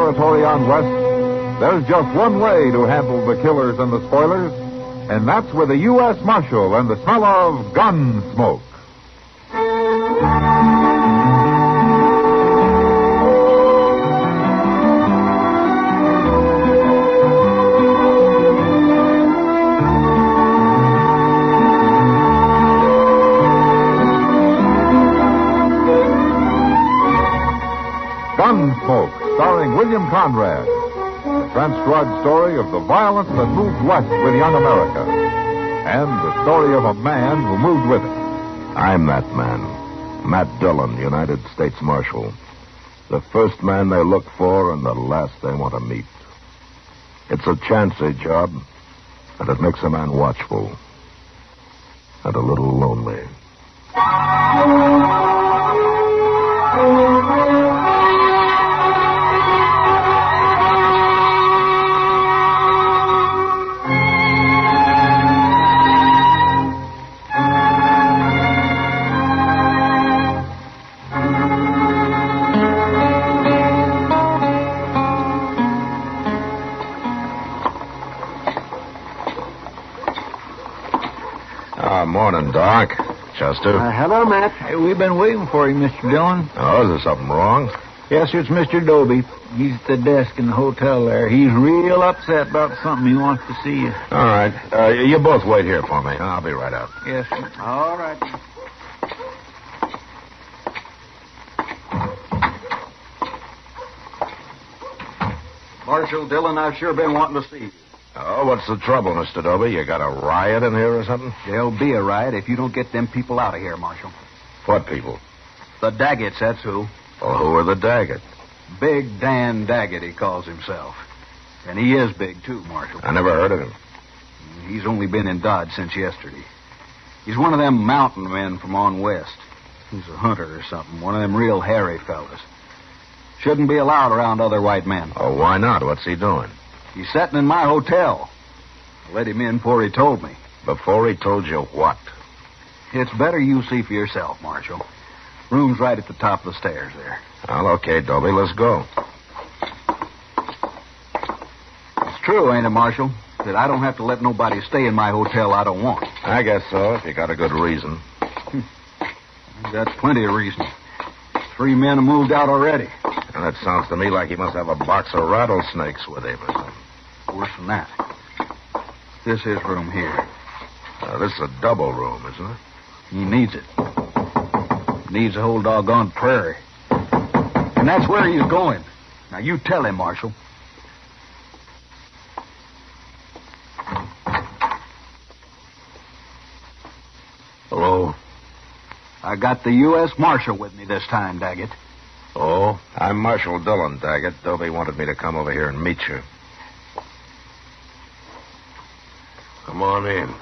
territory on West, there's just one way to handle the killers and the spoilers, and that's with a U.S. Marshal and the smell of Gunsmoke. Gunsmoke, starring William Conrad. The transcribed story of the violence that moved west with young America. And the story of a man who moved with it. I'm that man. Matt Dillon, United States Marshal. The first man they look for and the last they want to meet. It's a chancy job, and it makes a man watchful. And a little lonely. Morning, Doc. Custer. Hello, Matt. Hey, we've been waiting for you, Mr. Dillon. Oh, is there something wrong? Yes, sir, it's Mr. Dobie. He's at the desk in the hotel there. He's real upset about something. He wants to see you. All right. You both wait here for me. I'll be right out. Yes, sir. All right. Marshal Dillon, I've sure been wanting to see you. Oh, what's the trouble, Mr. Dobie? You got a riot in here or something? There'll be a riot if you don't get them people out of here, Marshal. What people? The Daggetts, that's who. Well, who are the Daggett? Big Dan Daggett, he calls himself. And he is big, too, Marshal. I never heard of him. He's only been in Dodge since yesterday. He's one of them mountain men from on west. He's a hunter or something, one of them real hairy fellas. Shouldn't be allowed around other white men. Oh, why not? What's he doing? He's sitting in my hotel. I let him in before he told me. Before he told you what? It's better you see for yourself, Marshal. Room's right at the top of the stairs there. Well, okay, Dobie, let's go. It's true, ain't it, Marshal, that I don't have to let nobody stay in my hotel I don't want. I guess so, if you got a good reason. That's plenty of reason. 3 men have moved out already. And that sounds to me like he must have a box of rattlesnakes with him or something. Worse than that. This is room here. This is a double room, isn't it? He needs it. Needs the whole doggone prairie. And that's where he's going. Now, you tell him, Marshal. Hello? I got the U.S. Marshal with me this time, Daggett. Oh? I'm Marshal Dillon, Daggett. Dobie wanted me to come over here and meet you. Come on in.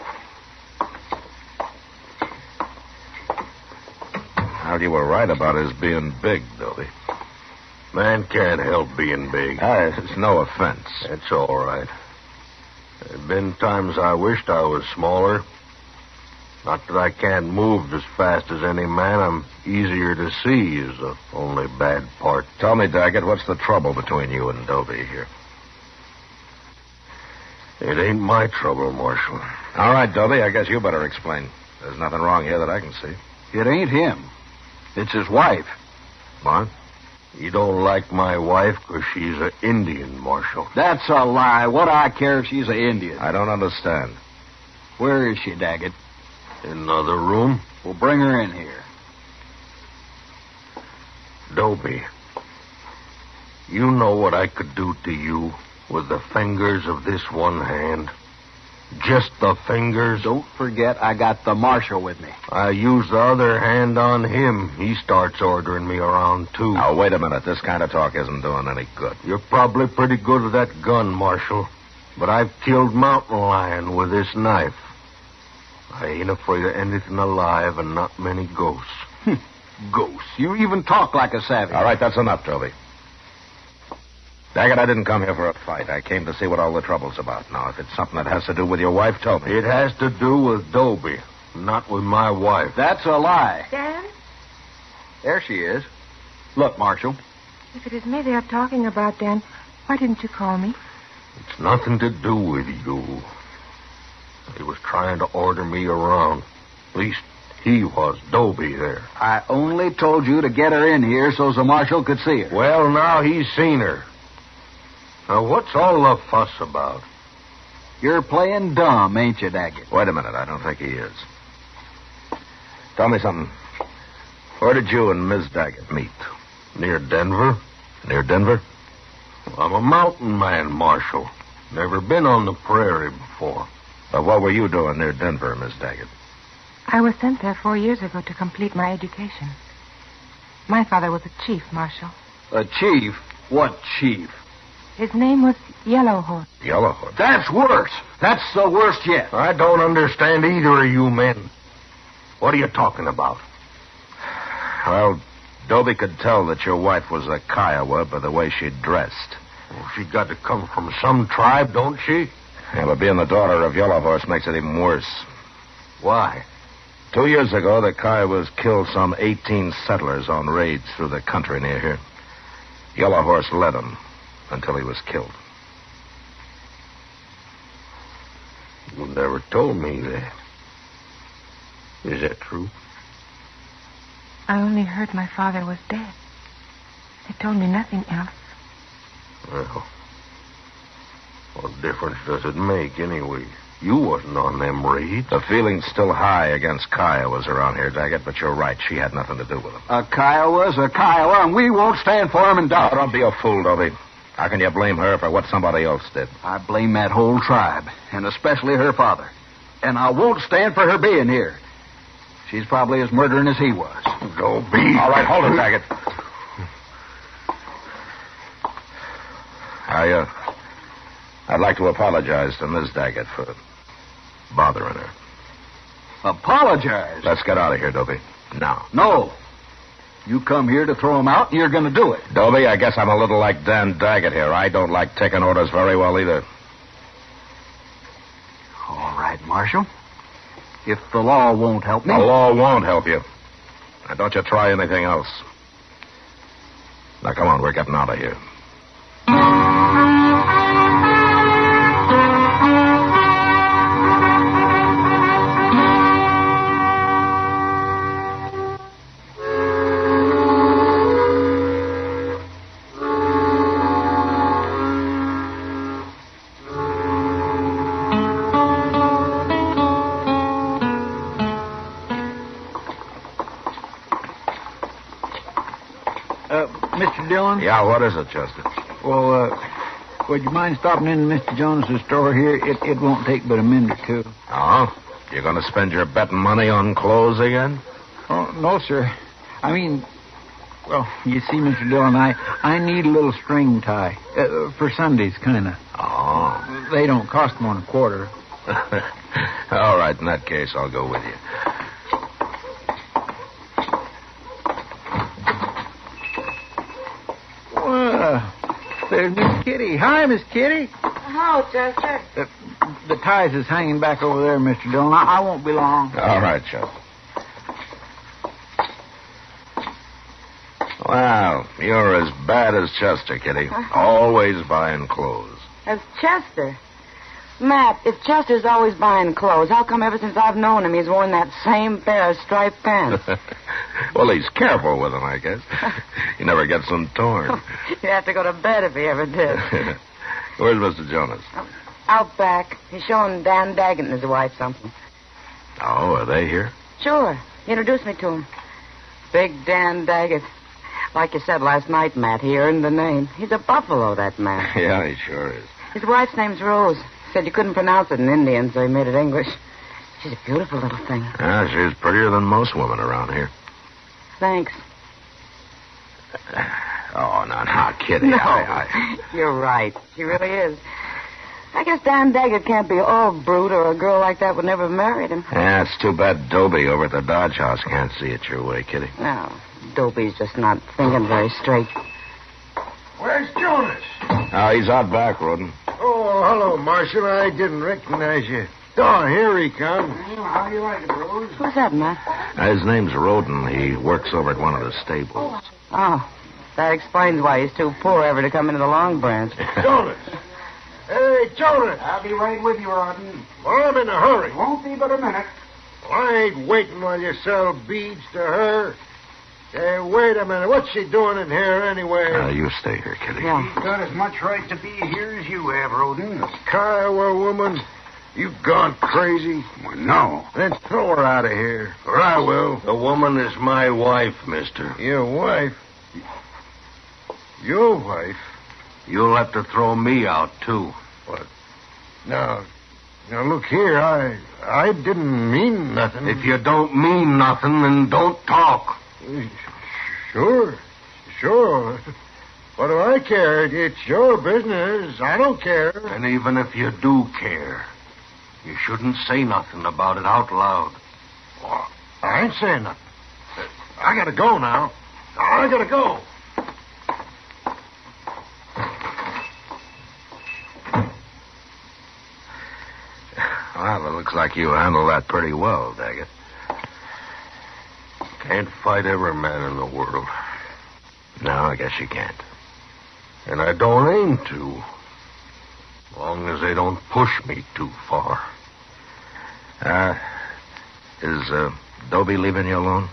Well, you were right about his being big, Dobie. Man can't help being big. It's no offense. It's all right. There have been times I wished I was smaller. Not that I can't move as fast as any man. I'm easier to see is the only bad part. Tell me, Daggett, what's the trouble between you and Dobie here? It ain't my trouble, Marshal. All right, Dobie, I guess you better explain. There's nothing wrong here that I can see. It ain't him. It's his wife. What? You don't like my wife because she's an Indian, Marshal. That's a lie. What do I care if she's an Indian? I don't understand. Where is she, Daggett? In another room? We'll bring her in here. Dobie, you know what I could do to you with the fingers of this one hand? Just the fingers? Don't forget I got the Marshal with me. I use the other hand on him. He starts ordering me around, too. Now, wait a minute. This kind of talk isn't doing any good. You're probably pretty good with that gun, Marshal. But I've killed mountain lion with this knife. I ain't afraid of anything alive and not many ghosts. Ghosts? You even talk like a savage. All right, that's enough, Dobie. Daggett, I didn't come here for a fight. I came to see what all the trouble's about. Now, if it's something that has to do with your wife, tell me. It has to do with Dobie, not with my wife. That's a lie. Dad? There she is. Look, Marshal. If it is me they are talking about, Dan, why didn't you call me? It's nothing to do with you. He was trying to order me around. At least he was. Dobie there. I only told you to get her in here so the marshal could see her. Well, now he's seen her. Now, what's all the fuss about? You're playing dumb, ain't you, Daggett? Wait a minute. I don't think he is. Tell me something. Where did you and Miss Daggett meet? Near Denver? Near Denver? Well, I'm a mountain man, Marshal. Never been on the prairie before. But what were you doing near Denver, Miss Daggett? I was sent there 4 years ago to complete my education. My father was a chief, Marshal. A chief? What chief? His name was Yellowhorse. Yellowhorse? That's worse. That's the worst yet. I don't understand either of you men. What are you talking about? Well, Dobie could tell that your wife was a Kiowa by the way she dressed. Well, she got to come from some tribe, don't she? Yeah, but being the daughter of Yellowhorse makes it even worse. Why? 2 years ago, the Kiowas killed some 18 settlers on raids through the country near here. Yellowhorse led them until he was killed. You never told me that. Is that true? I only heard my father was dead. They told me nothing else. Well, what difference does it make anyway? You wasn't on them raids. The feeling's still high against Kiowas around here, Daggett, but you're right. She had nothing to do with them. A Kiowa's a Kiowa, and we won't stand for him and die. Oh, don't be a fool, Dobie. How can you blame her for what somebody else did? I blame that whole tribe, and especially her father. And I won't stand for her being here. She's probably as murdering as he was. Dobie. All right, hold it, Daggett. I'd like to apologize to Miss Daggett for bothering her. Apologize? Let's get out of here, Dobie. Now. No. You come here to throw him out, and you're going to do it. Dobie, I guess I'm a little like Dan Daggett here. I don't like taking orders very well either. All right, Marshal. If the law won't help me... The law won't help you. Now, don't you try anything else. Now, come on, we're getting out of here. Mr. Dillon? Yeah, what is it, Chester? Well, would you mind stopping in Mr. Jones's store here? It won't take but a minute or two. Oh? You're going to spend your betting money on clothes again? Oh, no, sir. I mean, well, you see, Mr. Dillon, I need a little string tie. For Sundays, kind of. Oh. They don't cost more than a quarter. All right, in that case, I'll go with you. There's Miss Kitty. Hi, Miss Kitty. Hello, Chester. The ties is hanging back over there, Mr. Dillon. I won't be long. All right, Chester. Well, you're as bad as Chester, Kitty. Always buying clothes. As Chester? Matt, if Chester's always buying clothes, how come ever since I've known him he's worn that same pair of striped pants? Well, he's careful with them, I guess. He never gets them torn. You'd have to go to bed if he ever did. Where's Mr. Jonas? Out back. He's showing Dan Daggett and his wife something. Oh, are they here? Sure. He introduced me to him. Big Dan Daggett. Like you said last night, Matt, he earned the name. He's a buffalo, that man. Yeah, he sure is. His wife's name's Rose. Said you couldn't pronounce it in Indian, so he made it English. She's a beautiful little thing. Yeah, she's prettier than most women around here. Thanks. Oh, no, Kitty. No, you're right. She really is. I guess Dan Daggett can't be all brute, or a girl like that would never have married him. Yeah, it's too bad Dobie over at the Dodge House can't see it your way, Kitty. No, Dobie's just not thinking very straight. Where's Jonas? Oh, he's out back, Roden. Oh, hello, Marshal. I didn't recognize you. Oh, here he comes. How do you like it, Rose? Who's that, Matt? His name's Roden. He works over at one of the stables. Oh, That explains why he's too poor ever to come into the Long Branch. Jonas! Hey, Jonas! I'll be right with you, Arden. Well, I'm in a hurry. Won't be but a minute. Well, I ain't waiting while you sell beads to her. Hey, wait a minute. What's she doing in here anyway? You stay here, Kitty. Yeah. She's got as much right to be here as you have, Roden. Kiowa woman, you gone crazy? Well, no. Then throw her out of here, or I will. The woman is my wife, mister. Your wife? Your wife? You'll have to throw me out, too. What? Now, look here. I didn't mean nothing. If you don't mean nothing, then don't talk. Sure. What do I care? It's your business. I don't care. And even if you do care, you shouldn't say nothing about it out loud. Well, I ain't saying nothing. I gotta go now. I gotta go. Well, it looks like you handled that pretty well, Daggett. Can't fight every man in the world. No, I guess you can't. And I don't aim to. Long as they don't push me too far. Is Dobie leaving you alone?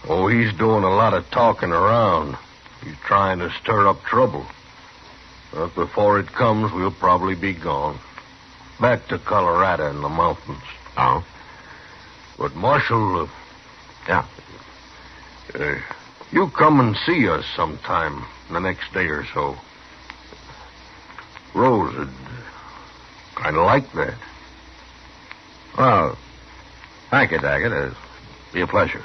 Oh, he's doing a lot of talking around. He's trying to stir up trouble. But before it comes, we'll probably be gone. Back to Colorado in the mountains. Oh? But Marshal, you come and see us sometime the next day or so. Rose would kind of like that. Well, thank you, Daggett. It'll be a pleasure.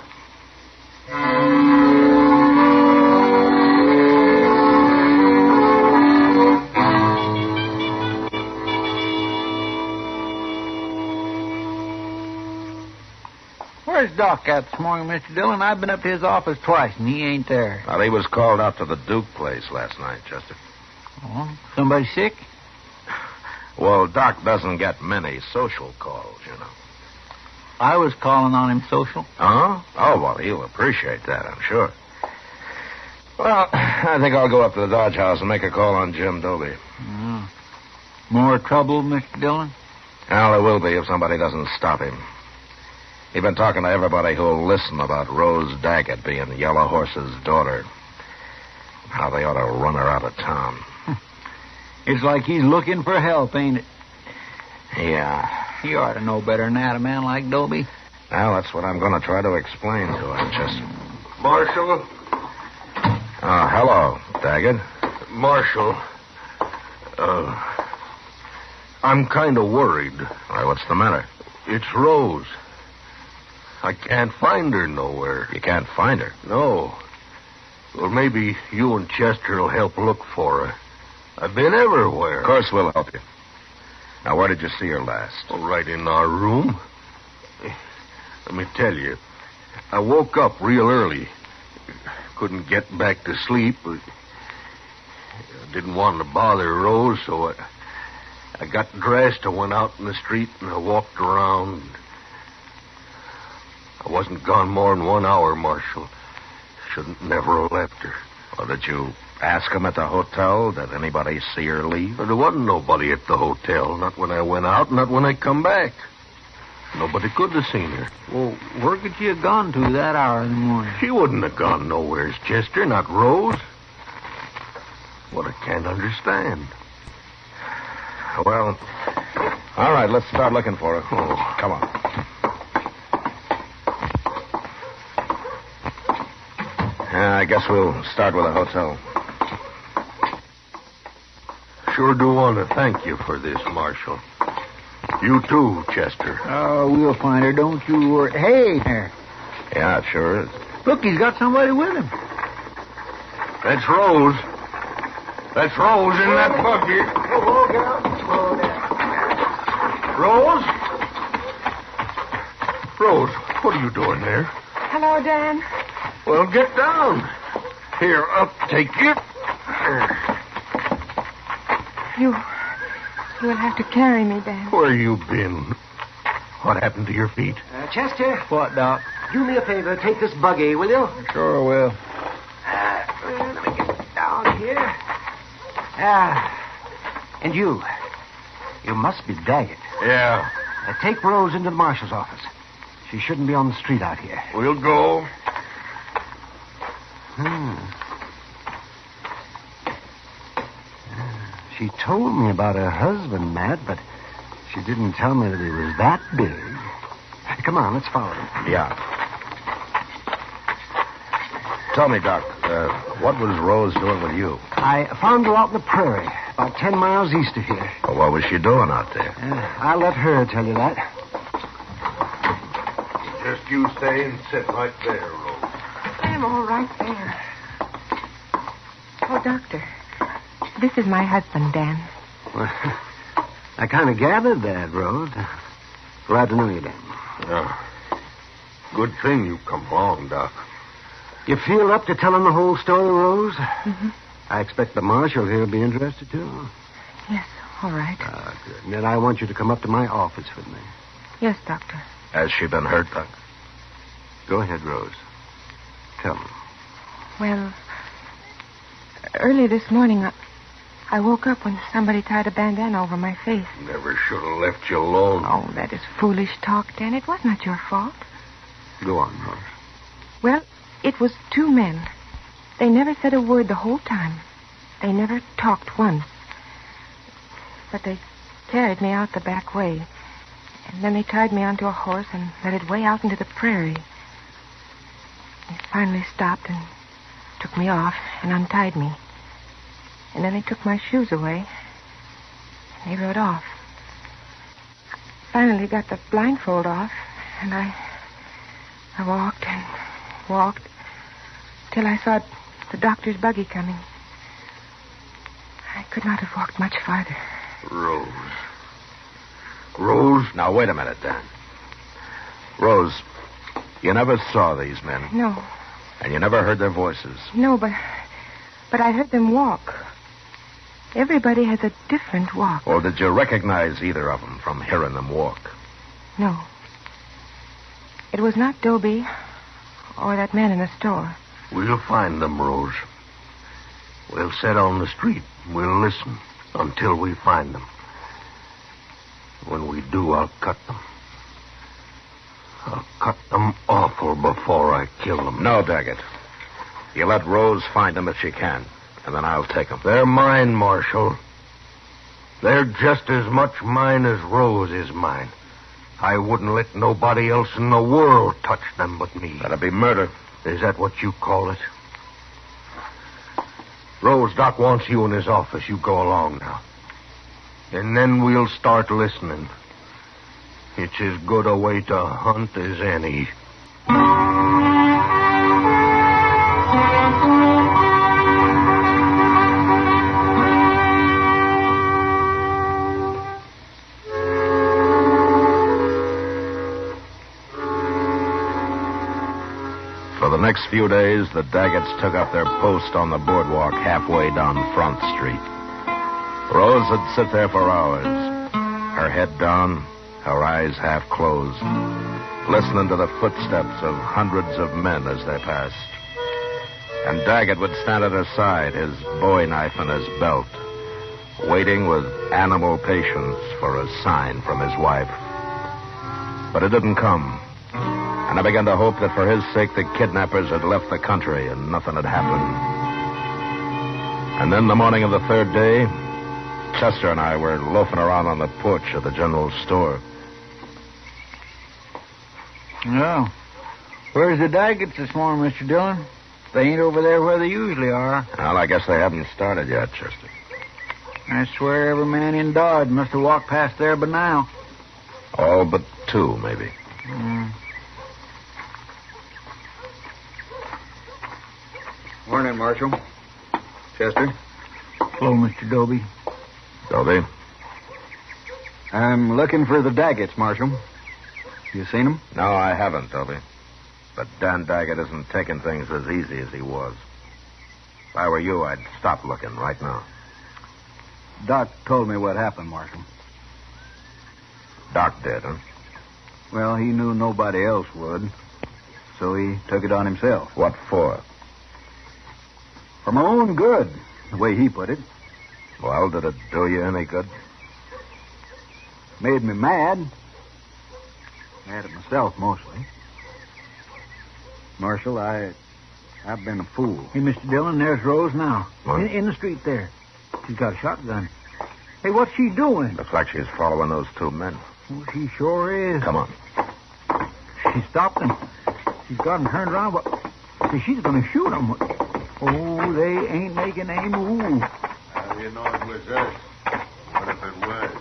Where's Doc at this morning, Mr. Dillon? I've been up to his office twice, and he ain't there. Well, he was called out to the Duke place last night, Chester. Oh, somebody sick? Well, Doc doesn't get many social calls, you know. I was calling on him social. Huh? Oh, well, he'll appreciate that, I'm sure. Well, I think I'll go up to the Dodge House and make a call on Jim Dobie. More trouble, Mr. Dillon? Well, there will be if somebody doesn't stop him. He's been talking to everybody who'll listen about Rose Daggett being Yellow Horse's daughter. How they ought to run her out of town. It's like he's looking for help, ain't it? Yeah. He ought to know better than that, a man like Dobie. Well, that's what I'm going to try to explain to him, Chester. Marshal? Hello, Daggett. Marshal, I'm kind of worried. Why, what's the matter? It's Rose. I can't find her nowhere. You can't find her? No. Well, maybe you and Chester will help look for her. I've been everywhere. Of course we'll help you. Now, where did you see her last? Oh, right in our room. Let me tell you, I woke up real early. Couldn't get back to sleep. I didn't want to bother Rose, so I got dressed. I went out in the street and I walked around. I wasn't gone more than 1 hour, Marshal. Shouldn't never have left her. Well, did you ask him at the hotel? Did anybody see her leave? There wasn't nobody at the hotel. Not when I went out, not when I come back. Nobody could have seen her. Well, where could she have gone to that hour in the morning? She wouldn't have gone nowheres, Chester, not Rose. What I can't understand. Well, all right, let's start looking for her. Oh. Come on. I guess we'll start with the hotel. Sure do want to thank you for this, Marshal. You too, Chester. Oh, we'll find her, don't you worry. Hey, there. Yeah, it sure is. Look, he's got somebody with him. That's Rose. That's Rose in that buggy. Rose? Rose, what are you doing there? Hello, Dan. Well, get down. Here, I'll take you. You'll have to carry me, Dan. Where you been? What happened to your feet? Chester, What, Doc? do me a favor. Take this buggy, will you? Sure will. Let me get And you. You must be Daggett. Yeah. Take Rose into the Marshal's office. She shouldn't be on the street out here. We'll go. She told me about her husband, Matt, but she didn't tell me that he was that big. Come on, let's follow him. Yeah. Tell me, Doc, what was Rose doing with you? I found her out in the prairie, about 10 miles east of here. Well, what was she doing out there? I'll let her tell you that. Just you stay and sit right there, Rose. I'm all right there. Oh, Doctor, this is my husband, Dan. Well, I kind of gathered that, Rose. Glad to know you, Dan. Good thing you come along, Doc. You feel up to telling the whole story, Rose? Mm-hmm. I expect the Marshal here will be interested, too. Yes, all right. Good. And then I want you to come up to my office with me. Yes, Doctor. Has she been hurt, Doc? Go ahead, Rose. Tell me. Well, early this morning, I woke up when somebody tied a bandana over my face. Never should have left you alone. Oh, that is foolish talk, Dan. It was not your fault. Go on, Rose. Well, it was two men. They never said a word the whole time. They never talked once. But they carried me out the back way. And then they tied me onto a horse and led it way out into the prairie. They finally stopped and took me off and untied me. And then they took my shoes away. And they rode off. Finally got the blindfold off, and I walked and walked till I saw the doctor's buggy coming. I could not have walked much farther. Rose? Now, wait a minute, Dan. Rose, you never saw these men. No. And you never heard their voices. No, but I heard them walk. Everybody has a different walk. Or did you recognize either of them from hearing them walk? No. It was not Dobie or that man in the store. We'll find them, Rose. We'll sit on the street. We'll listen until we find them. When we do, I'll cut them. I'll cut them awful before I kill them. No, Daggett. You let Rose find them if she can, and then I'll take them. They're mine, Marshal. They're just as much mine as Rose is mine. I wouldn't let nobody else in the world touch them but me. That'd be murder. Is that what you call it? Rose, Doc wants you in his office. You go along now. And then we'll start listening. It's as good a way to hunt as any. For the next few days, the Daggets took up their post on the boardwalk halfway down Front Street. Rose would sit there for hours, her head down, her eyes half closed, listening to the footsteps of hundreds of men as they passed. And Daggett would stand at her side, his bowie knife in his belt, waiting with animal patience for a sign from his wife. But it didn't come. And I began to hope that for his sake the kidnappers had left the country and nothing had happened. And then the morning of the third day, Custer and I were loafing around on the porch of the general store. Well, where's the Daggets this morning, Mr. Dillon? They ain't over there where they usually are. Well, I guess they haven't started yet, Chester. I swear every man in Dodge must have walked past there by now. All but two, maybe. Morning, Marshal. Chester. Hello, Mr. Dobie. Dobie? I'm looking for the Daggets, Marshal. You seen them? No, I haven't, Dobie. But Dan Daggett isn't taking things as easy as he was. If I were you, I'd stop looking right now. Doc told me what happened, Marshal. Doc did, huh? Well, he knew nobody else would, so he took it on himself. What for? For my own good, the way he put it. Well, did it do you any good? Made me mad. Mad at myself, mostly. Marshal, I've been a fool. Hey, Mr. Dillon, there's Rose now. What? In the street there. She's got a shotgun. Hey, what's she doing? Looks like she's following those two men. Oh, she sure is. Come on. She stopped them. She's got them turned around, but see, she's going to shoot them. Oh, they ain't making any move. How do you know it was us? What if it was?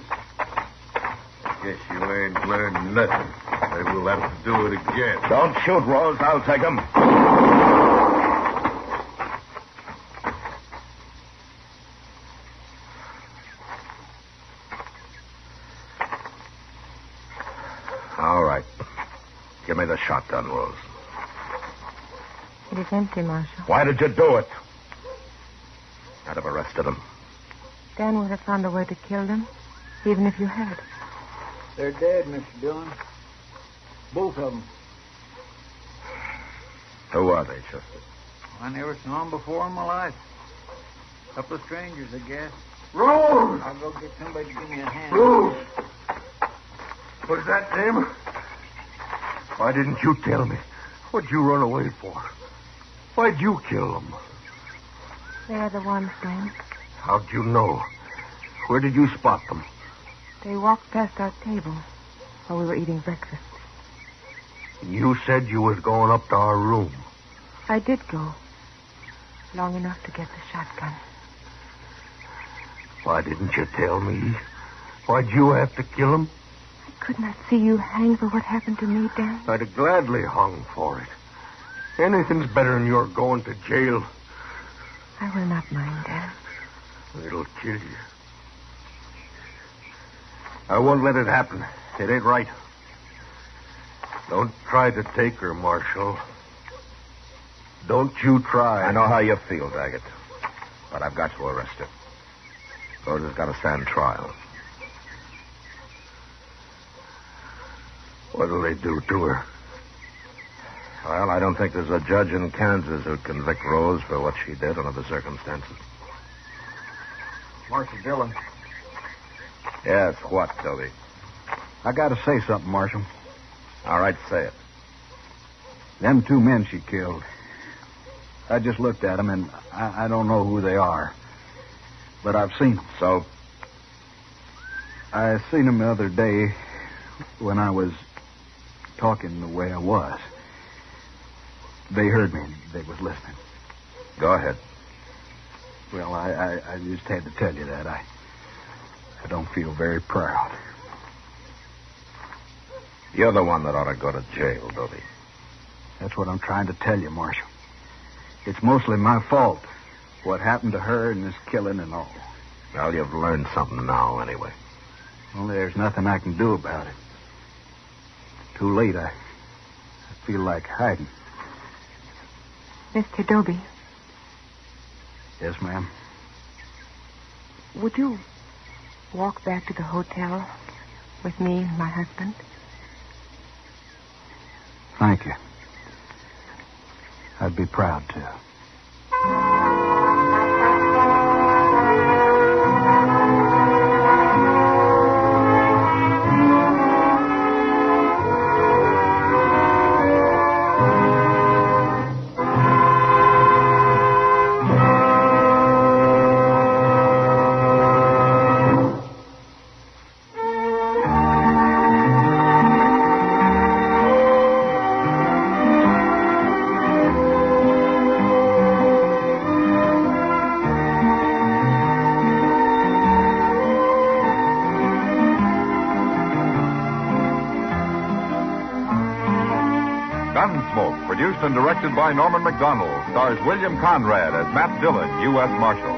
Guess you ain't learned nothing. Maybe we'll have to do it again. Don't shoot, Rose. I'll take him. All right. Give me the shotgun, Rose. It is empty, Marshal. Why did you do it? I'd have arrested him. Dan would have found a way to kill them, even if you had. They're dead, Mr. Dillon. Both of them. Who are they, Chester? I never saw them before in my life. Couple of strangers, I guess. Rose! I'll go get somebody to give me a hand. Rose! Was that them? Why didn't you tell me? What'd you run away for? Why'd you kill them? They are the ones, Dan. How'd you know? Where did you spot them? They walked past our table while we were eating breakfast. You said you was going up to our room. I did go. Long enough to get the shotgun. Why didn't you tell me? Why'd you have to kill him? I could not see you hang for what happened to me, Dan. I'd have gladly hung for it. Anything's better than your going to jail. I will not mind, Dan. It'll kill you. I won't let it happen. It ain't right. Don't try to take her, Marshal. Don't you try. I know how you feel, Daggett. But I've got to arrest her. Rose has got to stand trial. What'll they do to her? Well, I don't think there's a judge in Kansas who'd convict Rose for what she did under the circumstances. Marshal Dillon, Yes, what, Toby? I got to say something, Marshal. All right, say it. Them two men she killed. I just looked at them, and I don't know who they are. But I've seen them. So? I seen them the other day when I was talking the way I was. They heard me. They was listening. Go ahead. Well, I just had to tell you that. I don't feel very proud. You're the one that ought to go to jail, Toby. That's what I'm trying to tell you, Marshal. It's mostly my fault. What happened to her and this killing and all. Well, you've learned something now, anyway. Well, there's nothing I can do about it. Too late. I feel like hiding. Mr. Dobie, Yes, ma'am. would you walk back to the hotel with me and my husband? Thank you. I'd be proud to. Gunsmoke, produced and directed by Norman McDonald, stars William Conrad as Matt Dillon, U.S. Marshal.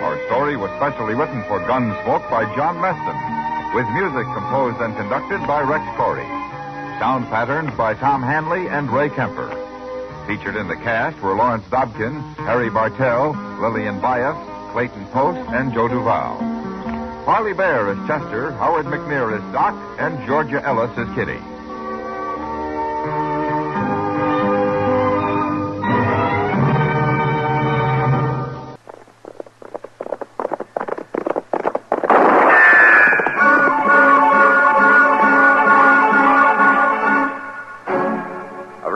Our story was specially written for Gunsmoke by John Meston, with music composed and conducted by Rex Corey. Sound patterns by Tom Hanley and Ray Kemper. Featured in the cast were Lawrence Dobkin, Harry Bartell, Lillian Bias, Clayton Post, and Joe Duval. Harley Bear is Chester, Howard McNear is Doc, and Georgia Ellis is Kitty.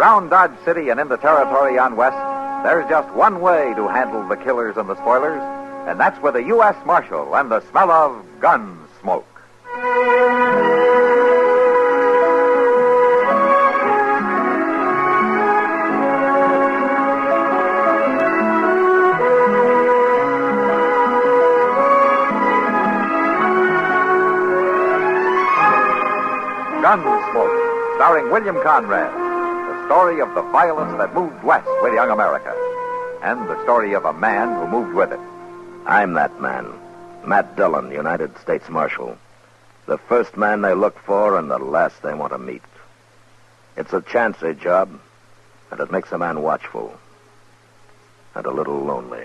Around Dodge City and in the territory on West, there's just one way to handle the killers and the spoilers, and that's with a U.S. Marshal and the smell of Gunsmoke. Gunsmoke, starring William Conrad, the story of the violence that moved west with young America, and the story of a man who moved with it. I'm that man, Matt Dillon, United States Marshal. The first man they look for and the last they want to meet. It's a chancy job, and it makes a man watchful and a little lonely.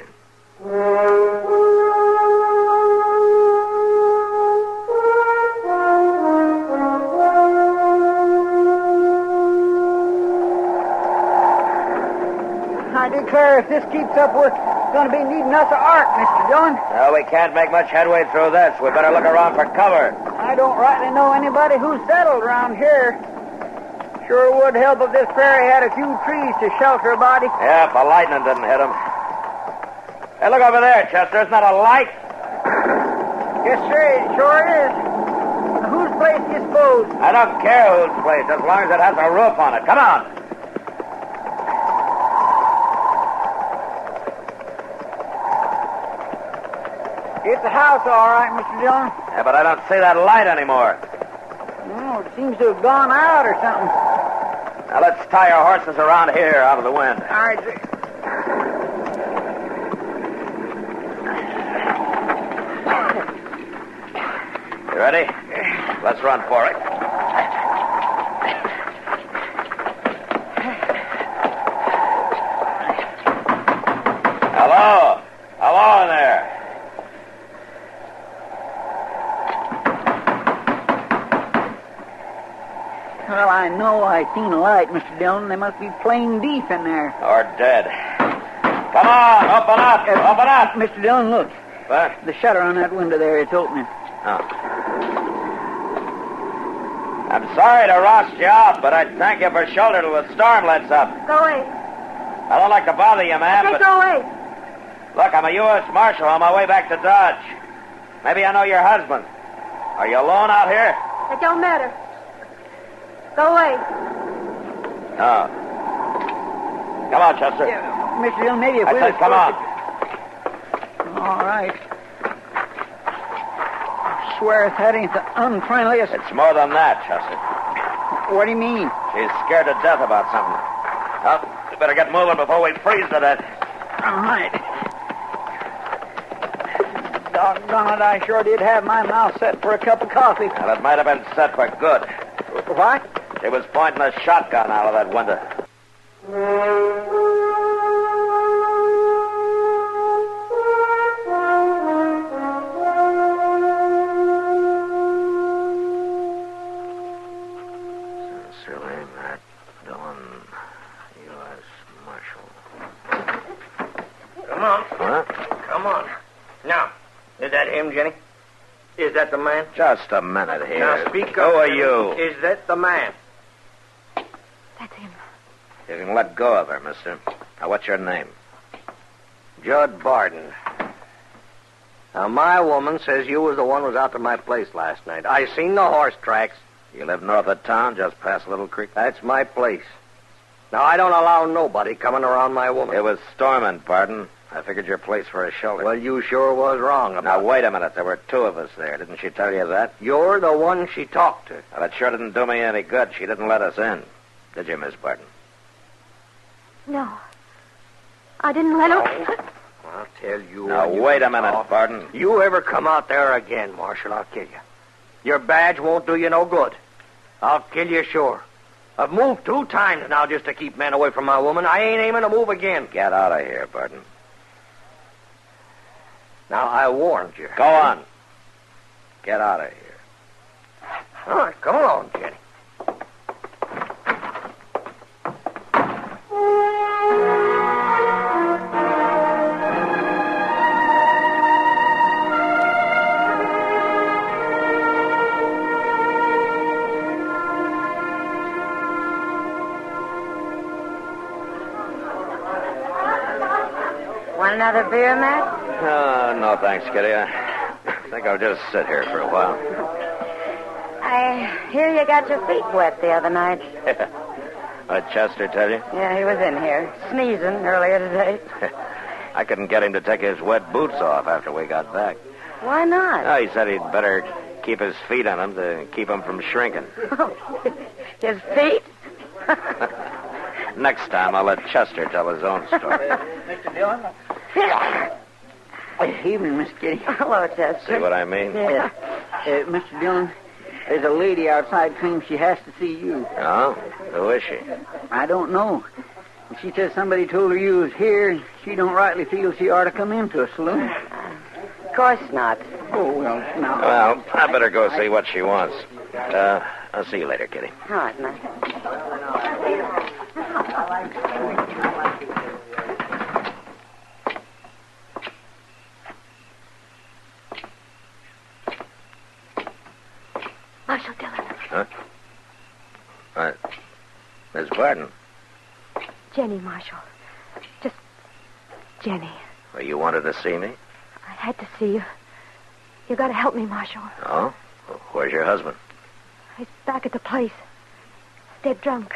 I declare, if this keeps up, we're going to be needing us an ark, Mr. Dillon. No, we can't make much headway through this. We better look around for cover. I don't rightly know anybody who's settled around here. Sure would help if this prairie had a few trees to shelter a body. Yeah, if the lightning didn't hit him. Hey, look over there, Chester. Isn't that a light? Yes, sir, it sure is. Whose place do you suppose? I don't care whose place, as long as it has a roof on it. Come on. It's a house, all right, Mr. Dillon. Yeah, but I don't see that light anymore. Oh, it seems to have gone out or something. Now, let's tie our horses around here out of the wind. All right, sir. You ready? Let's run for it. Hello? Hello in there. Well, I know I seen a light, Mr. Dillon. They must be playing deep in there. Or dead. Come on, open up, open up. Mr. Dillon, look. What? The shutter on that window there, it's opening. Oh. I'm sorry to roust you out, but I'd thank you for shelter till the storm lets up. Go away. I don't like to bother you, ma'am, but... Go away. Look, I'm a U.S. Marshal on my way back to Dodge. Maybe I know your husband. Are you alone out here? It don't matter. Go away. Oh. Come on, Chester. Yeah, Mr. Dillon, maybe if I we... said come on. All right. I swear if that ain't the unfriendliest... It's more than that, Chester. What do you mean? She's scared to death about something. Well, we better get moving before we freeze to death. All right. Doggone it, I sure did have my mouth set for a cup of coffee. Well, it might have been set for good. What? She was pointing a shotgun out of that window. Sincerely, Matt Dillon, U.S. Marshal. Come on. What? Come on. Now, is that him, Jenny? Is that the man? Just a minute here. Now, speak up. Who are Jenny. you? Is that the man? That's him. You can let go of her, mister. Now, what's your name? Judd Barden. Now, my woman says you was the one who was out to my place last night. I seen the horse tracks. You live north of town, just past Little Creek? That's my place. Now, I don't allow nobody coming around my woman. It was storming, pardon. I figured your place for a shelter. Well, you sure was wrong about Now, wait a minute. There were two of us there. Didn't she tell you that? You're the one she talked to. Well, it sure didn't do me any good. She didn't let us in. Did you, Miss Barton? No. I didn't let him. I'll tell you. Now, wait a minute, Barton. You ever come out there again, Marshal, I'll kill you. Your badge won't do you no good. I'll kill you sure. I've moved 2 times now just to keep men away from my woman. I ain't aiming to move again. Get out of here, Barton. Now, I warned you. Go on. Get out of here. All right, come along, Jenny. Want another beer, Matt? No, thanks, Kitty. I think I'll just sit here for a while. I hear you got your feet wet the other night. What Chester tell you? Yeah, he was in here, sneezing earlier today. I couldn't get him to take his wet boots off after we got back. Why not? Oh, he said he'd better keep his feet on him to keep him from shrinking. His feet? Next time, I'll let Chester tell his own story. Mr. Dillon? Evening, Miss Kitty. Hello, Chester. See what I mean? Yeah. Mr. Dillon, there's a lady outside claims she has to see you. Oh? Who is she? I don't know. She says somebody told her you was here, and she don't rightly feel she ought to come into a saloon. Of course not. Oh, well, now... Well, I better go see what she wants. I'll see you later, Kitty. All right, Matt. Marshal Dillon. Huh? What? Miss Barton. Jenny, Marshal. Just Jenny. Well, you wanted to see me? I had to see you. You got to help me, Marshal. Oh? Well, where's your husband? He's back at the place. Dead drunk.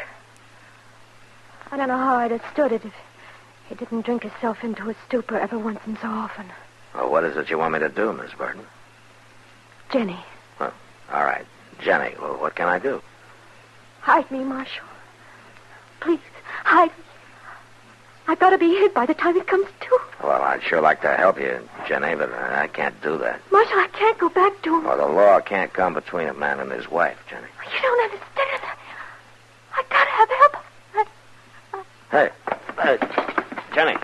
I don't know how I'd have stood it if he didn't drink himself into a stupor every once and so often. Well, what is it you want me to do, Miss Barton? Jenny. Well, all right. Jenny, well, what can I do? Hide me, Marshal. Please, hide me. I've got to be hid by the time it comes to. Well, I'd sure like to help you, Jenny, but I can't do that. Marshal, I can't go back to him. Well, the law can't come between a man and his wife, Jenny. You don't understand. I got to have help. Hey, Jenny.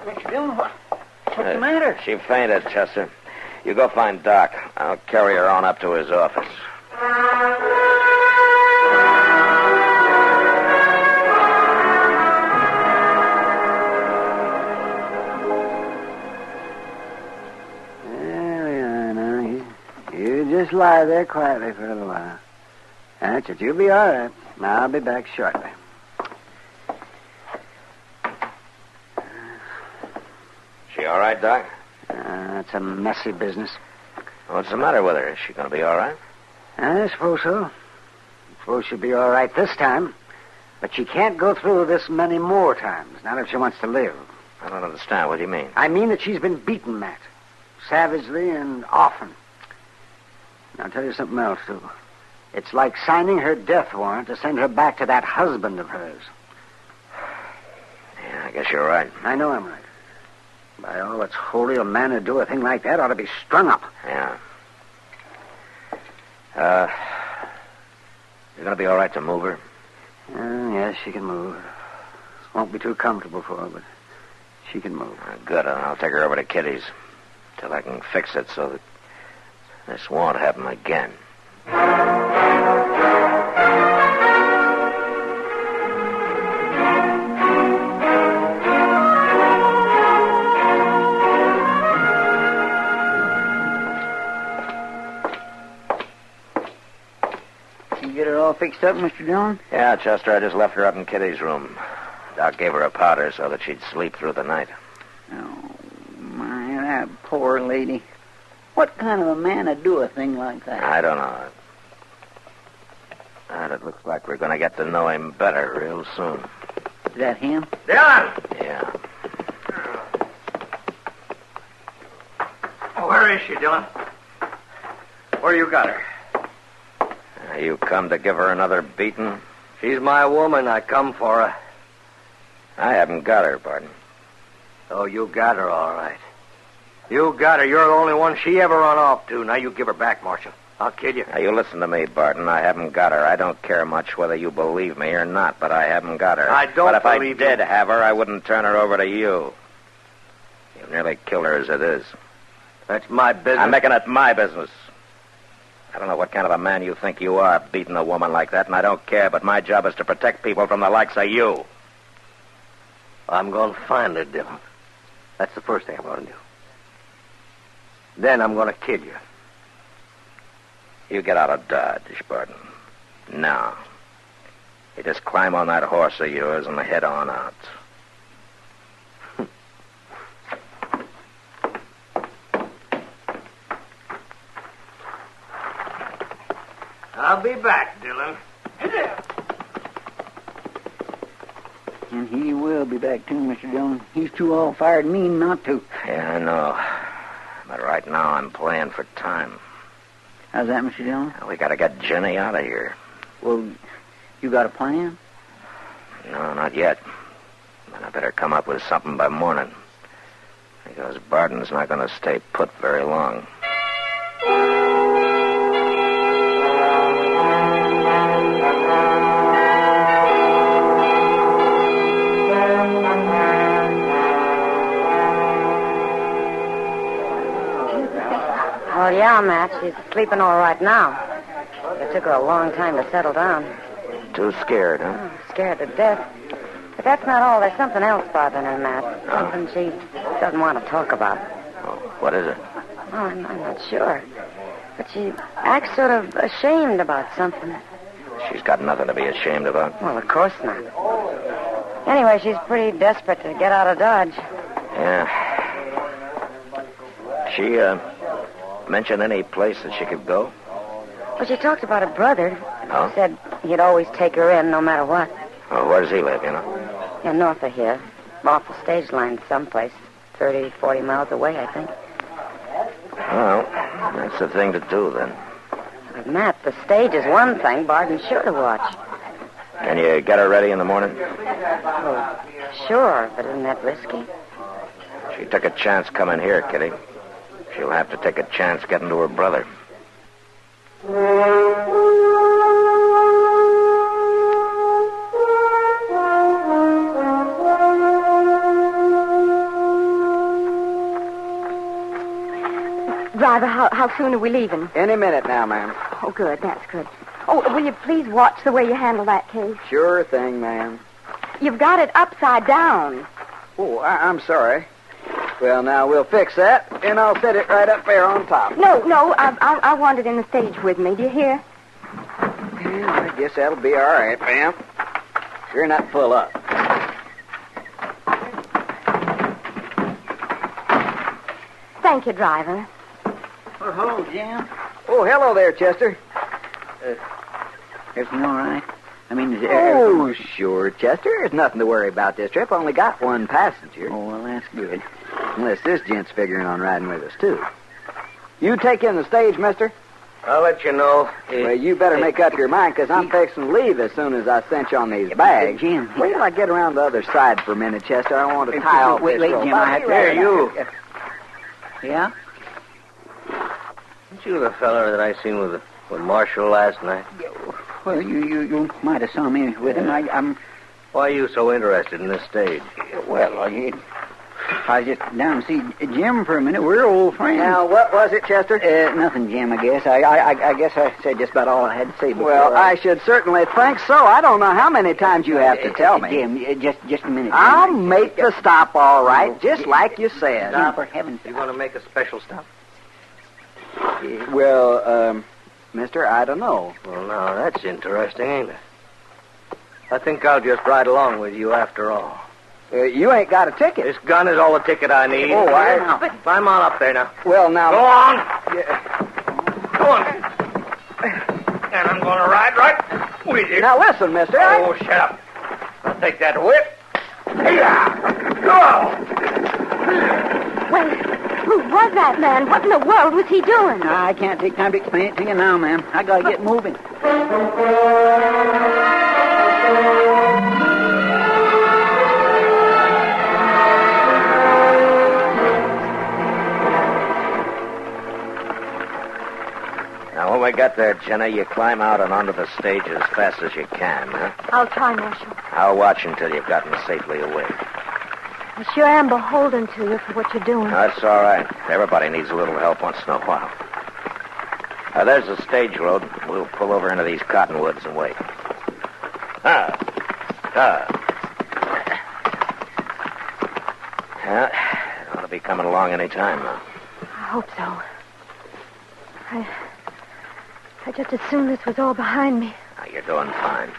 Mr. Dillon, what's the matter? She fainted, Chester. You go find Doc. I'll carry her on up to his office. There we are now. You just lie there quietly for a little while. That's it. You'll be all right. I'll be back shortly. She all right, Doc? It's a messy business. What's the matter with her? Is she going to be all right? I suppose so. I suppose she'll be all right this time. But she can't go through this many more times, not if she wants to live. I don't understand. What do you mean? I mean that she's been beaten, Matt. Savagely and often. And I'll tell you something else, too. It's like signing her death warrant to send her back to that husband of hers. Yeah, I guess you're right. I know I'm right. By all that's holy, a man who'd do a thing like that ought to be strung up. Yeah. You're going to be all right to move her? Yes, she can move. Won't be too comfortable for her, but she can move. Good, and I'll take her over to Kitty's till I can fix it so that this won't happen again. All fixed up, Mr. Dillon? Yeah, Chester, I just left her up in Kitty's room. Doc gave her a powder so that she'd sleep through the night. Oh, my, that poor lady. What kind of a man would do a thing like that? I don't know. And it looks like we're going to get to know him better real soon. Is that him? Dillon! Yeah. Oh, where is she, Dillon? Where you got her? You come to give her another beating? She's my woman. I come for her. I haven't got her, Barton. Oh, you got her, all right. You got her. You're the only one she ever run off to. Now you give her back, Marshal. I'll kill you. Now, you listen to me, Barton. I haven't got her. I don't care much whether you believe me or not, but I haven't got her. I don't But if I believe did you. have her, I wouldn't turn her over to you. You nearly killed her as it is. That's my business. I'm making it my business. I don't know what kind of a man you think you are, beating a woman like that, and I don't care, but my job is to protect people from the likes of you. I'm going to find her, Dillon. That's the first thing I'm going to do. Then I'm going to kill you. You get out of Dodge, Barton. Now. You just climb on that horse of yours and head on out. I'll be back, Dillon. And he will be back, too, Mr. Dillon. He's too all-fired mean not to. Yeah, I know. But right now I'm playing for time. How's that, Mr. Dillon? We gotta get Jenny out of here. Well, you got a plan? No, not yet. But I better come up with something by morning. Because Barton's not gonna stay put very long. Well, yeah, Matt. She's sleeping all right now. It took her a long time to settle down. Too scared, huh? Oh, scared to death. But that's not all. There's something else bothering her, Matt. Something she doesn't want to talk about. Oh, what is it? Oh, I'm not sure. But she acts sort of ashamed about something. She's got nothing to be ashamed about. Well, of course not. Anyway, she's pretty desperate to get out of Dodge. Yeah. She, mention any place that she could go? Well, she talked about her brother. Oh? Said he'd always take her in no matter what. Oh, where does he live, you know? Yeah, north of here. Off the stage line someplace. 30, 40 miles away, I think. Well, that's the thing to do, then. But, Matt, the stage is one thing Barton's sure to watch. Can you get her ready in the morning? Oh, sure, but isn't that risky? She took a chance coming here, Kitty. She'll have to take a chance getting to her brother. Driver, how soon are we leaving? Any minute now, ma'am. Oh, good. That's good. Oh, will you please watch the way you handle that case? Sure thing, ma'am. You've got it upside down. Oh, I'm sorry. Well, now, we'll fix that, and I'll set it right up there on top. No, I want it in the stage with me. Do you hear? Yeah, I guess that'll be all right, ma'am. Sure not full up. Thank you, driver. Oh, hello, Jim. Oh, hello there, Chester. Everything all right? I mean, is Oh, sure, Chester. There's nothing to worry about this trip. Only got one passenger. Oh, well, that's good. Unless this gent's figuring on riding with us, too. You take in the stage, mister? I'll let you know. Well, you better make up your mind, because I'm fixing to leave as soon as I cinch on these bags. Jim. Wait till I get around the other side for a minute, Chester. I want to tie off wait, this rope. Jim, I have to... Here, you. Yeah? Aren't you the feller that I seen with Marshal last night? Well, you might have saw me with him. I'm... Why are you so interested in this stage? Well, I was just down to see Jim for a minute. We're old friends. Now, what was it, Chester? Nothing, Jim, I guess. I guess I said just about all I had to say before. Well, I should certainly think so. I don't know how many times you have to tell me. Jim, just a minute. Jim. I'll make the stop all right, just like you said. Jim, for heaven's sake. You want to make a special stop? Well, mister, I don't know. Well, now, that's interesting, ain't it? I think I'll just ride along with you after all. You ain't got a ticket. This gun is all the ticket I need. Oh, But climb on up there now. Well, now... Go on. Yeah. Go on. And I'm going to ride right with you. Now, listen, mister. Oh, shut up. I'll take that whip. Hey-ya! Go! Well, who was that man? What in the world was he doing? I can't take time to explain it to you now, ma'am. I gotta get moving. Now, when we get there, Jenna, you climb out and onto the stage as fast as you can, huh? I'll try, Marshal. I'll watch until you've gotten safely away. I sure am beholden to you for what you're doing. That's all right. Everybody needs a little help once in a while. There's the stage road. We'll pull over into these cottonwoods and wait. Yeah, ought to be coming along any time now. I hope so. I'd just as soon this was all behind me. Now, you're doing fine.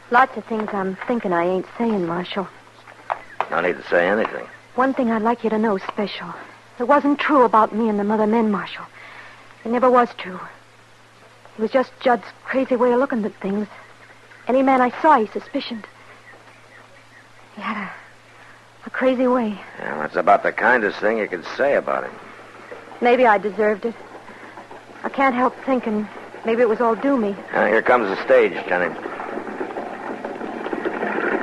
Lots of things I'm thinking I ain't saying, Marshal. No need to say anything. One thing I'd like you to know special. It wasn't true about me and them other men, Marshal. It never was true. It was just Judd's crazy way of looking at things. Any man I saw, he suspicioned. He had a crazy way. Yeah, that's about the kindest thing you could say about him. Maybe I deserved it. I can't help thinking maybe it was all due me. Here comes the stage, Jenny.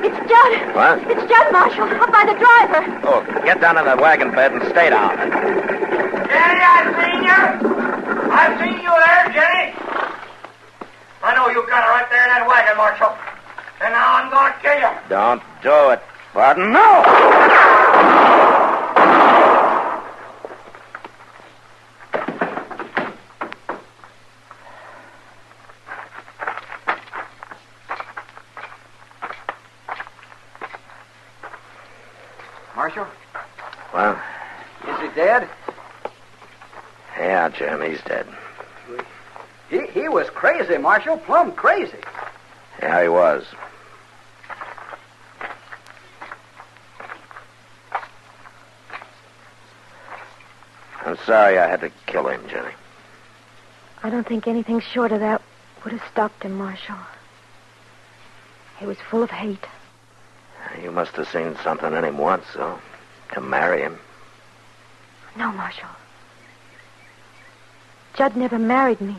It's Judd. What? It's Judd, Marshal, up by the driver. Oh, get down in the wagon bed and stay down. Jenny, I've seen you. I've seen you there, Jenny. I know you got her right there in that wagon, Marshal. And now I'm going to kill you. Don't do it. Pardon? No! Marshal? Well? Is he dead? Yeah, Jim, he's dead. He was crazy, Marshal. Plumb crazy. Yeah, he was. I'm sorry I had to kill him, Jenny. I don't think anything short of that would have stopped him, Marshal. He was full of hate. You must have seen something in him once, so to marry him. No, Marshal. Judd never married me.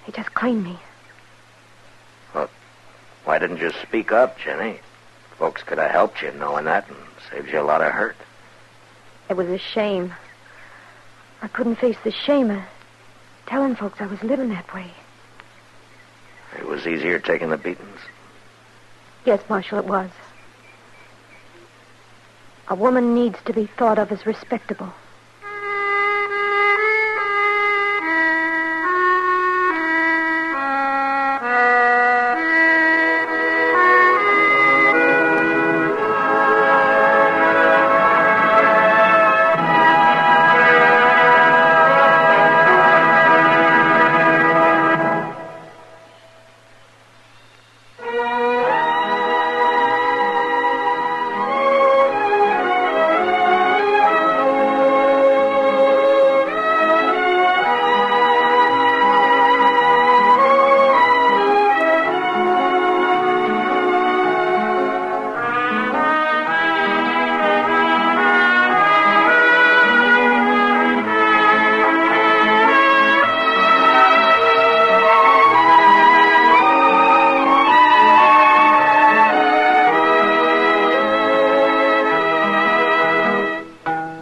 He just cleaned me. Well, why didn't you speak up, Jenny? Folks could have helped you knowing that and saved you a lot of hurt. It was a shame. I couldn't face the shame of telling folks I was living that way. It was easier taking the beatings. Yes, Marshal, it was. A woman needs to be thought of as respectable.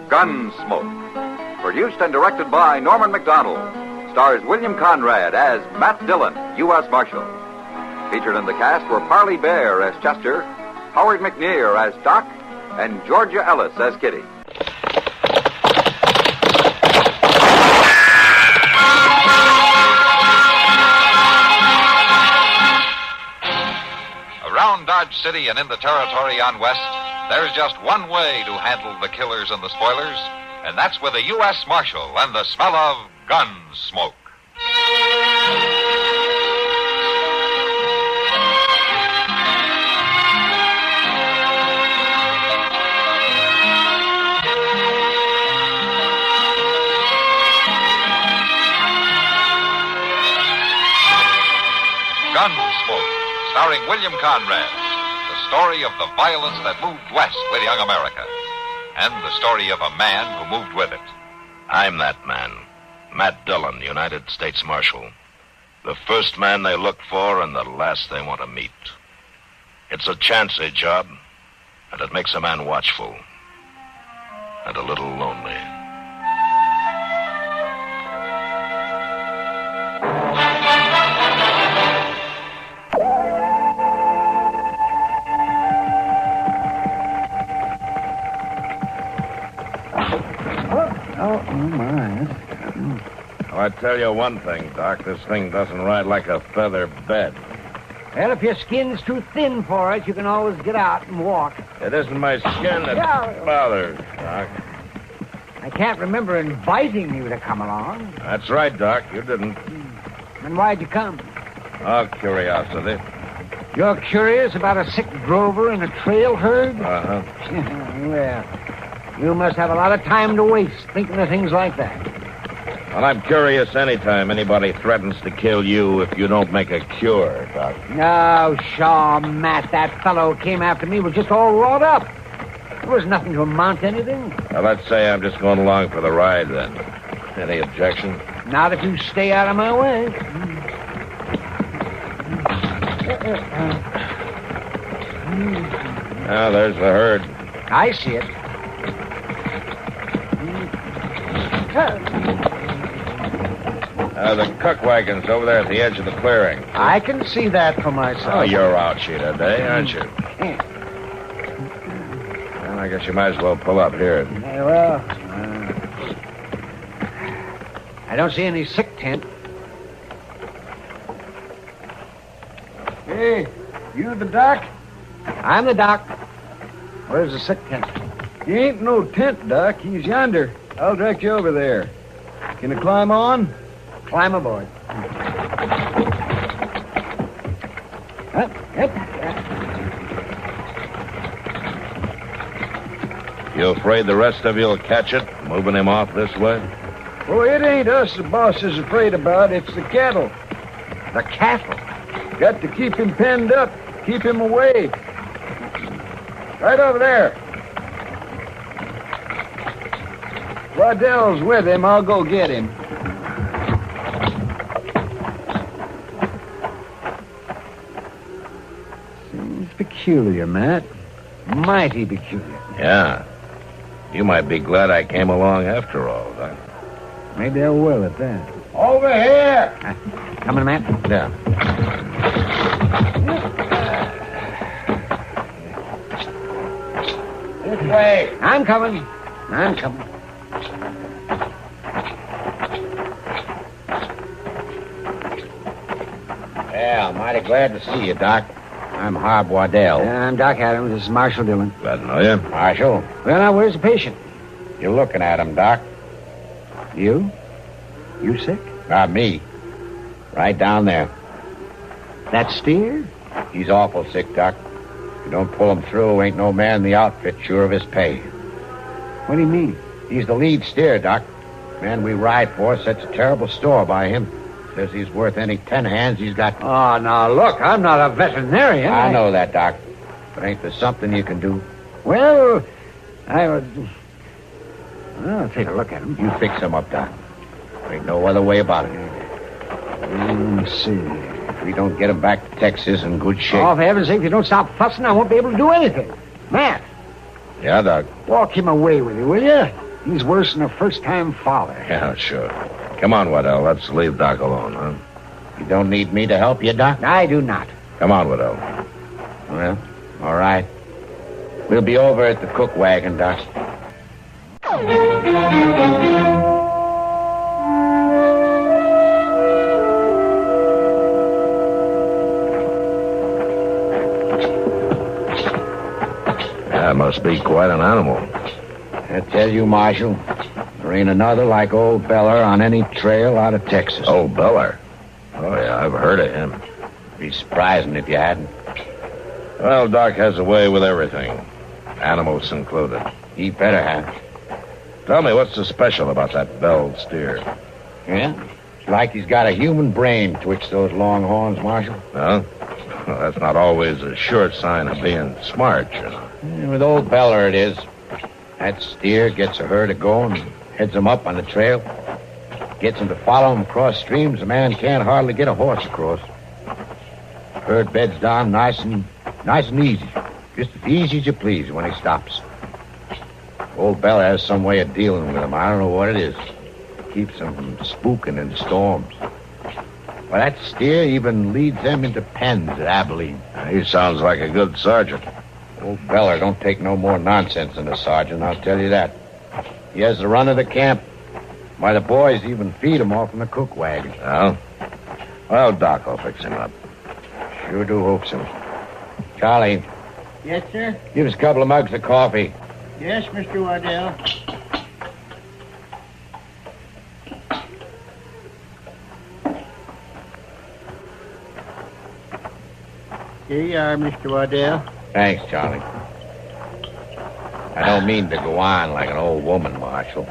Gunsmoke, produced and directed by Norman McDonald, stars William Conrad as Matt Dillon, U.S. Marshal. Featured in the cast were Parley Bear as Chester, Howard McNear as Doc, and Georgia Ellis as Kitty. Around Dodge City and in the territory on West, there's just one way to handle the killers and the spoilers, and that's with a U.S. Marshal and the smell of Gunsmoke. Gunsmoke, starring William Conrad. The story of the violence that moved west with young America. And the story of a man who moved with it. I'm that man. Matt Dillon, United States Marshal. The first man they look for and the last they want to meet. It's a chancy job, and it makes a man watchful. And a little lonely. Oh, my. Oh, I tell you one thing, Doc. This thing doesn't ride like a feather bed. Well, if your skin's too thin for it, you can always get out and walk. It isn't my skin that bothers, Doc. I can't remember inviting you to come along. That's right, Doc. You didn't. Then why'd you come? Oh, curiosity. You're curious about a sick drover in a trail herd? Uh-huh. Well, you must have a lot of time to waste thinking of things like that. Well, I'm curious anytime anybody threatens to kill you if you don't make a cure, Doc. No, Shaw, Matt, that fellow who came after me was just all wrought up. There was nothing to amount to anything. Well, let's say I'm just going along for the ride, then. Any objection? Not if you stay out of my way. Now, there's the herd. I see it. The cook wagon's over there at the edge of the clearing. I can see that for myself. Oh, you're out sheet today, aren't you? Well, I guess you might as well pull up here. Well, I don't see any sick tent. Hey, you the doc? I'm the doc. Where's the sick tent? He ain't no tent, Doc. He's yonder. I'll direct you over there. Can you climb on? Climb aboard. You afraid the rest of you'll catch it, moving him off this way? Oh, it ain't us the boss is afraid about. It's the cattle. The cattle? Got to keep him penned up. Keep him away. Right over there. Waddell's with him. I'll go get him. Seems peculiar, Matt. Mighty peculiar. Yeah. You might be glad I came along after all, Doc. Maybe I will at that. Over here. Coming, Matt? Yeah. This way. I'm coming. I'm coming. Well, mighty glad to see you, Doc. I'm Harb Waddell. I'm Doc Adams. This is Marshal Dillon. Glad to know you. Marshal, Well, now, where's the patient? you're looking at him, Doc. You? You sick? Not me. Right down there. That steer? He's awful sick, Doc. If you don't pull him through, ain't no man in the outfit sure of his pay. What do you mean? He's the lead steer, Doc. Man we ride for sets a terrible store by him. Says he's worth any 10 hands he's got. Oh, now, look, I'm not a veterinarian. I know that, Doc. But ain't there something you can do? Well, I'll take a look at him. You fix him up, Doc. There ain't no other way about it. Let me see. If we don't get him back to Texas in good shape. Oh, for heaven's sake, if you don't stop fussing, I won't be able to do anything. Matt, Yeah, Doc. walk him away with you, will you? He's worse than a first-time father. Yeah, sure. Come on, Waddell. Let's leave Doc alone, huh? You don't need me to help you, Doc? I do not. Come on, Waddell. Well, all right. We'll be over at the cook wagon, Doc. That must be quite an animal. I tell you, Marshal, there ain't another like old Beller on any trail out of Texas. Old Beller? Oh, yeah, I've heard of him. Be surprising if you hadn't. Well, Doc has a way with everything. Animals included. He better have. Tell me, what's so special about that belled steer? Yeah? It's like he's got a human brain twixt those long horns, Marshal. Huh? Well, that's not always a sure sign of being smart, you know. Yeah, with old Beller it is. That steer gets a herd going, heads them up on the trail. Gets them to follow him across streams a man can't hardly get a horse across. Herd beds down nice and easy. Just as easy as you please when he stops. Old Beller has some way of dealing with him. I don't know what it is. Keeps them from spooking in storms. Well, that steer even leads them into pens at Abilene. He sounds like a good sergeant. Old Beller don't take no more nonsense than a sergeant, I'll tell you that. He has the run of the camp. Why, the boys even feed him off in the cook wagon. Oh? Well, Doc will fix him up. Sure do hope so. Charlie, Yes, sir? give us a couple of mugs of coffee. Yes, Mr. Waddell. Here you are, Mr. Waddell. Thanks, Charlie. I don't mean to go on like an old woman, Marshal.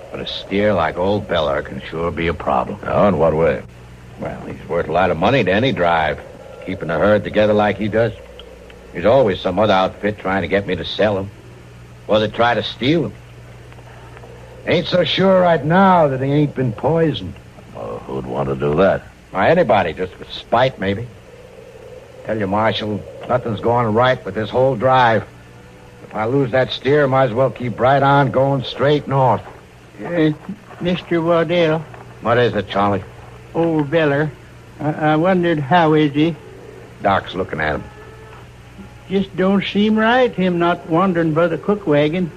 But a steer like old Beller can sure be a problem. Oh, in what way? Well, he's worth a lot of money to any drive. Keeping the herd together like he does. There's always some other outfit trying to get me to sell him. Or they try to steal him. Ain't so sure right now that he ain't been poisoned. Well, who'd want to do that? Why, anybody, just with spite, maybe. Tell you, Marshal, nothing's going right with this whole drive. If I lose that steer, I might as well keep right on going straight north. Mr. Waddell. What is it, Charlie? Old Beller. I wondered how is he? Doc's looking at him. Just don't seem right, him not wandering by the cook wagon.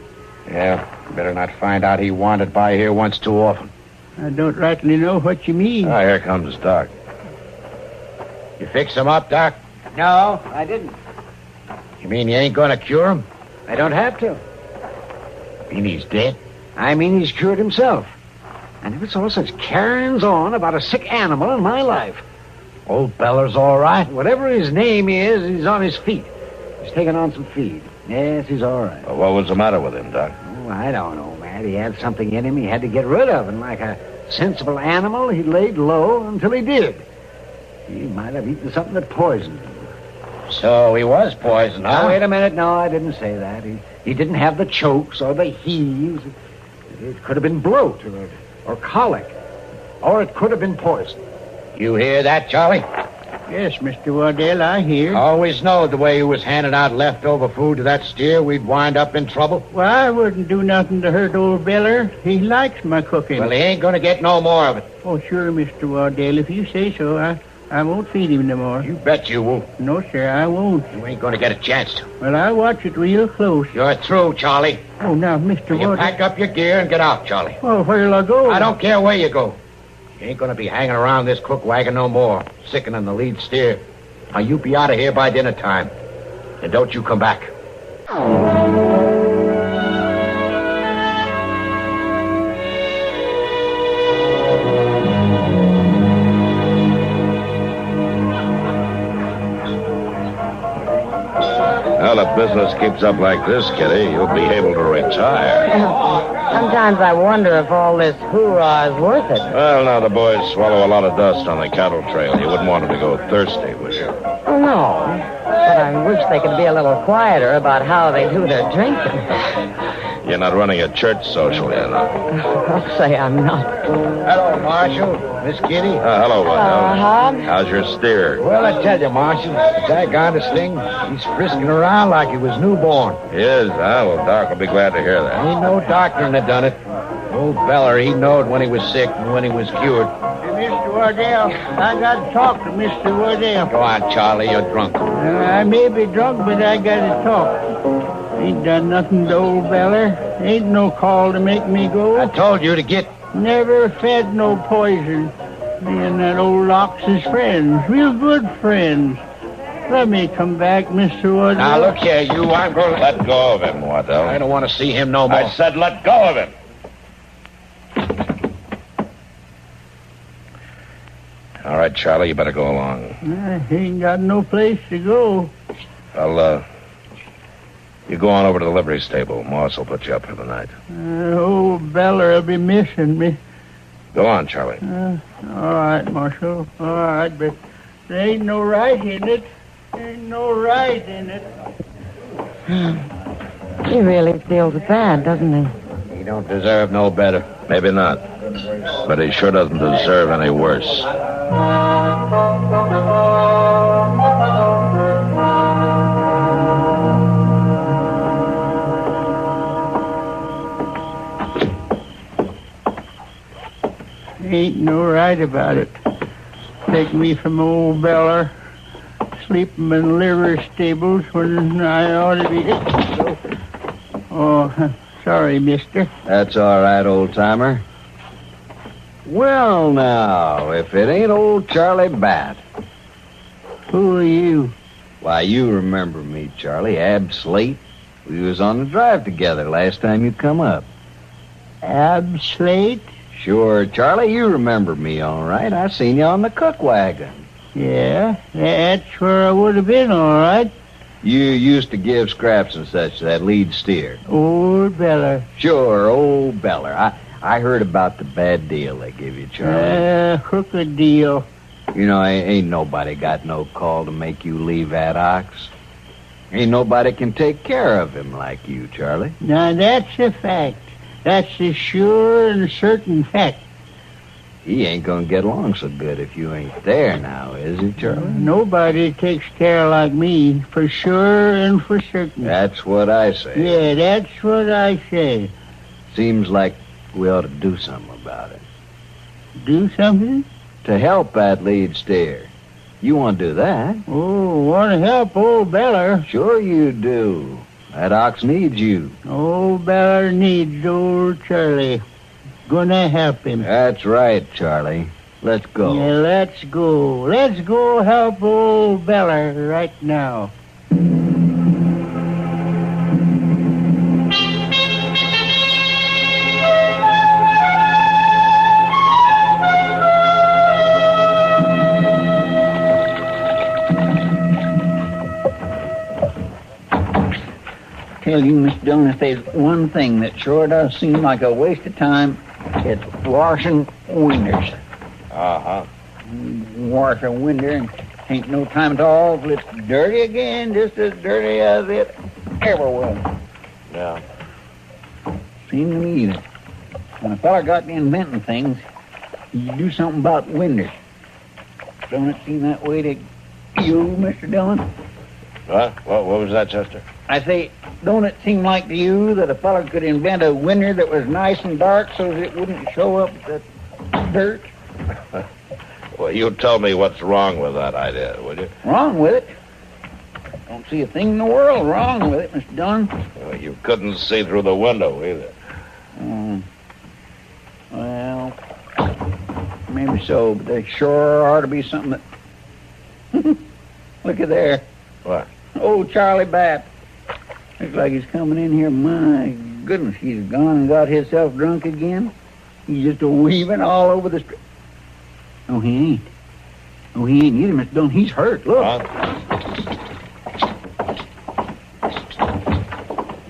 Yeah, better not find out he wandered by here once too often. I don't rightly know what you mean. Ah, here comes Doc. You fix him up, Doc? No, I didn't. You mean you ain't gonna cure him? I don't have to. You mean he's dead? I mean he's cured himself. I never saw such carryings on about a sick animal in my life. Old Beller's all right? Whatever his name is, he's on his feet. He's taking on some feed. Yes, he's all right. Well, what was the matter with him, Doc? Oh, I don't know, Matt. He had something in him he had to get rid of, and like a sensible animal, he laid low until he did. He might have eaten something that poisoned him. So he was poisoned, huh? Now, wait a minute. No, I didn't say that. He didn't have the chokes or the heaves. It could have been bloat or colic. Or it could have been poison. You hear that, Charlie? Yes, Mr. Waddell, I hear. I always knowed the way you was handing out leftover food to that steer, we'd wind up in trouble. Well, I wouldn't do nothing to hurt old Beller. He likes my cooking. Well, he ain't going to get no more of it. Oh, sure, Mr. Waddell. If you say so, I won't feed him no more. You bet you won't. No, sir, I won't. You ain't going to get a chance to. Well, I'll watch it real close. You're through, Charlie. Oh, now, Mr. You Waddell. pack up your gear and get out, Charlie. Well, where'll I go? I don't care where you go. You ain't going to be hanging around this cook wagon no more, sickening the lead steer. Now, you be out of here by dinner time. And don't you come back. Well, if business keeps up like this, Kitty, you'll be able to retire. Sometimes I wonder if all this hoorah is worth it. Well, now the boys swallow a lot of dust on the cattle trail. You wouldn't want them to go thirsty, would you? Oh, no. But I wish they could be a little quieter about how they do their drinking. You're not running a church social, you know. I'll say I'm not. Hello, Marshal. Miss Kitty. Hello, Waddell. Hub. How's your steer? Well, I tell you, Marshal, the daggondest thing, he's frisking around like he was newborn. He is, huh? Well, Doc will be glad to hear that. Ain't no doctoring that done it. Old Beller, he knowed when he was sick and when he was cured. Hey, Mr. Waddell, I got to talk to Mr. Waddell. Go on, Charlie, you're drunk. I may be drunk, but I got to talk. Ain't done nothing to old Beller. Ain't no call to make me go. I told you to get... Never fed no poison. Me and that old Locke's his friends. Real good friends. Let me come back, Mr. Waddell. Now, look here, you. I'm going to... Let go of him, Waddell. I don't want to see him no more. I said let go of him. All right, Charlie, you better go along. I ain't got no place to go. Well, you go on over to the livery stable. Moss will put you up for the night. Old Beller'll be missing me. Go on, Charlie. All right, Marshal. All right, but there ain't no right in it. Ain't no right in it. He really feels bad, doesn't he? He don't deserve no better. Maybe not. But he sure doesn't deserve any worse. Ain't no right about it. Take me from old Beller, sleep him in liver stables when I ought to be... Oh, sorry, mister. That's all right, old-timer. Well, now, if it ain't old Charlie Bat. Who are you? Why, you remember me, Charlie. Ab Slate. We was on the drive together last time you come up. Ab Slate? Sure, Charlie, you remember me all right. I seen you on the cook wagon. Yeah, that's where I would have been, all right. You used to give scraps and such to that lead steer. Old Beller. Sure, old Beller. I heard about the bad deal they give you, Charlie. Crooked deal. You know, ain't nobody got no call to make you leave that ox. Ain't nobody can take care of him like you, Charlie. Now, that's a fact. That's a sure and certain fact. He ain't gonna get along so good if you ain't there now, is he, Charlie? Nobody takes care like me, for sure and for certain. That's what I say. Yeah, that's what I say. Seems like we ought to do something about it. Do something? To help that lead steer. You want to do that? Oh, want to help old Beller? Sure you do. That ox needs you. Old Beller needs old Charlie. Gonna help him. That's right, Charlie. Let's go. Yeah, let's go. Let's go help old Beller right now. Tell you, Mr. Dillon, if there's one thing that sure does seem like a waste of time, it's washing winders. Uh-huh. Wash a winder and ain't no time at all till it's dirty again, just as dirty as it ever was. Yeah. Seemed to me that when a fella got to inventing things, you do something about winders. Don't it seem that way to you, Mr. Dillon? What? What was that, Chester? I say, don't it seem like to you that a fella could invent a window that was nice and dark so that it wouldn't show up the dirt? Well, you tell me what's wrong with that idea, would you? Wrong with it? Don't see a thing in the world wrong with it, Mr. Dillon. Well, you couldn't see through the window either. Well, maybe so, but there sure ought to be something that... Look at there. What? Old Charlie Bat. Looks like he's coming in here. My goodness, he's gone and got himself drunk again. He's just a-weaving all over the street. Oh, he ain't. Oh, he ain't either, Mr. Dillon. He's hurt. Look.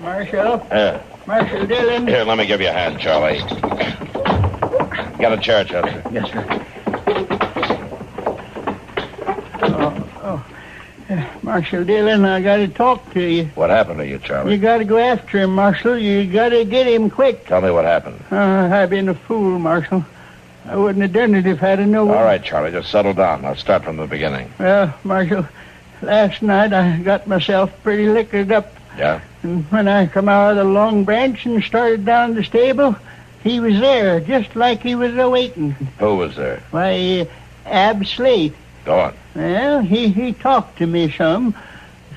Marshal? Yeah. Marshal Dillon? Here, let me give you a hand, Charlie. Got a chair, Chester? Yes, sir. Marshal Dillon, I got to talk to you. What happened to you, Charlie? You got to go after him, Marshal. You got to get him quick. Tell me what happened. I've been a fool, Marshal. I wouldn't have done it if I'd have known. All right, Charlie, just settle down. I'll start from the beginning. Well, Marshal, last night I got myself pretty liquored up. Yeah? And when I come out of the Long Branch and started down the stable, he was there, just like he was a-waiting. Who was there? Why, Ab Slate. Go on. Well, he talked to me some.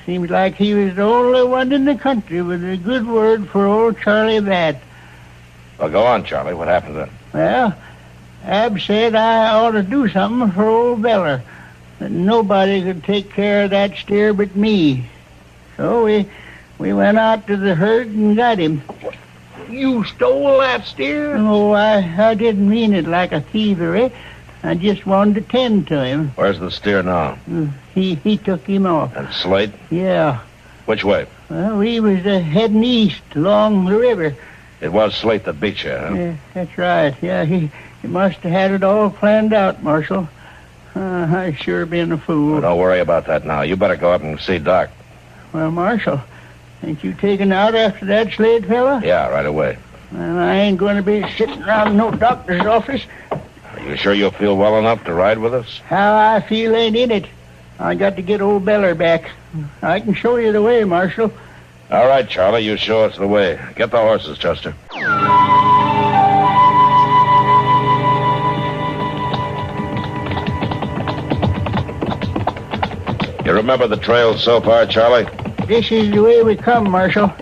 Seems like he was the only one in the country with a good word for old Charlie Bat. Well, go on, Charlie. What happened then? Well, Ab said I ought to do something for old Beller. That nobody could take care of that steer but me. So we went out to the herd and got him. You stole that steer? Oh, I didn't mean it like a thievery. I just wanted to tend to him. Where's the steer now? He took him off. And Slate? Yeah. Which way? Well, we was heading east along the river. It was Slate that beat you, huh? Yeah, that's right. Yeah, he must have had it all planned out, Marshal. I sure been a fool. Well, don't worry about that now. You better go up and see Doc. Well, Marshal, ain't you taken out after that Slade fella? Yeah, right away. Well, I ain't going to be sitting around no doctor's office. Are you sure you'll feel well enough to ride with us? How I feel ain't in it. I got to get old Beller back. I can show you the way, Marshal. All right, Charlie, you show us the way. Get the horses, Chester. You remember the trail so far, Charlie? This is the way we come, Marshal.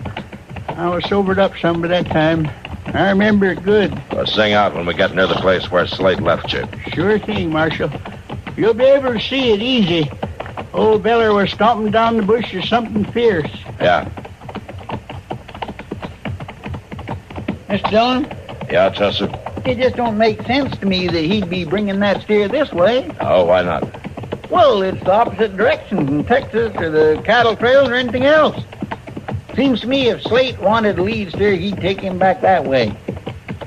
I was sobered up some by that time. I remember it good. Well, sing out when we get near the place where Slate left you. Sure thing, Marshal. You'll be able to see it easy. Old Beller was stomping down the bush of something fierce. Yeah. Mr. Dillon? Yeah, Chester? It just don't make sense to me that he'd be bringing that steer this way. Oh, why not? Well, it's the opposite direction from Texas or the cattle trails or anything else. Seems to me if Slate wanted to lead steer, he'd take him back that way.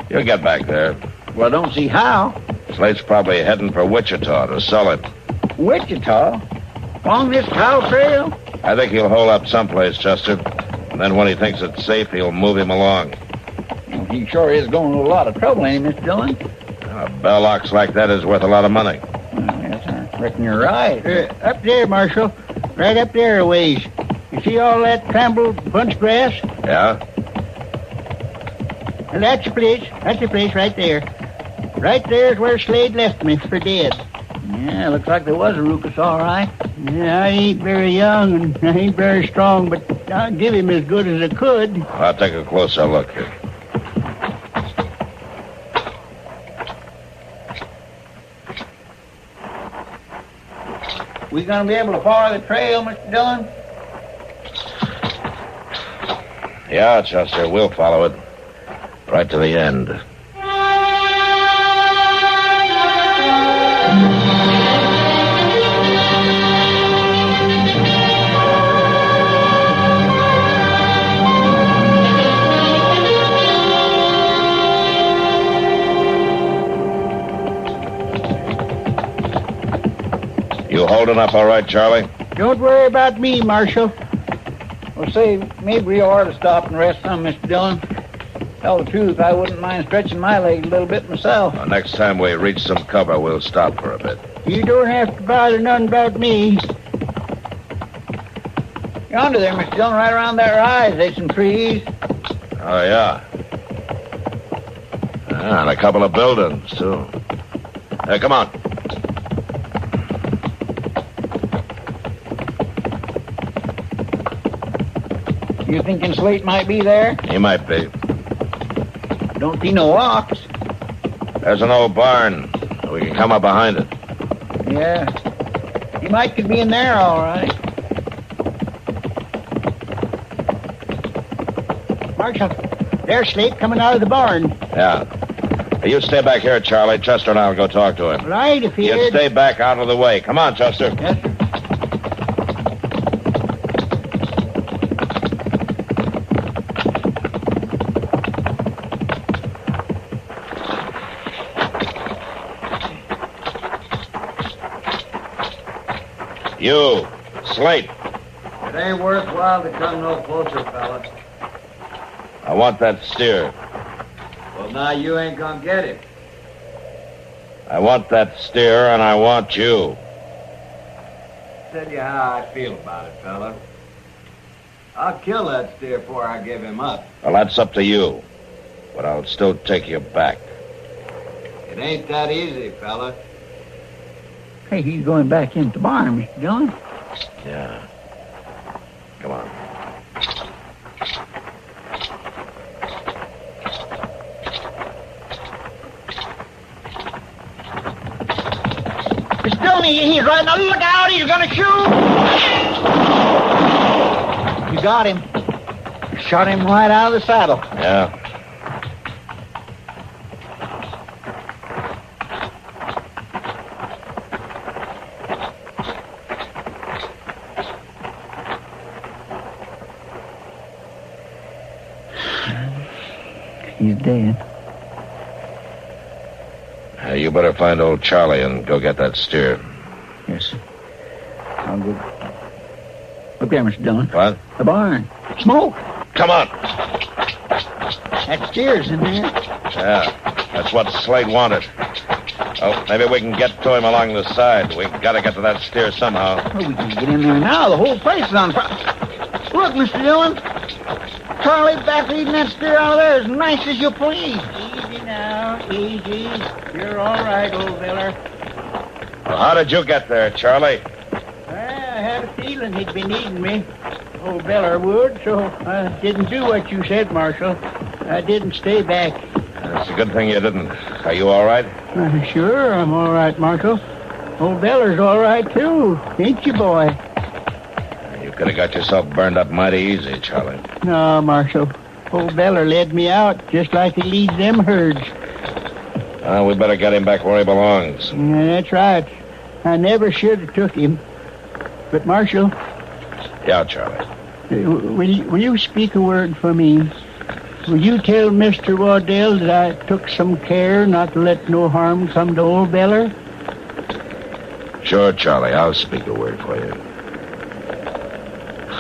You'll get back there. Well, I don't see how. Slate's probably heading for Wichita to sell it. Wichita? Along this cow trail? I think he'll hole up someplace, Chester. And then when he thinks it's safe, he'll move him along. Well, he sure is going to a lot of trouble, ain't he, Mr. Dillon? A bell ox like that is worth a lot of money. Yes, I reckon you're right. Up there, Marshal. Right up there a ways. You see all that trampled bunch grass? Yeah? Well, that's the place. That's the place right there. Right there's where Slade left me for dead. Yeah, looks like there was a ruckus, all right. Yeah, I ain't very young and I ain't very strong, but I'll give him as good as I could. I'll take a closer look here. We gonna be able to follow the trail, Mr. Dillon? Yeah, Chester, we'll follow it. Right to the end. You holding up all right, Charlie? Don't worry about me, Marshal. Well, say, maybe we ought to stop and rest some, Mr. Dillon. Tell the truth, I wouldn't mind stretching my legs a little bit myself. Well, next time we reach some cover, we'll stop for a bit. You don't have to bother none about me. Yonder there, Mr. Dillon, right around that rise, there's some trees. Oh, yeah. And a couple of buildings, too. Hey, come on. You thinking Slate might be there? He might be. Don't see no ox. There's an old barn. We can come up behind it. Yeah. He might could be in there, all right. Marshal, there's Slate coming out of the barn. Yeah. Hey, you stay back here, Charlie. Chester and I will go talk to him. Right, if he You stay back out of the way. Come on, Chester. Yes, sir. You, Slate. It ain't worthwhile to come no closer, fella. I want that steer. Well, now you ain't gonna get it. I want that steer, and I want you. Tell you how I feel about it, fella. I'll kill that steer before I give him up. Well, that's up to you. But I'll still take you back. It ain't that easy, fella. Hey, he's going back into the barn, Mr. Dillon. Yeah. Come on. Mr. Dillon, he's right now. Look out, he's gonna shoot! You got him. Shot him right out of the saddle. Yeah. He's dead. You better find old Charlie and go get that steer. Yes, sir. I'll go. Look there, Mr. Dillon. What? The barn. Smoke. Come on. That steer's in there. Yeah, that's what Slade wanted. Oh, maybe we can get to him along the side. We gotta get to that steer somehow. Well, we can get in there now. The whole place is on fire. Look, Mr. Dillon. Charlie back leading that steer out of there as nice as you please. Easy now, easy. You're all right, old feller. Well, how did you get there, Charlie? I had a feeling he'd be needing me. Old Beller would, so I didn't do what you said, Marshal. I didn't stay back. It's a good thing you didn't. Are you all right? Sure, I'm all right, Marshal. Old Beller's all right, too. Ain't you, boy? You could have got yourself burned up mighty easy, Charlie. No, Marshal. Old Beller led me out just like he leads them herds. We better get him back where he belongs. Yeah, that's right. I never should have took him. But, Marshal, Yeah, Charlie. will you speak a word for me? Will you tell Mr. Waddell that I took some care not to let no harm come to old Beller? Sure, Charlie, I'll speak a word for you.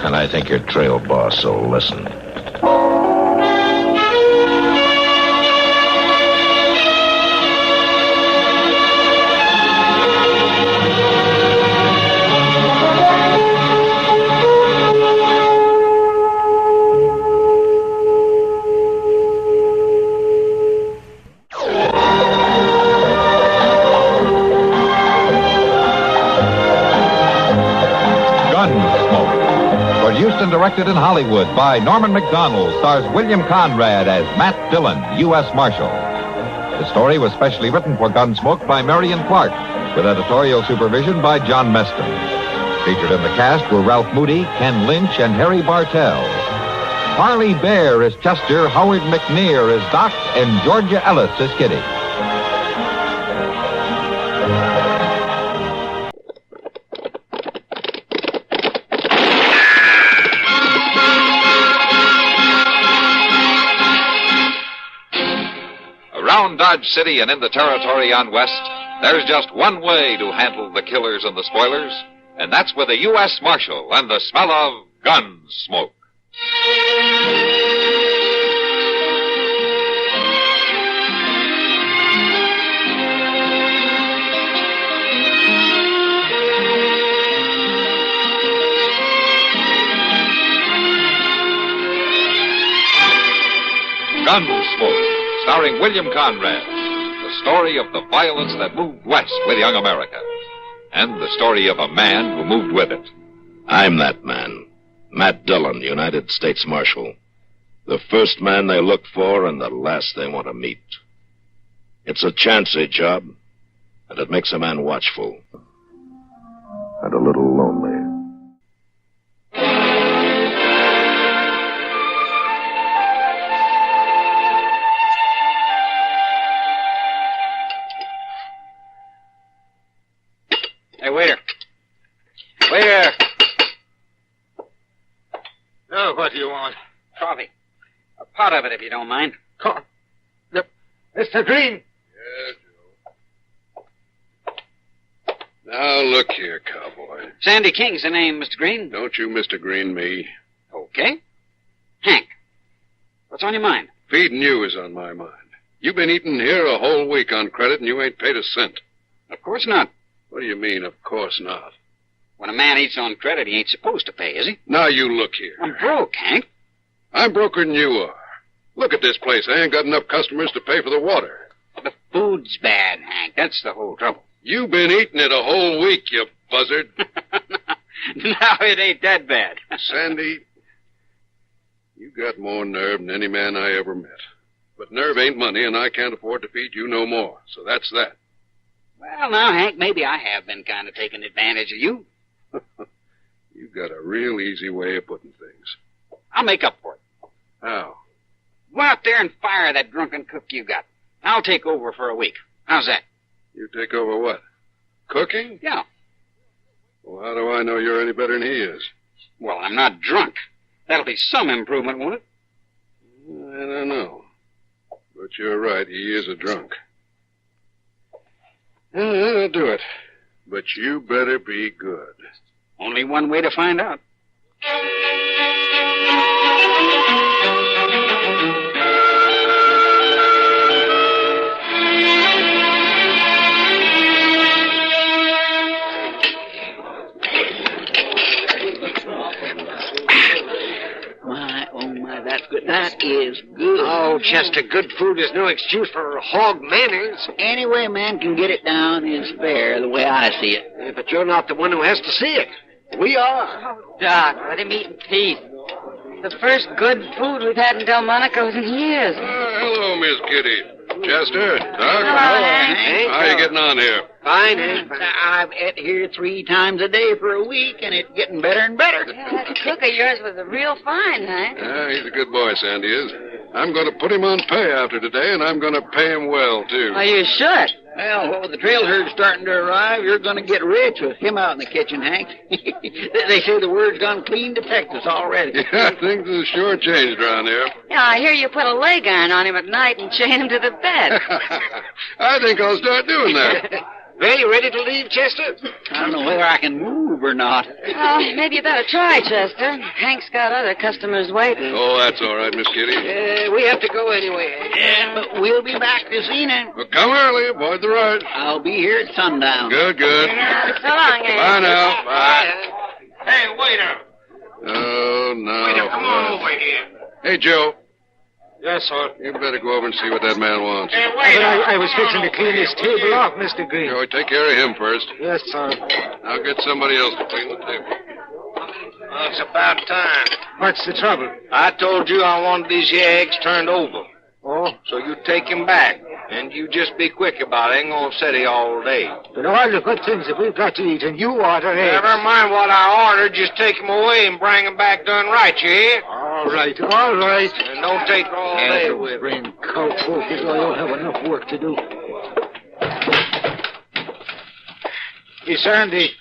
And I think your trail boss will listen. And directed in Hollywood by Norman Macdonald, stars William Conrad as Matt Dillon, U.S. Marshal. The story was specially written for Gunsmoke by Marion Clark, with editorial supervision by John Meston. Featured in the cast were Ralph Moody, Ken Lynch, and Harry Bartell. Harley Bear is Chester, Howard McNear is Doc, and Georgia Ellis is Kitty. Around Dodge City and in the territory on West, there's just one way to handle the killers and the spoilers, and that's with a U.S. Marshal and the smell of Gunsmoke. Gunsmoke, starring William Conrad, the story of the violence that moved west with young America, and the story of a man who moved with it. I'm that man, Matt Dillon, United States Marshal. The first man they look for and the last they want to meet. It's a chancy job, and it makes a man watchful. And a little lonely. Hey, waiter. Waiter! Oh, what do you want? Coffee. A pot of it, if you don't mind. Mr. Green! Yeah, Joe. Now, look here, cowboy. Sandy King's the name, Mr. Green. Don't you Mr. Green me. Okay. Hank, what's on your mind? Feeding you is on my mind. You've been eating here a whole week on credit, and you ain't paid a cent. Of course not. What do you mean, of course not? When a man eats on credit, he ain't supposed to pay, is he? Now you look here. I'm broke, Hank. I'm broker than you are. Look at this place. I ain't got enough customers to pay for the water. The food's bad, Hank. That's the whole trouble. You've been eating it a whole week, you buzzard. Now it ain't that bad. Sandy, you got more nerve than any man I ever met. But nerve ain't money, and I can't afford to feed you no more. So that's that. Well, now, Hank, maybe I have been kind of taking advantage of you. You got a real easy way of putting things. I'll make up for it. How? Go out there and fire that drunken cook you got. I'll take over for a week. How's that? You take over what? Cooking? Yeah. Well, how do I know you're any better than he is? Well, I'm not drunk. That'll be some improvement, won't it? I don't know. But you're right, he is a drunk. I'll do it. But you better be good. Only one way to find out. That's good. That is good. Oh, Chester, good food is no excuse for hog manners. Any way a man can get it down is fair, the way I see it. Yeah, but you're not the one who has to see it. We are. Oh, Doc, let him eat in peace. The first good food we've had in Delmonico's in years. Hello, Miss Kitty. Chester, Doc. Hello, Hank. How you getting on here? Fine, Hank. I've ate here 3 times a day for a week, and it's getting better and better. Yeah, that cook of yours was a real fine, Hank. Yeah, he's a good boy, Sandy is. I'm going to put him on pay after today, and I'm going to pay him well, too. Oh, you should. Well, with the trail herd starting to arrive, you're going to get rich with him out in the kitchen, Hank. They say the word's gone clean to Texas already. Yeah, things have sure changed around here. Yeah, I hear you put a leg iron on him at night and chain him to the bed. I think I'll start doing that. Well, you ready to leave, Chester? I don't know whether I can move or not. Well, maybe you better try, Chester. Hank's got other customers waiting. Oh, that's all right, Miss Kitty. We have to go anyway. But we'll be back this evening. Well, come early. Avoid the rush. I'll be here at sundown. Good. So long, Hank. Bye now. Bye. Hey, waiter. Oh, no. Waiter, come on over here. Hey, Joe. Yes, sir. You better go over and see what that man wants. Hey, waiter. I was fixing to clean this table off, Mr. Green. Joey, take care of him first. Yes, sir. I'll get somebody else to clean the table. Well, it's about time. What's the trouble? I told you I wanted these here eggs turned over. Oh? So you take him back. And you just be quick about it. Ain't gonna sit here all day. But all the good things that we've got to eat, and you order eggs. Never mind what I ordered. Just take them away and bring them back done right, you hear? All right. And don't take all day with it. Brain cowpokers, I'll have enough work to do. Hey, Sandy,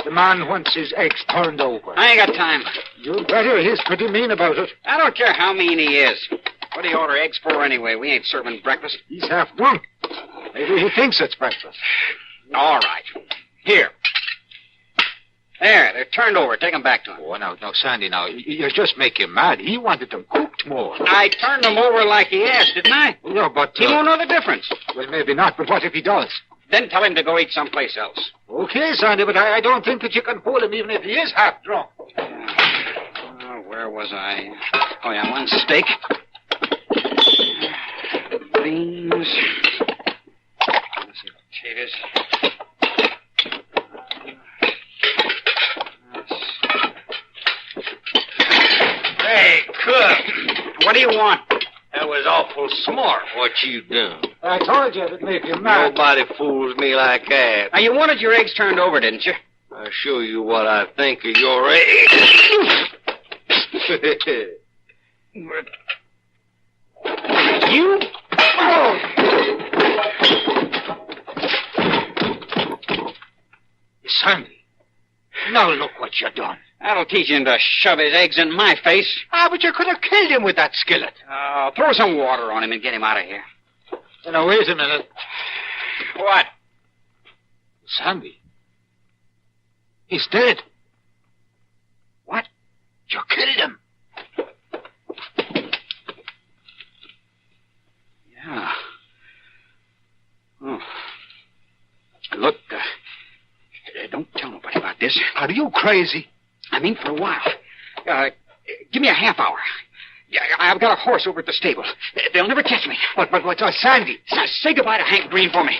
the man wants his eggs turned over. I ain't got time. You better. He's pretty mean about it. I don't care how mean he is. What do you order eggs for anyway? We ain't serving breakfast. He's half drunk. Maybe he thinks it's breakfast. All right. Here. There, they're turned over. Take them back to him. Oh, no, Sandy, now. You just make him mad. He wanted them cooked more. I turned them over like he asked, didn't I? Yeah, but... He won't know the difference. Well, maybe not, but what if he does? Then tell him to go eat someplace else. Okay, Sandy, but I don't think that you can fool him even if he is half drunk. Where was I? Oh, yeah, one steak. Beans. Let's see, potatoes. Hey, cook. What do you want? That was awful smart what you done. I told you it'd make you mad. Nobody fools me like that. Now, you wanted your eggs turned over, didn't you? I'll show you what I think of your eggs. You? Oh. Sandy, now look what you done. That'll teach him to shove his eggs in my face. But you could have killed him with that skillet. Throw some water on him and get him out of here. Now, wait a minute. What? Sandy. He's dead. What? You killed him. Yeah. Oh. Look, don't tell nobody about this. Are you crazy? I mean, for a while. Give me a half hour. I've got a horse over at the stable. They'll never catch me. But Sandy. Say goodbye to Hank Green for me.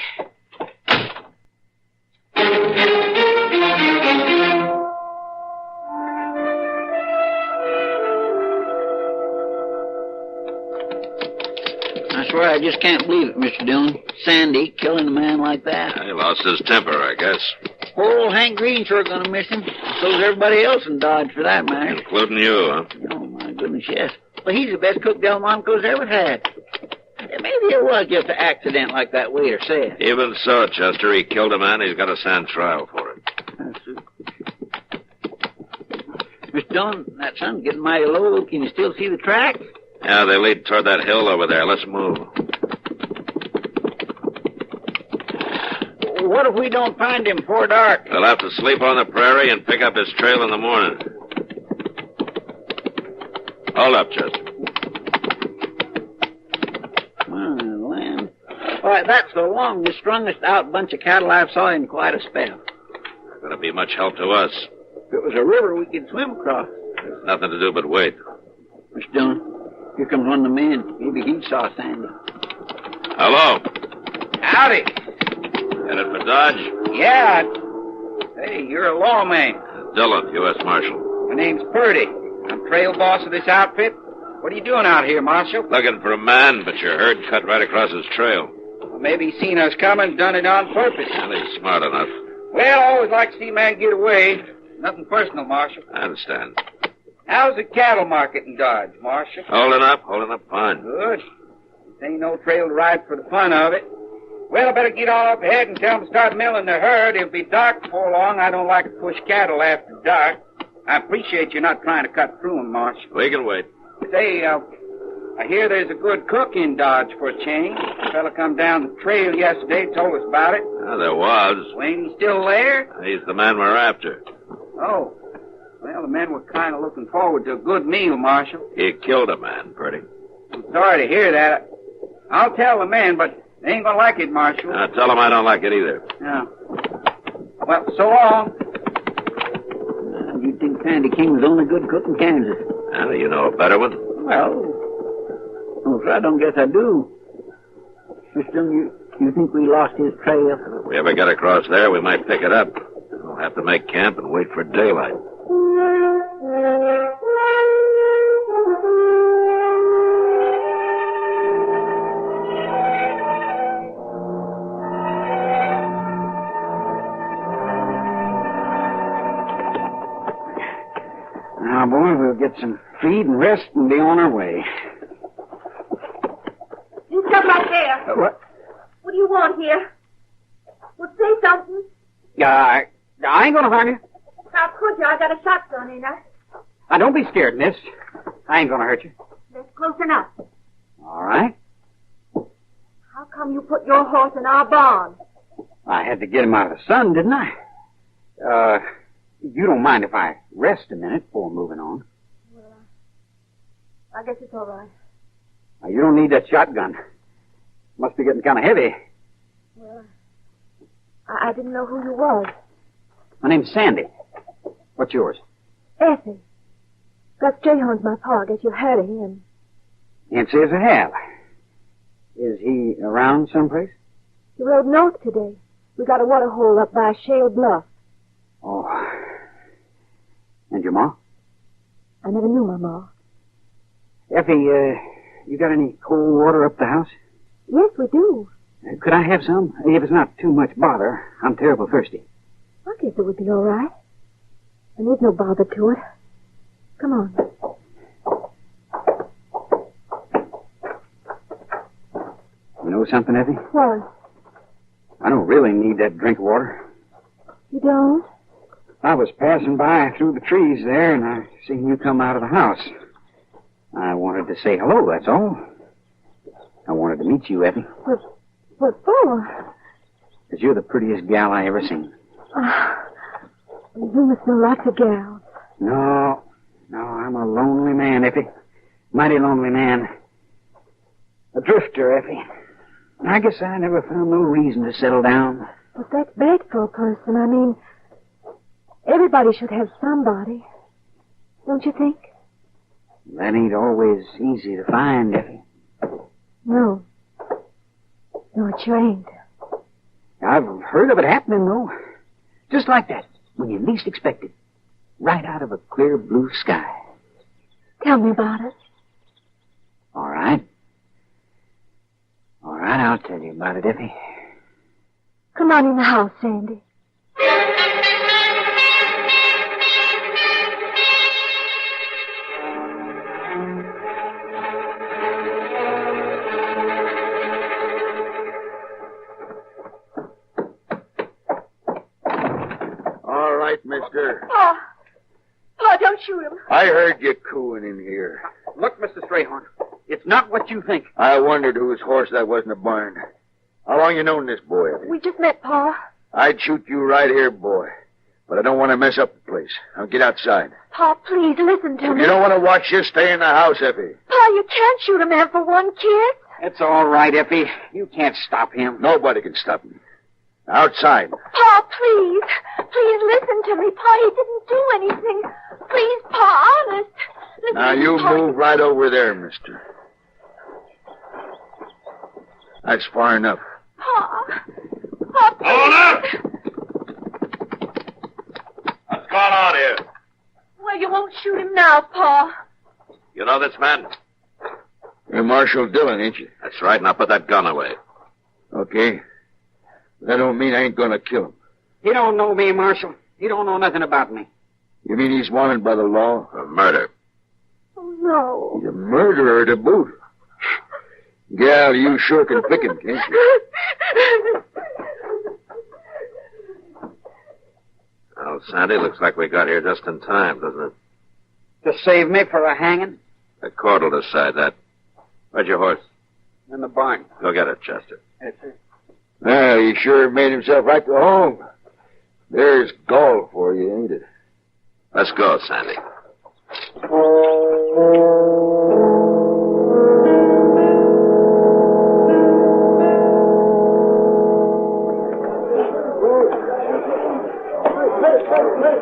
I swear I just can't believe it, Mr. Dillon. Sandy killing a man like that. He lost his temper, I guess. Poor old Hank Green sure gonna miss him. So's everybody else in Dodge, for that matter. Including you, huh? Oh, my goodness, yes. Well, he's the best cook Delmonico's ever had. Maybe it was just an accident like that waiter said. Even so, Chester, he killed a man. He's got to stand trial for it. Mr. Dillon, that sun's getting mighty low. Can you still see the tracks? Yeah, they lead toward that hill over there. Let's move. What if we don't find him before dark? We'll have to sleep on the prairie and pick up his trail in the morning. Hold up, Chester. My land. Why, that's the longest, strongest out bunch of cattle I've saw in quite a spell. Not going to be much help to us. If it was a river, we could swim across. There's nothing to do but wait. Mr. Dillon, here comes one of the men. Maybe he saw Sandy. Hello. Howdy. Headed for Dodge? Yeah. Hey, you're a lawman. Dillon, U.S. Marshal. My name's Purdy. I'm trail boss of this outfit. What are you doing out here, Marshal? Looking for a man, but your herd cut right across his trail. Well, maybe he's seen us coming, done it on purpose. Well, he's smart enough. Well, I always like to see a man get away. Nothing personal, Marshal. I understand. How's the cattle market in Dodge, Marshal? Holding up fine. Good. This ain't no trail to ride for the fun of it. Well, I better get all up ahead and tell them to start milling the herd. It'll be dark before long. I don't like to push cattle after dark. I appreciate you not trying to cut through them, Marsh. We can wait. Say, I hear there's a good cook in Dodge for a change. A fella come down the trail yesterday, told us about it. There was. Well, ain't he still there? He's the man we're after. Oh. Well, the men were kind of looking forward to a good meal, Marshal. He killed a man, Purdy. I'm sorry to hear that. I'll tell the men, but they ain't gonna like it, Marshal. Tell him I don't like it either. Yeah. Well, so long. You'd think Sandy King was the only good cook in Kansas. You know a better one? Well, I don't guess I do. Sister, you think we lost his trail? If we ever get across there, we might pick it up. We'll have to make camp and wait for daylight. Now, boy, we'll get some feed and rest and be on our way. You stop right there. What? What do you want here? Well, say something. I ain't gonna harm you. How could you? I got a shotgun, ain't I? Now, don't be scared, miss. I ain't gonna hurt you. That's close enough. All right. How come you put your horse in our barn? I had to get him out of the sun, didn't I? You don't mind if I rest a minute before moving on? Well, I guess it's all right. Now, you don't need that shotgun. Must be getting kind of heavy. Well, I didn't know who you was. My name's Sandy. What's yours? Effie. Gus Jayhorn's my pa. I guess you heard of him. Can't say as I have. Is he around someplace? He rode north today. We got a water hole up by Shale Bluff. Oh. And your ma? I never knew my ma. Effie, you got any cold water up the house? Yes, we do. Could I have some? If it's not too much bother. I'm terrible thirsty. I guess it would be all right. There needs no bother to it. Come on. You know something, Effie? What? I don't really need that drink of water. You don't? I was passing by through the trees there, and I seen you come out of the house. I wanted to say hello, that's all. I wanted to meet you, Effie. What for? Because you're the prettiest gal I ever seen. You must know lots of gals. No, I'm a lonely man, Effie. Mighty lonely man. A drifter, Effie. I guess I never found no reason to settle down. But that's bad for a person. I mean, everybody should have somebody. Don't you think? That ain't always easy to find, Effie. No. No, it sure ain't. I've heard of it happening, though. Just like that, when you least expect it. Right out of a clear blue sky. Tell me about it. All right. All right, I'll tell you about it, Effie. Come on in the house, Sandy. All right, mister. Pa, don't shoot him. I heard you cooing in here. Look, Mr. Strayhorn, it's not what you think. I wondered whose horse that was in the barn. How long you known this boy? We just met, Pa. I'd shoot you right here, boy. But I don't want to mess up the place. Now get outside. Pa, please, listen to If me. you don't want to watch this, stay in the house, Effie. Pa, you can't shoot a man for one kiss. It's all right, Effie. You can't stop him. Nobody can stop me. Outside. Pa, please. Please listen to me. Pa, he didn't do anything. Please, Pa, honest. Listen Now to me, you Pa. move right over there, mister. That's far enough. Pa. Pa, please. Hold up! What's going on here? Well, you won't shoot him now, Pa. You know this man? You're Marshal Dillon, ain't you? That's right. Now put that gun away. Okay. That don't mean I ain't gonna kill him. He don't know me, Marshal. He don't know nothing about me. You mean he's wanted by the law? For murder. Oh, no. He's a murderer to boot. Gal, you sure can pick him, can't you? Well, Sandy, looks like we got here just in time, doesn't it? To save me for a hanging? The court will decide that. Where's your horse? In the barn. Go get it, Chester. Yes, sir. Well, he sure made himself right to home. There's gall for you, ain't it? Let's go, Sandy.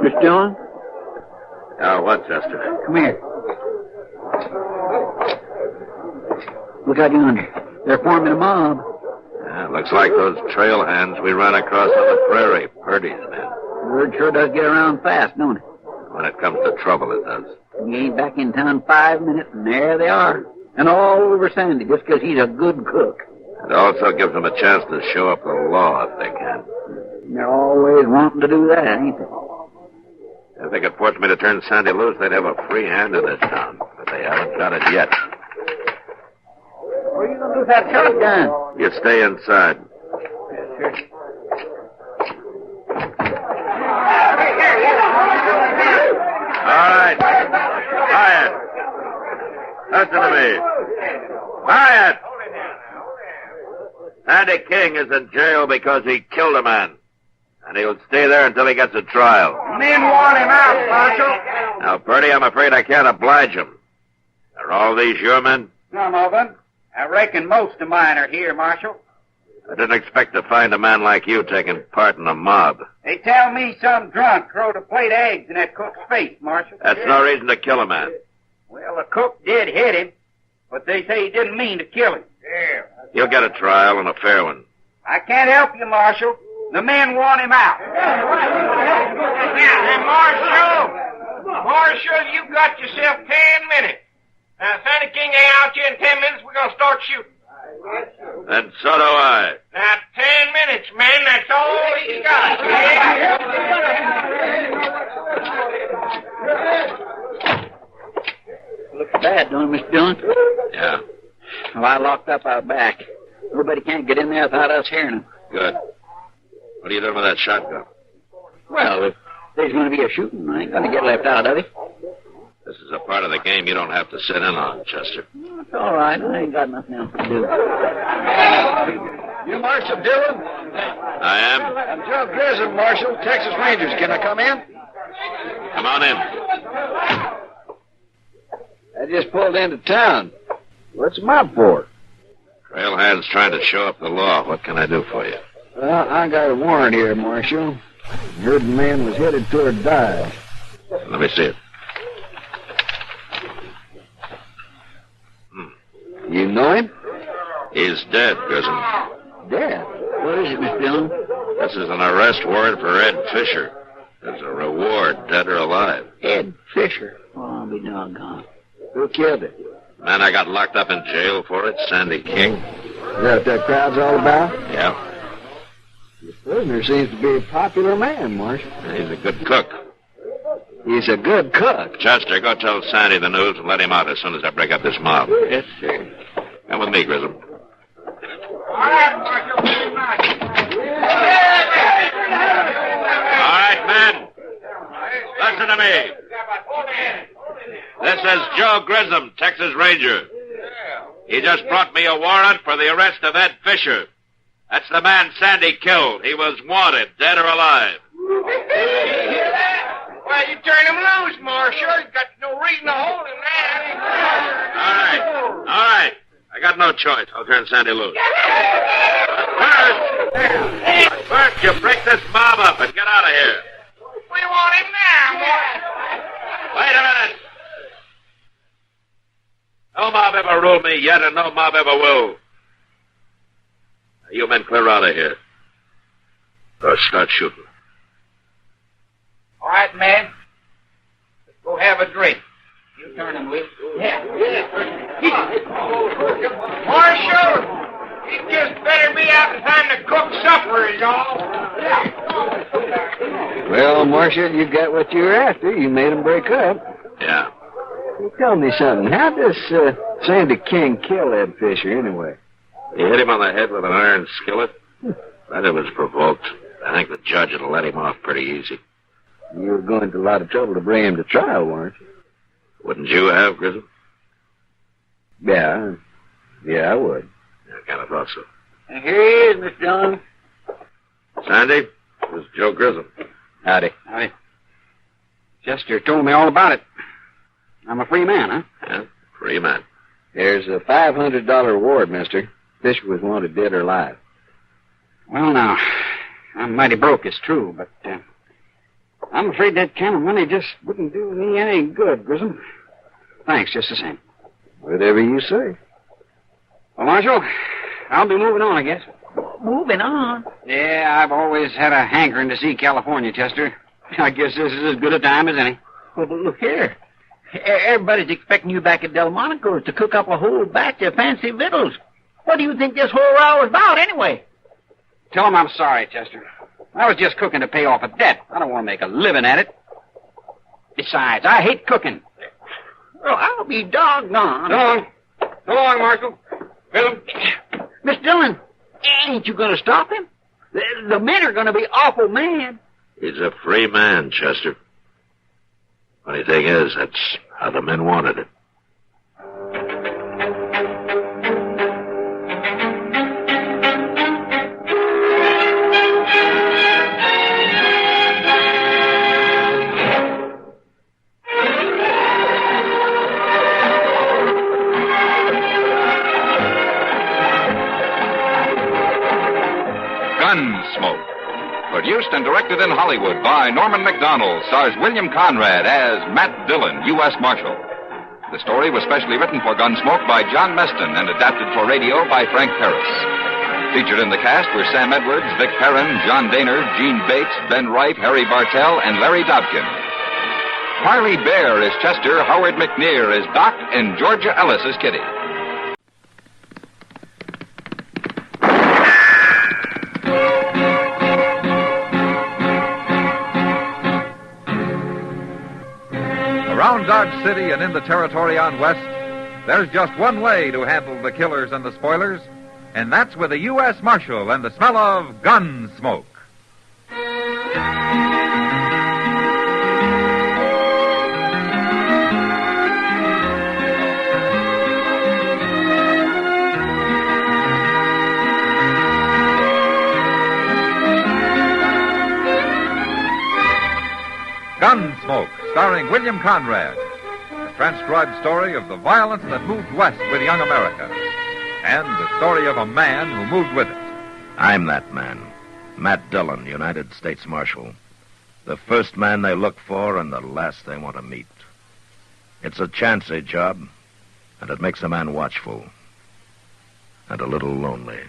Miss Dillon? Oh, what, Chester? Come here. Look out yonder. They're forming a mob. Yeah, looks like those trail hands we ran across on the prairie. Purdy's men. Word sure does get around fast, don't it? When it comes to trouble, it does. He ain't back in town 5 minutes, and there they are. And all over Sandy, just 'cause he's a good cook. It also gives them a chance to show up the law if they can. And they're always wanting to do that, ain't they? If they could force me to turn Sandy loose, they'd have a free hand in this town. But they haven't got it yet. What are you going to do with that shotgun? You stay inside. All right. Quiet. Listen to me. Quiet. Sandy King is in jail because he killed a man. And he'll stay there until he gets a trial. Men want him out, Marshal. Now, Purdy, I'm afraid I can't oblige him. Are all these your men? Some of them. I reckon most of mine are here, Marshal. I didn't expect to find a man like you taking part in a mob. They tell me some drunk throwed a plate of eggs in that cook's face, Marshal. That's no reason to kill a man. Well, the cook did hit him, but they say he didn't mean to kill him. Yeah. You'll get a trial and a fair one. I can't help you, Marshal. The men want him out. Hey, Marshal, you got yourself 10 minutes. Now, Sandy King ain't out here in 10 minutes. We're going to start shooting. And so do I. Now, 10 minutes, man. That's all he's got. Looks bad, don't it, Miss Dillon? Yeah. Well, I locked up out back. Nobody can't get in there without us hearing them. Good. What are you doing with that shotgun? Well, if there's going to be a shooting, I ain't going to get left out of it. This is a part of the game you don't have to sit in on, Chester. It's all right. I ain't got nothing else to do. You Marshal Dillon? I am. I'm Joe Grissom, Marshal, Texas Rangers. Can I come in? Come on in. I just pulled into town. What's the mob for? Trail hands trying to show up the law. What can I do for you? Well, I got a warrant here, Marshal. Heard the man was headed toward Dodge. Let me see it. You know him? He's dead, Grissom. Dead? What is it, Miss Dillon? This is an arrest warrant for Ed Fisher. There's a reward, dead or alive. Ed Fisher? Oh, I'll be doggone. Who killed him? Man, I got locked up in jail for it, Sandy King. Is that what that crowd's all about? Yeah. This prisoner seems to be a popular man, Marshal. He's a good cook. He's a good cook. Chester, go tell Sandy the news and let him out as soon as I break up this mob. Yes, sir. Come with me, Grissom. All right, Marshal. All right, men. Listen to me. This is Joe Grissom, Texas Ranger. He just brought me a warrant for the arrest of Ed Fisher. That's the man Sandy killed. He was wanted, dead or alive. Well, you turn him loose, Marshal. You got no reason to hold him now. All right. I got no choice. I'll turn Sandy loose. First, you break this mob up and get out of here. We want him now, Wait a minute. No mob ever ruled me yet, and no mob ever will. Now, you men clear out of here. Or start shooting. All right, man. Let's go have a drink. You turn him loose. Yeah. Marshal, he just better be out in time to cook supper, is all. Well, Marshal, you got what you were after. You made him break up. Yeah. Well, tell me something. How does Sandy King kill Ed Fisher, anyway? He hit him on the head with an iron skillet. Bet it was provoked. I think the judge will let him off pretty easy. You were going to a lot of trouble to bring him to trial, weren't you? Wouldn't you have, Grissom? Yeah, I would. I kind of thought so. Here he is, Mr. Dillon. Sandy, this is Joe Grissom. Howdy. Howdy. Chester told me all about it. I'm a free man, huh? Yeah, free man. There's a $500 reward, mister. Fisher was wanted dead or alive. Well, now, I'm mighty broke, it's true, but I'm afraid that kind of money just wouldn't do me any good, Grissom. Thanks, just the same. Whatever you say. Well, Marshal, I'll be moving on, I guess. Moving on. Yeah, I've always had a hankering to see California, Chester. I guess this is as good a time as any. Well, but look here. Everybody's expecting you back at Delmonico's to cook up a whole batch of fancy victuals. What do you think this whole row is about, anyway? Tell them I'm sorry, Chester. I was just cooking to pay off a debt. I don't want to make a living at it. Besides, I hate cooking. Well, I'll be doggone. So long, Marshal. Bill. Miss Dillon, ain't you going to stop him? The men are going to be awful mad. He's a free man, Chester. Funny thing is, that's how the men wanted it. Gunsmoke. Produced and directed in Hollywood by Norman Macdonald, stars William Conrad as Matt Dillon, U.S. Marshal. The story was specially written for Gunsmoke by John Meston and adapted for radio by Frank Paris. Featured in the cast were Sam Edwards, Vic Perrin, John Daner, Gene Bates, Ben Wright, Harry Bartell, and Larry Dobkin. Harley Bear is Chester, Howard McNear is Doc, and Georgia Ellis is Kitty. Around Dodge City and in the territory on West, there's just one way to handle the killers and the spoilers, and that's with a U.S. Marshal and the smell of gun smoke. Gunsmoke, starring William Conrad. The transcribed story of the violence that moved west with young America. And the story of a man who moved with it. I'm that man. Matt Dillon, United States Marshal. The first man they look for and the last they want to meet. It's a chancy job, and it makes a man watchful. And a little lonely.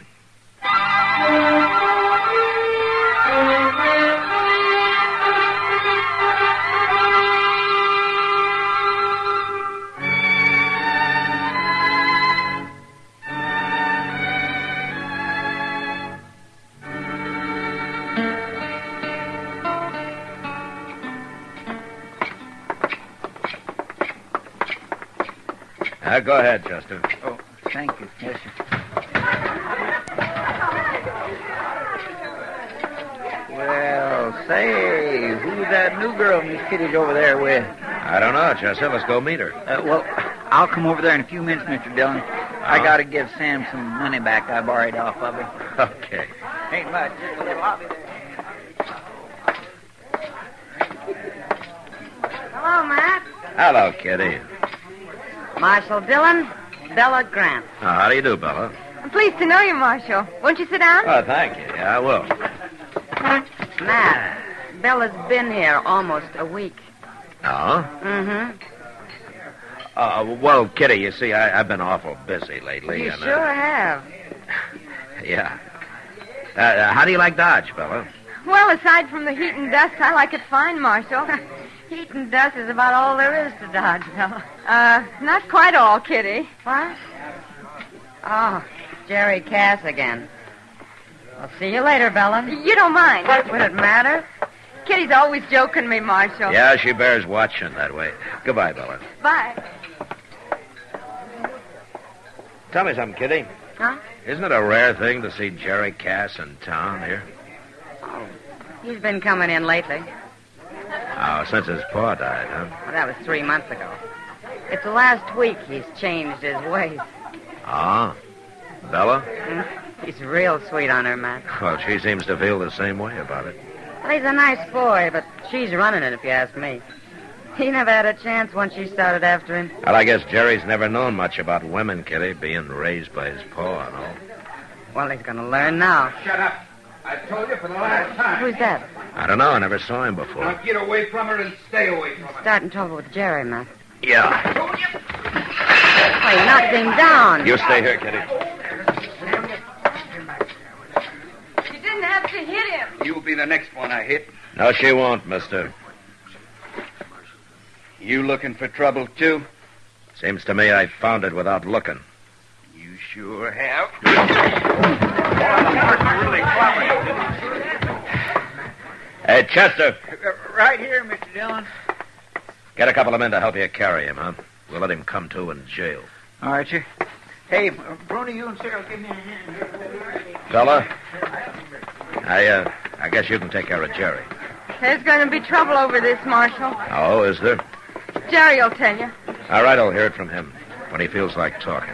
Go ahead, Chester. Oh, thank you. Yes, sir. Well, say, who's that new girl Miss Kitty's over there with? I don't know, Chester. Let's go meet her. Well, I'll come over there in a few minutes, Mr. Dillon. I got to give Sam some money back I borrowed off of him. Okay. Ain't much. Just a little. I'll be there. Hello, Matt. Hello, Kitty. Marshal Dillon, Bella Grant. How do you do, Bella? I'm pleased to know you, Marshal. Won't you sit down? Oh, thank you. Yeah, I will. Matt, Bella's been here almost a week. Oh? Mm-hmm. Well, Kitty, you see, I've been awful busy lately. You and, sure have. Yeah. How do you like Dodge, Bella? Well, aside from the heat and dust, I like it fine, Marshal. Heat and dust is about all there is to Dodge, Bella. Not quite all, Kitty. What? Oh, Jerry Cass again. I'll see you later, Bella. You don't mind. Would it matter? Kitty's always joking me, Marshal. Yeah, she bears watching that way. Goodbye, Bella. Bye. Tell me something, Kitty. Huh? Isn't it a rare thing to see Jerry Cass in town here? He's been coming in lately. Oh, since his pa died, huh? Well, that was 3 months ago. It's the last week he's changed his ways. Ah, Bella? He's real sweet on her, Matt. Well, she seems to feel the same way about it. Well, he's a nice boy, but she's running it, if you ask me. He never had a chance once she started after him. Well, I guess Jerry's never known much about women, Kitty, being raised by his pa and all. Well, he's going to learn now. Shut up. I told you for the last time. Who's that? I don't know. I never saw him before. Now get away from her and stay away from her. Starting trouble with Jerry, Matt. Yeah. Oh, he knocked him down. You stay here, Kitty. You didn't have to hit him. You'll be the next one I hit. No, she won't, mister. You looking for trouble, too? Seems to me I found it without looking. You sure have. Hey, Chester. Right here, Mr. Dillon. Get a couple of men to help you carry him, huh? We'll let him come to in jail. All right, sir. Hey, Brony, you and Sarah, give me a hand here. Fella, I guess you can take care of Jerry. There's going to be trouble over this, Marshal. Oh, is there? Jerry will tell you. All right, I'll hear it from him when he feels like talking.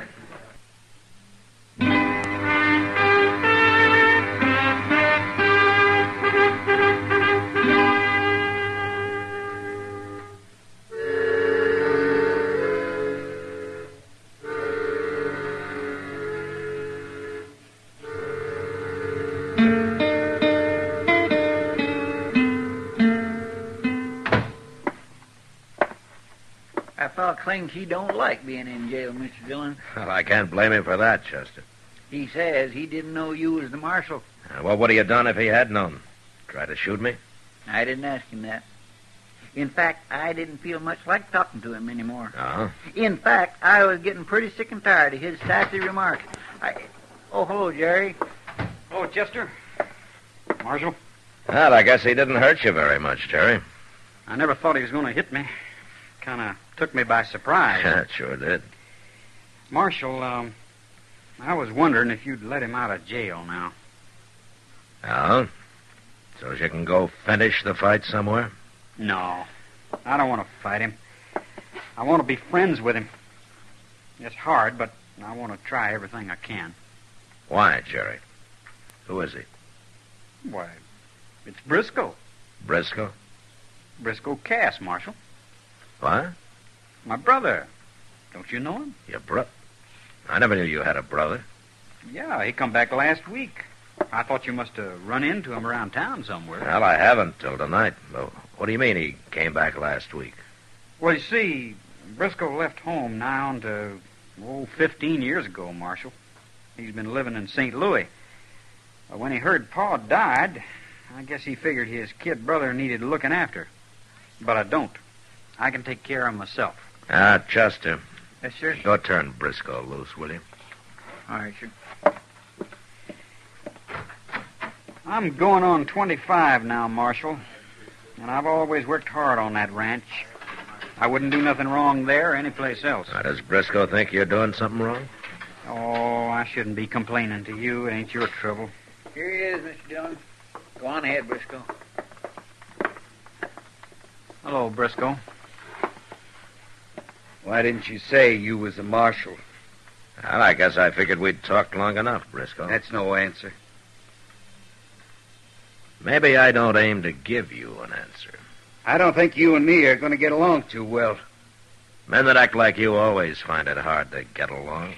That fellow claims he don't like being in jail, Mr. Dillon. Well, I can't blame him for that, Chester. He says he didn't know you was the marshal. What would he have done if he had known? Try to shoot me? I didn't ask him that. In fact, I didn't feel much like talking to him anymore. Uh-huh. In fact, I was getting pretty sick and tired of his sassy remarks. Oh, hello, Jerry. Oh, Chester. Marshal. Well, I guess he didn't hurt you very much, Jerry. I never thought he was going to hit me. Kind of took me by surprise. It sure did. Marshal, I was wondering if you'd let him out of jail now. Oh? So you can go finish the fight somewhere? No. I don't want to fight him. I want to be friends with him. It's hard, but I want to try everything I can. Why, Jerry? Who is he? Why, it's Briscoe. Briscoe? Briscoe Cass, Marshal. What? My brother. Don't you know him? Your brother? I never knew you had a brother. Yeah, he come back last week. I thought you must have run into him around town somewhere. Well, I haven't till tonight. Well, what do you mean he came back last week? Well, you see, Briscoe left home now on to, 15 years ago, Marshal. He's been living in St. Louis. When he heard Pa died, I guess he figured his kid brother needed looking after. But I don't. I can take care of myself. Chester. Yes, sir. Go turn Briscoe loose, will you? All right, sir. I'm going on 25 now, Marshal. And I've always worked hard on that ranch. I wouldn't do nothing wrong there or anyplace else. Does Briscoe think you're doing something wrong? Oh, I shouldn't be complaining to you. It ain't your trouble. Here he is, Mr. Dillon. Go on ahead, Briscoe. Hello, Briscoe. Why didn't you say you was a marshal? Well, I guess I figured we'd talked long enough, Briscoe. That's no answer. Maybe I don't aim to give you an answer. I don't think you and me are going to get along too well. Men that act like you always find it hard to get along.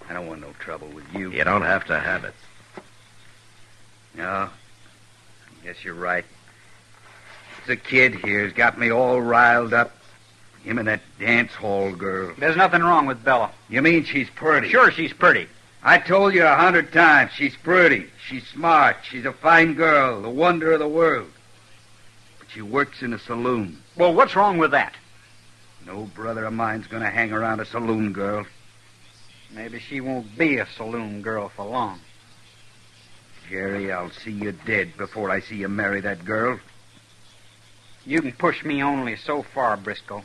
I don't want no trouble with you. You don't have to have it. No, I guess you're right. The kid here's got me all riled up. Him and that dance hall girl. There's nothing wrong with Bella. You mean she's pretty? Sure, she's pretty. I told you 100 times she's pretty. She's smart. She's a fine girl, the wonder of the world. But she works in a saloon. Well, what's wrong with that? No brother of mine's going to hang around a saloon girl. Maybe she won't be a saloon girl for long. Jerry, I'll see you dead before I see you marry that girl. You can push me only so far, Briscoe.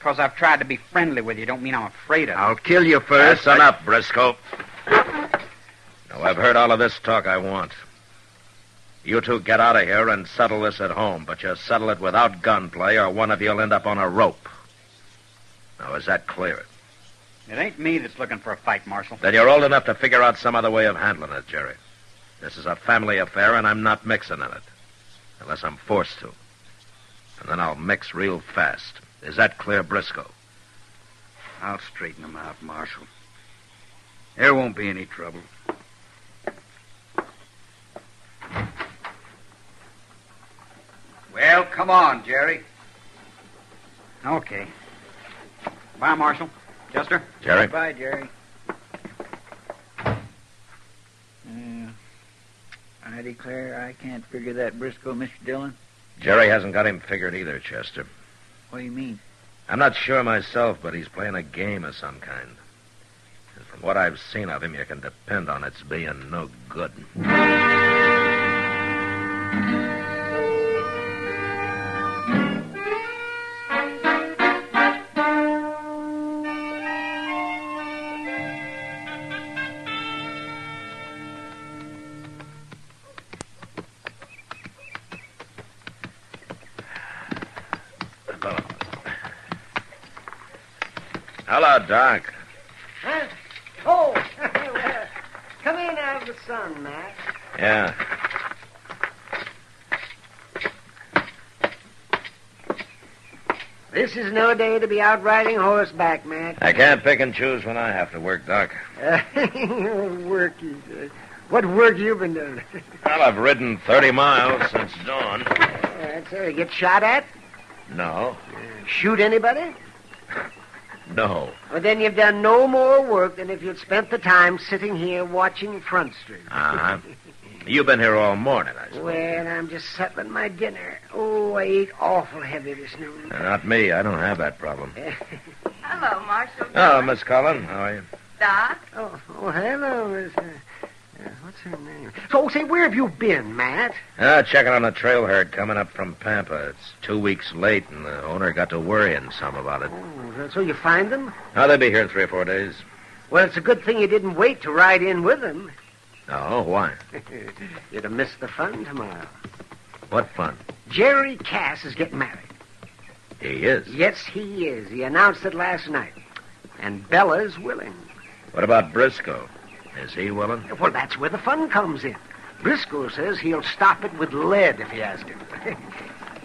because I've tried to be friendly with you don't mean I'm afraid of you. I'll kill you first. Listen up, Briscoe. Now, I've heard all of this talk I want. You two get out of here and settle this at home, but you settle it without gunplay or one of you'll end up on a rope. Now, is that clear? It ain't me that's looking for a fight, Marshal. Then you're old enough to figure out some other way of handling it, Jerry. This is a family affair, and I'm not mixing in it. Unless I'm forced to. And then I'll mix real fast. Is that clear, Briscoe? I'll straighten them out, Marshal. There won't be any trouble. Well, come on, Jerry. Okay. Bye, Marshal. Chester? Jerry? Bye, Jerry. I declare I can't figure that Briscoe, Mr. Dillon. Jerry hasn't got him figured either, Chester. What do you mean? I'm not sure myself, but he's playing a game of some kind. And from what I've seen of him, you can depend on its being no good. Hello, Doc. Huh? Oh, come in out of the sun, Matt. Yeah. This is no day to be out riding horseback, Matt. I can't pick and choose when I have to work, Doc. Work, you said. What work you been doing? Well, I've ridden 30 miles since dawn. That's so. You get shot at? No. Shoot anybody? No. Well, then you've done no more work than if you'd spent the time sitting here watching Front Street. Uh-huh. You've been here all morning, I suppose. Well, I'm just settling my dinner. Oh, I ate awful heavy this noon. Not me. I don't have that problem. Hello, Marshal. Oh, Miss Cullen. How are you? Doc? Oh, hello, Miss... what's her name? So, say, where have you been, Matt? Checking on the trail herd coming up from Pampa. It's 2 weeks late, and the owner got to worrying some about it. Oh, so you find them? Oh, they'll be here in 3 or 4 days. Well, it's a good thing you didn't wait to ride in with them. Oh, why? You'd have missed the fun tomorrow. What fun? Jerry Cass is getting married. He is? Yes, he is. He announced it last night. And Bella's willing. What about Briscoe? Is he willing? Well, that's where the fun comes in. Briscoe says he'll stop it with lead if he has to.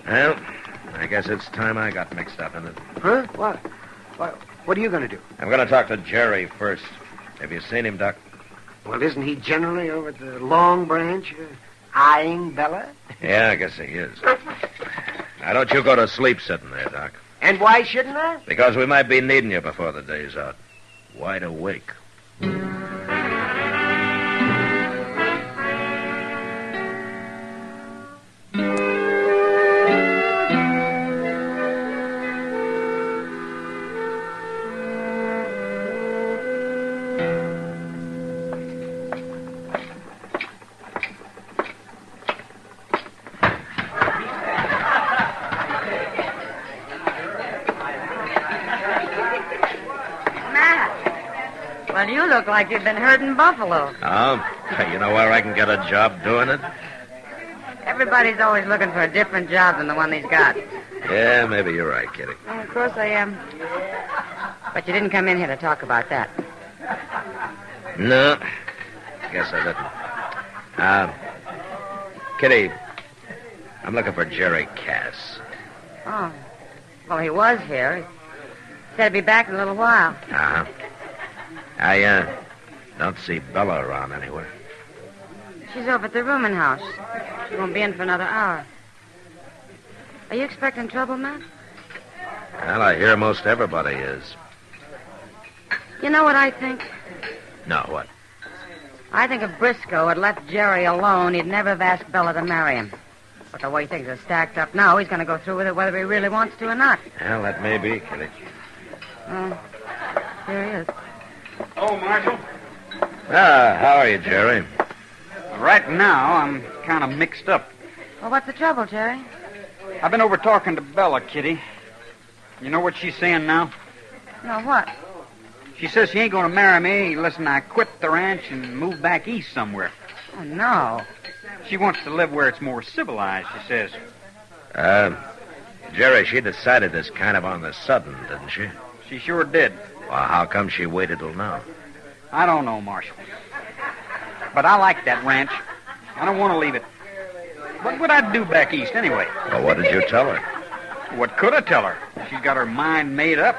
Well, I guess it's time I got mixed up in it. Huh? What? What are you going to do? I'm going to talk to Jerry first. Have you seen him, Doc? Well, isn't he generally over at the Long Branch eyeing Bella? Yeah, I guess he is. Now, don't you go to sleep sitting there, Doc. And why shouldn't I? Because we might be needing you before the day's out. Wide awake. Well, you look like you've been herding buffalo. Oh, you know where I can get a job doing it? Everybody's always looking for a different job than the one he's got. Yeah, maybe you're right, Kitty. Well, of course I am. But you didn't come in here to talk about that. No, guess I didn't. Kitty, I'm looking for Jerry Cass. Oh. Well, he was here. He said he'd be back in a little while. Uh-huh. I don't see Bella around anywhere. She's over at the rooming house. She won't be in for another hour. Are you expecting trouble, Matt? Well, I hear most everybody is. You know what I think? No, what? I think if Briscoe had left Jerry alone, he'd never have asked Bella to marry him. But the way things are stacked up now, he's going to go through with it whether he really wants to or not. Well, that may be, Kitty. Oh, here he is. Oh, Marshal. How are you, Jerry? Right now, I'm kind of mixed up. Well, what's the trouble, Jerry? I've been over talking to Bella, Kitty. You know what she's saying now? No, what? She says she ain't going to marry me. Listen, I quit the ranch and moved back east somewhere. Oh, no. She wants to live where it's more civilized, she says. Jerry, she decided this kind of on the sudden, didn't she? She sure did. Well, how come she waited till now? I don't know, Marshal. But I like that ranch. I don't want to leave it. What would I do back east anyway? Well, what did you tell her? What could I tell her? She's got her mind made up.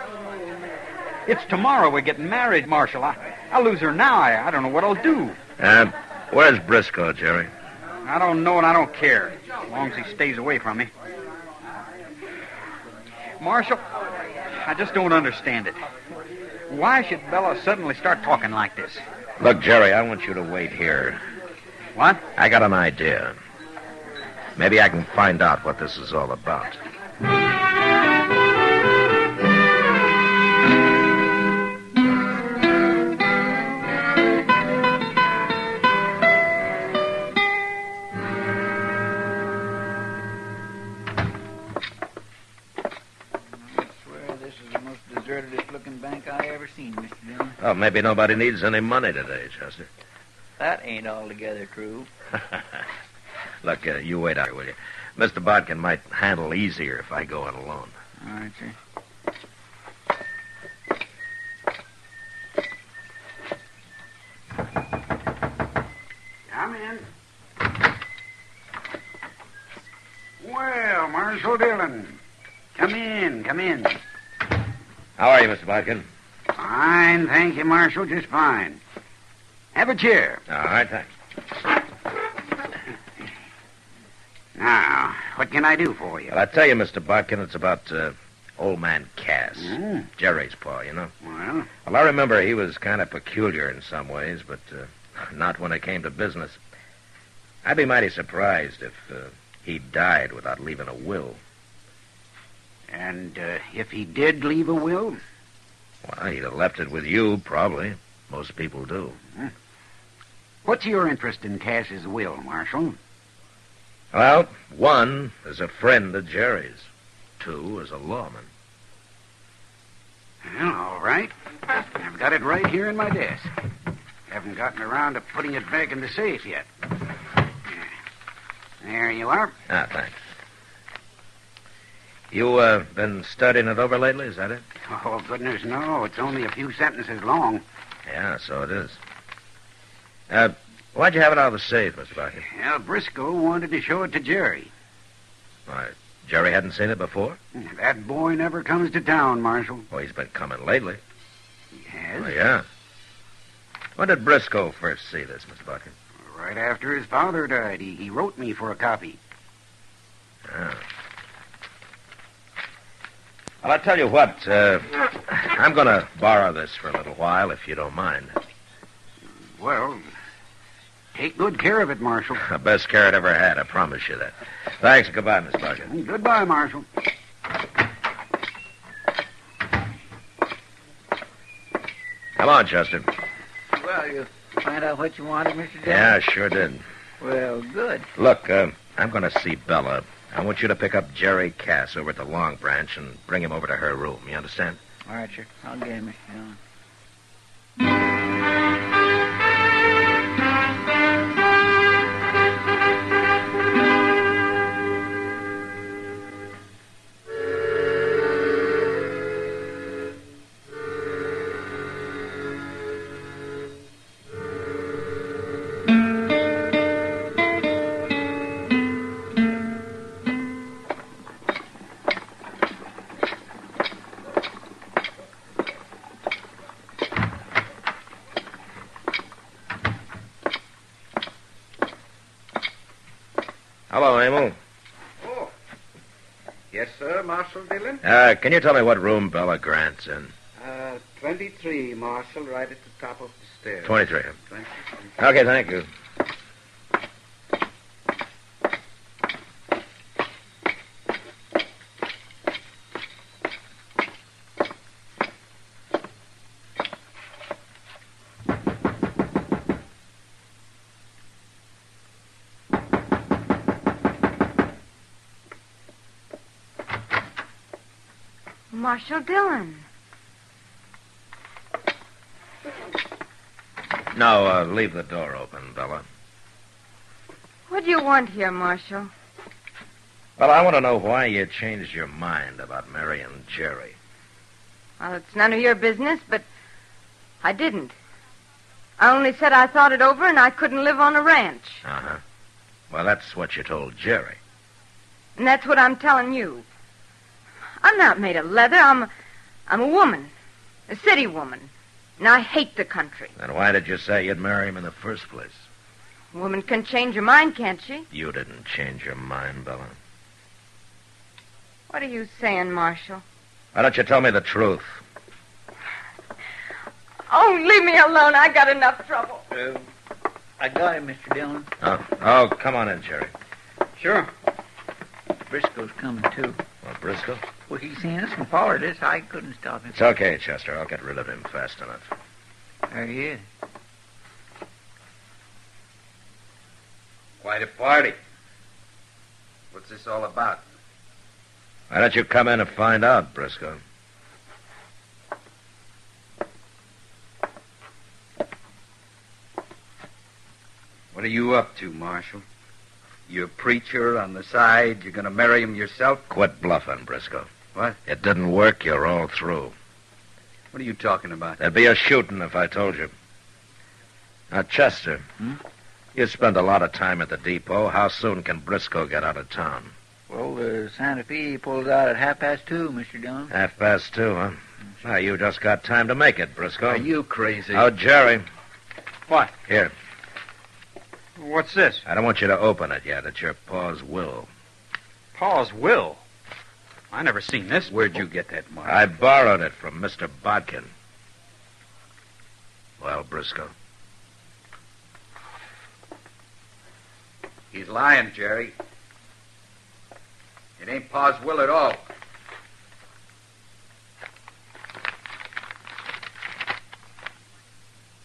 It's tomorrow we're getting married, Marshal. I'll lose her now. I don't know what I'll do. Where's Briscoe, Jerry? I don't know and I don't care, as long as he stays away from me. Marshal, I just don't understand it. Why should Bella suddenly start talking like this? Look, Jerry, I want you to wait here. What? I got an idea. Maybe I can find out what this is all about. Looking bank I ever seen, Mr. Dillon. Oh, maybe nobody needs any money today, Chester. That ain't altogether true. Look, you wait out here, will you? Mr. Bodkin might handle easier if I go in alone. All right, sir. Come in. Well, Marshal Dillon. Come in, come in. How are you, Mr. Bodkin? Fine, thank you, Marshal, just fine. Have a chair. All right, thanks. Now, what can I do for you? Well, I tell you, Mr. Bodkin, it's about old man Cass. Jerry's pa, you know. Well, I remember he was kind of peculiar in some ways, but not when it came to business. I'd be mighty surprised if he died without leaving a will. And if he did leave a will? Well, he'd have left it with you, probably. Most people do. What's your interest in Cass's will, Marshal? Well, one is a friend of Jerry's. Two is a lawman. Well, all right. I've got it right here in my desk. Haven't gotten around to putting it back in the safe yet. There you are. Ah, thanks. You been studying it over lately, is that it? Oh, goodness, no. It's only a few sentences long. Yeah, so it is. Why'd you have it out of the safe, Mr. Barker? Well, Briscoe wanted to show it to Jerry. Why, Jerry hadn't seen it before? That boy never comes to town, Marshal. Well, he's been coming lately. He has? Oh, yeah. When did Briscoe first see this, Mr. Barker? Right after his father died. He wrote me for a copy. Yeah. Well, I'll tell you what. I'm going to borrow this for a little while, if you don't mind. Well, take good care of it, Marshal. The best care it ever had, I promise you that. Thanks, and goodbye, Miss Barker. Goodbye, Marshal. Come on, Chester. Well, you find out what you wanted, Mr. Dillon? Yeah, I sure did. Well, good. Look, I'm going to see Bella. I want you to pick up Jerry Cass over at the Long Branch and bring him over to her room. You understand? All right, sir. I'll get him, Mr. Dillon. Hello, Emil. Oh. Yes, sir, Marshal Dillon? Can you tell me what room Bella Grant's in? 23, Marshal, right at the top of the stairs. 23. 23. Okay, thank you. Marshal Dillon. No, leave the door open, Bella. What do you want here, Marshal? Well, I want to know why you changed your mind about marrying Jerry. Well, it's none of your business, but I didn't. I only said I thought it over and I couldn't live on a ranch. Uh-huh. Well, that's what you told Jerry. And that's what I'm telling you. I'm not made of leather. I'm a woman. A city woman. And I hate the country. Then why did you say you'd marry him in the first place? A woman can change her mind, can't she? You didn't change your mind, Bella. What are you saying, Marshal? Why don't you tell me the truth? Oh, leave me alone. I got enough trouble. I got him, Mr. Dillon. Oh, come on in, Jerry. Sure. Briscoe's coming, too. What, Briscoe? Well, he seen us and followed us. I couldn't stop him. It's okay, Chester. I'll get rid of him fast enough. There he is. Quite a party. What's this all about? Why don't you come in and find out, Briscoe? What are you up to, Marshal? You a preacher on the side? You're going to marry him yourself? Quit bluffing, Briscoe. What? It didn't work. You're all through. What are you talking about? There'd be a shooting if I told you. Now, Chester, you spend a lot of time at the depot. How soon can Briscoe get out of town? Well, the Santa Fe pulls out at 2:30, Mr. Dillon. 2:30, huh? Now, you just got time to make it, Briscoe. Are you crazy? Oh, Jerry. What? Here. What's this? I don't want you to open it yet. It's your pa's will. Pa's will? I never seen this. Where'd you get that, Mark? I borrowed it from Mr. Bodkin. Well, Briscoe? He's lying, Jerry. It ain't Pa's will at all.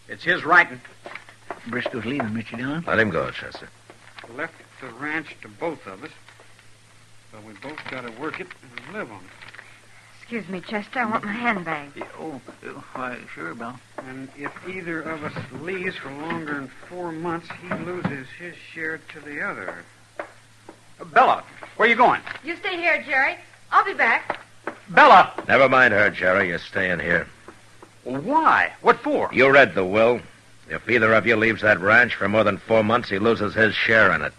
It's his writing. Briscoe's leaving, Mr. Dillon. Let him go, Chester. Left the ranch to both of us. So we both got to work it and live on it. Excuse me, Chester. I want my handbag. Why, sure, Belle. And if either of us leaves for longer than 4 months, he loses his share to the other. Bella, where you going? You stay here, Jerry. I'll be back. Bella! Never mind her, Jerry. You're staying here. Why? What for? You read the will. If either of you leaves that ranch for more than 4 months, he loses his share in it.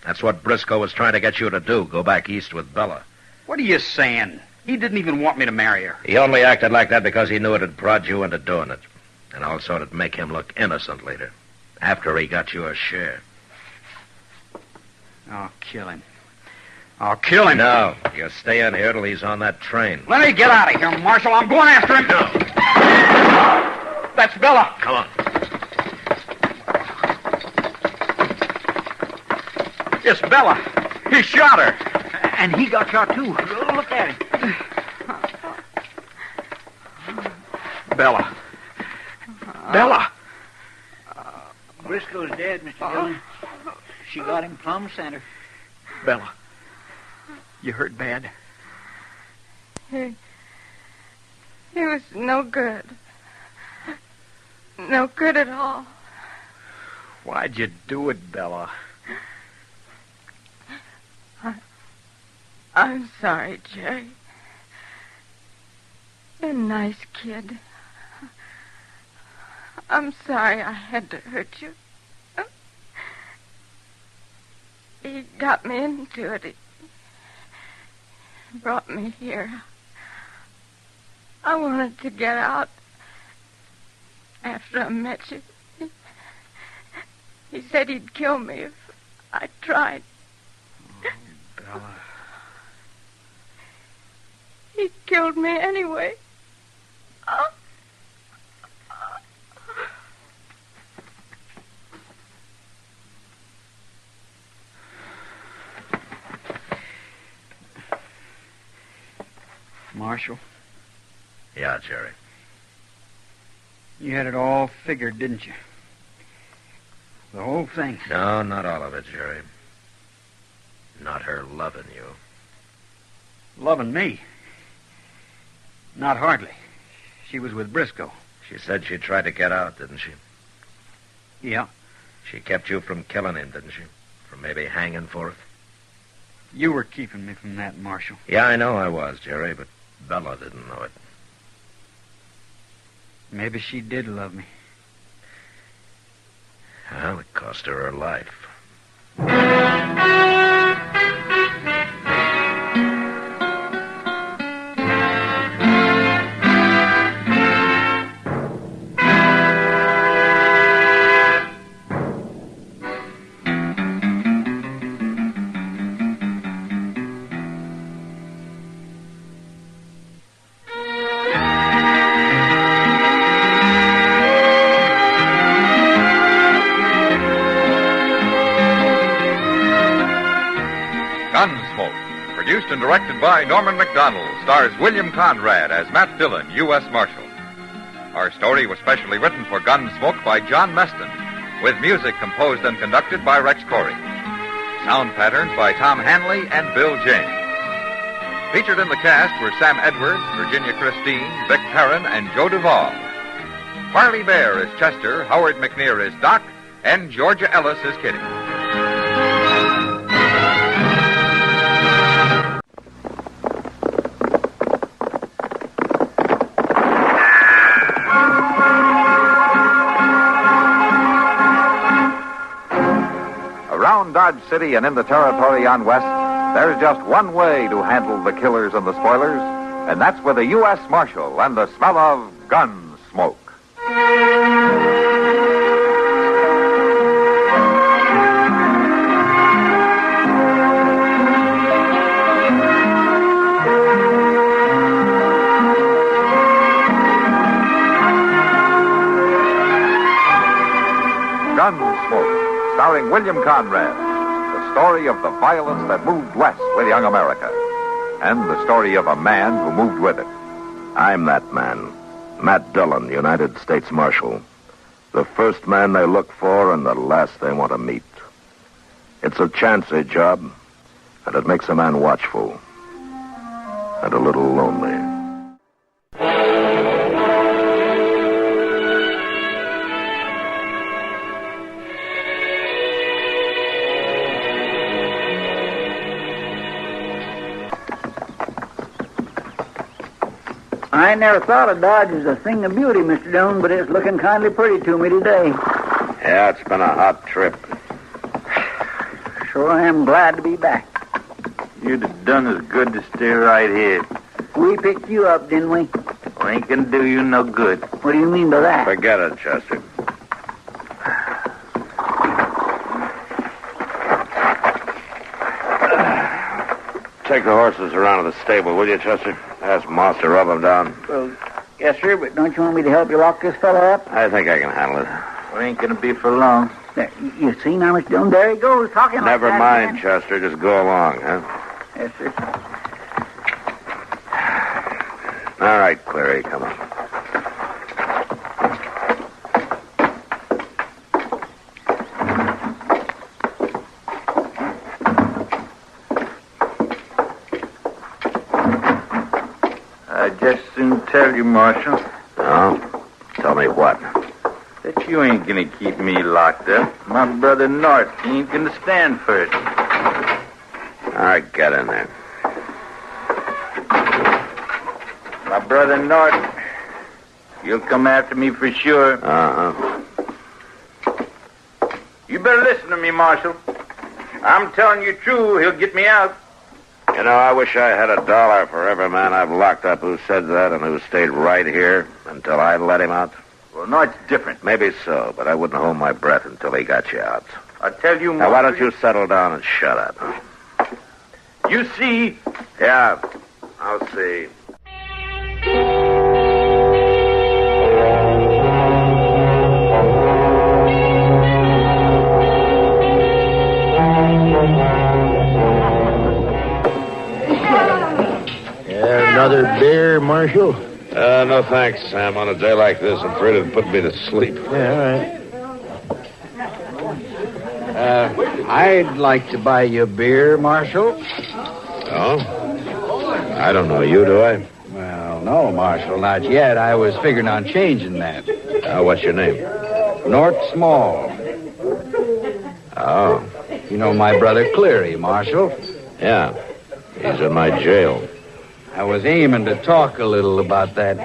That's what Briscoe was trying to get you to do, go back east with Bella. What are you saying? He didn't even want me to marry her. He only acted like that because he knew it'd prod you into doing it. And also it'd make him look innocent later, after he got your share. I'll kill him. I'll kill him. No, you're staying here till he's on that train. Let me get out of here, Marshal. I'm going after him. No. That's Bella. Come on. It's Bella. He shot her. And he got shot, too. Look at him. Bella. Bella. Briscoe's dead, Mr. Dillon. She got him plumb center. Bella. You hurt bad? He was no good. No good at all. Why'd you do it, Bella? I'm sorry, Jerry. You're a nice kid. I'm sorry I had to hurt you. He got me into it. He brought me here. I wanted to get out after I met you. He said he'd kill me if I tried. Oh, Bella. He killed me anyway. Oh. Marshal? Yeah, Jerry. You had it all figured, didn't you? The whole thing. No, not all of it, Jerry. Not her loving you. Loving me? Not hardly. She was with Briscoe. She said she tried to get out, didn't she? Yeah. She kept you from killing him, didn't she? From maybe hanging for it? You were keeping me from that, Marshal. Yeah, I know I was, Jerry, but Bella didn't know it. Maybe she did love me. Well, it cost her her life. Gunsmoke, produced and directed by Norman Macdonald, stars William Conrad as Matt Dillon, U.S. Marshal. Our story was specially written for Gunsmoke by John Meston, with music composed and conducted by Rex Corey. Sound patterns by Tom Hanley and Bill James. Featured in the cast were Sam Edwards, Virginia Christine, Vic Perrin, and Joe Duvall. Harley Bear is Chester, Howard McNear is Doc, and Georgia Ellis is Kitty. Around Dodge City and in the territory on West, there's just one way to handle the killers and the spoilers, and that's with a U.S. Marshal and the smell of gun smoke. Gunsmoke, starring William Conrad, the story of the violence that moved west with young America, and the story of a man who moved with it. I'm that man, Matt Dillon, United States Marshal. The first man they look for and the last they want to meet. It's a chancy job, and it makes a man watchful and a little lonely. I never thought of Dodge as a thing of beauty, Mr. Doane, but it's looking kindly pretty to me today. Yeah, it's been a hot trip. Sure I am glad to be back. You'd have done as good to stay right here. We picked you up, didn't we? We ain't gonna do you no good. What do you mean by that? Forget it, Chester. Take the horses around to the stable, will you, Chester? Ask Moss to rub them down. Well, yes, sir, but don't you want me to help you lock this fella up? I think I can handle it. We ain't gonna be for long. There, you see now, Mr. Doane, there he goes, talking Never like mind, that again. Chester. Just go along, huh? Yes, sir. All right, Clary, come on. I just soon tell you, Marshal. Oh? Tell me what? That you ain't gonna keep me locked up. My brother North, he ain't gonna stand for it. All right, get in there. My brother North, you'll come after me for sure. Uh-huh. You better listen to me, Marshal. I'm telling you true, he'll get me out. You know, I wish I had $1 for every man I've locked up who said that and who stayed right here until I let him out. Well, no, it's different. Maybe so, but I wouldn't hold my breath until he got you out. I tell you, Now, why Marshal, don't you settle down and shut up? Huh? You see... Yeah, I'll see. Another beer, Marshal? No thanks, Sam. On a day like this, I'm afraid it'd put me to sleep. Yeah, all right. I'd like to buy you a beer, Marshal. Oh? I don't know you, do I? Well, No, Marshal, not yet. I was figuring on changing that. What's your name? Nort Small. Oh. You know my brother Cleary, Marshal? Yeah. He's in my jail. I was aiming to talk a little about that.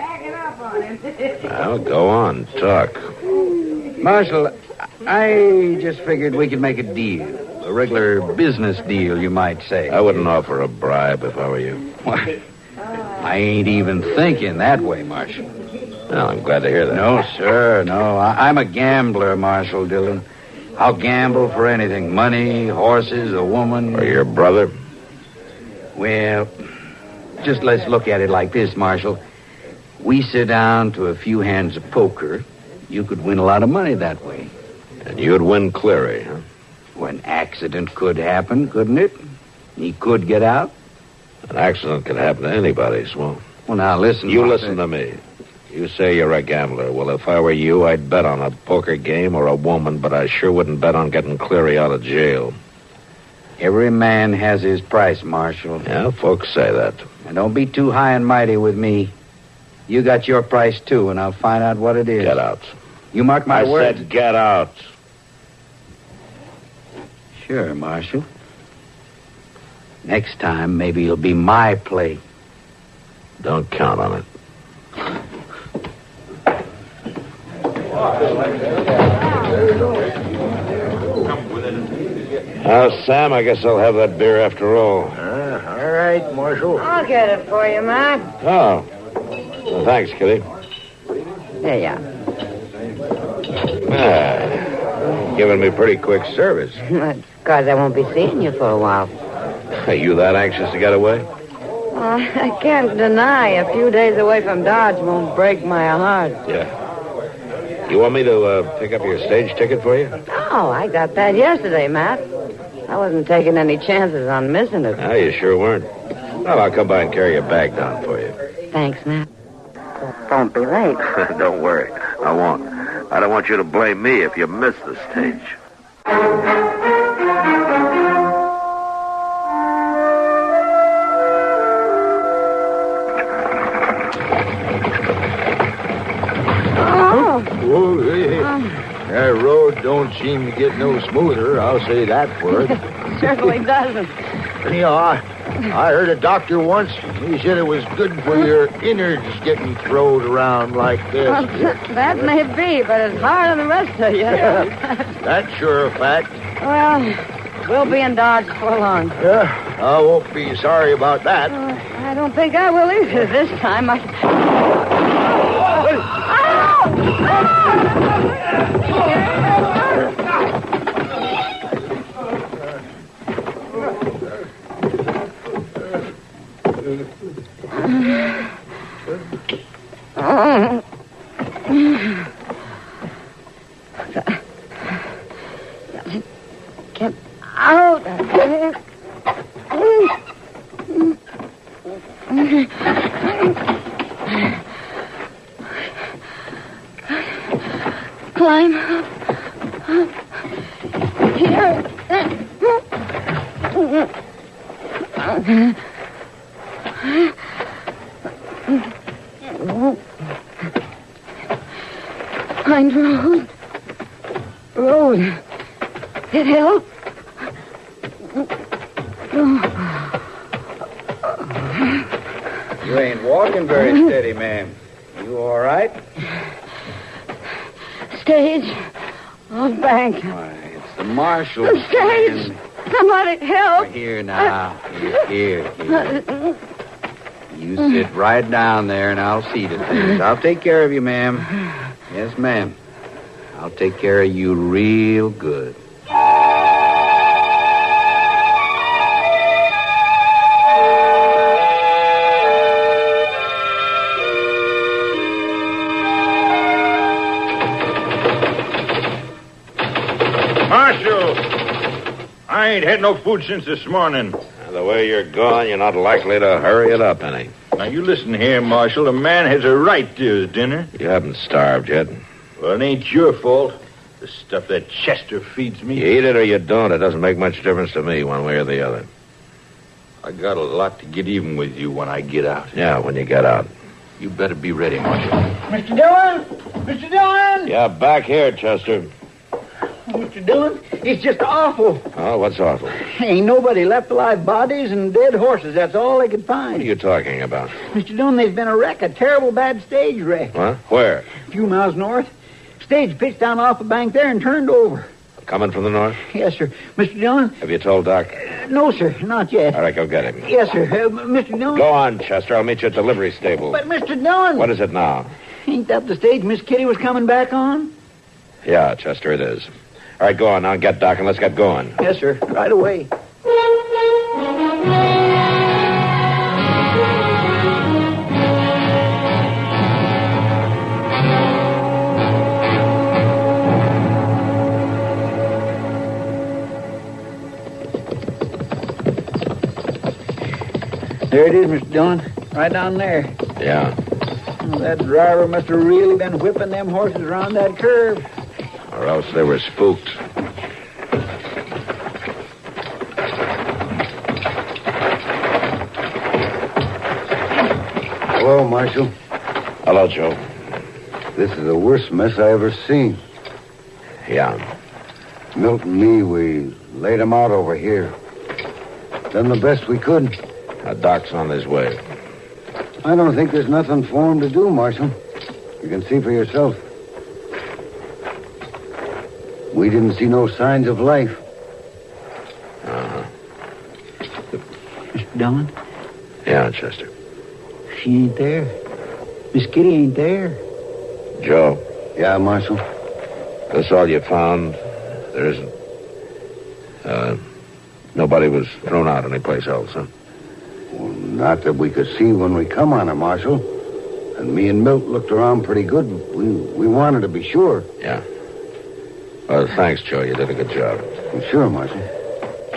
Well, go on. Talk. Marshal, I just figured we could make a deal. A regular business deal, you might say. I wouldn't offer a bribe if I were you. Why, I ain't even thinking that way, Marshal. Well, I'm glad to hear that. No, sir, no. I'm a gambler, Marshal Dillon. I'll gamble for anything. Money, horses, a woman. Or your brother? Well, just let's look at it like this, Marshal. We sit down to a few hands of poker. You could win a lot of money that way. And you'd win Cleary, huh? Well, an accident could happen, couldn't it? He could get out. An accident could happen to anybody, Swamp. Well, now, listen. You listen to me. You say you're a gambler. Well, if I were you, I'd bet on a poker game or a woman, but I sure wouldn't bet on getting Cleary out of jail. Every man has his price, Marshal. Yeah, folks say that. And don't be too high and mighty with me. You got your price, too, and I'll find out what it is. Get out. You mark my words. I said get out. Sure, Marshal. Next time, maybe it'll be my play. Don't count on it. Sam, I guess I'll have that beer after all. All right, Marshal. I'll get it for you, Matt. Oh. Well, thanks, Kitty. There you are. Giving me pretty quick service. That's because I won't be seeing you for a while. Are you that anxious to get away? I can't deny a few days away from Dodge won't break my heart. Yeah. You want me to pick up your stage ticket for you? Oh, I got that yesterday, Matt. I wasn't taking any chances on missing it. No, you sure weren't. Well, I'll come by and carry your bag down for you. Thanks, Matt. Don't be late. Don't worry. I won't. I don't want you to blame me if you miss the stage. That road don't seem to get no smoother, I'll say that for it. Certainly doesn't. Yeah, I heard a doctor once. He said it was good for your innards getting thrown around like this. Well, that may be, but it's hard on the rest of you. That's sure a fact. Well, we'll be in Dodge for long. Yeah, I won't be sorry about that. I don't think I will either this time. Get out of here. Climb up. Here. Find road. Road. It help. You ain't walking very steady, ma'am. You all right? Stage. On bank. Why, it's the Marshal. The stage. Somebody help. Here now. Here. You sit right down there and I'll see to things. I'll take care of you, ma'am. Yes, ma'am. I'll take care of you real good. Marshal! I ain't had no food since this morning. The way you're going, you're not likely to hurry it up any. Now, you listen here, Marshal. A man has a right to his dinner. You haven't starved yet. Well, it ain't your fault. The stuff that Chester feeds me. You eat it or you don't. It doesn't make much difference to me one way or the other. I got a lot to get even with you when I get out. Yeah, when you get out. You better be ready, Marshal. Mr. Dillon! Mr. Dillon! Yeah, back here, Chester. Mr. Dillon, it's just awful. Oh, what's awful? Ain't nobody left alive. Bodies and dead horses. That's all they could find. What are you talking about? Mr. Dillon, there's been a wreck, a terrible bad stage wreck. What? Where? A few miles north. Stage pitched down off the bank there and turned over. Coming from the north? Yes, sir. Mr. Dillon? Have you told Doc? No, sir, not yet. All right, go get him. Yes, sir. Mr. Dillon? Go on, Chester. I'll meet you at the livery stable. But, Mr. Dillon... What is it now? Ain't that the stage Miss Kitty was coming back on? Yeah, Chester, it is. All right, go on now. Get Doc and let's get going. Yes, sir. Right away. There it is, Mr. Dillon. Right down there. Yeah. Well, that driver must have really been whipping them horses around that curve. Or else they were spooked. Hello, Marshal. Hello, Joe. This is the worst mess I ever seen. Yeah. Milt and me, we laid him out over here. Done the best we could. Doc's on his way. I don't think there's nothing for him to do, Marshal. You can see for yourself. We didn't see no signs of life. Uh-huh. Mr. Dillon? Yeah, Chester. She ain't there. Miss Kitty ain't there. Joe? Yeah, Marshal? That's all you found? There isn't... nobody was thrown out anyplace else, huh? Well, not that we could see when we come on her, Marshal. And me and Milt looked around pretty good. We wanted to be sure. Yeah. Well, thanks, Joe. You did a good job. Well, sure, Marshal.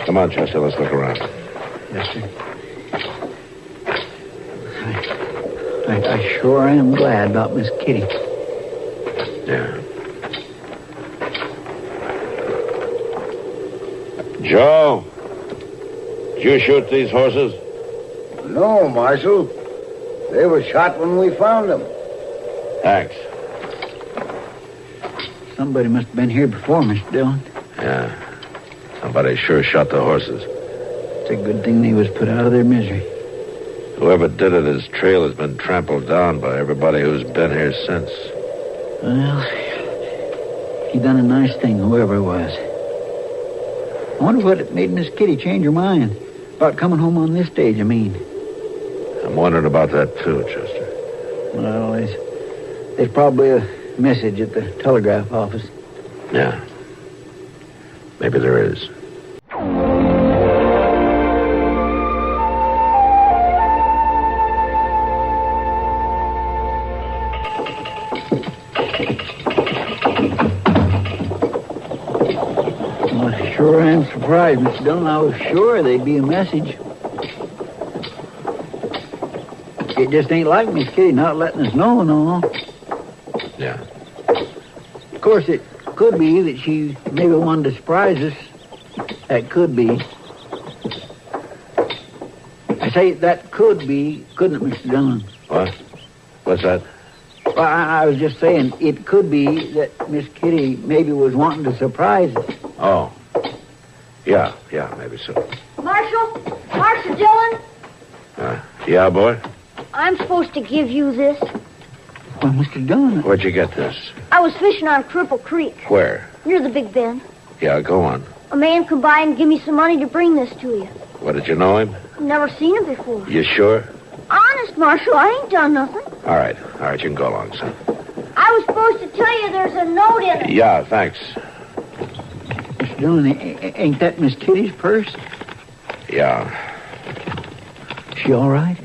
Come on, Chester. Let's look around. Yes, sir. I sure am glad about Miss Kitty. Yeah. Joe, did you shoot these horses? No, Marshal. They were shot when we found them. Thanks. Somebody must have been here before, Mr. Dillon. Yeah. Somebody sure shot the horses. It's a good thing they was put out of their misery. Whoever did it, his trail has been trampled down by everybody who's been here since. Well, he done a nice thing, whoever it was. I wonder what made Miss Kitty change her mind about coming home on this stage, I mean. I'm wondering about that, too, Chester. Well, there's probably a message at the telegraph office. Yeah. Maybe there is. Sure am surprised, Mr. Dillon. I was sure there'd be a message. It just ain't like Miss Kitty not letting us know and all. Yeah. Of course, it could be that she maybe wanted to surprise us. That could be. I say that could be, couldn't it, Mr. Dillon? What? What's that? Well, I was just saying it could be that Miss Kitty maybe was wanting to surprise us. Oh. Yeah, maybe so. Marshal Dillon? Yeah, boy? I'm supposed to give you this. Well, Mr. Dillon... Where'd you get this? I was fishing on Cripple Creek. Where? Near the Big Bend. Yeah, go on. A man come by and give me some money to bring this to you. What, did you know him? Never seen him before. You sure? Honest, Marshal, I ain't done nothing. All right, you can go along, son. I was supposed to tell you there's a note in it. Yeah, thanks. Mr. Dillon, ain't that Miss Kitty's purse? Yeah. She all right?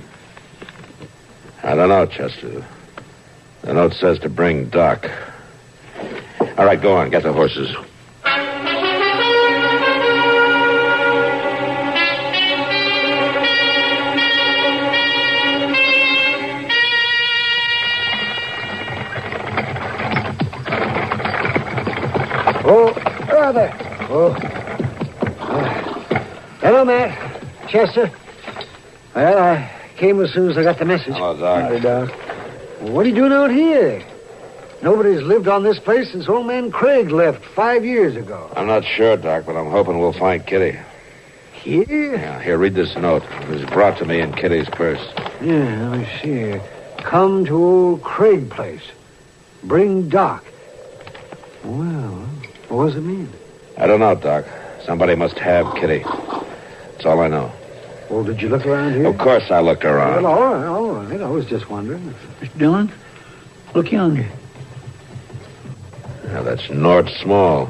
I don't know, Chester. The note says to bring Doc. All right, go on. Get the horses. Oh, brother. Oh. Hello, Matt. Chester. Well, I came as soon as I got the message. Hello, Doc. Howdy, Doc. Well, what are you doing out here? Nobody's lived on this place since old man Craig left 5 years ago. I'm not sure, Doc, but I'm hoping we'll find Kitty. Here? Yeah, here, read this note. It was brought to me in Kitty's purse. Yeah, let me see here. Come to old Craig place. Bring Doc. Well, what does it mean? I don't know, Doc. Somebody must have Kitty. That's all I know. Well, did you look around here? Of course I looked around. Well, all right. I was just wondering. Mr. Dillon, look yonder. Now, that's Nort Small.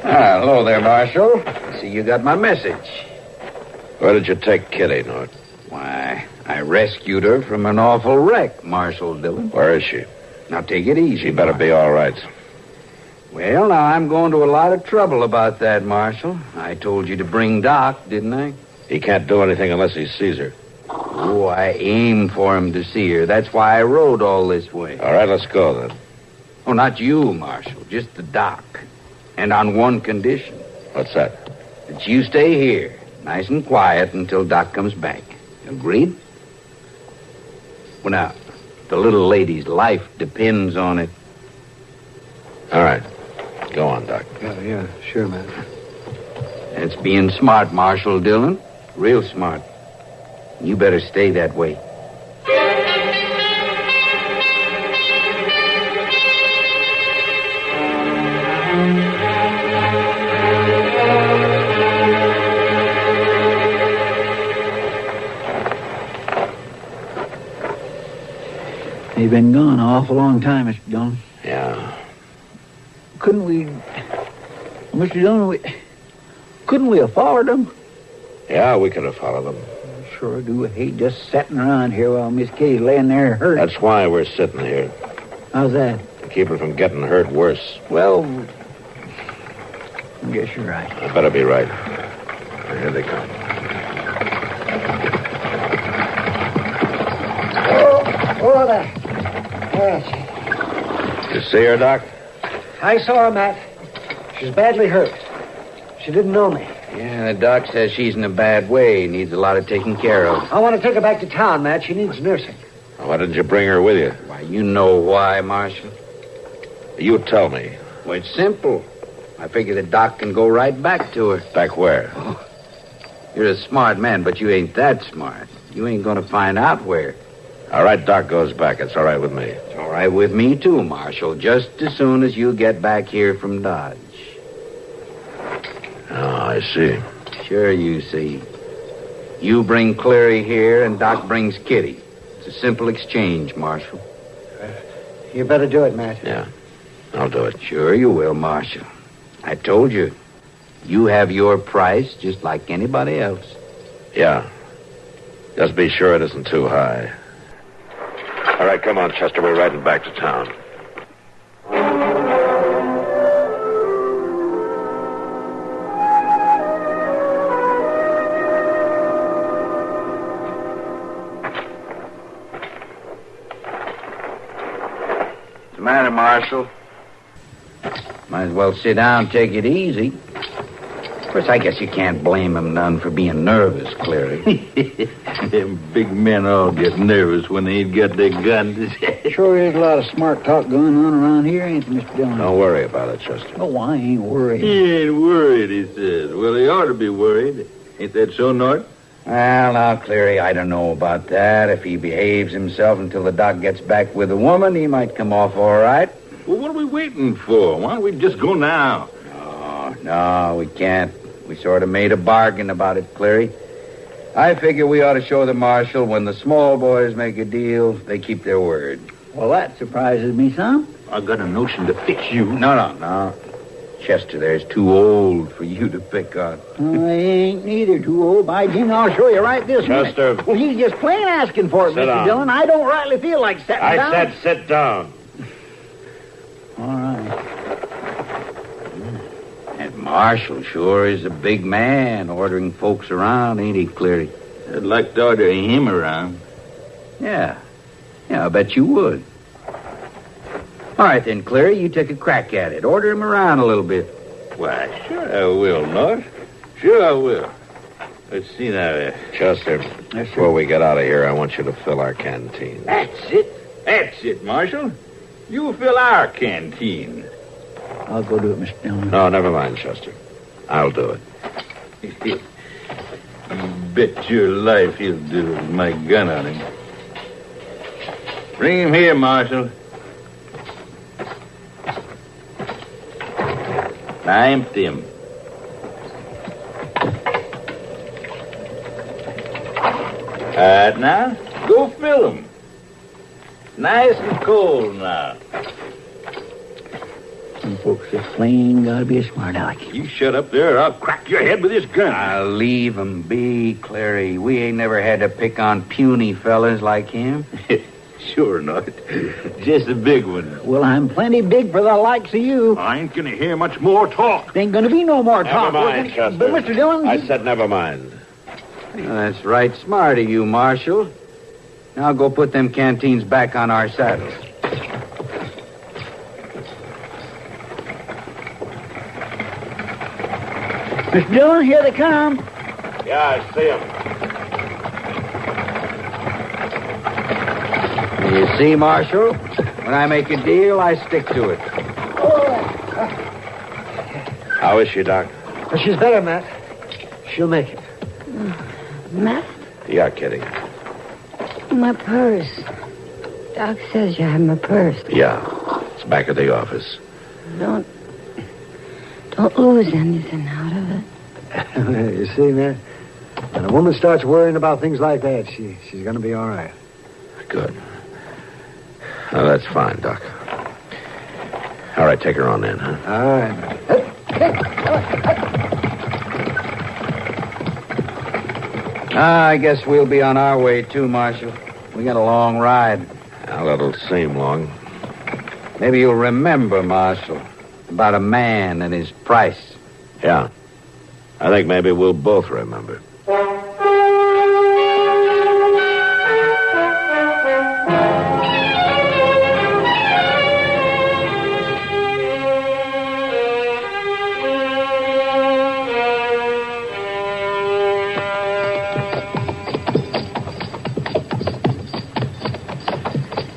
Hello there, Marshal. I see you got my message. Where did you take Kitty, Nort? Why, I rescued her from an awful wreck, Marshal Dillon. Where is she? Now, take it easy. She better be all right. Well, now, I'm going to a lot of trouble about that, Marshal. I told you to bring Doc, didn't I? He can't do anything unless he sees her. Oh, I aimed for him to see her. That's why I rode all this way. All right, let's go, then. Oh, not you, Marshal. Just the Doc. And on one condition. What's that? That you stay here, nice and quiet, until Doc comes back. Agreed? Well, now, the little lady's life depends on it. All right. Go on, Doc. Yeah, sure, man. That's being smart, Marshal Dillon. Real smart. You better stay that way. They've been gone an awful long time, Mr. Dillon. Yeah. Couldn't we... Mr. Dillon, couldn't we have followed them? Yeah, we could have followed them. Sure do hate just sitting around here while Miss Kitty's laying there hurt. That's why we're sitting here. How's that? To keep her from getting hurt worse. Well, I guess you're right. I better be right. Here they come. Oh, there. Yes. You see her, Doc? I saw her, Matt. She's badly hurt. She didn't know me. Yeah, the doc says she's in a bad way. Needs a lot of taking care of. I want to take her back to town, Matt. She needs nursing. Why didn't you bring her with you? Why, you know why, Marshal. You tell me. Well, it's simple. I figure the doc can go right back to her. Back where? Oh, you're a smart man, but you ain't that smart. You ain't going to find out where. All right, Doc goes back. It's all right with me. It's all right with me, too, Marshal, just as soon as you get back here from Dodge. Oh, I see. Sure you see. You bring Cleary here, and Doc brings Kitty. It's a simple exchange, Marshal. You better do it, Matt. Yeah, I'll do it. Sure you will, Marshal. I told you. You have your price just like anybody else. Yeah. Just be sure it isn't too high. All right, come on, Chester. We're riding back to town. What's the matter, Marshal? Might as well sit down and take it easy. Of course, I guess you can't blame him none for being nervous, Cleary. Them big men all get nervous when they ain't got their guns. Sure is a lot of smart talk going on around here, ain't there, Mr. Dillon? Don't worry about it, Chester. Oh, I ain't worried. He ain't worried, he says. Well, he ought to be worried. Ain't that so, Nort? Well, now, Cleary, I don't know about that. If he behaves himself until the doc gets back with the woman, he might come off all right. Well, what are we waiting for? Why don't we just go now? No, we can't. We sort of made a bargain about it, Cleary. I figure we ought to show the marshal when the small boys make a deal, they keep their word. Well, that surprises me some. I got a notion to fix you. No. Chester there's too old for you to pick on. I ain't neither too old. By Jim, I'll show you right this minute. Chester. Well, he's just plain asking for it, Sit Mr. down. Dillon. I don't rightly feel like sitting down. I said sit down. All right. That marshal sure is a big man ordering folks around, ain't he, Cleary? I'd like to order him around. Yeah, I bet you would. All right, then, Cleary, you take a crack at it. Order him around a little bit. Why, sure I will, Nort. Sure I will. Let's see now. Chester, before we get out of here, I want you to fill our canteen. That's it. That's it, Marshal. You fill our canteen. I'll go do it, Mr. Dillon. No, never mind, Chester. I'll do it. You bet your life he'll do it with my gun on him. Bring him here, Marshal. Now empty him. All right, now, go fill him. Nice and cold now. Some folks just plain gotta be a smart aleck. You shut up there or I'll crack your head with this gun. I'll leave him be, Clary. We ain't never had to pick on puny fellas like him. Sure not. Just a big one. Well, I'm plenty big for the likes of you. I ain't gonna hear much more talk. Ain't gonna be no more talk. Never mind, Chester. But, Mr. Dillon... I said never mind. Well, that's right smart of you, Marshal. Now go put them canteens back on our saddles. Mr. Dillon, here they come. Yeah, I see them. You see, Marshal? When I make a deal, I stick to it. How is she, Doc? Well, she's better, Matt. She'll make it. Matt? Yeah, Kitty. My purse. Doc says you have my purse. Yeah, it's back at the office. Don't lose anything out of it. You see, Matt, when a woman starts worrying about things like that, she's going to be all right. Good. Oh, that's fine, Doc. All right, take her on then, huh? All right. I guess we'll be on our way, too, Marshal. We got a long ride. Well, it'll seem long. Maybe you'll remember, Marshal, about a man and his price. Yeah. I think maybe we'll both remember.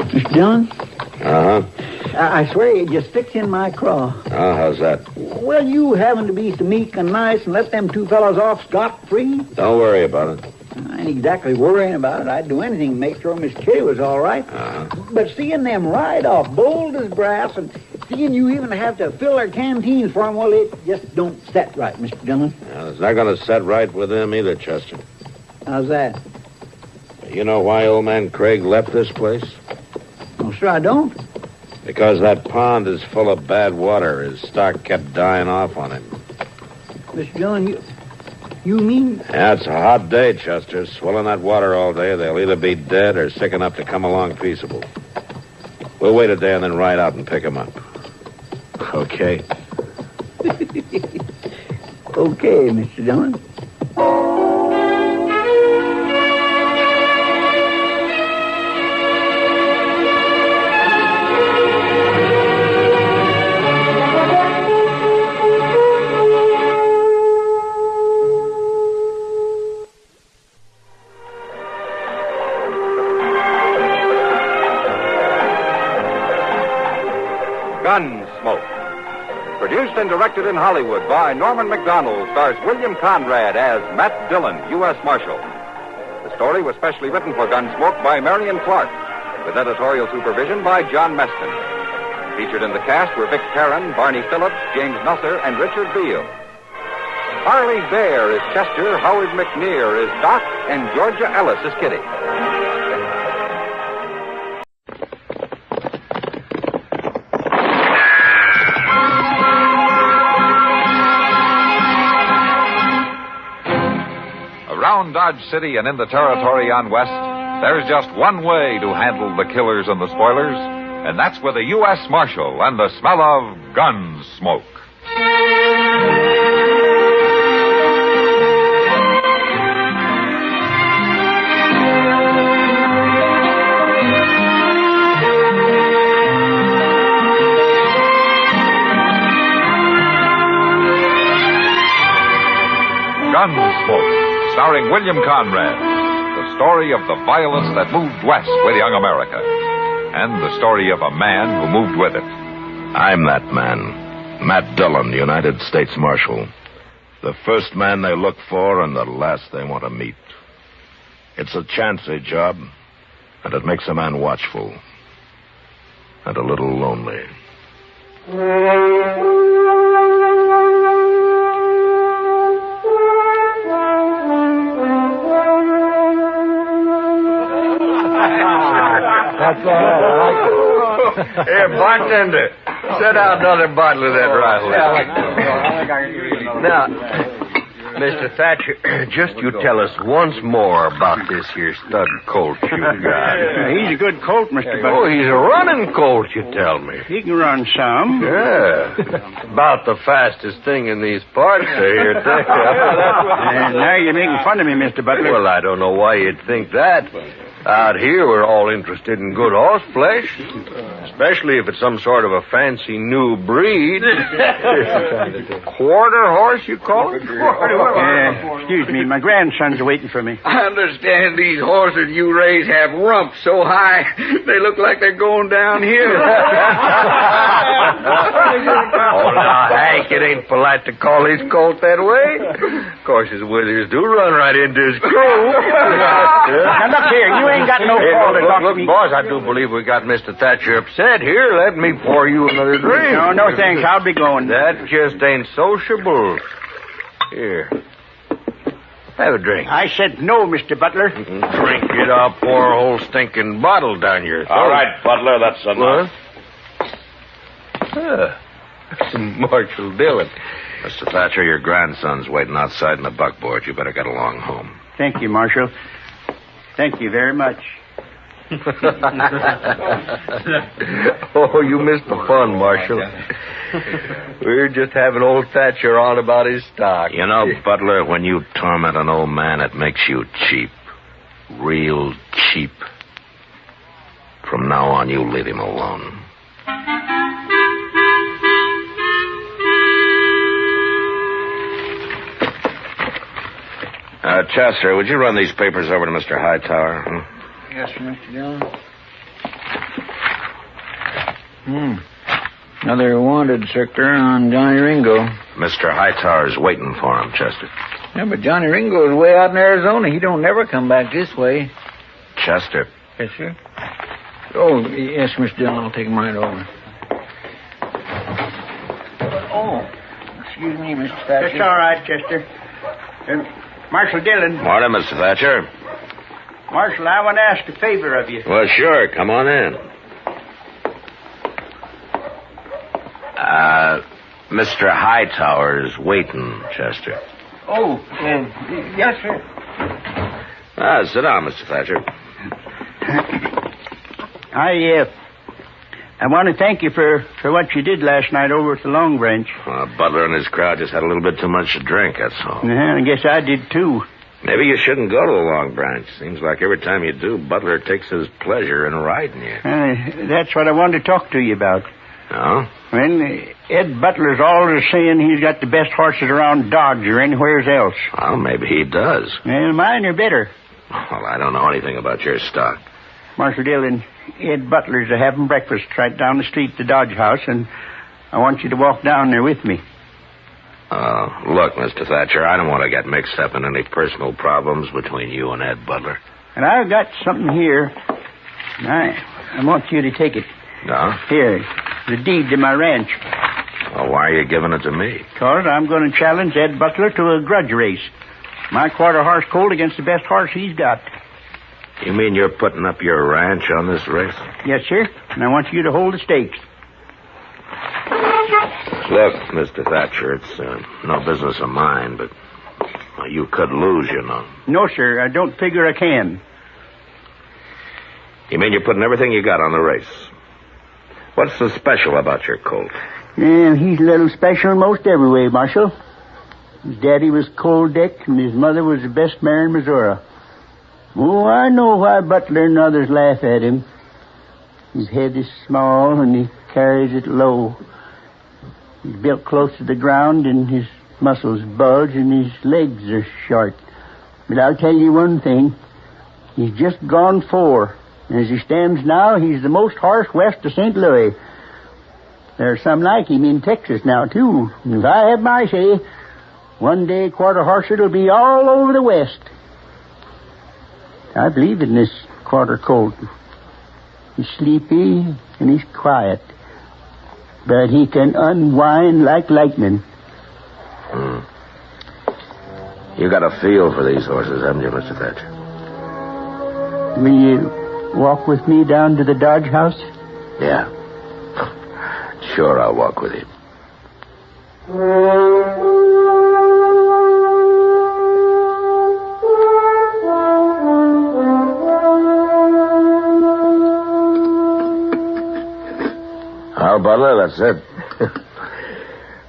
Mr. Dillon? Uh-huh. I swear it just sticks in my craw. Oh, how's that? Well, you having to be so meek and nice and let them two fellows off scot-free? Don't worry about it. I ain't exactly worrying about it. I'd do anything to make sure Miss Kitty was all right. Uh-huh. But seeing them ride off bold as brass and seeing you even have to fill their canteens for them, well, it just don't set right, Mr. Dillon. Well, it's not going to set right with them either, Chester. How's that? You know why old man Craig left this place? Oh, sure I don't. Because that pond is full of bad water. His stock kept dying off on him. Mr. Dillon, you mean... Yeah, it's a hot day, Chester. Swilling that water all day, they'll either be dead or sick enough to come along peaceable. We'll wait a day and then ride out and pick them up. Okay? Okay, Mr. Dillon. Gunsmoke. Produced and directed in Hollywood by Norman Macdonald, stars William Conrad as Matt Dillon, U.S. Marshal. The story was specially written for Gunsmoke by Marion Clark, with editorial supervision by John Meston. Featured in the cast were Vic Perrin, Barney Phillips, James Nusser, and Richard Beale. Harley Bear is Chester, Howard McNear is Doc, and Georgia Ellis is Kitty. Around Dodge City and in the territory on West, there's just one way to handle the killers and the spoilers, and that's with a U.S. Marshal and the smell of Gunsmoke. Gunsmoke, starring William Conrad. The story of the violence that moved west with young America. And the story of a man who moved with it. I'm that man. Matt Dillon, United States Marshal. The first man they look for and the last they want to meet. It's a chancy job, and it makes a man watchful. And a little lonely. That's all right. Here, bartender, set out another bottle of that rifle. Now, Mr. Thatcher, just you tell us once more about this here stud colt you got. He's a good colt, Mr. Butler. Oh, he's a running colt, you tell me. He can run some. Yeah. About the fastest thing in these parts here. Now you're making fun of me, Mr. Butler. Well, I don't know why you'd think that. Out here, we're all interested in good horse flesh, especially if it's some sort of a fancy new breed. Quarter horse, you call it? Excuse me, my grandson's waiting for me. I understand these horses you raise have rumps so high they look like they're going downhill. Oh, now, Hank, it ain't polite to call his colt that way. Of course, his withers do run right into his crew. Now, look here, you ain't got no call to talk to me. Look, boys, I do believe we got Mr. Thatcher upset. Here, let me pour you another drink. No, thanks. I'll be going. That just ain't sociable. Here. Have a drink. I said no, Mr. Butler. Drink it. I'll pour a whole stinking bottle down your throat. All right, Butler, that's enough. Marshal Dillon. Mr. Thatcher, your grandson's waiting outside in the buckboard. You better get along home. Thank you, Marshal. Thank you very much. Oh, you missed the fun, Marshal. We're just having old Thatcher on about his stock. You know, Butler, when you torment an old man, it makes you cheap. Real cheap. From now on, you leave him alone. Chester, would you run these papers over to Mr. Hightower? Yes, sir, Mr. Dillon. Another wanted circular on Johnny Ringo. Mr. Hightower's waiting for him, Chester. Yeah, but Johnny Ringo's way out in Arizona. He don't never come back this way. Chester. Yes, sir. Oh, yes, Mr. Dillon. I'll take him right over. Oh, excuse me, Mr. Thatcher. That's all right, Chester. Marshal Dillon. Morning, Mr. Thatcher. Marshal, I want to ask a favor of you. Well, sure. Come on in. Mr. Hightower's waiting, Chester. Oh, yes, sir. Sit down, Mr. Thatcher. I want to thank you for what you did last night over at the Long Branch. Butler and his crowd just had a little bit too much to drink, that's all. I guess I did, too. Maybe you shouldn't go to the Long Branch. Seems like every time you do, Butler takes his pleasure in riding you. That's what I wanted to talk to you about. Oh? Well, Ed Butler's always saying he's got the best horses around Dodge or anywhere else. Well, maybe he does. Well, mine are better. Well, I don't know anything about your stock. Marshal Dillon, Ed Butler's having breakfast right down the street at the Dodge House, and I want you to walk down there with me. Look, Mr. Thatcher, I don't want to get mixed up in any personal problems between you and Ed Butler. And I've got something here. I want you to take it. No? Here, the deed to my ranch. Well, why are you giving it to me? Because I'm going to challenge Ed Butler to a grudge race. My quarter horse colt against the best horse he's got. You mean you're putting up your ranch on this race? Yes, sir. And I want you to hold the stakes. Look, Mr. Thatcher, it's no business of mine, but you could lose, you know. No, sir. I don't figure I can. You mean you're putting everything you got on the race? What's so special about your colt? He's a little special in most every way, Marshal. His daddy was Cold Dick, and his mother was the best mare in Missouri. Oh, I know why Butler and others laugh at him. His head is small, and he carries it low. He's built close to the ground, and his muscles bulge and his legs are short. But I'll tell you one thing. He's just gone 4. And as he stands now, he's the most horse west of St. Louis. There's some like him in Texas now, too. And if I have my say, one day Quarter Horse will be all over the West. I believe in this Quarter Colt. He's sleepy and he's quiet. But he can unwind like lightning. You got a feel for these horses, haven't you, Mr. Thatcher? Will you walk with me down to the Dodge House? Yeah. Sure, I'll walk with you. Well, Butler, that's it.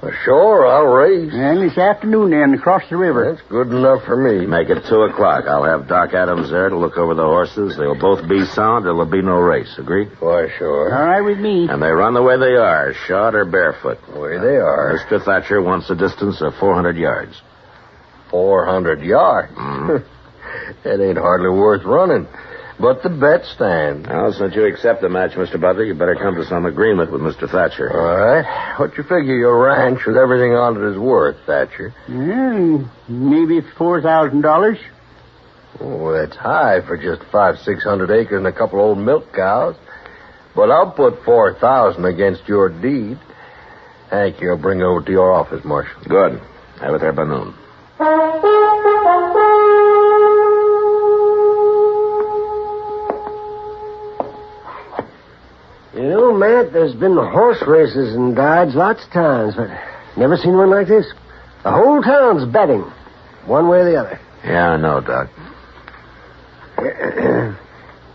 Well, sure, I'll race. And this afternoon, then, across the river. That's good enough for me. Make it 2 o'clock. I'll have Doc Adams there to look over the horses. They'll both be sound, or there'll be no race. Agreed? Why, sure. All right with me. And they run the way they are, shod or barefoot. The way they are. Mr. Thatcher wants a distance of 400 yards. 400 yards? That ain't hardly worth running. But the bet stands. Well, since you accept the match, Mr. Butler, you better come to some agreement with Mr. Thatcher. All right. What you figure your ranch with everything on it is worth, Thatcher? Maybe $4,000. Oh, that's high for just 500-600 acres and a couple old milk cows. But I'll put 4,000 against your deed. Thank you. I'll bring it over to your office, Marshal. Good. Have it there by noon. You know, Matt, there's been horse races in Dodge lots of times, but never seen one like this. The whole town's betting, one way or the other. Yeah, I know, Doc.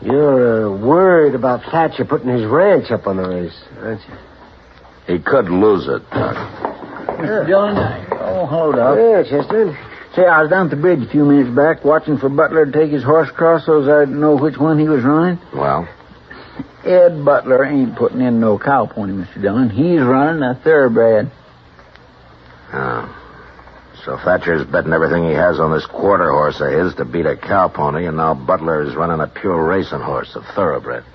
You're worried about Thatcher putting his ranch up on the race, aren't you? He could lose it, Doc. Mr. Dillon? Oh, hello, Doc. Yeah, Chester. Say, I was down at the bridge a few minutes back watching for Butler to take his horse across so I'd know which one he was running. Well? Ed Butler ain't putting in no cow pony, Mr. Dillon. He's running a thoroughbred. Oh. So Thatcher's betting everything he has on this quarter horse of his to beat a cow pony, and now Butler is running a pure racing horse, a thoroughbred.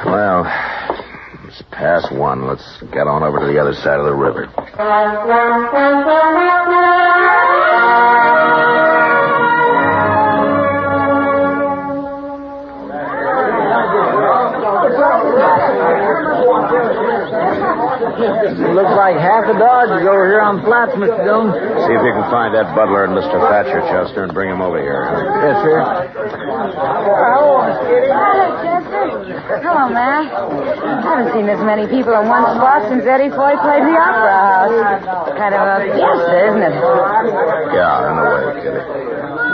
Well, it's past 1. Let's get on over to the other side of the river. Looks like half the Dodge is over here on the flats, Mr. Dillon. See if you can find that Butler and Mr. Thatcher, Chester, and bring him over here. Yes, sir. Hello, Chester. Hello, Matt. I haven't seen this many people in one spot since Eddie Foy played the Opera House. Kind of a fiesta, isn't it? Yeah, in a way, Kitty.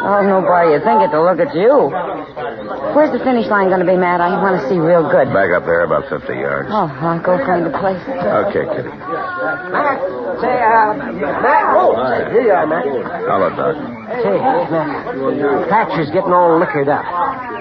Oh, nobody would think it to look at you. Where's the finish line going to be, Matt? I want to see real good. Back up there, about 50 yards. Oh, I'll go find the place. Okay, Kitty. Matt, say, Matt. Oh, here you are, Matt. Hello, Doc. Say, Matt, Thatcher's getting all liquored up.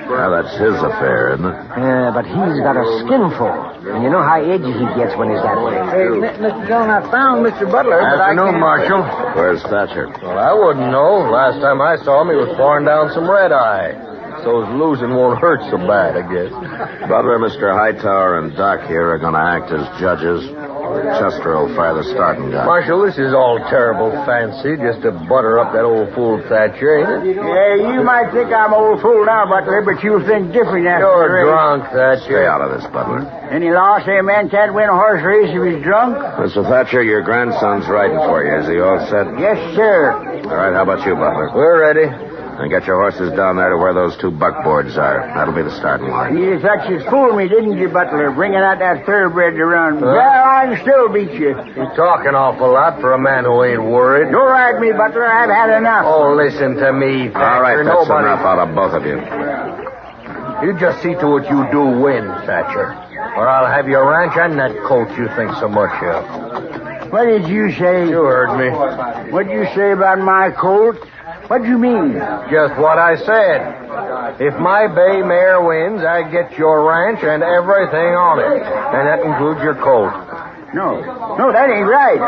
Well, that's his affair, isn't it? Yeah, but he's got a skinful. And you know how edgy he gets when he's that way. Hey, Mr. Dillon, I found Mr. Butler, but I Afternoon, can't... Marshal. Where's Thatcher? Well, I wouldn't know. Last time I saw him, he was pouring down some red eye. So his losing won't hurt so bad, I guess. Butler, Mr. Hightower, and Doc here are going to act as judges. Chester will fire the starting gun. Marshal, this is all terrible fancy, just to butter up that old fool Thatcher, ain't it? Yeah, you might think I'm old fool now, Butler, but you'll think different after the You're race. drunk, Thatcher. Stay out of this, Butler. Any law say a man can't win a horse race if he's drunk? Mr. Thatcher, your grandson's riding for you. Is he all set? Yes, sir. All right, how about you, Butler? We're ready. And get your horses down there to where those 2 buckboards are. That'll be the starting line. You thought you'd fool me, didn't you, Butler, bringing out that thoroughbred to run? Yeah, I can still beat you. You're talking awful lot for a man who ain't worried. Don't ride me, Butler. I've had enough. Oh, listen to me, Thatcher. All right, that's enough out of both of you. You just see to what you do win, Thatcher. Or I'll have your ranch and that colt you think so much of. What did you say? You heard me. What did you say about my colt? What do you mean? Just what I said. If my bay mare wins, I get your ranch and everything on it. And that includes your colt. No, that ain't right.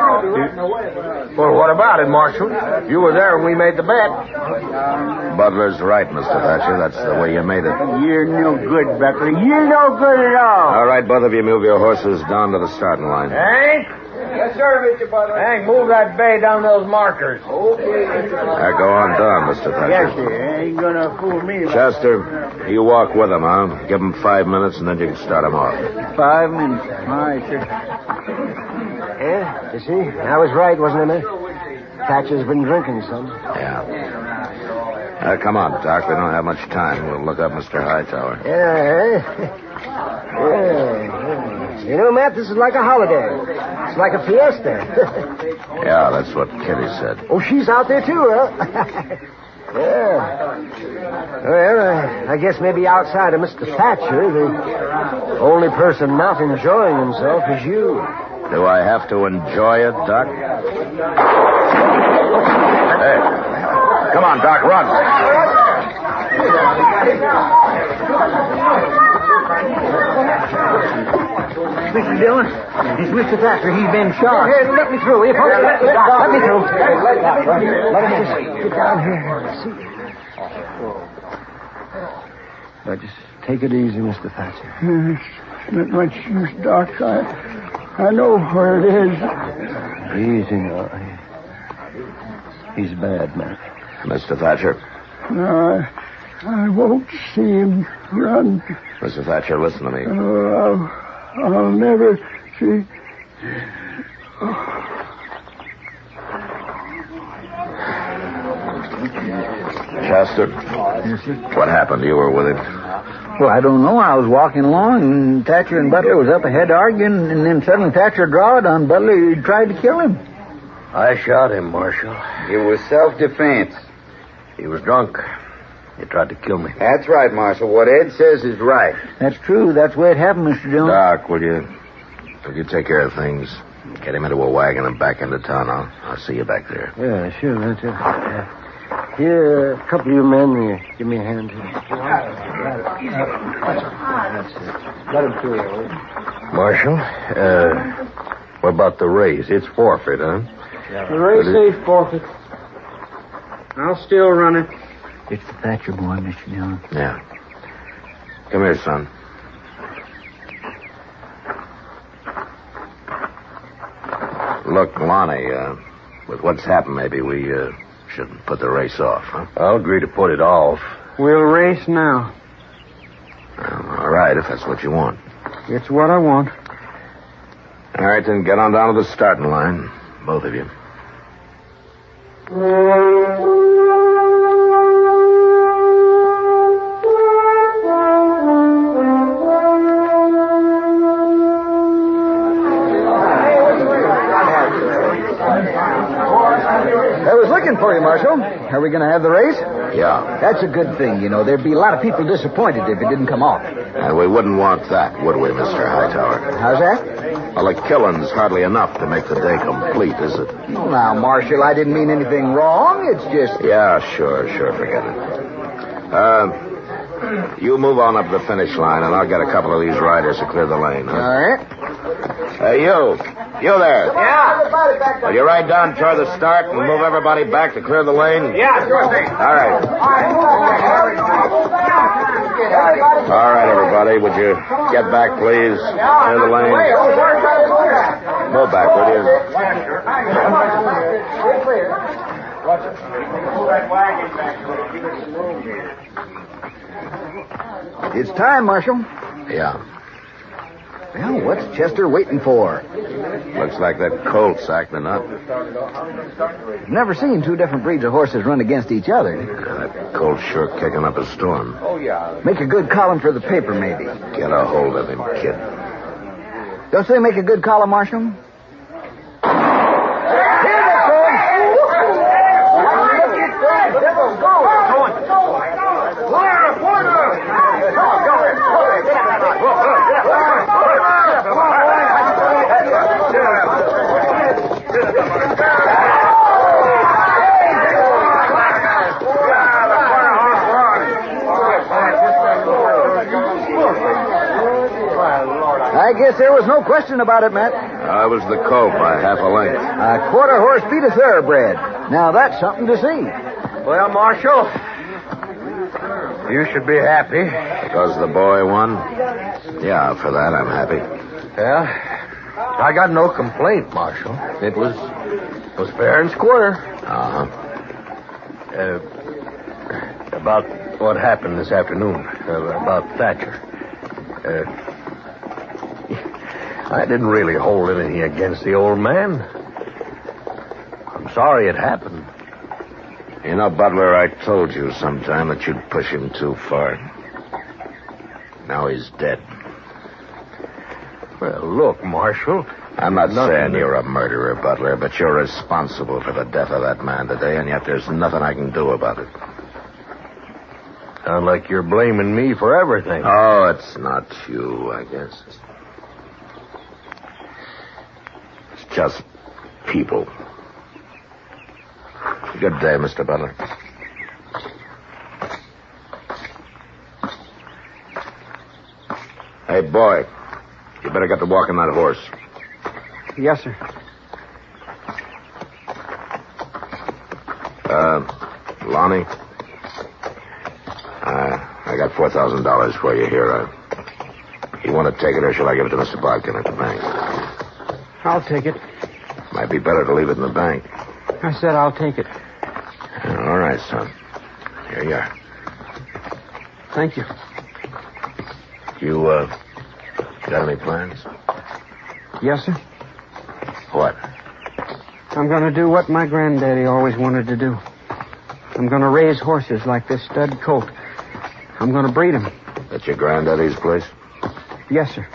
Well, what about it, Marshal? You were there when we made the bet. Butler's right, Mr. Thatcher. That's the way you made it. You're no good, Butler. You're no good at all. All right, both of you move your horses down to the starting line. Hank? Yes, sir, Mr. Butler. Hank, move that bay down those markers. Okay. Go on down, Mr. Thatcher. Yes, sir. Ain't gonna fool me. Chester, you walk with them, huh? Give them 5 minutes, and then you can start them off. 5 minutes. All right, sir. Yeah, you see? I was right, wasn't I, man? Thatcher's been drinking some. Yeah. Come on, Doc. We don't have much time. We'll look up Mr. Hightower. Yeah. You know, Matt, this is like a holiday. It's like a fiesta. Yeah, that's what Kitty said. Oh, she's out there, too, huh? Yeah. Well, I guess maybe outside of Mr. Thatcher, the only person not enjoying himself is you. Do I have to enjoy it, Doc? Hey. Come on, Doc, run. Mr. Dillon, it's Mr. Thatcher. He's been shot. Hey, let me through, will you, folks? Let me through. Let me just get down here and see. Now, just take it easy, Mr. Thatcher. Not much use, Doc. I know where it is. Easy now. He's bad, man. Mr. Thatcher. No, I won't see him run. Mr. Thatcher, listen to me. I'll never see. Chester? Yes, sir. What happened? You were with him. Well, I don't know. I was walking along, and Thatcher and Butler was up ahead arguing, and then suddenly Thatcher drawed on Butler. He tried to kill him. I shot him, Marshal. It was self-defense. He was drunk. He tried to kill me. That's right, Marshal. What Ed says is right. That's true. That's the way it happened, Mr. Dillon. Doc, will you take care of things? Get him into a wagon and back into town. I'll see you back there. Yeah, sure, Thatcher. Here, a couple of you men, give me a hand here. Let him through, will you? Marshal, what about the race? It's forfeit, huh? The race ain't forfeit. I'll still run it. It's the Thatcher boy, Mr. Dillon. Yeah. Come here, son. Look, Lonnie, with what's happened, maybe we shouldn't put the race off, huh? I'll agree to put it off. We'll race now. All right, if that's what you want. It's what I want. All right, then get on down to the starting line, both of you. I was looking for you, Marshal. Are we going to have the race? Yeah. That's a good thing, you know. There'd be a lot of people disappointed if it didn't come off. And we wouldn't want that, would we, Mr. Hightower? How's that? Well, the killing's hardly enough to make the day complete, is it? Well, now, Marshal, I didn't mean anything wrong. It's just... Yeah, sure, forget it. You move on up the finish line, and I'll get a couple of these riders to clear the lane, huh? All right. Hey, you there. Yeah. Will you ride down toward the start and move everybody back to clear the lane? Yeah, sure thing. All right. All right, everybody. Would you get back, please? Clear the lane. Move back, will you? It's time, Marshal. Yeah. Well, what's Chester waiting for? Looks like that colt's acting up. I've never seen two different breeds of horses run against each other. That colt's sure kicking up a storm. Make a good column for the paper, maybe. Get a hold of him, kid. Don't they make a good column, Marshal? I guess there was no question about it, Matt. I was the colt by half a length. A quarter horse beat a thoroughbred. Now that's something to see. Well, Marshal, you should be happy. Because the boy won? Yeah, for that I'm happy. Yeah, I got no complaint, Marshal. It was fair and square. Uh-huh. About what happened this afternoon, about Thatcher. I didn't really hold anything against the old man. I'm sorry it happened. You know, Butler, I told you sometime that you'd push him too far. Now he's dead. Well, look, Marshal. I'm not saying you're a murderer, Butler, but you're responsible for the death of that man today, and yet there's nothing I can do about it. Sound like you're blaming me for everything. Oh, it's not you, I guess. It's just people. Good day, Mr. Butler. Hey, boy, you better get to walking that horse. Yes, sir. Lonnie, I got $4,000 for you here. You want to take it, or shall I give it to Mr. Bodkin at the bank? I'll take it. Might be better to leave it in the bank. I said I'll take it. All right, son. Here you are. Thank you. You, got any plans? Yes, sir. What? I'm going to do what my granddaddy always wanted to do. I'm going to raise horses like this stud colt. I'm going to breed them. At your granddaddy's place? Yes, sir.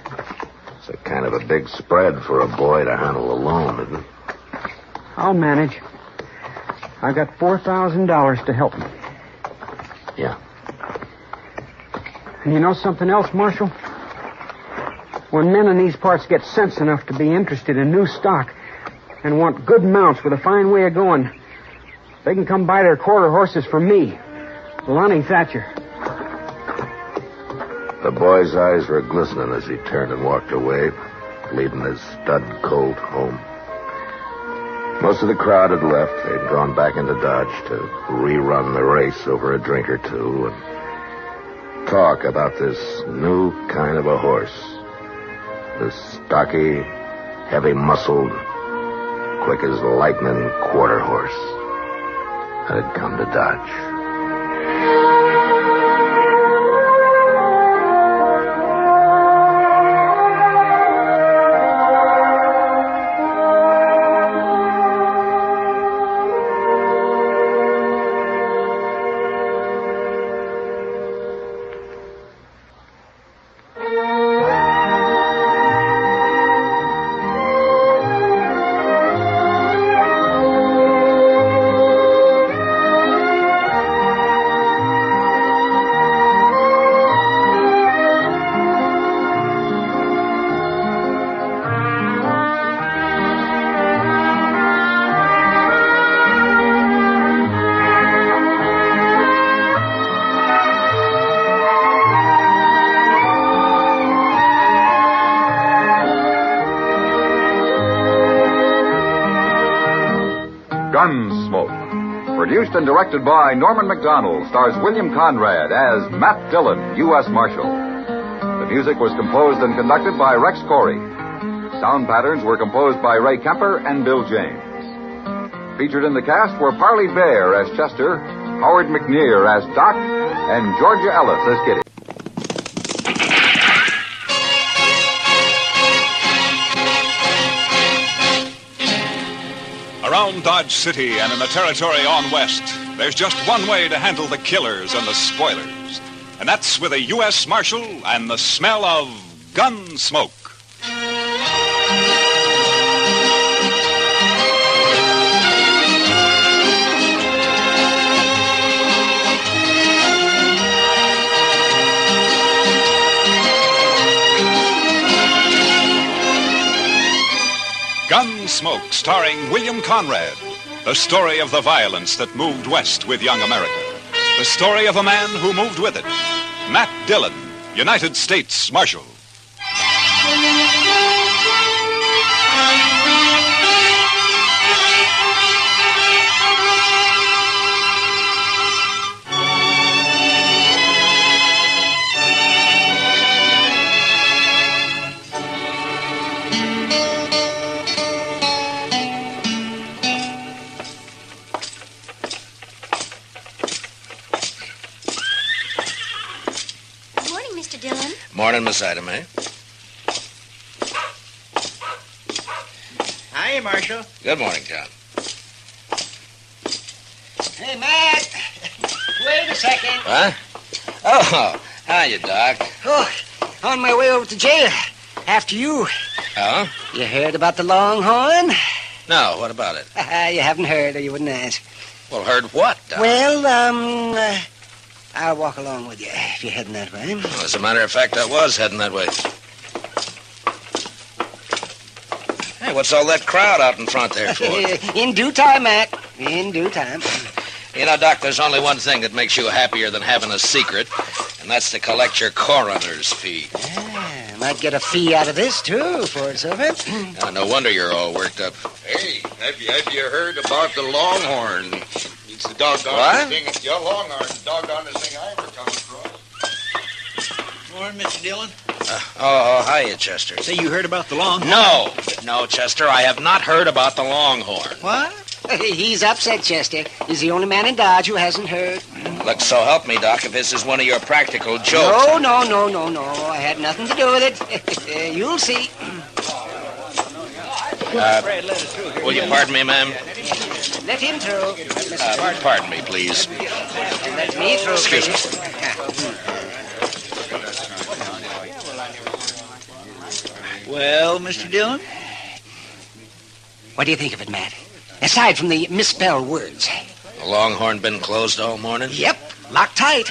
It's a kind of a big spread for a boy to handle alone, isn't it? I'll manage. I got $4,000 to help me. Yeah. And you know something else, Marshal? When men in these parts get sense enough to be interested in new stock and want good mounts with a fine way of going, they can come buy their quarter horses from me, Lonnie Thatcher. The boy's eyes were glistening as he turned and walked away, leading his stud colt home. Most of the crowd had left. They'd gone back into Dodge to rerun the race over a drink or two and talk about this new kind of a horse. This stocky, heavy-muscled, quick as lightning quarter horse that had come to Dodge. Gunsmoke. Produced and directed by Norman McDonald, stars William Conrad as Matt Dillon, U.S. Marshal. The music was composed and conducted by Rex Corey. Sound patterns were composed by Ray Kemper and Bill James. Featured in the cast were Parley Bear as Chester, Howard McNear as Doc, and Georgia Ellis as Kitty. Around Dodge City and in the territory on west, there's just one way to handle the killers and the spoilers. And that's with a U.S. Marshal and the smell of Gunsmoke. Gunsmoke, starring William Conrad. The story of the violence that moved west with young America. The story of a man who moved with it. Matt Dillon, United States Marshal. Morning, Miss Ida Mae. Hi, Marshal. Good morning, John. Hey, Matt. Wait a second. What? Oh, hiya, Doc. Oh, on my way over to jail. After you. Oh? You heard about the Longhorn? No, what about it? You haven't heard, or you wouldn't ask. Well, heard what, Doc? Well, I'll walk along with you if you're heading that way. Well, as a matter of fact, I was heading that way. Hey, what's all that crowd out in front there for? In due time, Matt. In due time. You know, Doc, there's only one thing that makes you happier than having a secret, and that's to collect your coroner's fee. Yeah, might get a fee out of this, too, for it's of it. No wonder you're all worked up. Hey, have you heard about the Longhorn? It's the What? thing. Your Longhorn, the doggonest thing I ever come across. Morning, Mr. Dillon. Hiya, Chester. Say, you heard about the Longhorn? No, Chester, I have not heard about the Longhorn. What? He's upset, Chester. He's the only man in Dodge who hasn't heard. Look, so help me, Doc, if this is one of your practical jokes. No. I had nothing to do with it. You'll see. Will you pardon me, ma'am? Let him through. Pardon me, please. Let me through. Excuse me. Well, Mr. Dillon? What do you think of it, Matt? Aside from the misspelled words. The Longhorn been closed all morning? Yep, locked tight.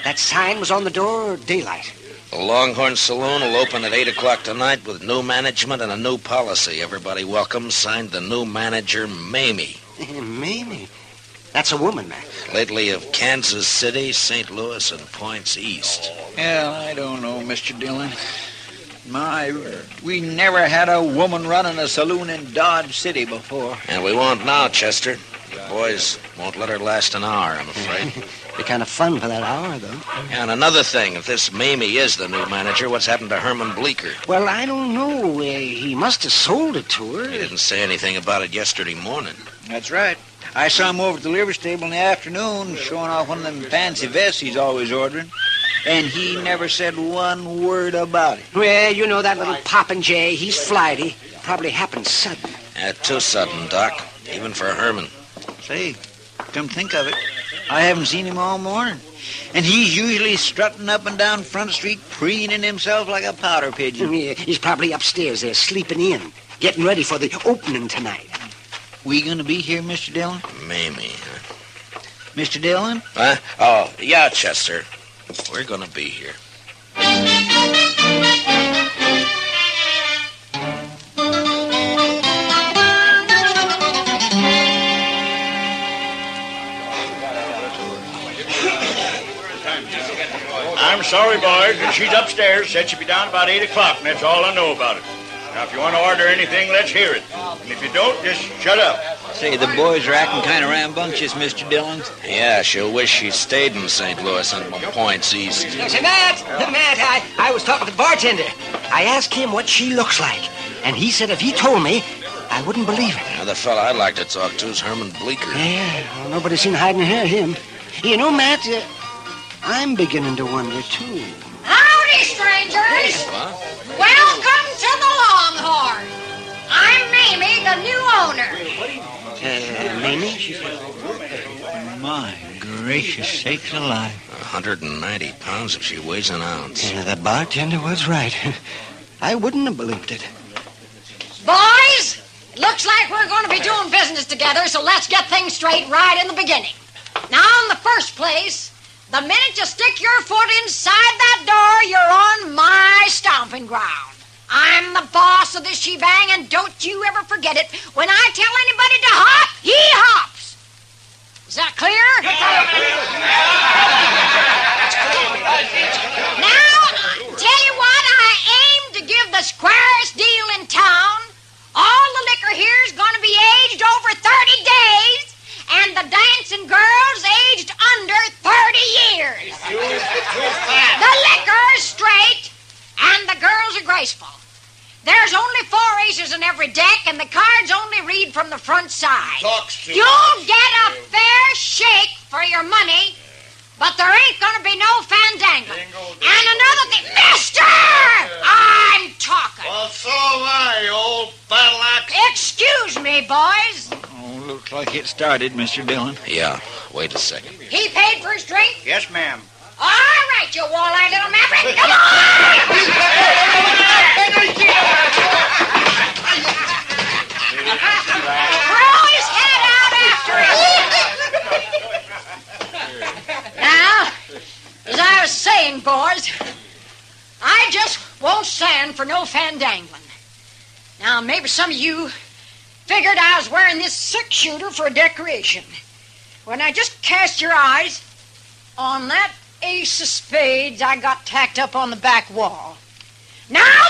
That sign was on the door daylight. The Longhorn Saloon will open at 8 o'clock tonight with new management and a new policy. Everybody welcome. Signed the new manager, Mamie. Mamie? That's a woman, Matt. Lately of Kansas City, St. Louis, and points east. Well, I don't know, Mr. Dillon. We never had a woman running a saloon in Dodge City before. And we won't now, Chester. The boys won't let her last an hour, I'm afraid. Be kind of fun for that hour, though. And another thing, if this Mamie is the new manager, what's happened to Herman Bleecker? Well, I don't know. He must have sold it to her. He didn't say anything about it yesterday morning. That's right. I saw him over at the livery stable in the afternoon, showing off one of them fancy vests he's always ordering. And he never said one word about it. Well, you know that little Popinjay. He's flighty. Probably happened sudden. Too sudden, Doc. Even for Herman. Say, come think of it, I haven't seen him all morning. And he's usually strutting up and down Front Street, preening himself like a powder pigeon. Yeah, he's probably upstairs there, sleeping in, getting ready for the opening tonight. We gonna be here, Mr. Dillon? Mamie. Mr. Dillon? Huh? Oh, yeah, Chester. We're gonna be here. I'm sorry, boys, but she's upstairs. Said she'd be down about 8 o'clock, and that's all I know about it. Now, if you want to order anything, let's hear it. And if you don't, just shut up. Say, the boys are acting kind of rambunctious, Mr. Dillon. Yeah, she'll wish she stayed in St. Louis and points east. Say, Matt, I was talking to the bartender. I asked him what she looks like, and he said if he told me, I wouldn't believe it. Now, the fella I'd like to talk to is Herman Bleecker. Yeah, well, nobody's seen hiding here him. You know, Matt, I'm beginning to wonder, too. Howdy, strangers. What? Welcome to the Longhorn. I'm Mamie, the new owner. Mamie? My gracious sakes alive. 190 pounds if she weighs an ounce. Yeah, the bartender was right. I wouldn't have believed it. Boys, it looks like we're going to be doing business together, so let's get things straight right in the beginning. Now, in the first place, the minute you stick your foot inside that door, you're on my stomping ground. I'm the boss of this shebang, and don't you ever forget it. When I tell anybody to hop, he hops. Is that clear? Now, tell you what, I aim to give the squarest deal in town. All the liquor here is going to be aged over 30 days, and the dancing girls aged under 30 years. The liquor is straight, and the girls are graceful. There's only 4 aces in every deck, and the cards only read from the front side. You'll get a fair shake for your money, but there ain't going to be no fandangle. And another thing, Mister! battle axe? Excuse me, boys. Oh, looks like it started, Mr. Dillon. Yeah, wait a second. He paid for his drink? Yes, ma'am. All right, you wall-eyed little maverick. Come on! Throw his head out after him. Now, as I was saying, boys, I just won't stand for no fandangling. Now, maybe some of you figured I was wearing this six-shooter for a decoration. When I just cast your eyes on that ace of spades I got tacked up on the back wall. Now...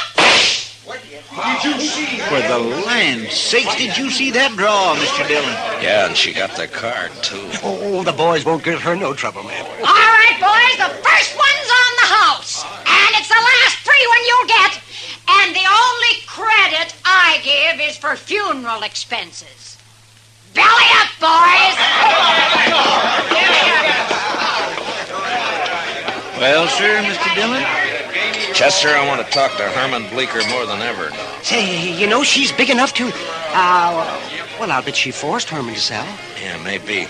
What did you see? For the land's sakes, did you see that draw, Mr. Dillon? Yeah, and she got the card, too. Oh, the boys won't give her no trouble, man. All right, boys, the first one's on the house. And it's the last free one you'll get. And the only credit I give is for funeral expenses. Belly up, boys! Well, sir, Mr. Dillon? Chester, I want to talk to Herman Bleecker more than ever now. Say, you know, she's big enough to... well, I'll bet she forced Herman to sell. Yeah, maybe.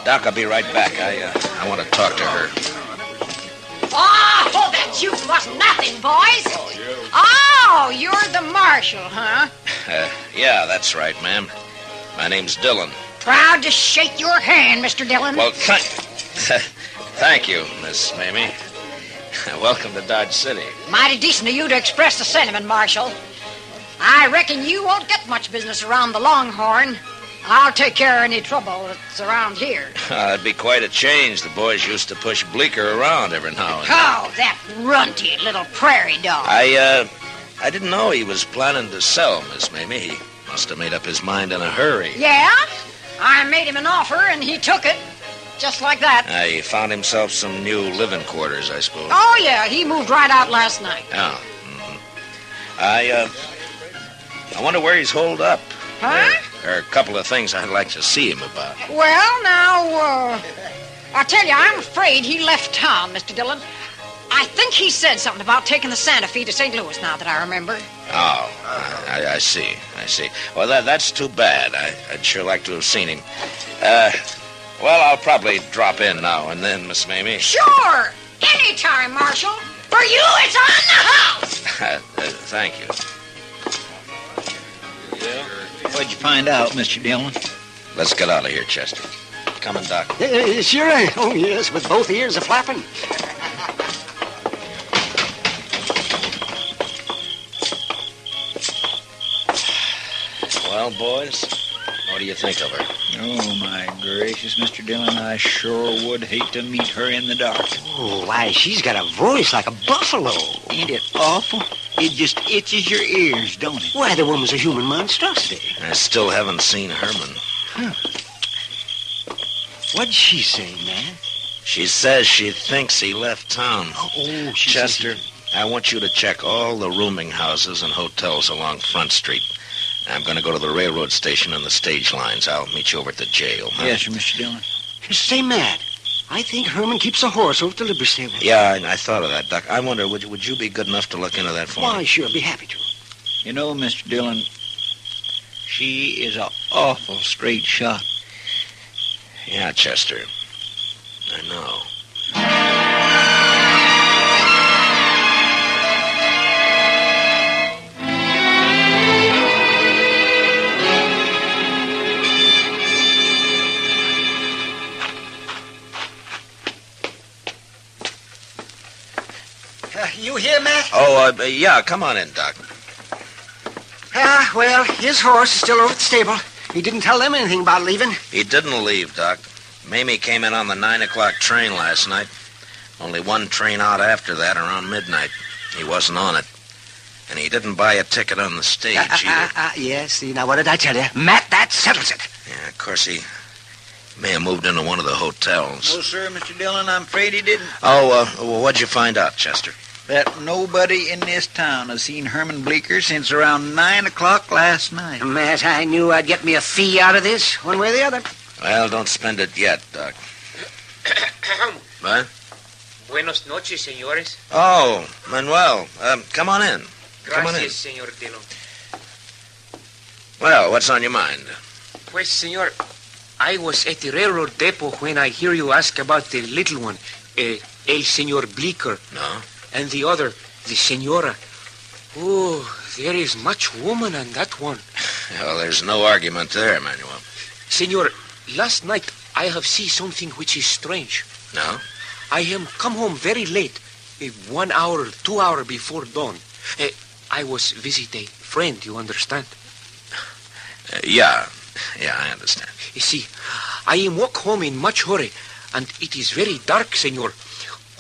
Doc, I'll be right back. I want to talk to her. Oh, that shooting wasn't nothing, boys. Oh, you're the Marshal, huh? Yeah, that's right, ma'am. My name's Dillon. Proud to shake your hand, Mr. Dillon. Well, thank you, Miss Mamie. Welcome to Dodge City. Mighty decent of you to express the sentiment, Marshal. I reckon you won't get much business around the Longhorn. I'll take care of any trouble that's around here. It'd be quite a change. The boys used to push Bleecker around every now and then. Oh, that runty little prairie dog. I didn't know he was planning to sell, Miss Mamie. He must have made up his mind in a hurry. Yeah? I made him an offer, and he took it. Just like that. He found himself some new living quarters, I suppose. Oh, yeah. He moved right out last night. Oh. Mm-hmm. I wonder where he's holed up. Huh? There are a couple of things I'd like to see him about. Well, now, I'll tell you, I'm afraid he left town, Mr. Dillon. I think he said something about taking the Santa Fe to St. Louis, now that I remember. Oh, I see. Well, that's too bad. I'd sure like to have seen him. Well, I'll probably drop in now and then, Miss Mamie. Sure! Anytime, Marshal. For you, it's on the house! Thank you. Well, what'd you find out, Mr. Dillon? Let's get out of here, Chester. Coming, Doc. Sure. Oh, yes, with both ears a-flapping. Well, boys, what do you think of her? Oh, my gracious, Mr. Dillon, I sure would hate to meet her in the dark. Oh, why, she's got a voice like a buffalo. Ain't it awful? It just itches your ears, don't it? Why, the woman's a human monstrosity. I still haven't seen Herman. Huh. What'd she say, man? She says she thinks he left town. Oh, Chester, I want you to check all the rooming houses and hotels along Front Street. I'm going to go to the railroad station and the stage lines. I'll meet you over at the jail. Huh? Yes, sir, Mr. Dillon. Say, Matt, I think Herman keeps a horse over at the livery stable. Yeah, I thought of that, Doc. I wonder, would you be good enough to look into that for me? Why, sure, be happy to. You know, Mr. Dillon, she is an awful straight shot. Yeah, Chester. I know. You here, Matt? Oh, yeah, come on in, Doc. Well, his horse is still over at the stable. He didn't tell them anything about leaving. He didn't leave, Doc. Mamie came in on the 9 o'clock train last night. Only one train out after that, around midnight. He wasn't on it. And he didn't buy a ticket on the stage either. Yes, see, now what did I tell you? Matt, that settles it. Yeah, of course, he may have moved into one of the hotels. No, sir, Mr. Dillon, I'm afraid he didn't. Oh, what'd you find out, Chester? That nobody in this town has seen Herman Bleecker since around 9 o'clock last night. Matt, I knew I'd get me a fee out of this, one way or the other. Well, don't spend it yet, Doc. What? Buenos noches, señores. Oh, Manuel. Come on in. Gracias, señor Dillon. Well, what's on your mind? Pues, senor, I was at the railroad depot when I hear you ask about the little one, El Senor Bleecker. No? And the other, the Senora. Oh, there is much woman on that one. Well, there's no argument there, Manuel. Senor, last night I have seen something which is strange. No? I am come home very late, 1 hour, 2 hours before dawn. I was visit a friend, you understand? Yeah, I understand. You see, I am walk home in much hurry, and it is very dark, senor,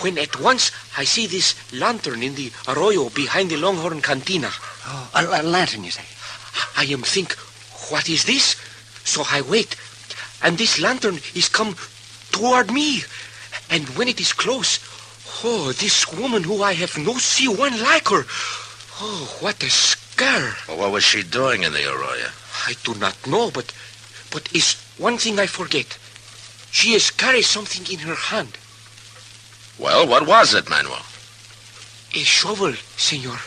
when at once I see this lantern in the arroyo behind the Longhorn Cantina. Oh, a lantern, you say? I am think, what is this? So I wait, and this lantern is come toward me. And when it is close, oh, this woman who I have no see one like her. Oh, what a scare. Well, what was she doing in the arroyo? I do not know, but is one thing I forget. She has carried something in her hand. Well, what was it, Manuel? A shovel, senor.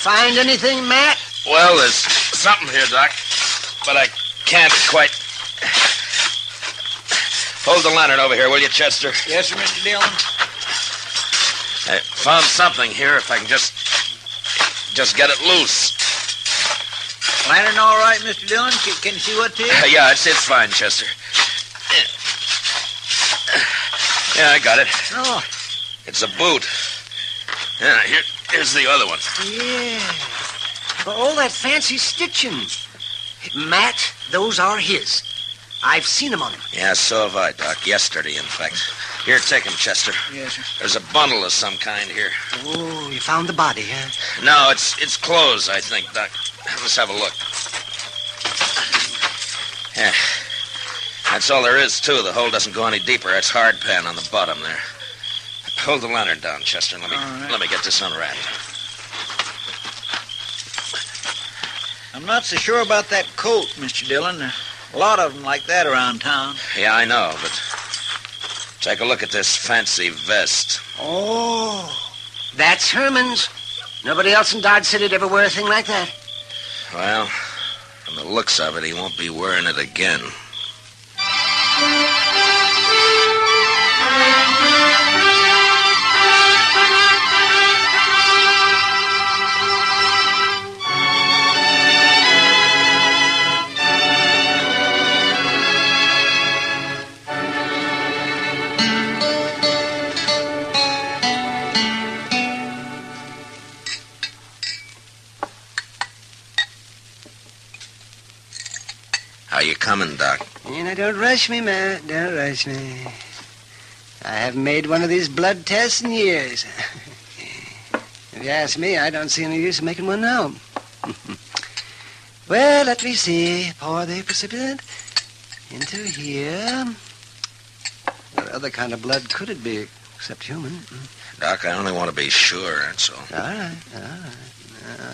Find anything, Matt? Well, there's something here, Doc, but I can't quite... Hold the lantern over here, will you, Chester? Yes, sir, Mr. Dillon. I found something here, if I can just get it loose. Lantern all right, Mr. Dillon? Can you see what it is? Yeah, it's fine, Chester. Yeah, I got it. Oh. It's a boot. Yeah, here's the other one. Yeah. Well, all that fancy stitching. Matt, those are his. I've seen them on him. Yeah, so have I, Doc. Yesterday, in fact. Here, take him, Chester. Yes, sir. There's a bundle of some kind here. Oh, you found the body, huh? No, it's clothes, I think, Doc. Let's have a look. Yeah. That's all there is, too. The hole doesn't go any deeper. It's hard pan on the bottom there. Hold the lantern down, Chester, and let me get this unwrapped. I'm not so sure about that coat, Mr. Dillon. A lot of them like that around town. Yeah, I know, but take a look at this fancy vest. Oh, that's Herman's. Nobody else in Dodge City'd ever wear a thing like that. Well, from the looks of it, he won't be wearing it again. How you coming, Doc? Now, don't rush me, Matt. Don't rush me. I haven't made one of these blood tests in years. If you ask me, I don't see any use in making one now. Well, let me see. Pour the precipitant into here. What other kind of blood could it be except human? Doc, I only want to be sure, that's all. All right.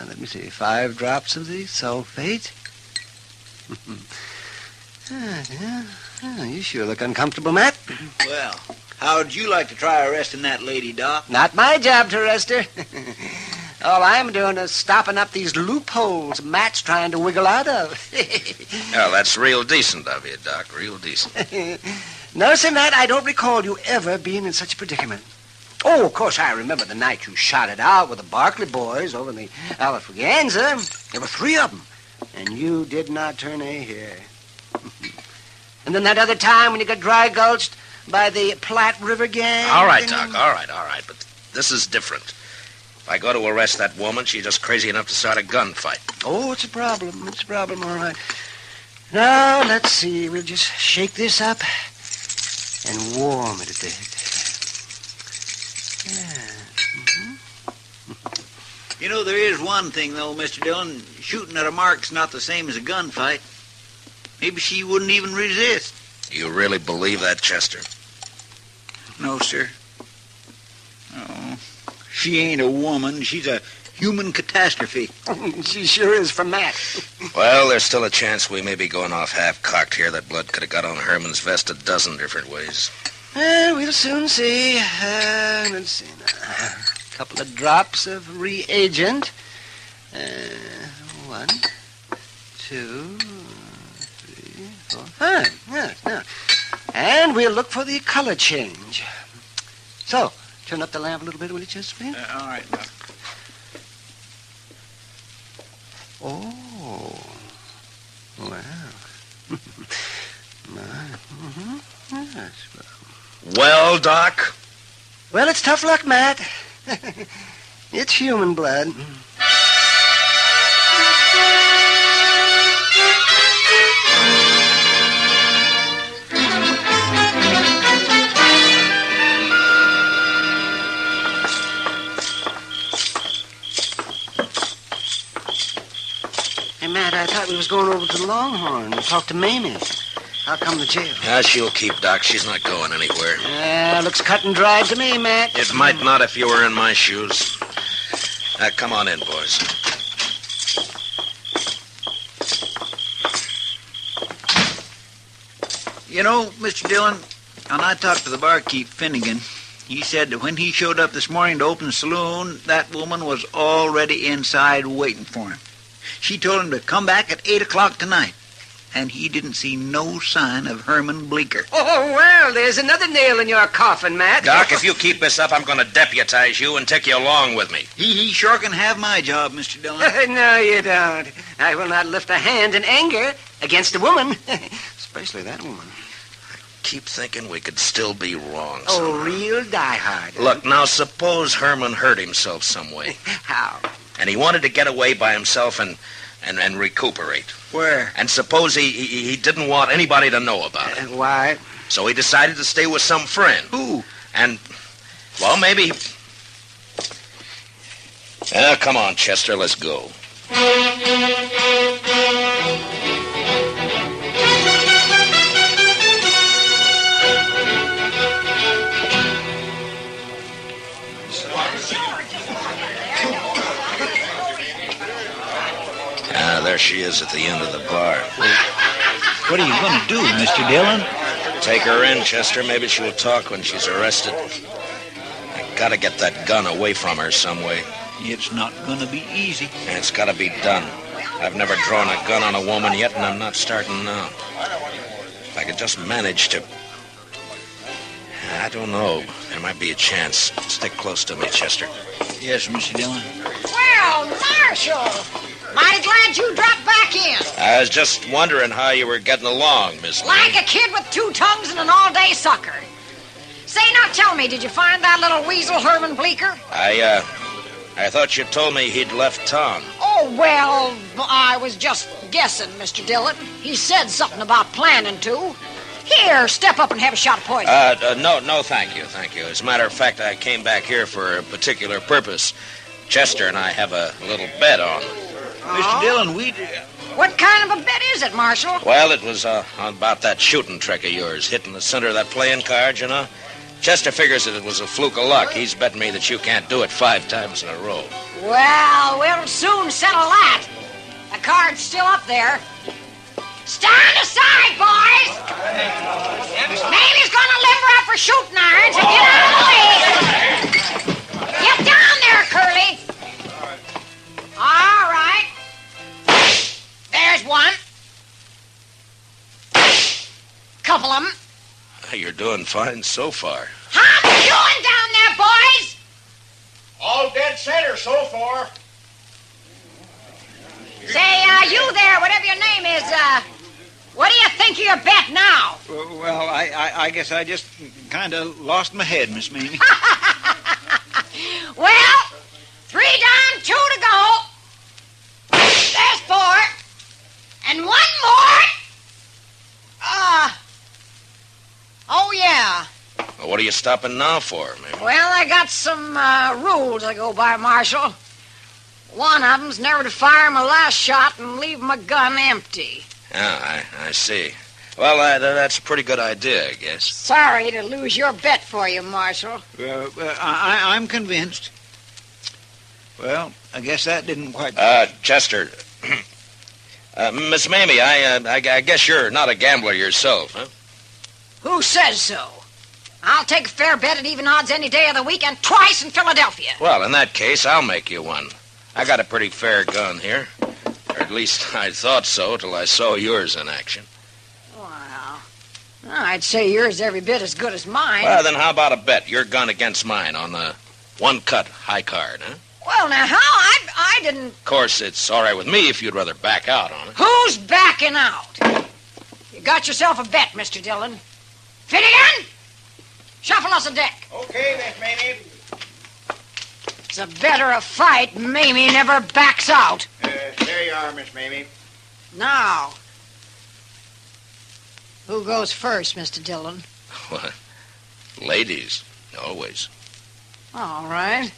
Let me see. 5 drops of the sulfate. You sure look uncomfortable, Matt. Well, how'd you like to try arresting that lady, Doc? Not my job to arrest her. All I'm doing is stopping up these loopholes Matt's trying to wiggle out of. Well, that's real decent of you, Doc. Real decent. No, sir, Matt, I don't recall you ever being in such a predicament. Oh, of course, I remember the night you shot it out with the Barkley boys over in the Alafraganza. There were 3 of them, and you did not turn a hair. And then that other time when you got dry gulched by the Platte River gang. All right, Doc, all right. But this is different. If I go to arrest that woman, she's just crazy enough to start a gunfight. Oh, it's a problem. It's a problem, all right. Now, let's see. We'll just shake this up and warm it a bit. You know, there is one thing, though, Mr. Dillon. Shooting at a mark's not the same as a gunfight. Maybe she wouldn't even resist. You really believe that, Chester? No, sir. Oh, she ain't a woman. She's a human catastrophe. She sure is for Matt. Well, there's still a chance we may be going off half-cocked here. That blood could have got on Herman's vest a dozen different ways. We'll soon see. Let's see now. A couple of drops of reagent. 1, 2, 3, 4, 5. Yes, now. And we'll look for the color change. So, turn up the lamp a little bit, will you, Chester? All right, Doc. Oh. Wow. Yes. Well, Doc? Well, it's tough luck, Matt. It's human blood. Hey, Matt, I thought we was going over to the Longhorn to talk to Mamie. How come the jail? She'll keep, Doc. She's not going anywhere. Looks cut and dried to me, Matt. It might not if you were in my shoes. Come on in, boys. You know, Mr. Dillon, when I talked to the barkeep, Finnegan, he said that when he showed up this morning to open the saloon, that woman was already inside waiting for him. She told him to come back at 8 o'clock tonight, and he didn't see no sign of Herman Bleeker. Oh, well, there's another nail in your coffin, Matt. Doc, if you keep this up, I'm going to deputize you and take you along with me. He sure can have my job, Mr. Dillon. No, you don't. I will not lift a hand in anger against a woman, especially that woman. Keep thinking we could still be wrong. Oh, real diehard. Look, now suppose Herman hurt himself some way. How? And he wanted to get away by himself and recuperate. Where? And suppose he didn't want anybody to know about it. Why? So he decided to stay with some friend. Who? And, well, maybe... Come on, Chester, let's go. There she is at the end of the bar. What are you going to do, Mr. Dillon? Take her in, Chester. Maybe she'll talk when she's arrested. I gotta get that gun away from her some way. It's not going to be easy. And it's gotta be done. I've never drawn a gun on a woman yet, and I'm not starting now. If I could just manage to... I don't know. There might be a chance. Stick close to me, Chester. Yes, Mr. Dillon. Well, Marshal, mighty glad you dropped back in. I was just wondering how you were getting along, Miss Like a kid with 2 tongues and an all-day sucker. Say, now tell me, did you find that little weasel Herman Bleeker? I thought you told me he'd left town. Oh, well, I was just guessing, Mr. Dillon. He said something about planning to. Here, step up and have a shot of poison. No, thank you. As a matter of fact, I came back here for a particular purpose. Chester and I have a little bet on. Mr. Dillon, What kind of a bet is it, Marshal? Well, it was about that shooting trick of yours, hitting the center of that playing card, you know. Chester figures that it was a fluke of luck. He's betting me that you can't do it 5 times in a row. Well, we'll soon settle that. The card's still up there. Stand aside, boys! Mamie's gonna limber up for shooting irons and get out of the way. Get down there, Curly. All right. There's one. Couple of them. You're doing fine so far. How you doing down there, boys? All dead center so far. Say, you there, whatever your name is, what do you think of your bet now? Well, I guess I just kind of lost my head, Miss Mamie. Well, 3 down, 2 to go. There's 4. And 1 more. Oh, yeah. Well, what are you stopping now for, Mamie? Well, I got some rules I go by, Marshal. One of them's never to fire my last shot and leave my gun empty. Yeah, I see. Well, that's a pretty good idea, I guess. Sorry to lose your bet for you, Marshal. I'm convinced. Well, I guess that didn't quite... Chester. Miss Mamie, I guess you're not a gambler yourself, huh? Who says so? I'll take a fair bet at even odds any day of the week and twice in Philadelphia. Well, in that case, I'll make you one. I got a pretty fair gun here. Or at least I thought so till I saw yours in action. Well, I'd say yours every bit as good as mine. Well, then how about a bet? Your gun against mine on the one-cut high card, huh? Well, now, how? I didn't... Of course, it's all right with me if you'd rather back out on it. Who's backing out? You got yourself a bet, Mr. Dillon. Finnegan! Shuffle us a deck. Okay, Miss Mamie. It's a better a fight. Mamie never backs out. There you are, Miss Mamie. Now, who goes first, Mr. Dillon? What? Ladies, always. All right.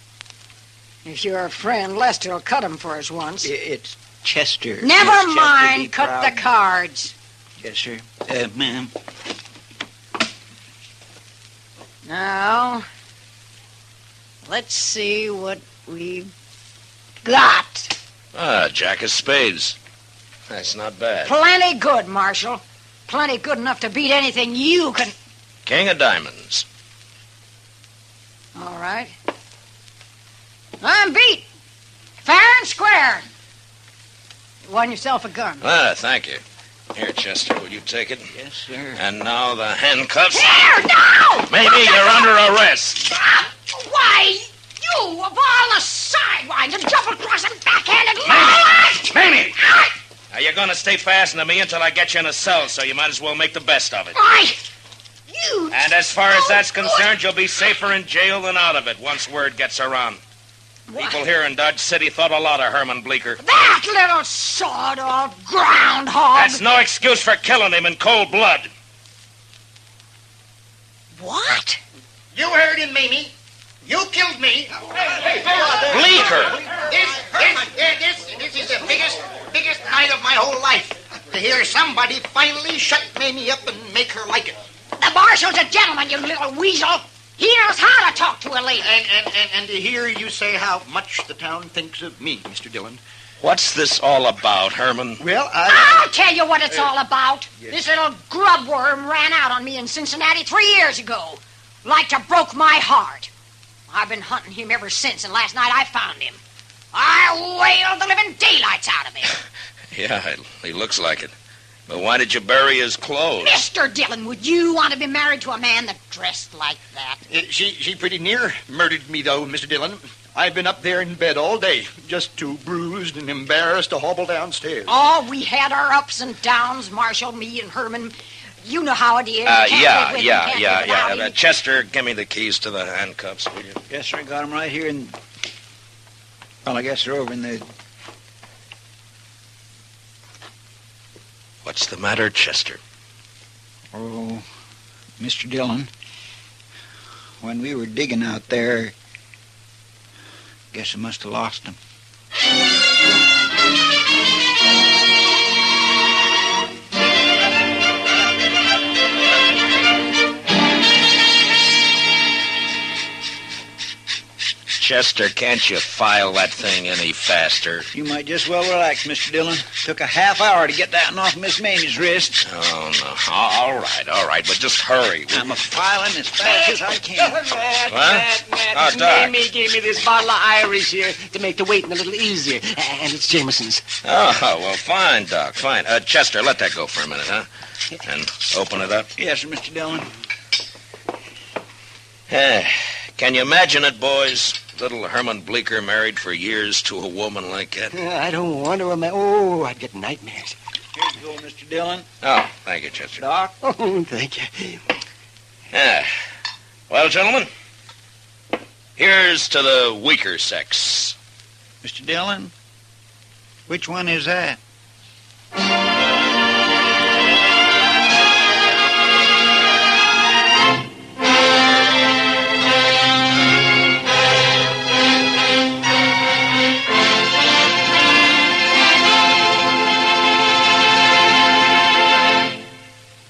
If you're a friend, Lester'll cut him for us once. It's Chester. Never Chester, mind. be Cut proud. the cards. Yes, sir. Ma'am. Now, let's see what we've got. Jack of spades. That's not bad. Plenty good, Marshal. Plenty good enough to beat anything you can... King of diamonds. All right. I'm beat. Fair and square. You won yourself a gun. Thank you. Here, Chester, will you take it? Yes, sir. And now the handcuffs. Here, now! Maybe you're under arrest. Why, you, of all the sidewinds and double-crossing backhanded... Mamie! Now, you're going to stay fastened to me until I get you in a cell, so you might as well make the best of it. Why, you... And as far as that's concerned, you'll be safer in jail than out of it once word gets around. People here in Dodge City thought a lot of Herman Bleecker. That little sawed-off groundhog... That's no excuse for killing him in cold blood. What? You heard him, Mamie. You killed me. Bleecker! This is the biggest night of my whole life. To hear somebody finally shut Mamie up and make her like it. The Marshal's a gentleman, you little weasel. He knows how to talk to a lady. And to hear you say how much the town thinks of me, Mr. Dillon. What's this all about, Herman? Well, I'll tell you what it's all about. Yes. This little grub worm ran out on me in Cincinnati 3 years ago. Like to broke my heart. I've been hunting him ever since, and last night I found him. I wailed the living daylights out of him. Yeah, he looks like it. But why did you bury his clothes? Mr. Dillon, would you want to be married to a man that dressed like that? She pretty near murdered me, though, Mr. Dillon. I've been up there in bed all day, just too bruised and embarrassed to hobble downstairs. Oh, we had our ups and downs, Marshal, me and Herman. You know how it is. Yeah. Chester, give me the keys to the handcuffs, will you? Yes, sir. I got them right here in... Well, I guess they're over in the... What's the matter, Chester? Oh, Mr. Dillon, when we were digging out there, guess I must have lost them. Chester, can't you file that thing any faster? You might just well relax, Mr. Dillon. Took a half hour to get that one off Miss Mamie's wrist. Oh, no. All right, but just hurry. I'm a-filing as fast as I can. What? Doc. Mamie gave me this bottle of Irish here to make the waiting a little easier. And it's Jameson's. Oh, well, fine, Doc, fine. Chester, let that go for a minute, huh? And open it up. Yes, sir, Mr. Dillon. Can you imagine it, boys? Little Herman Bleecker married for years to a woman like that. I don't want to imagine. Oh, I'd get nightmares. Here you go, Mr. Dillon. Oh, thank you, Chester. Doc? Oh, thank you. Well, gentlemen, here's to the weaker sex. Mr. Dillon, which one is that?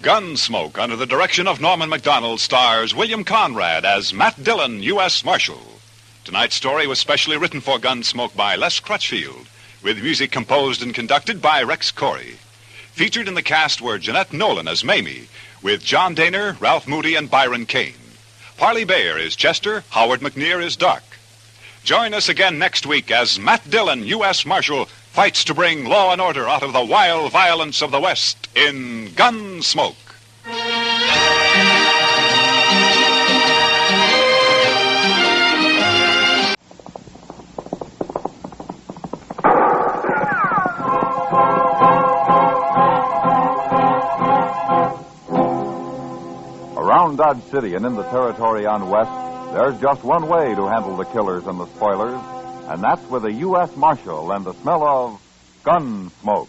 Gunsmoke, under the direction of Norman McDonald, stars William Conrad as Matt Dillon, U.S. Marshal. Tonight's story was specially written for Gunsmoke by Les Crutchfield, with music composed and conducted by Rex Corey. Featured in the cast were Jeanette Nolan as Mamie, with John Daner, Ralph Moody, and Byron Kane. Parley Bayer is Chester, Howard McNear is Doc. Join us again next week as Matt Dillon, U.S. Marshal, fights to bring law and order out of the wild violence of the West in Gunsmoke. Around Dodge City and in the territory on West, there's just one way to handle the killers and the spoilers, and that's with a U.S. Marshal and the smell of Gunsmoke.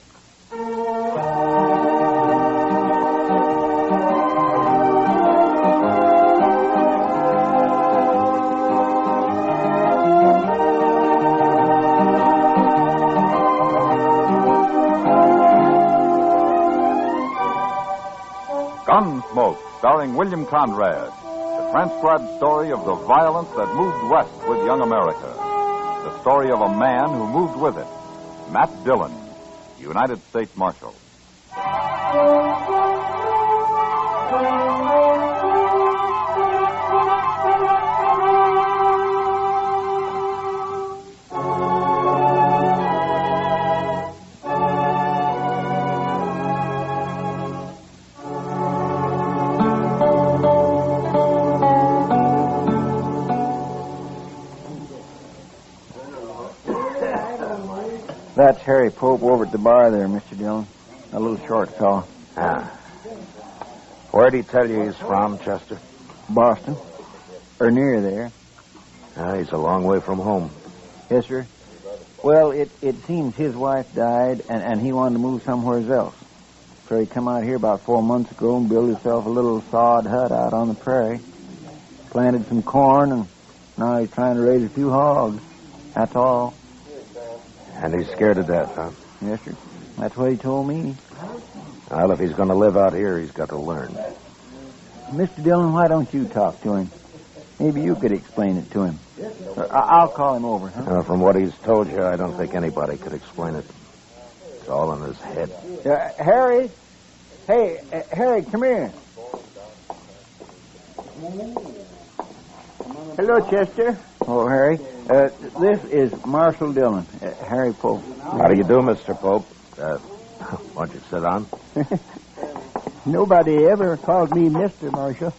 Gunsmoke, starring William Conrad, the transcribed story of the violence that moved west with young America. The story of a man who moved with it, Matt Dillon, United States Marshal. That's Harry Pope over at the bar there, Mr. Dillon. A little short fellow. Ah. Where'd he tell you he's from, Chester? Boston. Or near there. He's a long way from home. Yes, sir. Well, it seems his wife died, and he wanted to move somewhere else. So he come out here about 4 months ago and built himself a little sod hut out on the prairie. Planted some corn, and now he's trying to raise a few hogs. That's all. And he's scared to death, huh? Yes, sir. That's what he told me. Well, if he's going to live out here, he's got to learn. Mr. Dillon, why don't you talk to him? Maybe you could explain it to him. I'll call him over, huh? From what he's told you, I don't think anybody could explain it. It's all in his head. Harry? Hey, Harry, come here. Hello, Chester. Oh, Harry. This is Marshal Dillon, Harry Pope. How do you do, Mr. Pope? Why don't you sit down? Nobody ever called me Mr. Marshal.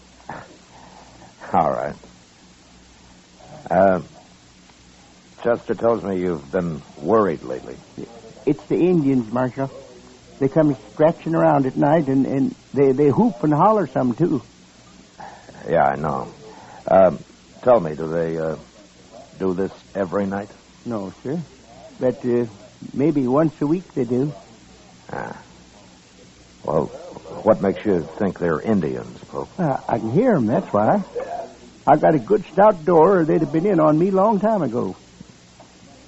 All right. Chester tells me you've been worried lately. It's the Indians, Marshal. They come scratching around at night, and they hoop and holler some, too. Yeah, I know. Tell me, do they do this every night? No, sir. But maybe once a week they do. Well, what makes you think they're Indians, Pope? I can hear them, that's why. I got a good stout door, or they'd have been in on me long time ago.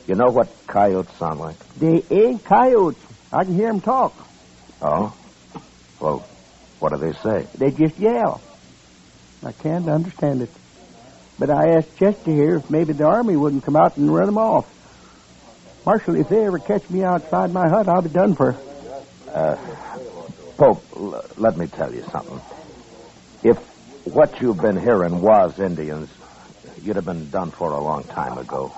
You know what coyotes sound like? They ain't coyotes. I can hear them talk. Oh? Well, what do they say? They just yell. I can't understand it. But I asked Chester here if maybe the army wouldn't come out and run them off. Marshal, if they ever catch me outside my hut, I'll be done for. Pope, let me tell you something. If what you've been hearing was Indians, you'd have been done for a long time ago.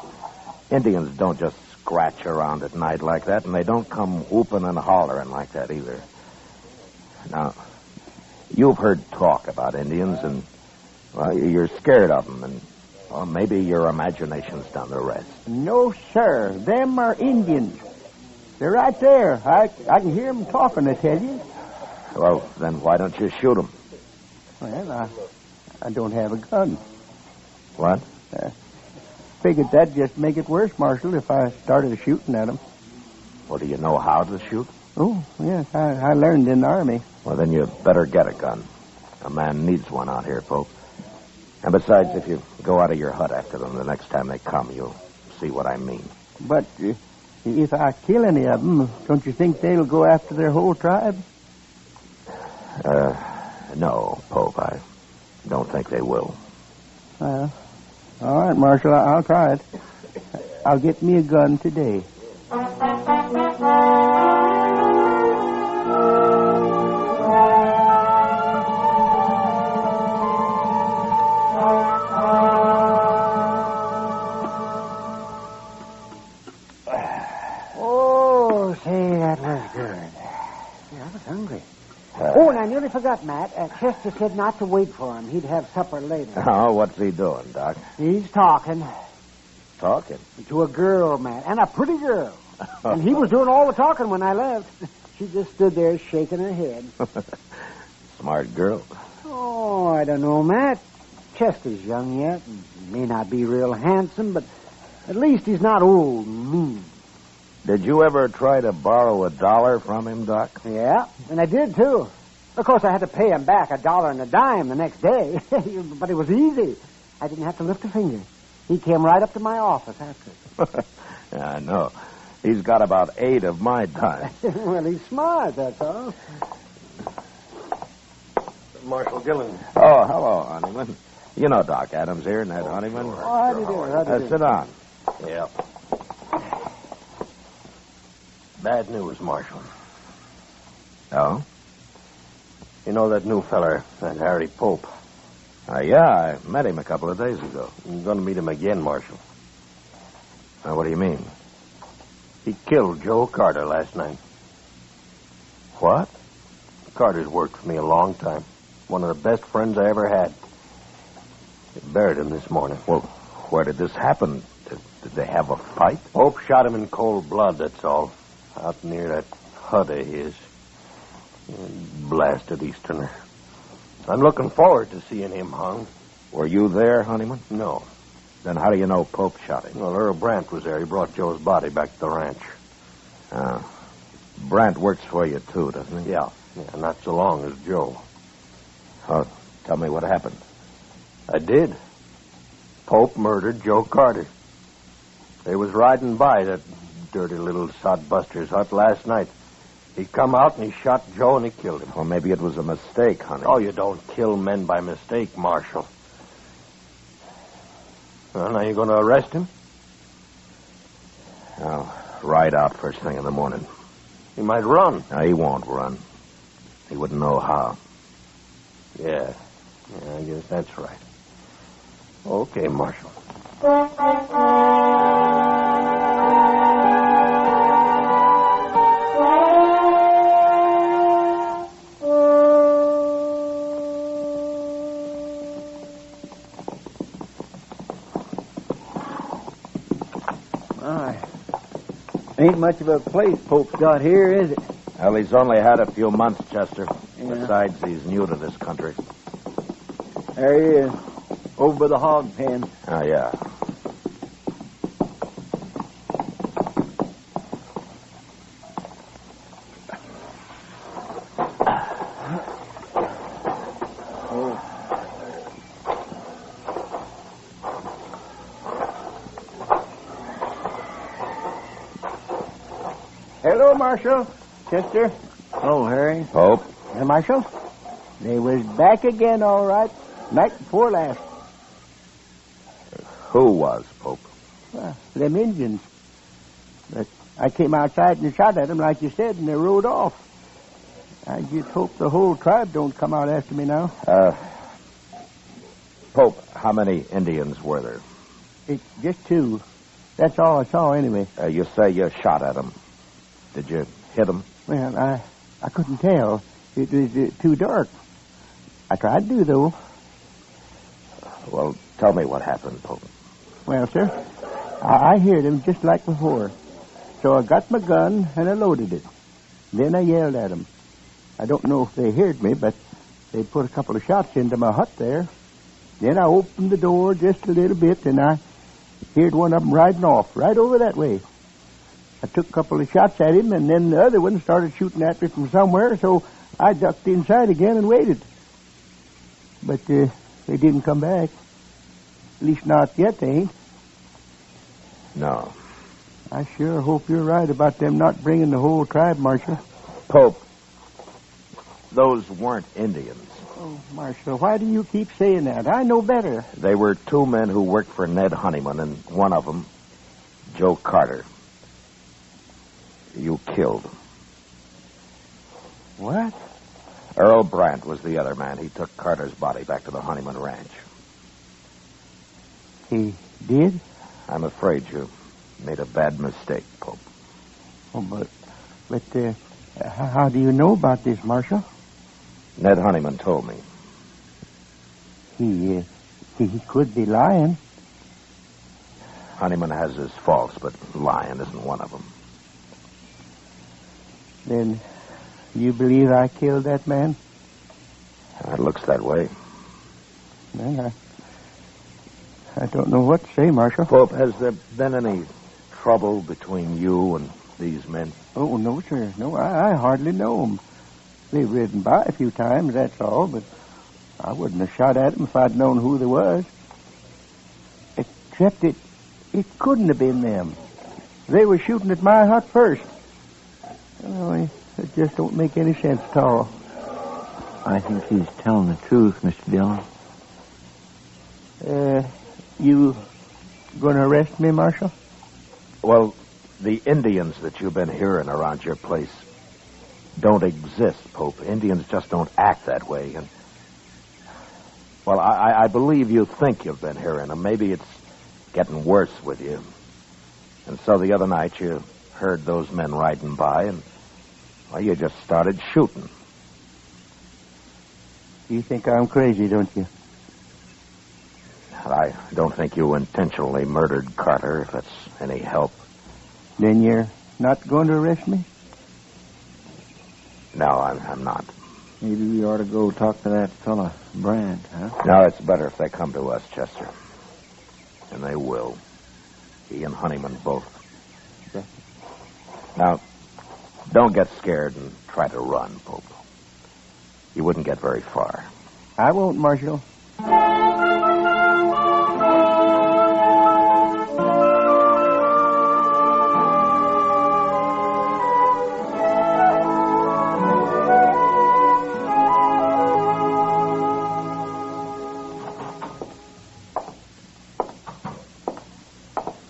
Indians don't just scratch around at night like that, and they don't come whooping and hollering like that either. Now, you've heard talk about Indians, and, well, you're scared of them, and, well, maybe your imagination's done the rest. No, sir. Them are Indians. They're right there. I can hear them talking, I tell you. Well, then why don't you shoot them? Well, I don't have a gun. What? Figured that'd just make it worse, Marshal, if I started shooting at them. Well, do you know how to shoot? Oh, yes, I learned in the Army. Well, then you better get a gun. A man needs one out here, Pope. And besides, if you go out of your hut after them the next time they come, you'll see what I mean. But if I kill any of them, don't you think they'll go after their whole tribe? No, Pope, I don't think they will. All right, Marshal, I'll try it. I'll get me a gun today. Oh, say, that was good. Yeah, I was hungry. Oh, and I nearly forgot, Matt. Chester said not to wait for him. He'd have supper later. Oh, what's he doing, Doc? He's talking. Talking? To a girl, Matt, and a pretty girl. And he was doing all the talking when I left. She just stood there shaking her head. Smart girl. Oh, I don't know, Matt. Chester's young yet, and he may not be real handsome, but at least he's not old and mean. Did you ever try to borrow $1 from him, Doc? Yeah, and I did, too. Of course, I had to pay him back $1 and a dime the next day. But it was easy. I didn't have to lift a finger. He came right up to my office after. Yeah, I know. He's got about 8 of my time. Well, he's smart, that's all. Marshal Dillon. Oh, hello, Honeyman. You know Doc Adams here, Ned Honeyman. Oh, how do you do? How do you do? Sit down. Yeah. Bad news, Marshal. Oh? You know that new feller, that Harry Pope? Yeah, I met him a couple of days ago. I'm going to meet him again, Marshal. What do you mean? He killed Joe Carter last night. What? Carter's worked for me a long time. One of the best friends I ever had. They buried him this morning. Well, where did this happen? Did they have a fight? Pope shot him in cold blood, that's all. Out near that hut of his. Blasted Easterner. I'm looking forward to seeing him hung. Were you there, Honeyman? No. Then how do you know Pope shot him? Well, Earl Brandt was there. He brought Joe's body back to the ranch. Brandt works for you, too, doesn't he? Yeah, not so long as Joe. Oh, tell me what happened. I did. Pope murdered Joe Carter. They was riding by that dirty little sodbuster's hut last night. He come out and he shot Joe and he killed him. Well, maybe it was a mistake, honey. Oh, you don't kill men by mistake, Marshal. Well, now you going to arrest him? I'll ride out first thing in the morning. He might run. No, he won't run. He wouldn't know how. Yeah, I guess that's right. Okay, Marshal. Ain't much of a place Pope's got here, is it? Well, he's only had a few months, Chester. Yeah. Besides, he's new to this country. There he is, over by the hog pen. Oh, yeah. Hello, Marshal. Chester. Oh, Harry. Pope. Marshal? They was back again, all right. Night before last. Who was, Pope? Well, them Indians. But I came outside and shot at them, like you said, and they rode off. I just hope the whole tribe don't come out after me now. Pope, how many Indians were there? It's just 2. That's all I saw, anyway. You say you shot at them. Did you hit them? Well, I couldn't tell. It was too dark. I tried to, though. Well, tell me what happened, Pope. Well, sir, I heard him just like before. So I got my gun and I loaded it. Then I yelled at them. I don't know if they heard me, but they put a couple of shots into my hut there. Then I opened the door just a little bit, and I heard one of them riding off right over that way. I took a couple of shots at him, and then the other one started shooting at me from somewhere, so I ducked inside again and waited. But they didn't come back. At least not yet, they ain't. No. I sure hope you're right about them not bringing the whole tribe, Marshal. Pope, those weren't Indians. Oh, Oh, Marshal, why do you keep saying that? I know better. They were two men who worked for Ned Honeyman, and one of them, Joe Carter, you killed. What? Earl Brandt was the other man. He took Carter's body back to the Honeyman ranch. He did? I'm afraid you made a bad mistake, Pope. Oh, but how do you know about this, Marshal? Ned Honeyman told me. He could be lying. Honeyman has his faults, but lying isn't one of them. Then you believe I killed that man? It looks that way. Well, I don't know what to say, Marshal. Pope, has there been any trouble between you and these men? Oh, no, sir. No, I hardly know them. They've ridden by a few times, that's all, but I wouldn't have shot at them if I'd known who they was. Except it couldn't have been them. They were shooting at my hut first. Oh, it just don't make any sense at all. I think he's telling the truth, Mr. Dillon. You going to arrest me, Marshal? Well, the Indians that you've been hearing around your place don't exist, Pope. Indians just don't act that way. And, well, I believe you think you've been hearing them. Maybe it's getting worse with you. And so the other night you heard those men riding by and, well, you just started shooting. You think I'm crazy, don't you? I don't think you intentionally murdered Carter, if that's any help. Then you're not going to arrest me? No, I'm not. Maybe we ought to go talk to that fella, Brandt, huh? No, it's better if they come to us, Chester. And they will. He and Honeyman both. Okay. Now, don't get scared and try to run, Pope. You wouldn't get very far. I won't, Marshal.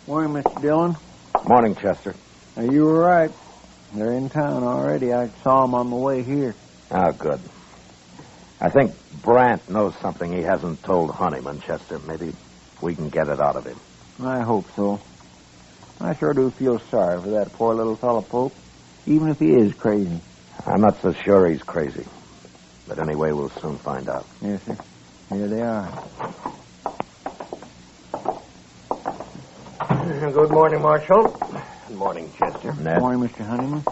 Morning, Mr. Dillon. Morning, Chester. You were right. They're in town already. I saw them on the way here. Ah, good. I think Brandt knows something he hasn't told Honeyman, Chester. Maybe we can get it out of him. I hope so. I sure do feel sorry for that poor little fellow, Pope, even if he is crazy. I'm not so sure he's crazy. But anyway, we'll soon find out. Yes, sir. Here they are. Good morning, Marshal. Good morning, Chester. Ned. Good morning, Mr. Honeyman.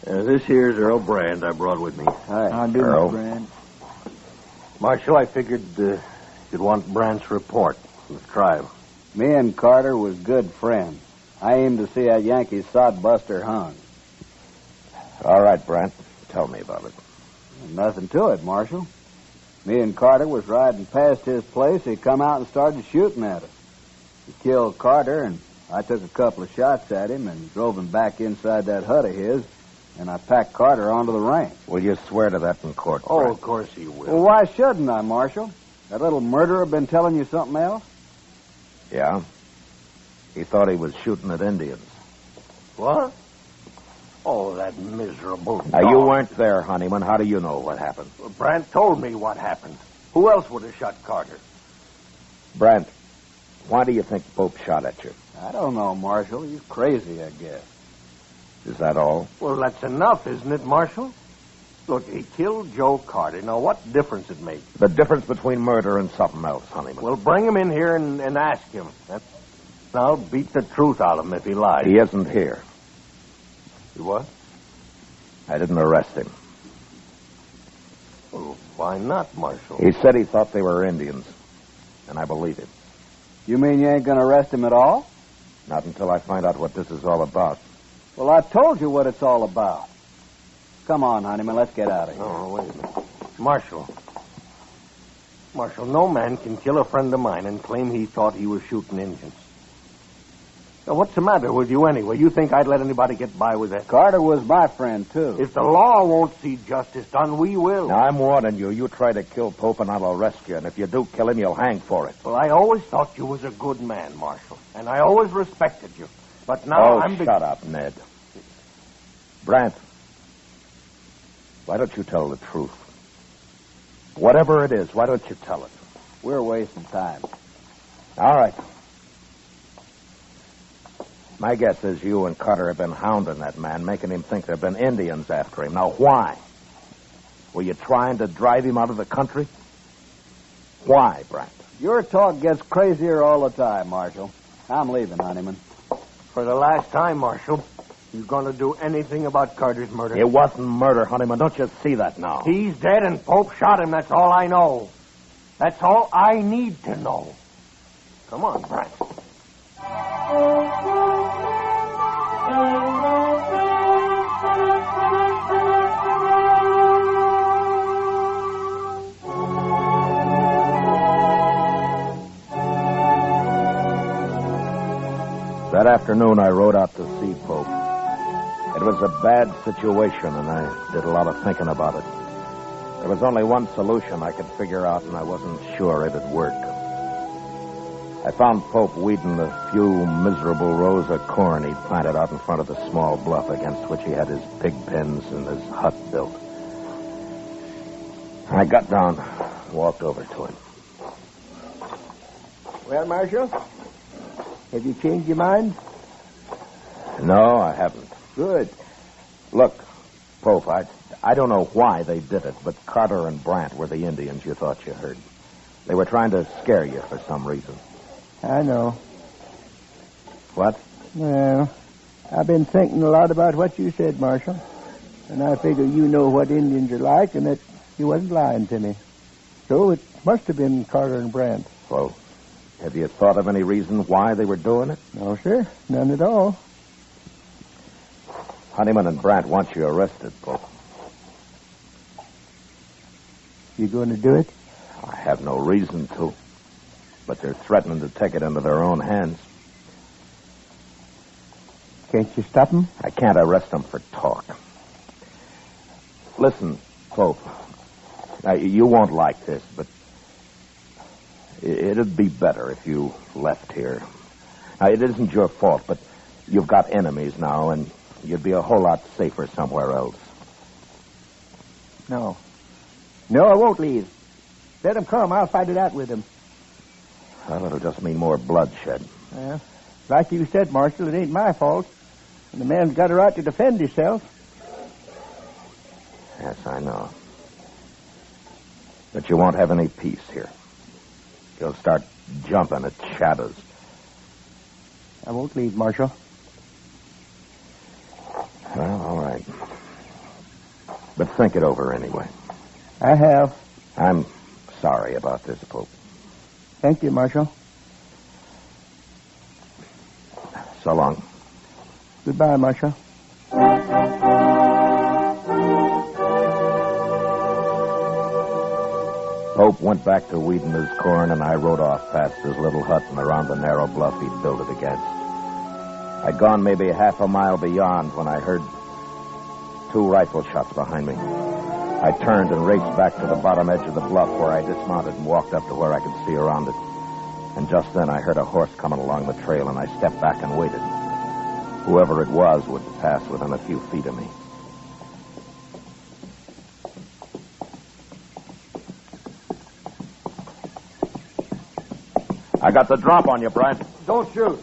This here's Earl Brand I brought with me. Hi. How do, Earl. Mr. Brand? Marshal, I figured you'd want Brandt's report from the tribe. Me and Carter was good friends. I aim to see that Yankee sodbuster hung. All right, Brandt. Tell me about it. Nothing to it, Marshal. Me and Carter was riding past his place. He come out and started shooting at us. He killed Carter, and I took a couple of shots at him and drove him back inside that hut of his, and I packed Carter onto the ranch. Will you swear to that in court, Oh, Brandt? of course he will. Well, why shouldn't I, Marshal? That little murderer been telling you something else? Yeah? He thought he was shooting at Indians. What? Oh, that miserable Now, dog. you weren't there, Honeyman. How do you know what happened? Brandt told me what happened. Who else would have shot Carter? Brandt, why do you think Pope shot at you? I don't know, Marshal. He's crazy, I guess. Is that all? Well, that's enough, isn't it, Marshal? Look, he killed Joe Carter. Now, what difference it makes? The difference between murder and something else, Honeyman. Well, bring him in here and ask him. I'll beat the truth out of him if he lies. He isn't here. You what? I didn't arrest him. Well, why not, Marshal? He said he thought they were Indians, and I believe him. You mean you ain't going to arrest him at all? Not until I find out what this is all about. Well, I told you what it's all about. Come on, Honeyman, let's get out of here. Oh, wait a minute. Marshal, no man can kill a friend of mine and claim he thought he was shooting Indians. Now, what's the matter with you anyway? You think I'd let anybody get by with that? Carter was my friend, too. If the law won't see justice done, we will. Now, I'm warning you. You try to kill Pope and I'll arrest you. And if you do kill him, you'll hang for it. Well, I always thought you was a good man, Marshal. And I always respected you. But now I'm... shut up, Ned. Brant, why don't you tell the truth? Whatever it is, why don't you tell it? We're wasting time. All right. My guess is you and Custer have been hounding that man, making him think there have been Indians after him. Now, why? Were you trying to drive him out of the country? Why, Brant? Your talk gets crazier all the time, Marshal. I'm leaving, Honeyman. For the last time, Marshal, you going to do anything about Carter's murder? It wasn't murder, Honeyman. Don't you see that now? He's dead and Pope shot him. That's all I know. That's all I need to know. Come on, Brant. That afternoon, I rode out to see Pope. It was a bad situation, and I did a lot of thinking about it. There was only one solution I could figure out, and I wasn't sure it'd work. I found Pope weeding the few miserable rows of corn he'd planted out in front of the small bluff against which he had his pig pens and his hut built. I got down, walked over to him. Well, Marshal, have you changed your mind? No, I haven't. Good. Look, Pope, I don't know why they did it, but Carter and Brant were the Indians you thought you heard. They were trying to scare you for some reason. I know. What? Well, I've been thinking a lot about what you said, Marshal. And I figure you know what Indians are like and that you wasn't lying to me. So it must have been Carter and Brant. Well, have you thought of any reason why they were doing it? No, sir. None at all. Honeyman and Brant want you arrested, Pope. You going to do it? I have no reason to. But they're threatening to take it into their own hands. Can't you stop them? I can't arrest them for talk. Listen, Pope. Now, you won't like this, but it'd be better if you left here. Now, it isn't your fault, but you've got enemies now, and you'd be a whole lot safer somewhere else. No. No, I won't leave. Let him come. I'll fight it out with him. Well, it'll just mean more bloodshed. Well, like you said, Marshal, it ain't my fault. And the man's got a right to defend himself. Yes, I know. But you won't have any peace here. You'll start jumping at shadows. I won't leave, Marshal. Well, all right. But think it over anyway. I have. I'm sorry about this, Pope. Thank you, Marshal. So long. Goodbye, Marshal. Pope went back to weeding his corn, and I rode off past his little hut and around the narrow bluff he'd built it against. I'd gone maybe half a mile beyond when I heard 2 rifle shots behind me. I turned and raced back to the bottom edge of the bluff where I dismounted and walked up to where I could see around it. And just then I heard a horse coming along the trail, and I stepped back and waited. Whoever it was would pass within a few feet of me. I got the drop on you, Brant. Don't shoot.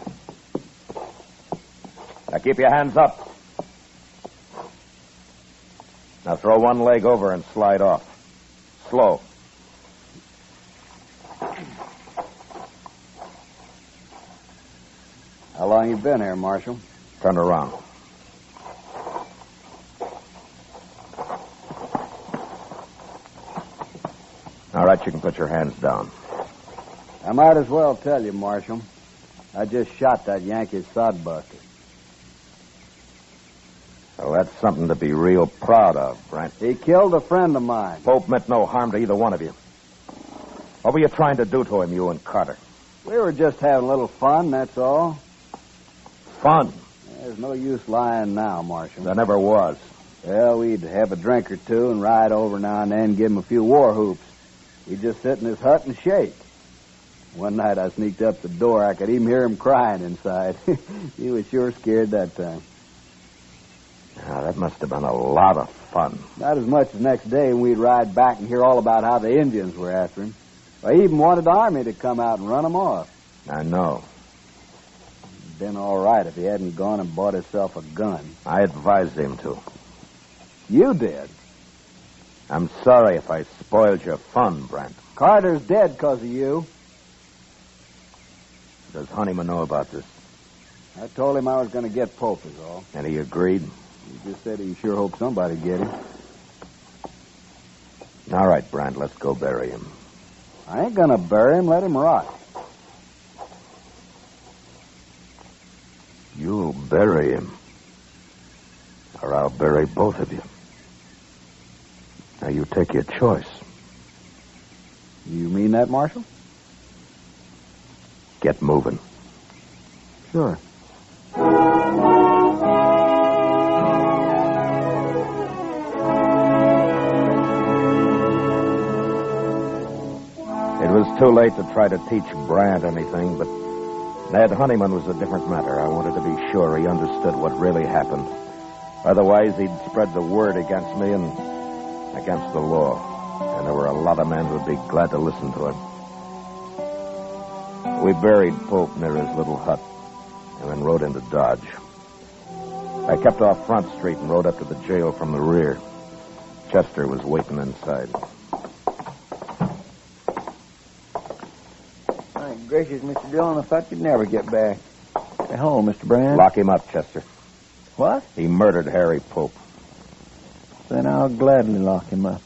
Now keep your hands up. Now throw one leg over and slide off. Slow. How long you been here, Marshal? Turn around. All right, you can put your hands down. I might as well tell you, Marshal. I just shot that Yankee sodbuster. Well, that's something to be real proud of, Brent. He killed a friend of mine. Pope meant no harm to either one of you. What were you trying to do to him, you and Carter? We were just having a little fun, that's all. fun. There's no use lying now, Marshal. There never was. Well, we'd have a drink or two and ride over now and then, give him a few war whoops. He'd just sit in his hut and shake. One night I sneaked up the door. I could even hear him crying inside. He was sure scared that time. Now, that must have been a lot of fun. Not as much as next day when we'd ride back and hear all about how the Indians were after him. I even wanted the army to come out and run him off. I know. It'd been all right if he hadn't gone and bought himself a gun. I advised him to. You did? I'm sorry if I spoiled your fun, Brent. Carter's dead because of you. Does Honeyman know about this? I told him I was going to get Pope, is all. And he agreed? He just said he sure hoped somebody'd get him. All right, Brent, let's go bury him. I ain't going to bury him. Let him rot. You'll bury him. Or I'll bury both of you. Now, you take your choice. You mean that, Marshal? Get moving. Sure. It was too late to try to teach Brant anything, but Ned Honeyman was a different matter. I wanted to be sure he understood what really happened. Otherwise, he'd spread the word against me and against the law. And there were a lot of men who'd be glad to listen to him. We buried Pope near his little hut and then rode into Dodge. I kept off Front Street and rode up to the jail from the rear. Chester was waiting inside. My gracious, Mr. Dillon, I thought you'd never get back. Hello, Mr. Brand. Lock him up, Chester. What? He murdered Harry Pope. Then I'll gladly lock him up.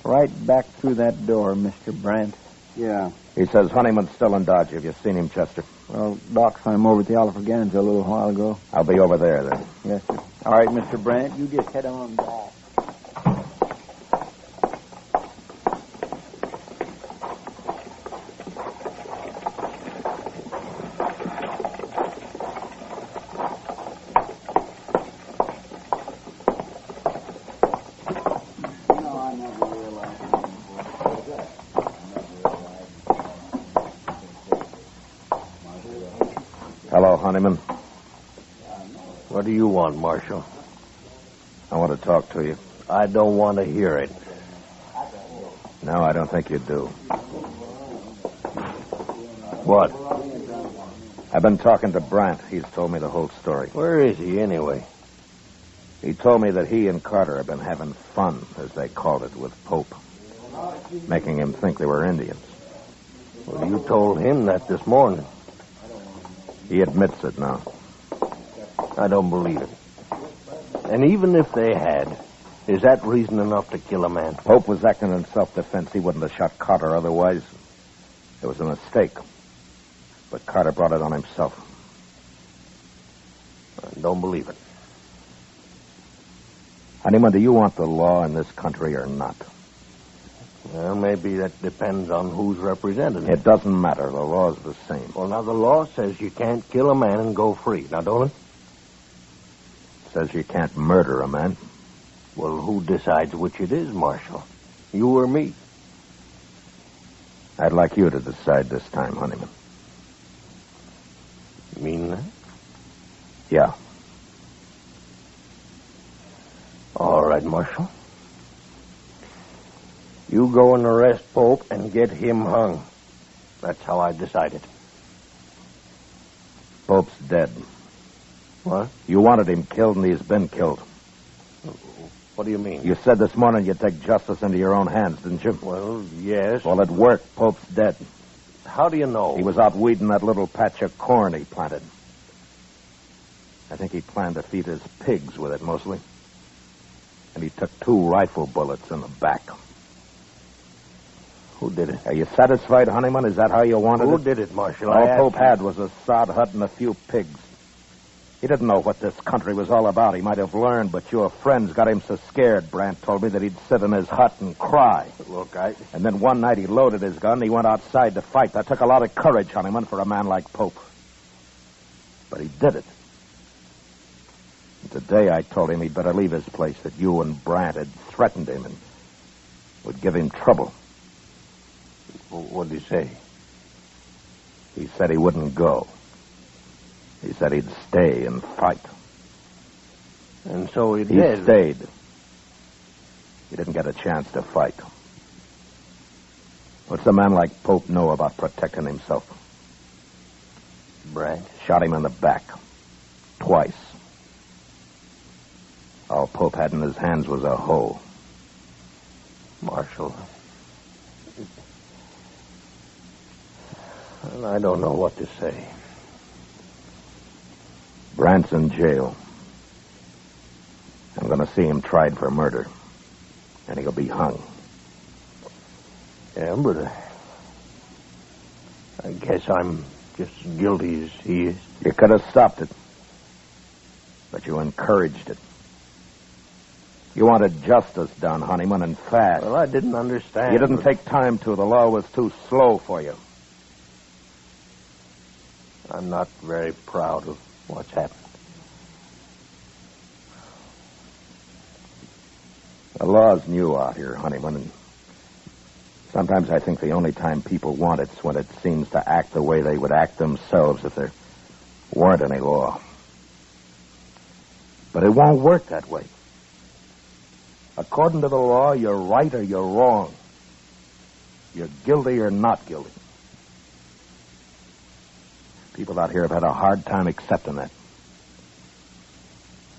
Right back through that door, Mr. Brandt. Yeah. He says Honeyman's still in Dodge. Have you seen him, Chester? Well, Doc saw him over at the Alfreganza a little while ago. I'll be over there, then. Yes, sir. All right, Mr. Brandt, you just head on back. Hello, Honeyman. What do you want, Marshal? I want to talk to you. I don't want to hear it. No, I don't think you do. What? I've been talking to Brant. He's told me the whole story. Where is he, anyway? He told me that he and Carter have been having fun, as they called it, with Pope. Making him think they were Indians. Well, you told him that this morning. He admits it now. I don't believe it. And even if they had, is that reason enough to kill a man? Pope was acting in self-defense. He wouldn't have shot Carter otherwise. It was a mistake. But Carter brought it on himself. I don't believe it. Honeyman, do you want the law in this country or not? Well, maybe that depends on who's representing it. It doesn't matter. The law's the same. Well, now, the law says you can't kill a man and go free. Now, don't it? It says you can't murder a man. Well, who decides which it is, Marshal? You or me? I'd like you to decide this time, Honeyman. You mean that? Yeah. All right, Marshal. You go and arrest Pope and get him hung. That's how I decided. Pope's dead. What? You wanted him killed, and he's been killed. What do you mean? You said this morning you'd take justice into your own hands, didn't you? Well, yes. Well, it worked. Pope's dead. How do you know? He was out weeding that little patch of corn he planted. I think he planned to feed his pigs with it, mostly. And he took 2 rifle bullets in the back. Who did it? Are you satisfied, Honeyman? Is that how you wanted it? Who did it, Marshal? All Pope had was a sod hut and a few pigs. He didn't know what this country was all about. He might have learned, but your friends got him so scared, Brant told me, that he'd sit in his hut and cry. Look, And then one night he loaded his gun and he went outside to fight. That took a lot of courage, Honeyman, for a man like Pope. But he did it. And today I told him he'd better leave his place, that you and Brant had threatened him and would give him trouble. What did he say? He said he wouldn't go. He said he'd stay and fight. And so he He did. stayed. He didn't get a chance to fight. What's a man like Pope know about protecting himself? Brant? Shot him in the back. Twice. All Pope had in his hands was a hoe. Marshal. Well, I don't know what to say. Brant's in jail. I'm going to see him tried for murder. And he'll be hung. Yeah, but I guess I'm just as guilty as he is. You could have stopped it. But you encouraged it. You wanted justice done, Honeyman, and fast. Well, I didn't understand. You didn't take time to. The law was too slow for you. I'm not very proud of what's happened. The law's new out here, Honeyman, and sometimes I think the only time people want it's when it seems to act the way they would act themselves if there weren't any law. But it won't work that way. According to the law, you're right or you're wrong. You're guilty or not guilty. People out here have had a hard time accepting that.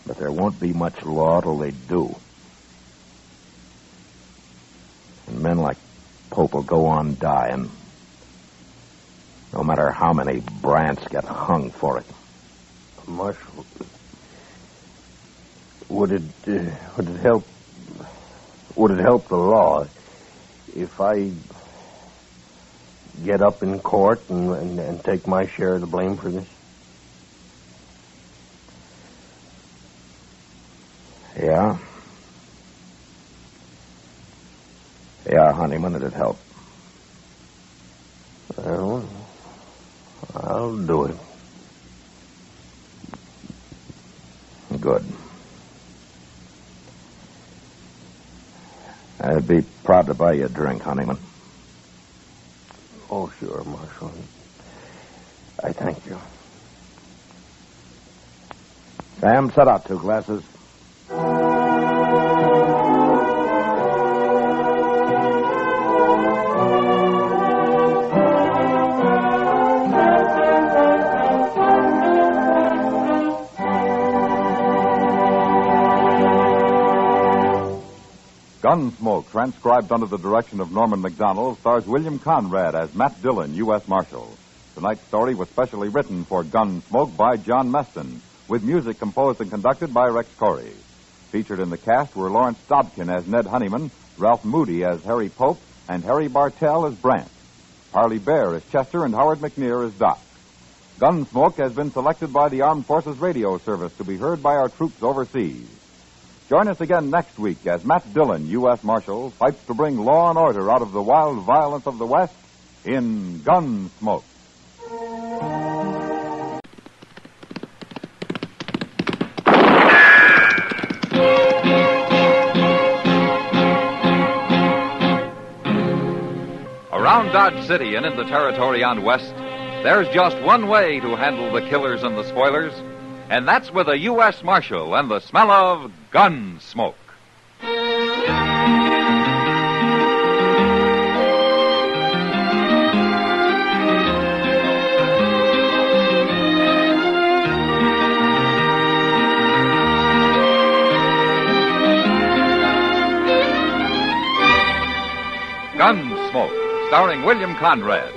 But there won't be much law till they do. And men like Pope will go on dying, no matter how many Brants get hung for it. Marshal, would it help? Would it help the law if I get up in court and take my share of the blame for this? Yeah. Yeah, Honeyman, it'd help. Well, I'll do it. Good. I'd be proud to buy you a drink, Honeyman. Oh, sure, Marshal. I thank you. Sam, set out 2 glasses. Gunsmoke, transcribed under the direction of Norman McDonald, stars William Conrad as Matt Dillon, U.S. Marshal. Tonight's story was specially written for Gunsmoke by John Meston, with music composed and conducted by Rex Corey. Featured in the cast were Lawrence Dobkin as Ned Honeyman, Ralph Moody as Harry Pope, and Harry Bartell as Brant. Parley Bear as Chester, and Howard McNear as Doc. Gunsmoke has been selected by the Armed Forces Radio Service to be heard by our troops overseas. Join us again next week as Matt Dillon, U.S. Marshal, fights to bring law and order out of the wild violence of the West in Gunsmoke. Around Dodge City and in the territory on West, there's just one way to handle the killers and the spoilers, and that's with a U.S. Marshal and the smell of Gunsmoke. Gunsmoke, starring William Conrad.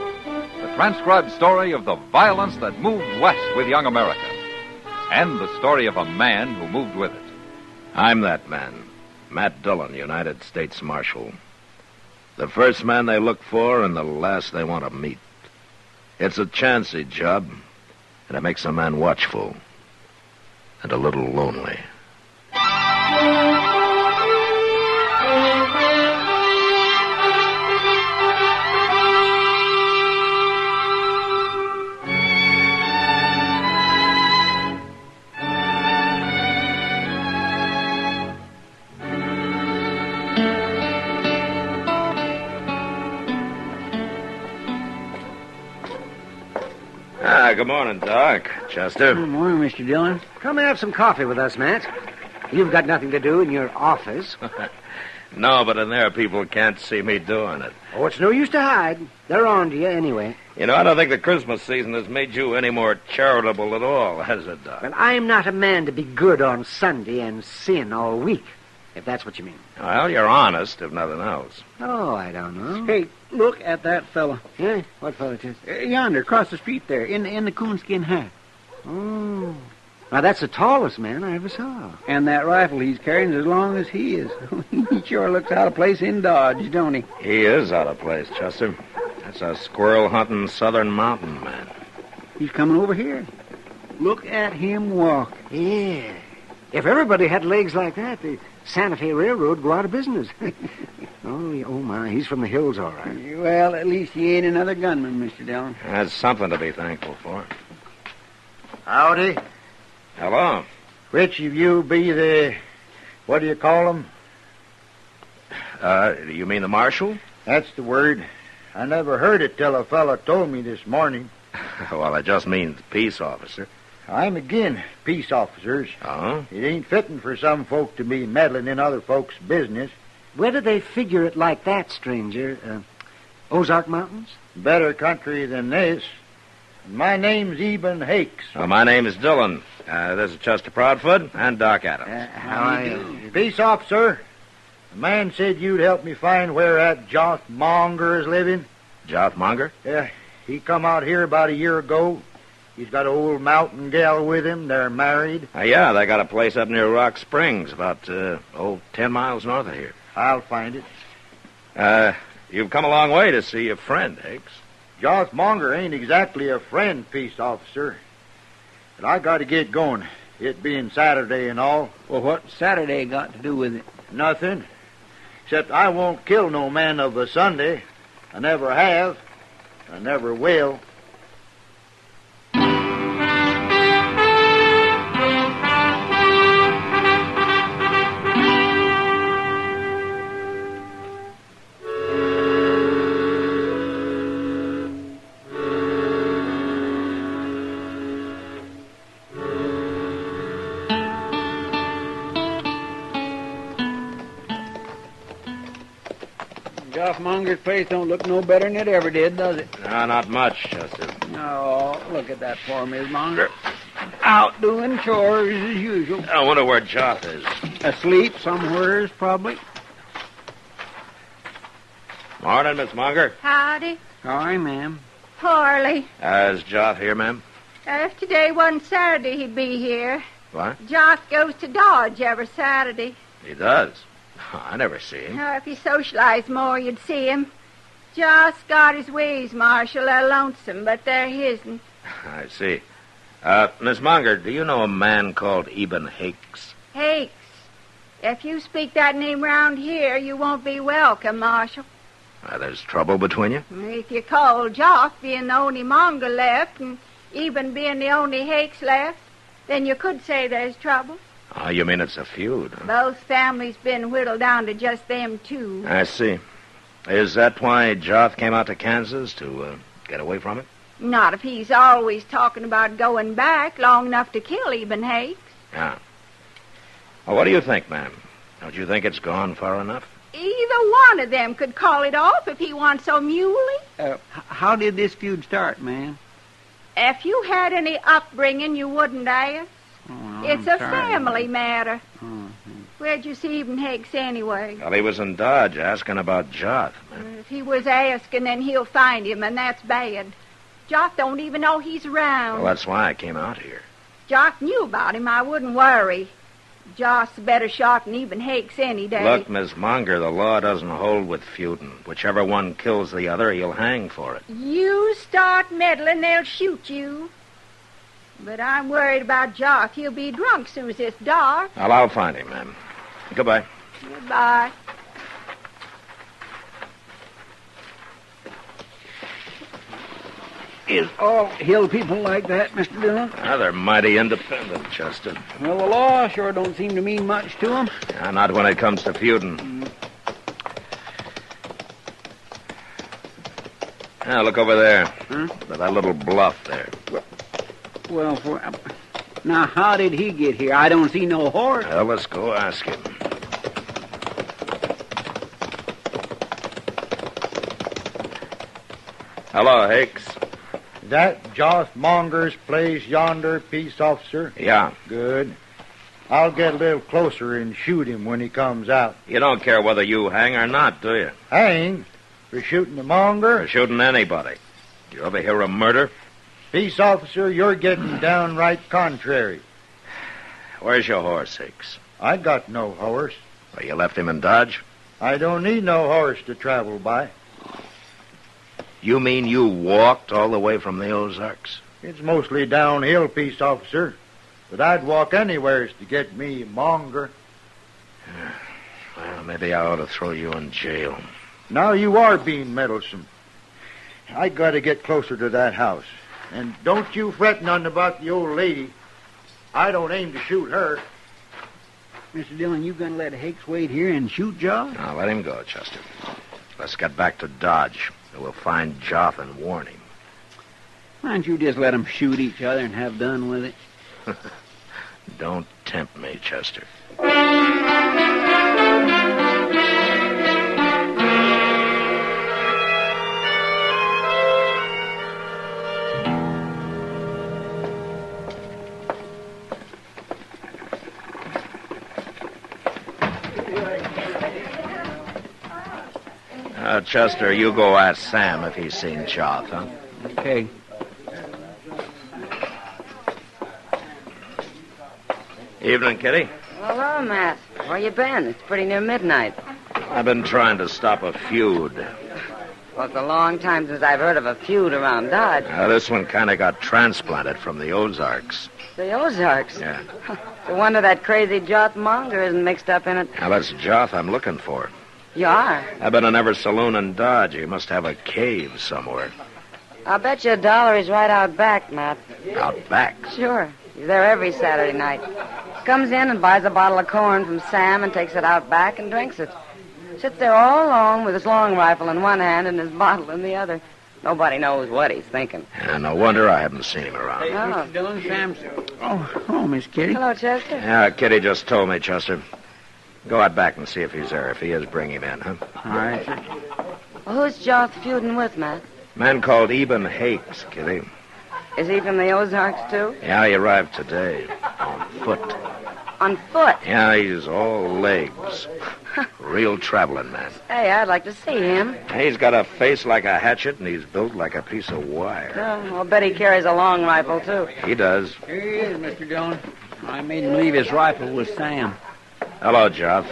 The transcribed story of the violence that moved west with young America. And the story of a man who moved with it. I'm that man, Matt Dillon, United States Marshal. The first man they look for and the last they want to meet. It's a chancy job, and it makes a man watchful and a little lonely. Good morning, Doc. Custer. Good morning, Mr. Dillon. Come and have some coffee with us, Matt. You've got nothing to do in your office. No, but in there, people can't see me doing it. Oh, it's no use to hide. They're on to you anyway. You know, I don't think the Christmas season has made you any more charitable at all, has it, Doc? Well, I'm not a man to be good on Sunday and sin all week, if that's what you mean. Well, you're honest, if nothing else. Oh, I don't know. Hey, look at that fella. Yeah? What fella, Chester? Yonder, across the street there, in the coonskin hat. Oh. Now, that's the tallest man I ever saw. And that rifle he's carrying is as long as he is. He sure looks out of place in Dodge, don't he? He is out of place, Chester. That's a squirrel-hunting southern mountain man. He's coming over here. Look at him walk. Yeah. If everybody had legs like that, the Santa Fe Railroad would go out of business. Oh, my, he's from the hills, all right. Well, at least he ain't another gunman, Mr. Dillon. That's something to be thankful for. Howdy. Hello. Which of you be the... what do you call them? You mean the Marshal? That's the word. I never heard it till a fella told me this morning. Well, it just means peace officer. I'm agin peace officers. Oh? It ain't fitting for some folk to be meddling in other folks' business. Where do they figure it like that, stranger? Ozark Mountains? Better country than this. My name's Eben Hakes. Well, my name is Dillon. This is Chester Proudfoot and Doc Adams. How do you do? Peace officer. The man said you'd help me find where that Joth Monger is living. Joth Monger? Yeah, he come out here about a year ago. He's got an old mountain gal with him. They're married. Yeah, they got a place up near Rock Springs, about, 10 miles north of here. I'll find it. You've come a long way to see a friend, Hicks. Joth Monger ain't exactly a friend, peace officer. But I got to get going, it being Saturday and all. Well, what Saturday got to do with it? Nothing. Except I won't kill no man of a Sunday. I never have. I never will. Monger's place don't look no better than it ever did, does it? No, not much, Chester. No, look at that poor Miss Monger. Out doing chores as usual. I wonder where Joth is. Asleep somewheres, probably. Morning, Miss Monger. Howdy. Hi, ma'am. Poorly. Is Joth here, ma'am? If today wasn't Saturday, he'd be here. What? Joth goes to Dodge every Saturday. He does. I never see him. If he socialized more, you'd see him. Joth's got his ways, Marshal. They're lonesome, but they're his'n. I see. Miss Monger, do you know a man called Eben Hakes? Hakes. If you speak that name round here, you won't be welcome, Marshal. There's trouble between you? If you call Joth being the only Monger left, and Eben being the only Hakes left, then you could say there's trouble. Oh, you mean it's a feud, huh? Both families been whittled down to just them two. I see. Is that why Joth came out to Kansas, to get away from it? Not if he's always talking about going back long enough to kill Eben Hakes. Yeah. Well, what do you think, ma'am? Don't you think it's gone far enough? Either one of them could call it off if he wants so muley. How did this feud start, ma'am? If you had any upbringing, you wouldn't ask. Oh, it's I'm a sorry. family matter. Mm-hmm. Where'd you see Eben Hakes anyway? Well, he was in Dodge asking about Joth. If he was asking, then he'll find him, and that's bad. Joth don't even know he's around. Well, that's why I came out here. Joth knew about him. I wouldn't worry. Joth's a better shot than Eben Hakes any day. Look, Miss Monger, the law doesn't hold with feuding. Whichever one kills the other, he'll hang for it. You start meddling, they'll shoot you. But I'm worried about Joth. He'll be drunk soon as it's dark. Well, I'll find him, ma'am. Goodbye. Goodbye. Is all hill people like that, Mr. Dillon? They're mighty independent, Chester. Well, the law sure don't seem to mean much to them. Not when it comes to feuding. Now, look over there. To that little bluff there. Well, now, how did he get here? I don't see no horse. Well, let's go ask him. Hello, Hicks. That Joss Monger's place yonder, peace officer? Yeah. Good. I'll get a little closer and shoot him when he comes out. You don't care whether you hang or not, do you? Hang? For shooting the monger? For shooting anybody. You ever hear of murder? Peace officer, you're getting downright contrary. Where's your horse, Hicks? I got no horse. Well, you left him in Dodge? I don't need no horse to travel by. You mean you walked all the way from the Ozarks? It's mostly downhill, peace officer. But I'd walk anywheres to get me monger. Well, maybe I ought to throw you in jail. Now you are being meddlesome. I gotta get closer to that house. And don't you fret none about the old lady. I don't aim to shoot her. Mr. Dillon, you gonna let Hicks wait here and shoot Joss? Now, let him go, Chester. Let's get back to Dodge. We'll find Joff and warn him. Why don't you just let them shoot each other and have done with it? Don't tempt me, Chester. Chester, you go ask Sam if he's seen Joff, huh? Okay. Evening, Kitty. Hello, Matt. Where you been? It's pretty near midnight. I've been trying to stop a feud. Well, it's a long time since I've heard of a feud around Dodge. This one kind of got transplanted from the Ozarks. The Ozarks? Yeah. No wonder that crazy Joss Monger isn't mixed up in it. Now, that's Joff I'm looking for. You are? I've been in every saloon in Dodge. He must have a cave somewhere. I'll bet you $1 he's right out back, Matt. Out back? Sure. He's there every Saturday night. Comes in and buys a bottle of corn from Sam and takes it out back and drinks it. Sits there all alone with his long rifle in one hand and his bottle in the other. Nobody knows what he's thinking. Yeah, no wonder I haven't seen him around. Hey, Mr. Dillon, Sam's... Oh, Miss Kitty. Hello, Chester. Yeah, Kitty just told me, Chester. Go out back and see if he's there. If he is, bring him in, huh? All right, sir. Well, who's Joss feuding with, Matt? Man called Eben Hakes, Kitty. Is he from the Ozarks, too? Yeah, he arrived today. On foot. On foot? Yeah, he's all legs. Real traveling man. Hey, I'd like to see him. He's got a face like a hatchet, and he's built like a piece of wire. Oh, I'll bet he carries a long rifle, too. He does. Here he is, Mr. Dillon. I made him leave his rifle with Sam. Hello, Joff.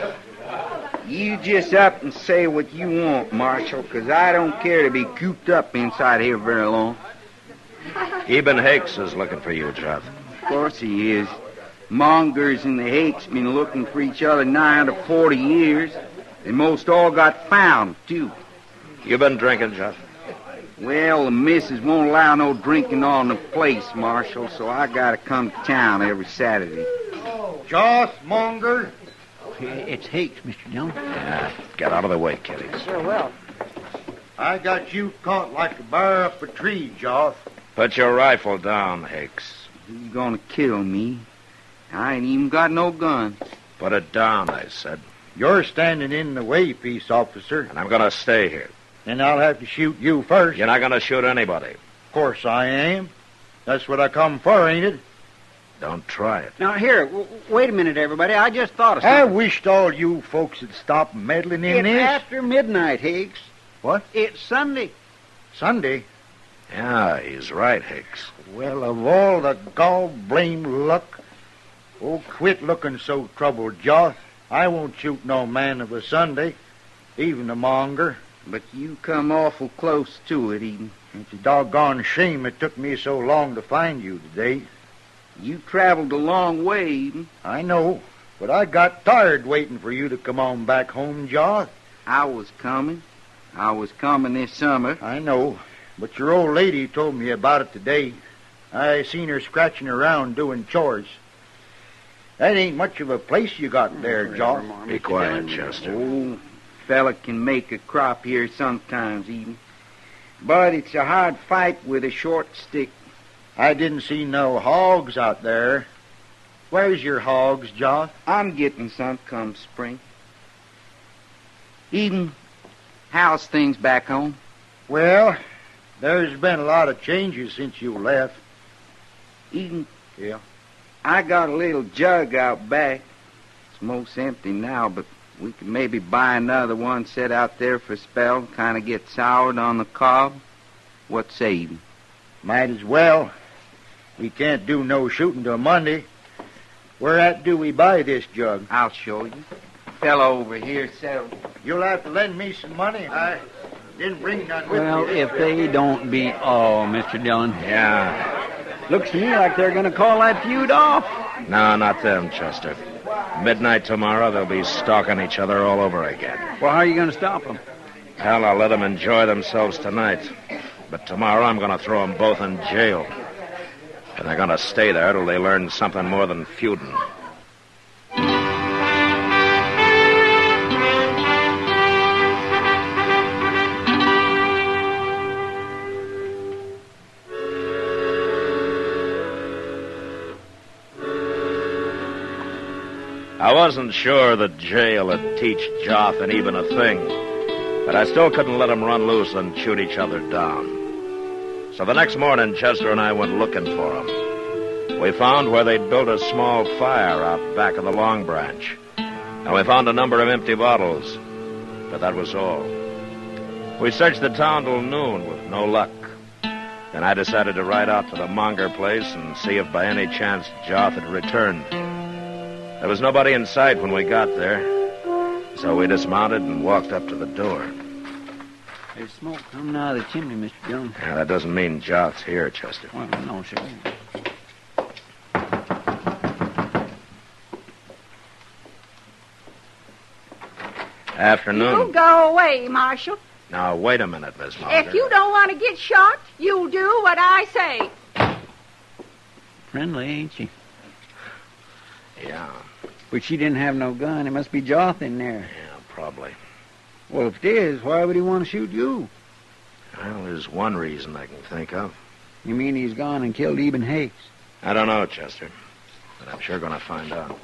You just up and say what you want, Marshal, because I don't care to be cooped up inside here very long. Eben Hakes is looking for you, Joff. Of course he is. Mongers and the Hakes been looking for each other nigh to 40 years. They most all got found, too. You been drinking, Joff? Well, the missus won't allow no drinking on the place, Marshal, so I gotta come to town every Saturday. Joss Monger? It's Hakes, Mr. Dillon. Yeah, get out of the way, Kitty. Sure will. I got you caught like a bear up a tree, Joss. Put your rifle down, Hakes. You gonna kill me? I ain't even got no gun. Put it down, I said. You're standing in the way, peace officer. And I'm gonna stay here. Then I'll have to shoot you first. You're not gonna shoot anybody. Of course I am. That's what I come for, ain't it? Don't try it. Now, here, wait a minute, everybody. I just thought of something. I wished all you folks would stop meddling in it's this. After midnight, Higgs. What? It's Sunday. Sunday? Yeah, he's right, Hicks. Well, of all the gall-blamed luck. Oh, quit looking so troubled, Joss. I won't shoot no man of a Sunday, even a monger. But you come awful close to it, Eden. It's a doggone shame it took me so long to find you today. You traveled a long way, Eden. I know, but I got tired waiting for you to come on back home, Joss. I was coming. I was coming this summer. I know, but your old lady told me about it today. I seen her scratching around doing chores. That ain't much of a place you got there, Joss. Be quiet, Chester. Oh, fella can make a crop here sometimes, Eden. But it's a hard fight with a short stick. I didn't see no hogs out there. Where's your hogs, Joth? I'm getting some come spring. Eden, how's things back home? Well, there's been a lot of changes since you left. Eden? Yeah? I got a little jug out back. It's most empty now, but we could maybe buy another one, set out there for a spell, kind of get soured on the cob. What say, Eden? Might as well. We can't do no shooting till Monday. Where at do we buy this jug? I'll show you. Fellow over here settled. You'll have to lend me some money. I didn't bring none with Well, me. if they don't beat all, Mr. Dillon. Yeah. Looks to me like they're going to call that feud off. No, not them, Chester. Midnight tomorrow, they'll be stalking each other all over again. Well, how are you going to stop them? Hell, I'll let them enjoy themselves tonight. But tomorrow, I'm going to throw them both in jail. And they're going to stay there till they learn something more than feuding. I wasn't sure that jail would teach Joth and even a thing, but I still couldn't let them run loose and shoot each other down. So the next morning, Chester and I went looking for them. We found where they'd built a small fire out back of the Long Branch, and we found a number of empty bottles, but that was all. We searched the town till noon with no luck. Then I decided to ride out to the Monger place and see if by any chance Joth had returned. There was nobody in sight when we got there, so we dismounted and walked up to the door. There's smoke coming out of the chimney, Mr. Dillon. Now, that doesn't mean Joth's here, Chester. Well, no, sir. Afternoon. You go away, Marshal. Now, wait a minute, Miss Monger. If you don't want to get shot, you'll do what I say. Friendly, ain't she? Yeah. But she didn't have no gun. It must be Joth in there. Yeah, probably. Well, if it is, why would he want to shoot you? Well, there's one reason I can think of. You mean he's gone and killed Eben Hakes? I don't know, Chester, but I'm sure going to find out.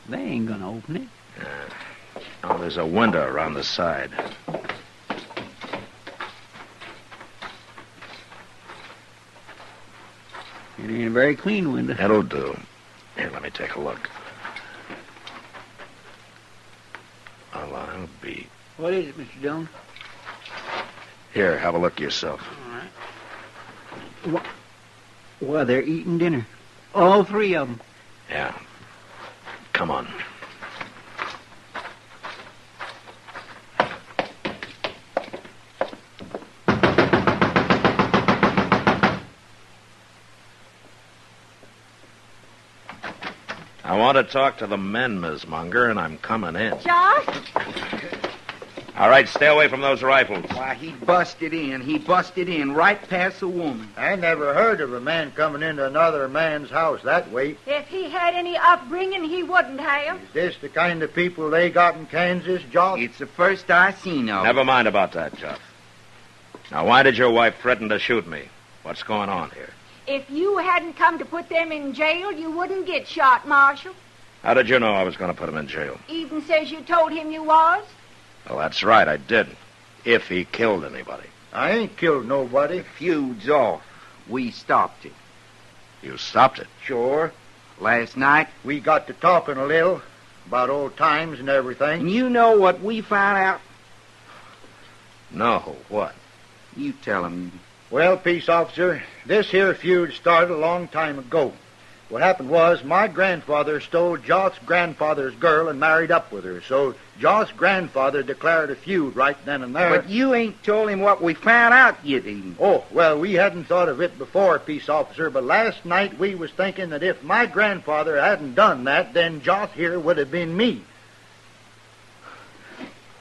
They ain't going to open it. Oh, there's a window around the side. It ain't a very clean window. That'll do. Here, let me take a look. Well, I'll be... What is it, Mr. Dillon? Here, have a look yourself. All right. Well, they're eating dinner. All three of them. Yeah. Come on. I want to talk to the men, Miss Munger, and I'm coming in. Josh? All right, stay away from those rifles. Why, he busted in. He busted in right past the woman. I never heard of a man coming into another man's house that way. If he had any upbringing, he wouldn't have. Is this the kind of people they got in Kansas, Josh? It's the first I seen of Never mind about that, Jeff. Now, why did your wife threaten to shoot me? What's going on here? If you hadn't come to put them in jail, you wouldn't get shot, Marshal. How did you know I was going to put him in jail? Even says you told him you was. Well, that's right, I did. If he killed anybody. I ain't killed nobody. The feud's off. We stopped it. You stopped it? Sure. Last night, we got to talking a little about old times and everything. And you know what we found out? No, what? You tell him. Well, peace officer, this here feud started a long time ago. What happened was my grandfather stole Joth's grandfather's girl and married up with her. So Joth's grandfather declared a feud right then and there. But you ain't told him what we found out yet, Eden. Oh, well, we hadn't thought of it before, peace officer, but last night we was thinking that if my grandfather hadn't done that, then Joth here would have been me.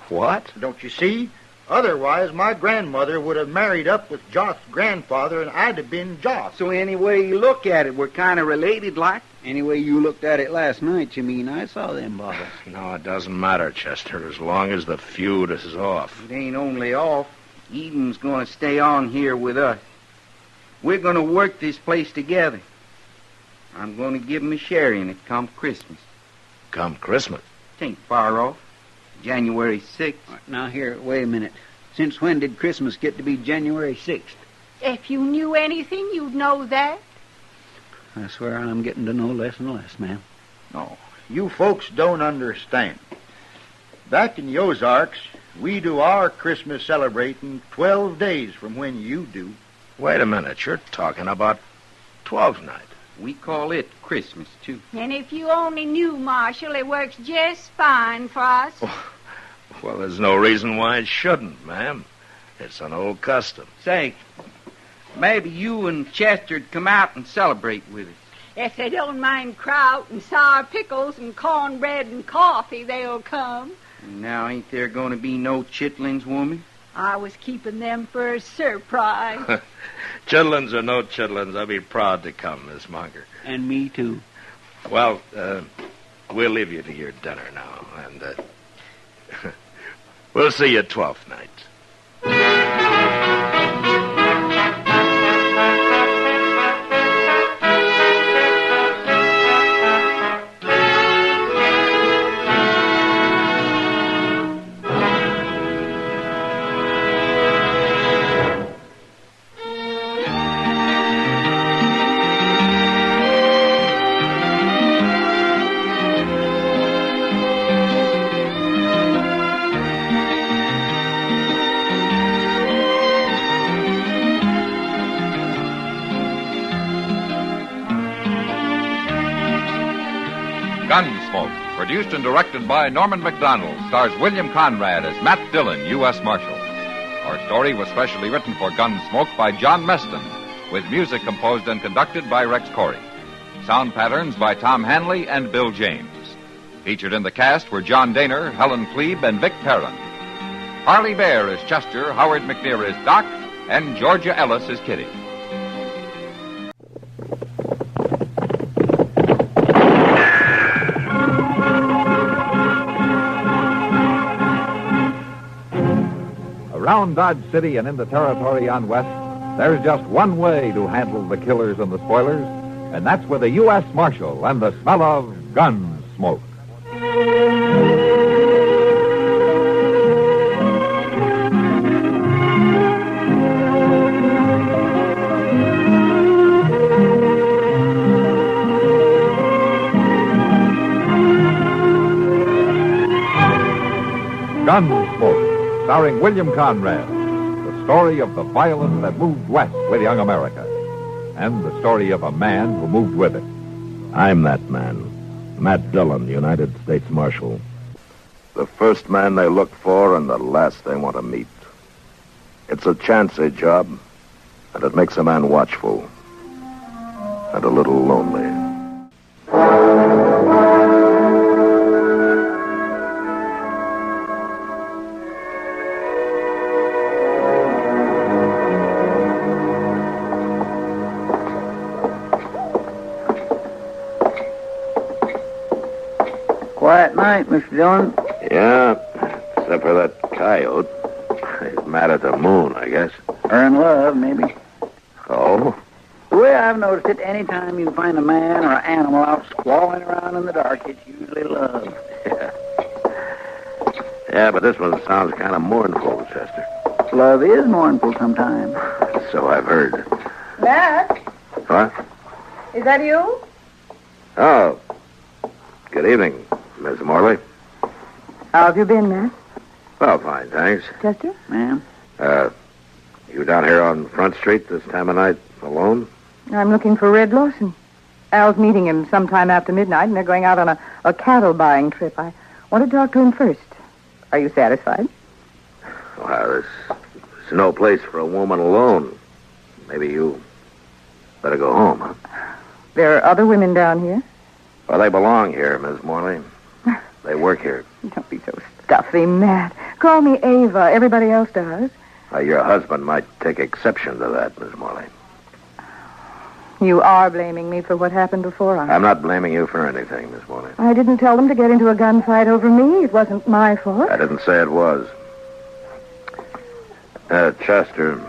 What? Don't you see? Otherwise, my grandmother would have married up with Joth's grandfather, and I'd have been Joth. So any way you look at it, we're kind of related like. Anyway you looked at it last night, you mean I saw them bottles. No, it doesn't matter, Chester, as long as the feud is off. It ain't only off. Eden's going to stay on here with us. We're going to work this place together. I'm going to give him a share in it come Christmas. Come Christmas? It ain't far off. January 6th. Now, here, wait a minute. Since when did Christmas get to be January 6th? If you knew anything, you'd know that. I swear I'm getting to know less and less, ma'am. No, you folks don't understand. Back in the Ozarks, we do our Christmas celebrating 12 days from when you do. Wait a minute, you're talking about 12th night. We call it Christmas, too. And if you only knew, Marshal, it works just fine for us. Well, there's no reason why it shouldn't, ma'am. It's an old custom. Say, maybe you and Chester'd come out and celebrate with us. If they don't mind kraut and sour pickles and cornbread and coffee, they'll come. Now, ain't there going to be no chitlins, woman? I was keeping them for a surprise. Chitlins or no chitlins, I'll be proud to come, Miss Monger. And me, too. Well, we'll leave you to your dinner now, and we'll see you 12th night. Gunsmoke, produced and directed by Norman McDonald, stars William Conrad as Matt Dillon, U.S. Marshal. Our story was specially written for Gunsmoke by John Meston, with music composed and conducted by Rex Corey. Sound patterns by Tom Hanley and Bill James. Featured in the cast were John Daner, Helen Plebe, and Vic Perrin. Harley Bear is Chester, Howard McNear is Doc, and Georgia Ellis is Kitty. Around Dodge City and in the territory on West, there's just one way to handle the killers and the spoilers, and that's with a U.S. Marshal and the smell of Gunsmoke. Gunsmoke, starring William Conrad, the story of the violence that moved west with young America, and the story of a man who moved with it. I'm that man, Matt Dillon, United States Marshal. The first man they look for and the last they want to meet. It's a chancy job, and it makes a man watchful and a little lonely. Quiet night, Mr. Dillon. Yeah, except for that coyote. He's mad at the moon, I guess. Or in love, maybe. Oh? The way I've noticed it, any time you find a man or an animal out squalling around in the dark, it's usually love. Yeah, but this one sounds kind of mournful, Chester. Love is mournful sometimes. So I've heard. Matt, What? is that you? Oh. Good evening, Miss Morley. How have you been, Matt? Well, fine, thanks. Chester? Ma'am? You down here on Front Street this time of night alone? I'm looking for Red Lawson. Al's meeting him sometime after midnight, and they're going out on a cattle buying trip. I want to talk to him first. Are you satisfied? Well, there's no place for a woman alone. Maybe you better go home, huh? There are other women down here. Well, they belong here, Miss Morley. They work here. Don't be so stuffy, Matt. Call me Ava. Everybody else does. Your husband might take exception to that, Miss Morley. You are blaming me for what happened before I'm not blaming you for anything, Miss Morley. I didn't tell them to get into a gunfight over me. It wasn't my fault. I didn't say it was. Chester,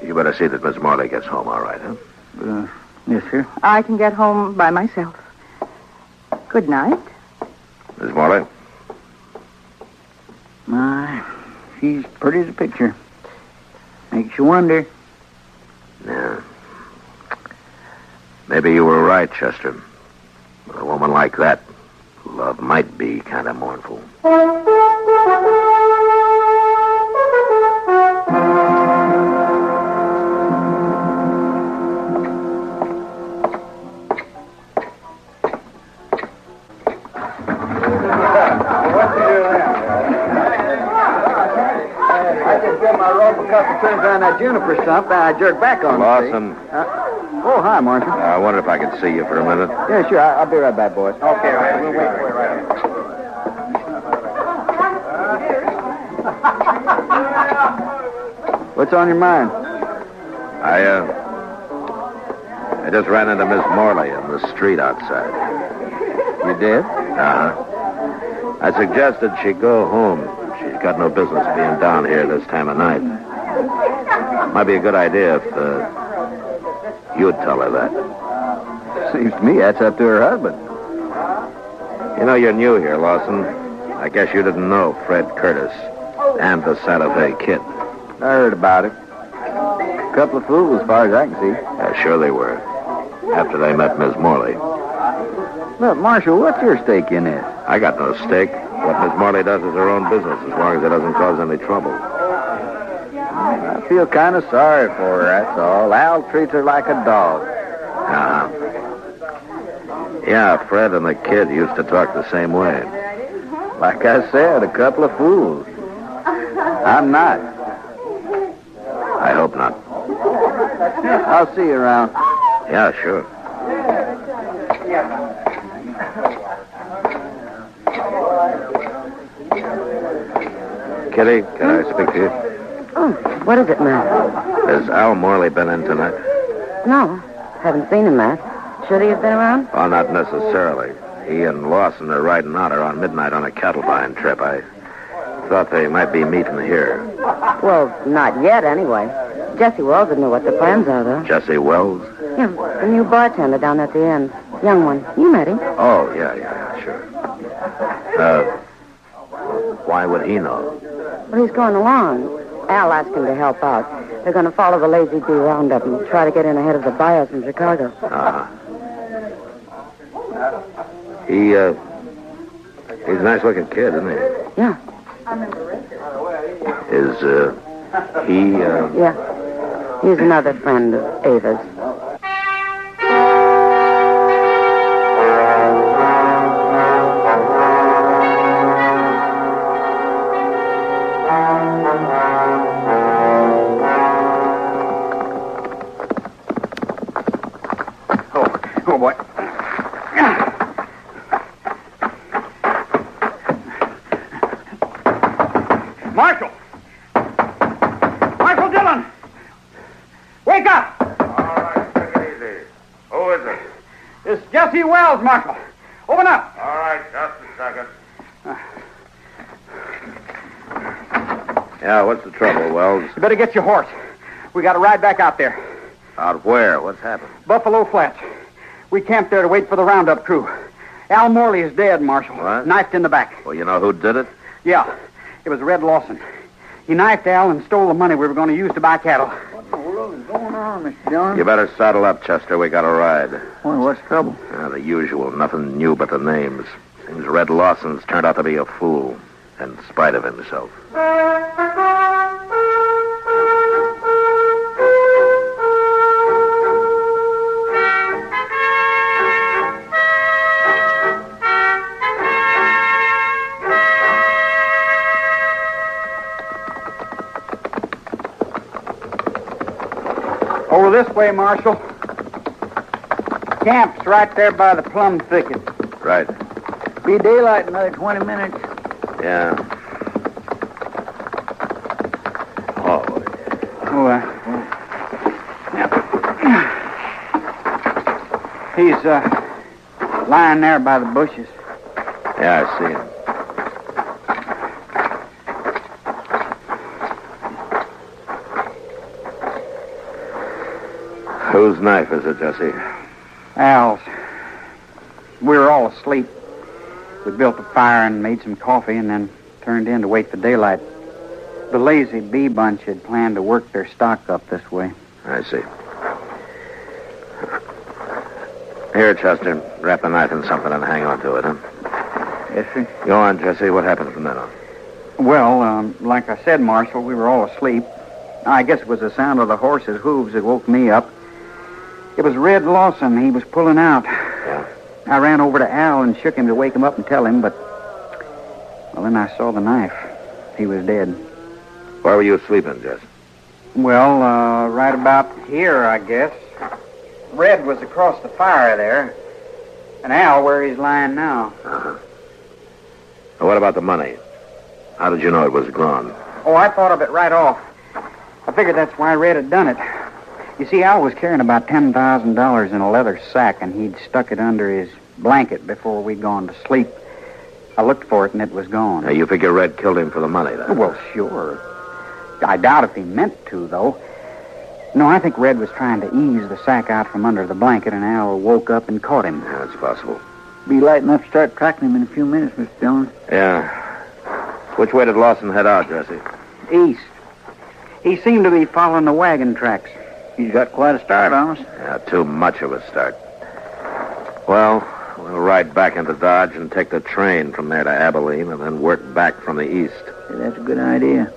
you better see that Miss Morley gets home all right, huh? Yes, sir. I can get home by myself. Good night. Miss Morley? My, she's pretty as a picture. Makes you wonder. Yeah. Maybe you were right, Chester. With a woman like that, love might be kind of mournful. Turns on that juniper stump, and I jerk back on Lawson. Oh, hi, Marshal. I wondered if I could see you for a minute. Yeah, sure. I'll be right back, boys. Okay, right. We'll wait for you right here. What's on your mind? I just ran into Miss Morley in the street outside. You did? Uh-huh. I suggested she go home. She's got no business being down here this time of night. Might be a good idea if you'd tell her that. Seems to me that's up to her husband. You know, you're new here, Lawson. I guess you didn't know Fred Curtis and the Santa Fe Kid. I heard about it. A couple of fools, as far as I can see. Yeah, sure they were. After they met Miss Morley. Look, Marshal, what's your stake in this? I got no stake. What Miss Morley does is her own business, as long as it doesn't cause any trouble. I feel kind of sorry for her, that's all. Al treats her like a dog. Uh-huh. Yeah, Fred and the kid used to talk the same way. Like I said, a couple of fools. I'm not. I hope not. I'll see you around. Yeah, sure. Kitty, can I speak to you? Oh, what is it, Matt? Has Al Morley been in tonight? No, haven't seen him, Matt. Should he have been around? Oh, not necessarily. He and Lawson are riding out around midnight on a cattle buying trip. I thought they might be meeting here. Well, not yet, anyway. Jesse Wells would know what the plans are, though. Jesse Wells? Yeah, the new bartender down at the end. Young one. You met him. Oh, yeah, sure. Why would he know? Well, he's going along. Al asked him to help out. They're going to follow the Lazy Bee roundup and try to get in ahead of the buyers from Chicago. Uh-huh. He's a nice-looking kid, isn't he? Yeah. Is, he, Yeah. He's another friend of Ava's. Oh, boy. Marshal! Marshal Dillon! Wake up! All right, take it easy. Who is it? It's Jesse Wells, Marshal. Open up. All right, just a second. Yeah, what's the trouble, Wells? You better get your horse. We got to ride back out there. Out where? What's happened? Buffalo Flats. We camped there to wait for the roundup crew. Al Morley is dead, Marshal. What? Knifed in the back. Well, you know who did it? Yeah. It was Red Lawson. He knifed Al and stole the money we were going to use to buy cattle. What in the world is going on, Mr. Dillon? You better saddle up, Chester. We got to ride. Well, what's the trouble? The usual. Nothing new but the names. Seems Red Lawson's turned out to be a fool, in spite of himself. Over this way, Marshal. Camp's right there by the plum thicket. Right. Be daylight in another 20 minutes. Yeah. Oh, He's lying there by the bushes. Yeah, I see him. Whose knife is it, Jesse? Al's. We were all asleep. We built a fire and made some coffee and then turned in to wait for daylight. The lazy bee bunch had planned to work their stock up this way. I see. Here, Chester, wrap the knife in something and hang on to it, huh? Yes, sir. Go on, Jesse. What happened from then on? Well, like I said, Marshal, we were all asleep. I guess it was the sound of the horse's hooves that woke me up. It was Red Lawson. He was pulling out. Yeah? I ran over to Al and shook him to wake him up and tell him, but... Well, then I saw the knife. He was dead. Where were you sleeping, Jess? Well, right about here, I guess. Red was across the fire there. And Al where he's lying now. Uh-huh. Well, what about the money? How did you know it was gone? Oh, I thought of it right off. I figured that's why Red had done it. You see, Al was carrying about $10,000 in a leather sack, and he'd stuck it under his blanket before we'd gone to sleep. I looked for it, and it was gone. Now, you figure Red killed him for the money, then? Well, sure. I doubt if he meant to, though. No, I think Red was trying to ease the sack out from under the blanket, and Al woke up and caught him. Yeah, that's possible. Be light enough to start tracking him in a few minutes, Mr. Dillon. Yeah. Which way did Lawson head out, Jesse? East. He seemed to be following the wagon tracks. He's got quite a start on us. Yeah, too much of a start. Well, we'll ride back into Dodge and take the train from there to Abilene and then work back from the east. Yeah, that's a good idea.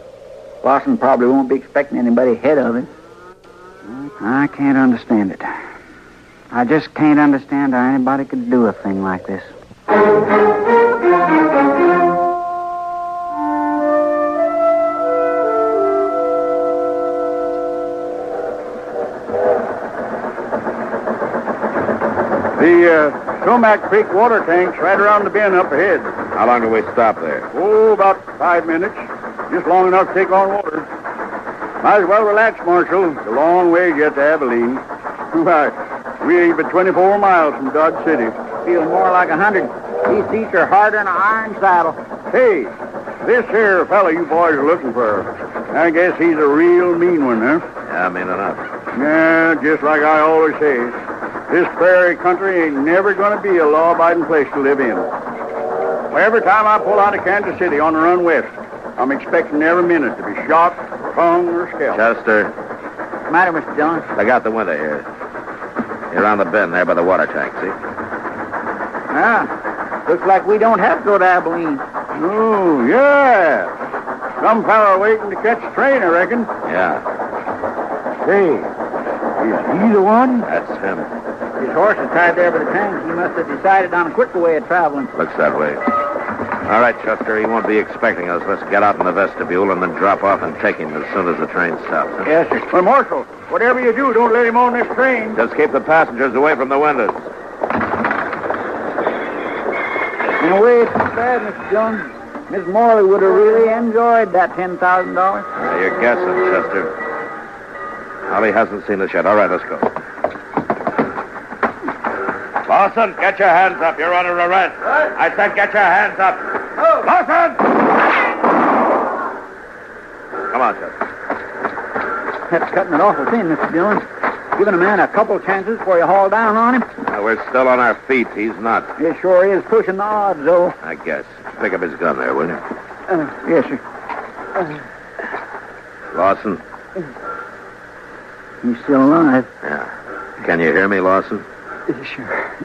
Lawson probably won't be expecting anybody ahead of him. I can't understand it. I just can't understand how anybody could do a thing like this. The Sumac Creek water tank's right around the bend up ahead. How long do we stop there? Oh, about 5 minutes. Just long enough to take on water. Might as well relax, Marshal. It's a long way yet to Abilene. Why, we ain't but 24 miles from Dodge City. Feel more like 100. These seats are harder than an iron saddle. Hey, this here fella you boys are looking for, I guess he's a real mean one, huh? Yeah, mean enough. Yeah, just like I always say. This prairie country ain't never going to be a law-abiding place to live in. Well, every time I pull out of Kansas City on the run west, I'm expecting every minute to be shot, hung, or scalped. Chester. What's the matter, Mr. Dillon? I got the window here. You're on the bend there by the water tank, see? Ah, looks like we don't have to go to Abilene. Oh, yeah. Some fella waiting to catch the train, I reckon. Yeah. Hey, is he the one? That's him. His horse is tied there by the tank. He must have decided on a quicker way of traveling. Looks that way. All right, Chester, he won't be expecting us. Let's get out in the vestibule and then drop off and take him as soon as the train stops. Huh? Yes, sir. Well, Marshal, whatever you do, don't let him on this train. Just keep the passengers away from the windows. In a way, it's not bad, Mr. Dillon. Miss Morley would have really enjoyed that $10,000. You're guessing, Chester. Holly hasn't seen us yet. All right, let's go. Lawson, get your hands up. You're under arrest. What? I said get your hands up. Oh. Lawson! Come on, Chester. That's cutting it awful thin, Mr. Dillon. Giving a man a couple chances before you haul down on him. We're still on our feet. He's not. He sure is pushing the odds, though. I guess. Pick up his gun there, will you? Yes, sir. Lawson? He's still alive. Yeah. Can you hear me, Lawson? Sure.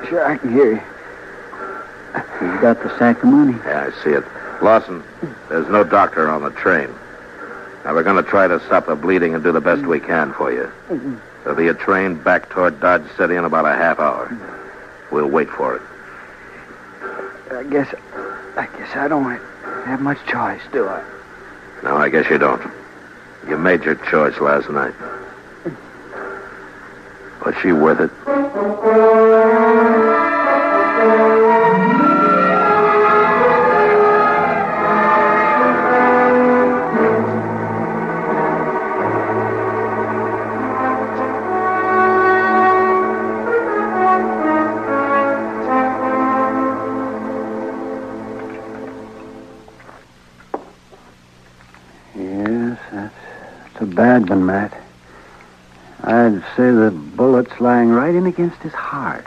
Sure, I can hear you. He's got the sack of money. Yeah, I see it. Lawson, there's no doctor on the train. Now, we're going to try to stop the bleeding and do the best we can for you. There'll be a train back toward Dodge City in about a half hour. We'll wait for it. I guess I don't have much choice, do I? No, I guess you don't. You made your choice last night. Was she worth it? a bad one, Matt. I'd say the bullet's lying right in against his heart.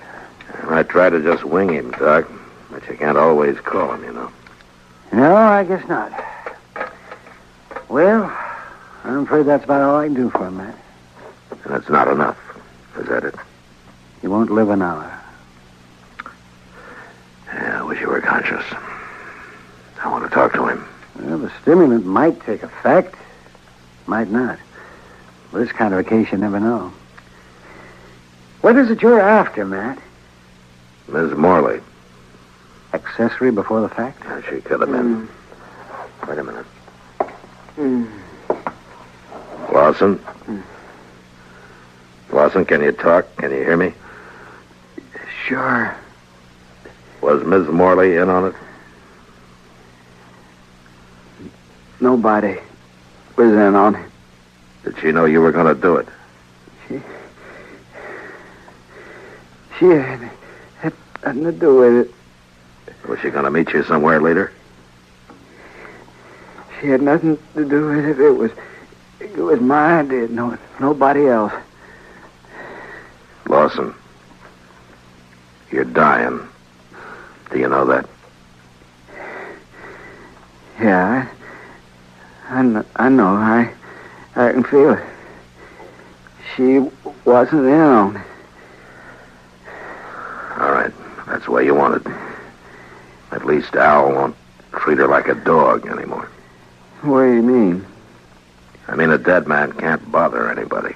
I try to just wing him, Doc, but you can't always call him, you know. No, I guess not. Well, I'm afraid that's about all I can do for him, Matt. And it's not enough. Is that it? He won't live an hour. Yeah, I wish you were conscious. I want to talk to him. Well, the stimulant might take effect. Might not. Well, this kind of a case, you never know. What is it you're after, Matt? Ms. Morley. Accessory before the fact? Yeah, she could have been. Wait a minute. Lawson? Lawson, can you talk? Can you hear me? Sure. Was Ms. Morley in on it? Nobody was in on it. Did she know you were going to do it? She had nothing to do with it. Was she going to meet you somewhere later? She had nothing to do with it. It was my idea. Nobody else. Lawson, you're dying. Do you know that? Yeah, I know. I can feel it. She wasn't in on it. All right, that's the way you want it. At least Al won't treat her like a dog anymore. What do you mean? I mean, a dead man can't bother anybody.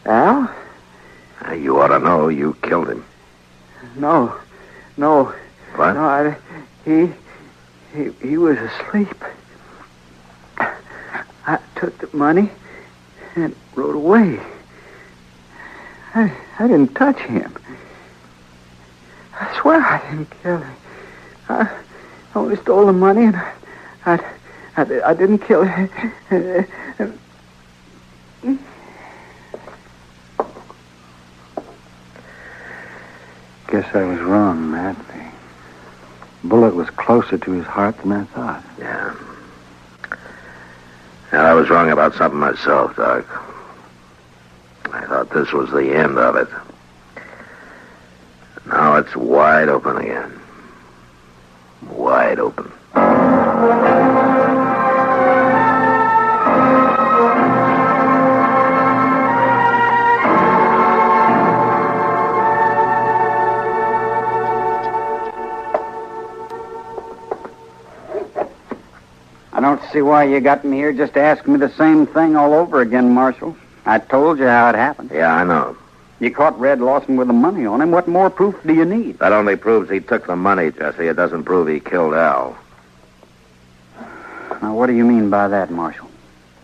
Al? You ought to know you killed him. No. What? No, he was asleep. I took the money and rode away. I didn't touch him. I swear I didn't kill him. I only stole the money and I didn't kill him. Guess I was wrong, Matt. The bullet was closer to his heart than I thought. Yeah. I was wrong about something myself, Doc. I thought this was the end of it. Now it's wide open again. Wide open. I don't see why you got me here just to ask me the same thing all over again, Marshal. I told you how it happened. Yeah, I know. You caught Red Lawson with the money on him. What more proof do you need? That only proves he took the money, Jesse. It doesn't prove he killed Al. Now, what do you mean by that, Marshal?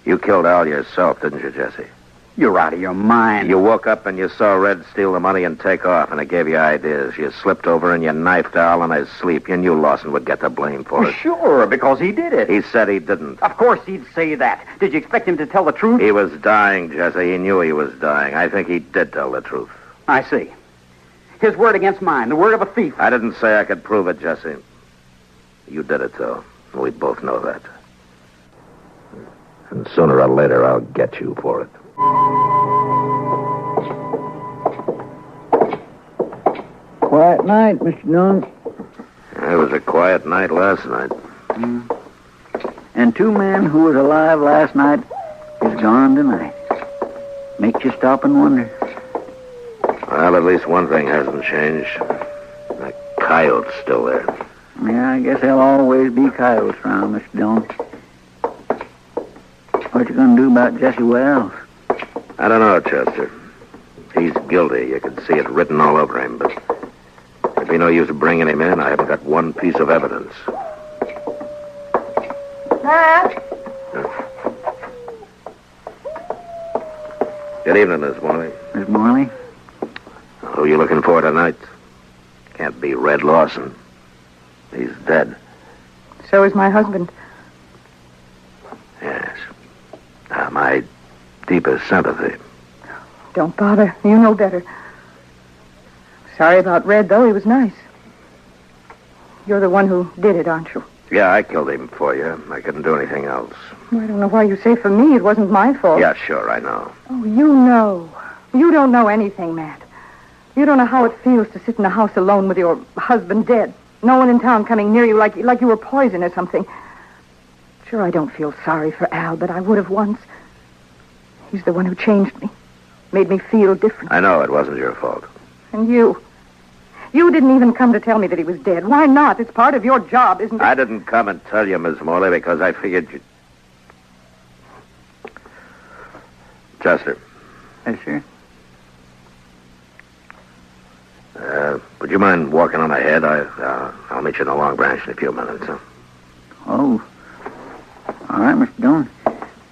You killed Al yourself, didn't you, Jesse? You're out of your mind. You woke up and you saw Red steal the money and take off, and it gave you ideas. You slipped over and you knifed Al in his sleep. You knew Lawson would get the blame for it. Sure, because he did it. He said he didn't. Of course he'd say that. Did you expect him to tell the truth? He was dying, Jesse. He knew he was dying. I think he did tell the truth. I see. His word against mine, the word of a thief. I didn't say I could prove it, Jesse. You did it, though. We both know that. And sooner or later, I'll get you for it. Quiet night, Mr. Dillon. It was a quiet night last night. And 2 men who was alive last night is gone tonight. Makes you stop and wonder. Well, at least one thing hasn't changed. The coyote's still there. Yeah, I guess there'll always be coyotes around, Mr. Dillon. What you gonna do about Jesse Wells? I don't know, Chester. He's guilty. You can see it written all over him, but there'd be no use bringing him in. I haven't got one piece of evidence. Matt? Good evening, Miss Morley. Miss Morley? Who are you looking for tonight? Can't be Red Lawson. He's dead. So is my husband. Yes. My deepest sympathy. Don't bother. You know better. Sorry about Red, though. He was nice. You're the one who did it, aren't you? Yeah, I killed him for you. I couldn't do anything else. I don't know why you say for me it wasn't my fault. Yeah, sure, I know. Oh, you know. You don't know anything, Matt. You don't know how it feels to sit in a house alone with your husband dead. No one in town coming near you like you were poison or something. Sure, I don't feel sorry for Al, but I would have once. He's the one who changed me. Made me feel different. I know it wasn't your fault. And you. You didn't even come to tell me that he was dead. Why not? It's part of your job, isn't it? I didn't come and tell you, Miss Morley, because I figured you... Chester. Yes, sir. Would you mind walking on ahead? I'll meet you in the Long Branch in a few minutes. Huh? Oh. All right, Mr. Dillon.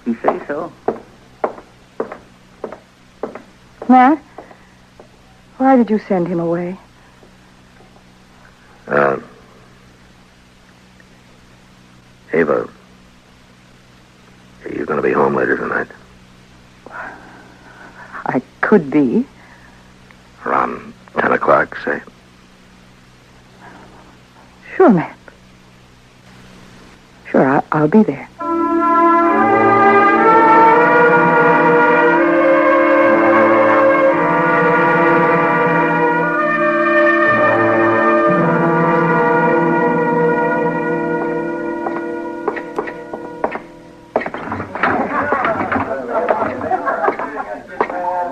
You say so. Matt? Why did you send him away? Ava, are you going to be home later tonight? I could be. Around 10 o'clock, say. Sure, Matt. Sure, I'll be there.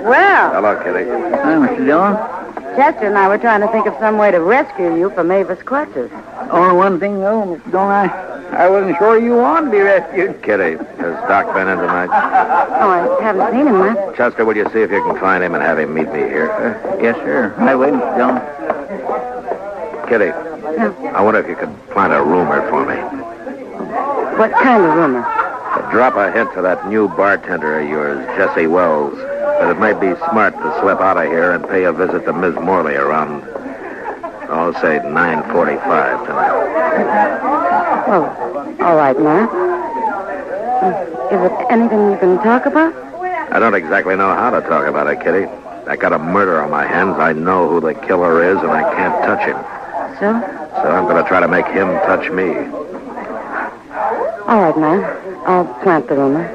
Well. Hello, Kitty. Hi, Mr. Dillon. Chester and I were trying to think of some way to rescue you from Mavis' clutches. Only one thing, though, Mr. Dillon, I wasn't sure you wanted to be rescued. Kitty, has Doc been in tonight? Oh, I haven't seen him, Matt. Chester, will you see if you can find him and have him meet me here? Yes, sir. I will, Mr. Dillon. Kitty, Yeah. I wonder if you could plant a rumor for me. What kind of rumor? Drop a hint to that new bartender of yours, Jesse Wells, that it might be smart to slip out of here and pay a visit to Miss Morley around, I'll say 9:45 tonight. Oh, all right, Matt. Is it anything you can talk about? I don't exactly know how to talk about it, Kitty. I got a murder on my hands. I know who the killer is, and I can't touch him. So? So I'm going to try to make him touch me. All right, Matt. I'll plant the rumor.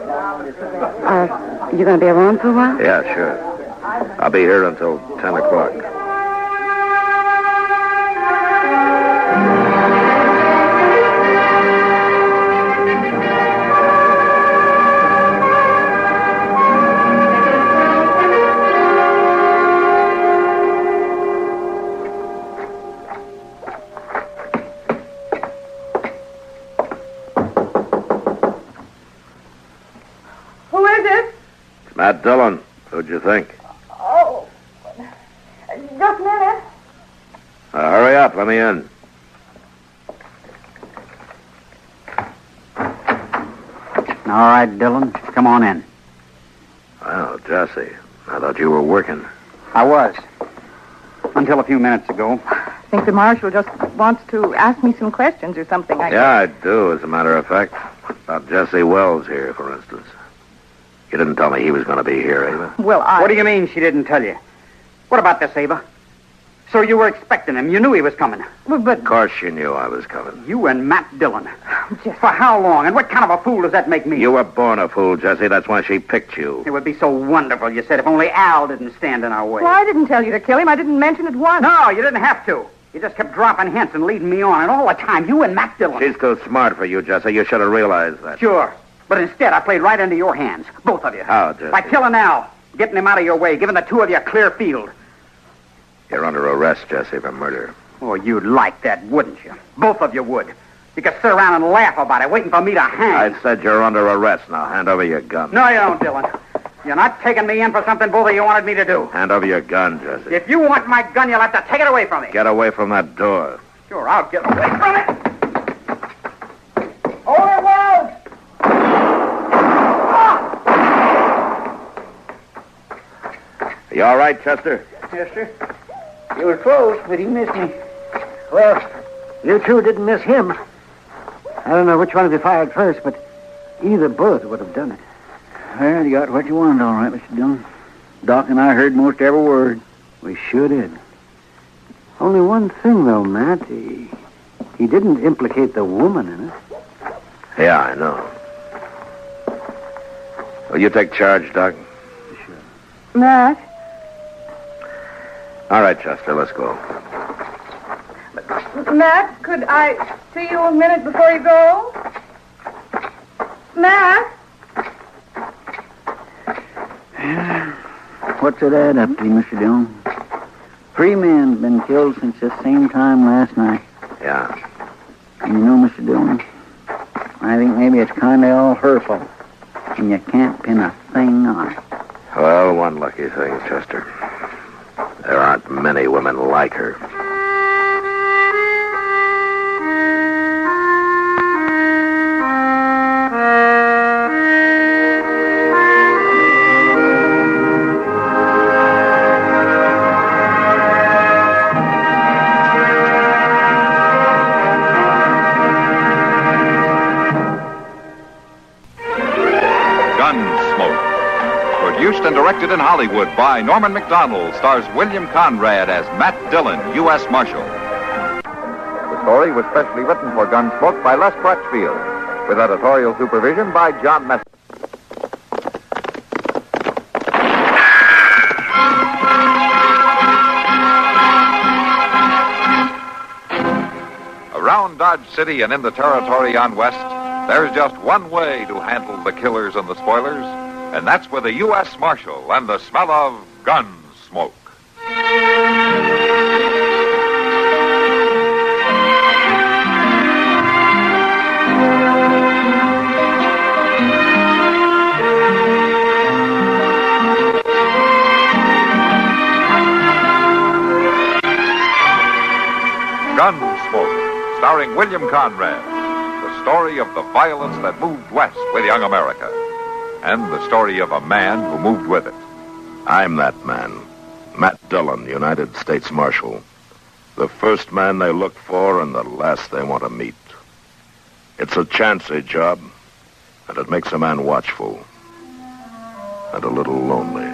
You going to be around for a while? Yeah, sure. I'll be here until 10 o'clock. Who is it? Matt Dillon. Who'd you think? Oh, just a minute. Hurry up. Let me in. All right, Dillon. Come on in. Well, Jesse, I thought you were working. I was. Until a few minutes ago. I think the marshal just wants to ask me some questions or something. Yeah, I do, as a matter of fact. About Jesse Wells here, for instance. You didn't tell me he was going to be here, Ava. Well, What do you mean she didn't tell you? What about this, Ava? So you were expecting him. You knew he was coming. But... Of course you knew I was coming. You and Matt Dillon. For how long? And what kind of a fool does that make me? You were born a fool, Jesse. That's why she picked you. It would be so wonderful, you said, if only Al didn't stand in our way. Well, I didn't tell you to kill him. I didn't mention it once. No, you didn't have to. You just kept dropping hints and leading me on. And all the time, you and Matt Dillon. She's too smart for you, Jesse. You should have realized that. Sure. But instead, I played right into your hands. Both of you. How, Jesse? By killing Al. Getting him out of your way. Giving the two of you a clear field. You're under arrest, Jesse, for murder. Oh, you'd like that, wouldn't you? Both of you would. You could sit around and laugh about it, waiting for me to hang. I said you're under arrest. Now, hand over your gun. No, you don't, Dillon. You're not taking me in for something both of you wanted me to do. Hand over your gun, Jesse. If you want my gun, you'll have to take it away from me. Get away from that door. Sure, I'll get away from it. Over, Wells! You all right, Chester? Yes, sir. You were close, but he missed me. Well, you two didn't miss him. I don't know which one of you fired first, but either both would have done it. Well, you got what you wanted, all right, Mr. Dillon. Doc and I heard most every word. We sure did. Only one thing, though, Matt. He didn't implicate the woman in it. Yeah, I know. Will you take charge, Doc? Matt? All right, Chester, let's go. Matt, could I see you a minute before you go? Matt? What's it add up to, Mr. Dillon? 3 men been killed since the same time last night. Yeah. And you know, Mr. Dillon, I think maybe it's kind of all her fault. And you can't pin a thing on it. Well, one lucky thing, Chester. There aren't many women like her. Produced and directed in Hollywood by Norman Macdonald, stars William Conrad as Matt Dillon, U.S. Marshal. The story was specially written for Gunsmoke by Les Crutchfield, with editorial supervision by John Messer. Around Dodge City and in the territory on West, there's just one way to handle the killers and the spoilers, and that's with a U.S. Marshal and the smell of Gunsmoke. Gunsmoke, starring William Conrad, the story of the violence that moved west with young America, and the story of a man who moved with it. I'm that man, Matt Dillon, United States Marshal. The first man they look for and the last they want to meet. It's a chancy job, and it makes a man watchful and a little lonely.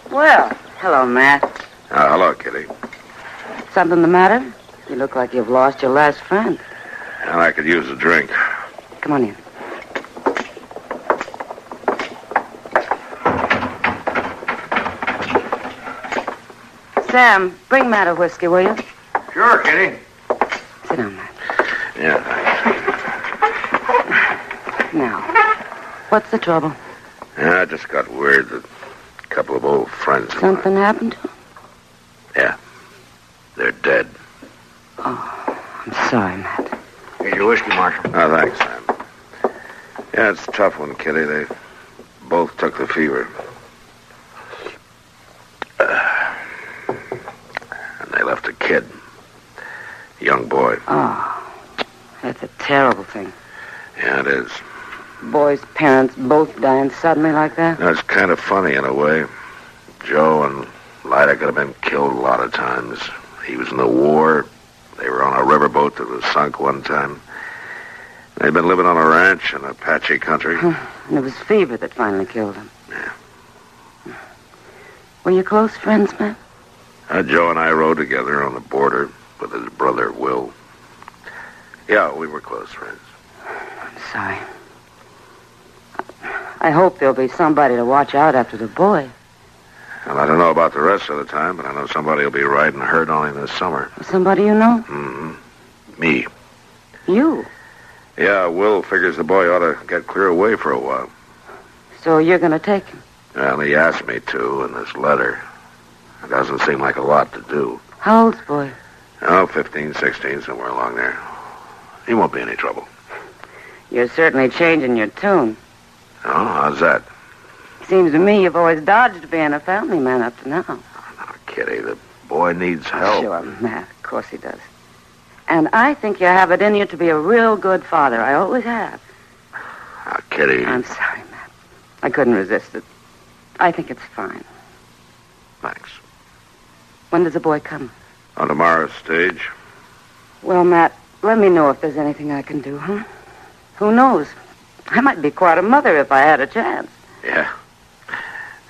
Well, hello, Matt. Hello, Kitty. Something the matter? You look like you've lost your last friend. And I could use a drink. Come on in. Sam, bring Matt a whiskey, will you? Sure, Kitty. Sit down, Matt. Yeah, thanks. Now, what's the trouble? Yeah, I just got word that a couple of old friends of Something happened to him? Yeah. They're dead. Oh, I'm sorry, Matt. Here's your whiskey, Marshal. Oh, thanks, Sam. Yeah, it's a tough one, Kitty. They both took the fever. And they left a kid. A young boy. Oh, that's a terrible thing. Yeah, it is. Boy's parents both dying suddenly like that? Now, it's kind of funny in a way. Joe and Lyda could have been killed a lot of times. He was in the war. They were on a riverboat that was sunk one time. They'd been living on a ranch in Apache country. And it was fever that finally killed him. Yeah. Were you close friends, Matt? Joe and I rode together on the border with his brother, Will. Yeah, we were close friends. I'm sorry. I hope there'll be somebody to watch out after the boy. Well, I don't know about the rest of the time, but I know somebody will be riding herd on him this summer. Somebody you know? Mm-hmm. Me. You? Yeah, Will figures the boy ought to get clear away for a while. So you're going to take him? Well, he asked me to in this letter. It doesn't seem like a lot to do. How old's the boy? Oh, 15, 16, somewhere along there. He won't be any trouble. You're certainly changing your tune. Oh, how's that? Seems to me you've always dodged being a family man up to now. Oh, Kitty, the boy needs help. Sure, Matt. Of course he does. And I think you have it in you to be a real good father. I always have. Oh, Kitty. I'm sorry, Matt. I couldn't resist it. I think it's fine. Thanks. When does the boy come? On tomorrow's stage. Well, Matt, let me know if there's anything I can do, huh? Who knows? I might be quite a mother if I had a chance. Yeah.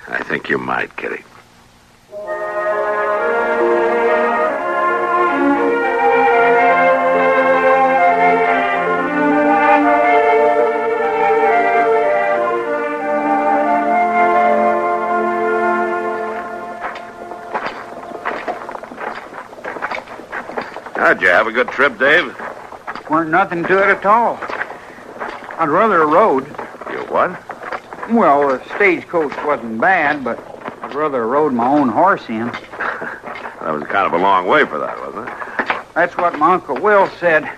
I think you might, Kitty. How'd you have a good trip, Dave? Weren't nothing to it at all. I'd rather have rode. You what? Well, the stagecoach wasn't bad, but I'd rather have rode my own horse in. That was kind of a long way for that, wasn't it? That's what my Uncle Will said.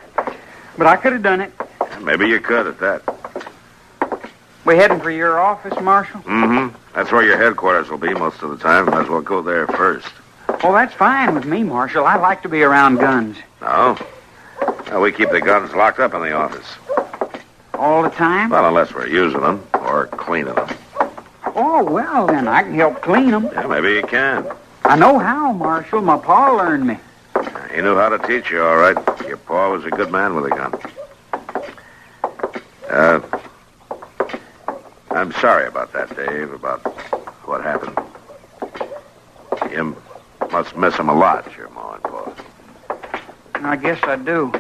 But I could have done it. Maybe you could at that. We heading for your office, Marshal? Mm-hmm. That's where your headquarters will be most of the time. Might as well go there first. Oh, that's fine with me, Marshal. I like to be around guns. No? Well, we keep the guns locked up in the office. All the time? Well, unless we're using them or cleaning them. Oh, well, then I can help clean them. Yeah, maybe you can. I know how, Marshal. My pa learned me. He knew how to teach you, all right. Your pa was a good man with a gun. I'm sorry about that, Dave, about what happened. You must miss him a lot, your ma and pa. I guess I do.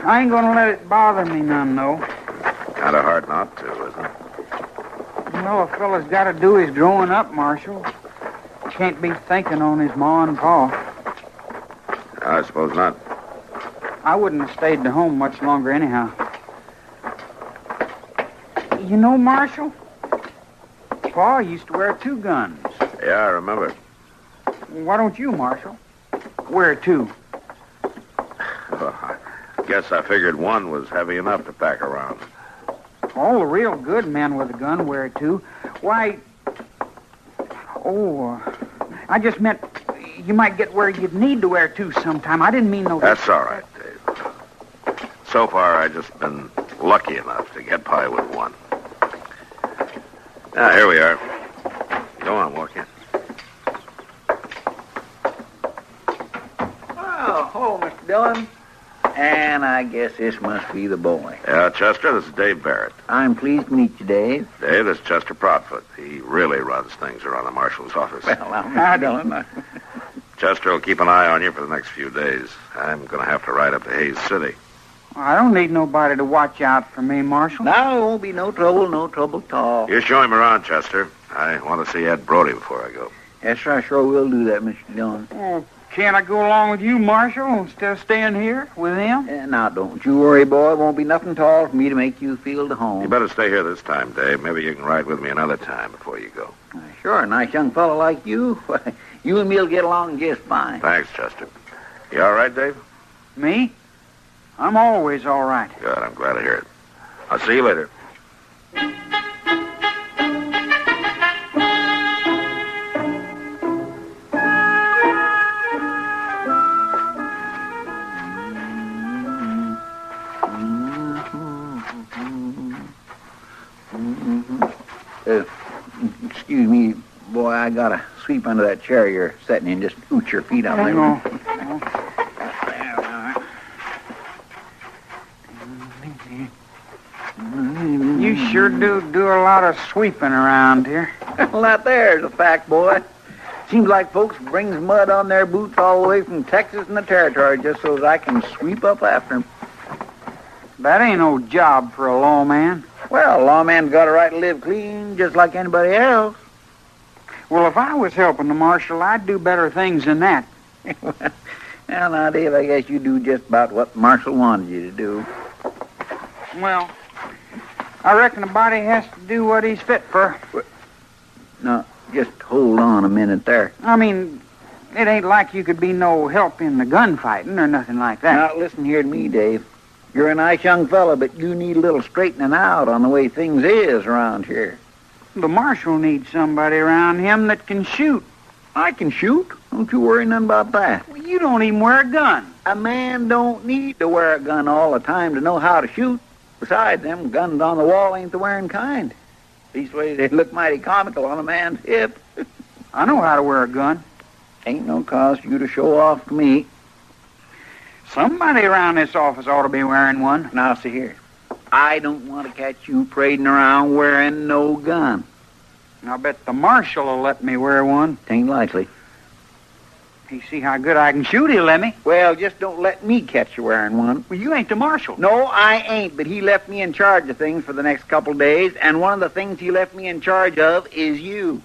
I ain't gonna let it bother me none, though. Kind of hard not to, isn't it? Well, a fella's got to do his growing up, Marshal. Can't be thinking on his ma and pa. I suppose not. I wouldn't have stayed at home much longer anyhow. You know, Marshal, Pa used to wear 2 guns. Yeah, I remember. Why don't you, Marshal, wear 2? Well, I guess I figured one was heavy enough to pack around. All the real good men with a gun wear 2. Why... I just meant you might get where you'd need to wear 2 sometime. I didn't mean no... That's all right, Dave. So far, I've just been lucky enough to get by with 1. Now, here we are. Go on, walk in. Well, hello, Mr. Dillon. And I guess this must be the boy. Yeah, Chester, this is Dave Barrett. I'm pleased to meet you, Dave. Dave, this is Chester Proudfoot. He really runs things around the Marshal's office. Well, I'm Mr. Dillon. Chester will keep an eye on you for the next few days. I'm going to have to ride up to Hayes City. I don't need nobody to watch out for me, Marshal. Now, it won't be no trouble at all. You show him around, Chester. I want to see Ed Brody before I go. Yes, sir, I sure will do that, Mr. Dillon. Oh, can't I go along with you, Marshal, instead of staying here with him? Now, don't you worry, boy. It won't be nothing tall for me to make you feel to home. You better stay here this time, Dave. Maybe you can ride with me another time before you go. Sure, a nice young fellow like you. You and me'll get along just fine. Thanks, Chester. You all right, Dave? Me? I'm always all right. Good, I'm glad to hear it. I'll see you later. Excuse me, boy, I gotta sweep under that chair you're sitting in. Just scoot your feet out there. You sure do a lot of sweeping around here. Well, that there's a fact, boy. Seems like folks brings mud on their boots all the way from Texas and the Territory just so as I can sweep up after them. That ain't no job for a lawman. Well, a lawman's got a right to live clean just like anybody else. Well, if I was helping the Marshal, I'd do better things than that. Well, now, Dave, I guess you do just about what Marshal wanted you to do. Well, I reckon a body has to do what he's fit for. Now, just hold on a minute there. I mean, it ain't like you could be no help in the gunfighting or nothing like that. Now, listen here to me, Dave. You're a nice young fella, but you need a little straightening out on the way things is around here. The Marshal needs somebody around him that can shoot. I can shoot. Don't you worry none about that. Well, you don't even wear a gun. A man don't need to wear a gun all the time to know how to shoot. Besides, them guns on the wall ain't the wearing kind. These ways they look mighty comical on a man's hip. I know how to wear a gun. Ain't no cause for you to show off to me. Somebody around this office ought to be wearing one. Now, see here. I don't want to catch you parading around wearing no gun. I'll bet the Marshal will let me wear one. Tain't likely. He see how good I can shoot, he'll let me. Well, just don't let me catch you wearing one. Well, you ain't the Marshal. No, I ain't, but he left me in charge of things for the next couple days, and one of the things he left me in charge of is you.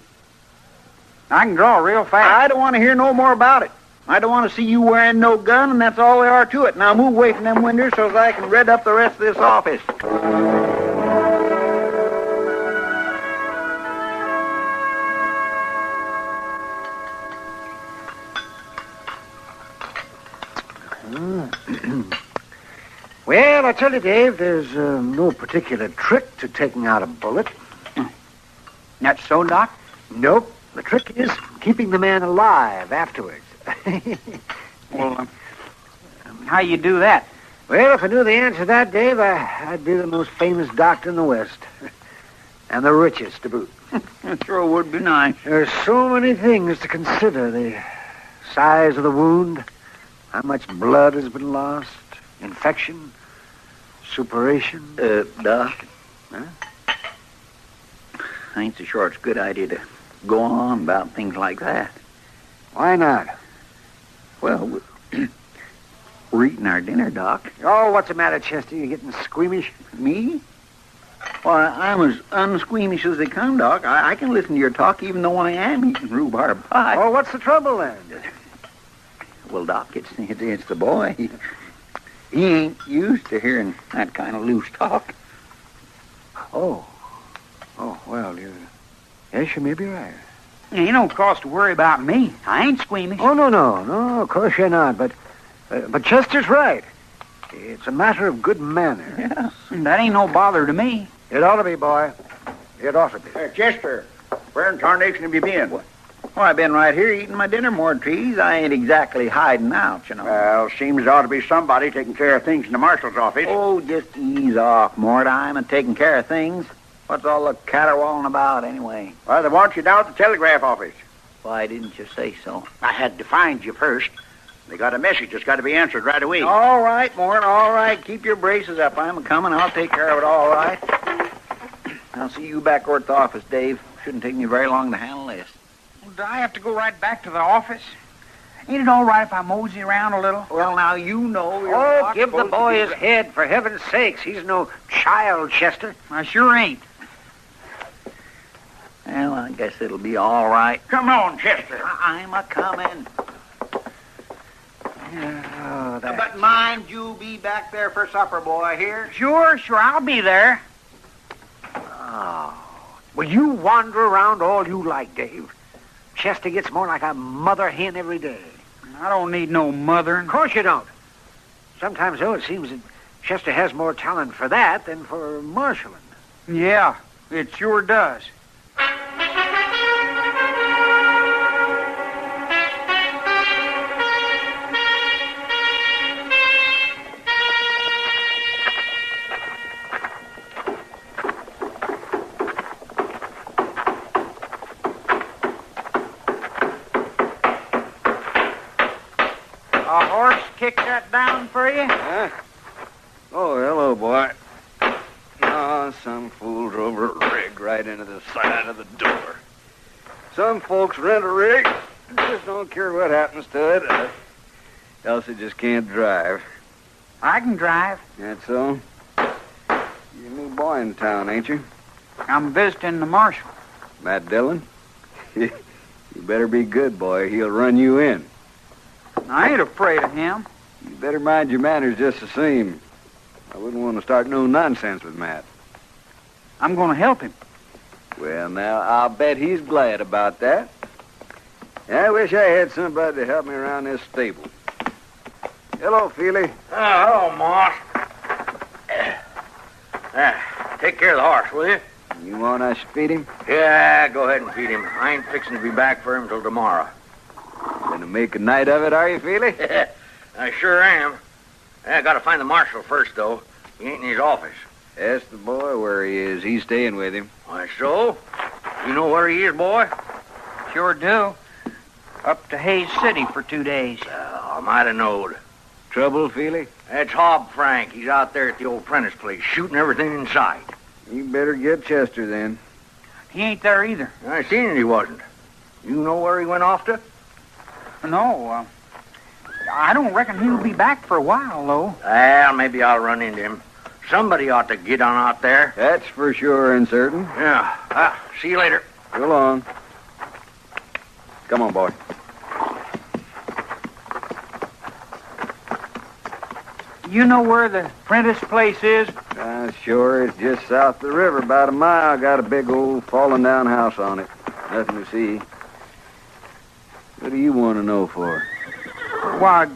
I can draw real fast. I don't want to hear no more about it. I don't want to see you wearing no gun, and that's all there are to it. Now move away from them windows so that I can red up the rest of this office. Well, I tell you, Dave, there's no particular trick to taking out a bullet. That's so, Doc? Nope. The trick is keeping the man alive afterwards. Well, how you do that? Well, if I knew the answer to that, Dave, I'd be the most famous doctor in the West. And the richest to boot. It sure would be nice. There's so many things to consider. The size of the wound, how much blood has been lost, infection, suppuration. Doc? Huh? I ain't so sure it's a good idea to go on about things like that. Why not? Well, we're eating our dinner, Doc. Oh, what's the matter, Chester? You getting squeamish? Me? Why, I'm as unsqueamish as they come, Doc. I can listen to your talk even though I am eating rhubarb pie. Oh, what's the trouble then? Well, Doc, it's the boy. He ain't used to hearing that kind of loose talk. Oh, well, yes, you may be right. Ain't no cause to worry about me. I ain't squeamish. Oh, no, of course you're not, but Chester's right. It's a matter of good manners. Yeah, that ain't no bother to me. It ought to be, boy. It ought to be. Chester, where in tarnation have you been? Well, I've been right here eating my dinner, Mortrees. I ain't exactly hiding out, you know. Well, seems there ought to be somebody taking care of things in the Marshal's office. Oh, just ease off, Mort. I'm taking care of things. What's all the caterwauling about, anyway? Well, they want you down at the telegraph office. Why didn't you say so? I had to find you first. They got a message that's got to be answered right away. All right, Mort, all right. Keep your braces up. I'm coming. I'll take care of it all right. I'll see you back over at the office, Dave. Shouldn't take me very long to handle this. Well, do I have to go right back to the office? Ain't it all right if I mosey around a little? Well, now, you know you're Oh, give the boy his head, for heaven's sakes. He's no child, Chester. I sure ain't. Well, I guess it'll be all right. Come on, Chester. I'm a-coming. Oh, But mind you be back there for supper, boy, here? Sure, I'll be there. Oh. Well, you wander around all you like, Dave. Chester gets more like a mother hen every day. I don't need no mothering. Of course you don't. Sometimes, though, it seems that Chester has more talent for that than for marshaling. Yeah, it sure does. A horse kick that down for you? Huh? Oh, hello, boy. Oh, some fool drove a rig right into the side of the door. Some folks rent a rig, just don't care what happens to it, else they just can't drive. I can drive. That's so? You're a new boy in town, ain't you? I'm visiting the Marshal. Matt Dillon? You better be good, boy. He'll run you in. I ain't afraid of him. You better mind your manners just the same. I wouldn't want to start no nonsense with Matt. I'm going to help him. Well, now, I'll bet he's glad about that. I wish I had somebody to help me around this stable. Hello, Feely. Hello, Moss. Take care of the horse, will you? You want us to feed him? Yeah, go ahead and feed him. I ain't fixing to be back for him till tomorrow. Gonna make a night of it, are you, Feely? I sure am. I gotta find the Marshal first, though. He ain't in his office. Ask the boy where he is. He's staying with him. Why, so? You know where he is, boy? Sure do. Up to Hayes City for 2 days. I might have knowed. Trouble, Feely? That's Hob Frank. He's out there at the old Prentice place, shooting everything in sight. You better get Chester, then. He ain't there either. I seen it, he wasn't. You know where he went off to? No, I don't reckon he'll be back for a while, though. Well, maybe I'll run into him. Somebody ought to get on out there. That's for sure and certain. Yeah. See you later. So long. Come on, boy. You know where the Prentice place is? Sure. It's just south of the river, about a mile. Got a big old fallen down house on it. Nothing to see. What do you want to know for? Why,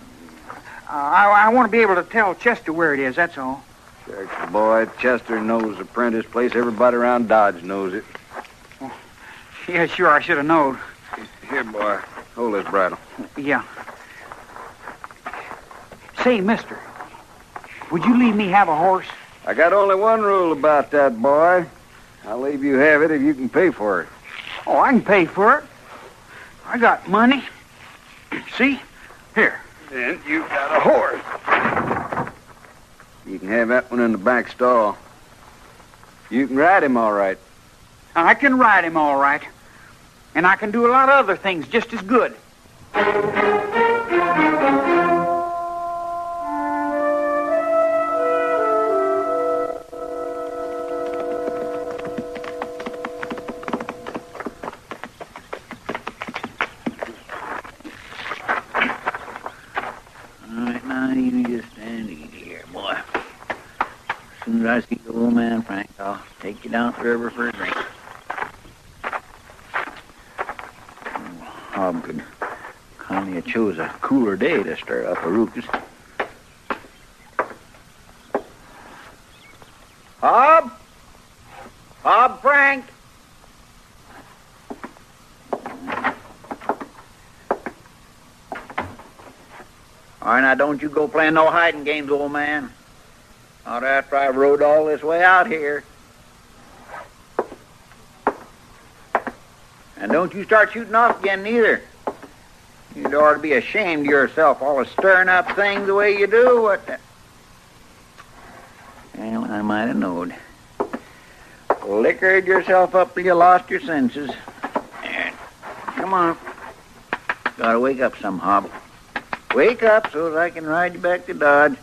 I want to be able to tell Chester where it is, that's all. Shucks, boy, Chester knows the Prentice place. Everybody around Dodge knows it. Yeah, sure, I should have known. Here, boy, hold this bridle. Yeah. Say, mister, would you leave me have a horse? I got only one rule about that, boy. I'll leave you have it if you can pay for it. Oh, I can pay for it. I got money. See? Here. Then you got a horse. You can have that one in the back stall. You can ride him all right. I can ride him all right. And I can do a lot of other things just as good. As soon as I see the old man, Frank, I'll take you down to the river for a drink. Hob could kindly have chose a cooler day to stir up a ruckus. Hob? Hob Frank? All right, now don't you go playing no hiding games, old man. Not after I've rode all this way out here. And don't you start shooting off again, neither. You'd ought to be ashamed of yourself, all the stirring up things the way you do. What the... Well, I might have knowed. Liquored yourself up till you lost your senses. There. Come on. Gotta wake up some, Hob. Wake up so that I can ride you back to Dodge.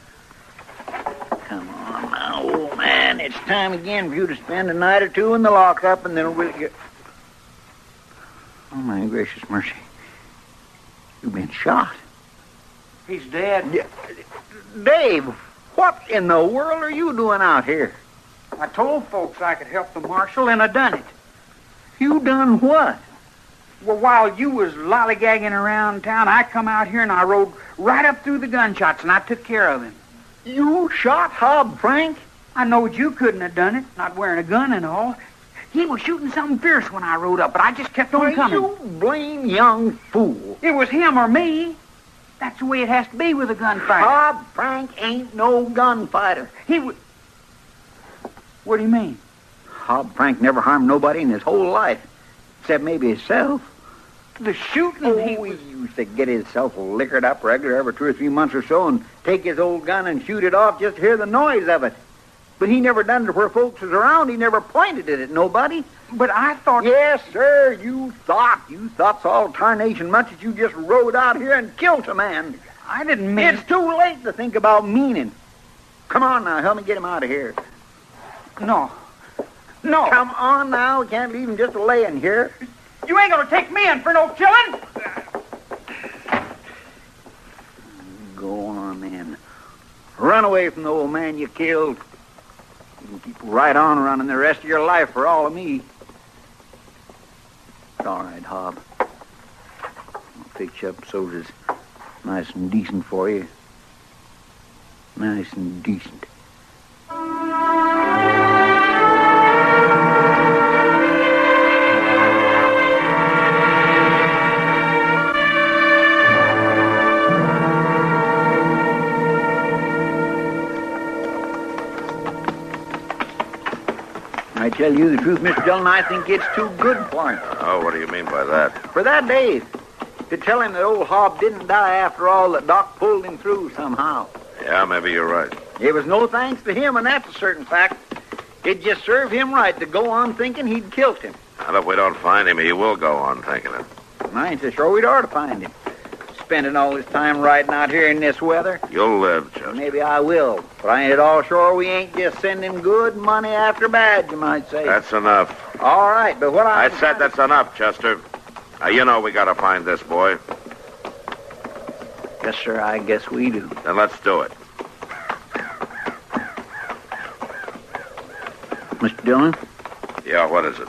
Come on now, old man. It's time again for you to spend a night or two in the lockup, and then we'll get... Oh, my gracious mercy. You've been shot. He's dead. Dave, what in the world are you doing out here? I told folks I could help the marshal, and I done it. You done what? Well, while you was lollygagging around town, I come out here and I rode right up through the gunshots, and I took care of him. You shot Hob Frank? I knowed you couldn't have done it, not wearing a gun and all. He was shooting something fierce when I rode up, but I just kept on coming. You blame young fool. It was him or me. That's the way it has to be with a gunfighter. Hob Frank ain't no gunfighter. He was... What do you mean? Hob Frank never harmed nobody in his whole life, except maybe himself. The shooting he used to get himself liquored up regular every 2 or 3 months or so and take his old gun and shoot it off just to hear the noise of it. But he never done it where folks was around. He never pointed it at nobody. But I thought... Yes, sir, you thought. You thought so all tarnation much that you just rode out here and killed a man. I didn't mean... It's too late to think about meaning. Come on now, help me get him out of here. No. Come on now, we can't leave him just laying here. You ain't gonna take me in for no killing. Go on then. Run away from the old man you killed. You can keep right on running the rest of your life for all of me. It's all right, Hob. I'll fix you up so it's nice and decent for you. Nice and decent. I tell you the truth, Mr. Dillon, I think it's too good for him. Oh, what do you mean by that? For that, Dave. to tell him that old Hob didn't die after all, that Doc pulled him through somehow. Yeah, maybe you're right. It was no thanks to him, and that's a certain fact. It just served him right to go on thinking he'd killed him. And if we don't find him, he will go on thinking it. I ain't so sure we'd ought to find him. Spending all this time riding out here in this weather. You'll live, Chester. Maybe I will, but I ain't at all sure we ain't just sending good money after bad, you might say. That's enough. All right, but what I said that's enough, Chester. You know we gotta find this boy. Yes, sir, I guess we do. Then let's do it. Mr. Dillon? Yeah, what is it?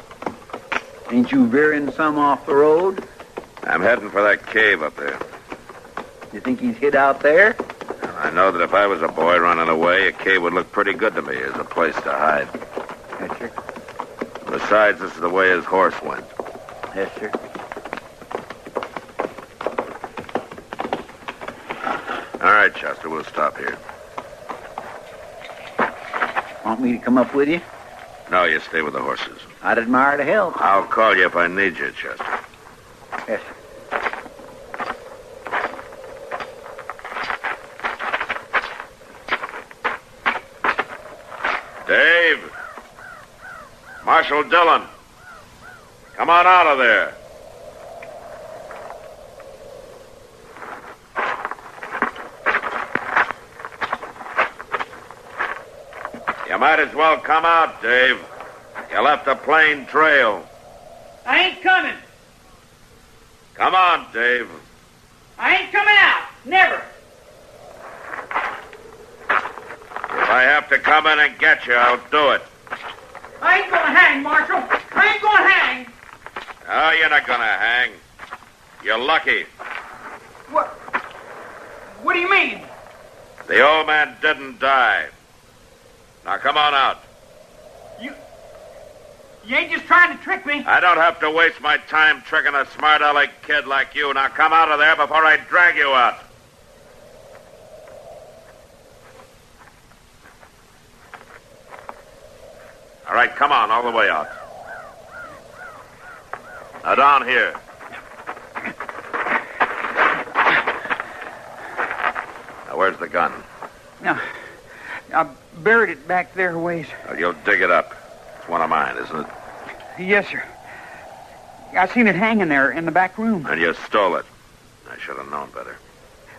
Ain't you veering some off the road? I'm heading for that cave up there. You think he's hid out there? And I know that if I was a boy running away, a cave would look pretty good to me as a place to hide. Yes, sir. Besides, this is the way his horse went. Yes, sir. All right, Chester, we'll stop here. Want me to come up with you? No, you stay with the horses. I'd admire to help. I'll call you if I need you, Chester. Yes, sir. Dave! Marshal Dillon! Come on out of there. You might as well come out, Dave. You left a plain trail. I ain't coming. Come on, Dave. I ain't coming out. Never. If I have to come in and get you, I'll do it. I ain't gonna hang, Marshal. I ain't gonna hang. No, you're not gonna hang. You're lucky. What do you mean? The old man didn't die. Now come on out. You ain't just trying to trick me. I don't have to waste my time tricking a smart-aleck kid like you. Now come out of there before I drag you out. All right, come on, all the way out. Now down here. Now where's the gun? Now, I buried it back there a ways. Well, you'll dig it up. It's one of mine, isn't it? Yes, sir. I seen it hanging there in the back room. And you stole it. I should have known better.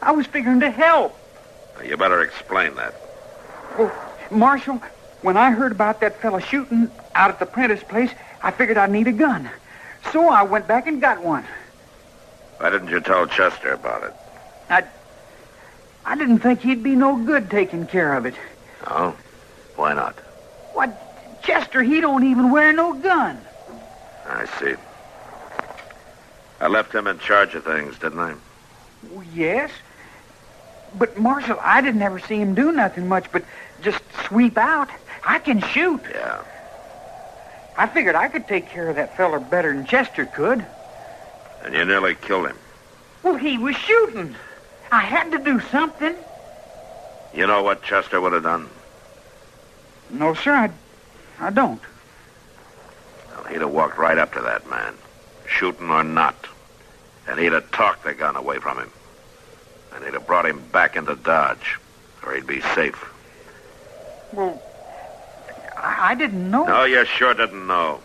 I was figuring to help. Now, you better explain that. Well, Marshal, when I heard about that fella shooting out at the Prentice place, I figured I'd need a gun. So I went back and got one. Why didn't you tell Chester about it? I didn't think he'd be no good taking care of it. Oh? Why not? What? Chester, he don't even wear no gun. I see. I left him in charge of things, didn't I? Well, yes. But, Marshal, I didn't ever see him do nothing much but just sweep out. I can shoot. Yeah. I figured I could take care of that feller better than Chester could. And you nearly killed him. Well, he was shooting. I had to do something. You know what Chester would have done? No, sir, I don't. Well, he'd have walked right up to that man, shooting or not. And he'd have talked the gun away from him. And he'd have brought him back into Dodge, where he'd be safe. Well, I didn't know. No, you sure didn't know.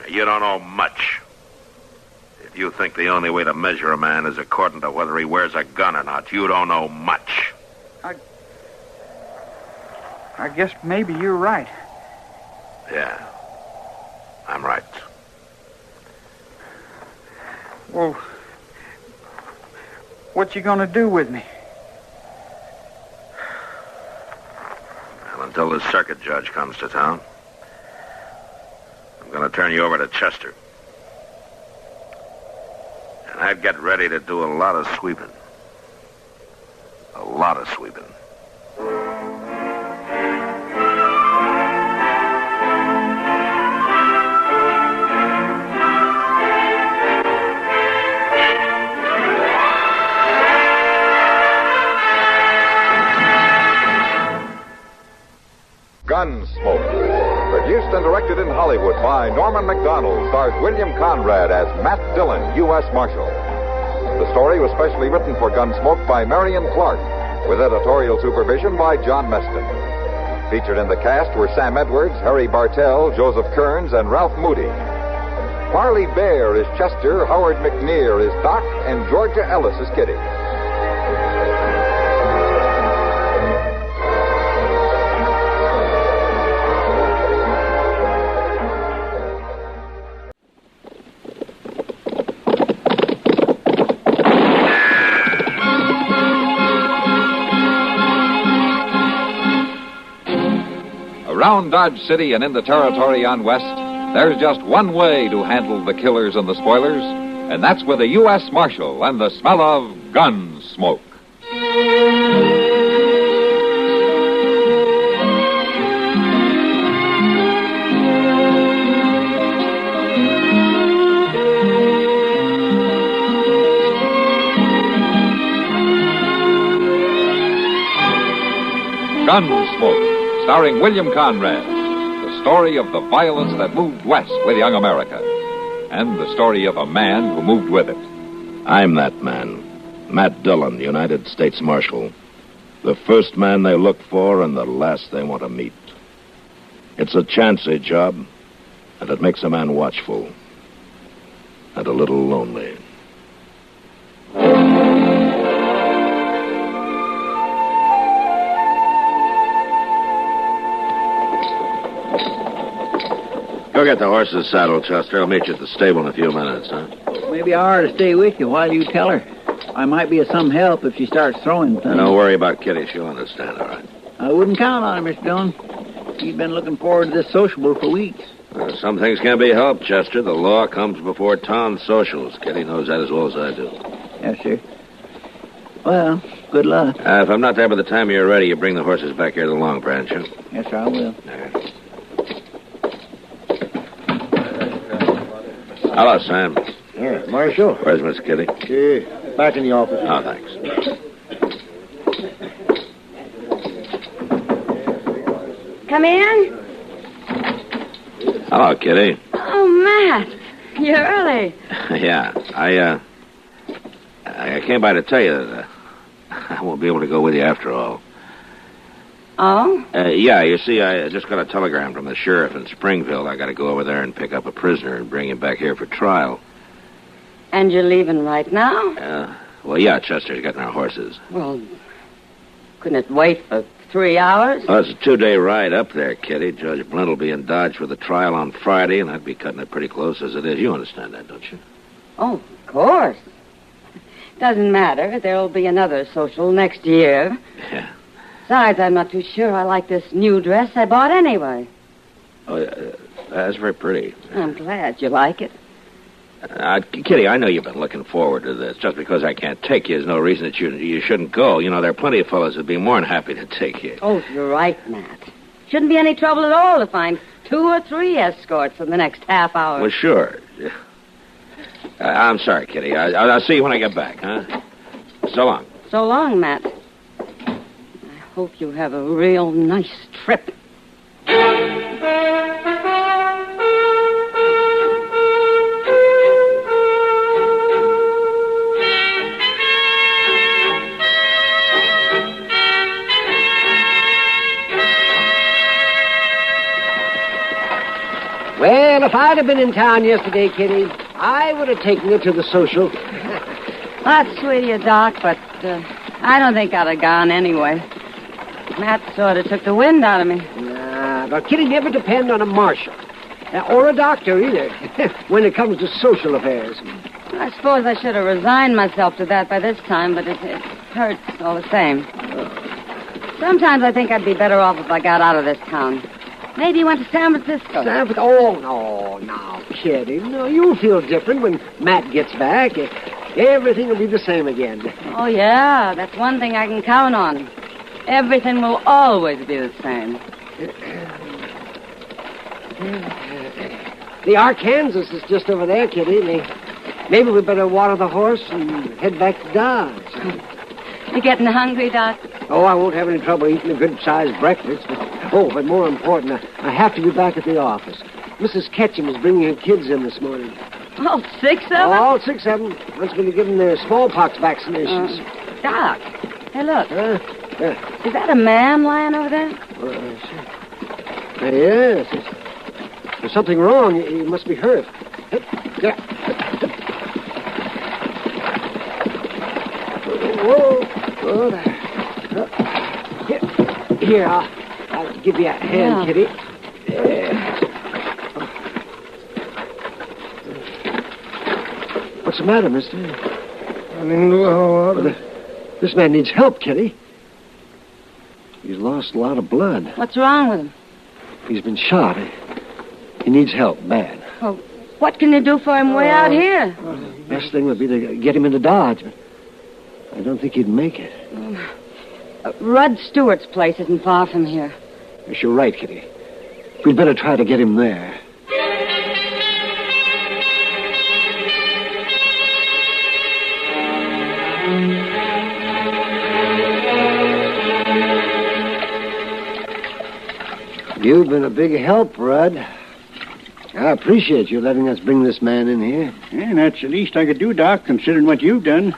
You don't know much. If you think the only way to measure a man is according to whether he wears a gun or not, you don't know much. I guess maybe you're right. Yeah, I'm right. Well, what you gonna do with me? Well, until the circuit judge comes to town, I'm gonna turn you over to Chester. And I'd get ready to do a lot of sweeping. A lot of sweeping. Gunsmoke. Produced and directed in Hollywood by Norman McDonald, stars William Conrad as Matt Dillon, U.S. Marshal. The story was specially written for Gunsmoke by Marion Clark, with editorial supervision by John Meston. Featured in the cast were Sam Edwards, Harry Bartell, Joseph Kearns, and Ralph Moody. Parley Bear is Chester, Howard McNear is Doc, and Georgia Ellis is Kitty. Around Dodge City and in the territory on West, there's just one way to handle the killers and the spoilers, and that's with a U.S. Marshal and the smell of Gunsmoke. Gunsmoke, starring William Conrad. The story of the violence that moved west with young America. And the story of a man who moved with it. I'm that man. Matt Dillon, United States Marshal. The first man they look for and the last they want to meet. It's a chancy job, and it makes a man watchful. And a little lonely. Go get the horses saddled, Chester. I'll meet you at the stable in a few minutes, huh? Maybe I ought to stay with you while you tell her. I might be of some help if she starts throwing things. Don't worry about Kitty. She'll understand, all right. I wouldn't count on her, Mr. Dillon. She's been looking forward to this sociable for weeks. Some things can't be helped, Chester. The law comes before town socials. Kitty knows that as well as I do. Yes, sir. Well, good luck. If I'm not there by the time you're ready, you bring the horses back here to the Long Branch, huh? Yes, sir, I will. Hello, Sam. Yeah, Marshal. Where's Miss Kitty? Back in the office. Oh, thanks. Come in. Hello, Kitty. Oh, Matt. You're early. Yeah, I came by to tell you that I won't be able to go with you after all. Oh? Yeah, you see, I just got a telegram from the sheriff in Springfield. I got to go over there and pick up a prisoner and bring him back here for trial. And you're leaving right now? Well, yeah, Chester's getting our horses. Well, couldn't it wait for 3 hours? Well, it's a 2-day ride up there, Kitty. Judge Blint will be in Dodge for the trial on Friday, and I'd be cutting it pretty close as it is. You understand that, don't you? Oh, of course. Doesn't matter. There'll be another social next year. Yeah. Besides, I'm not too sure I like this new dress I bought anyway. Oh, that's very pretty. I'm glad you like it. Kitty, I know you've been looking forward to this. Just because I can't take you is no reason that you shouldn't go. You know, there are plenty of fellows who'd be more than happy to take you. Oh, you're right, Matt. Shouldn't be any trouble at all to find 2 or 3 escorts for the next half hour. Well, sure. I'm sorry, Kitty. I'll see you when I get back, huh? So long. So long, Matt. I hope you have a real nice trip. Well, if I'd have been in town yesterday, Kitty, I would have taken you to the social. That's sweet of you, Doc, but I don't think I'd have gone anyway. Matt sort of took the wind out of me. Nah, but Kitty, never depend on a marshal. Or a doctor, either, when it comes to social affairs. I suppose I should have resigned myself to that by this time, but it hurts all the same. Sometimes I think I'd be better off if I got out of this town. Maybe went to San Francisco. Oh, no, now, Kitty. No, you'll feel different when Matt gets back. Everything will be the same again. Oh, yeah, that's one thing I can count on. Everything will always be the same. The Arkansas is just over there, Kitty. Maybe we better water the horse and head back to Dodge. You getting hungry, Doc? Oh, I won't have any trouble eating a good-sized breakfast. But more important, I have to be back at the office. Mrs. Ketchum is bringing her kids in this morning. All 6 of them? All 6 of them. Once been given their smallpox vaccinations. Doc, hey, look. Yeah. Is that a man lying over there? Yes. There's something wrong. He must be hurt. Whoa. Here, I'll give you a hand, Kitty. What's the matter, mister? This man needs help, Kitty. He's lost a lot of blood. What's wrong with him? He's been shot. He needs help, bad. Well, what can you do for him way out here? Best thing would be to get him into Dodge, but I don't think he'd make it. Rudd Stewart's place isn't far from here. Yes, you're right, Kitty. We'd better try to get him there. You've been a big help, Rudd. I appreciate you letting us bring this man in here. Yeah, that's the least I could do, Doc, considering what you've done.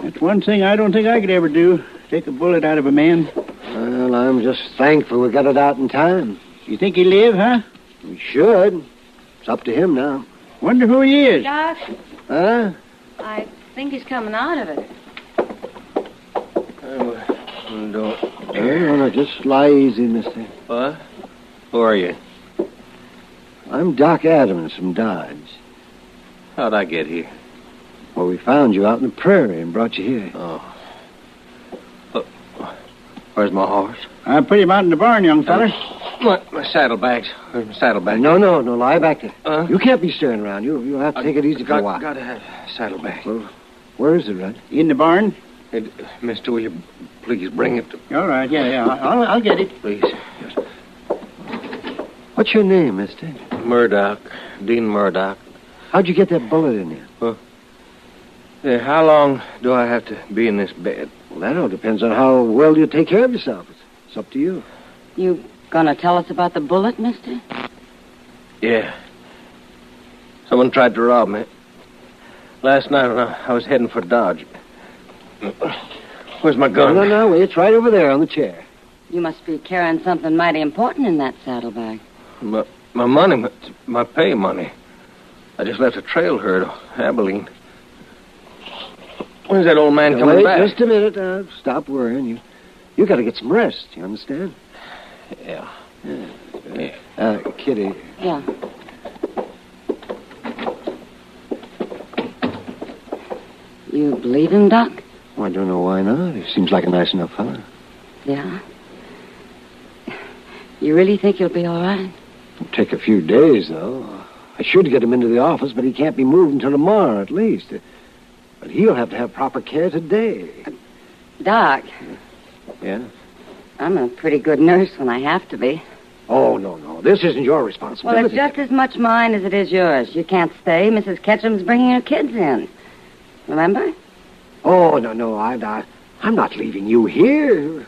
That's one thing I don't think I could ever do, take a bullet out of a man. Well, I'm just thankful we got it out in time. You think he'll live, huh? We should. It's up to him now. Wonder who he is. Doc? Huh? I think he's coming out of it. No, just lie easy, mister. What? Who are you? I'm Doc Adams from Dodge. How'd I get here? Well, we found you out in the prairie and brought you here. Oh. Where's my horse? I put him out in the barn, young fella. My saddlebags. Where's my saddlebags? No, lie back there. You can't be staring around. You'll have to take it easy for a while. Gotta have saddlebags. Well, where is it, Rudd? In the barn. Hey, mister, will you please bring it to... All right, yeah. I'll get it. Please. Yes. What's your name, mister? Murdoch. Dean Murdoch. How'd you get that bullet in you? Well, how long do I have to be in this bed? Well, that all depends on how well you take care of yourself. It's up to you. You gonna tell us about the bullet, mister? Yeah. Someone tried to rob me. Last night when I was heading for Dodge. Where's my gun? No, it's right over there on the chair. You must be carrying something mighty important in that saddlebag. My money, my pay money. I just left a trail herd, Abilene. When's that old man coming back? Just a minute. Stop worrying. You got to get some rest. You understand? Yeah. Kitty. Yeah. You believe him, Doc? Well, I don't know why not. He seems like a nice enough fellow. Yeah. You really think he'll be all right? It'll take a few days, though. I should get him into the office, but he can't be moved until tomorrow, at least. But he'll have to have proper care today. Doc. Yeah? I'm a pretty good nurse when I have to be. Oh, no. This isn't your responsibility. Well, it's just as much mine as it is yours. You can't stay. Mrs. Ketchum's bringing her kids in. Remember? Oh, no. I'm not leaving you here.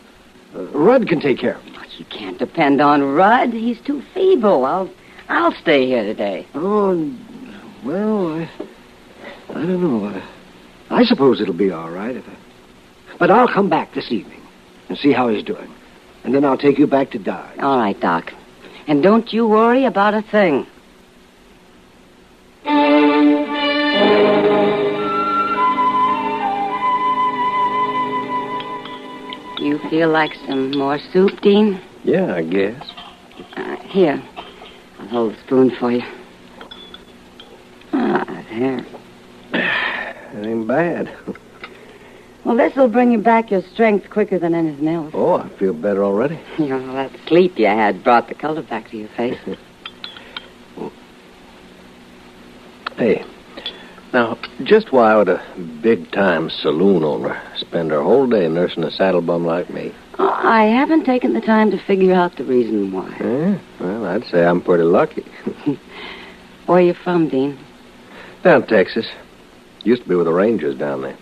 Rudd can take care of him. But you can't depend on Rudd. He's too feeble. I'll stay here today. Oh, well, I don't know. I suppose it'll be all right. But I'll come back this evening and see how he's doing. And then I'll take you back to Dodge. All right, Doc. And don't you worry about a thing. You feel like some more soup, Dean? Yeah, I guess. Here. I'll hold the spoon for you. There. It ain't bad. Well, this'll bring you back your strength quicker than anything else. Oh, I feel better already. That sleep you had brought the color back to your face. Hey, now, just why would a big-time saloon owner spend her whole day nursing a saddle bum like me? Oh, I haven't taken the time to figure out the reason why. Yeah? Well, I'd say I'm pretty lucky. Where are you from, Dean? Down Texas. Used to be with the Rangers down there.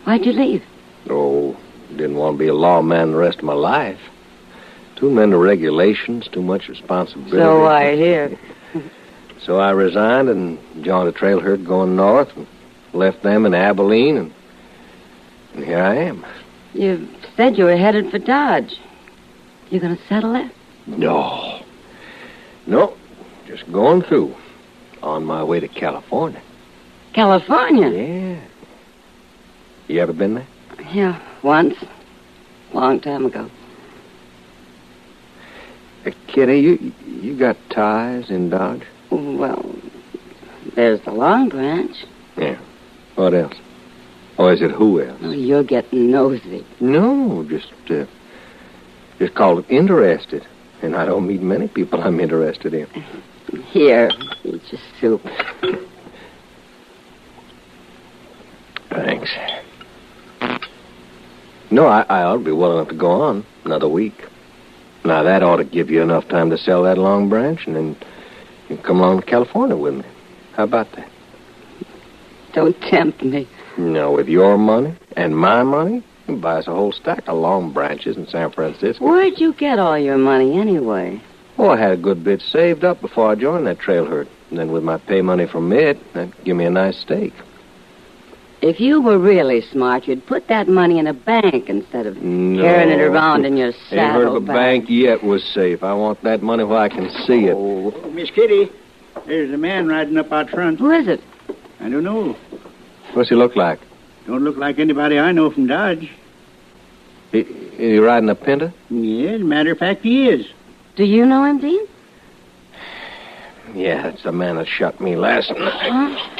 Why'd you leave? Oh, didn't want to be a lawman the rest of my life. Too many regulations, too much responsibility. So I hear. So I resigned and joined a trail herd going north and left them in Abilene, and here I am. You said you were headed for Dodge. You going to settle there? No. No, just going through. On my way to California. California? Yeah. You ever been there? Yeah, once. Long time ago. Kitty, you got ties in Dodge? Well, there's the Long Branch. Yeah. What else? Or is it who else? Oh, you're getting nosy. No, just call it interested. And I don't meet many people I'm interested in. Here, eat your soup. Thanks. No, I ought to be well enough to go on another week. Now, that ought to give you enough time to sell that Long Branch, and then you can come along to California with me. How about that? Don't tempt me. No, with your money and my money, you can buy us a whole stack of Long Branches in San Francisco. Where'd you get all your money anyway? Oh, I had a good bit saved up before I joined that trail herd. And then with my pay money from it, that'd give me a nice stake. If you were really smart, you'd put that money in a bank instead of carrying it around in your saddlebag. Ain't heard of a bank yet was safe. I want that money where I can see it. Oh, Miss Kitty, there's a man riding up out front. Who is it? I don't know. What's he look like? Don't look like anybody I know from Dodge. He riding a Pinta? Yeah, as a matter of fact, he is. Do you know him, Dean? Yeah, it's the man that shot me last night.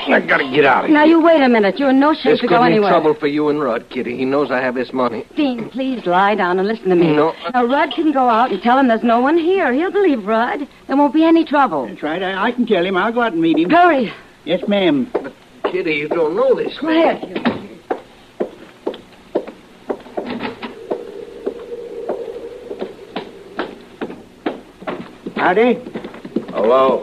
I gotta get out of Now, here. you wait a minute. You're in no shape This to could go mean anywhere. trouble for you and Rudd, Kitty. He knows I have this money. Dean, please lie down and listen to me. No. Now, Rudd can go out and tell him there's no one here. He'll believe Rudd. There won't be any trouble. That's right. I can tell him. I'll go out and meet him. Hurry. Yes, ma'am. But, Kitty, you don't know this. Go ahead. Howdy. Hello.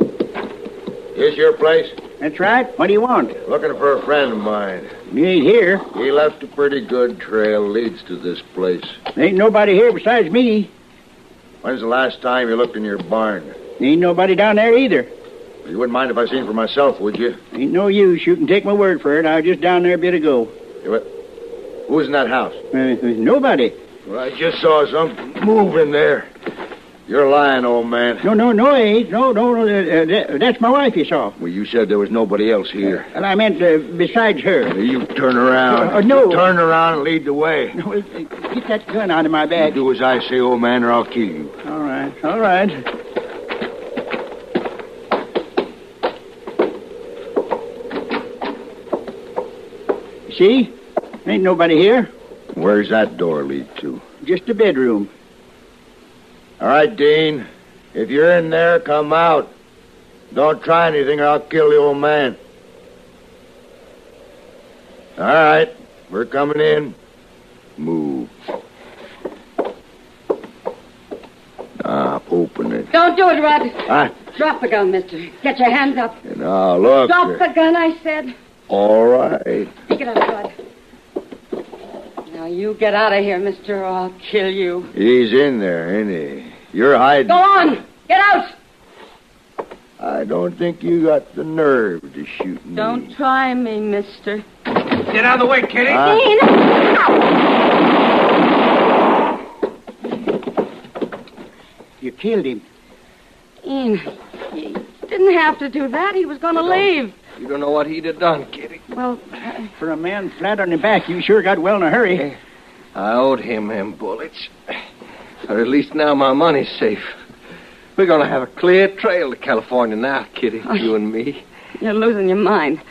This your place? That's right. What do you want? Looking for a friend of mine. You ain't here. He left a pretty good trail leads to this place. There ain't nobody here besides me. When's the last time you looked in your barn? There ain't nobody down there either. You wouldn't mind if I seen for myself, would you? Ain't no use. You can take my word for it. I was just down there a bit ago. Who's in that house? Nobody. Well, I just saw something move in there. You're lying, old man. No, I ain't. No, that's my wife you saw. Well, you said there was nobody else here. And I meant besides her. You turn around. No. Turn around and lead the way. No, get that gun out of my bag. You do as I say, old man, or I'll kill you. All right. See? Ain't nobody here. Where's that door lead to? Just a bedroom. All right, Dean. If you're in there, come out. Don't try anything or I'll kill the old man. All right. We're coming in. Move. Open it. Don't do it, Rudd. Ah. Drop the gun, mister. Get your hands up. Now, look. Drop the gun, I said. All right. Get out, Rudd. Now, you get out of here, mister, or I'll kill you. He's in there, ain't he? You're hiding. Go on. Get out. I don't think you got the nerve to shoot me. Don't try me, mister. Get out of the way, Kitty. You killed him. Ian, you didn't have to do that. He was going to leave. You don't know what he'd have done, Kitty. Well, for a man flat on the back, you sure got well in a hurry. I owed him them bullets. Or at least now my money's safe. We're going to have a clear trail to California now, Kitty, you and me. You're losing your mind.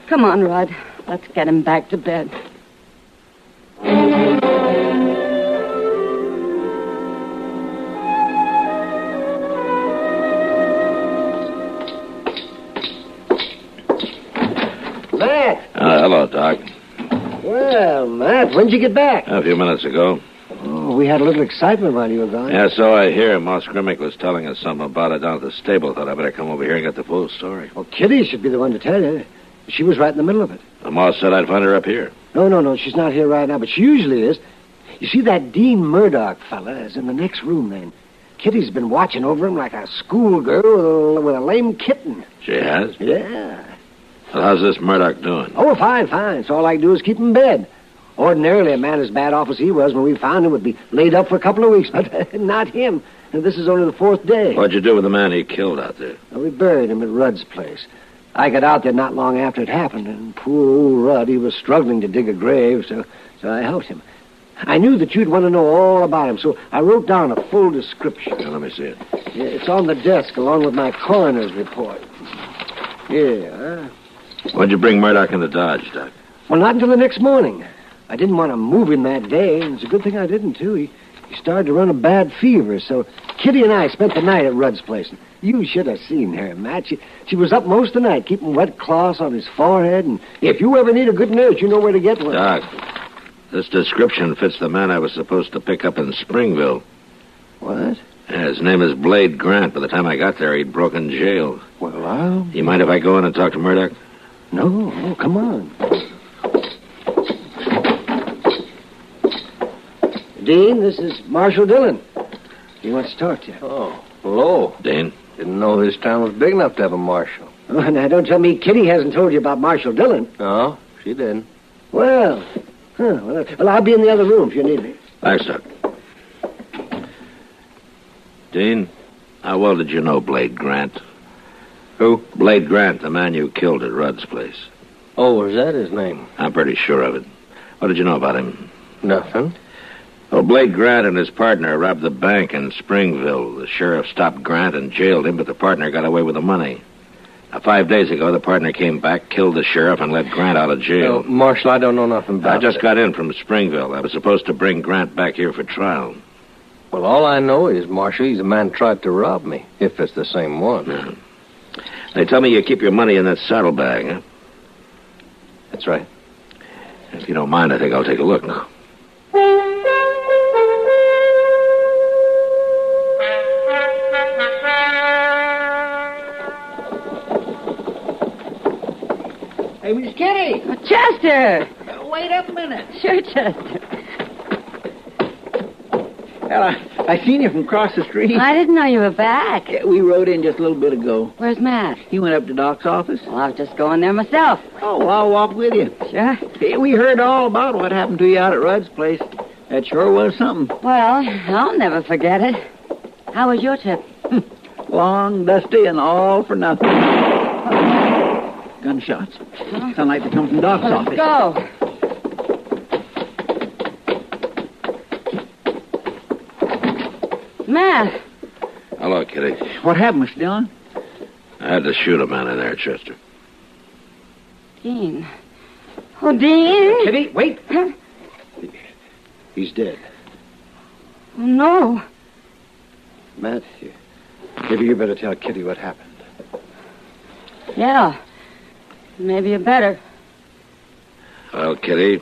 Come on, Rudd. Let's get him back to bed. Matt. Hello, Doc. Well, Matt, when'd you get back? A few minutes ago. Oh, we had a little excitement while you were gone. Yeah, so I hear. Moss Grimmick was telling us something about it down at the stable. Thought I better come over here and get the full story. Well, Kitty should be the one to tell you. She was right in the middle of it. The Moss said I'd find her up here. No, she's not here right now, but she usually is. You see, that Dean Murdoch fella is in the next room then. Kitty's been watching over him like a schoolgirl with a lame kitten. She has? Yeah. Well, how's this Murdoch doing? Oh, fine. So all I do is keep him in bed. Ordinarily, a man as bad off as he was when we found him would be laid up for a couple of weeks, but not him. And this is only the 4th day. What'd you do with the man he killed out there? Well, we buried him at Rudd's place. I got out there not long after it happened, and poor old Rudd, he was struggling to dig a grave, so I helped him. I knew that you'd want to know all about him, so I wrote down a full description. Now, let me see it. Yeah, it's on the desk along with my coroner's report. Yeah. What'd you bring Murdoch into Dodge, Doc? Well, not until the next morning. I didn't want to move him that day, and it's a good thing I didn't, too. He started to run a bad fever, so Kitty and I spent the night at Rudd's place. You should have seen her, Matt. She was up most of the night, keeping wet cloths on his forehead, and if you ever need a good nurse, you know where to get one. Doc, this description fits the man I was supposed to pick up in Springville. What? Yeah, his name is Blade Grant. By the time I got there, he'd broken jail. Well, You mind if I go in and talk to Murdoch? No, come on. Dean, this is Marshal Dillon. He wants to talk to you. Oh, hello. Dean? Didn't know this town was big enough to have a marshal. Oh, now, don't tell me Kitty hasn't told you about Marshal Dillon. No, she didn't. Well, I'll be in the other room if you need me. Thanks, Doc. Dean, how well did you know Blade Grant? Who? Blade Grant, the man you killed at Rudd's place. Oh, was that his name? I'm pretty sure of it. What did you know about him? Nothing. Well, Blade Grant and his partner robbed the bank in Springville. The sheriff stopped Grant and jailed him, but the partner got away with the money. Now, 5 days ago, the partner came back, killed the sheriff, and let Grant out of jail. Marshal, I don't know nothing about I just that. got in from Springville. I was supposed to bring Grant back here for trial. Well, all I know is, Marshal, he's a man who tried to rob me, if it's the same one. Yeah. They tell me you keep your money in that saddlebag, huh? That's right. If you don't mind, I think I'll take a look. Hey, Miss Kitty. Oh, Chester! Wait up a minute. Sure, Chester. Well, I seen you from across the street. I didn't know you were back. Yeah, we rode in just a little bit ago. Where's Matt? He went up to Doc's office. Well, I was just going there myself. Oh, well, I'll walk with you. Sure. Hey, we heard all about what happened to you out at Rudd's place. That sure was something. Well, I'll never forget it. How was your trip? Long, dusty, and all for nothing. Gunshots. Sound like they come from Doc's office. Let's go. Matt. Hello, Kitty. What happened, Mr. Dillon? I had to shoot a man in there, Chester. Dean. Oh, Dean. Kitty, wait. Huh? He's dead. Oh, no. Matt, maybe you better tell Kitty what happened. Yeah. Maybe you better. Well, Kitty,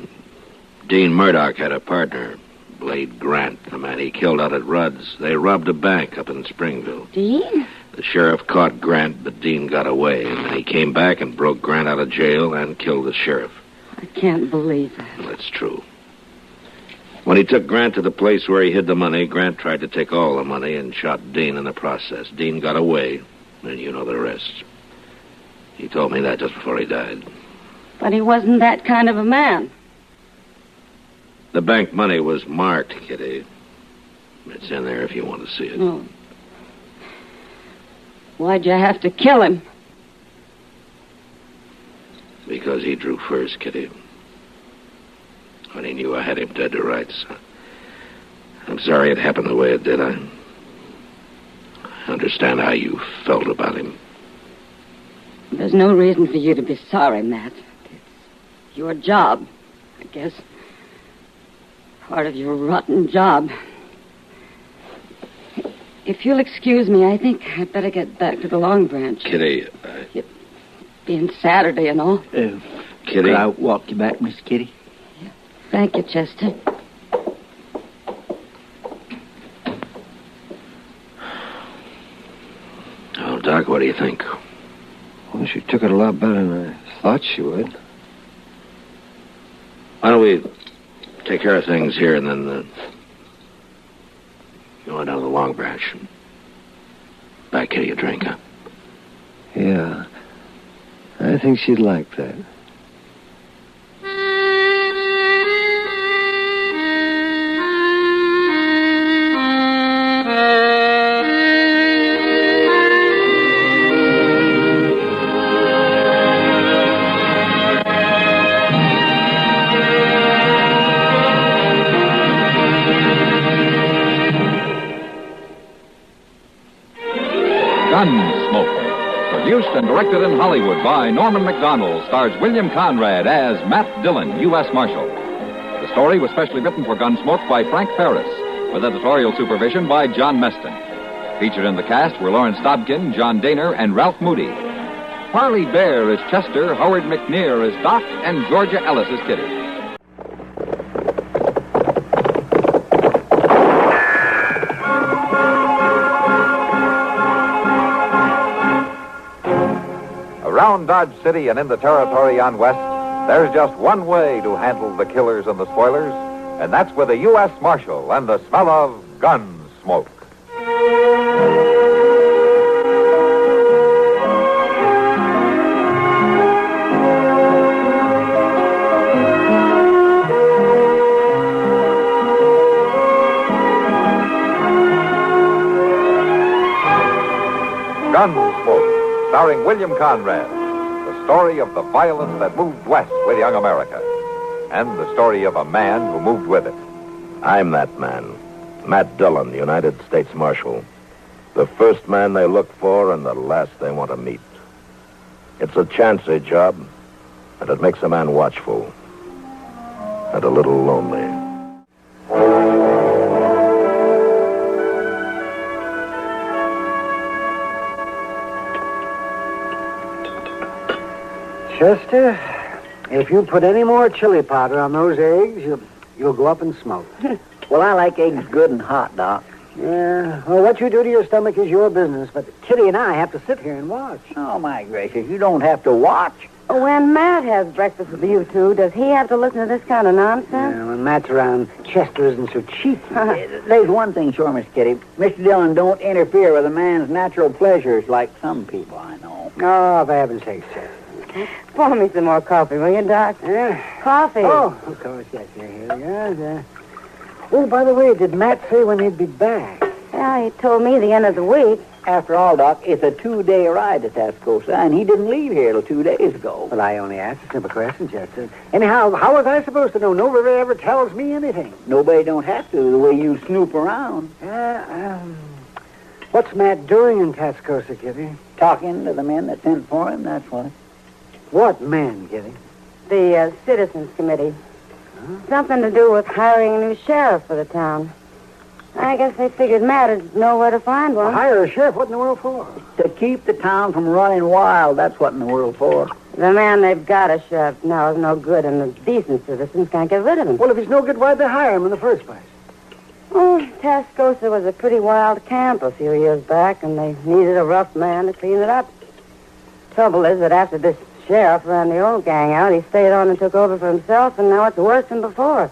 Dean Murdoch had a partner, Blade Grant, the man he killed out at Rudd's. They robbed a bank up in Springville. Dean? The sheriff caught Grant, but Dean got away, and then he came back and broke Grant out of jail and killed the sheriff. I can't believe that. That's true. When he took Grant to the place where he hid the money, Grant tried to take all the money and shot Dean in the process. Dean got away, and you know the rest. He told me that just before he died. But he wasn't that kind of a man. The bank money was marked, Kitty. It's in there if you want to see it. Oh. Why'd you have to kill him? Because he drew first, Kitty. When he knew I had him dead to rights. I'm sorry it happened the way it did. I understand how you felt about him. There's no reason for you to be sorry, Matt. It's your job, I guess. Part of your rotten job. If you'll excuse me, I think I'd better get back to the Long Branch. Kitty, It being Saturday and all. Kitty. Could I walk you back, Miss Kitty? Thank you, Chester. Oh, Doc, what do you think? Well, she took it a lot better than I thought she would. Why don't we take care of things here and then Going down to the Long Branch. Buy Kitty a drink, huh? Yeah. I think she'd like that. Gunsmoke, produced and directed in Hollywood by Norman Macdonald, stars William Conrad as Matt Dillon, U.S. Marshal. The story was specially written for Gunsmoke by Frank Ferris, with editorial supervision by John Meston. Featured in the cast were Lawrence Dobkin, John Daner, and Ralph Moody. Harley Bear as Chester, Howard McNear as Doc, and Georgia Ellis as Kitty. Around Dodge City and in the territory on West, there's just one way to handle the killers and the spoilers, and that's with a U.S. Marshal and the smell of Gunsmoke. Gunsmoke, starring William Conrad. The story of the violence that moved west with young America. And the story of a man who moved with it. I'm that man. Matt Dillon, United States Marshal. The first man they look for and the last they want to meet. It's a chancy job, and it makes a man watchful. And a little lonely. Chester, if you put any more chili powder on those eggs, you'll go up in smoke. Well, I like eggs good and hot, Doc. Yeah, well, what you do to your stomach is your business, but Kitty and I have to sit here and watch. Oh, my gracious, you don't have to watch. When Matt has breakfast with you two, does he have to listen to this kind of nonsense? Yeah, when Matt's around, Chester isn't so cheeky. There's one thing sure, Miss Kitty. Mr. Dillon don't interfere with a man's natural pleasures like some people I know. Oh, for heaven's sake, Chester. Pour me some more coffee, will you, Doc? Yeah. Coffee. Oh, of course, yes, here we are. Oh, by the way, did Matt say when he'd be back? Yeah, he told me the end of the week. After all, Doc, it's a 2-day ride to Tascosa, and he didn't leave here till 2 days ago. Well, I only asked a simple question, Chester. Anyhow, how was I supposed to know? Nobody ever tells me anything. Nobody don't have to, the way you snoop around. What's Matt doing in Tascosa, Kitty? Talking to the men that sent for him, that's what. What men, Kitty? The Citizens Committee. Huh? Something to do with hiring a new sheriff for the town. I guess they figured Matt would know where to find one. Hire a sheriff? What in the world for? To keep the town from running wild. That's what in the world for. The man they've got a sheriff now is no good, and the decent citizens can't get rid of him. Well, if he's no good, why'd they hire him in the first place? Oh, Tascosa was a pretty wild camp a few years back, and they needed a rough man to clean it up. Trouble is that after this sheriff ran the old gang out, he stayed on and took over for himself, and now it's worse than before.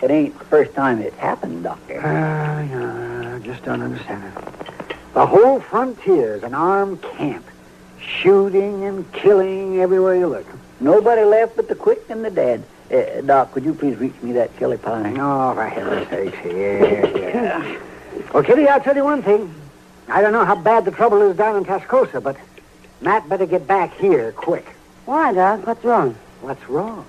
It ain't the first time it's happened, Doctor. I just don't understand it. The whole frontier's an armed camp. Shooting and killing everywhere you look. Nobody left but the quick and the dead. Doc, could you please reach me that chili pie? Oh, for heaven's sakes, yeah. Well, Kitty, I'll tell you one thing. I don't know how bad the trouble is down in Tascosa, but Matt better get back here quick. Why, Doc? What's wrong? What's wrong?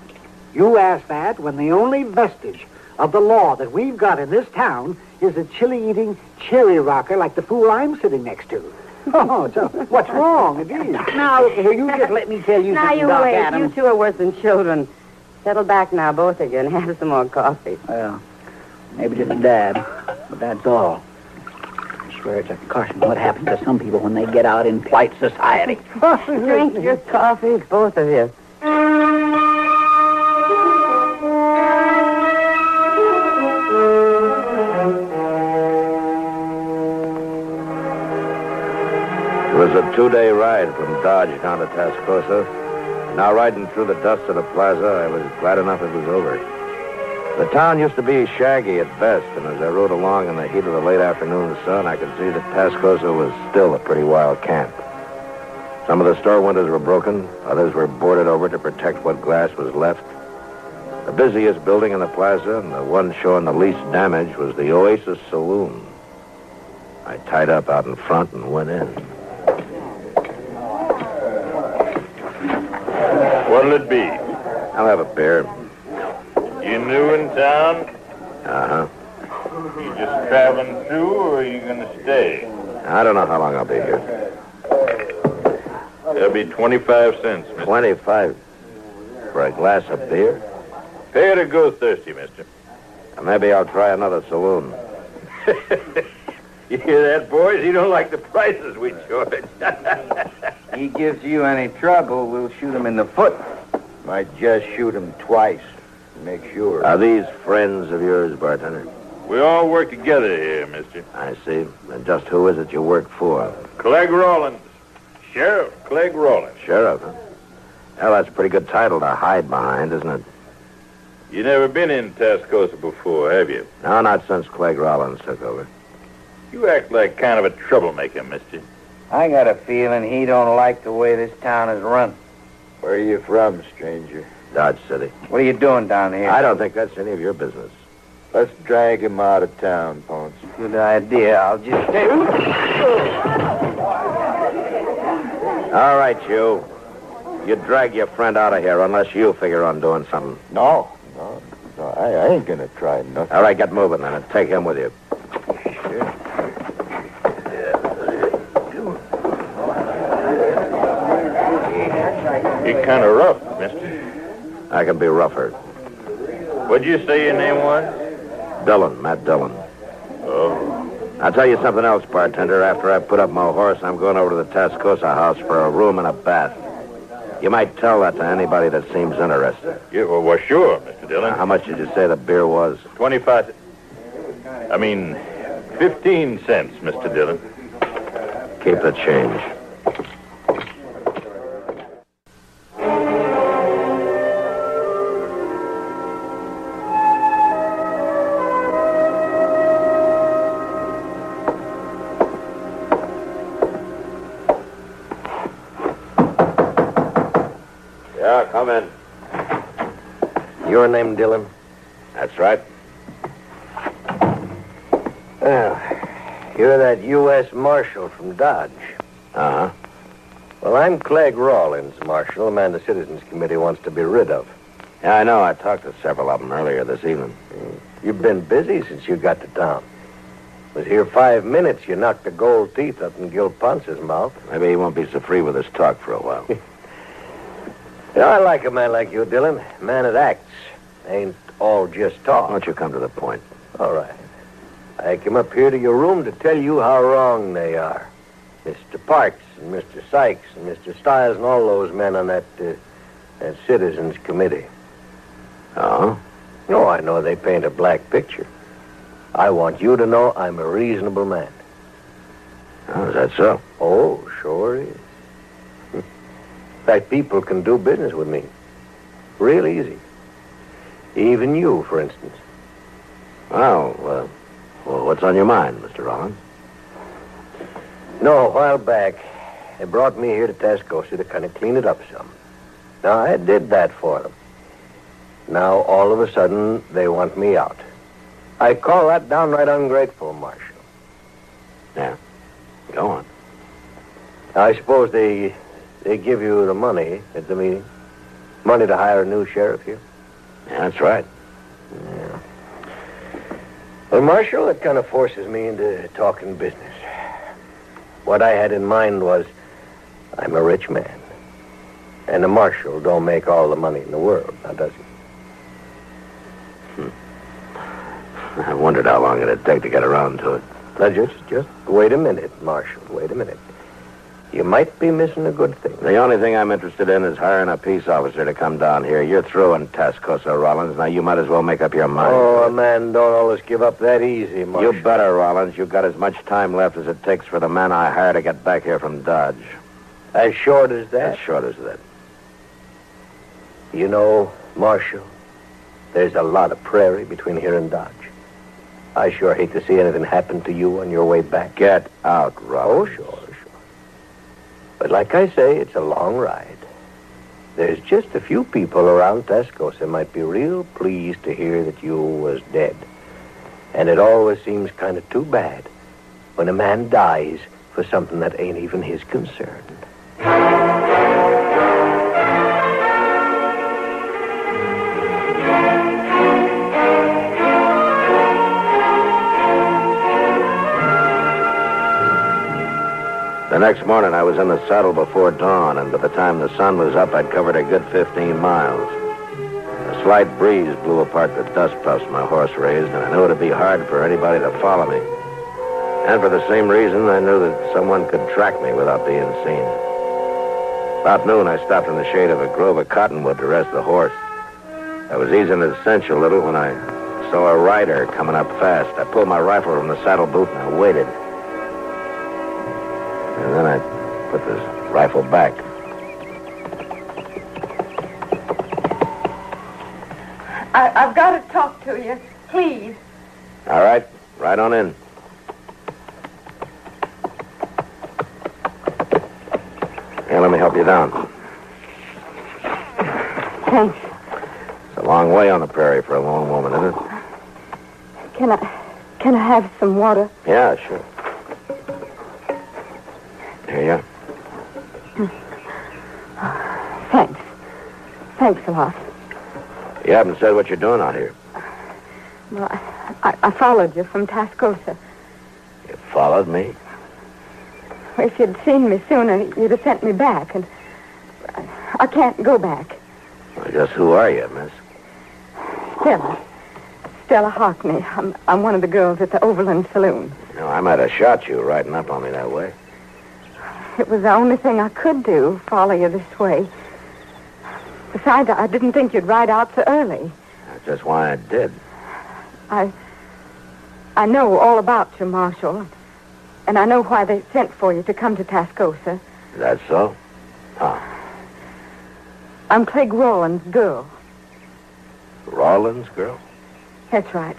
You asked that when the only vestige of the law that we've got in this town is a chili-eating cherry rocker like the fool I'm sitting next to. Oh, so what's wrong, indeed? Now, here, you just let me tell you something, Doc Adams. You two are worse than children. Settle back now, both of you, and have some more coffee. Well, maybe just a dab, but that's all. I swear it's a caution what happens to some people when they get out in polite society. Drink your coffee, both of you. It was a 2-day ride from Dodge down to Tascosa. Now, riding through the dust of the plaza, I was glad enough it was over. The town used to be shaggy at best, and as I rode along in the heat of the late afternoon sun, I could see that Tascosa was still a pretty wild camp. Some of the store windows were broken, others were boarded over to protect what glass was left. The busiest building in the plaza, and the one showing the least damage, was the Oasis Saloon. I tied up out in front and went in. What'll it be? I'll have a beer. You new in town? Uh-huh. You just traveling through, or are you going to stay? I don't know how long I'll be here. That'll be 25 cents, mister. 25 for a glass of beer? Pay to go thirsty, mister. Maybe I'll try another saloon. You hear that, boys? He don't like the prices we charge. He gives you any trouble, we'll shoot him in the foot. Might just shoot him twice. Make sure. Are these friends of yours, bartender? We all work together here, mister. I see. And just who is it you work for? Clegg Rawlins. Sheriff Clegg Rawlins. Sheriff, huh? Well, that's a pretty good title to hide behind, isn't it? You never been in Tascosa before, have you? No, not since Clegg Rawlins took over. You act like kind of a troublemaker, mister. I got a feeling he don't like the way this town is run. Where are you from, stranger? Dodge City. What are you doing down here? I don't think that's any of your business. Let's drag him out of town, Ponce. Good idea. I'll just stay. All right, you. You drag your friend out of here unless you figure on doing something. No, I ain't gonna try nothing. All right, get moving then and take him with you. You're kind of rough, mister. I can be rougher. What'd you say your name was? Dillon, Matt Dillon. Oh. I'll tell you something else, bartender. After I put up my horse, I'm going over to the Tascosa house for a room and a bath. You might tell that to anybody that seems interested. Yeah, well, sure, Mr. Dillon. How much did you say the beer was? 25... 15 cents, Mr. Dillon. Keep the change. Yeah, come in. Your name, Dillon? That's right. You're that U.S. Marshal from Dodge. Uh-huh. Well, I'm Clegg Rawlins, Marshal, the man the Citizens Committee wants to be rid of. Yeah, I know. I talked to several of them earlier this evening. You've been busy since you got to town. Was here 5 minutes, you knocked the gold teeth up in Gil Ponce's mouth. Maybe he won't be so free with his talk for a while. I like a man like you, Dillon. A man that acts. Ain't all just talk. Why don't you come to the point? All right. I came up here to your room to tell you how wrong they are. Mr. Parks and Mr. Sykes and Mr. Stiles and all those men on that Citizens Committee. Oh? No, I know they paint a black picture. I want you to know I'm a reasonable man. Oh, is that so? Oh, sure is. In fact, people can do business with me. Real easy. Even you, for instance. Well, what's on your mind, Mr. Rollins? No, a while back, they brought me here to Tascosa to kind of clean it up some. Now, I did that for them. Now, all of a sudden, they want me out. I call that downright ungrateful, Marshal. Yeah. Go on. I suppose they give you the money at the meeting? Money to hire a new sheriff here? Yeah, that's right. Yeah. Well, Marshal, it kind of forces me into talking business. What I had in mind was, I'm a rich man. And a marshal don't make all the money in the world, now does he? I wondered how long it'd take to get around to it. Now, just wait a minute, Marshal. Wait a minute. You might be missing a good thing. The only thing I'm interested in is hiring a peace officer to come down here. You're through in Tascosa, Rollins. Now, you might as well make up your mind. Oh, a man don't always give up that easy, Marshal. You better, Rollins. You've got as much time left as it takes for the man I hire to get back here from Dodge. As short as that? As short as that. You know, Marshal, There's a lot of prairie between here and Dodge. I sure hate to see anything happen to you on your way back. Get out, Robert. Oh, sure. But like I say, it's a long ride. There's just a few people around Tascosa might be real pleased to hear that you was dead. And it always seems kind of too bad when a man dies for something that ain't even his concern. The next morning, I was in the saddle before dawn, and by the time the sun was up, I'd covered a good 15 miles. A slight breeze blew apart the dust puffs my horse raised, and I knew it'd be hard for anybody to follow me. And for the same reason, I knew that someone could track me without being seen. About noon, I stopped in the shade of a grove of cottonwood to rest the horse. I was easing his cinch a little when I saw a rider coming up fast. I pulled my rifle from the saddle boot and I waited. And then I put the rifle back. I've got to talk to you, please. All right, right on in. Here, let me help you down. Thanks. It's a long way on the prairie for a lone woman, isn't it? Can I have some water? Yeah, sure. Here you are. Thanks. Thanks a lot. You haven't said what you're doing out here. Well, I followed you from Tascosa. You followed me? If you'd seen me sooner, you'd have sent me back, and I can't go back. Well, just who are you, miss? Stella Hockney. I'm one of the girls at the Overland Saloon. You know, I might have shot you riding up on me that way. It was the only thing I could do, follow you this way. Besides, I didn't think you'd ride out so early. That's just why I did. I know all about you, Marshal. And I know why they sent for you to come to Tascosa. Is that so? Huh. I'm Clegg Rawlins' girl. Rawlins' girl? That's right.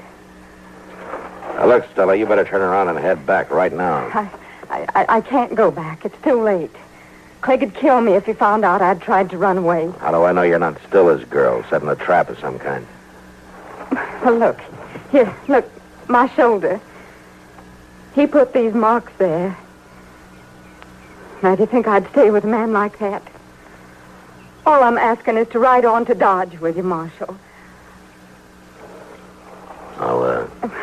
Now, look, Stella, you better turn around and head back right now. I can't go back. It's too late. Clegg would kill me if he found out I'd tried to run away. How do I know you're not still his girl, setting a trap of some kind? Well, look. Here, look. My shoulder. He put these marks there. Now, do you think I'd stay with a man like that? All I'm asking is to ride on to Dodge with you, Marshal.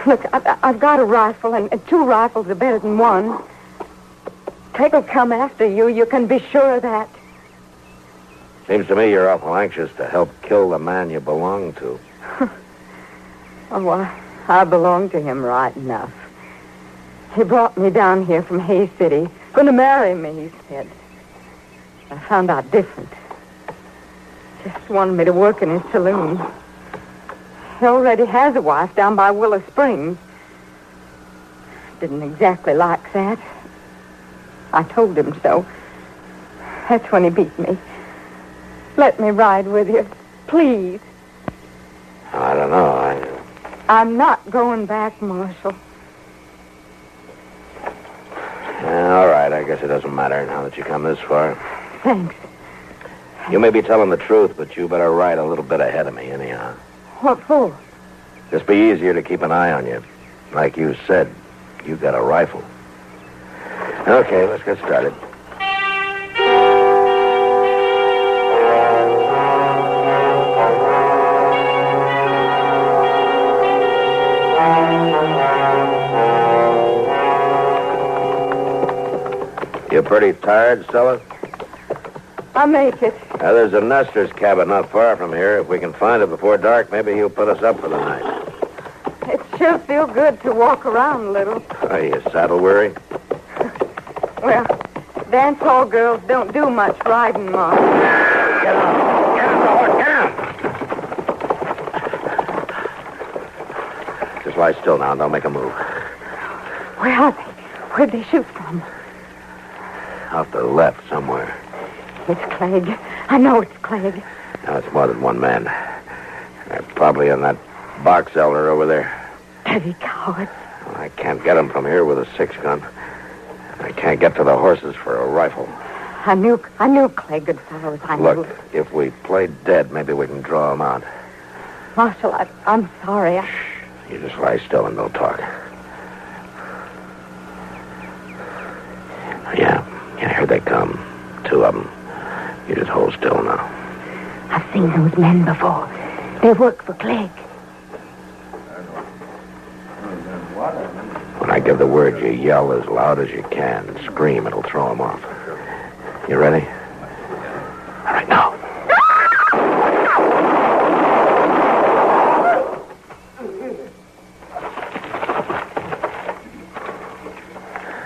Look, I've got a rifle, and 2 rifles are better than 1. Clegg will come after you. You can be sure of that. Seems to me you're awful anxious to help kill the man you belong to. Oh, well, I belong to him right enough. He brought me down here from Hay City. Going to marry me, he said. I found out different. Just wanted me to work in his saloon. He already has a wife down by Willow Springs. Didn't exactly like that. I told him so. That's when he beat me. Let me ride with you, please. I don't know. I'm not going back, Marshal. All right, I guess it doesn't matter now that you come this far. Thanks. You may be telling the truth, but you better ride a little bit ahead of me anyhow. What for? Just be easier to keep an eye on you. Like you said, you got a rifle. Okay, let's get started. You pretty tired, Stella? I'll make it. Now, there's a Nestor's cabin not far from here. If we can find it before dark, maybe he'll put us up for the night. It sure feels good to walk around a little. Are you saddle weary? Well, dance hall girls don't do much riding, Mom. Get on. Get on the horse. Get on. Just lie still now and don't make a move. Where are they? Where'd they shoot from? Off to the left somewhere. It's Clegg. I know it's Clegg. Now, it's more than one man. All right, probably in that box elder over there. Dirty coward. Well, I can't get him from here with a 6-gun. I can't get to the horses for a rifle. I knew Clay Goodfellow was Look, if we play dead, maybe we can draw him out. Marshal, I'm sorry. You just lie still and don't talk. Yeah, here they come. 2 of them. You just hold still now. I've seen those men before. They work for Clegg. When I give the word, you yell as loud as you can. Scream, it'll throw them off. You ready? All right, now.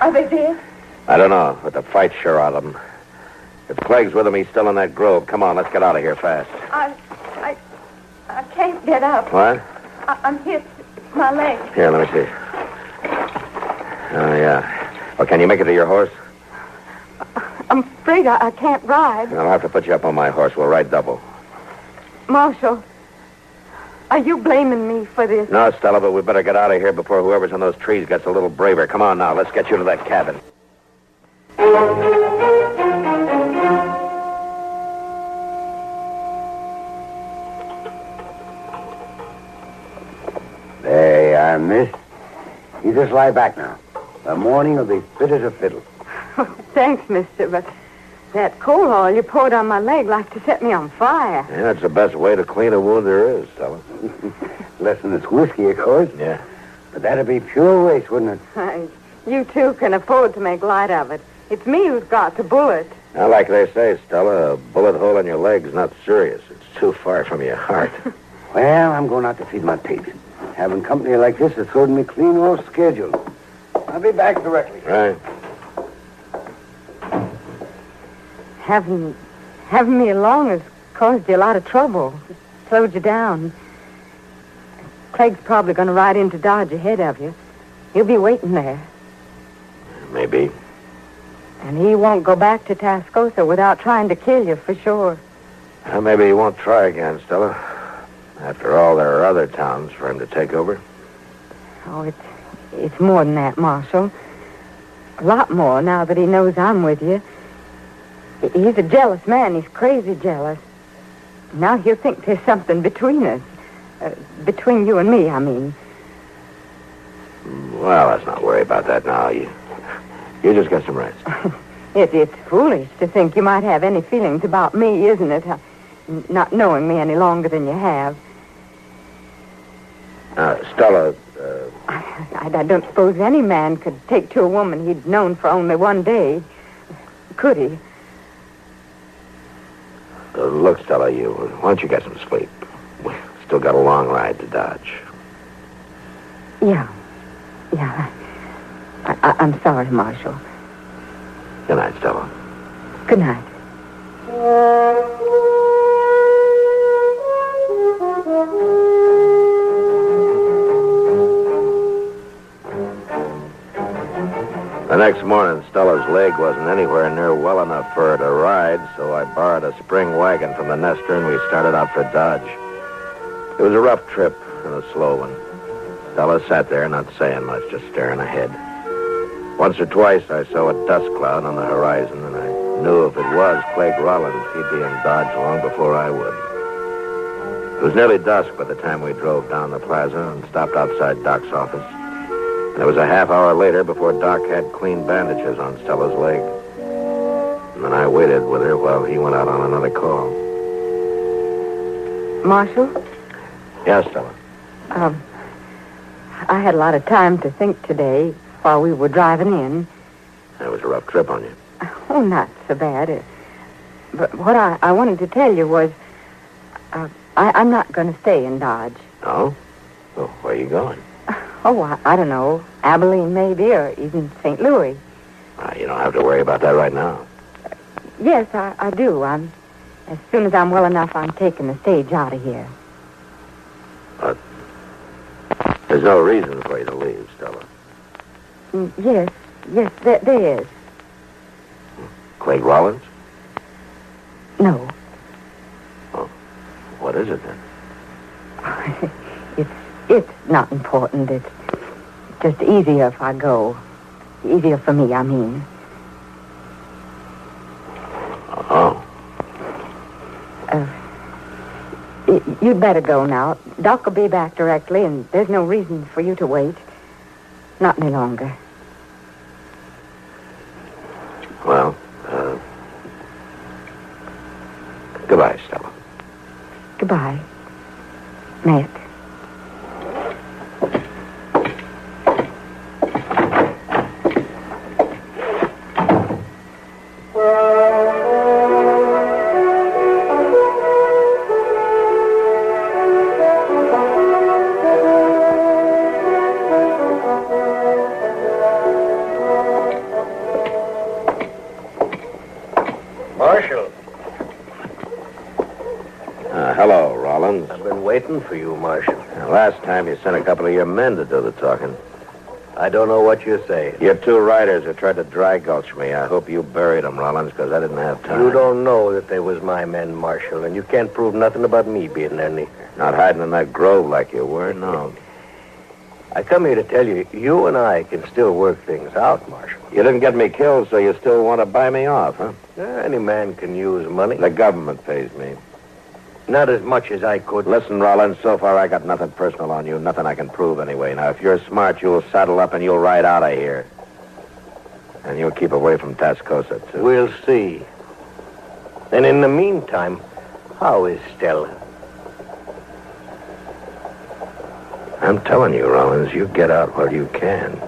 Are they dead? I don't know, but the fight's sure out of them. If Clegg's with him, he's still in that grove. Come on, let's get out of here fast. I can't get up. What? I'm hit. My leg. Here, let me see. Oh, yeah. Well, can you make it to your horse? I'm afraid I can't ride. I'll have to put you up on my horse. We'll ride double. Marshal, are you blaming me for this? No, Stella, but we better get out of here before whoever's in those trees gets a little braver. Come on now, let's get you to that cabin. There you are, miss. You just lie back now. The morning will be fit as a fiddle. Thanks, mister, but that coal oil you poured on my leg like to set me on fire. Yeah, it's the best way to clean a wound there is, Stella. Less than it's whiskey, of course. Yeah. But that'd be pure waste, wouldn't it? You two can afford to make light of it. It's me who's got the bullet. Now, like they say, Stella, a bullet hole in your leg's not serious. It's too far from your heart. Well, I'm going out to feed my pigs. Having company like this has thrown me clean off schedule. I'll be back directly. Right. Having me along has caused you a lot of trouble. Slowed you down. Clegg's probably going to ride into Dodge ahead of you. He'll be waiting there. Maybe. And he won't go back to Tascosa without trying to kill you, for sure. Well, maybe he won't try again, Stella. After all, there are other towns for him to take over. Oh, it's more than that, Marshal. A lot more now that he knows I'm with you. He's a jealous man. He's crazy jealous. Now he'll think there's something between us. Between you and me, I mean. Well, let's not worry about that now. You just get some rest. It's foolish to think you might have any feelings about me, isn't it? Not knowing me any longer than you have. Stella... I don't suppose any man could take to a woman he'd known for only one day. Could he? Look, Stella, why don't you get some sleep? We've still got a long ride to Dodge. Yeah. I'm sorry, Marshal. Good night, Stella. Good night. The next morning, Stella's leg wasn't anywhere near well enough for her to ride, so I borrowed a spring wagon from the Nestor, and we started out for Dodge. It was a rough trip and a slow one. Stella sat there, not saying much, just staring ahead. Once or twice, I saw a dust cloud on the horizon, and I knew if it was Clegg Rollins, he'd be in Dodge long before I would. It was nearly dusk by the time we drove down the plaza and stopped outside Doc's office. And it was a half hour later before Doc had clean bandages on Stella's leg. And then I waited with her while he went out on another call. Marshal? Yes, Stella. I had a lot of time to think today while we were driving in. It was a rough trip on you. Oh, not so bad. But what I wanted to tell you was I'm not going to stay in Dodge. Oh? Well, where are you going? Oh, I don't know. Abilene, maybe, or even St. Louis. You don't have to worry about that right now. Yes, I do. As soon as I'm well enough, I'm taking the stage out of here. But there's no reason for you to leave, Stella. Yes, there is. Clegg Rollins? No. Oh, what is it then? not important. It's just easier if I go. Easier for me, I mean. Oh. You'd better go now. Doc will be back directly, and there's no reason for you to wait. Not any longer. Well, goodbye, Stella. Goodbye, Matt. Marshal. Hello, Rollins. I've been waiting for you, Marshal. Last time you sent a couple of your men to do the talking. I don't know what you're saying. Your two riders who tried to dry gulch me. I hope you buried them, Rollins, because I didn't have time. You don't know that they was my men, Marshal, and you can't prove nothing about me being there neither. Not hiding in that grove like you were, no. I come here to tell you, you and I can still work things out, Marshal. You didn't get me killed, so you still want to buy me off, huh? Any man can use money. The government pays me. Not as much as I could. Listen, Rollins, so far I got nothing personal on you, nothing I can prove anyway. Now, if you're smart, you'll saddle up and you'll ride out of here. And you'll keep away from Tascosa, too. We'll see. And in the meantime, how is Stella? I'm telling you, Rollins, you get out while you can.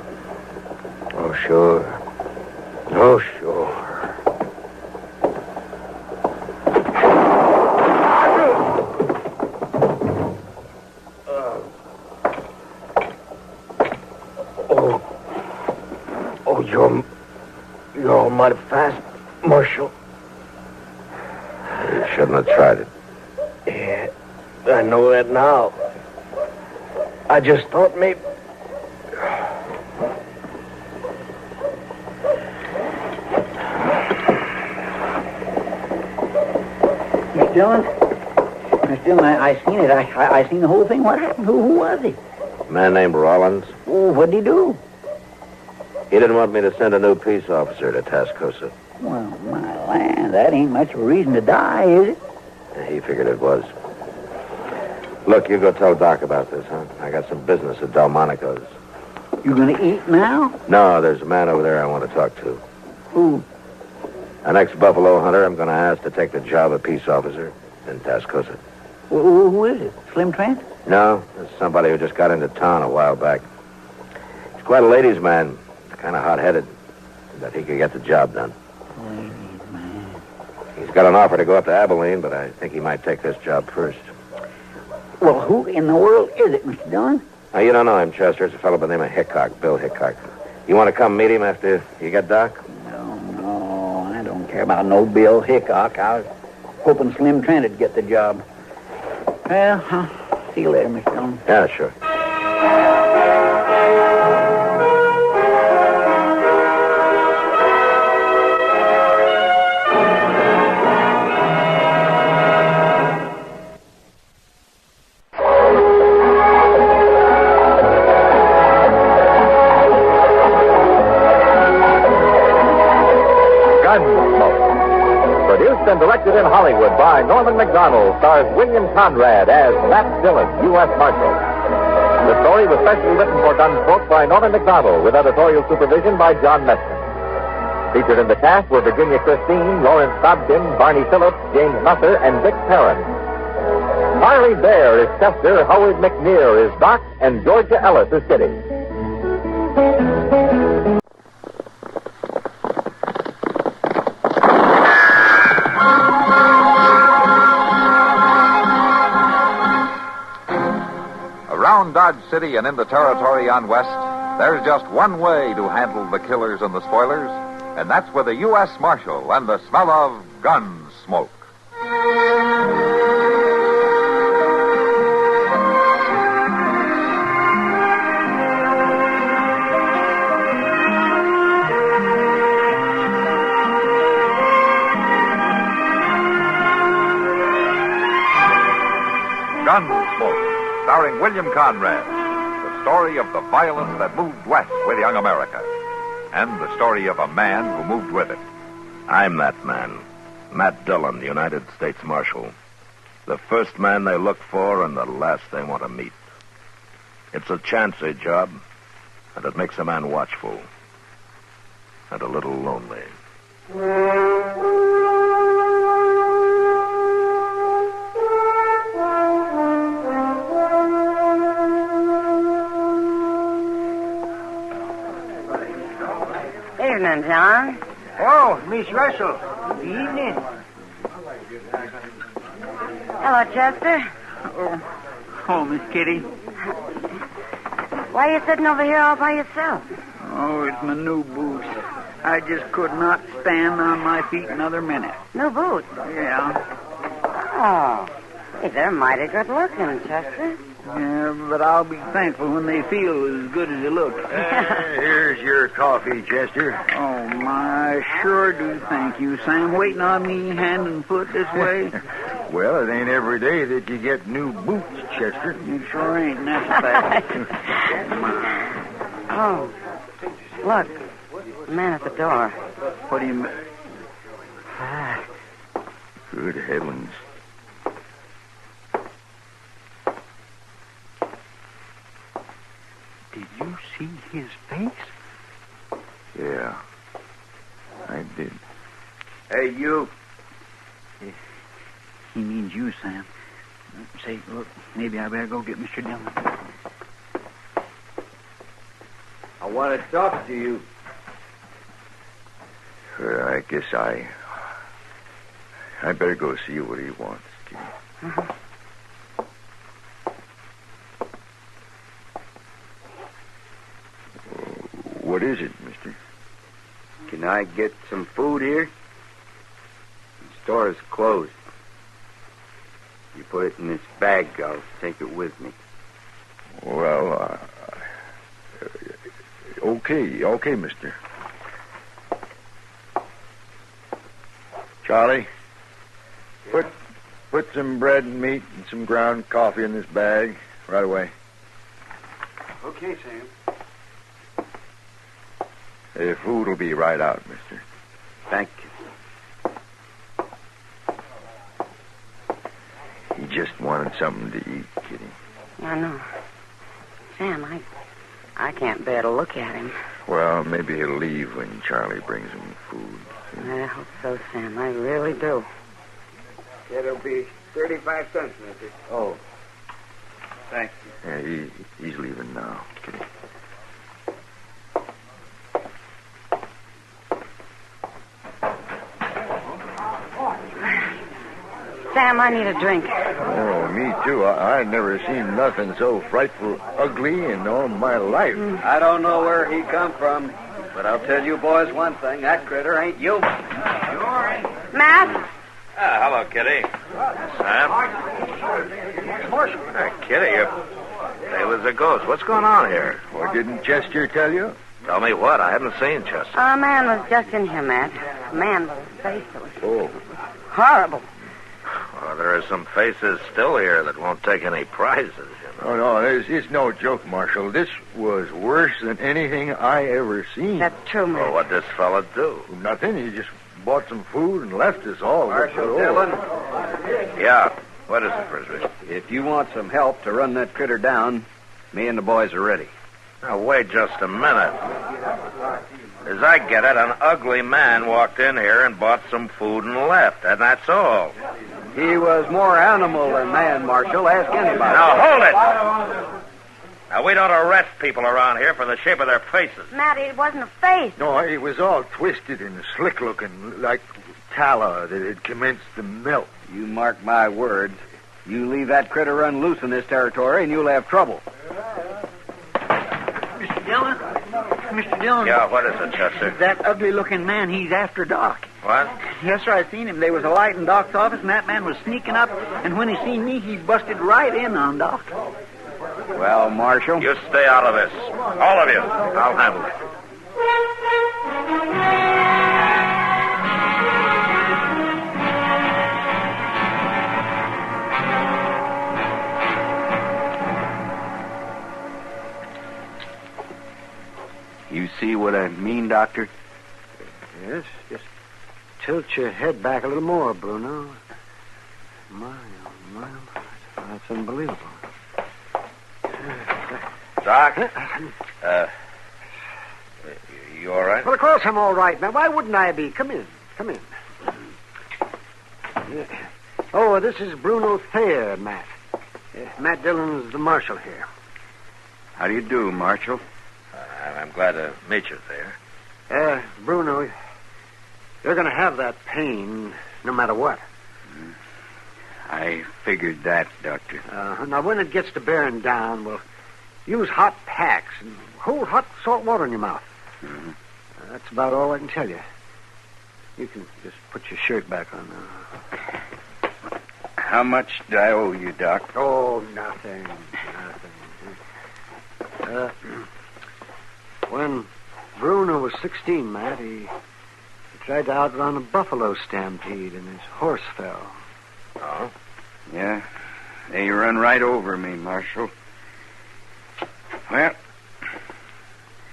Oh, sure. Oh, sure. You're mighty fast, Marshal. You shouldn't have tried it. Yeah, I know that now. I just thought maybe... Miss Dillon? Miss Dillon, I seen it. I seen the whole thing. What happened? Who was he? A man named Rollins. Oh, what'd he do? He didn't want me to send a new peace officer to Tascosa. Well, my land, that ain't much of a reason to die, is it? He figured it was. Look, you go tell Doc about this, huh? I got some business at Delmonico's. You gonna eat now? No, there's a man over there I want to talk to. Who? An ex-buffalo hunter I'm going to ask to take the job of peace officer in Tascosa. Who is it? Slim Trent? No, it's somebody who just got into town a while back. He's quite a ladies' man. Kind of hot-headed. But he could get the job done. Ladies' man. He's got an offer to go up to Abilene, but I think he might take this job first. Well, who in the world is it, Mr. Dillon? Now, you don't know him, Chester. It's a fellow by the name of Hickok, Bill Hickok. You want to come meet him after you get Doc? No, I don't care about no Bill Hickok. I was hoping Slim Trent would get the job. Well, I'll see you later, Mr. Dillon. Yeah, sure. Produced and directed in Hollywood by Norman McDonald, stars William Conrad as Matt Dillon, U.S. Marshal. The story was specially written for Gunsmoke by Norman McDonald, with editorial supervision by John Meston. Featured in the cast were Virginia Christine, Lawrence Dobkin, Barney Phillips, James Musser, and Dick Perrin. Harley Bear is Custer, Howard McNear is Doc, and Georgia Ellis is Kitty. Around Dodge City and in the territory on West, there's just one way to handle the killers and the spoilers, and that's with a U.S. Marshal and the smell of Gunsmoke. Gunsmoke, starring William Conrad. story of the violence that moved west with young America, and the story of a man who moved with it. I'm that man, Matt Dillon, United States Marshal. The first man they look for and the last they want to meet. It's a chancy job, and it makes a man watchful and a little lonely. Evening, John. Oh, Miss Russell. Good evening. Hello, Chester. Oh, Miss Kitty. Why are you sitting over here all by yourself? Oh, it's my new boots. I just could not stand on my feet another minute. New boots? Yeah. Oh. Hey, they're mighty good looking, Chester. Yeah, but I'll be thankful when they feel as good as they look. Here's your coffee, Chester. Oh, my, I sure do thank you, Sam. Waiting on me hand and foot this way. Well, it ain't every day that you get new boots, Chester. You sure ain't, and that's a fact. Oh, look. The man at the door. What do you mean? Good heavens. Did you see his face? Yeah, I did. Hey, you. He means you, Sam. Say, look, maybe I better go get Mr. Dillon. I want to talk to you. I guess I better go see what he wants, Kitty. Uh-huh. What is it, mister? Can I get some food here? The store is closed. You put it in this bag, I'll take it with me. Well, okay, mister. Charlie, put some bread and meat and some ground coffee in this bag right away. Okay, Sam. The food will be right out, mister. Thank you. He just wanted something to eat, Kitty. I know. Sam, I can't bear to look at him. Well, maybe he'll leave when Charlie brings him food. I hope so, Sam. I really do. It'll be 35 cents, mister. Oh. Thank you. Yeah, he's leaving now, Kitty. Sam, I need a drink. Oh, me too. I've never seen nothing so frightful ugly in all my life. I don't know where he come from, but I'll tell you boys one thing. That critter ain't human. Matt? Hello, Kitty. Sam? Kitty, there was a ghost. What's going on here? Well, didn't Chester tell you? Tell me what? I haven't seen Chester. A man was just in here, Matt. A man with a face that was horrible. Well, there are some faces still here that won't take any prizes, you know. Oh, no, it's no joke, Marshal. This was worse than anything I ever seen. That's true, Matt. Well, what'd this fella do? Nothing. He just bought some food and left us all. Marshal Dillon? Yeah. What is it, Frisbee? If you want some help to run that critter down, me and the boys are ready. Now, wait just a minute. As I get it, an ugly man walked in here and bought some food and left, and that's all. He was more animal than man, Marshal. Ask anybody. Now, hold it! Now, we don't arrest people around here for the shape of their faces. Matt, it wasn't a face. No, it was all twisted and slick-looking, like tallow that had commenced to melt. You mark my words. You leave that critter run loose in this territory, and you'll have trouble. Mr. Dillon? Mr. Dillon? Yeah, what is it, Chester? That ugly-looking man, he's after Doc. What? Yes, sir, I seen him. There was a light in Doc's office, and that man was sneaking up, and when he seen me, he busted right in on Doc. Well, Marshal? You stay out of this. All of you. I'll handle it. what I mean, Doctor? Yes, just tilt your head back a little more, Bruno. My, oh, my. That's unbelievable. Doc? You all right? Well, of course I'm all right, man. Why wouldn't I be? Come in. Come in. Oh, this is Bruno Thayer, Matt. Matt Dillon's the marshal here. How do you do, Marshal? I'm glad to meet you there. Bruno, you're going to have that pain no matter what. I figured that, Doctor. Now, when it gets to bearing down, well, use hot packs and hold hot salt water in your mouth. Mm-hmm. That's about all I can tell you. You can just put your shirt back on now. How much do I owe you, Doc? Oh, nothing. When Bruno was 16, Matt, he tried to outrun a buffalo stampede and his horse fell. Oh? Yeah. They run right over me, Marshal. Well,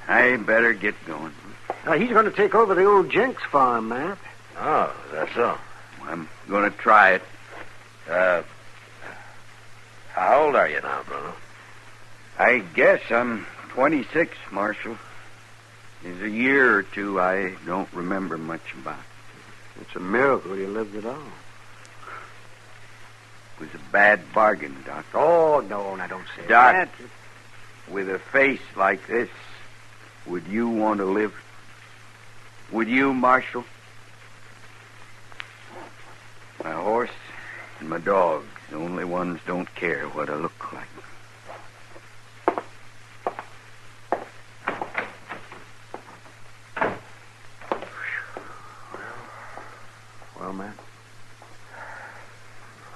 I better get going. He's going to take over the old Jenks farm, Matt. Oh, that's so. I'm going to try it. How old are you now, Bruno? I guess I'm 26, Marshal. There's a year or two I don't remember much about. It's a miracle you lived at all. It was a bad bargain, Doc. Oh, no, I don't say Doc, that. with a face like this, would you want to live? Would you, Marshal? My horse and my dog, the only ones don't care what I look like. Well, man.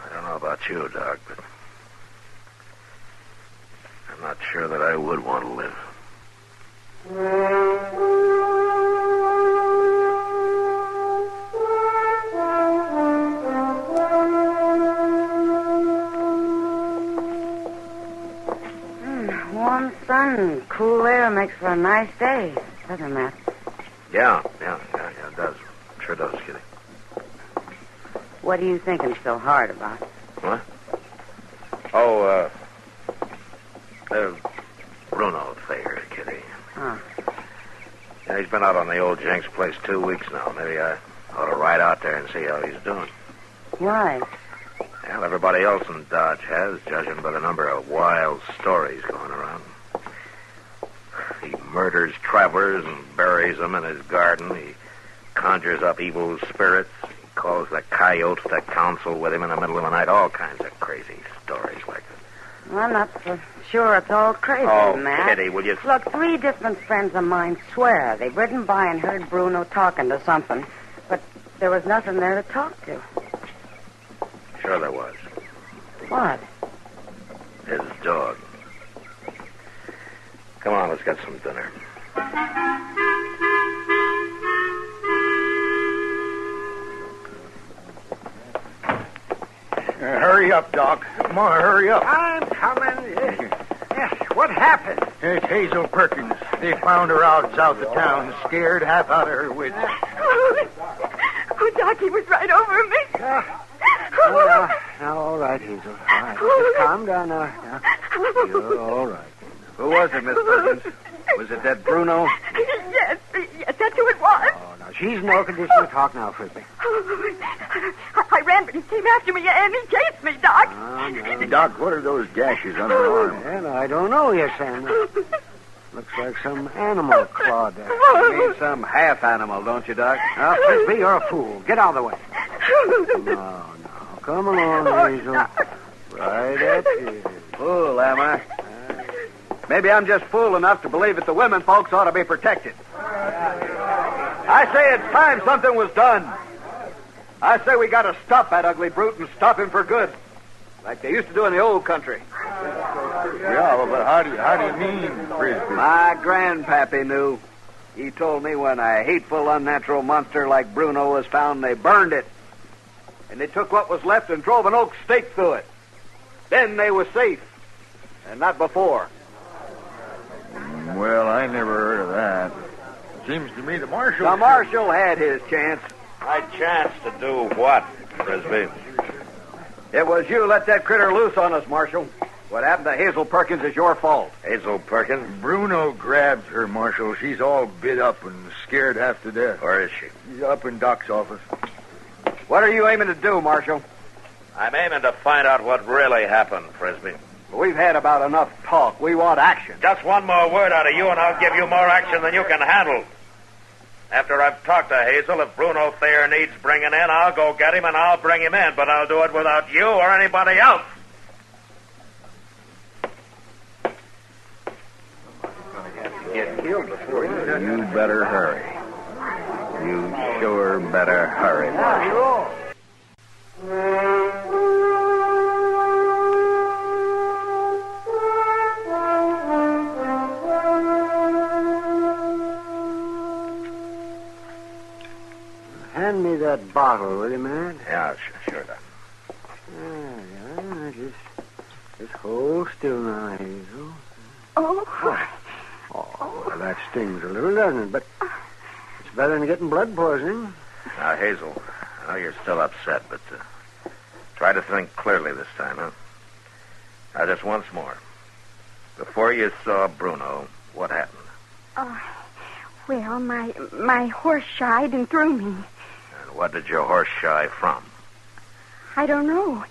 I don't know about you, Doc, but I'm not sure that I would want to live. Warm sun, cool air makes for a nice day, doesn't it, Matt? Yeah, it does. Sure does, Kitty. What are you thinking so hard about? What? Oh, Bruno Thayer, Kitty. Oh. Yeah, he's been out on the old Jenks place 2 weeks now. Maybe I ought to ride out there and see how he's doing. Why? Well, everybody else in Dodge has, judging by the number of wild stories going around. He murders travelers and buries them in his garden. He conjures up evil spirits. He calls the coyotes to counsel with him in the middle of the night. All kinds of crazy stories like that. Well, I'm not so sure it's all crazy, Oh, Matt. Kitty, will you... Look, 3 different friends of mine swear they've ridden by and heard Bruno talking to something, but there was nothing there to talk to. Sure there was. What? His dog. Come on, let's get some dinner. Hurry up, Doc. Come on, hurry up. I'm coming. Yes, what happened? It's Hazel Perkins. They found her out south of town, scared half out of her wits. Oh, Doc, he was right over me. Now, all right, Hazel. All right. Just calm down now. You're all right. Who was it, Miss Perkins? Was it that Bruno? Yes, that's who it was. Oh, now, she's in no condition to talk now, Frisbee. I ran, but he came after me, and he chased me, Doc. No. Doc, what are those gashes on her arm? Well, I don't know yet, Sam. Looks like some animal clawed her. You mean some half animal, don't you, Doc? Now, Frisbee, you're a fool. Get out of the way. No. Come along, Hazel. Right at you. Fool, am I? Maybe I'm just fool enough to believe that the women folks ought to be protected. I say it's time something was done. I say we got to stop that ugly brute and stop him for good, like they used to do in the old country. Yeah, but how do you mean, Frisbee? My grandpappy knew. He told me when a hateful, unnatural monster like Bruno was found, they burned it. And they took what was left and drove an oak stake through it. Then they was safe, and not before. Well, I never heard of that. Seems to me the Marshal... The Marshal had his chance. My chance to do what, Frisbee? It was you let that critter loose on us, Marshal. What happened to Hazel Perkins is your fault. Hazel Perkins? Bruno grabbed her, Marshal. She's all bit up and scared half to death. Where is she? She's up in Doc's office. What are you aiming to do, Marshal? I'm aiming to find out what really happened, Frisbee. We've had about enough talk. We want action. Just one more word out of you, and I'll give you more action than you can handle. After I've talked to Hazel, if Bruno Thayer needs bringing in, I'll go get him and I'll bring him in, but I'll do it without you or anybody else. Get killed before you better hurry. You sure better hurry, Marshal. Hand me that bottle, will you, man? Yeah, sure, Doc. Yeah. Just hold still now, Hazel. Oh. Oh, well, that stings a little, doesn't it? But it's better than getting blood poisoning. Now, Hazel, I know you're still upset, but try to think clearly this time, huh? Now, just once more. Before you saw Bruno, what happened? Well, my horse shied and threw me. And what did your horse shy from? I don't know.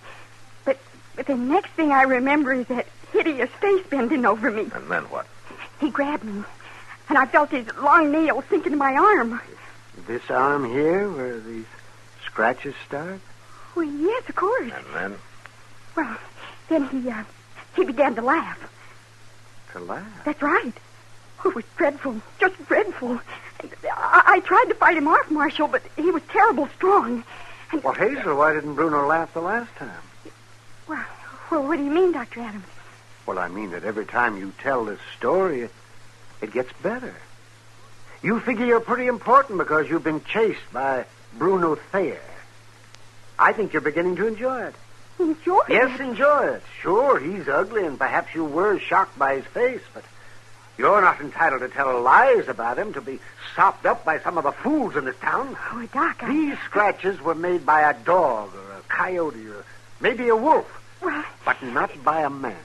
But the next thing I remember is that hideous face bending over me. And then what? He grabbed me, and I felt his long nails sink into my arm. This arm here, where these scratches start? Well, yes, of course. And then? Well, then he began to laugh. To laugh? That's right. Oh, it was dreadful, just dreadful. I tried to fight him off, Marshal, but he was terrible strong. And... Well, Hazel, why didn't Bruno laugh the last time? Well, what do you mean, Dr. Adams? Well, I mean that every time you tell this story, it gets better. You figure you're pretty important because you've been chased by Bruno Thayer. I think you're beginning to enjoy it. Enjoy it? Yes, enjoy it. Sure, he's ugly, and perhaps you were shocked by his face, but you're not entitled to tell lies about him, to be sopped up by some of the fools in this town. Oh, Doc, These scratches were made by a dog or a coyote or maybe a wolf, but not by a man.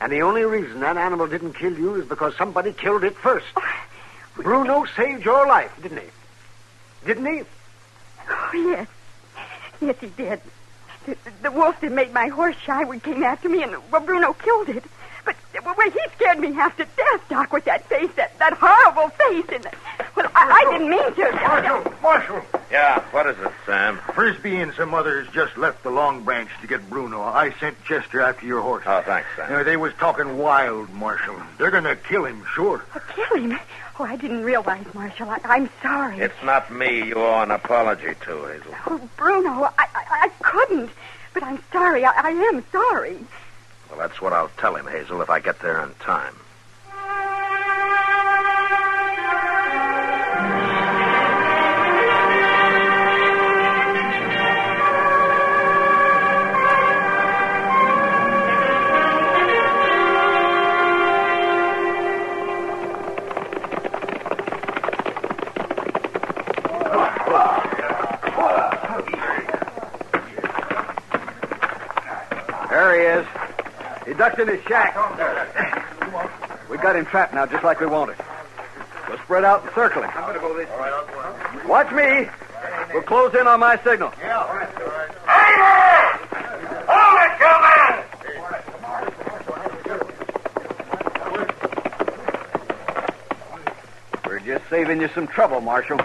And the only reason that animal didn't kill you is because somebody killed it first. Bruno saved your life, didn't he? Didn't he? Oh, yes. Yes, he did. The wolf that made my horse shy came after me, and Bruno killed it. But he scared me half to death, Doc, with that face, that horrible face. And I didn't mean to. Marshal! Yeah, what is it, Sam? Frisbee and some others just left the Long Branch to get Bruno. I sent Chester after your horse. Oh, thanks, Sam. They was talking wild, Marshal. They're going to kill him, sure. Kill him? Oh, I didn't realize, Marshal. I'm sorry. It's not me you owe an apology to, Hazel. Oh, Bruno, I couldn't. But I'm sorry. I am sorry. Well, that's what I'll tell him, Hazel, if I get there in time. There he is. He ducked in his shack. We got him trapped now, just like we wanted. We'll spread out and circle him. I'm going to go this way. Watch me. We'll close in on my signal. Yeah, all right. Hey there! Hold it, come in! We're just saving you some trouble, Marshal.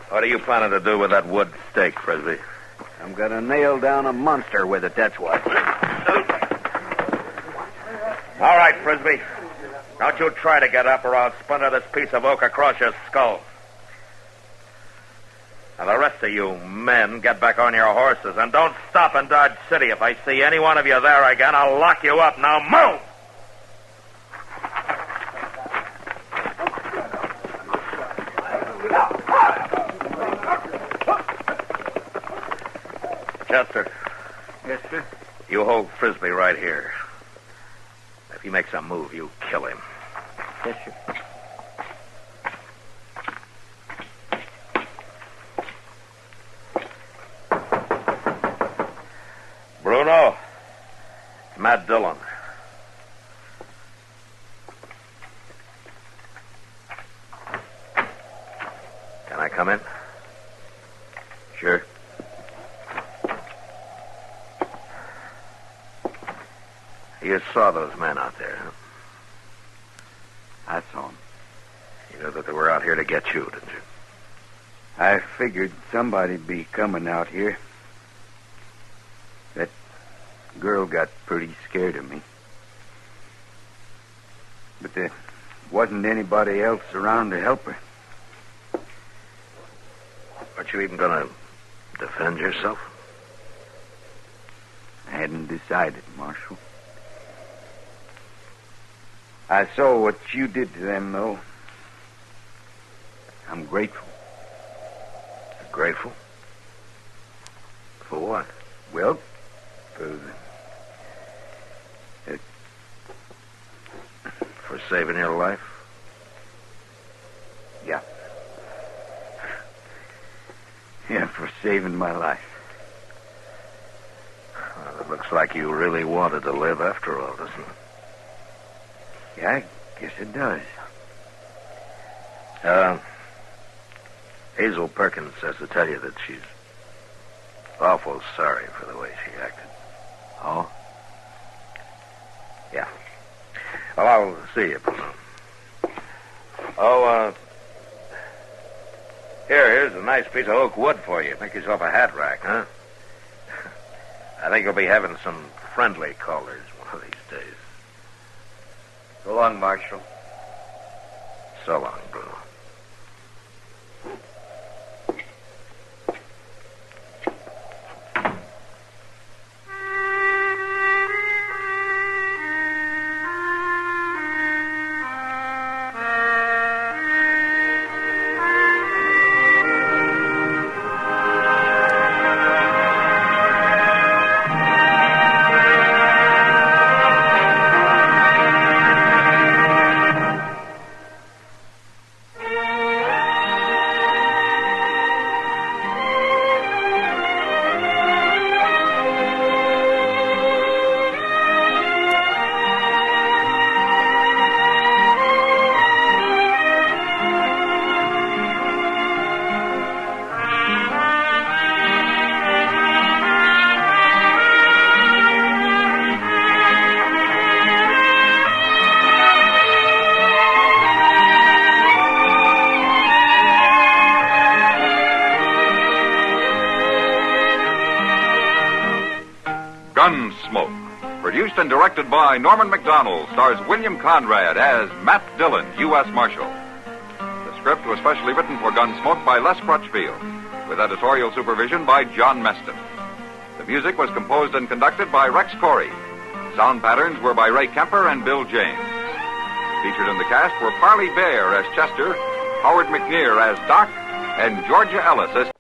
What are you planning to do with that wood stake, Frisbee? I'm going to nail down a monster with it, that's what. All right, Frisbee. Don't you try to get up or I'll splinter this piece of oak across your skull. Now, the rest of you men, get back on your horses and don't stop in Dodge City. If I see any one of you there again, I'll lock you up. Now, move! Chester. Yes, sir? You hold Frisbee right here. If he makes a move, you kill him. Yes, sir. Matt Dillon. Can I come in? Sure. You saw those men out there, huh? I saw them. You know that they were out here to get you, didn't you? I figured somebody'd be coming out here. That girl got pretty scared of me. But there wasn't anybody else around to help her. Aren't you even going to defend yourself? I hadn't decided, Marshal. I saw what you did to them, though. I'm grateful. Grateful? For what? Well, for saving your life? Yeah. Yeah, for saving my life. Well, it looks like you really wanted to live after all, doesn't it? Yeah, I guess it does. Hazel Perkins says to tell you that she's awful sorry for the way she acted. Oh? Yeah. Well, I'll see you, Bruno. Oh, here's a nice piece of oak wood for you. Make yourself a hat rack, huh? I think you'll be having some friendly callers one of these days. So long, Marshal. So long, Bruno. Gunsmoke, produced and directed by Norman Macdonald, stars William Conrad as Matt Dillon, U.S. Marshal. The script was specially written for Gunsmoke by Les Crutchfield, with editorial supervision by John Meston. The music was composed and conducted by Rex Corey. Sound patterns were by Ray Kemper and Bill James. Featured in the cast were Parley Bear as Chester, Howard McNear as Doc, and Georgia Ellis as...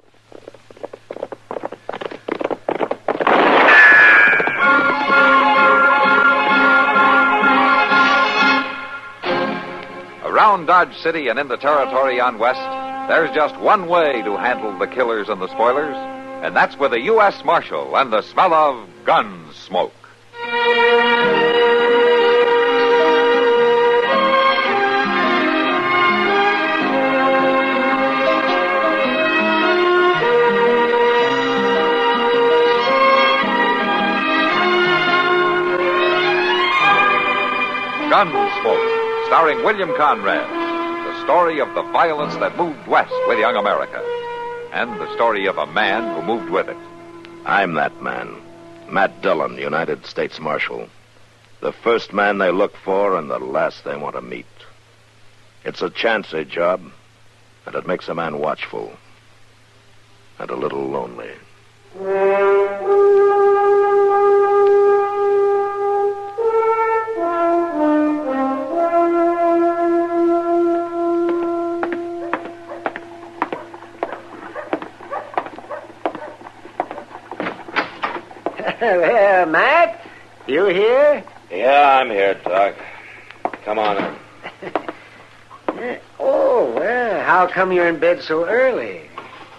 Around Dodge City and in the territory on West, there's just one way to handle the killers and the spoilers, and that's with a U.S. Marshal and the smell of Gunsmoke. Gunsmoke, starring William Conrad, the story of the violence that moved west with young America, and the story of a man who moved with it. I'm that man, Matt Dillon, United States Marshal. The first man they look for and the last they want to meet. It's a chancy job, and it makes a man watchful and a little lonely. Well, Matt, you here? Yeah, I'm here, Doc. Come on in. Oh, well, how come you're in bed so early?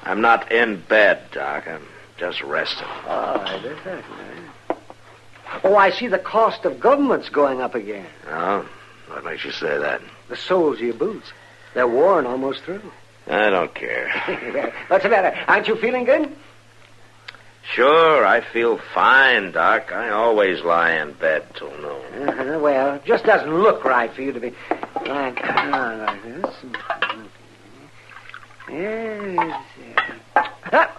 I'm not in bed, Doc. I'm just resting. Oh, I did that, man. Oh, I see the cost of government's going up again. Oh? What makes you say that? The soles of your boots. They're worn almost through. I don't care. What's the matter? Aren't you feeling good? Sure, I feel fine, Doc. I always lie in bed till noon. Well, it just doesn't look right for you to be lying down like this. Yes.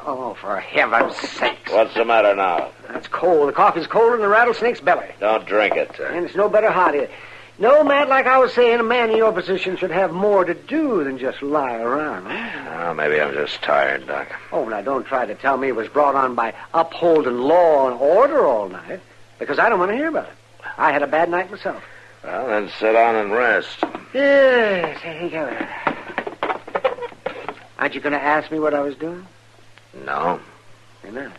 Oh, for heaven's sakes. What's the matter now? It's cold. The coffee's colder than the rattlesnake's belly. Don't drink it. And it's no better hot here. No, Matt, like I was saying, a man in your position should have more to do than just lie around. Oh, maybe I'm just tired, Doc. Oh, now don't try to tell me it was brought on by upholding law and order all night, because I don't want to hear about it. I had a bad night myself. Well, then sit down and rest. Yes, I think Aren't you going to ask me what I was doing? No. You're not.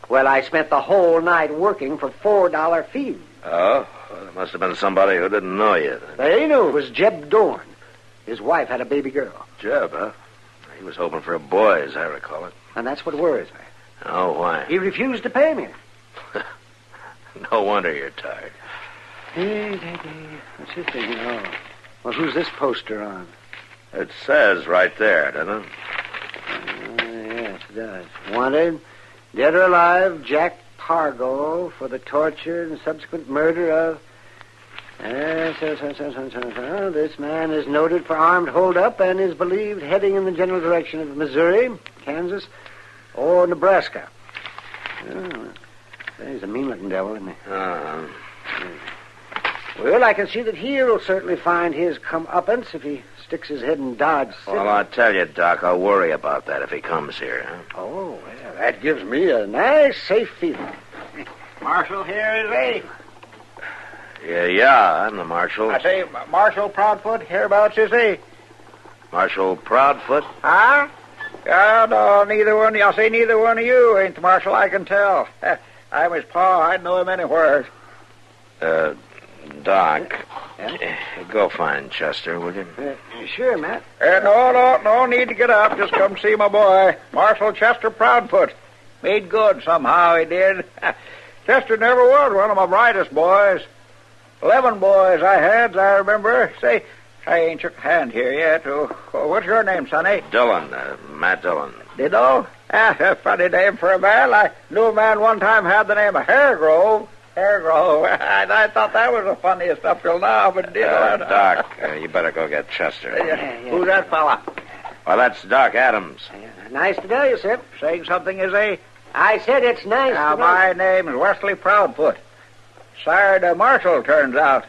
Well, I spent the whole night working for $4 fees. Oh? Well, it must have been somebody who didn't know you. They knew it was Jeb Dorn. His wife had a baby girl. Jeb, huh? He was hoping for a boy, as I recall it. And that's what worries me. Oh, why? He refused to pay me. No wonder you're tired. What's this thing? Oh. Well, who's this poster on? It says right there, doesn't it? Yes, it does. Wanted, dead or alive, Jack Pargo for the torture and subsequent murder of... This man is noted for armed hold-up and is believed heading in the general direction of Missouri, Kansas, or Nebraska. Oh, he's a mean-looking devil, isn't he? Uh-huh. Well, I can see that he'll certainly find his comeuppance if he sticks his head in Dodge City. Well, I'll tell you, Doc, I'll worry about that if he comes here. Huh? Oh, well, that gives me a nice, safe feeling. Marshal, here is he. Yeah, I'm the Marshal. I say, Marshal Proudfoot, hereabouts is he? Marshal Proudfoot? Huh? No, neither one. I'll say neither one of you ain't the Marshal, I can tell. I'm his pa. I'd know him anywhere. Doc, go find Chester, will you? Sure, Matt. No need to get up. Just come see my boy, Marshal Chester Proudfoot. Made good somehow, he did. Chester never was one of my brightest boys. 11 boys I had, I remember. Say, I ain't shook a hand here yet. What's your name, sonny? Dillon, Matt Dillon. Ditto? A funny name for a man. I knew a man one time had the name of Hairgrove. Hairgrove. I thought that was the funniest stuff till now, but ditto. Doc, you better go get Chester. Who's that fella? Well, that's Doc Adams. Nice to know you, sir. Saying something, is he? I said it's nice to know. My name is Wesley Proudfoot. Sired a Marshal, turns out.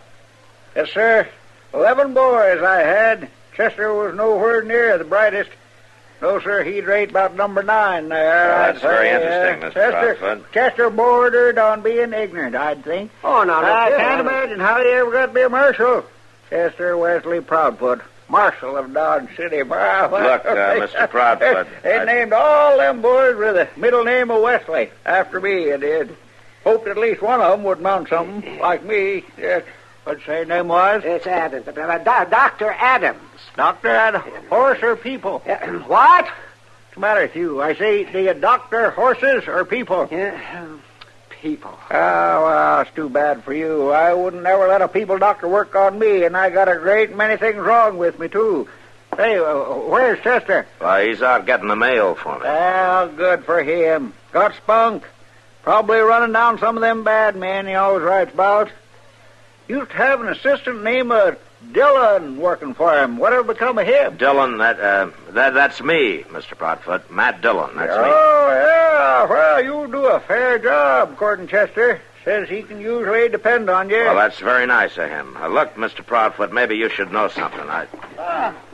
Yes, sir. 11 boys I had. Chester was nowhere near the brightest. No, sir, he'd rate about number 9 there. That's very interesting, Mr. Proudfoot. Chester bordered on being ignorant, I'd think. Oh, no, I can't imagine how he ever got to be a Marshal. Chester Wesley Proudfoot, Marshal of Dodge City. Look, Mr. Proudfoot. They named all them boys with the middle name of Wesley. After me, they did. Hoped at least one of them would mount something, like me. What'd you say name was? It's Adams. Dr. Adams. Dr. Adams. Horse or people? What? What's the matter with you? I say, do you doctor horses or people? People. Oh, well, it's too bad for you. I wouldn't never let a people doctor work on me, and I got a great many things wrong with me, too. Hey, where's Chester? Well, he's out getting the mail for me. Well, good for him. Got spunk. Probably running down some of them bad men he always writes about. Used to have an assistant named Dillon working for him. Whatever become of him? Dillon, that's me, Mr. Proudfoot. Matt Dillon, that's me. Oh, yeah. Well, you do a fair job, according to Chester. Says he can usually depend on you. Well, that's very nice of him. Look, Mr. Proudfoot, maybe you should know something.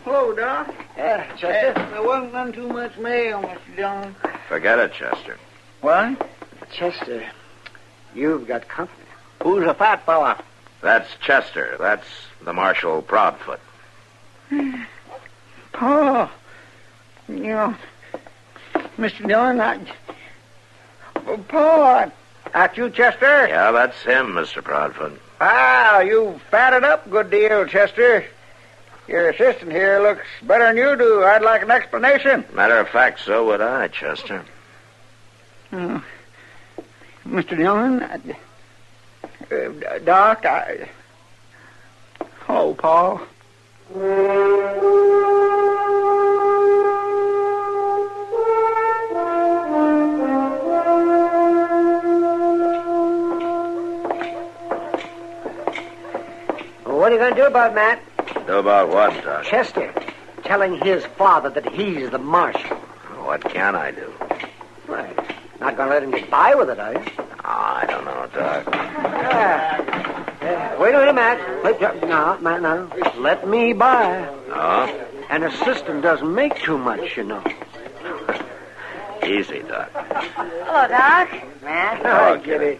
Hello, Doc. Chester? There wasn't none too much mail, Mr. Dillon. Forget it, Chester. What? Chester, you've got company. Who's a fat fella? That's Chester. That's the Marshal Proudfoot. Pa, Mr. Dillon, Pa, that you, Chester? Yeah, that's him, Mr. Proudfoot. Ah, you fatted up a good deal, Chester. Your assistant here looks better than you do. I'd like an explanation. Matter of fact, so would I, Chester. Mr. Dillon, Doc, Oh, Paul. What are you going to do about it, Matt? Do about what, Doc? Chester. Telling his father that he's the marshal. What can I do? Well, not going to let him get by with it, are you? I don't know, Doc. Wait a minute, Matt. Wait, no, Matt, no. Let me by. Oh? An assistant doesn't make too much, you know. Easy, Doc. Hello, Doc. Matt. Oh, Kitty.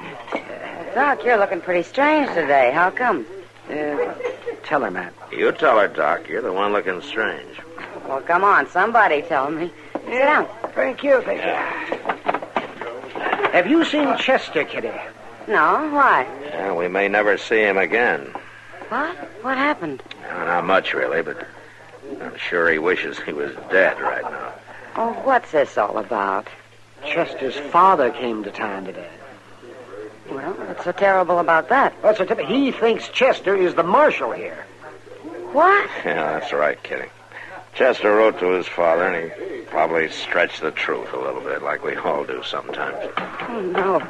Doc, you're looking pretty strange today. How come? Tell her, Matt. You tell her, Doc. You're the one looking strange. Well, come on. Somebody tell me. Sit down. Thank you, thank you. Have you seen Chester, Kitty? No, why? Yeah, we may never see him again. What? What happened? Not much, really, but I'm sure he wishes he was dead right now. Oh, what's this all about? Chester's father came to town today. Well, what's so terrible about that? He thinks Chester is the marshal here. What? Yeah, that's right, Kitty. Chester wrote to his father, and he probably stretched the truth a little bit, like we all do sometimes. Oh, no.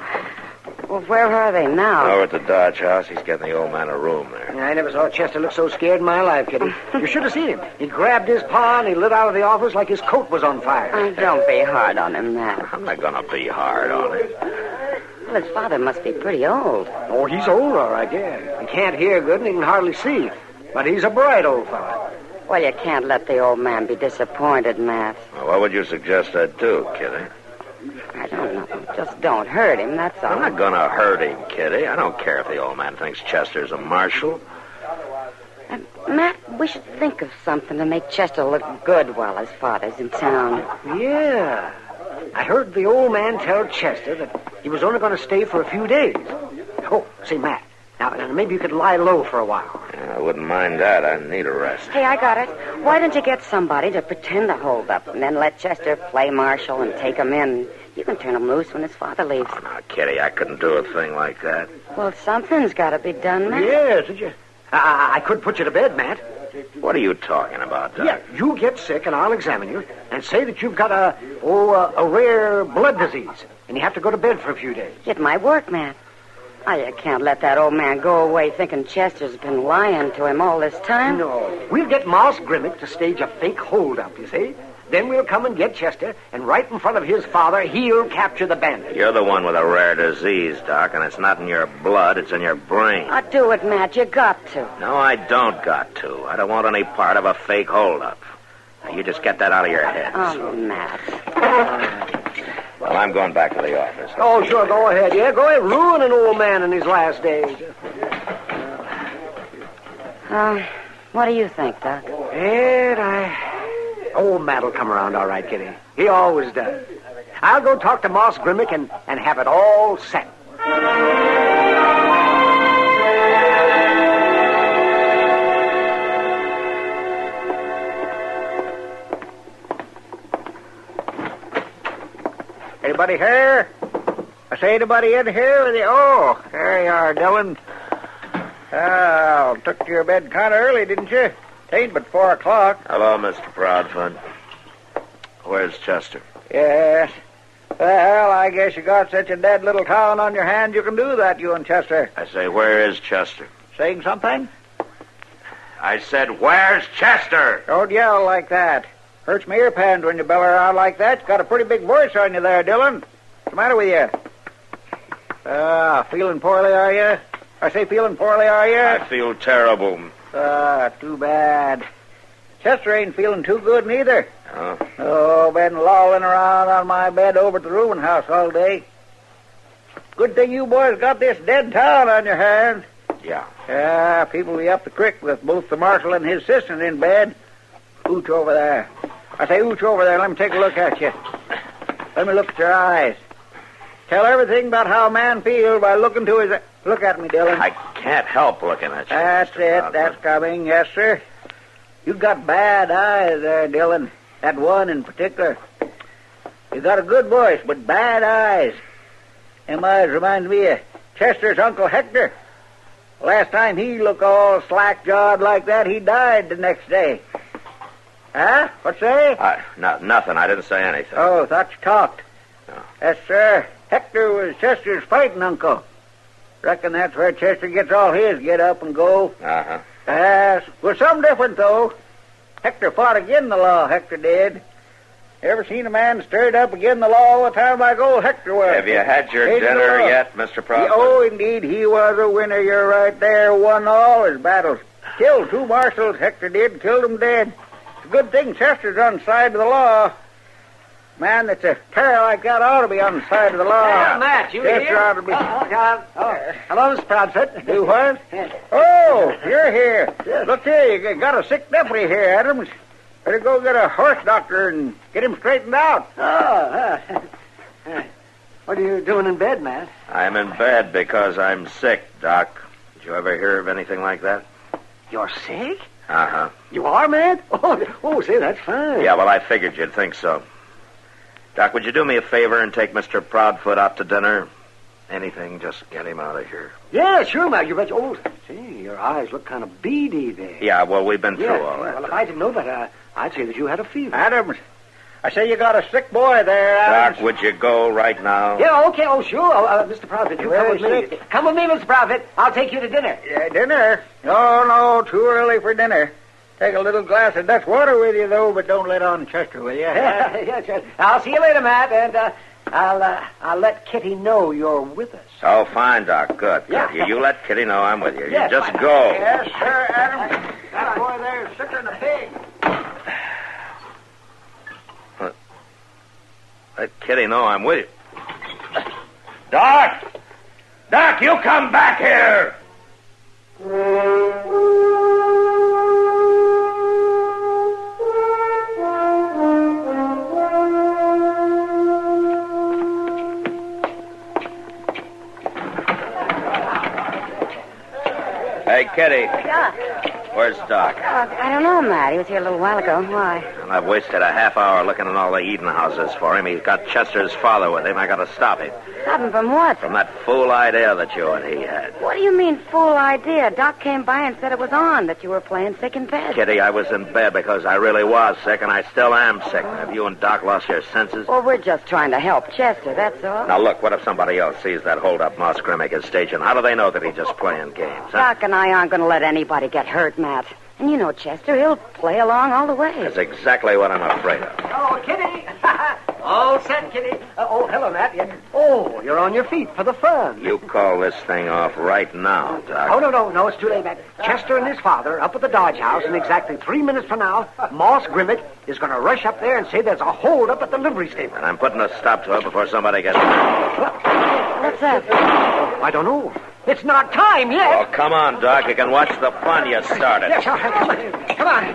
Well, where are they now? Over at the Dodge house. He's getting the old man a room there. I never saw Chester look so scared in my life, Kitty. You should have seen him. He grabbed his paw and he lit out of the office like his coat was on fire. Oh, don't be hard on him, Matt. I'm not going to be hard on him. Well, his father must be pretty old. Oh, he's old, all right, yeah. He can't hear good and he can hardly see. But he's a bright old fellow. Well, you can't let the old man be disappointed, Matt. Well, what would you suggest I do, Kitty? I don't know. Just don't hurt him, that's all. I'm not going to hurt him, Kitty. I don't care if the old man thinks Chester's a marshal. Matt, we should think of something to make Chester look good while his father's in town. Yeah. I heard the old man tell Chester that he was only going to stay for a few days. Oh, say, Matt, now maybe you could lie low for a while. Yeah, I wouldn't mind that. I need a rest. Hey, I got it. Why don't you get somebody to pretend to hold up and then let Chester play marshal and take him in? You can turn him loose when his father leaves. Oh, now, Kitty, I couldn't do a thing like that. Well, something's got to be done, Matt. Yes, did you? I could put you to bed, Matt. What are you talking about, Doc? Yeah, you get sick and I'll examine you and say that you've got a rare blood disease and you have to go to bed for a few days. It might work, Matt. Oh, you can't let that old man go away thinking Chester's been lying to him all this time. No. We'll get Moss Grimmick to stage a fake holdup, you see? Then we'll come and get Chester, and right in front of his father, he'll capture the bandit. You're the one with a rare disease, Doc, and it's not in your blood, it's in your brain. Oh, do it, Matt. You got to. No, I don't got to. I don't want any part of a fake holdup. Now, you just get that out of your head. Oh, Matt. Well, I'm going back to the office. Oh, sure, go ahead. Yeah, go ahead. Ruin an old man in his last days. What do you think, Doc? Old Matt'll come around all right, Kitty. He always does. I'll go talk to Moss Grimmick and have it all set. Anybody here? I say, anybody in here with you? Oh, there you are, Dillon. Took to your bed kind of early, didn't you? Ain't but 4 o'clock. Hello, Mr. Proudfoot. Where's Chester? Yes. Well, I guess you got such a dead little town on your hands you can do that, you and Chester. I say, where is Chester? Saying something? I said, where's Chester? Don't yell like that. Hurts my ear pans when you bellow around like that. You got a pretty big voice on you there, Dillon. What's the matter with you? Feeling poorly, are you? I say feeling poorly, are you? I feel terrible. Too bad. Chester ain't feeling too good neither. Oh? Oh, been lolling around on my bed over at the rooming house all day. Good thing you boys got this dead town on your hands. Yeah. Yeah, people be up the creek with both the marshal and his assistant in bed. Ooch over there. I say ooch over there. Let me take a look at you. Let me look at your eyes. Tell everything about how a man feels by looking to his... Look at me, Dillon. I can't help looking at you. That's Mr. it. Proudfoot. That's coming. Yes, sir. You've got bad eyes there, Dillon. That one in particular. You got a good voice, but bad eyes. Them eyes reminds me of Chester's Uncle Hector. Last time he looked all slack-jawed like that, he died the next day. Huh? What say? Nothing. I didn't say anything. Oh, thought you talked. No. Yes, Hector was Chester's fighting uncle. Reckon that's where Chester gets all his get up and go. Uh-huh. Yes. Was something different, though. Hector fought agin the law, Hector did. Ever seen a man stirred up agin the law all the time like old Hector was? Have you had your dinner yet, Mr. Proudfoot? Oh, indeed, he was a winner. You're right there. Won all his battles. Killed 2 marshals, Hector did. Killed them dead. It's a good thing Chester's on the side of the law. Man that's a terror like that ought to be on the side of the law. Yeah, Matt, you Chester here? ought to be... Hello, Mr. Proudfoot. Do what? Oh, you're here. Look here, you got a sick deputy here, Adams. Better go get a horse doctor and get him straightened out. What are you doing in bed, Matt? I'm in bed because I'm sick, Doc. Did you ever hear of anything like that? You're sick? Uh-huh. You are, Matt? Oh, say, that's fine. Yeah, well, I figured you'd think so. Doc, would you do me a favor and take Mr. Proudfoot out to dinner? Anything, just get him out of here. Yeah, sure, Matt. You bet. Oh, see, your eyes look kind of beady there. Yeah, well, we've been through all that. Well, if I didn't know better, I'd say that you had a fever. Adams, I say you got a sick boy there, Adams. Doc, would you go right now? Yeah, okay. Oh, sure. Mr. Proudfoot, you come with me. Come with me, Mr. Proudfoot. I'll take you to dinner. Yeah, dinner? No, too early for dinner. Take a little glass of Dutch water with you, though, but don't let on Chester, will you? Yeah, Chester. I'll see you later, Matt, and I'll let Kitty know you're with us. Oh, fine, Doc. Good. Yeah. You let Kitty know I'm with you. Yes, you just fine. go. Yes, sir, Adams. That boy there's sicker than a pig. Let Kitty know I'm with you. Doc! Doc, you come back here! Hey, Kitty. Doc. Where's Doc? I don't know, Matt. He was here a little while ago. Why? Well, I've wasted a half hour looking in all the eating houses for him. He's got Chester's father with him. I gotta stop him. Stop him from what? From that fool idea that you and he had. What do you mean, fool idea? Doc came by and said it was on, that you were playing sick in bed. Kitty, I was in bed because I really was sick, and I still am sick. Have you and Doc lost your senses? Well, we're just trying to help Chester, that's all. Now, look, what if somebody else sees that hold-up Moss Grimmick is staging? How do they know that he's just playing games, huh? Doc and I aren't going to let anybody get hurt, Matt. And you know Chester, he'll play along all the way. That's exactly what I'm afraid of. Oh, Kitty. All set, Kitty. Hello, Matt. Oh, you're on your feet for the fun. You call this thing off right now, Doc. Oh, no, it's too late, Matt. Chester and his father up at the Dodge House in exactly 3 minutes from now. Moss Grimmick is going to rush up there and say there's a hold-up at the livery stable. And I'm putting a stop to it before somebody gets... What's that? I don't know. It's not time yet. Oh, come on, Doc. You can watch the fun you started. Yes, all right. Come on.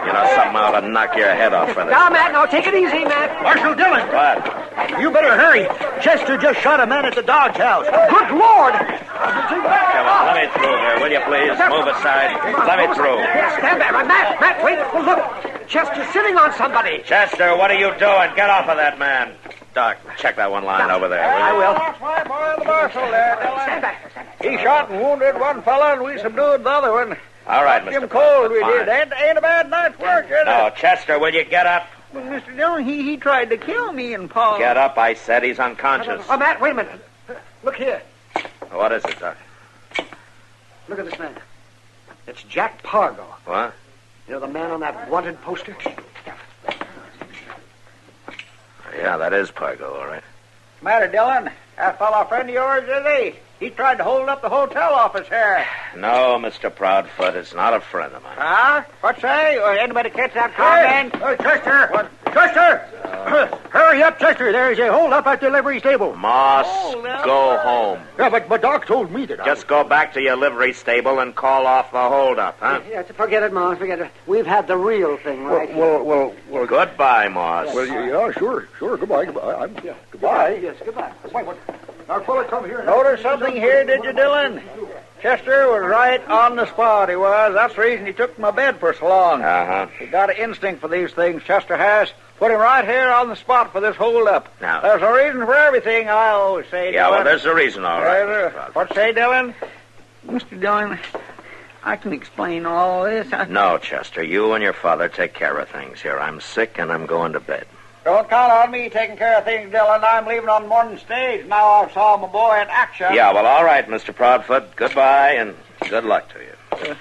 You know, something ought to knock your head off for this. Now, Matt, now take it easy, Matt. Marshal Dillon. What? You better hurry. Chester just shot a man at the Dodge House. Good Lord. Come on, let me through here, will you, please? Move aside. Let me through. Stand back. Matt, wait. Oh, look. Chester's sitting on somebody. Chester, what are you doing? Get off of that man. Doc, check that one line over there. I will. That's my boy, the marshal there, Dillon. Stand back. He shot and wounded one fella, and we subdued the other one. All right, Knocked Mr. him cold, we Fine. did. Ain't a bad night's work, is it? No, Chester, will you get up? Well, Mr. Dillon, he tried to kill me and Paul. Get up, I said. He's unconscious. Oh, Matt, wait a minute. Look here. What is it, Doc? Look at this man. It's Jack Pargo. What? You know the man on that wanted poster? Yeah, that is Pargo, all right. Matter, Dillon? That fellow a friend of yours, is he? He tried to hold up the hotel office here. No, Mr. Proudfoot, it's not a friend of mine. Huh? What say? Or anybody catch that comment? Chester! What? Chester! Hurry up, Chester. There's a hold up at the livery stable. Moss, go home. Yeah, but Doc told me that Just go back to your livery stable and call off the holdup, huh? Yeah, forget it, Moss. Forget it. We've had the real thing, right? Well, goodbye, Moss. Well, yeah, sure. Goodbye. Goodbye. Yes, goodbye. Wait, our fella come here. Notice something here, did you, Dillon? Chester was right on the spot, he was. That's the reason he took my bed for so long. Uh-huh. He got an instinct for these things, Chester has. Put him right here on the spot for this hold-up. Now. There's a reason for everything, I always say, Yeah, Dillon. well, there's a reason, all right. What say, Dillon? Mr. Dillon, I can explain all this. No, Chester, you and your father take care of things here. I'm sick and I'm going to bed. Don't count on me taking care of things, Dillon. I'm leaving on the morning stage. Now I've saw my boy in action. Yeah, well, all right, Mr. Proudfoot. Goodbye and good luck to you.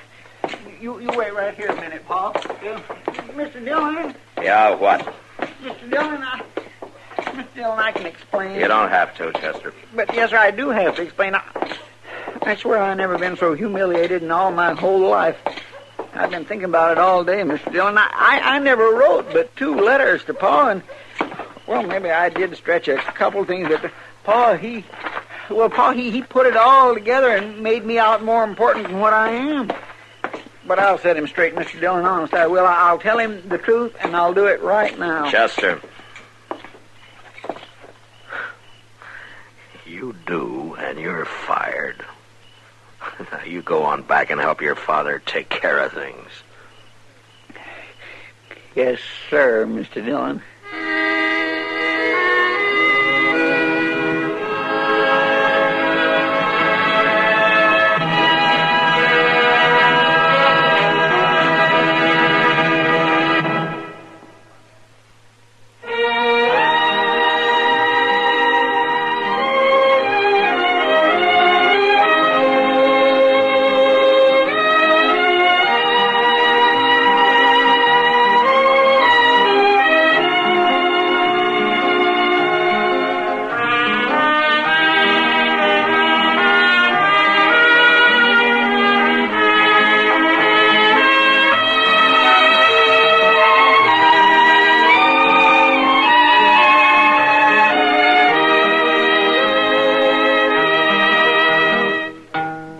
You wait right here a minute, Pa. Mr. Dillon. Yeah, what? Mr. Dillon, I can explain. You don't have to, Chester. But yes, sir, I do have to explain. I swear I've never been so humiliated in all my whole life. I've been thinking about it all day, Mr. Dillon. I never wrote but 2 letters to Pa, and, well, maybe I did stretch a couple things, but Pa, he put it all together and made me out more important than what I am. But I'll set him straight, Mr. Dillon, honest, I will. I'll tell him the truth, and I'll do it right now. Chester. You do, and you're fired. Now you go on back and help your father take care of things. Yes, sir, Mr. Dillon.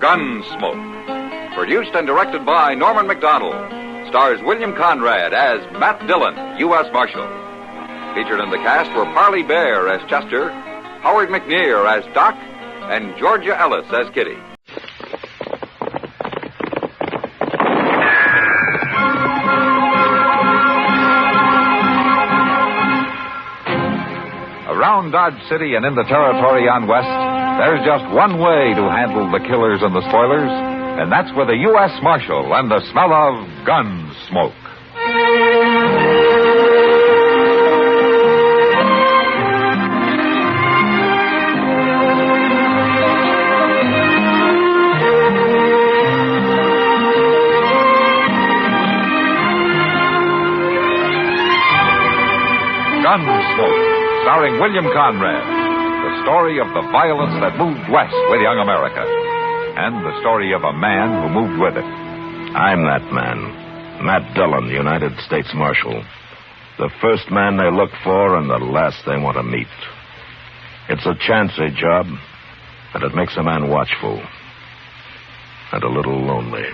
Gunsmoke. Produced and directed by Norman McDonald. Stars William Conrad as Matt Dillon, U.S. Marshal. Featured in the cast were Parley Bear as Chester, Howard McNear as Doc, and Georgia Ellis as Kitty. Around Dodge City and in the territory on West, there's just one way to handle the killers and the spoilers, and that's with a U.S. Marshal and the smell of Gunsmoke. Gunsmoke, starring William Conrad. The story of the violence that moved west with young America. And the story of a man who moved with it. I'm that man. Matt Dillon, United States Marshal. The first man they look for and the last they want to meet. It's a chancy job, and it makes a man watchful. And a little lonely.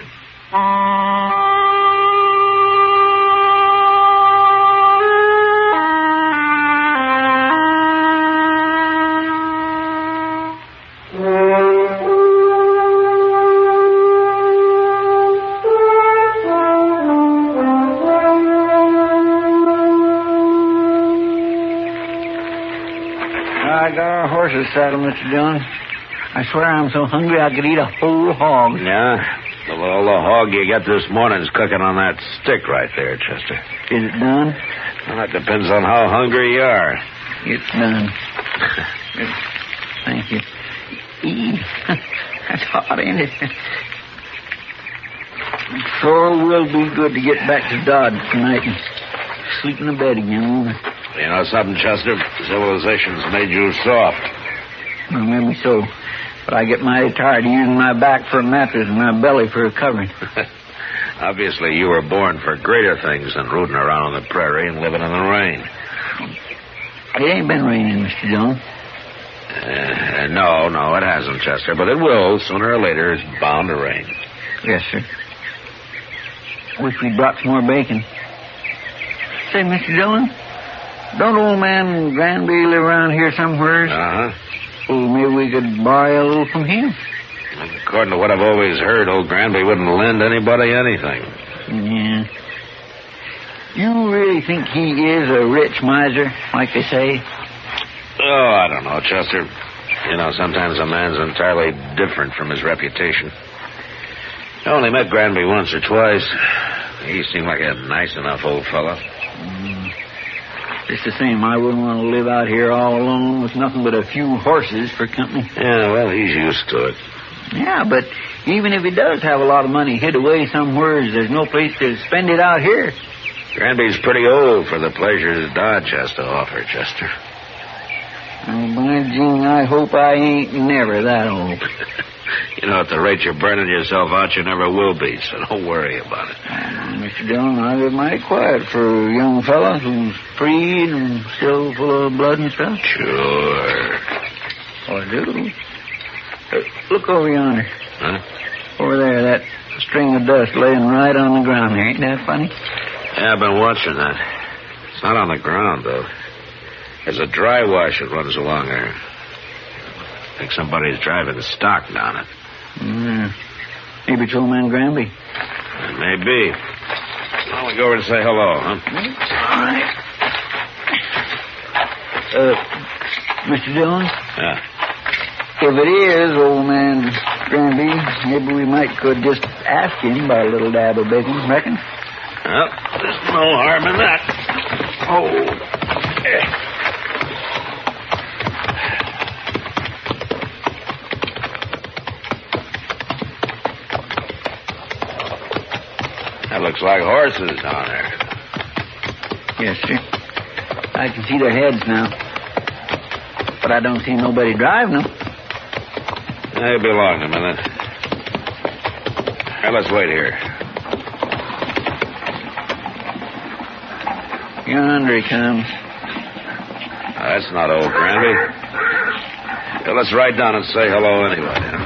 I got our horses saddled, Mr. Dillon. I swear I'm so hungry I could eat a whole hog. Yeah? Well, all the hog you got this morning's cooking on that stick right there, Chester. Is it done? Well, that depends on how hungry you are. It's done. Thank you. That's hot, ain't it? It sure will be good to get back to Dodge tonight and sleep in the bed again. You know something, Chester? Civilization's made you soft. Well, maybe so. But I get mighty tired of using my back for a mattress and my belly for a covering. Obviously, you were born for greater things than rooting around on the prairie and living in the rain. It ain't been raining, Mr. Dillon. No, it hasn't, Chester. But it will. Sooner or later, it's bound to rain. Yes, sir. Wish we'd brought some more bacon. Say, Mr. Dillon, don't old man Granby live around here somewhere? Uh-huh. Well, maybe we could borrow a little from him. According to what I've always heard, old Granby wouldn't lend anybody anything. Yeah. You really think he is a rich miser, like they say? Oh, I don't know, Chester. You know, sometimes a man's entirely different from his reputation. I only met Granby once or twice. He seemed like a nice enough old fellow. Just the same, I wouldn't want to live out here all alone with nothing but a few horses for company. Yeah, well, he's used to it. Yeah, but even if he does have a lot of money hid away somewhere, there's no place to spend it out here. Granby's pretty old for the pleasures Dodge has to offer, Chester. Oh, by jing, I hope I ain't never that old. You know, at the rate you're burning yourself out, you never will be, so don't worry about it. Mr. Dillon, I live mighty quiet for a young fella who's freed and still full of blood and stuff. Sure. Oh, I do. Look over yonder. Huh? Over there, that string of dust laying right on the ground there. Ain't that funny? Yeah, I've been watching that. It's not on the ground, though. There's a dry wash that runs along there. I think somebody's driving stock down it. Maybe it's old man Granby. Maybe. Why don't we go over and say hello, huh? All right. Mr. Dillon? Yeah. If it is old man Granby, maybe we could just ask him about a little dab of bacon, reckon? Well, there's no harm in that. Oh. Yeah. That looks like horses down there. Yes, sir. I can see their heads now. But I don't see nobody driving them. They'll be along in a minute. Now, let's wait here. Yonder he comes. That's not old Granby. Well, let's ride down and say hello anyway. Huh?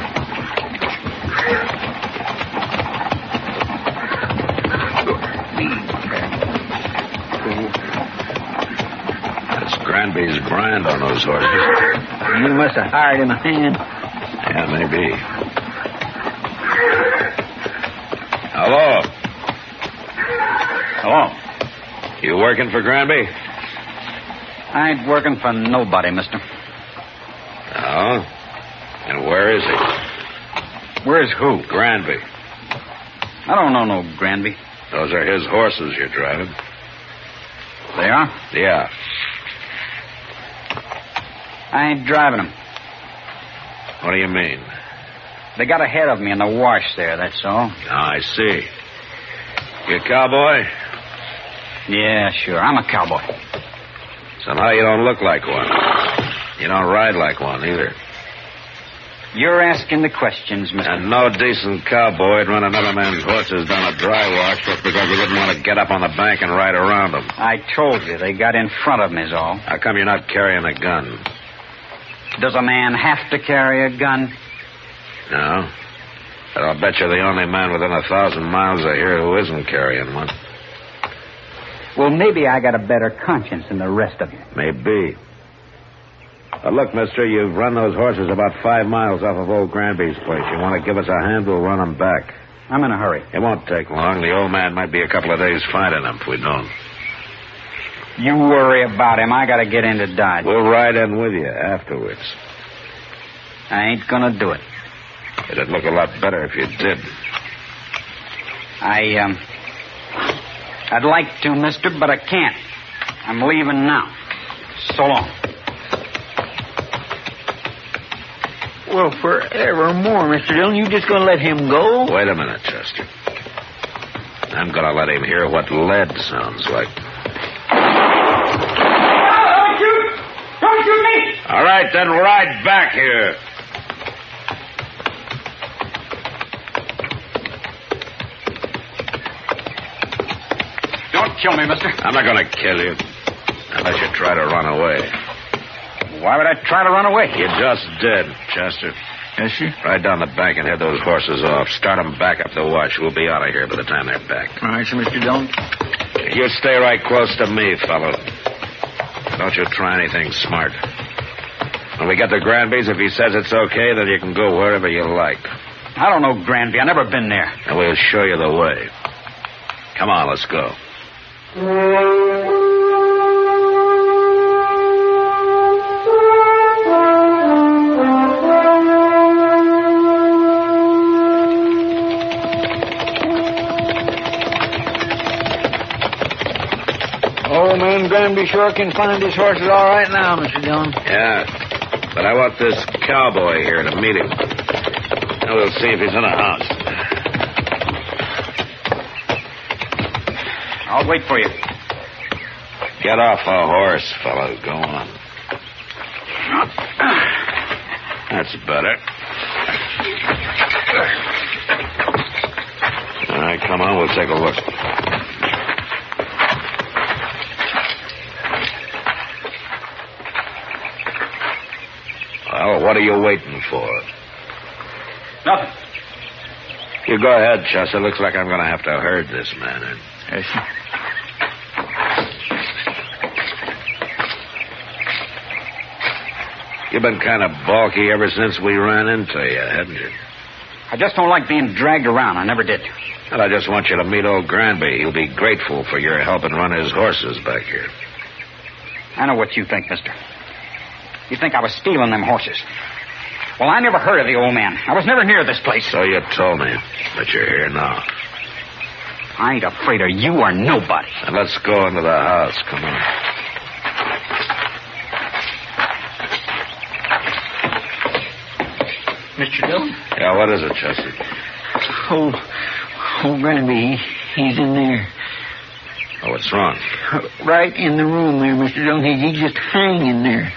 Granby's brand on those horses. You must have hired him a hand. Yeah, maybe. Hello. Hello. You working for Granby? I ain't working for nobody, mister. Oh? And where is he? Where's who? Granby. I don't know no Granby. Those are his horses you're driving. They are? Yeah. I ain't driving them. What do you mean? They got ahead of me in the wash there, that's all. Oh, I see. You a cowboy? Yeah, sure. I'm a cowboy. Somehow you don't look like one. You don't ride like one, either. You're asking the questions, mister. And no decent cowboy would run another man's horses down a dry wash just because he didn't want to get up on the bank and ride around them. I told you they got in front of me, is all. How come you're not carrying a gun? Does a man have to carry a gun? No. But I'll bet you're the only man within 1,000 miles of here who isn't carrying one. Well, maybe I got a better conscience than the rest of you. Maybe. But look, mister, you've run those horses about 5 miles off of old Granby's place. You want to give us a hand, we'll run them back. I'm in a hurry. It won't take long. The old man might be a couple of days finding them if we don't. You worry about him. I got to get into Dodge. We'll ride in with you afterwards. I ain't going to do it. It'd look a lot better if you did. I'd like to, mister, but I can't. I'm leaving now. So long. Well, forevermore, Mr. Dillon, you just going to let him go? Wait a minute, Chester. I'm going to let him hear what lead sounds like. Don't shoot! Don't shoot me! All right, then ride back here. Don't kill me, mister. I'm not going to kill you unless you try to run away. Why would I try to run away? You just did, Chester. Yes, sir? Ride down the bank and head those horses off. Start them back up the wash. We'll be out of here by the time they're back. All right, sir, Mr. Dillon. You stay right close to me, fellow. Don't you try anything smart. When we get to Granby's, if he says it's okay, then you can go wherever you like. I don't know Granby. I've never been there. And we'll show you the way. Come on, let's go. Old man Granby sure can find his horses all right now, Mr. Dillon. Yeah, but I want this cowboy here to meet him. And we'll see if he's in the house. I'll wait for you. Get off the horse, fella. Go on. That's better. All right, come on. We'll take a look. Well, what are you waiting for? Nothing. You go ahead, Chester. Looks like I'm going to have to herd this man in. Yes, sir. You've been kind of balky ever since we ran into you, haven't you? I just don't like being dragged around. I never did. Well, I just want you to meet old Granby. He'll be grateful for your helping run his horses back here. I know what you think, mister. You think I was stealing them horses. Well, I never heard of the old man. I was never near this place. So you told me, but you're here now. I ain't afraid of you or nobody. Now let's go into the house. Come on. Mr. Dillon? Yeah, what is it, Chester? Old Granby, he's in there. Oh, what's wrong? Right in the room there, Mr. Dillon. He's just hanging there.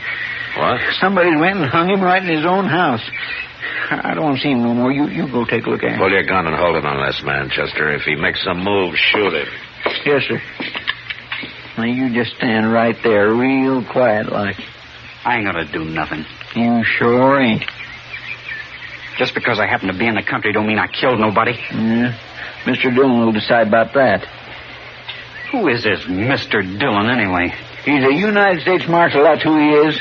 What? Somebody went and hung him right in his own house. I don't want to see him no more. You go take a look at him. Pull your gun and hold it on this man, Chester. If he makes a move, shoot him. Yes, sir. Now, you just stand right there, real quiet like. I ain't gonna do nothing. You sure ain't. Just because I happen to be in the country don't mean I killed nobody. Yeah. Mr. Dillon will decide about that. Who is this Mr. Dillon, anyway? He's a United States Marshal, that's who he is.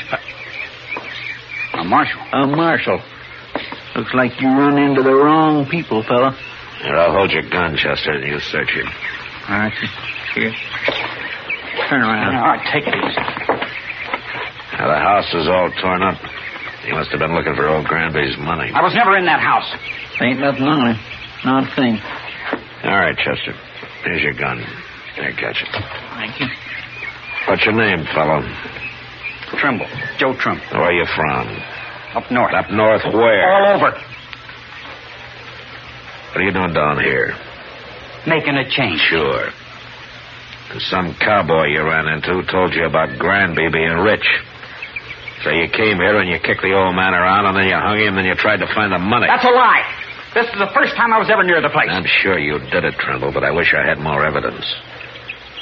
A marshal? A marshal. Looks like you run into the wrong people, fella. Here, I'll hold your gun, Chester, and you search him. All right, here. Turn around. All right, take it easy. Now, the house is all torn up. He must have been looking for old Granby's money. I was never in that house. Ain't nothing on it. Not a thing. All right, Chester. Here's your gun. Here, catch it. Thank you. What's your name, fellow? Trimble. Joe Trimble. Where are you from? Up north. Up north where? All over. What are you doing down here? Making a change. Sure. And some cowboy you ran into told you about Granby being rich. So you came here and you kicked the old man around and then you hung him and you tried to find the money. That's a lie. This is the first time I was ever near the place. I'm sure you did it, Trimble, but I wish I had more evidence.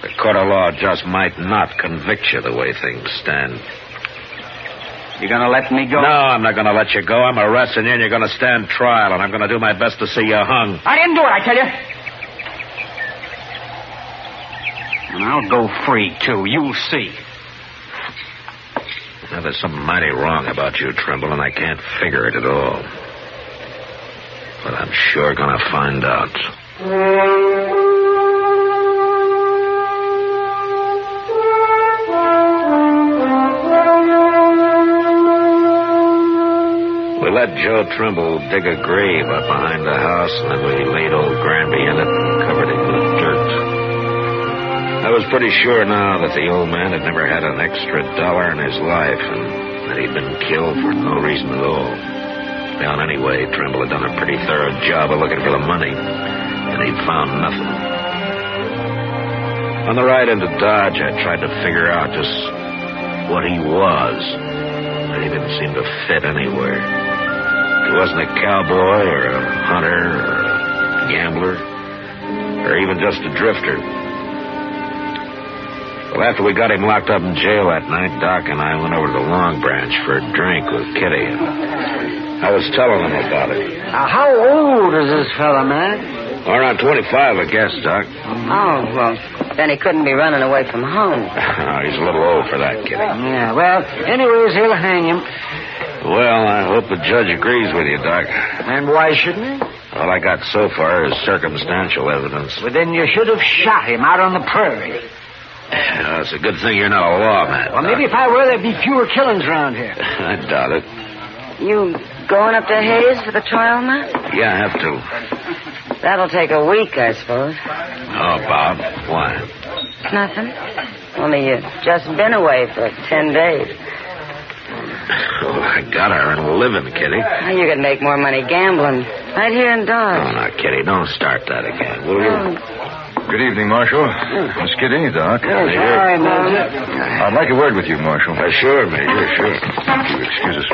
The court of law just might not convict you the way things stand. You gonna let me go? No, I'm not gonna let you go. I'm arresting you and you're gonna stand trial, and I'm gonna do my best to see you hung. I didn't do it, I tell you. And I'll go free, too. You'll see. Now, there's something mighty wrong about you, Trimble, and I can't figure it at all. But I'm sure gonna find out. We let Joe Trimble dig a grave up behind the house, and then we laid old Granby in it and covered him with dirt. I was pretty sure now that the old man had never had an extra dollar in his life, and that he'd been killed for no reason at all. Well, anyway, Trimble had done a pretty thorough job of looking for the money, and he'd found nothing. On the ride into Dodge, I tried to figure out just what he was, but he didn't seem to fit anywhere. He wasn't a cowboy or a hunter or a gambler or even just a drifter. Well, after we got him locked up in jail that night, Doc and I went over to the Long Branch for a drink with Kitty. I was telling him about it. How old is this fella, man? Around 25, I guess, Doc. Oh, well, then he couldn't be running away from home. He's a little old for that, Kitty. Yeah, well, anyways, he'll hang him. Well, I hope the judge agrees with you, Doc. And why shouldn't he? All I got so far is circumstantial evidence. Well, then you should have shot him out on the prairie. It's a good thing you're not a lawman. Well, maybe if I were, there'd be fewer killings around here. I doubt it. You going up to Hayes for the trial, Matt? Yeah, I have to. That'll take a week, I suppose. Oh, Bob. Why? Nothing. Only you've just been away for 10 days. Oh, I gotta earn a living, Kitty. Oh, you could make more money gambling. Right here in Dodge. Oh, now, Kitty, don't start that again, will you? Good evening, Marshal. Miss Kitty, Doc. Sorry, Major. I'd like a word with you, Marshal. Sure, Major, sure. You excuse us.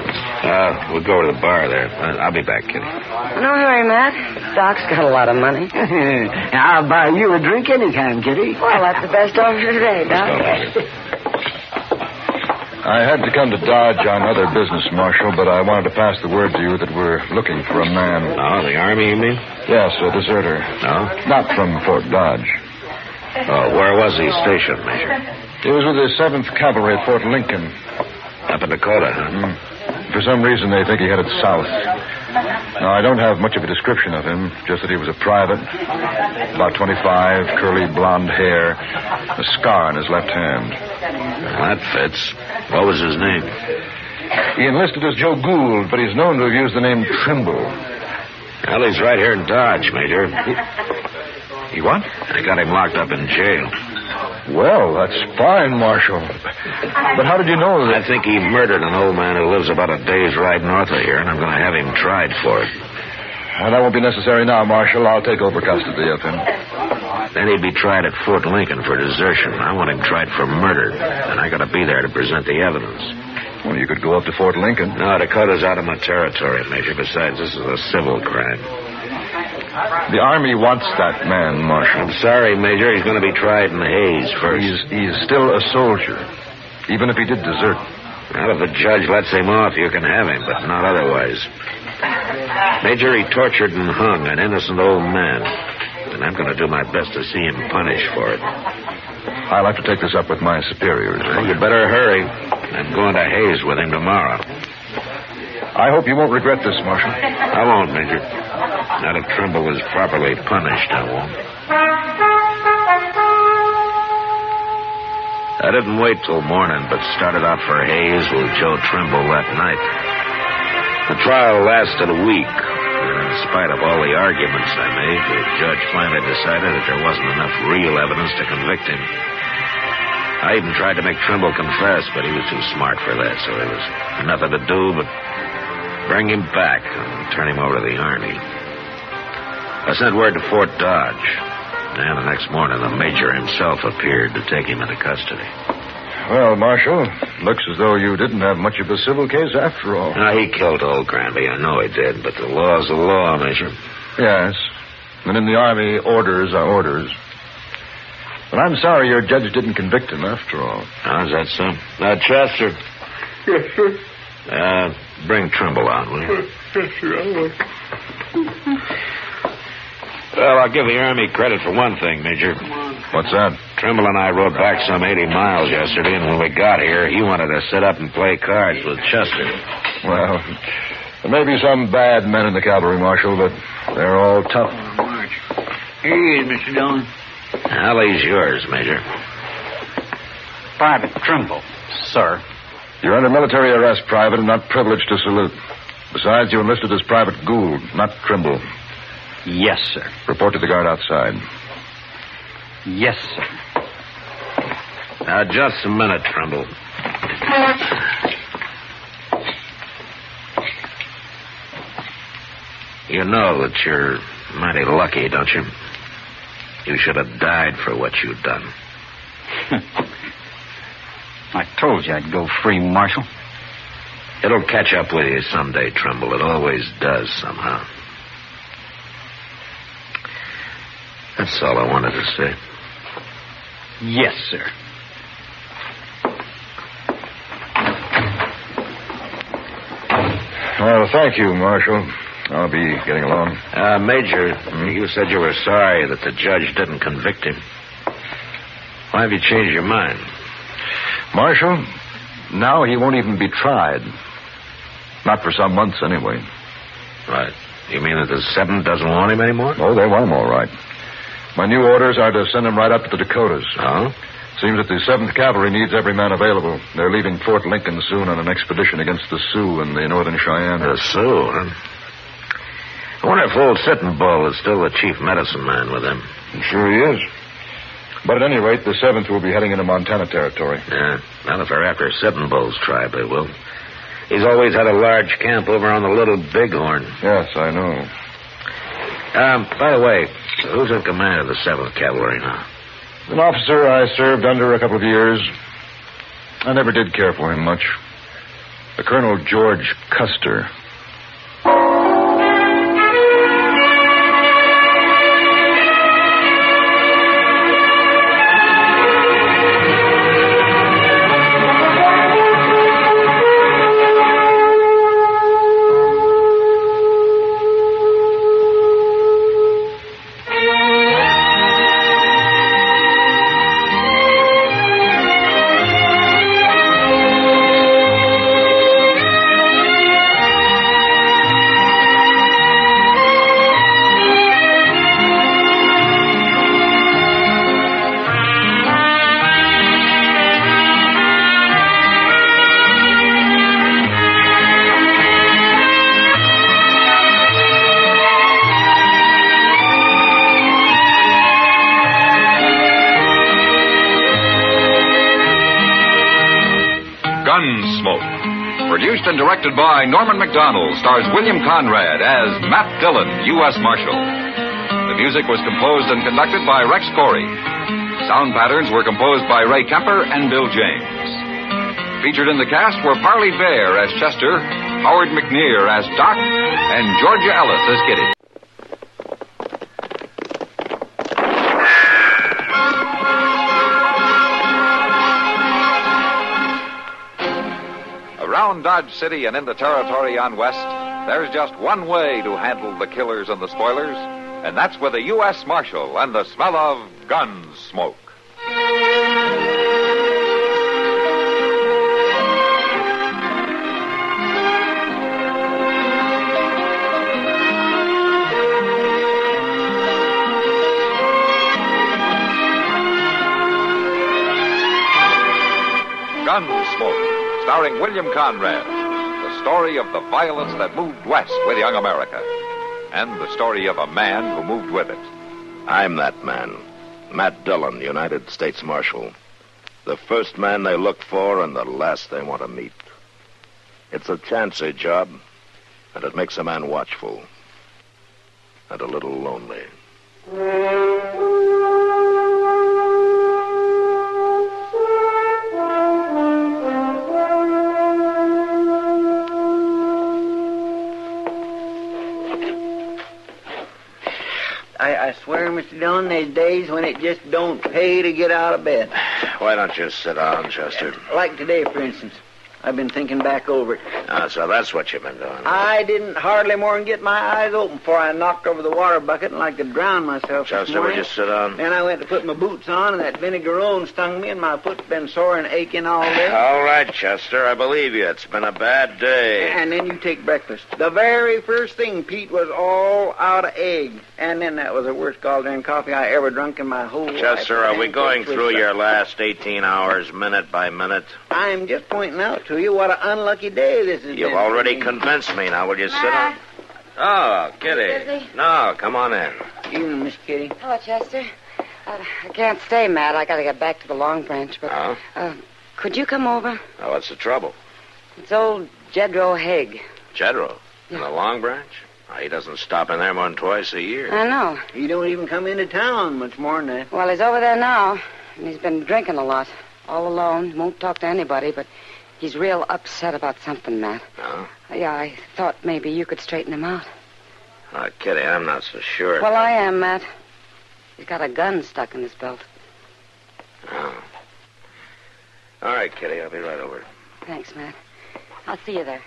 We'll go to the bar there. I'll be back, Kitty. No hurry, Matt. Doc's got a lot of money. I'll buy you a drink anytime, Kitty. Well, that's the best offer today, Doc. I had to come to Dodge on other business, Marshal, but I wanted to pass the word to you that we're looking for a man. Oh, the Army, you mean? Yes, a deserter. No? Not from Fort Dodge. Oh, where was he stationed, Major? He was with the 7th Cavalry at Fort Lincoln. Up in Dakota, huh? For some reason, they think he headed south. Now, I don't have much of a description of him, just that he was a private, about 25, curly blonde hair, a scar on his left hand. Well, that fits. What was his name? He enlisted as Joe Gould, but he's known to have used the name Trimble. Well, he's right here in Dodge, Major. He what? I got him locked up in jail. Well, that's fine, Marshal. But how did you know that? I think he murdered an old man who lives about a day's ride north of here, and I'm going to have him tried for it. Well, that won't be necessary now, Marshal. I'll take over custody of him. Then he'd be tried at Fort Lincoln for desertion. I want him tried for murder, and I got to be there to present the evidence. Well, you could go up to Fort Lincoln. No, Dakota's out of my territory, Major. Besides, this is a civil crime. The Army wants that man, Marshal. I'm sorry, Major. He's going to be tried in Hayes first. He's still a soldier, even if he did desert. Well, if the judge lets him off, you can have him, but not otherwise. Major, he tortured and hung an innocent old man, and I'm going to do my best to see him punished for it. I'll have to take this up with my superiors. Well, you better hurry. I'm going to Hayes with him tomorrow. I hope you won't regret this, Marshal. I won't, Major. Not if Trimble was properly punished, I won't. I didn't wait till morning, but started out for Hayes with Joe Trimble that night. The trial lasted a week, and in spite of all the arguments I made, the judge finally decided that there wasn't enough real evidence to convict him. I even tried to make Trimble confess, but he was too smart for that, so there was nothing to do but bring him back and turn him over to the Army. I sent word to Fort Dodge, and the next morning the Major himself appeared to take him into custody. Well, Marshal, looks as though you didn't have much of a civil case after all. Now, he killed old Granby. I know he did, but the law's the law, Major. Yes, and in the Army, orders are orders. But I'm sorry your judge didn't convict him after all. How's that, son? Chester. Yes, sir. Bring Trimble on, will you? Yes, sir, I will. Well, I'll give the Army credit for one thing, Major. What's that? Trimble and I rode back some 80 miles yesterday, and when we got here, he wanted to sit up and play cards with Chester. Well, there may be some bad men in the cavalry, Marshal, but they're all tough. Here he is, Mr. Dillon. Alley's yours, Major. Private Trimble, sir. You're under military arrest, Private, and not privileged to salute. Besides, you enlisted as Private Gould, not Trimble. Yes, sir. Report to the guard outside. Yes, sir. Now, just a minute, Trimble. You know that you're mighty lucky, don't you? You should have died for what you've done. I told you I'd go free, Marshal. It'll catch up with you someday, Trimble. It always does, somehow. That's all I wanted to say. Yes, sir. Well, thank you, Marshal. I'll be getting along. Major, you said you were sorry that the judge didn't convict him. Why have you changed your mind? Marshal, now he won't even be tried. Not for some months, anyway. Right. You mean that the 7th doesn't want him anymore? Oh, they want him all right. My new orders are to send him right up to the Dakotas. Oh? Seems that the 7th Cavalry needs every man available. They're leaving Fort Lincoln soon on an expedition against the Sioux and the Northern Cheyenne. The Sioux, huh? I wonder if old Sitting Bull is still the chief medicine man with him. Sure he is. But at any rate, the 7th will be heading into Montana territory. Yeah, well, if they're after Sitting Bull's tribe, they will. He's always had a large camp over on the Little Bighorn. Yes, I know. By the way, who's in command of the 7th Cavalry now? An officer I served under a couple of years. I never did care for him much. The Colonel George Custer. Gunsmoke. Produced and directed by Norman McDonald, stars William Conrad as Matt Dillon, U.S. Marshal. The music was composed and conducted by Rex Corey. Sound patterns were composed by Ray Kemper and Bill James. Featured in the cast were Parley Bear as Chester, Howard McNear as Doc, and Georgia Ellis as Kitty. Around Dodge City and in the territory on West, there's just one way to handle the killers and the spoilers, and that's with a U.S. Marshal and the smell of Gunsmoke. Gunsmoke, starring William Conrad, the story of the violence that moved west with young America, and the story of a man who moved with it. I'm that man, Matt Dillon, United States Marshal. The first man they look for and the last they want to meet. It's a chancy job, and it makes a man watchful and a little lonely. I swear, Mr. Dillon, there's days when it just don't pay to get out of bed. Why don't you sit down, Chester? Like today, for instance. I've been thinking back over it. So that's what you've been doing. I didn't hardly more than get my eyes open before I knocked over the water bucket and like to drown myself. Chester, would you sit down? Then I went to put my boots on, and that vinegarone stung me, and my foot's been sore and aching all day. All right, Chester, I believe you. It's been a bad day. And then you take breakfast. The very first thing, Pete, was all out of egg. And then that was the worst goddamn coffee I ever drunk in my whole life. Chester, are we going through your last 18 hours, minute by minute? I'm just pointing out to you what an unlucky day this has been. You've already convinced me. Now, will you sit down? Oh, Kitty. Busy? No, come on in. Evening, Miss Kitty. Hello, Chester. I can't stay, Matt. I gotta get back to the Long Branch, but... could you come over? Oh, what's the trouble? It's old Jedro Haig. Jedro? In the Long Branch? Oh, he doesn't stop in there more than twice a year. I know. He don't even come into town much more than that. Well, he's over there now, and he's been drinking a lot. All alone. Won't talk to anybody, but he's real upset about something, Matt. Oh? Yeah, I thought maybe you could straighten him out. Kitty, I'm not so sure. Well, I am, Matt. He's got a gun stuck in his belt. Oh. All right, Kitty, I'll be right over. Thanks, Matt. I'll see you there.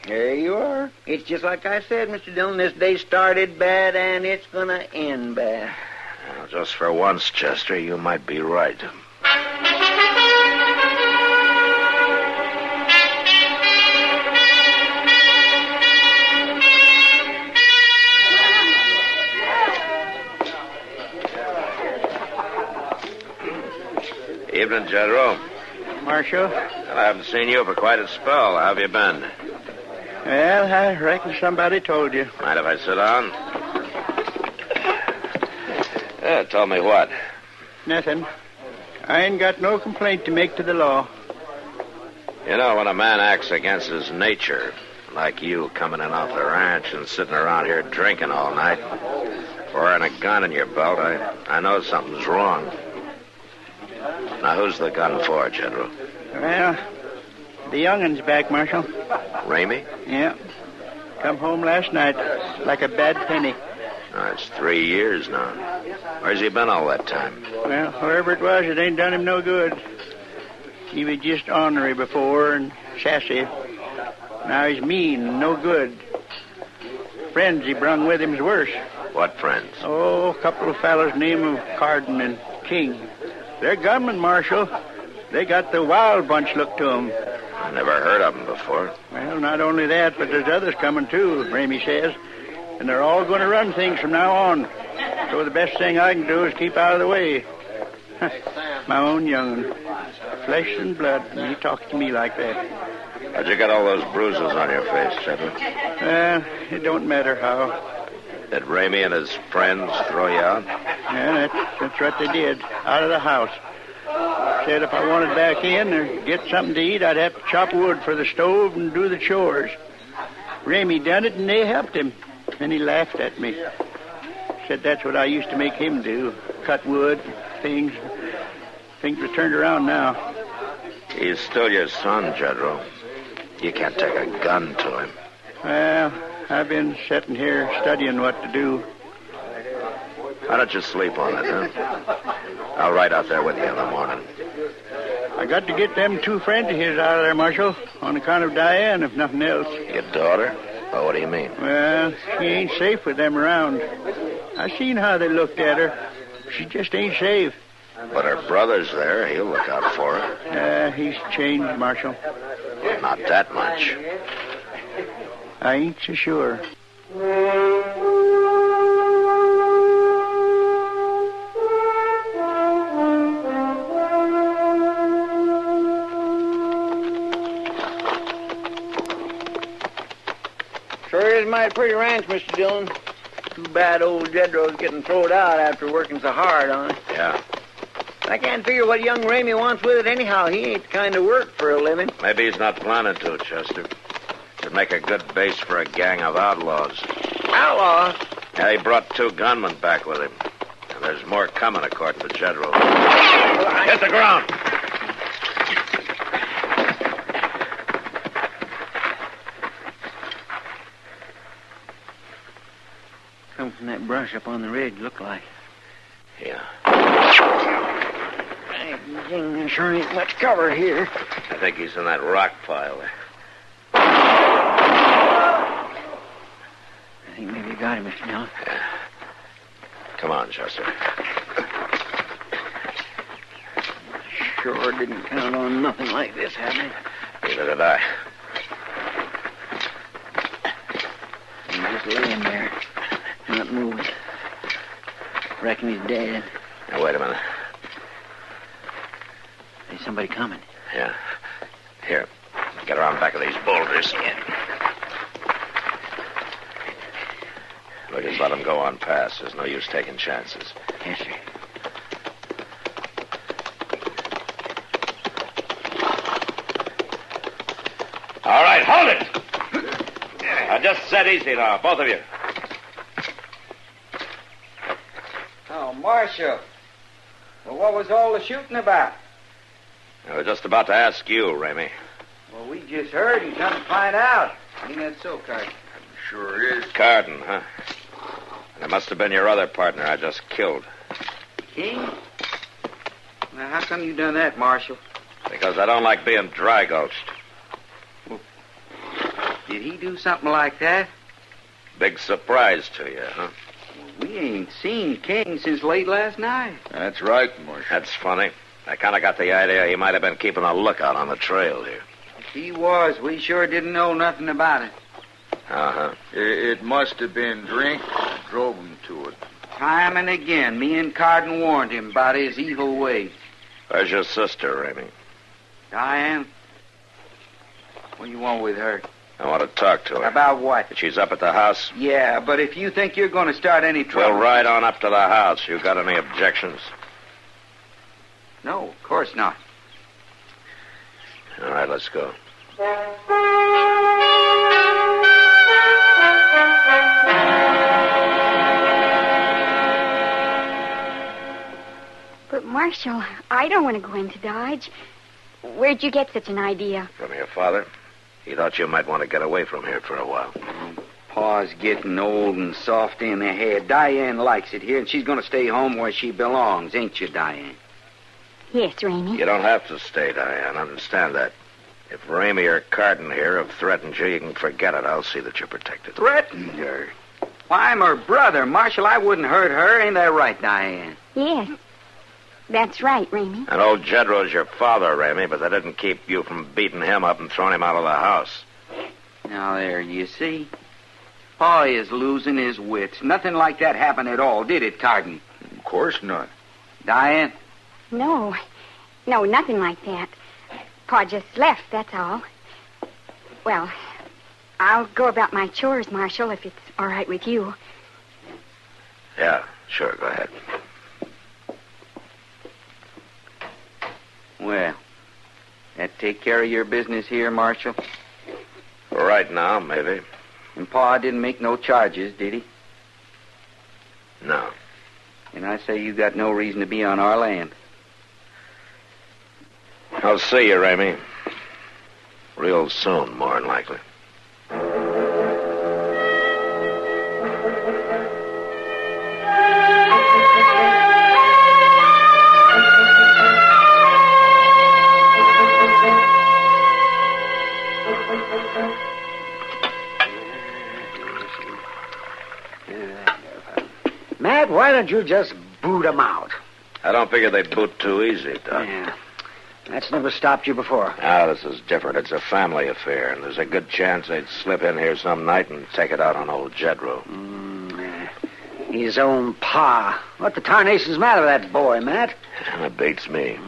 There you are. It's just like I said, Mr. Dillon. This day started bad, and it's going to end bad. Well, just for once, Chester, you might be right. Evening, General. Marshal? Well, I haven't seen you for quite a spell. How have you been? Well, I reckon somebody told you. Mind if I sit down? Tell me what? Nothing. I ain't got no complaint to make to the law. You know, when a man acts against his nature, like you coming in off the ranch and sitting around here drinking all night, wearing a gun in your belt, I know something's wrong. Now, who's the gun for, General? Well, the youngin's back, Marshal. Ramey? Yeah. Come home last night like a bad penny. Oh, it's 3 years now. Where's he been all that time? Well, wherever it was, it ain't done him no good. He was just ornery before and sassy. Now he's mean and no good. Friends he brung with him's worse. What friends? Oh, a couple of fellows named of Carden and King. They're gunmen, Marshal. They got the wild bunch look to 'em. I never heard of them before. Well, not only that, but there's others coming too, Ramey says. And they're all going to run things from now on. So the best thing I can do is keep out of the way. My own young'un. Flesh and blood, and he talks to me like that. How'd you get all those bruises on your face, General? Well, it don't matter how. Did Ramey and his friends throw you out? Yeah, that's what they did. Out of the house. Said if I wanted back in or get something to eat, I'd have to chop wood for the stove and do the chores. Ramey done it, and they helped him. Then he laughed at me. Said that's what I used to make him do. Cut wood, things. Things are turned around now. He's still your son, General. You can't take a gun to him. Well, I've been sitting here studying what to do. Why don't you sleep on it, huh? I'll ride out there with you in the morning. I got to get them 2 friends of his out of there, Marshal, on account of Diane, if nothing else. Your daughter? Oh, what do you mean? Well, she ain't safe with them around. I seen how they looked at her. She just ain't safe. But her brother's there. He'll look out for her. He's changed, Marshal. Not that much. I ain't so sure. Sure is a mighty pretty ranch, Mr. Dillon. Too bad old Jedro's getting thrown out after working so hard on it. Yeah. I can't figure what young Ramey wants with it anyhow. He ain't the kind of work for a living. Maybe he's not planning to, Chester. It'd make a good base for a gang of outlaws. Outlaws? Yeah, he brought 2 gunmen back with him. And there's more coming, according to Jedro. Hit the ground! Come from that brush up on the ridge, look like. Yeah. There sure ain't much cover here. I think he's in that rock pile there. I think maybe you got him, Mr. Dillon. Yeah. Come on, Chester. Sure didn't count on nothing like this happening. Neither did I. He's just laying there, not moving. Reckon he's dead. Now, wait a minute. There's somebody coming. Yeah. Here. Get around back of these boulders. Yeah. We'll just let him go on past. There's no use taking chances. Yes, sir. All right, hold it! Now, just sit easy now, both of you. Oh, Marshal. Well, what was all the shooting about? I was just about to ask you, Ramey. Well, we just heard and come to find out. Ain't that so, Carden? Sure is. Carden, huh? And it must have been your other partner I just killed. King? Now, how come you done that, Marshal? Because I don't like being dry-gulched. Did he do something like that? Big surprise to you, huh? We ain't seen King since late last night. That's right, Marshal. That's funny. I kind of got the idea he might have been keeping a lookout on the trail here. If he was, we sure didn't know nothing about it. Uh-huh. It must have been drink that drove him to it. Time and again, me and Carden warned him about his evil ways. Where's your sister, Ramey? Diane? What do you want with her? I want to talk to her. About what? She's up at the house. Yeah, but if you think you're going to start any trouble... We'll ride on up to the house. You got any objections? No, of course not. All right, let's go. But, Marshal, I don't want to go into Dodge. Where'd you get such an idea? From your father. He thought you might want to get away from here for a while. Pa's getting old and soft in the head. Diane likes it here, and she's going to stay home where she belongs, ain't you, Diane? Yes, Ramey. You don't have to stay, Diane. Understand that. If Ramey or Carden here have threatened you, you can forget it. I'll see that you're protected. Threatened her? Why, I'm her brother. Marshal, I wouldn't hurt her. Ain't that right, Diane? Yes. That's right, Ramey. And old Jedro's your father, Ramey, but that didn't keep you from beating him up and throwing him out of the house. Now, there, you see? Pa is losing his wits. Nothing like that happened at all, did it, Carden? Of course not. Diane? No, nothing like that. Pa just left, that's all. Well, I'll go about my chores, Marshal, if it's all right with you. Yeah, sure, go ahead. Well, that take care of your business here, Marshal? Right now, maybe. And Pa didn't make no charges, did he? No. And I say you got no reason to be on our land. I'll see you, Ramey. Real soon, more than likely. Matt, why don't you just boot them out? I don't figure they boot too easy, Doc. Yeah. That's never stopped you before. Ah, this is different. It's a family affair, and there's a good chance they'd slip in here some night and take it out on old Jedro. His own pa. What the tarnation's matter with that boy, Matt? It beats me.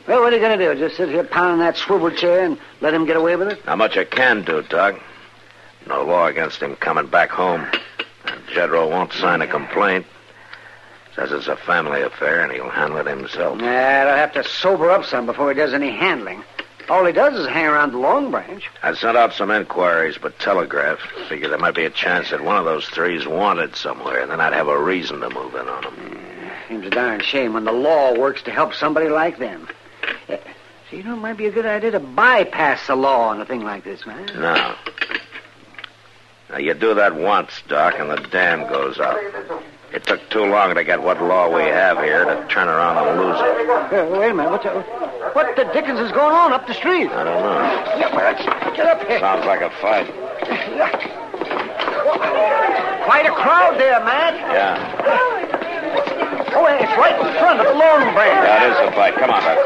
Well, what are you going to do? Just sit here pounding that swivel chair and let him get away with it? Not much I can do, Doc. No law against him coming back home. And Jedro won't sign a complaint. Says it's a family affair, and he'll handle it himself. Yeah, he'll have to sober up some before he does any handling. All he does is hang around the Long Branch. I sent out some inquiries, but telegraphed. Figured there might be a chance that one of those three's wanted somewhere, and then I'd have a reason to move in on him. Seems a darn shame when the law works to help somebody like them. So, it might be a good idea to bypass the law on a thing like this, man. No. Now, you do that once, Doc, and the dam goes up. It took too long to get what law we have here to turn around and lose it. Wait a minute. What the dickens is going on up the street? I don't know. Yeah, but get up here. Sounds like a fight. Quite a crowd there, Matt. Yeah. Oh, it's right in front of the Long Branch. That is a fight. Come on, Doc.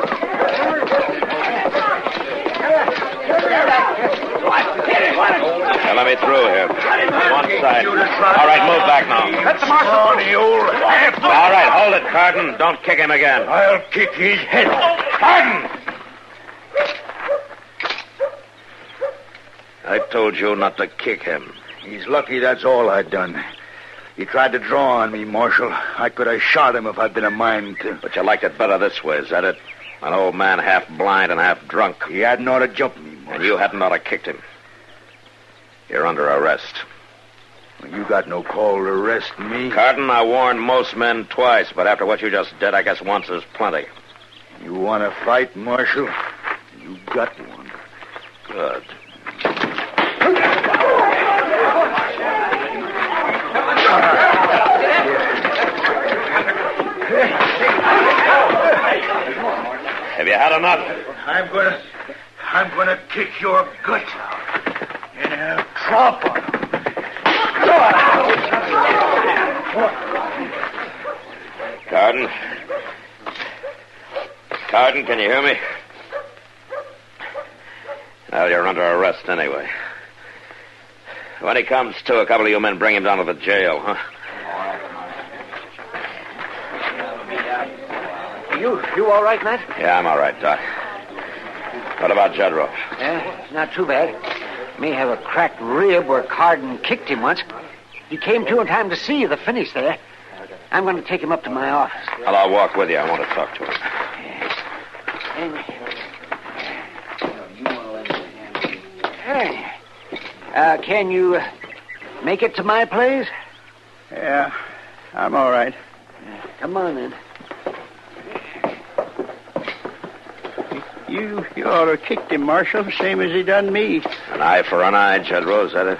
Now, let me through here. One side. All right, move back now. Let the marshal on the old half. All right, hold it, Carden. Don't kick him again. I'll kick his head off. Carden! I told you not to kick him. He's lucky that's all I done. He tried to draw on me, Marshal. I could have shot him if I'd been a mind to. But you liked it better this way, is that it? An old man half blind and half drunk. He hadn't ought to jump me, Marshal. And you hadn't ought to kicked him. You're under arrest. Well, you got no call to arrest me. Carden, I warned most men twice, but after what you just did, I guess once is plenty. You want to fight, Marshal? You got one. Good. Have you had enough? I'm gonna kick your gut out. And I'll drop on him. Carden, can you hear me? Well, you're under arrest anyway. When he comes to, a couple of you men bring him down to the jail, huh? You all right, Matt? Yeah, I'm all right, Doc. What about Jedro? Yeah, not too bad. May have a cracked rib where Carden kicked him once. He came to in time to see the finish there. I'm going to take him up to my office. Well, I'll walk with you. I want to talk to him. Hey. Can you make it to my place? Yeah, I'm all right. Come on, then. You ought to have kicked him, Marshal, same as he done me. An eye for an eye, Jedro, is that it?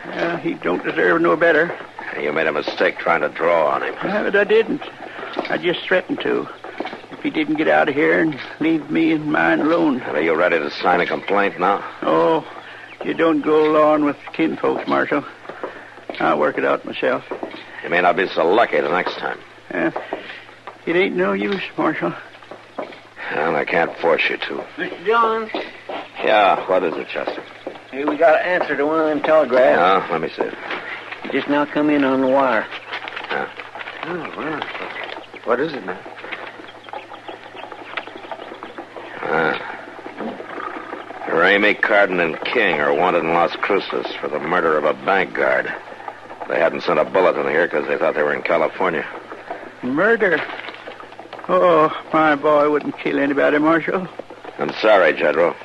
Yeah, he don't deserve no better. You made a mistake trying to draw on him. Yeah, but I didn't. I just threatened to. If he didn't get out of here and leave me and mine alone. Are you ready to sign a complaint now? Oh, you don't go along with kinfolks, Marshal. I'll work it out myself. You may not be so lucky the next time. It ain't no use, Marshal. Well, I can't force you to. Mr. Dillon? Yeah, what is it, Chester? Hey, we got an answer to one of them telegraphs. Yeah, let me see it. Just now come in on the wire. Yeah. Oh, well. What is it, man? Ramey, Carden, and King are wanted in Las Cruces for the murder of a bank guard. They hadn't sent a bulletin here because they thought they were in California. Murder? Oh, my boy wouldn't kill anybody, Marshal. I'm sorry, Jedro.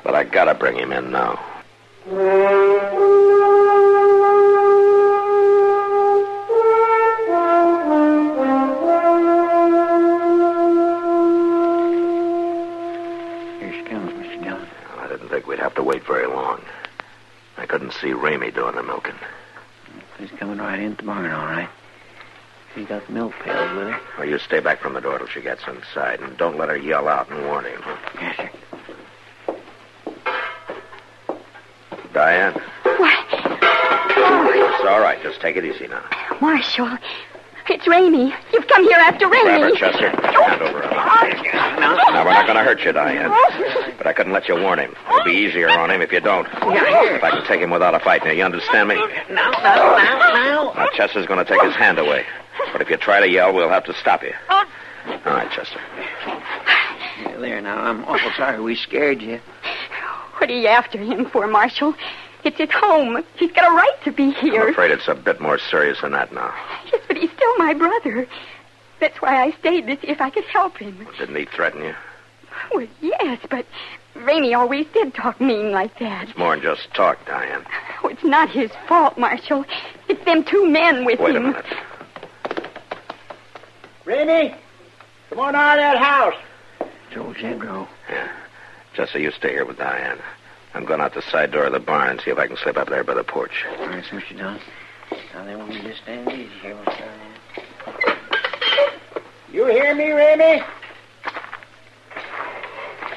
But I gotta bring him in now. Here she comes, Mr. Dillon. I didn't think we'd have to wait very long. I couldn't see Ramey doing the milking. He's coming right in tomorrow, all right. She got the milk pails with her. Well, you stay back from the door till she gets inside, and don't let her yell out and warn him. Huh? Yes, sir. Diane? What? It's all right. Just take it easy now. Marshal, it's Ramey. You've come here after Ramey. Grab her, Chester. Hand over her. Now, we're not going to hurt you, Diane. But I couldn't let you warn him. It'll be easier on him if you don't. If I can take him without a fight. Now, you understand me? Now. Now, Chester's going to take his hand away. But if you try to yell, we'll have to stop you. All right, Chester. Yeah, there now. I'm awful sorry we scared you. What are you after him for, Marshal? It's his home. He's got a right to be here. I'm afraid it's a bit more serious than that now. Yes, but he's still my brother. That's why I stayed to see if I could help him. Didn't he threaten you? Well, yes, but Ramey always did talk mean like that. It's more than just talk, Diane. Oh, it's not his fault, Marshal. It's them two men with Wait him. a minute. Ramey, come on out of that house. It's old Jedro. Yeah. Chester, you stay here with Diane. I'm going out the side door of the barn and see if I can slip up there by the porch. All right, so Mr. Dillon. Now, they want me to stand easy here. You hear me, Ramey?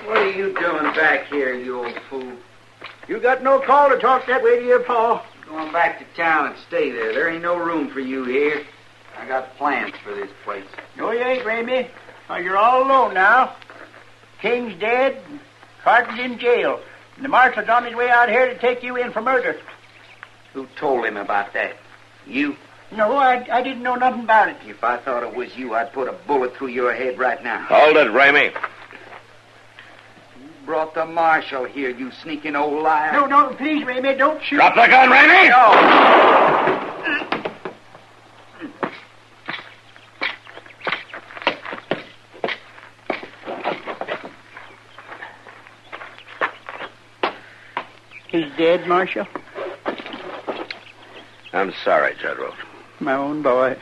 What are you doing back here, you old fool? You got no call to talk that way to your pa. Going back to town and stay there. There ain't no room for you here. I got plans for this place. No, you ain't, Ramey. Now, you're all alone now. King's dead, and Carden's in jail. And the marshal's on his way out here to take you in for murder. Who told him about that? You? No, I didn't know nothing about it. If I thought it was you, I'd put a bullet through your head right now. Hold it, Ramey. You brought the marshal here, you sneaking old liar. No, please, Ramey, don't shoot. Drop the gun, Ramey! No. He's dead, Marshal? I'm sorry, Jedro. My own boy.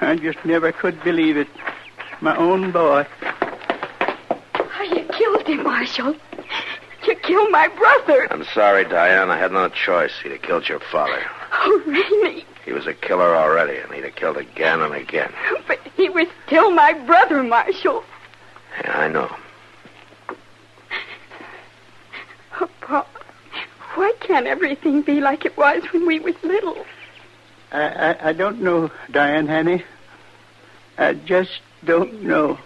I just never could believe it. My own boy. Oh, you killed him, Marshal. You killed my brother. I'm sorry, Diane. I had no choice. He'd have killed your father. Oh, Ramey. He was a killer already, and he'd have killed again and again. But he was still my brother, Marshal. Yeah, I know. Oh, Pa, why can't everything be like it was when we was little? I don't know, Diane, honey. I just don't know.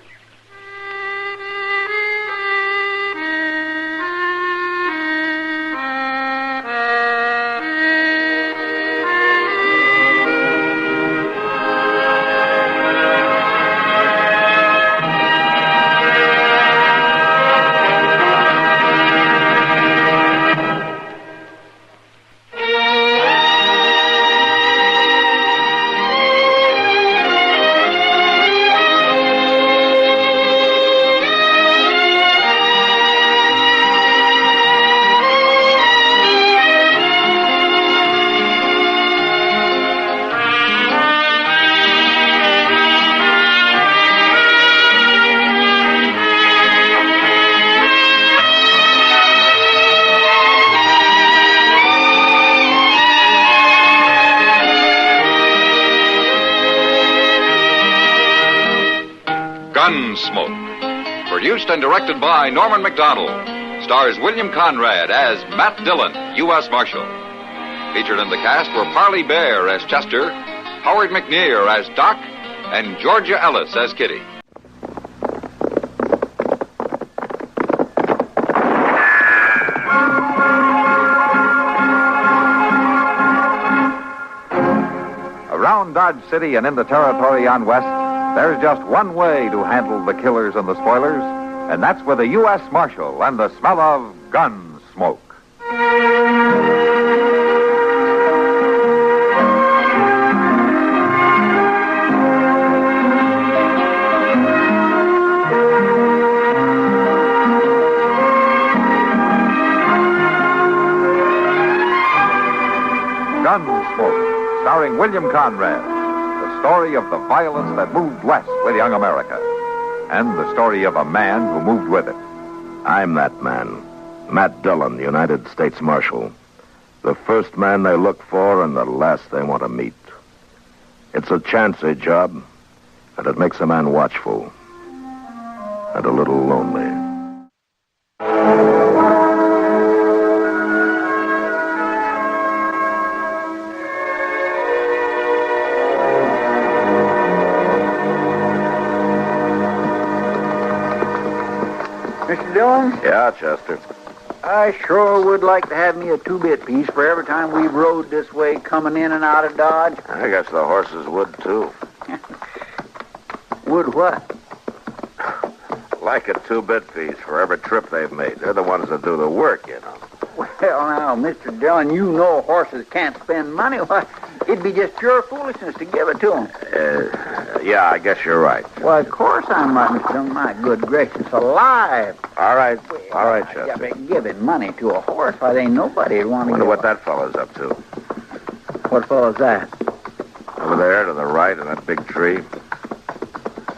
Gunsmoke. Produced and directed by Norman McDonald. Stars William Conrad as Matt Dillon, U.S. Marshal. Featured in the cast were Parley Bear as Chester, Howard McNear as Doc, and Georgia Ellis as Kitty. Around Dodge City and in the territory on West, there's just one way to handle the killers and the spoilers, and that's with a U.S. Marshal and the smell of gun smoke. Gunsmoke, starring William Conrad, the story of the violence that moved west with young America, and the story of a man who moved with it. I'm that man, Matt Dillon, United States Marshal. The first man they look for and the last they want to meet. It's a chancy job, and it makes a man watchful and a little lonely. Mr. Dillon? Yeah, Chester. I sure would like to have me a two-bit piece for every time we've rode this way coming in and out of Dodge. I guess the horses would, too. Would what? Like a two-bit piece for every trip they've made. They're the ones that do the work, you know. Well, now, Mr. Dillon, you know horses can't spend money. Why, it'd be just pure foolishness to give it to them. Yeah, I guess you're right. Well, of course I'm right, Mr. Dillon. My good gracious, alive. All right, Chester. But giving money to a horse, why, there ain't nobody would want to Wonder what that fellow's up to. What fellow's that? Over there to the right in that big tree.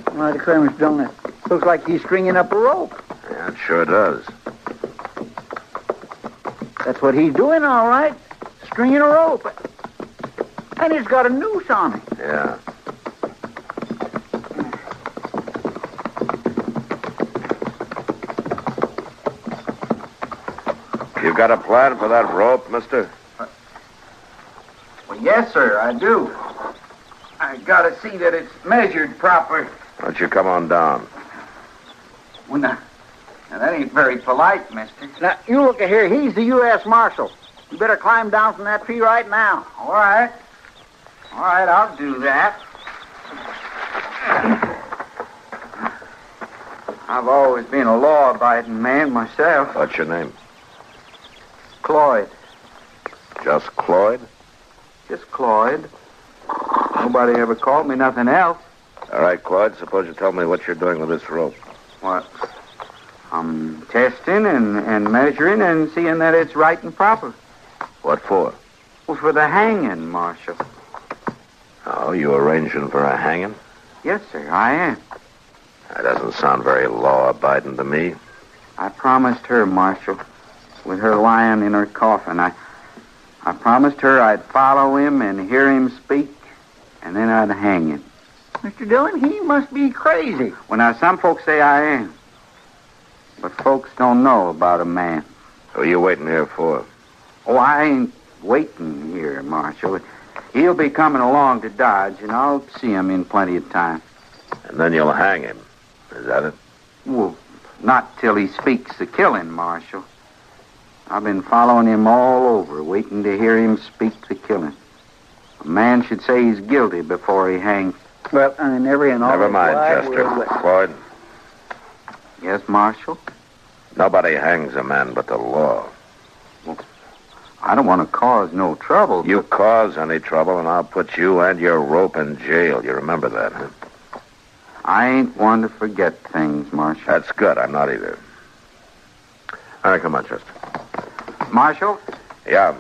Well, I declare, Mr. Dillon, it looks like he's stringing up a rope. Yeah, it sure does. That's what he's doing, all right. Stringing a rope. And he's got a noose on it. Yeah. You got a plan for that rope, mister? Well, yes, sir, I do. I got to see that it's measured proper. Why don't you come on down? Well, now, that ain't very polite, mister. Now, you look at here. He's the U.S. Marshal. You better climb down from that tree right now. All right. All right, I'll do that. I've always been a law-abiding man myself. What's your name? Cloyd. Just Cloyd? Just Cloyd. Nobody ever called me nothing else. All right, Cloyd, suppose you tell me what you're doing with this rope. What? I'm testing and measuring and seeing that it's right and proper. What for? Well, for the hanging, Marshal. Oh, you arranging for a hanging? Yes, sir, I am. That doesn't sound very law-abiding to me. I promised her, Marshal, with her lying in her coffin. I promised her I'd follow him and hear him speak, and then I'd hang him. Mr. Dillon, he must be crazy. Well, now, some folks say I am. But folks don't know about a man. Who are you waiting here for? Oh, I ain't waiting here, Marshal. He'll be coming along to Dodge, and I'll see him in plenty of time. And then you'll hang him. Is that it? Well, not till he speaks the killing, Marshal. I've been following him all over, waiting to hear him speak the killing. A man should say he's guilty before he hangs. Well, I never in all. Never mind, Chester. Cloyd. Yes, Marshal? Nobody hangs a man but the law. Well, I don't want to cause no trouble. You cause any trouble, and I'll put you and your rope in jail. You remember that, huh? I ain't one to forget things, Marshal. That's good. I'm not either. All right, come on, Chester. Marshal? Yeah?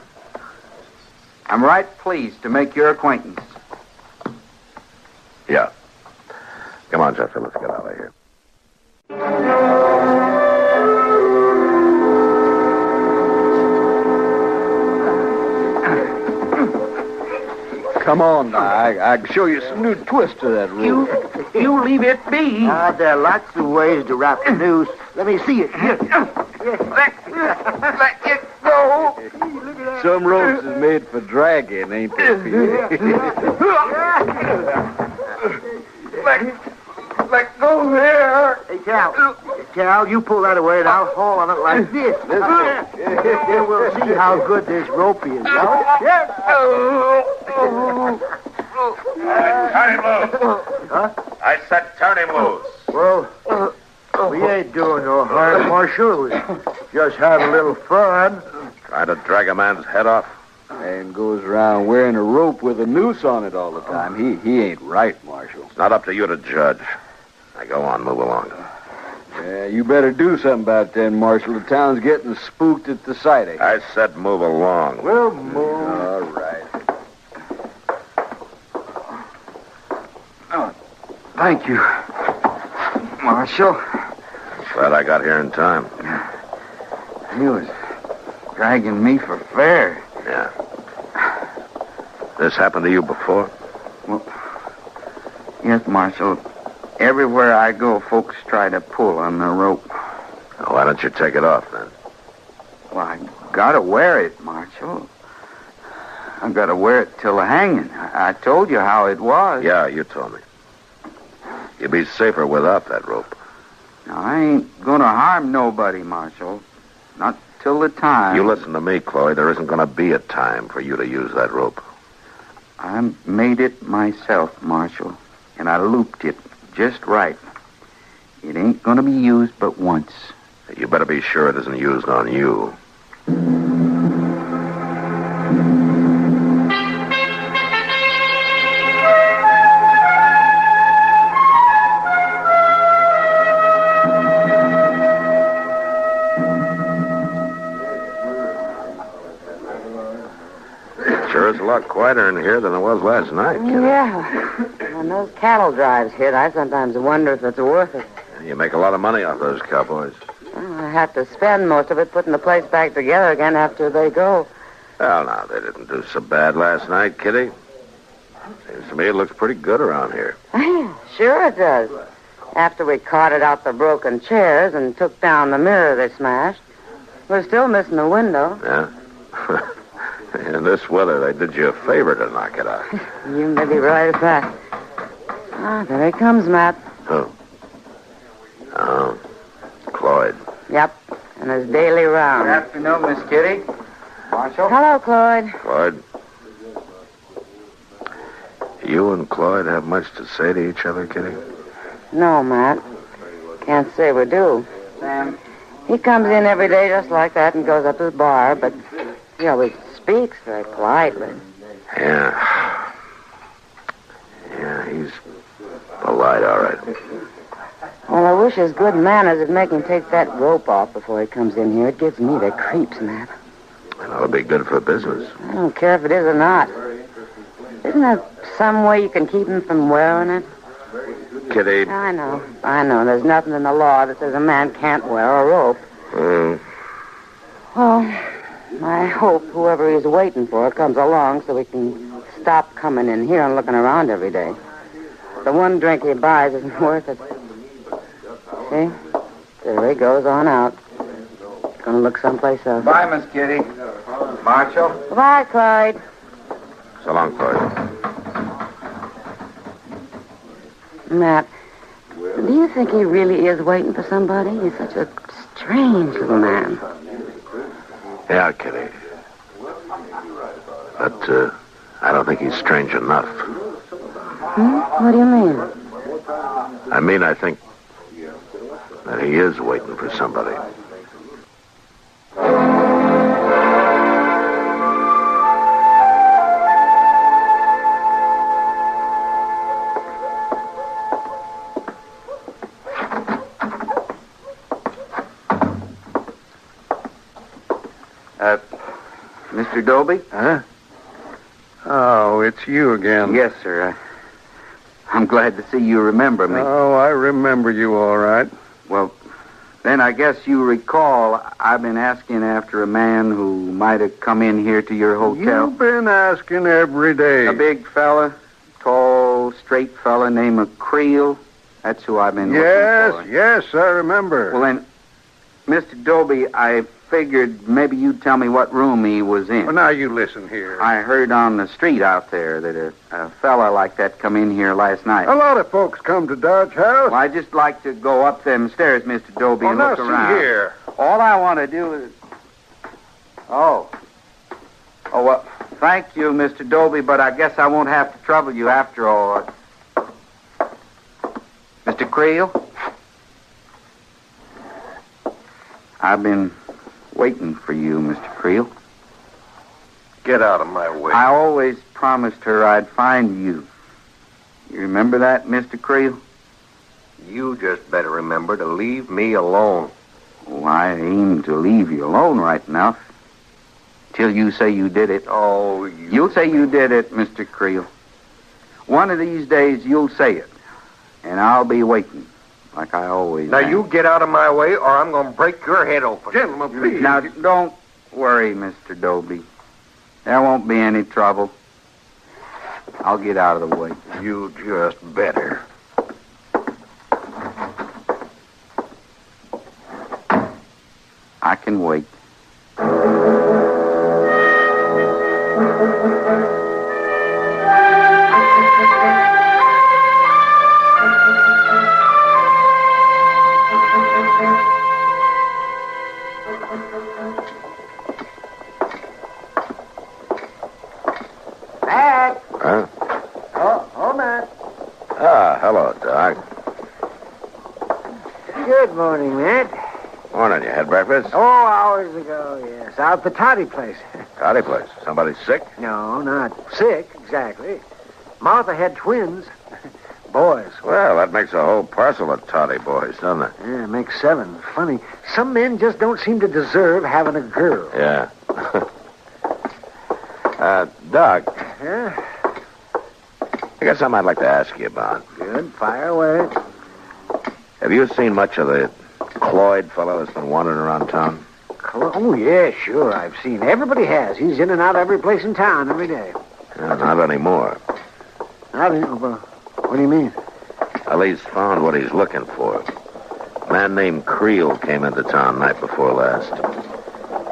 I'm right pleased to make your acquaintance. Yeah. Come on, Chester. Let's get out of here. come on now. I can show you some new twists to that rope. You leave it be. There are lots of ways to wrap the noose. Let me see it. Here. Let it go. Some ropes is made for dragging, ain't they, Pete? Let go there. Hey, Cal, you pull that away and I'll haul on it like this. Then we'll see how good this rope is. Turn him loose. Huh? I said turn him loose. Well, we ain't doing no harm, Marshal. We just having a little fun. Try to drag a man's head off. And goes around wearing a rope with a noose on it all the time. He ain't right, Marshal. It's not up to you to judge. Now go on, move along. Yeah, you better do something about that, Marshal. The town's getting spooked at the sighting. I said move along. We'll move. All right. Oh, thank you, Marshal. Glad I got here in time. He was dragging me for fair. Yeah. This happened to you before? Well, yes, Marshal. Everywhere I go, folks try to pull on the rope. Well, why don't you take it off, then? Well, I gotta wear it, Marshal. I gotta wear it till the hanging. I told you how it was. Yeah, you told me. You'd be safer without that rope. Now, I ain't gonna harm nobody, Marshal. Not till the time. You listen to me, Chloe. There isn't going to be a time for you to use that rope. I made it myself, Marshal, and I looped it just right. It ain't gonna be used but once. You better be sure it isn't used on you. Sure is a lot quieter in here than it was last night, kid. Yeah. When those cattle drives hit, I sometimes wonder if it's worth it. You make a lot of money off those cowboys. Well, I have to spend most of it putting the place back together again after they go. Well, now, they didn't do so bad last night, Kitty. Seems to me it looks pretty good around here. Sure it does. After we carted out the broken chairs and took down the mirror they smashed, we're still missing a window. Yeah? In this weather, they did you a favor to knock it out. You may be right at that. Ah, there he comes, Matt. Who? Oh, Cloyd. Yep, and his daily round. Good afternoon, Miss Kitty. Marshal? Hello, Cloyd. Cloyd. You and Cloyd have much to say to each other, Kitty? No, Matt. Can't say we do. Sam? He comes in every day just like that and goes up to the bar, but he always speaks very politely. Yeah. Yeah, he's polite, all right. Well, I wish his good manners would make him take that rope off before he comes in here. It gives me the creeps, Matt. And that'll be good for business. I don't care if it is or not. Isn't there some way you can keep him from wearing it? Kitty. I know. There's nothing in the law that says a man can't wear a rope. Well, I hope whoever he's waiting for comes along so we can stop coming in here and looking around every day. The one drink he buys isn't worth it. See? There he goes on out. Gonna look someplace else. Bye, Miss Kitty. Marshal? Bye, Clyde. So long, Cloyd. Matt, do you think he really is waiting for somebody? He's such a strange little man. Yeah, Kitty. But, I don't think he's strange enough. What do you mean? I mean, I think that he is waiting for somebody. Mr. Dobie? Huh? Oh, it's you again. Yes, sir. I'm glad to see you remember me. Oh, I remember you all right. Well, Then I guess you recall I've been asking after a man who might have come in here to your hotel. You've been asking every day. A big fella, tall, straight fella named McCreel. That's who I've been looking for. Yes, I remember. Well, then, Mr. Doby, I figured maybe you'd tell me what room he was in. Well, now you listen here. I heard on the street out there that a fella like that come in here last night. A lot of folks come to Dodge House. Well, I'd just like to go up them stairs, Mr. Doby, and now look see around. here. All I want to do is... Oh, well, thank you, Mr. Doby, but I guess I won't have to trouble you after all. Mr. Creel? I've been waiting for you, Mr. Creel. Get out of my way. I always promised her I'd find you. You remember that, Mr. Creel? You just better remember to leave me alone. Oh, I aim to leave you alone right now. Till you say you did it. Oh, You'll say you did it, Mr. Creel. One of these days you'll say it. And I'll be waiting, like I always Now, am. you get out of my way, or I'm going to break your head open. Gentlemen, please. Now, don't worry, Mr. Doby. There won't be any trouble. I'll get out of the way. You just better. I can wait. Matt! Huh? Oh, Matt. Ah, hello, Doc. Good morning, Matt. Morning. You had breakfast? Oh, hours ago, yes. Out at the toddy place. Toddy place. Somebody sick? No, not sick, exactly. Martha had twins. Boys. Well, that makes a whole parcel of toddy boys, doesn't it? Yeah, it makes 7. Funny. Some men just don't seem to deserve having a girl. Yeah. Doc, Yeah? I got something I'd like to ask you about. Good. Fire away. Have you seen much of the Cloyd fellow that's been wandering around town? Oh, yeah, sure. I've seen. Everybody has. He's in and out of every place in town every day. Not anymore. I don't know. Well, what do you mean? Well, he's found what he's looking for. A man named Creel came into town night before last.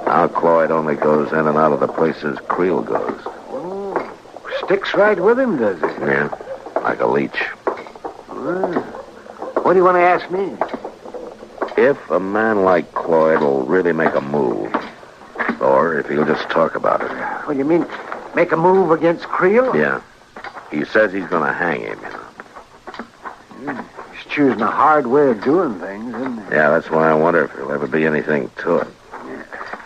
Now Cloyd only goes in and out of the places Creel goes. Oh, sticks right with him, does he? Yeah, like a leech. What do you want to ask me? If a man like Cloyd will really make a move, or if he'll just talk about it. What do you mean? Make a move against Creel? Yeah. He says he's going to hang him, you know. He's choosing a hard way of doing things, isn't he? Yeah, that's why I wonder if there'll ever be anything to it.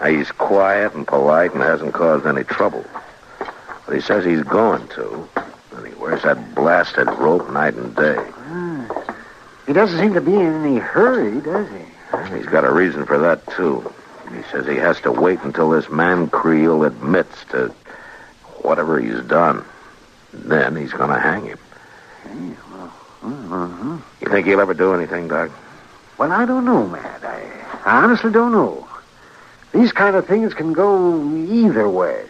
He's quiet and polite and hasn't caused any trouble. But he says he's going to. And he wears that blasted rope night and day. He doesn't seem to be in any hurry, does he? And he's got a reason for that, too. He says he has to wait until this man Creel admits to whatever he's done. Then he's going to hang him. You think he'll ever do anything, Doc? Well, I don't know, Matt. I honestly don't know. These kind of things can go either way.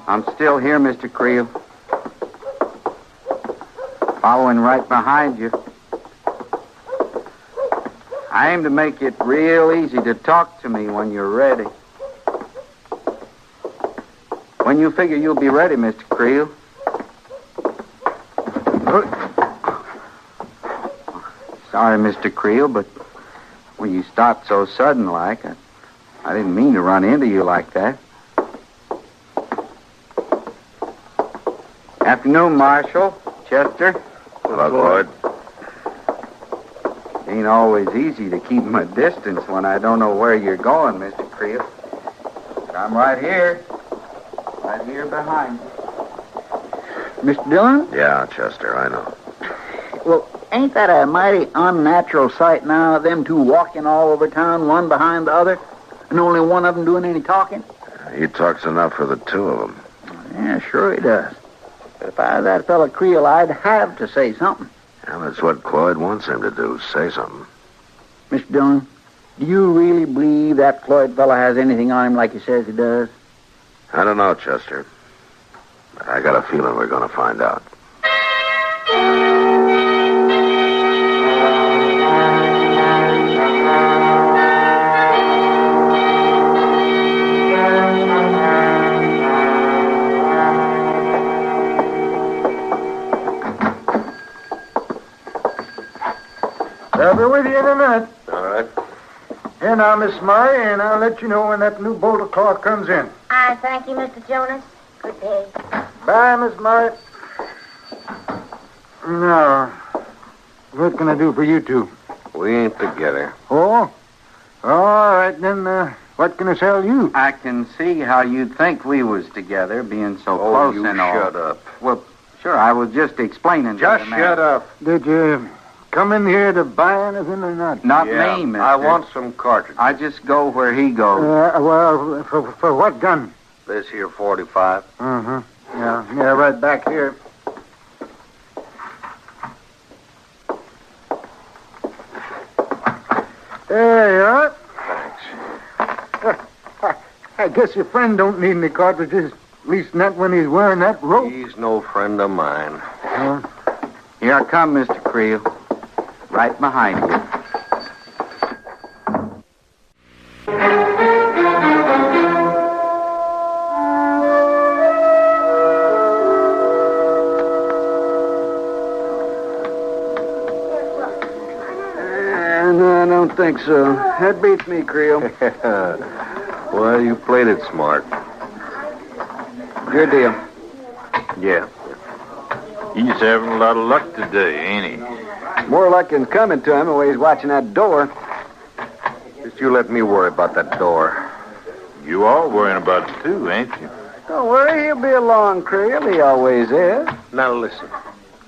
I'm still here, Mr. Creel. Following right behind you. I aim to make it real easy to talk to me when you're ready. When you figure you'll be ready, Mr. Creel. Sorry, Mr. Creel, but when you stopped so sudden like, I didn't mean to run into you like that. Afternoon, Marshal. Chester. Hello, Cloyd. Ain't always easy to keep my distance when I don't know where you're going, Mr. Creel. But I'm right here. Right here behind you. Mr. Dillon? Yeah, Chester, I know. Well, Ain't that a mighty unnatural sight now, them two walking all over town, one behind the other, and only one of them doing any talking? He talks enough for the two of them. Yeah, sure he does. But if I was that fella Creel, I'd have to say something. And that's what Cloyd wants him to do, say something. Mr. Dillon, do you really believe that Cloyd fella has anything on him like he says he does? I don't know, Chester. But I got a feeling we're going to find out. I'll be with you in a minute. All right. Here now, Miss Murray, and I'll let you know when that new bolt of cloth comes in. I thank you, Mr. Jonas. Good day. Bye, Miss Murray. Now, what can I do for you two? We ain't together. Oh? All right, then, what can I sell you? I can see how you'd think we was together, being so close and all. Shut up. Well, sure, I was just explaining to the man. Shut up. Did you come in here to buy anything or not? Not me, mister. I want some cartridges. I just go where he goes. Well, for what gun? This here 45. Uh-huh. Yeah, right back here. There you are. Thanks. I guess your friend don't need any cartridges. At least not when he's wearing that rope. He's no friend of mine. Here I come, Mr. Creel. Right behind you. No, I don't think so. That beats me, Creel. Well, you played it smart. Good deal. Yeah. He's having a lot of luck today, ain't he? More luck than coming to him the way he's watching that door. Just you let me worry about that door. You all worrying about it, too, ain't you? Don't worry, he'll be along, Creel. He always is. Now, listen.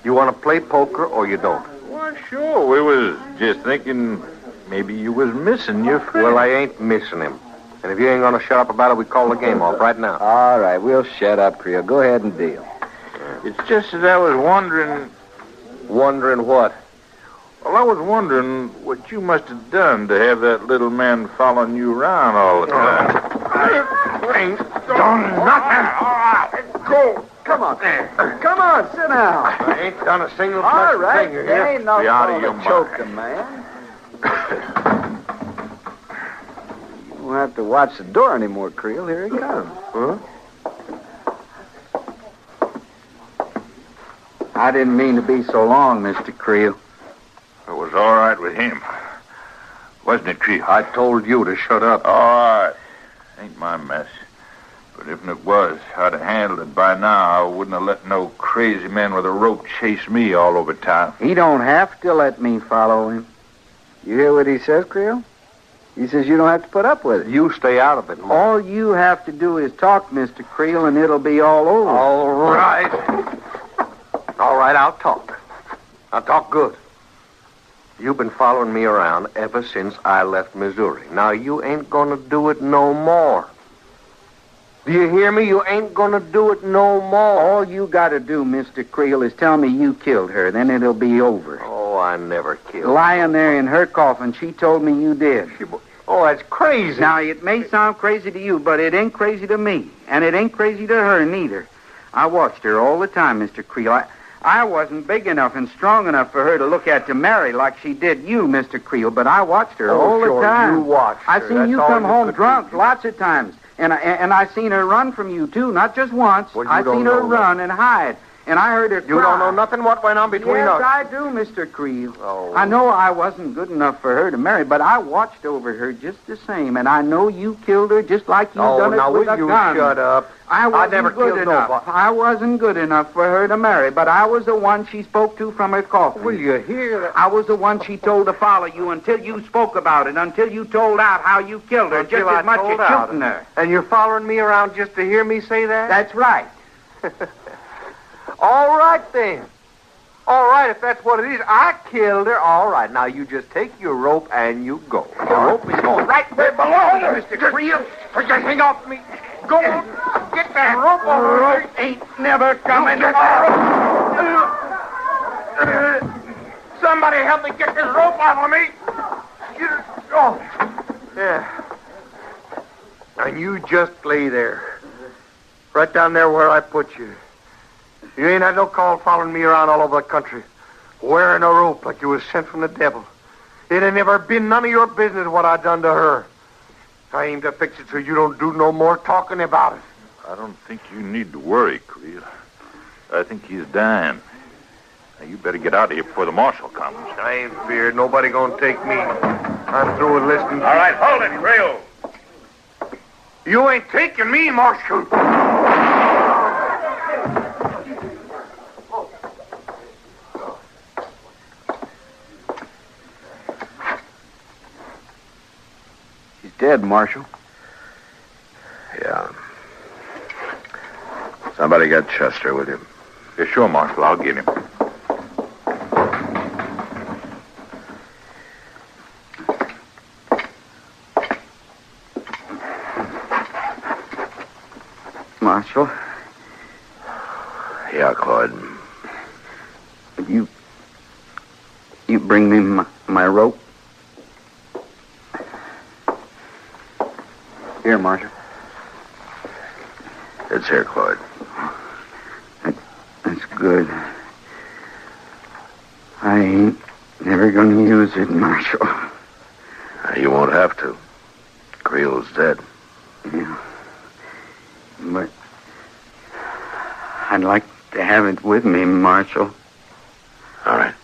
You want to play poker or you don't? Well, sure. We was just thinking maybe you was missing your friend. Well, I ain't missing him. And if you ain't going to shut up about it, we call the game off right now. All right, we'll shut up, Creel. Go ahead and deal. It's just that I was wondering... Wondering what? Well, I was wondering what you must have done to have that little man following you around all the time. I ain't done nothing. All right, go. Come on. Come on, sit down. I ain't done a single All right, finger there here. ain't no Be out of your point mind. choking, man. You won't have to watch the door anymore, Creel. Here he comes. Huh? I didn't mean to be so long, Mr. Creel. It was all right with him. Wasn't it, Creel? I told you to shut up. All right. Ain't my mess. But if it was, I'd have handled it by now. I wouldn't have let no crazy man with a rope chase me all over town. He don't have to let me follow him. You hear what he says, Creel? He says you don't have to put up with it. You stay out of it, Mo. All you have to do is talk, Mr. Creel, and it'll be all over. All right. All right, I'll talk. I'll talk good. You've been following me around ever since I left Missouri. Now, you ain't gonna do it no more. Do you hear me? You ain't gonna do it no more. All you got to do, Mr. Creel, is tell me you killed her. Then it'll be over. Oh, I never killed Lying there in her coffin, she told me you did. Oh, that's crazy. Now, it may sound crazy to you, but it ain't crazy to me. And it ain't crazy to her, neither. I watched her all the time, Mr. Creel. I wasn't big enough and strong enough for her to look at to marry like she did you, Mr. Creel, but I watched her all the time. You watched her. I seen That's you all come home could drunk do. lots of times. And I seen her run from you, too, not just once. Well, I don't seen her know run and hide. And I heard her cry. You don't know nothing what went on between yes, us. I do, Mr. Creel. Oh. I know I wasn't good enough for her to marry, but I watched over her just the same. And I know you killed her just like you done it with a will you gun. shut up? I wasn't never good killed enough. nobody. I wasn't good enough for her to marry, but I was the one she spoke to from her coffin. Will you hear that? I was the one she told to follow you until you spoke about it, until you told out how you killed her, just as much as shooting her. And you're following me around just to hear me say that? That's right. All right, then. All right, if that's what it is. I killed her. All right, now you just take your rope and you go. The rope is going right where it belongs, Mr. Creel. Just hang off me. Go on. Get that rope off. The rope ain't never coming tomorrow. Somebody help me get this rope off of me. Oh. Yeah. And you just lay there. Right down there where I put you. You ain't had no call following me around all over the country, wearing a rope like you was sent from the devil. It ain't never been none of your business what I done to her. I aim to fix it so you don't do no more talking about it. I don't think you need to worry, Creel. I think he's dying. Now, you better get out of here before the marshal comes. I ain't feared. Nobody gonna take me. I'm through with listening. All right, hold it, Creel. You ain't taking me, Marshal. He's dead, Marshal. Yeah. Somebody got Custer with him. Yeah, sure, Marshal. I'll get him. Marshal? Yeah, Claude. You bring me my rope? Here, Marshal. It's here, Claude. That's good. I ain't never gonna use it, Marshal. You won't have to. Creel's dead. Yeah. But I'd like to have it with me, Marshal. All right.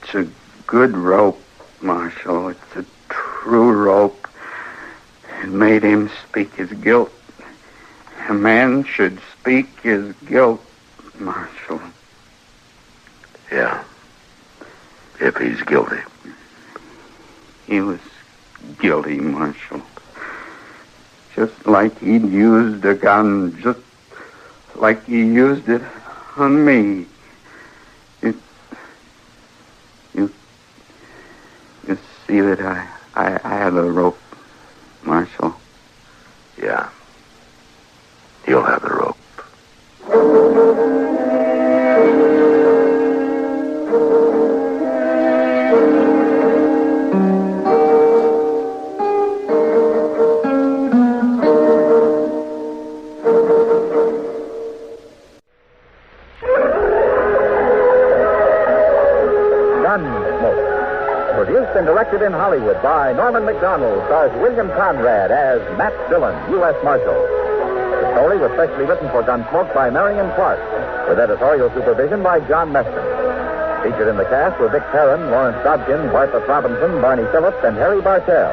It's a good rope, Marshal. It's a true rope. It made him speak his guilt. A man should speak his guilt, Marshal. Yeah. If he's guilty. He was guilty, Marshal. Just like he'd used a gun, just like he used it on me. You see that I had a rope, Marshal. Yeah. You'll have the rope. Gunsmoke. Produced and directed in Hollywood by Norman McDonald, stars William Conrad as Matt Dillon, U.S. Marshal. The story was specially written for Gunsmoke by Marion Clark, with editorial supervision by John Meston. Featured in the cast were Vic Perrin, Lawrence Dobkin, Bartlett Robinson, Barney Phillips, and Harry Bartell.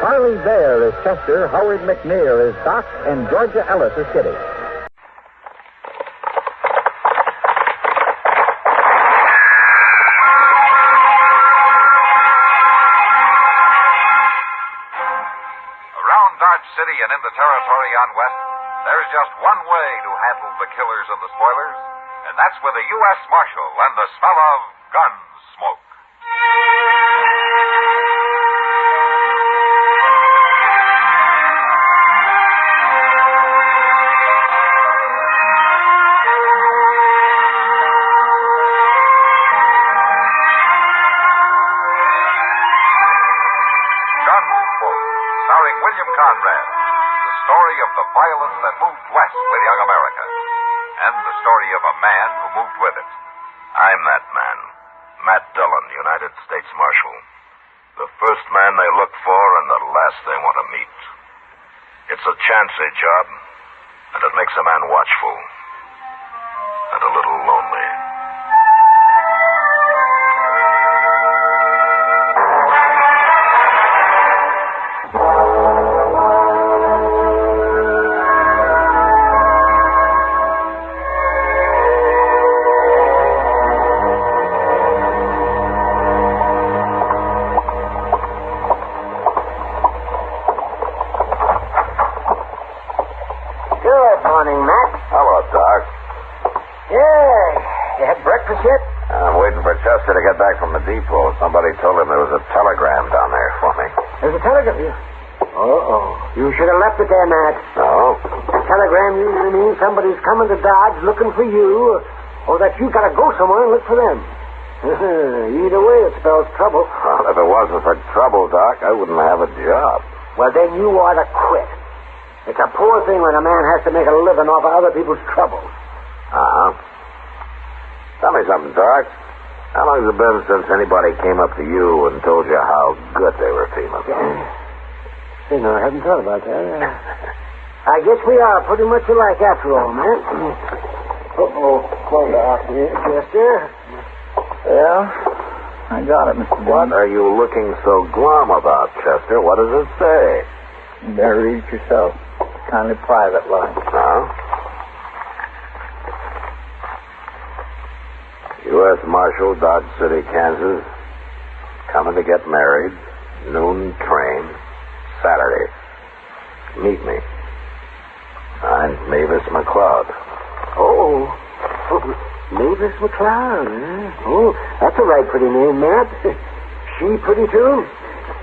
Harley Bear is Custer, Howard McNear is Doc, and Georgia Ellis is Kitty. City and in the territory on West, there's just one way to handle the killers and the spoilers, and that's with a U.S. Marshal and the smell of Gunsmoke. Gunsmoke, starring William Conrad. The story of the violence that moved west with young America. And the story of a man who moved with it. I'm that man. Matt Dillon, United States Marshal. The first man they look for and the last they want to meet. It's a chancy job, and it makes a man watchful. And a little lonely. Good morning, Matt. Hello, Doc. Yeah, the telegram. You should have left it there, Matt. No? A telegram usually means somebody's coming to Dodge looking for you, or that you got to go somewhere and look for them. Either way, it spells trouble. Well, if it wasn't for trouble, Doc, I wouldn't have a job. Well, then you ought to quit. It's a poor thing when a man has to make a living off of other people's troubles. Uh-huh. Tell me something, Doc. How long has it been since anybody came up to you and told you how good they were feeling? I hadn't thought about that. I guess we are pretty much alike after all, man. Chester? Yeah, I got it, Mr. What are you looking so glum about, Chester? What does it say? You better read it yourself. Kind of private like. Huh? U.S. Marshal, Dodge City, Kansas. Coming to get married. Noon train. Saturday. Meet me. Signed, Mavis McCloud. Oh, Mavis McCloud, eh? Oh, that's a right pretty name, Matt. She pretty, too?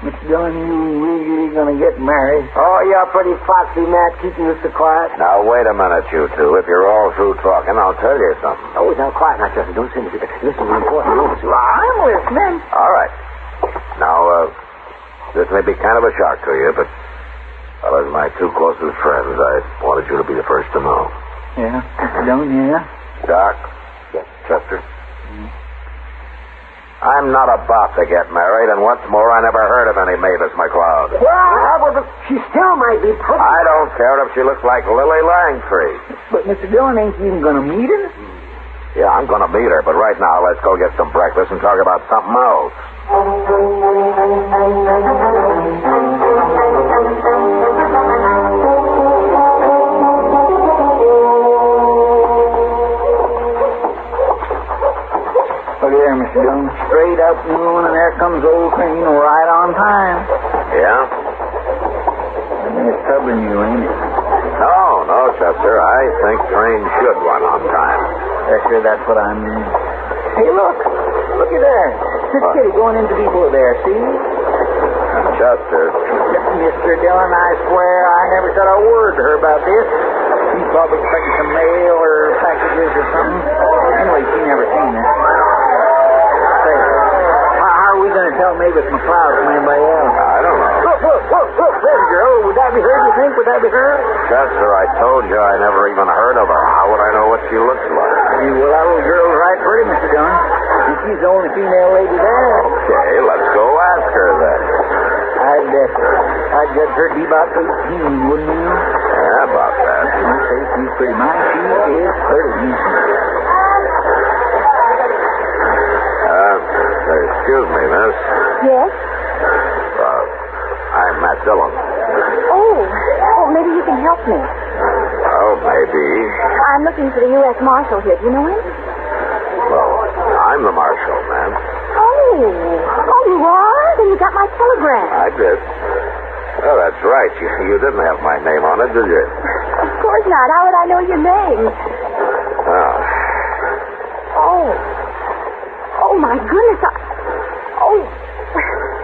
Mr. Dillon, you really going to get married? Oh, you're pretty foxy, Matt, keeping this so quiet. Now, wait a minute, you two. If you're all through talking, I'll tell you something. Oh, now, quiet now, Chester. Don't say anything. This is an important moment. I'm listening. All right. Now, this may be kind of a shock to you, but as my two closest friends, I wanted you to be the first to know. Yeah, Mr. Dillon, yeah? Doc? Yes, Chester? I'm not about to get married, and what's more, I never heard of any Mavis McCloud. Well, but she still might be pretty. I don't care if she looks like Lily Langtree. But, Mr. Dillon, ain't you even going to meet her? Yeah, I'm going to meet her, but right now, let's go get some breakfast and talk about something else. Look there, Mr. Dillon. Straight up noon, and there comes old Crane right on time. Yeah? I mean, it's troubling you, ain't it? No, Chester. I think trains should run on time. Chester, that's what I mean. Hey, look. Looky there. This kitty going into people there, see? Chester. Mr. Dillon, I swear I never said a word to her about this. She's probably expecting some mail or packages or something. Anyway, she never seen it. Say, how are we going to tell Mavis McCloud from anybody else? I don't know. Look, there's a girl. Would that be her, do you think? Would that be her? Chester, I told you I never even heard of her. How would I know what she looks like? Well, that little girl's right pretty, Mr. Dillon. And she's the only female lady there. Okay, let's go ask her then. I'd judge her to be about 18, wouldn't you? Yeah, about that. I'd say she's pretty nice. She is pretty. Excuse me, miss. Yes? I'm Matt Dillon. Oh, maybe you can help me. Oh, maybe. I'm looking for the U.S. Marshal here. Do you know him? Well, I'm the Marshal, ma'am. Oh, you are? Then you got my telegram. I did. Oh, that's right. You didn't have my name on it, did you? Of course not. How would I know your name? Oh, my goodness.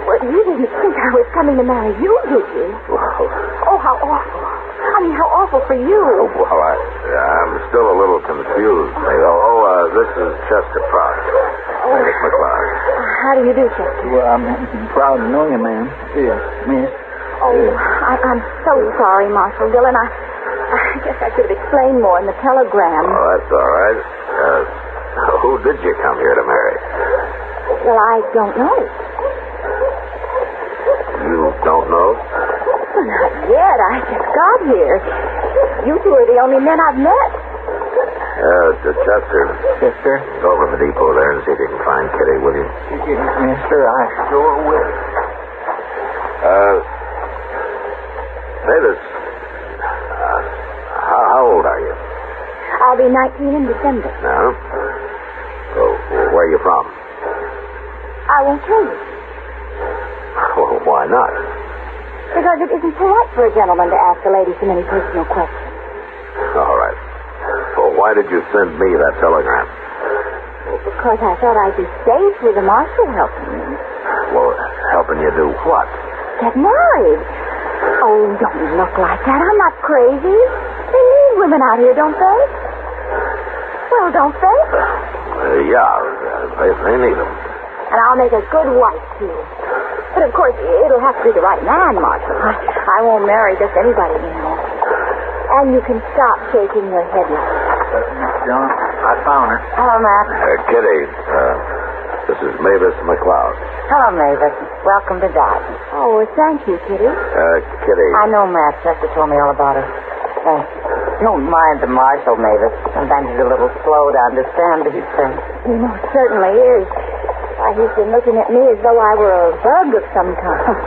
Well, you didn't think I was coming to marry you, did you? Oh, how awful. I mean, how awful for you. Well, I'm still a little confused. This is Chester Proudfoot. Mavis McCloud. How do you do, Chester? Well, I'm proud to know you, ma'am. Yes, miss. Oh, I'm so sorry, Marshal Dillon. I guess I should have explained more in the telegram. Oh, that's all right. Who did you come here to marry? Well, I don't know. You don't know? Well, not yet. I just got here. You two are the only men I've met. Chester. Chester? Go over to the depot there and see if you can find Kitty, will you? Mister, I sure will. Mavis, how old are you? I'll be 19 in December. No? Well, where are you from? I won't tell you. Well, why not? Because it isn't polite for a gentleman to ask a lady so many personal questions. All right. Well, why did you send me that telegram? Well, because I thought I'd be safe with the Marshal helping me. Well, helping you do what? get married. Oh, don't look like that. I'm not crazy. They need women out here, don't they? Well, don't they? They need them. And I'll make a good wife, too. But, of course, it'll have to be the right man, Marshal. I won't marry just anybody, you know. And you can stop shaking your head like that. John, I found her. Hello, Matt. Kitty, this is Mavis McCloud. Hello, Mavis. Welcome to Dodge. Oh, thank you, Kitty. Kitty. I know, Matt. Chester told me all about her. Don't mind the Marshal, Mavis. Sometimes he's a little slow to understand these things. You know, it certainly is. Why, he's been looking at me as though I were a bug of some kind.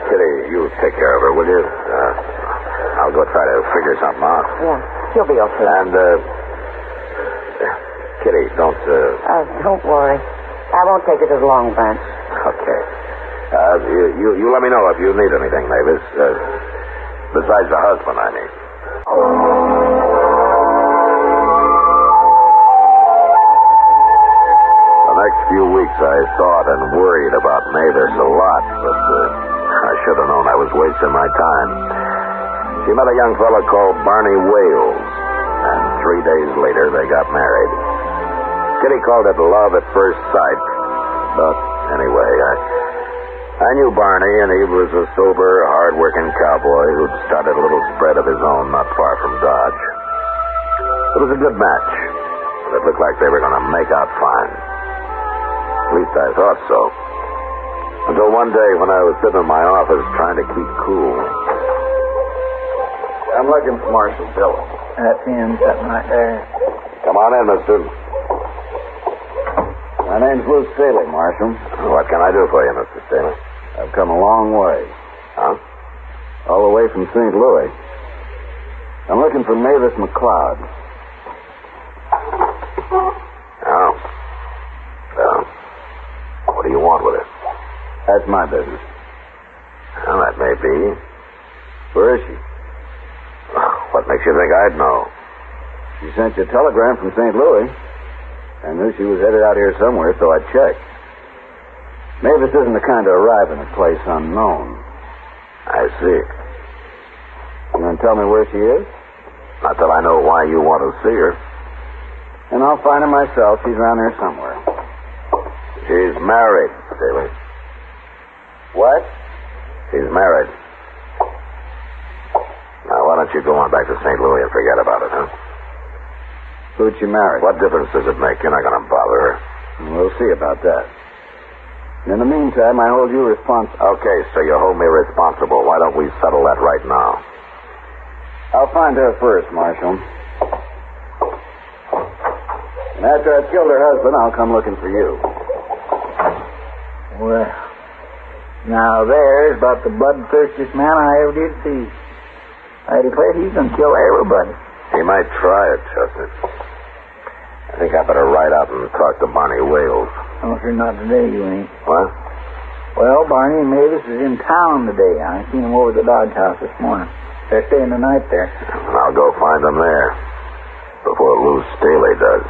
Kitty, you take care of her, will you? I'll go try to figure something out. Yeah, she'll be okay. And, Kitty, don't... don't worry. I won't take it as long, Branch. Okay. You let me know if you need anything, Mavis. Besides the husband, I mean. The next few weeks I thought and worried about Mavis a lot, but I should have known I was wasting my time. She met a young fellow called Barney Wales, and 3 days later they got married. Kitty called it love at first sight, but anyway, I knew Barney, and he was a sober, hard-working cowboy who'd started a little spread of his own not far from Dodge. It was a good match, and it looked like they were going to make out fine. At least I thought so. Until one day when I was sitting in my office trying to keep cool. I'm looking for Marshal Dillon. That's him, sitting right there. Come on in, mister. My name's Lou Staley, Marshal. What can I do for you, Mr. Staley? I've come a long way. Huh? All the way from St. Louis. I'm looking for Mavis McCloud. Oh. Well, what do you want with her? That's my business. Well, that may be. Where is she? What makes you think I'd know? She sent you a telegram from St. Louis. I knew she was headed out here somewhere, so I checked. Mavis isn't the kind to arrive in a place unknown. I see. You going to tell me where she is? Not till I know why you want to see her. And I'll find her myself. She's around here somewhere. She's married, Staley. What? She's married. Now, why don't you go on back to St. Louis and forget about it, huh? Who'd she marry? What difference does it make? You're not going to bother her. We'll see about that. In the meantime, I hold you responsible. Okay, so you hold me responsible. Why don't we settle that right now? I'll find her first, Marshal. And after I've killed her husband, I'll come looking for you. Well, now there's about the bloodthirstiest man I ever did see. I declare he's going to kill everybody. He might try it, Chester. I think I better ride out and talk to Barney Wales. Oh, sure, not today, you ain't. What? Well, Barney and Mavis is in town today. I seen them over at the Dodge House this morning. They're staying the night there. And I'll go find them there before Lou Staley does.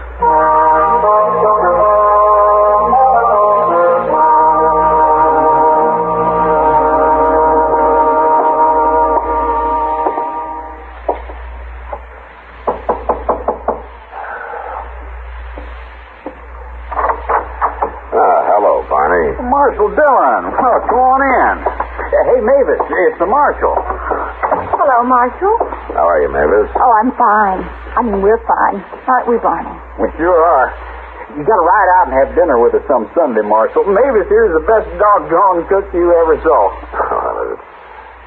Marshal Dillon. Well, come on in. Hey, Mavis, it's the Marshal. Hello, Marshal. How are you, Mavis? Oh, I'm fine. I mean, we're fine. Aren't we, Barney? We sure are. You got to ride out and have dinner with us some Sunday, Marshal. Mavis here's the best doggone cook you ever saw. Well,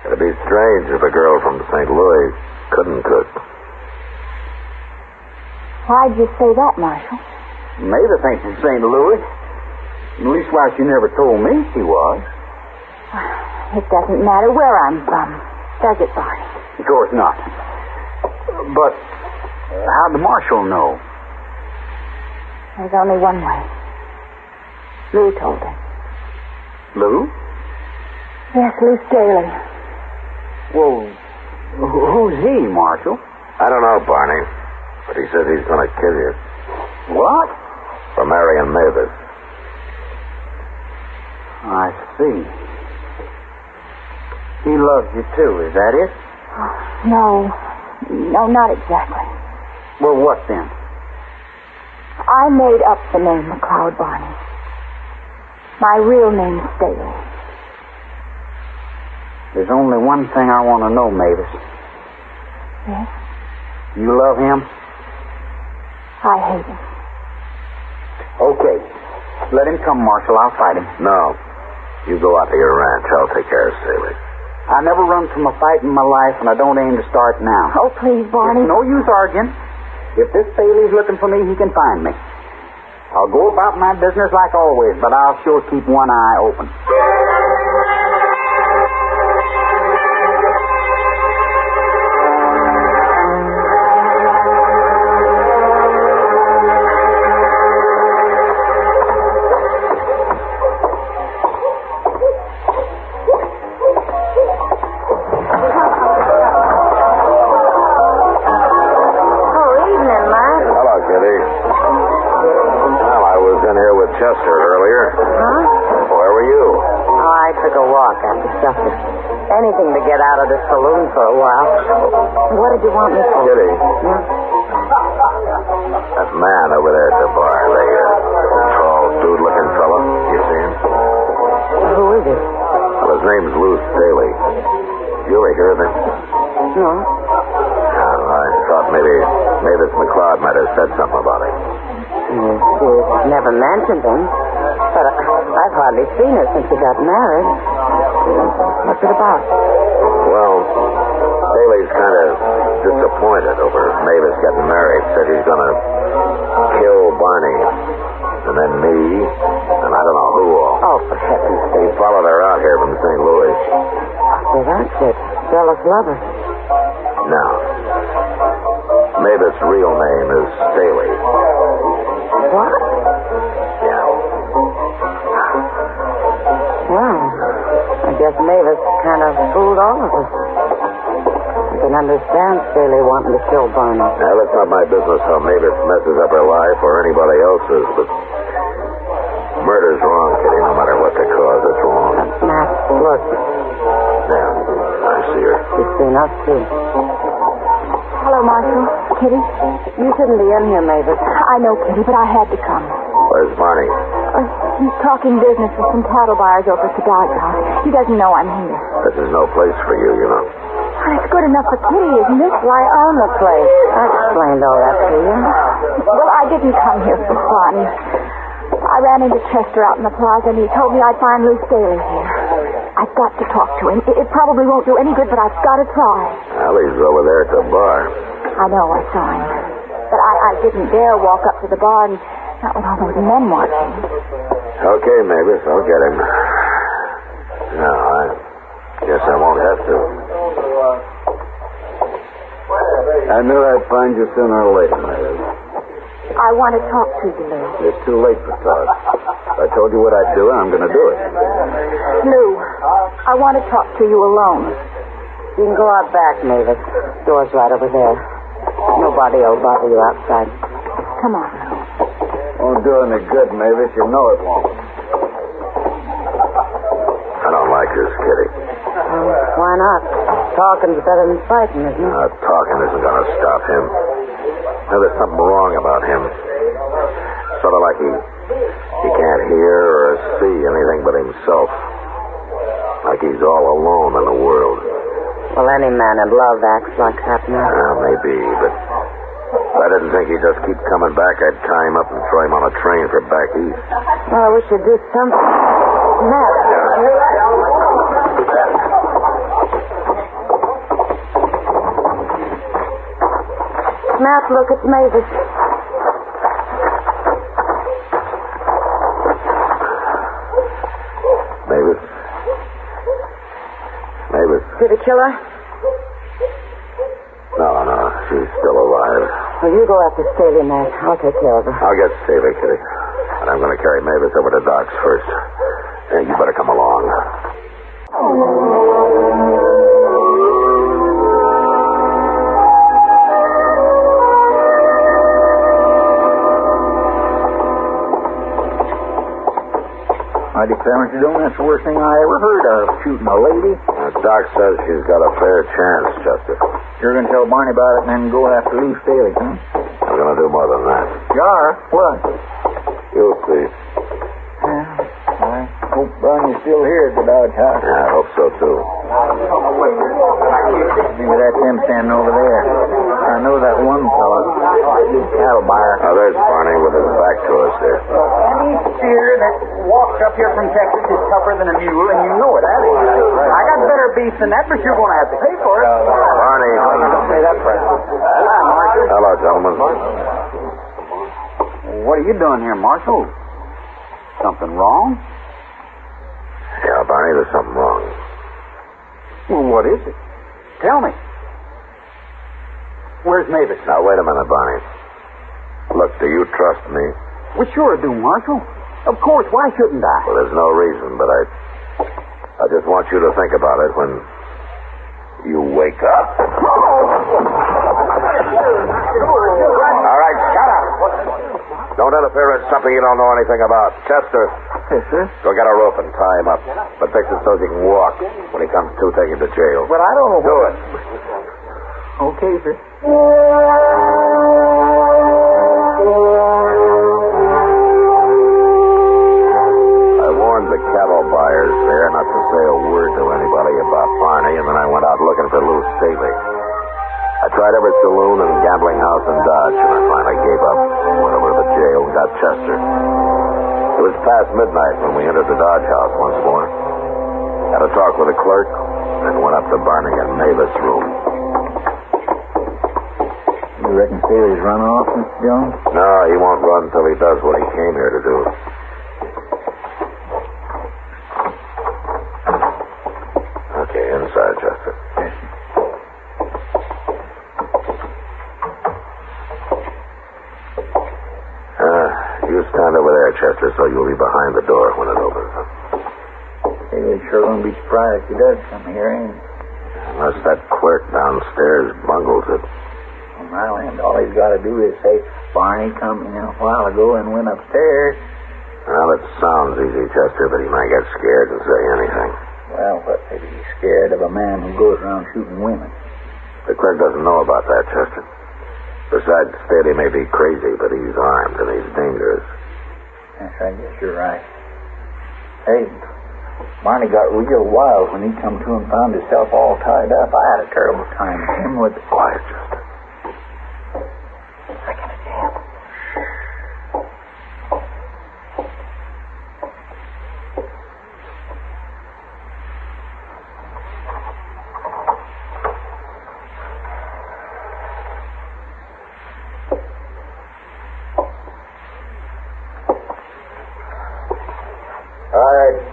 it'd be strange if a girl from St. Louis couldn't cook. Why'd you say that, Marshal? Mavis ain't from St. Louis. At least why she never told me she was. It doesn't matter where I'm from, does it, Barney? Of course not. But how'd the Marshal know? There's only one way. Lou told him. Lou? Yes, Lou Staley. Well, who's he, Marshal? I don't know, Barney. But he says he's going to kill you. What? For marrying Mavis. I see. He loves you, too. Is that it? No. No, not exactly. Well, what then? I made up the name McCloud, Barney. My real name's Staley. There's only one thing I want to know, Mavis. Yes? You love him? I hate him. Okay. Let him come, Marshal. I'll fight him. No. You go out to your ranch. I'll take care of Staley. I never run from a fight in my life, and I don't aim to start now. Oh, please, Barney. It's no use arguing. If this Staley's looking for me, he can find me. I'll go about my business like always, but I'll sure keep one eye open. Custer earlier. Huh? Where were you? Oh, I took a walk after Custer. Anything to get out of the saloon for a while. What did you want me for? Kitty. That man over there at the bar, the tall, dude-looking fella. You see him? Who is he? Well, his name's Lou Staley. You ever hear of him? No. I thought maybe Mavis McCloud might have said something about him. She's never mentioned him. But I've hardly seen her since she got married. What's it about? Well, Staley's kind of disappointed over Mavis getting married. Said he's going to kill Barney. And then me. And I don't know who all. Oh, for heaven's sake. He followed her out here from St. Louis. Well, that's it. Jealous lover. No. Mavis' real name is Staley. What? Yeah. Well, I guess Mavis kind of fooled all of us. I can understand Staley wanting to kill Barney. Now, that's not my business how Mavis messes up her life or anybody else's, but murder's wrong, Kitty, no matter what the cause, it's wrong. Matt, look. Yeah, I see her. She's seen us, too. Hello, Marshal. Kitty? You shouldn't be in here, Mavis. I know, Kitty, but I had to come. Where's Barney? He's talking business with some cattle buyers over at the doghouse. He doesn't know I'm here. This is no place for you, you know. Well, it's good enough for Kitty, isn't it? Why own the place? I explained all that to you. Well, I didn't come here for fun. I ran into Chester out in the plaza, and he told me I'd find Lou Staley here. I've got to talk to him. It probably won't do any good, but I've got to try. Well, he's over there at the bar. I know, I saw him. But I didn't dare walk up to the bar, and not with all those men watching. Okay, Mavis, I'll get him. No, I guess I won't have to. I knew I'd find you sooner or later, Mavis. I want to talk to you, Lou. It's too late for talk. I told you what I'd do, and I'm going to do it. Lou, I want to talk to you alone. You can go out back, Mavis. Door's right over there. Nobody will bother you outside. Come on. Won't do any good, Mavis. You know it won't. I don't like this, Kitty. Why not? Talking's better than fighting, isn't it? Talking isn't going to stop him. Now, there's something wrong about him. Sort of like he can't hear or see anything but himself. Like he's all alone in the world. Well, any man in love acts like that now. Maybe, but if I didn't think he'd just keep coming back, I'd tie him up and throw him on a train for back east. Well, I wish you'd do something. Matt. Matt, look, it's Mavis. Mavis? Mavis? Did he kill her? No, she's still alive. Well, you go after Staley, Matt. I'll take care of her. I'll get Staley, Kitty. And I'm going to carry Mavis over to Doc's first. Hey, you better come along. I declare, Mr. Dillon, that's the worst thing I ever heard of, shooting a lady. Doc says she's got a fair chance, Chester. You're going to tell Barney about it and then go after Lou Staley, huh? I'm going to do more than that. You are? What? You'll see. I hope Barney's still here at the Dodge House. Yeah, I hope so, too. Maybe that's him standing over there. I know that one fellow. He's a cattle buyer. Now, there's Barney with his back to us there. Any steer that walks up here from Texas is tougher than a mule, and you know it, Abby. I got better beef than that, but you're going to have to pay for it. Barney. Don't say that, Fred. Hello, Marshal. Hello, gentlemen. What are you doing here, Marshal? Something wrong? Yeah, Barney, there's something wrong. Well, what is it? Tell me. Where's Mavis? Now, wait a minute, Barney. Look, do you trust me? We sure do, Marshal. Of course, why shouldn't I? Well, there's no reason, but I just want you to think about it when you wake up. All right, shut up. Don't interfere in something you don't know anything about. Chester. Yes, sir? Go get a rope and tie him up. But fix it so he can walk. When he comes to, take him to jail. But I don't know. Do it. Okay, sir. I warned the cattle buyers there not to say a word to anybody about Barney, and then I went out looking for Lou Staley. I tried every saloon and gambling house in Dodge, and I finally gave up. Went over to the jail and got Chester. It was past midnight when we entered the Dodge house once more. Had a talk with the clerk, and went up to Barney and Mavis' room. You reckon Staley's run off, Mr. Jones? No, he won't run until he does what he came here to do. Okay, inside, Chester. Yes, sir. You stand over there, Chester, so you'll be behind the door when it opens. Staley's sure going to be surprised if he does come here, ain't he? Unless that clerk downstairs bungles it. On my land, all he's got to do is say, Barney come in a while ago and went upstairs. Well, it sounds easy, Chester, but he might get scared and say anything. Well, what may be scared of a man who goes around shooting women? The clerk doesn't know about that, Chester. Besides, Staley may be crazy, but he's armed and he's dangerous. Yes, I guess you're right. Hey, Barney got real wild when he come to and found himself all tied up. I had a terrible time with him with... Quiet, Chester.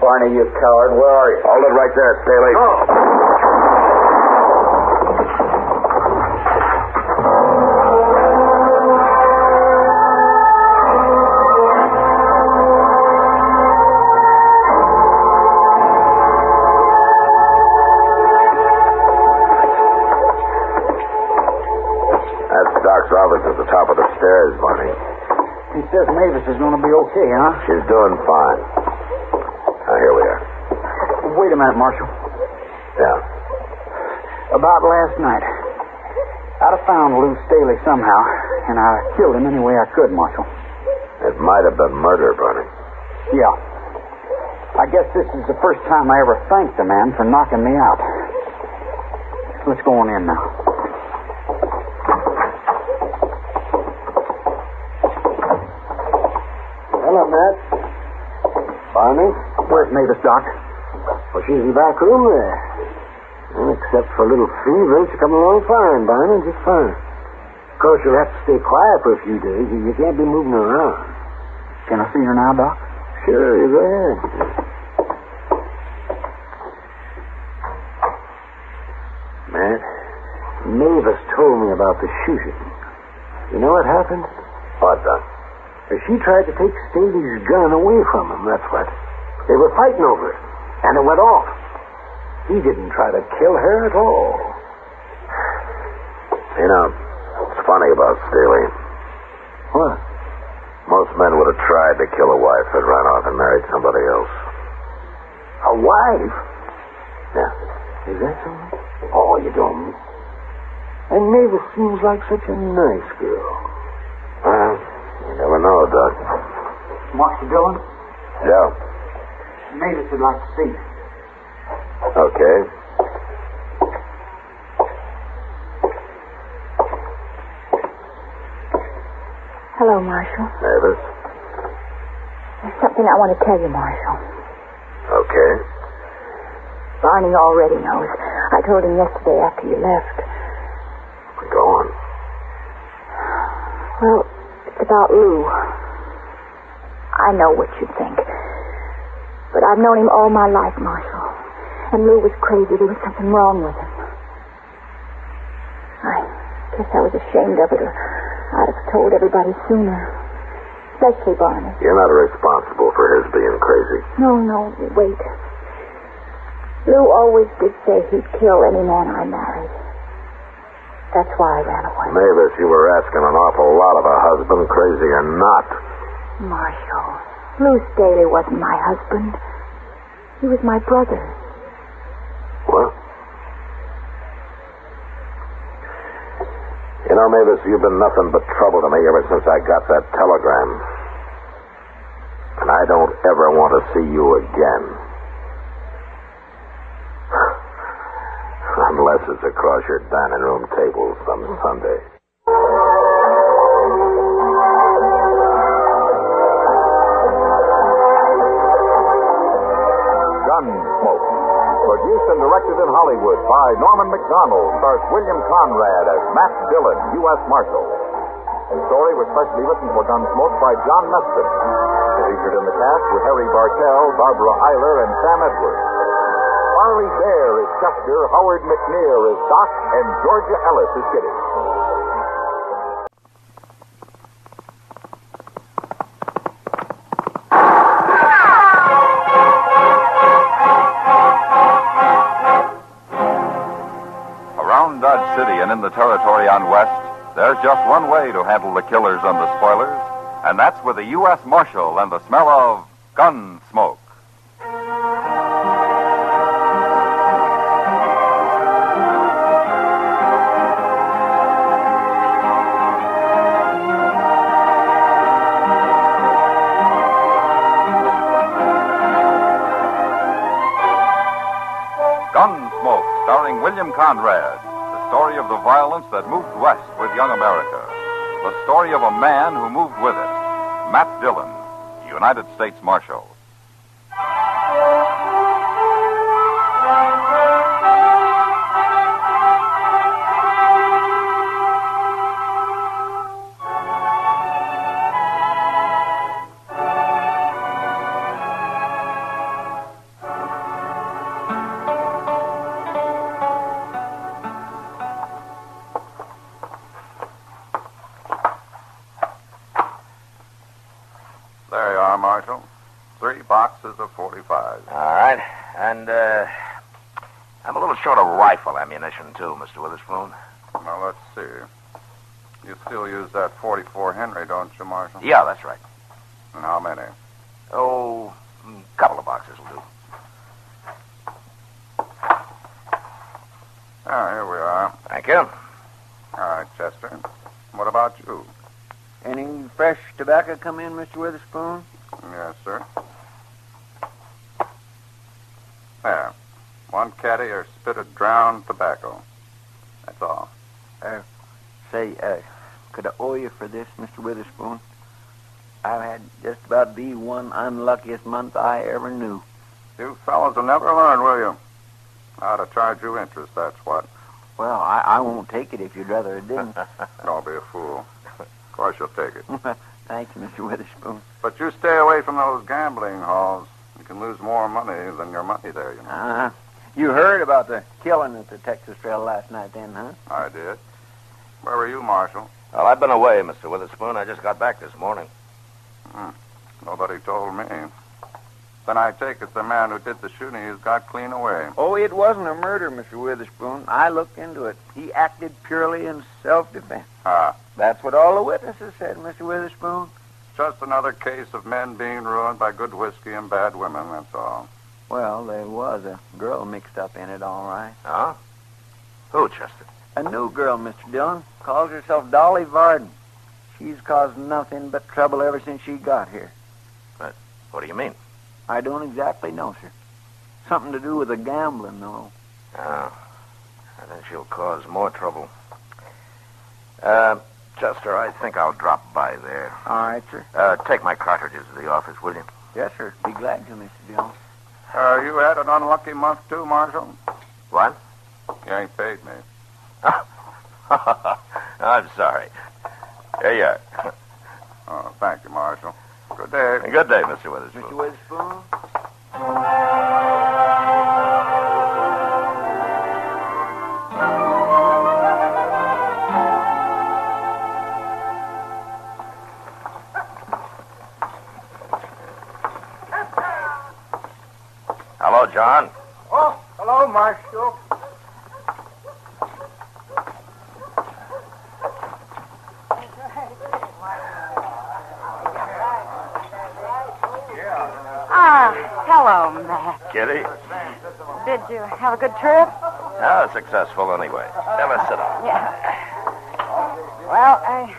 Barney, you coward. Where are you? Hold it right there, Staley. Oh. That's Doc's office at the top of the stairs, Barney. He says Mavis is going to be okay, huh? She's doing fine. Now, here we are. Wait a minute, Marshal. Yeah. About last night, I'd have found Lou Staley somehow, and I killed him any way I could, Marshal. It might have been murder, Barney. Yeah. I guess this is the first time I ever thanked the man for knocking me out. Let's go on in now. Hello, Matt. Barney? Where's Mavis, Doc? Well, she's in the back room there. Well, except for a little fever, she's coming along fine, Barney, just fine. Of course, you'll have to stay quiet for a few days. You can't be moving around. Can I see her now, Doc? Sure, you go ahead. Matt, Mavis told me about the shooting. You know what happened? What, Doc? She tried to take Staley's gun away from him, that's what. They were fighting over it, and it went off. He didn't try to kill her at all. You know, it's funny about Staley. What? Most men would have tried to kill a wife that ran off and married somebody else. A wife? Yeah. Is that so? Oh, you don't. And Mavis seems like such a nice girl. Well, you never know, Doc. Master Dillon, Yeah. Mavis would like to see you. Okay. Hello, Marshal. Mavis. There's something I want to tell you, Marshal. Okay. Barney already knows. I told him yesterday after you left. Go on. Well, it's about Lou. I know what you think. But I've known him all my life, Marshal. And Lou was crazy. There was something wrong with him. I guess I was ashamed of it, or I'd have told everybody sooner. Especially Barney. You're not responsible for his being crazy. No, wait. Lou always did say he'd kill any man I married. That's why I ran away. Mavis, you were asking an awful lot of a husband, crazy or not. Marshal, Lou Staley wasn't my husband. He was my brother. What? You know, Mavis, you've been nothing but trouble to me ever since I got that telegram. And I don't ever want to see you again. Unless it's across your dining room table some Sunday. Gunsmoke. Produced and directed in Hollywood by Norman McDonald, stars William Conrad as Matt Dillon, U.S. Marshal. The story was specially written for Gunsmoke by John Meston. Featured in the cast were Harry Bartell, Barbara Eiler, and Sam Edwards. Harley Bear is Custer, Howard McNear is Doc, and Georgia Ellis is Kitty. Around Dodge City and in the territory on West, there's just one way to handle the killers and the spoilers, and that's with a U.S. Marshal and the smell of Gunsmoke. Gunsmoke, starring William Conrad, the story of the violence that moved west with young America. The story of a man who moved with it. Matt Dillon, United States Marshal. There you are, Marshal. 3 boxes of 45. All right. And, I'm a little short of rifle ammunition, too, Mr. Witherspoon. Well, let's see. You still use that 44 Henry, don't you, Marshal? Yeah, that's right. And how many? Oh, a couple of boxes will do. Ah, here we are. Thank you. All right, Chester. What about you? Any fresh tobacco come in, Mr. Witherspoon? Yes, sir. There. 1 caddy or spit of drowned tobacco. That's all. Could I owe you for this, Mr. Witherspoon? I've had just about the one unluckiest month I ever knew. You fellows will never learn, will you? How to charge you interest, that's what. Well, I won't take it if you'd rather it didn't. Don't be a fool. Of course you'll take it. Thank you, Mr. Witherspoon. But you stay away from those gambling halls. You can lose more money than your money there, you know. You heard about the killing at the Texas Trail last night then, huh? I did. Where were you, Marshal? Well, I've been away, Mr. Witherspoon. I just got back this morning. Nobody told me. Then I take it the man who did the shooting has got clean away. Oh, it wasn't a murder, Mr. Witherspoon. I looked into it. He acted purely in self-defense. That's what all the witnesses said, Mr. Witherspoon. Just another case of men being ruined by good whiskey and bad women, that's all. Well, there was a girl mixed up in it, all right. Huh? Who, Chester? A new girl, Mr. Dillon. Calls herself Dolly Varden. She's caused nothing but trouble ever since she got here. But what do you mean? I don't exactly know, sir. Something to do with the gambling, though. Oh. And then she'll cause more trouble. Chester, I think I'll drop by there. All right, sir. Take my cartridges to the office, will you? Yes, sir. Be glad to, Mr. Dillon. You had an unlucky month, too, Marshal? What? You ain't paid me. I'm sorry. Here you are. Oh, thank you, Marshal. Good day. Good day, Mr. Witherspoon. Mr. Witherspoon? Hello, John. Oh, hello, Marshal. Hello, Matt. Kitty? Did you have a good trip? Successful anyway. Never sit down. Yeah. Well, I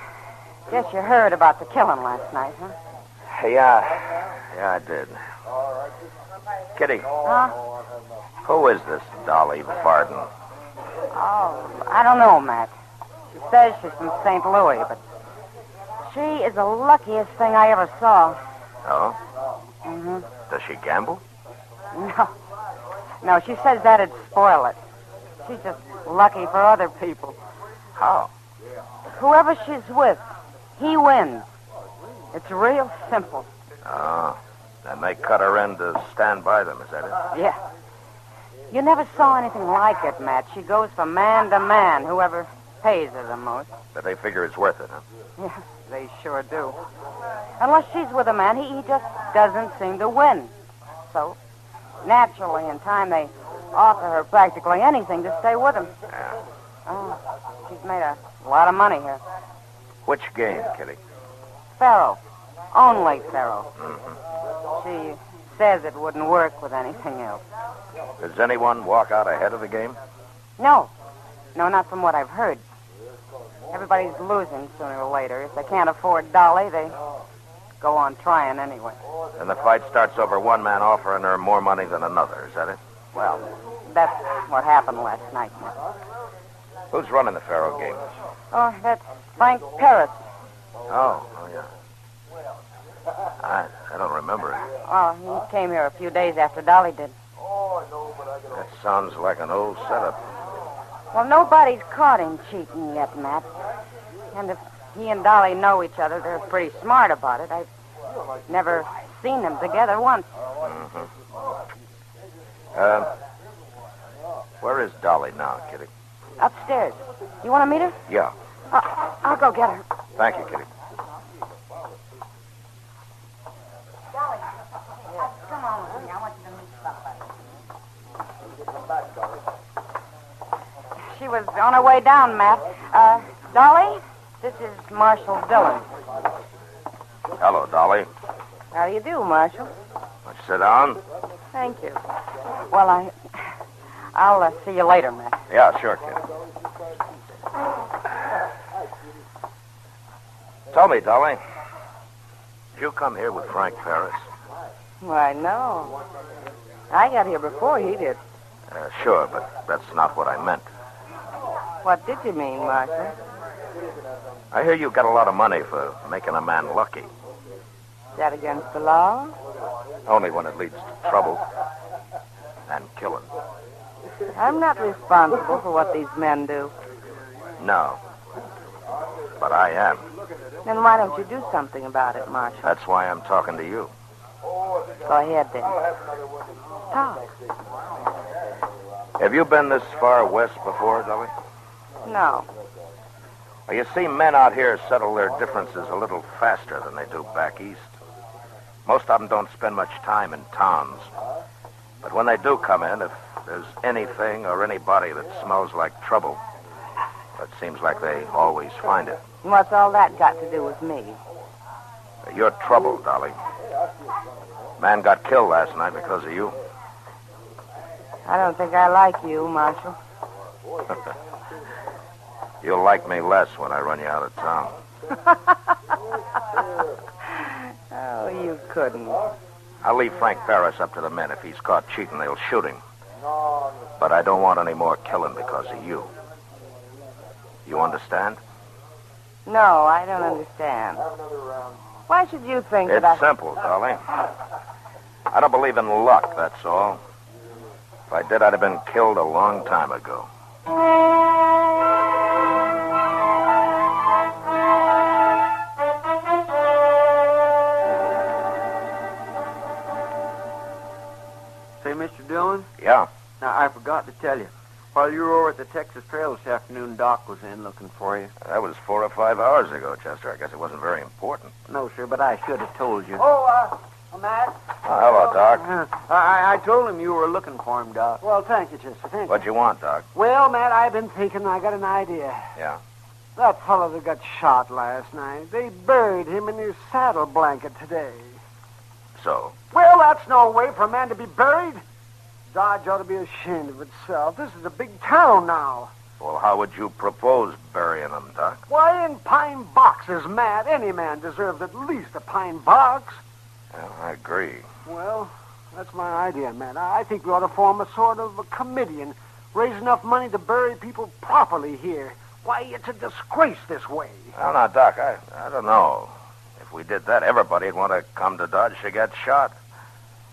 guess you heard about the killing last night, huh? Yeah, I did. Kitty. Huh? Who is this Dolly Varden? Oh, I don't know, Matt. She says she's from St. Louis, but she is the luckiest thing I ever saw. Oh? Mm-hmm. Does she gamble? No, she says that'd spoil it. She's just lucky for other people. How? Whoever she's with, he wins. It's real simple. Oh. And they cut her in to stand by them, is that it? Yeah. You never saw anything like it, Matt. She goes from man to man, whoever pays her the most. But they figure it's worth it, huh? Yeah, they sure do. Unless she's with a man, he just doesn't seem to win. So, naturally, in time, they offer her practically anything to stay with him. Yeah. Oh, she's made a lot of money here. Which game, Kitty? Faro. Only Faro. Mm-hmm. She says it wouldn't work with anything else. Does anyone walk out ahead of the game? No. No, not from what I've heard. Everybody's losing sooner or later. If they can't afford Dolly, they go on trying anyway. And the fight starts over one man offering her more money than another, is that it? Well, that's what happened last night. Who's running the Faro game? Oh, that's Frank Paris. Oh, yeah. I don't remember it. Oh, he came here a few days after Dolly did. That sounds like an old setup. Well, nobody's caught him cheating yet, Matt. And if he and Dolly know each other, they're pretty smart about it. I've never seen them together once. Mm-hmm. Where is Dolly now, Kitty? Upstairs. You want to meet her? Yeah. I'll go get her. Thank you, Kitty. Dolly. Yeah, come on with me. I want you to meet somebody. She was on her way down, Matt. Dolly, this is Marshal Dillon. Hello, Dolly. How do you do, Marshal? Let's sit down. Thank you. Well, I'll see you later, Matt. Yeah, sure, Kitty. Tell me, Dolly, did you come here with Frank Paris? Why, no. I got here before he did. Sure, but that's not what I meant. What did you mean, Marshal? I hear you got a lot of money for making a man lucky. Is that against the law? Only when it leads to trouble and killing. I'm not responsible for what these men do. No. But I am. Then why don't you do something about it, Marshal? That's why I'm talking to you. Go ahead, then. Talk. Have you been this far west before, Dolly? No. Well, you see, men out here settle their differences a little faster than they do back east. Most of them don't spend much time in towns. But when they do come in, if there's anything or anybody that smells like trouble, it seems like they always find it. What's all that got to do with me? You're trouble, Dolly. Man got killed last night because of you. I don't think I like you, Marshal. You'll like me less when I run you out of town. Oh, you couldn't. I'll leave Frank Ferris up to the men. If he's caught cheating, they'll shoot him. But I don't want any more killing because of you. You understand? No, I don't understand. Why should you think that I... It's simple, Dolly. I don't believe in luck, that's all. If I did, I'd have been killed a long time ago. Say, Mr. Dillon? Yeah? Now, I forgot to tell you. While you were over at the Texas Trail this afternoon, Doc was in looking for you. That was 4 or 5 hours ago, Chester. I guess it wasn't very important. No, sir, but I should have told you. Matt? Oh, hello, Doc. I told him you were looking for him, Doc. Well, thank you, Chester. Thank you. What'd you want, Doc? Well, Matt, I've been thinking. I got an idea. Yeah? That fellow that got shot last night, they buried him in his saddle blanket today. So? Well, that's no way for a man to be buried. Dodge ought to be ashamed of itself. This is a big town now. Well, how would you propose burying him, Doc? Why, in pine boxes, Matt. Any man deserves at least a pine box. Well, I agree. Well, that's my idea, Matt. I think we ought to form a sort of a committee and raise enough money to bury people properly here. Why, it's a disgrace this way. Well, now, Doc, I don't know. If we did that, everybody'd want to come to Dodge to get shot.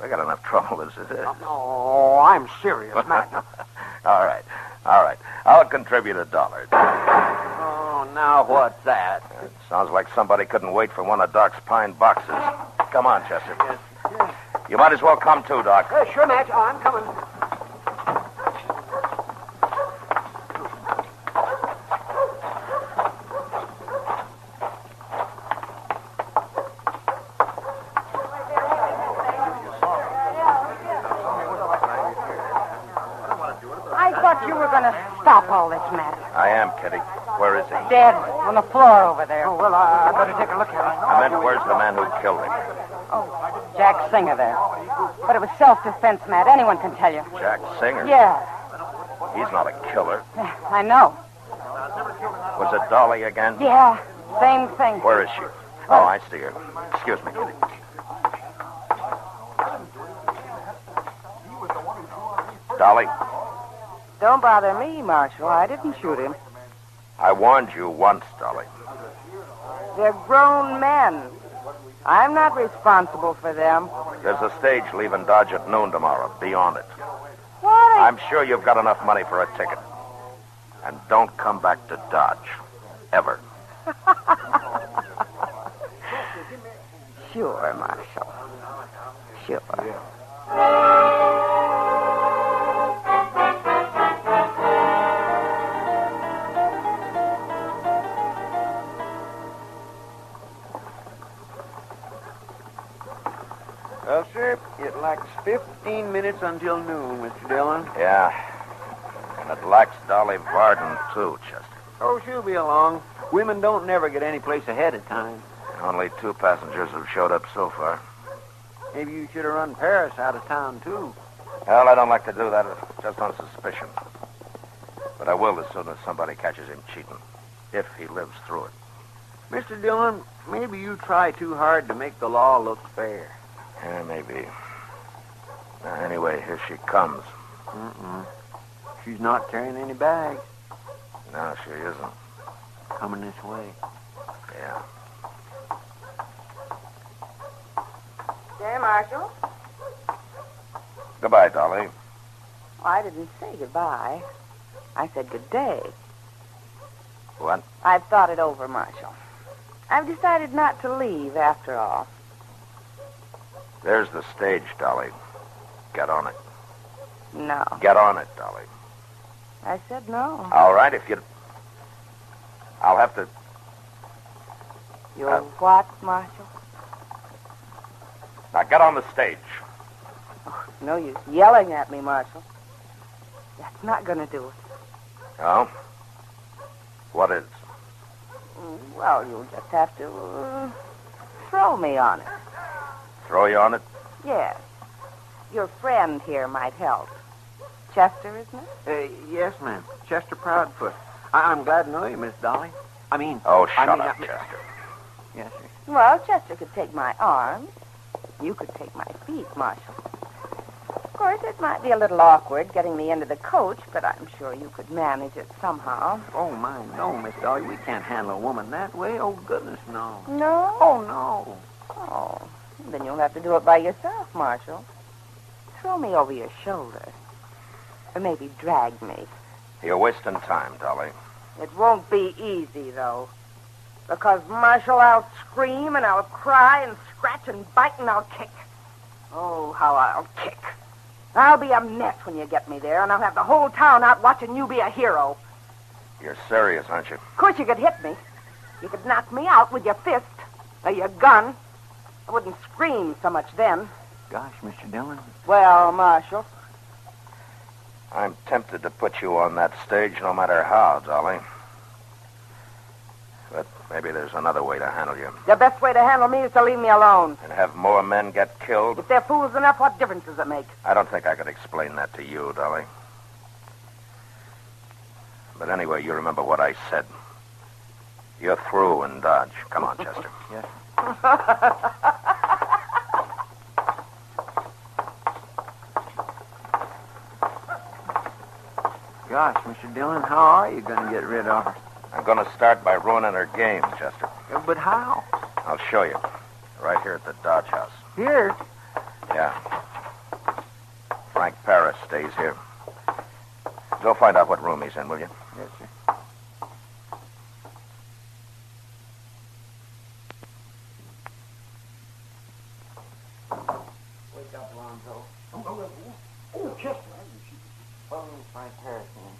We got enough trouble as it is. Oh, I'm serious, Matt. All right. I'll contribute $1. Oh, now what's that? It sounds like somebody couldn't wait for one of Doc's pine boxes. Come on, Chester. Yes. You might as well come too, Doc. Sure, Matt. I'm coming. I thought you were going to stop all this, Matt. I am, Kitty. Where is he? Dead on the floor over there. Oh, well, I better take a look at him. I meant, where's the man who killed him? Oh, Jack Singer there. But it was self-defense, Matt. Anyone can tell you. Jack Singer? Yeah. He's not a killer. I know. Was it Dolly again? Yeah, same thing. Where is she? Oh, I see her. Excuse me, Kitty. Dolly? Don't bother me, Marshal. I didn't shoot him. I warned you once, Dolly. They're grown men. I'm not responsible for them. There's a stage leaving Dodge at noon tomorrow. Be on it. What? I'm sure you've got enough money for a ticket. And don't come back to Dodge. Ever. Sure, Marshal. Sure. Well, sir, it lacks 15 minutes until noon, Mr. Dillon. Yeah. And it lacks Dolly Varden, too, Chester. Oh, she'll be along. Women don't never get any place ahead of time. Only 2 passengers have showed up so far. Maybe you should have run Paris out of town, too. Well, I don't like to do that just on suspicion. But I will as soon as somebody catches him cheating. If he lives through it. Mr. Dillon, maybe you try too hard to make the law look fair. Yeah, maybe. Anyway, here she comes. She's not carrying any bags. No, she isn't. Coming this way. Yeah. There, Marshal. Goodbye, Dolly. I didn't say goodbye. I said good day. What? I've thought it over, Marshal. I've decided not to leave after all. There's the stage, Dolly. Get on it. No. Get on it, Dolly. I said no. All right, if you... I'll have to... You'll what, Marshal? Now, get on the stage. Oh, no use yelling at me, Marshal. That's not going to do it. Oh? What is? Well, you'll just have to throw me on it. Throw you on it? Yes. Your friend here might help. Chester, isn't it? Yes, ma'am. Chester Proudfoot. I'm glad to know you, Miss Dolly. Oh, shut up, Chester. Yes, sir. Well, Chester could take my arms. You could take my feet, Marshal. Of course, it might be a little awkward getting me into the coach, but I'm sure you could manage it somehow. Oh, my, no, Miss Dolly. We can't handle a woman that way. Oh, goodness, no. No? Oh, no. Oh, then you'll have to do it by yourself, Marshal. Throw me over your shoulder. Or maybe drag me. You're wasting time, Dolly. It won't be easy, though. Because, Marshal, I'll scream and I'll cry and scratch and bite and I'll kick. Oh, how I'll kick. I'll be a mess when you get me there, and I'll have the whole town out watching you be a hero. You're serious, aren't you? Of course you could hit me. You could knock me out with your fist or your gun. I wouldn't scream so much then. Gosh, Mr. Dillon. Well, Marshal. I'm tempted to put you on that stage no matter how, Dolly. But maybe there's another way to handle you. The best way to handle me is to leave me alone. And have more men get killed? If they're fools enough, what difference does it make? I don't think I could explain that to you, Dolly. But anyway, you remember what I said. You're through in Dodge. Come on, Chester. Yes. Gosh, Mr. Dillon, how are you going to get rid of her? I'm going to start by ruining her game, Chester. But how? I'll show you. Right here at the Dodge House. Here? Yeah. Frank Paris stays here. Go find out what room he's in, will you? Yes, sir. Wake up, Lonzo. Oh, Chester. Oh, Frank Paris, man.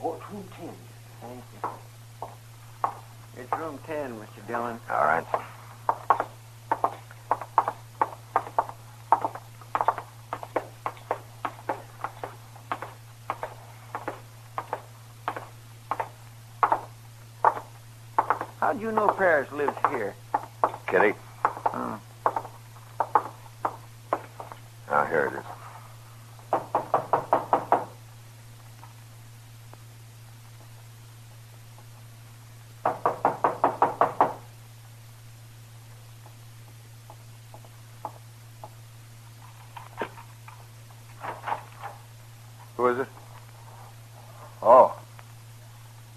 Room 10. Thank you. It's room 10, Mr. Dillon. All right. How'd you know Paris lives here? Kitty. Oh. Now, here it is. Who is it? Oh.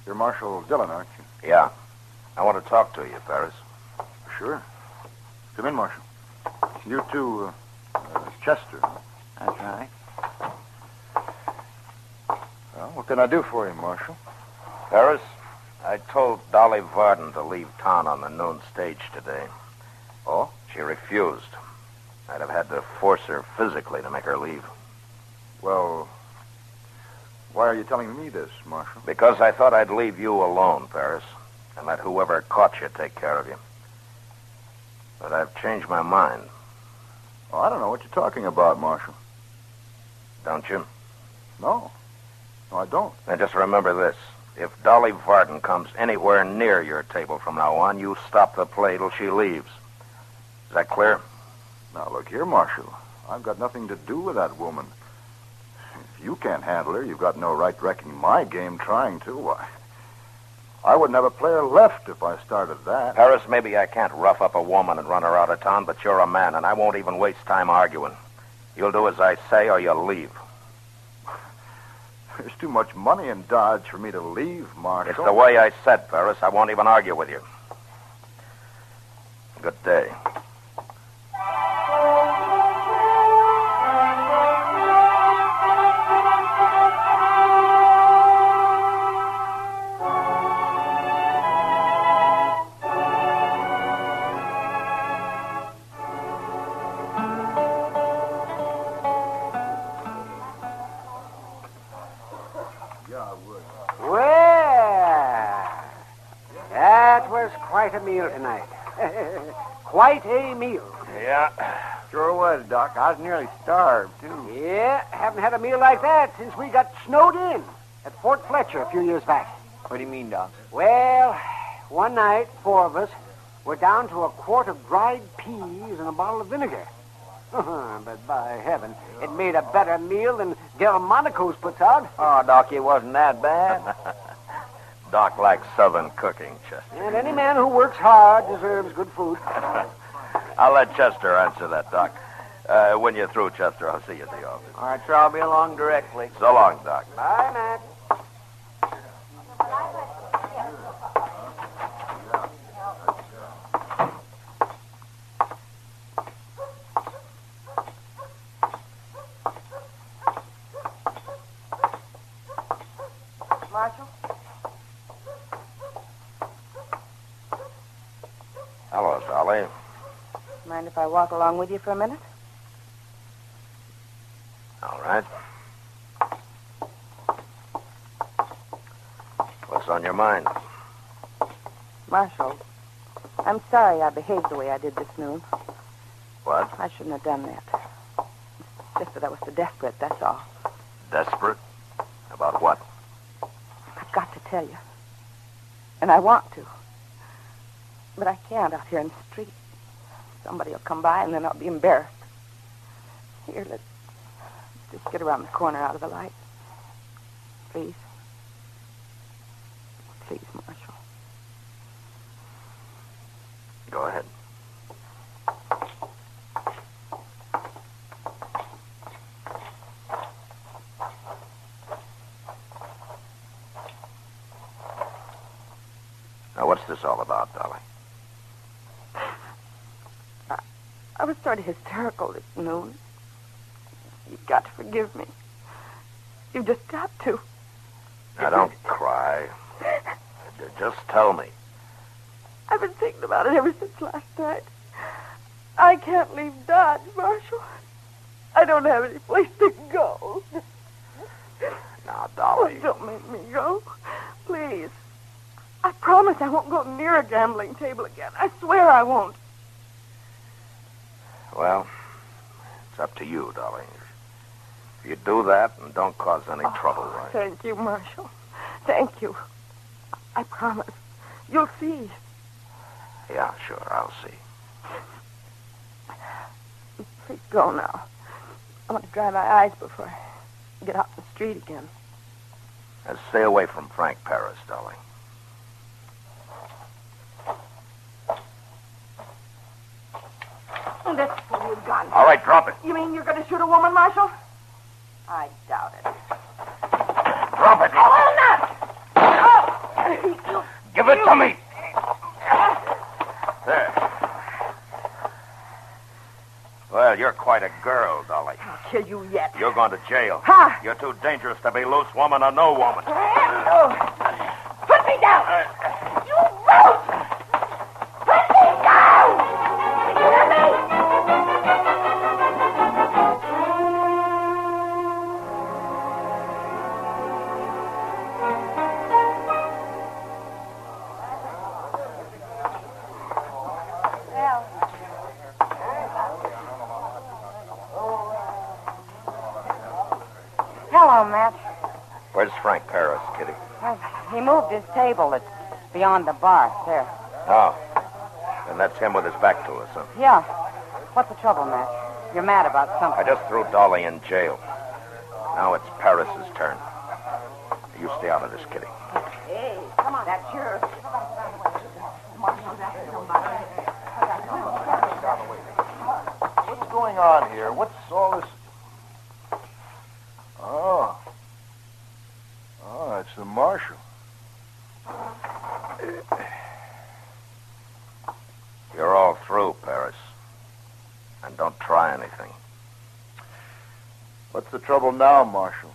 You're Marshal Dillon, aren't you? Yeah. I want to talk to you, Paris. Sure. Come in, Marshal. You too, Chester. That's right. Well, what can I do for you, Marshal? Paris, I told Dolly Varden to leave town on the noon stage today. Oh? She refused. I'd have had to force her physically to make her leave. Well, why are you telling me this, Marshal? Because I thought I'd leave you alone, Paris, and let whoever caught you take care of you. But I've changed my mind. Oh, I don't know what you're talking about, Marshal. Don't you? No. No, I don't. Now, just remember this. If Dolly Varden comes anywhere near your table from now on, you stop the play till she leaves. Is that clear? Now, look here, Marshal. I've got nothing to do with that woman. If you can't handle her, you've got no right wrecking my game trying to. Why, I wouldn't have a player left if I started that. Paris, maybe I can't rough up a woman and run her out of town, but you're a man, and I won't even waste time arguing. You'll do as I say, or you'll leave. There's too much money in Dodge for me to leave, Marshal. It's the way I said, Paris. I won't even argue with you. Good day. Quite a meal tonight. Quite a meal. Yeah. Sure was, Doc. I was nearly starved, too. Yeah, haven't had a meal like that since we got snowed in at Fort Fletcher a few years back. What do you mean, Doc? Well, one night, 4 of us were down to a quart of dried peas and a bottle of vinegar. But by heaven, it made a better meal than Delmonico's puts out. Oh, Doc, it wasn't that bad. Doc likes southern cooking, Chester. And any man who works hard deserves good food. I'll let Chester answer that, Doc. When you're through, Chester, I'll see you at the office. All right, sir, I'll be along directly. So long, Doc. Bye, Matt. Marshal? Hello, Dolly. Mind if I walk along with you for a minute? All right. What's on your mind? Marshal, I'm sorry I behaved the way I did this noon. What? I shouldn't have done that. It's just that I was so desperate, that's all. Desperate? About what? I've got to tell you. And I want to. But I can't out here in the street. Somebody will come by and then I'll be embarrassed. Here, let's just get around the corner out of the light. Please. Please, Marshal. Go ahead. Now, what's this all about, Dolly? I was sort of hysterical this noon. You've got to forgive me. You've just got to. Now, don't cry. Just tell me. I've been thinking about it ever since last night. I can't leave Dodge, Marshal. I don't have any place to go. Now, Dolly. Oh, don't make me go. Please. I promise I won't go near a gambling table again. I swear I won't. Well, it's up to you, Dolly. If you do that and don't cause any trouble, right? Thank you, Marshal. Thank you. I promise. You'll see. Yeah, sure, I'll see. Please go now. I want to dry my eyes before I get out in the street again. And stay away from Frank Paris, Dolly. And that's for your gun. All right, drop it. You mean you're going to shoot a woman, Marshal? I doubt it. Drop it. Oh, not! Give it to me. There. Well, you're quite a girl, Dolly. I'll kill you yet. You're going to jail. Ha! You're too dangerous to be loose, woman or no woman. Put me down! You brute! Put me down! You hear me? Hello, Matt. Where's Frank Paris, Kitty? Well, he moved his table. It's beyond the bar. There. Oh. And that's him with his back to us, huh? Yeah. What's the trouble, Matt? You're mad about something. I just threw Dolly in jail. Now it's Paris's turn. You stay out of this, Kitty. Hey, come on. That's yours. What's going on here? What's all this? Oh, it's the Marshal. You're all through, Paris. And don't try anything. What's the trouble now, Marshal?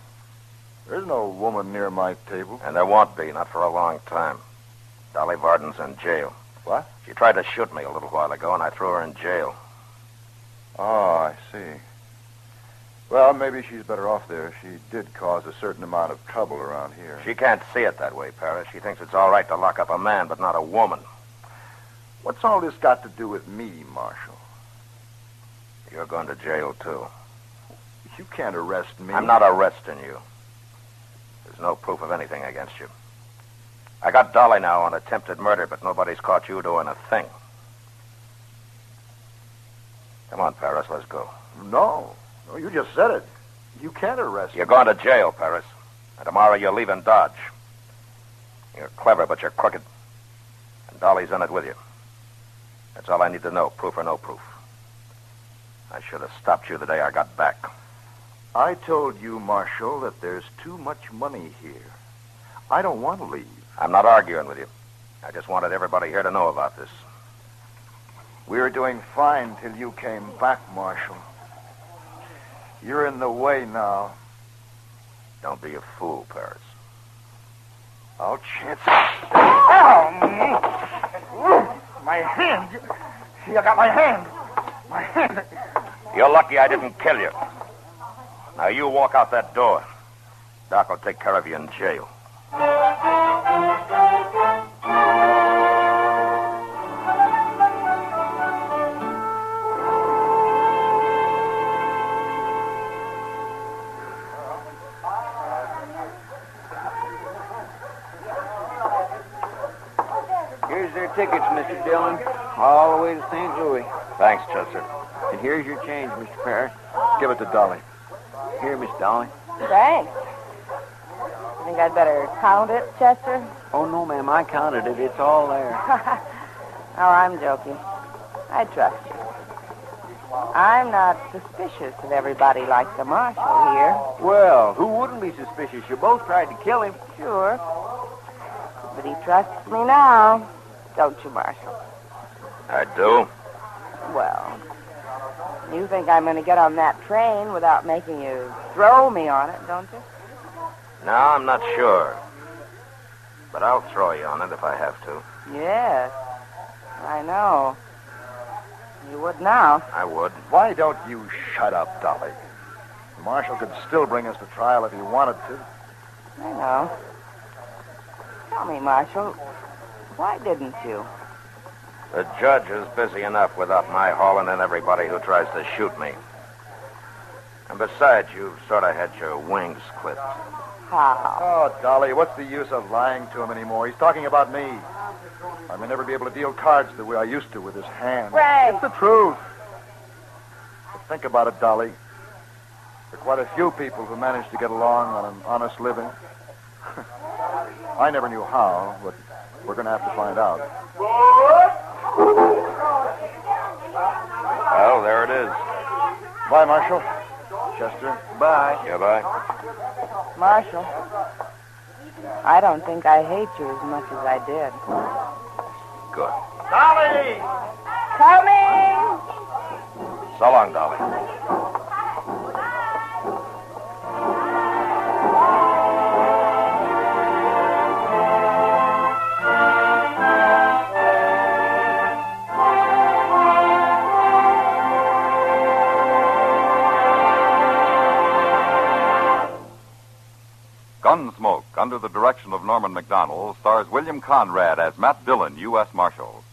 There's no woman near my table. And there won't be, not for a long time. Dolly Varden's in jail. What? She tried to shoot me a little while ago, and I threw her in jail. Oh, I see. Well, maybe she's better off there. She did cause a certain amount of trouble around here. She can't see it that way, Paris. She thinks it's all right to lock up a man, but not a woman. What's all this got to do with me, Marshal? You're going to jail, too. You can't arrest me. I'm not arresting you. There's no proof of anything against you. I got Dolly now on attempted murder, but nobody's caught you doing a thing. Come on, Paris, let's go. No, you just said it. You can't arrest You're going to jail, Paris. And tomorrow you're leaving Dodge. You're clever, but you're crooked. And Dolly's in it with you. That's all I need to know, proof or no proof. I should have stopped you the day I got back. I told you, Marshal, that there's too much money here. I don't want to leave. I'm not arguing with you. I just wanted everybody here to know about this. We were doing fine till you came back, Marshal. You're in the way now. Don't be a fool, Paris. I'll chance it. Oh, my hand. You got my hand. My hand. You're lucky I didn't kill you. Now you walk out that door. Doc will take care of you in jail. Here's their tickets, Mr. Dillon. All the way to St. Louis. Thanks, Chester. And here's your change, Mr. Parrish. Give it to Dolly. Here, Miss Dolly. Thanks. You think I'd better count it, Chester? Oh, no, ma'am. I counted it. It's all there. Oh, I'm joking. I trust you. I'm not suspicious of everybody like the Marshal here. Well, who wouldn't be suspicious? You both tried to kill him. Sure. But he trusts me now. Don't you, Marshal? I do. Well, you think I'm going to get on that train without making you throw me on it, don't you? No, I'm not sure. But I'll throw you on it if I have to. Yes. I know. You would now. I would. Why don't you shut up, Dolly? The Marshal could still bring us to trial if he wanted to. I know. Tell me, Marshal, why didn't you? The judge is busy enough without my hauling in everybody who tries to shoot me. And besides, you've sort of had your wings clipped. How? Oh, Dolly, what's the use of lying to him anymore? He's talking about me. I may never be able to deal cards the way I used to with his hand. Ray! It's the truth. But think about it, Dolly. There are quite a few people who manage to get along on an honest living. I never knew how, but we're going to have to find out. Well, there it is. Bye, Marshal. Chester. Bye. Yeah, bye. Marshal, I don't think I hate you as much as I did. Good. Dolly! Coming! So long, Dolly. Gunsmoke, under the direction of Norman McDonald, stars William Conrad as Matt Dillon, U.S. Marshal.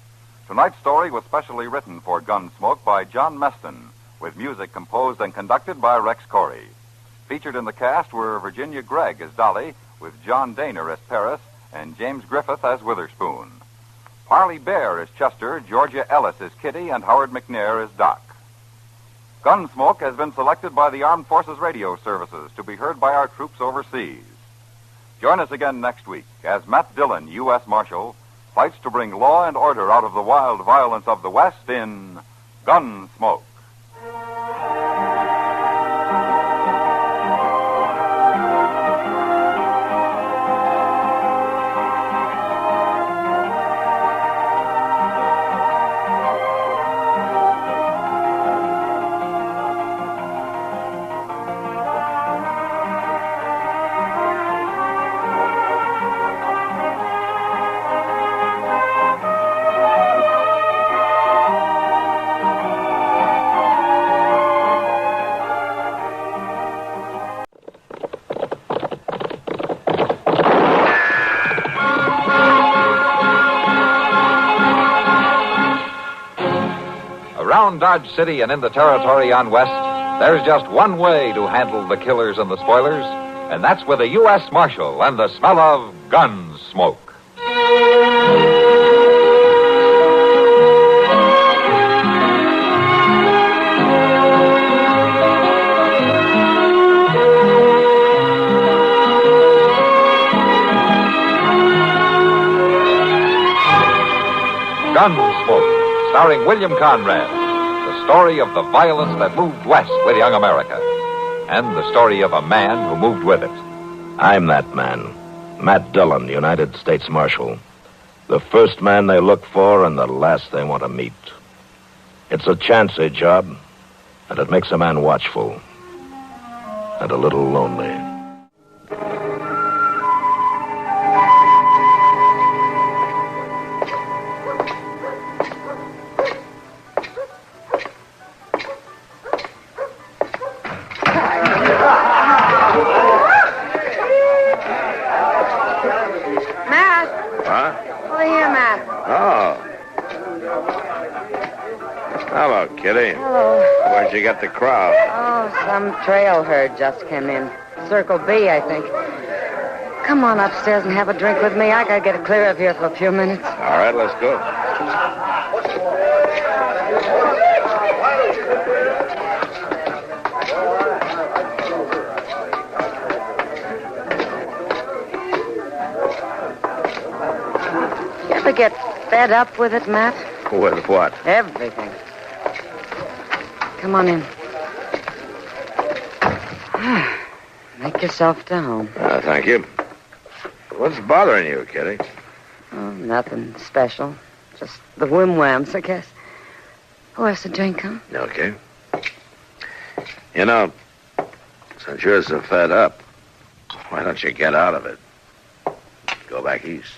Tonight's story was specially written for Gunsmoke by John Meston, with music composed and conducted by Rex Corey. Featured in the cast were Virginia Gregg as Dolly, with John Daner as Paris, and James Griffith as Witherspoon. Harley Bear as Chester, Georgia Ellis as Kitty, and Howard McNair as Doc. Gunsmoke has been selected by the Armed Forces Radio Services to be heard by our troops overseas. Join us again next week as Matt Dillon, U.S. Marshal, fights to bring law and order out of the wild violence of the West in Gunsmoke. Around Dodge City and in the territory on West, there's just one way to handle the killers and the spoilers, and that's with a U.S. Marshal and the smell of gun smoke. Gunsmoke, starring William Conrad. The story of the violence that moved west with young America. And the story of a man who moved with it. I'm that man. Matt Dillon, United States Marshal. The first man they look for and the last they want to meet. It's a chancy job, and it makes a man watchful. And a little lonely. Hello, Kitty. Hello. Where'd you get the crowd? Oh, some trail herd just came in. Circle B, I think. Come on upstairs and have a drink with me. I gotta get clear of here for a few minutes. All right, let's go. You ever get fed up with it, Matt? With what? Everything. Come on in. Make yourself to home. Thank you. What's bothering you, Kitty? Oh, nothing special. Just the whim-whams, I guess. Who has a drink, huh? Okay. You know, since you're so fed up, why don't you get out of it? Go back east.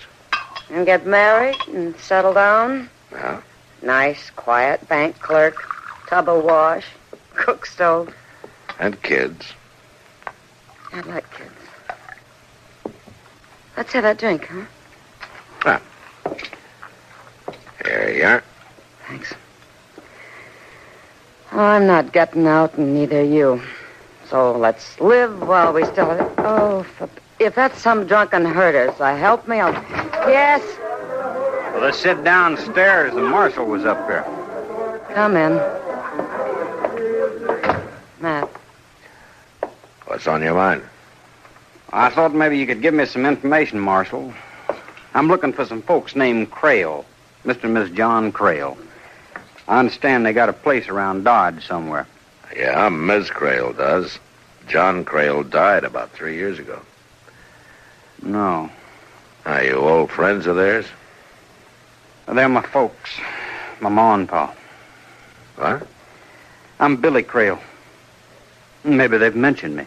And get married and settle down? Yeah. Nice, quiet bank clerk, tub of wash, cook stove. And kids. I'd like kids. Let's have that drink, huh? Ah. Here you are. Thanks. Oh, I'm not getting out, and neither are you. So let's live while we still... Oh, if that's some drunken herder, so help me, I'll... Yes? Well, let's sit downstairs. The marshal was up here. Come in. Matt. What's on your mind? I thought maybe you could give me some information, Marshal. I'm looking for some folks named Crail. Mr. and Miss John Crail. I understand they got a place around Dodge somewhere. Yeah, Ms. Crail does. John Crail died about 3 years ago. No. Are you old friends of theirs? They're my folks. My ma and pa. What? I'm Billy Crail. Maybe they've mentioned me.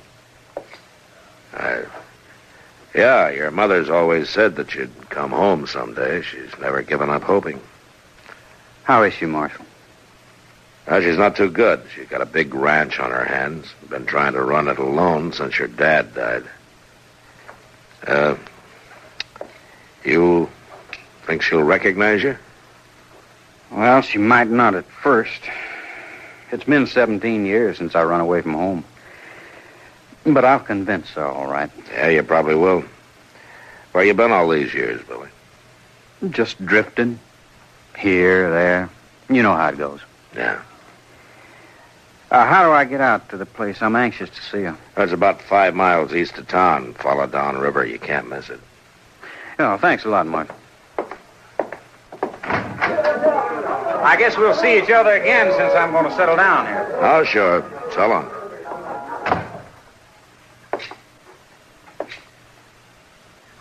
Yeah, your mother's always said that you'd come home someday. She's never given up hoping. How is she, Marshal? Well, she's not too good. She's got a big ranch on her hands. Been trying to run it alone since your dad died. You think she'll recognize you? Well, she might not at first. It's been 17 years since I run away from home. But I'll convince her, all right. Yeah, you probably will. Where you been all these years, Billy? Just drifting. Here, there. You know how it goes. Yeah. How do I get out to the place? I'm anxious to see her. It's about 5 miles east of town. Follow down river. You can't miss it. Oh, thanks a lot, Mark. I guess we'll see each other again since I'm going to settle down here. Oh, sure. So long.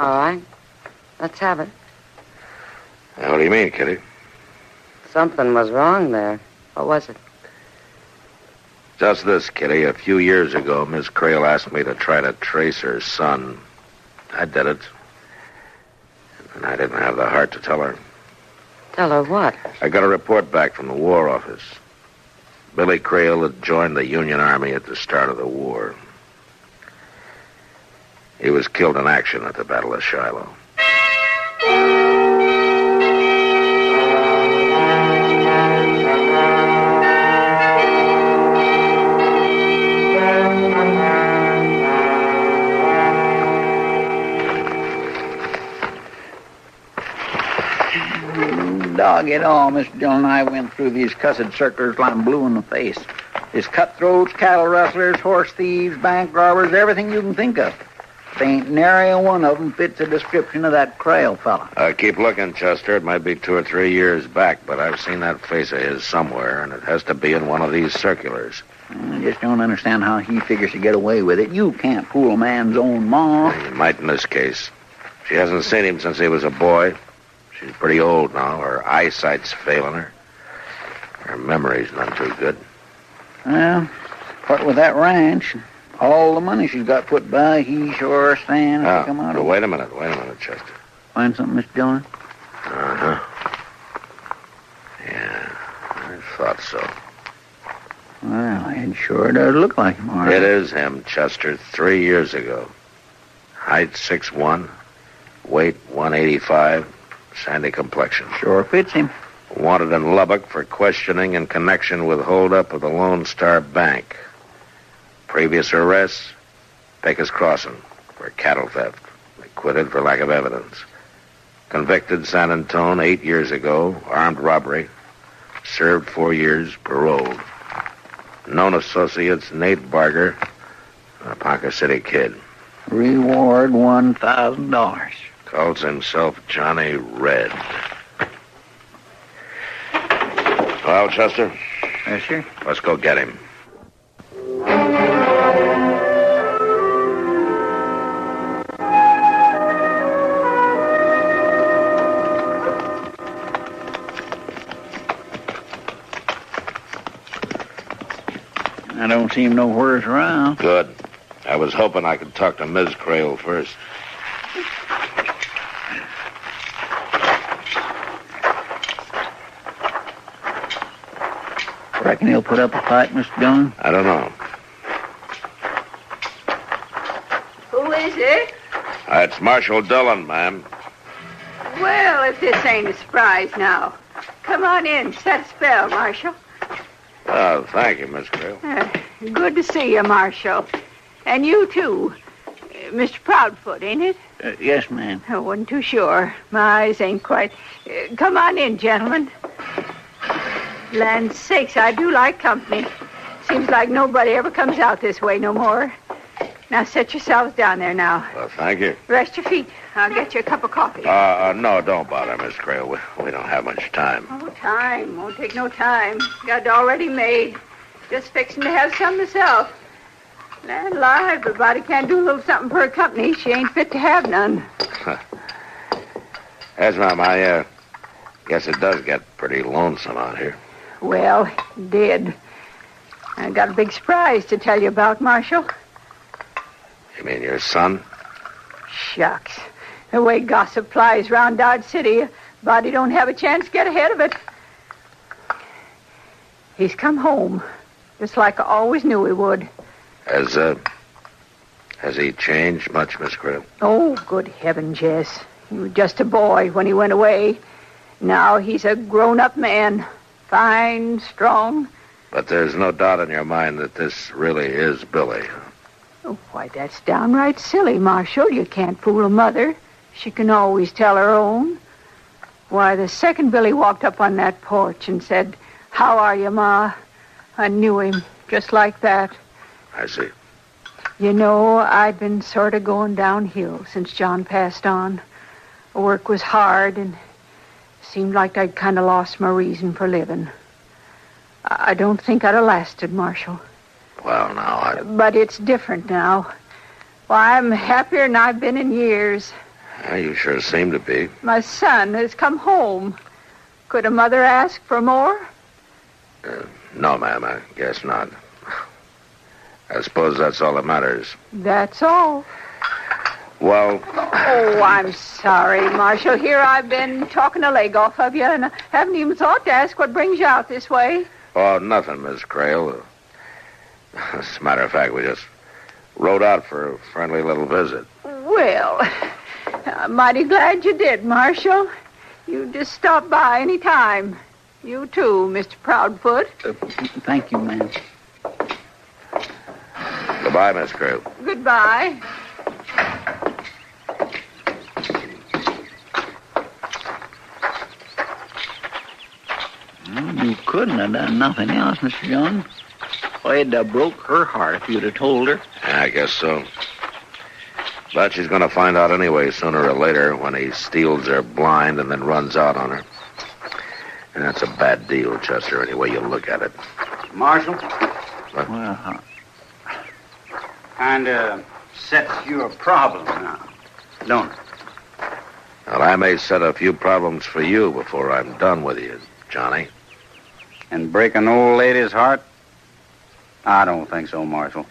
All right. Let's have it. What do you mean, Kitty? Something was wrong there. What was it? Just this, Kitty. A few years ago, Miss Crail asked me to try to trace her son. I did it. And I didn't have the heart to tell her. Tell her what? I got a report back from the War Office. Billy Crail had joined the Union Army at the start of the war. He was killed in action at the Battle of Shiloh. Dog it all, Mr. Dillon and I went through these cussed circlers like I'm blue in the face. There's cutthroats, cattle rustlers, horse thieves, bank robbers, everything you can think of. There ain't nary a one of them fits the description of that Crail fella. Keep looking, Chester. It might be 2 or 3 years back, but I've seen that face of his somewhere, and it has to be in one of these circulars. I just don't understand how he figures to get away with it. You can't fool a man's own ma. You might in this case. She hasn't seen him since he was a boy. She's pretty old now. Her eyesight's failing her. Her memory's none too good. Well, what with that ranch, all the money she's got put by, he sure stands to come out of. Wait a minute, Chester. Find something, Mr. Dillon? Uh-huh. Yeah, I thought so. Well, it sure does look like him, all right. It is him, Chester, 3 years ago. Height 6'1", weight 185, sandy complexion. Sure fits him. Wanted in Lubbock for questioning in connection with holdup of the Lone Star Bank. Previous arrests, Pecos Crossing for cattle theft. Acquitted for lack of evidence. Convicted San Antone 8 years ago, armed robbery. Served 4 years, paroled. Known associates Nate Barger, a Ponca City kid. Reward $1,000. Calls himself Johnny Red. Well, Chester? Yes, sir? Let's go get him. I don't see him nowheres around. Good. I was hoping I could talk to Ms. Crail first. Reckon he'll put up a fight, Mr. Dillon? I don't know. Who is it? It's Marshal Dillon, ma'am. Well, if this ain't a surprise now. Come on in. Set a spell, Marshal. Oh, thank you, Miss Crail. Good to see you, Marshal. And you, too. Mr. Proudfoot, ain't it? Yes, ma'am. I wasn't too sure. My eyes ain't quite... come on in, gentlemen. Land's sakes, I do like company. Seems like nobody ever comes out this way no more. Now, set yourselves down there now. Well, thank you. Rest your feet. I'll get you a cup of coffee. No, don't bother, Miss Crail. We don't have much time. Oh, time. Won't take no time. Got it already made. Just fixing to have some myself. Land alive, but body can't do a little something for her company. She ain't fit to have none. Yes, ma'am, I guess it does get pretty lonesome out here. Well, it did. I got a big surprise to tell you about, Marshal. You mean your son? Shucks. The way gossip flies round Dodge City, a body don't have a chance to get ahead of it. He's come home, just like I always knew he would. Has he changed much, Miss Crail? Oh, good heavens, yes. He was just a boy when he went away. Now he's a grown-up man. Fine, strong. But there's no doubt in your mind that this really is Billy. Oh, why, that's downright silly, Marshal. You can't fool a mother. She can always tell her own. Why, the second Billy walked up on that porch and said, "How are you, Ma?" I knew him, just like that. I see. You know, I'd been sort of going downhill since John passed on. Work was hard, and seemed like I'd kind of lost my reason for living. I don't think I'd have lasted, Marshal. Well, now, But it's different now. Why, I'm happier than I've been in years. You sure seem to be. My son has come home. Could a mother ask for more? No, ma'am, I guess not. I suppose that's all that matters. That's all. Well... Oh, I'm sorry, Marshal. Here I've been talking a leg off of you, and I haven't even thought to ask what brings you out this way. Oh, nothing, Miss Crail. As a matter of fact, we just rode out for a friendly little visit. Well, I'm mighty glad you did, Marshal. You just stop by any time. You too, Mr. Proudfoot. Thank you, ma'am. Goodbye, Miss Crail. Goodbye. Well, you couldn't have done nothing else, Mr. John. Well, it'd have broke her heart if you'd have told her. Yeah, I guess so. But she's going to find out anyway, sooner or later, when he steals her blind and then runs out on her. And that's a bad deal, Chester, any way you look at it. Marshal? What? Well, kind of sets you a problem now, don't it? Well, I may set a few problems for you before I'm done with you, Johnny. And break an old lady's heart? I don't think so, Marshal.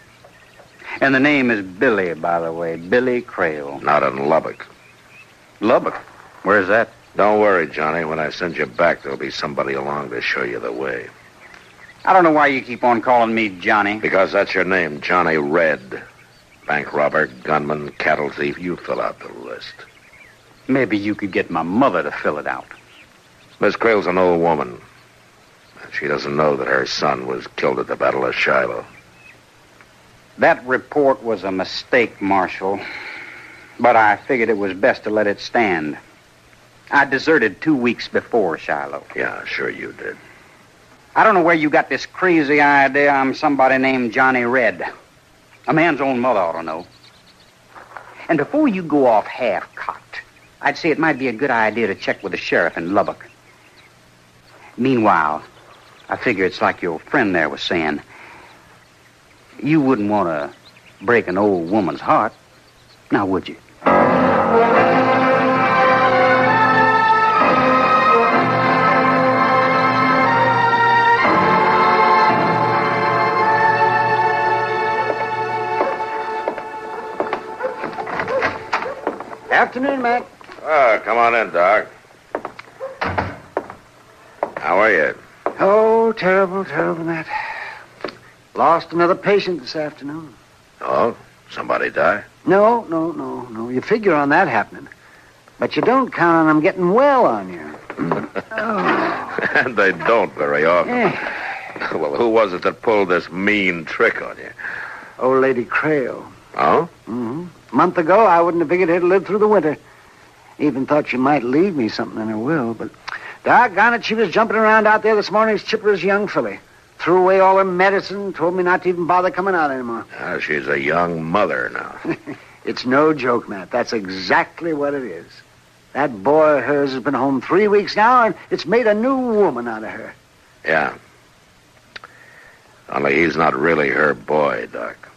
And the name is Billy, by the way. Billy Crail. Not in Lubbock. Lubbock? Where's that? Don't worry, Johnny. When I send you back, there'll be somebody along to show you the way. I don't know why you keep on calling me Johnny. Because that's your name, Johnny Red. Bank robber, gunman, cattle thief. You fill out the list. Maybe you could get my mother to fill it out. Miss Crail's an old woman. She doesn't know that her son was killed at the Battle of Shiloh. That report was a mistake, Marshal. But I figured it was best to let it stand. I deserted 2 weeks before Shiloh. Yeah, sure you did. I don't know where you got this crazy idea I'm somebody named Johnny Red. A man's own mother ought to know. And before you go off half-cocked, I'd say it might be a good idea to check with the sheriff in Lubbock. Meanwhile, I figure it's like your friend there was saying. You wouldn't want to break an old woman's heart, now would you? Afternoon, Mac. Oh, come on in, Doc. How are you? Oh, terrible, Matt. Lost another patient this afternoon. Oh, somebody die? No. You figure on that happening. But you don't count on them getting well on you. And they don't very often. Well, who was it that pulled this mean trick on you? Old Lady Crail. Oh? Mm-hmm. A month ago, I wouldn't have figured her to live through the winter. Even thought she might leave me something in her will, but doggone it, she was jumping around out there this morning as chipper as a young filly. Threw away all her medicine, told me not to even bother coming out anymore. She's a young mother now. It's no joke, Matt. That's exactly what it is. That boy of hers has been home 3 weeks now, and it's made a new woman out of her. Yeah. Only he's not really her boy, Doc.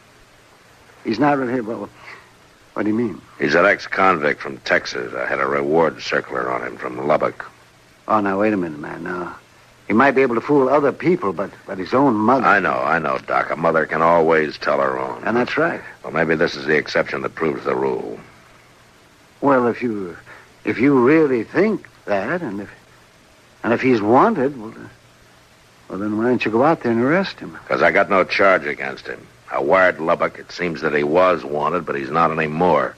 He's not really her boy? What do you mean? He's an ex-convict from Texas. I had a reward circular on him from Lubbock. Oh, now, wait a minute, man. Now, he might be able to fool other people, but his own mother... I know, Doc. A mother can always tell her own. And that's right. Well, maybe this is the exception that proves the rule. Well, if you really think that, and if he's wanted, well, then why don't you go out there and arrest him? Because I got no charge against him. I wired Lubbock. It seems that he was wanted, but he's not anymore.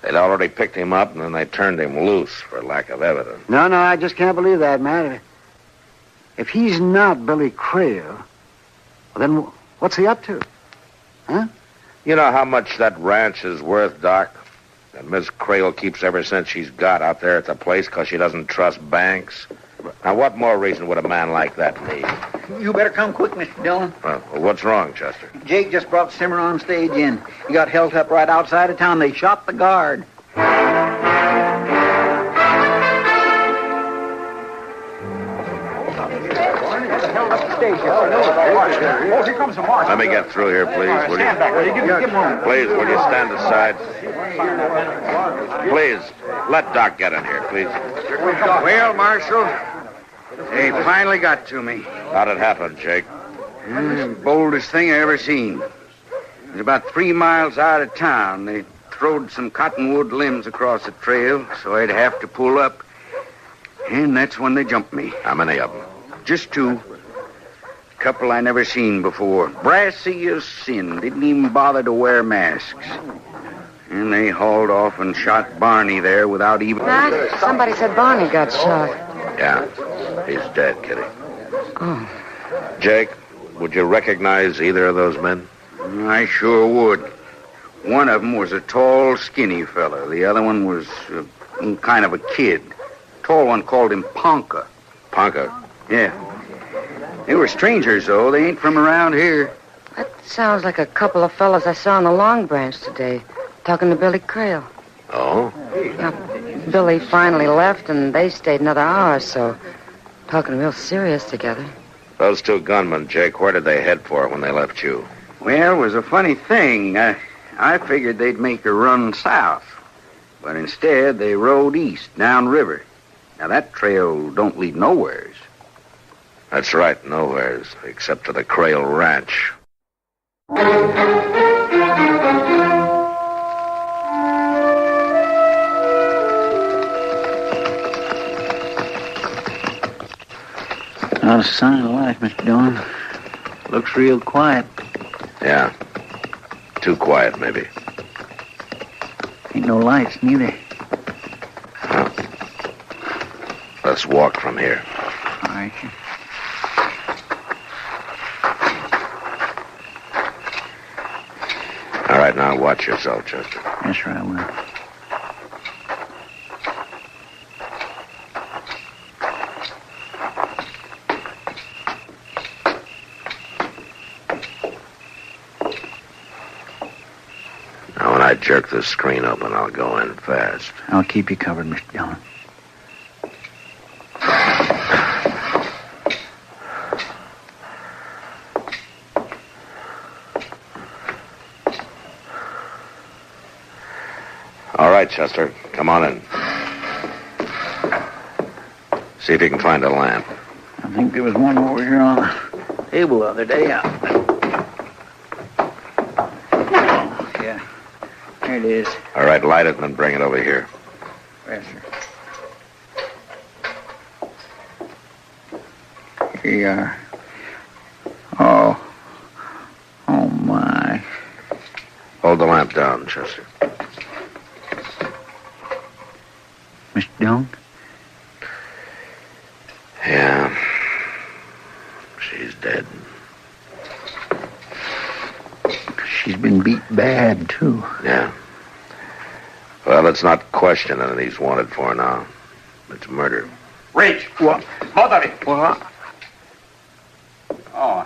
They'd already picked him up, and then they turned him loose for lack of evidence. No, I just can't believe that, Matt. If he's not Billy Crail, well, then what's he up to? Huh? You know how much that ranch is worth, Doc? And Miss Crail keeps every cent she's got out there at the place because she doesn't trust banks. Now, what more reason would a man like that need? You better come quick, Mr. Dillon. Well, what's wrong, Chester? Jake just brought Simmer on stage in. He got held up right outside of town. They shot the guard. Oh, here comes the marshal. Let me get through here, please, will you? Stand back. Give room. Please, will you stand aside? Please, let Doc get in here, please. Well, Marshal, they finally got to me. How'd it happen, Jake? Boldest thing I ever seen. It was about 3 miles out of town. They throwed some cottonwood limbs across the trail, so I'd have to pull up. And that's when they jumped me. How many of them? Just 2. Couple I never seen before. Brassy as sin. Didn't even bother to wear masks. And they hauled off and shot Barney there without even... Matt, somebody said Barney got shot. Yeah, he's dead, Kitty. Oh. Jake, would you recognize either of those men? I sure would. One of them was a tall, skinny fella. The other one was kind of a kid. Tall one called him Ponca. Ponca? Yeah. They were strangers, though. They ain't from around here. That sounds like a couple of fellas I saw on the Long Branch today. talking to Billy Crail. Oh? Now, Billy finally left, and they stayed another hour or so, talking real serious together. Those two gunmen, Jake, where did they head for when they left you? Well, it was a funny thing. I figured they'd make a run south. But instead, they rode east, downriver. Now, that trail don't lead nowheres. That's right, nowheres, except to the Crail Ranch. Not a sign of life, Mr. Dillon. Looks real quiet. Yeah. Too quiet, maybe. Ain't no lights, neither. Well, let's walk from here. All right. All right, now watch yourself, Chester. Yes, sir, I will. Now, when I jerk this screen open, I'll go in fast. I'll keep you covered, Mr. Dillon. All right, Chester, come on in. See if you can find a lamp. I think there was one over here on the table the other day. Oh, yeah. There it is. All right, light it and then bring it over here. Yes, sir. Here you are. Oh, my. Hold the lamp down, Chester. Mr. Dillon? Yeah. She's dead. She's been beat bad, too. Yeah. Well, it's not questioning that he's wanted for now. It's murder. Reach! What? Both of you! What? Oh.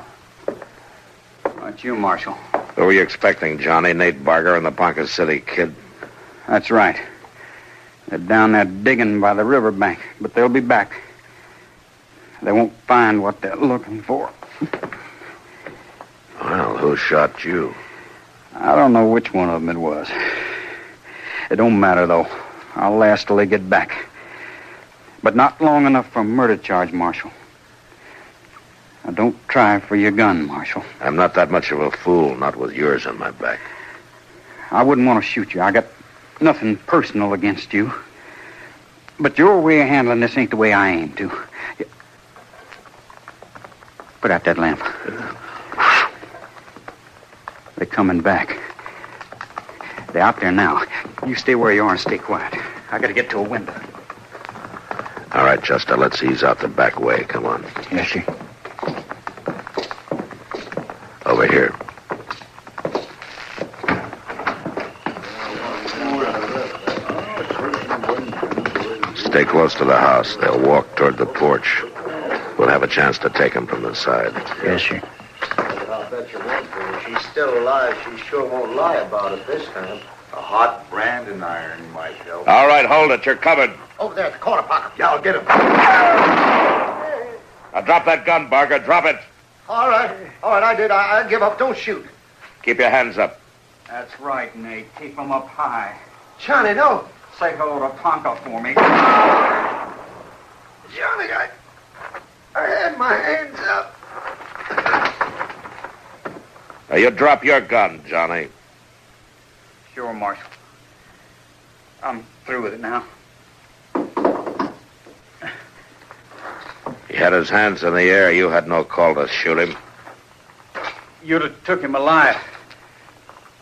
Aren't you, Marshal? Who were you expecting, Johnny? Nate Barger and the Ponca City Kid? That's right. They're down there digging by the riverbank, but they'll be back. They won't find what they're looking for. Well, who shot you? I don't know which one of them it was. It don't matter, though. I'll last till they get back. But not long enough for a murder charge, Marshal. Now, don't try for your gun, Marshal. I'm not that much of a fool, not with yours on my back. I wouldn't want to shoot you. I got nothing personal against you. But your way of handling this ain't the way I aim to. Put out that lamp. They're coming back. They're out there now. You stay where you are and stay quiet. I gotta get to a window. All right, Chester, let's ease out the back way. Come on. Yes, sir. Over here. Stay close to the house. They'll walk toward the porch. We'll have a chance to take them from the side. Yes, sir. I'll bet you one thing. If she's still alive, she sure won't lie about it this time. A hot branding iron might help. All right, hold it. You're covered. Over there at the corner pocket. Yeah, I'll get him. Now drop that gun, Barker. Drop it. All right, I did. I give up. Don't shoot. Keep your hands up. That's right, Nate. Keep them up high. Johnny, no. Say hello to Ponca for me. Johnny, I had my hands up. Now you drop your gun, Johnny. Sure, Marshal. I'm through with it now. He had his hands in the air. You had no call to shoot him. You'd have took him alive.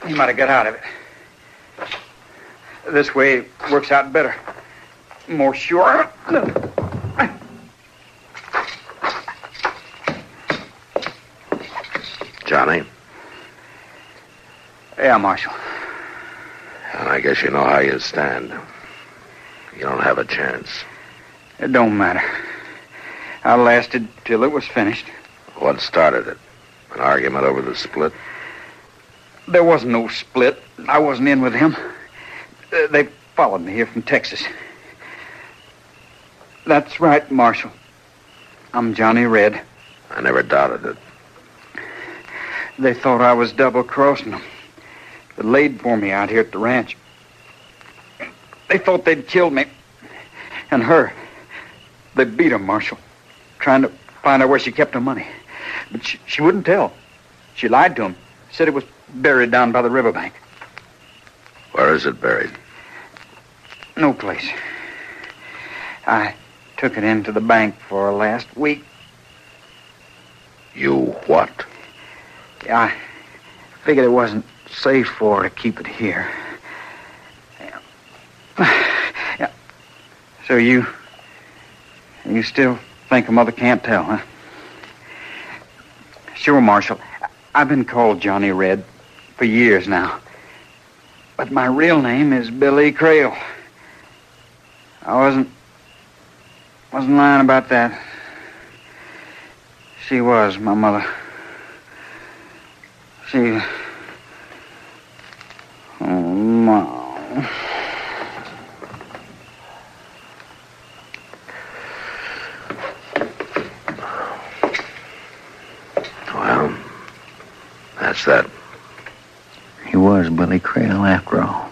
He might have got out of it. This way it works out better. More sure. Johnny? Yeah, Marshal. And I guess you know how you stand. You don't have a chance. It don't matter. I lasted till it was finished. What started it? An argument over the split? There wasn't no split. I wasn't in with him. They followed me here from Texas. That's right, Marshal. I'm Johnny Red. I never doubted it. They thought I was double-crossing them. They laid for me out here at the ranch. They thought they'd killed me. And her. They beat her, Marshal. Trying to find out where she kept her money. But she wouldn't tell. She lied to him. Said it was buried down by the riverbank. Where is it buried? No place. I took it into the bank for last week. You what? I figured it wasn't safe for her to keep it here. Yeah. So you still think a mother can't tell, huh? Sure, Marshal. I've been called Johnny Red for years now. But my real name is Billy Creel. I wasn't lying about that. She was, my mother. She... Oh, Mom. Well, that's that. He was Billy Creel after all.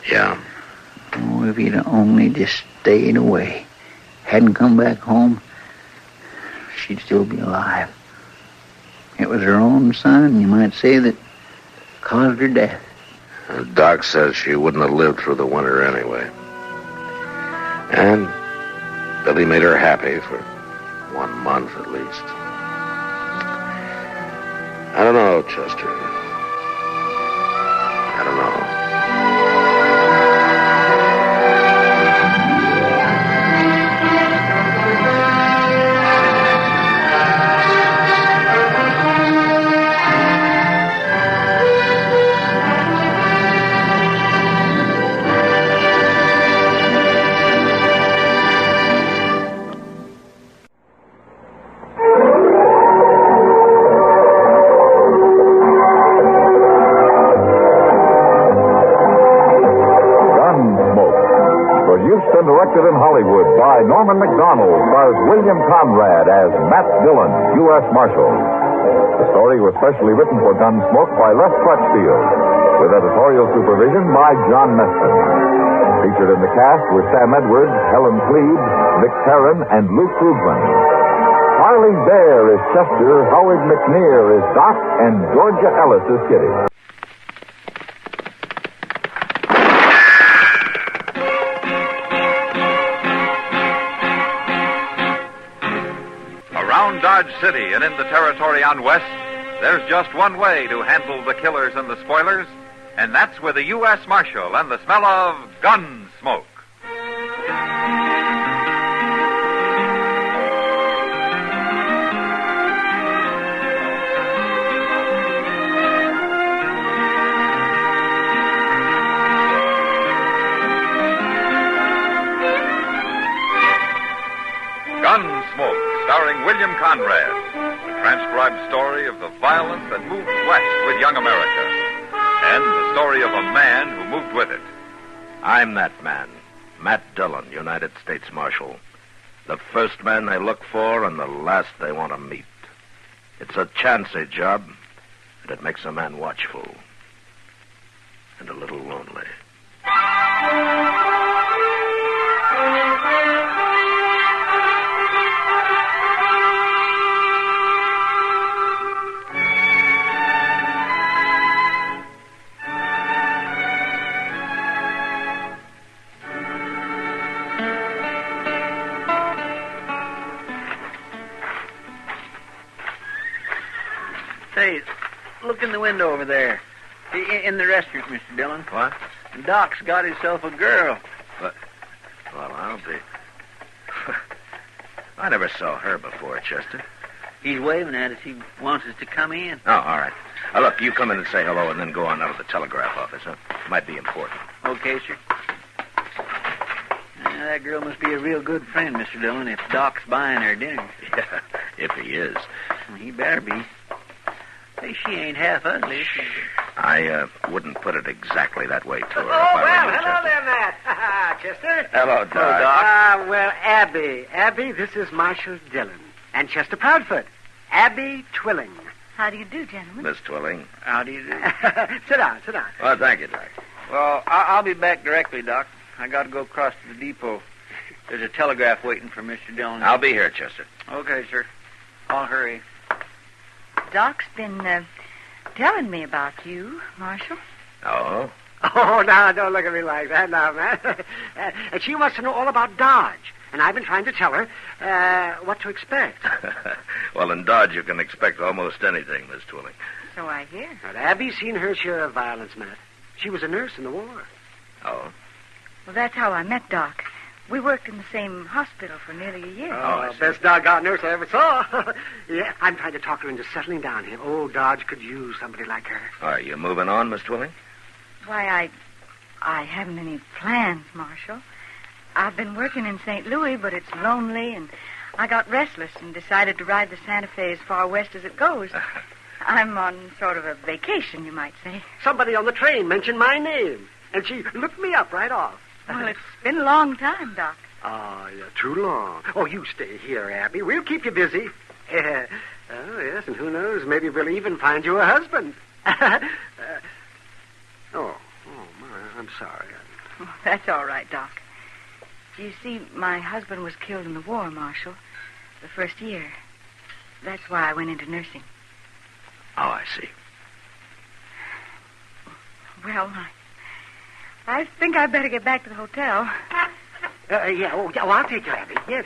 Yeah. Oh, if he'd only just stayed away, hadn't come back home, she'd still be alive. It was her own son, you might say, that caused her death. Doc says she wouldn't have lived through the winter anyway. And Billy made her happy for 1 month at least. I don't know, Chester. I don't know. Directed in Hollywood by Norman McDonald, stars William Conrad as Matt Dillon, U.S. Marshal. The story was specially written for Gunsmoke by Les Crutchfield, with editorial supervision by John Meston. Featured in the cast were Sam Edwards, Helen Cleve, Vic Perrin, and Luke Krugman. Harley Bear is Chester, Howard McNear is Doc, and Georgia Ellis is Kitty. Dodge City and in the territory on West, there's just one way to handle the killers and the spoilers, and that's with a U.S. Marshal and the smell of Gunsmoke. Gunsmoke, starring William Conrad, the transcribed story of the violence that moved west with young America, and the story of a man who moved with it. I'm that man, Matt Dillon, United States Marshal. The first man they look for and the last they want to meet. It's a chancy job, and it makes a man watchful and a little lonely. Say, look in the window over there. In the restaurant, Mr. Dillon. What? Doc's got himself a girl. What? Well, I'll be... I never saw her before, Chester. He's waving at us. He wants us to come in. Oh, all right. Look, you come in and say hello and then go on out of the telegraph office, huh? Might be important. Okay, sir. That girl must be a real good friend, Mr. Dillon, if Doc's buying her dinner. Yeah, if he is. He better be. Hey, she ain't half ugly. I wouldn't put it exactly that way to her. Oh, well, hello there, Matt. Chester. Hello, Doc. Well, Abby. Abby, this is Marshal Dillon. And Chester Proudfoot. Abby Twilling. How do you do, gentlemen? Miss Twilling. How do you do? Sit down, sit down. Well, thank you, Doc. Well, I'll be back directly, Doc. I got to go across to the depot. There's a telegraph waiting for Mr. Dillon. I'll be here, Chester. Okay, sir. I'll hurry. Doc's been telling me about you, Marshal. Oh? Oh, now, don't look at me like that now, man. And she wants to know all about Dodge. And I've been trying to tell her what to expect. Well, in Dodge, you can expect almost anything, Miss Twilling. So I hear. But Abby's seen her share of violence, Matt. She was a nurse in the war. Oh? Well, that's how I met Doc. We worked in the same hospital for nearly a year. Oh, best doggone nurse I ever saw. Yeah, I'm trying to talk her into settling down here. Oh, Dodge could use somebody like her. Are you moving on, Miss Twilling? Why, I haven't any plans, Marshal. I've been working in St. Louis, but it's lonely, and I got restless and decided to ride the Santa Fe as far west as it goes. I'm on sort of a vacation, you might say. Somebody on the train mentioned my name, and she looked me up right off. Well, it's been a long time, Doc. Oh, yeah, too long. Oh, you stay here, Abby. We'll keep you busy. Oh, yes, and who knows, maybe we'll even find you a husband. My, I'm sorry. Oh, that's all right, Doc. You see, my husband was killed in the war, Marshal, the first year. That's why I went into nursing. Oh, I see. Well, I think I'd better get back to the hotel. I'll take you, Abby. Yes.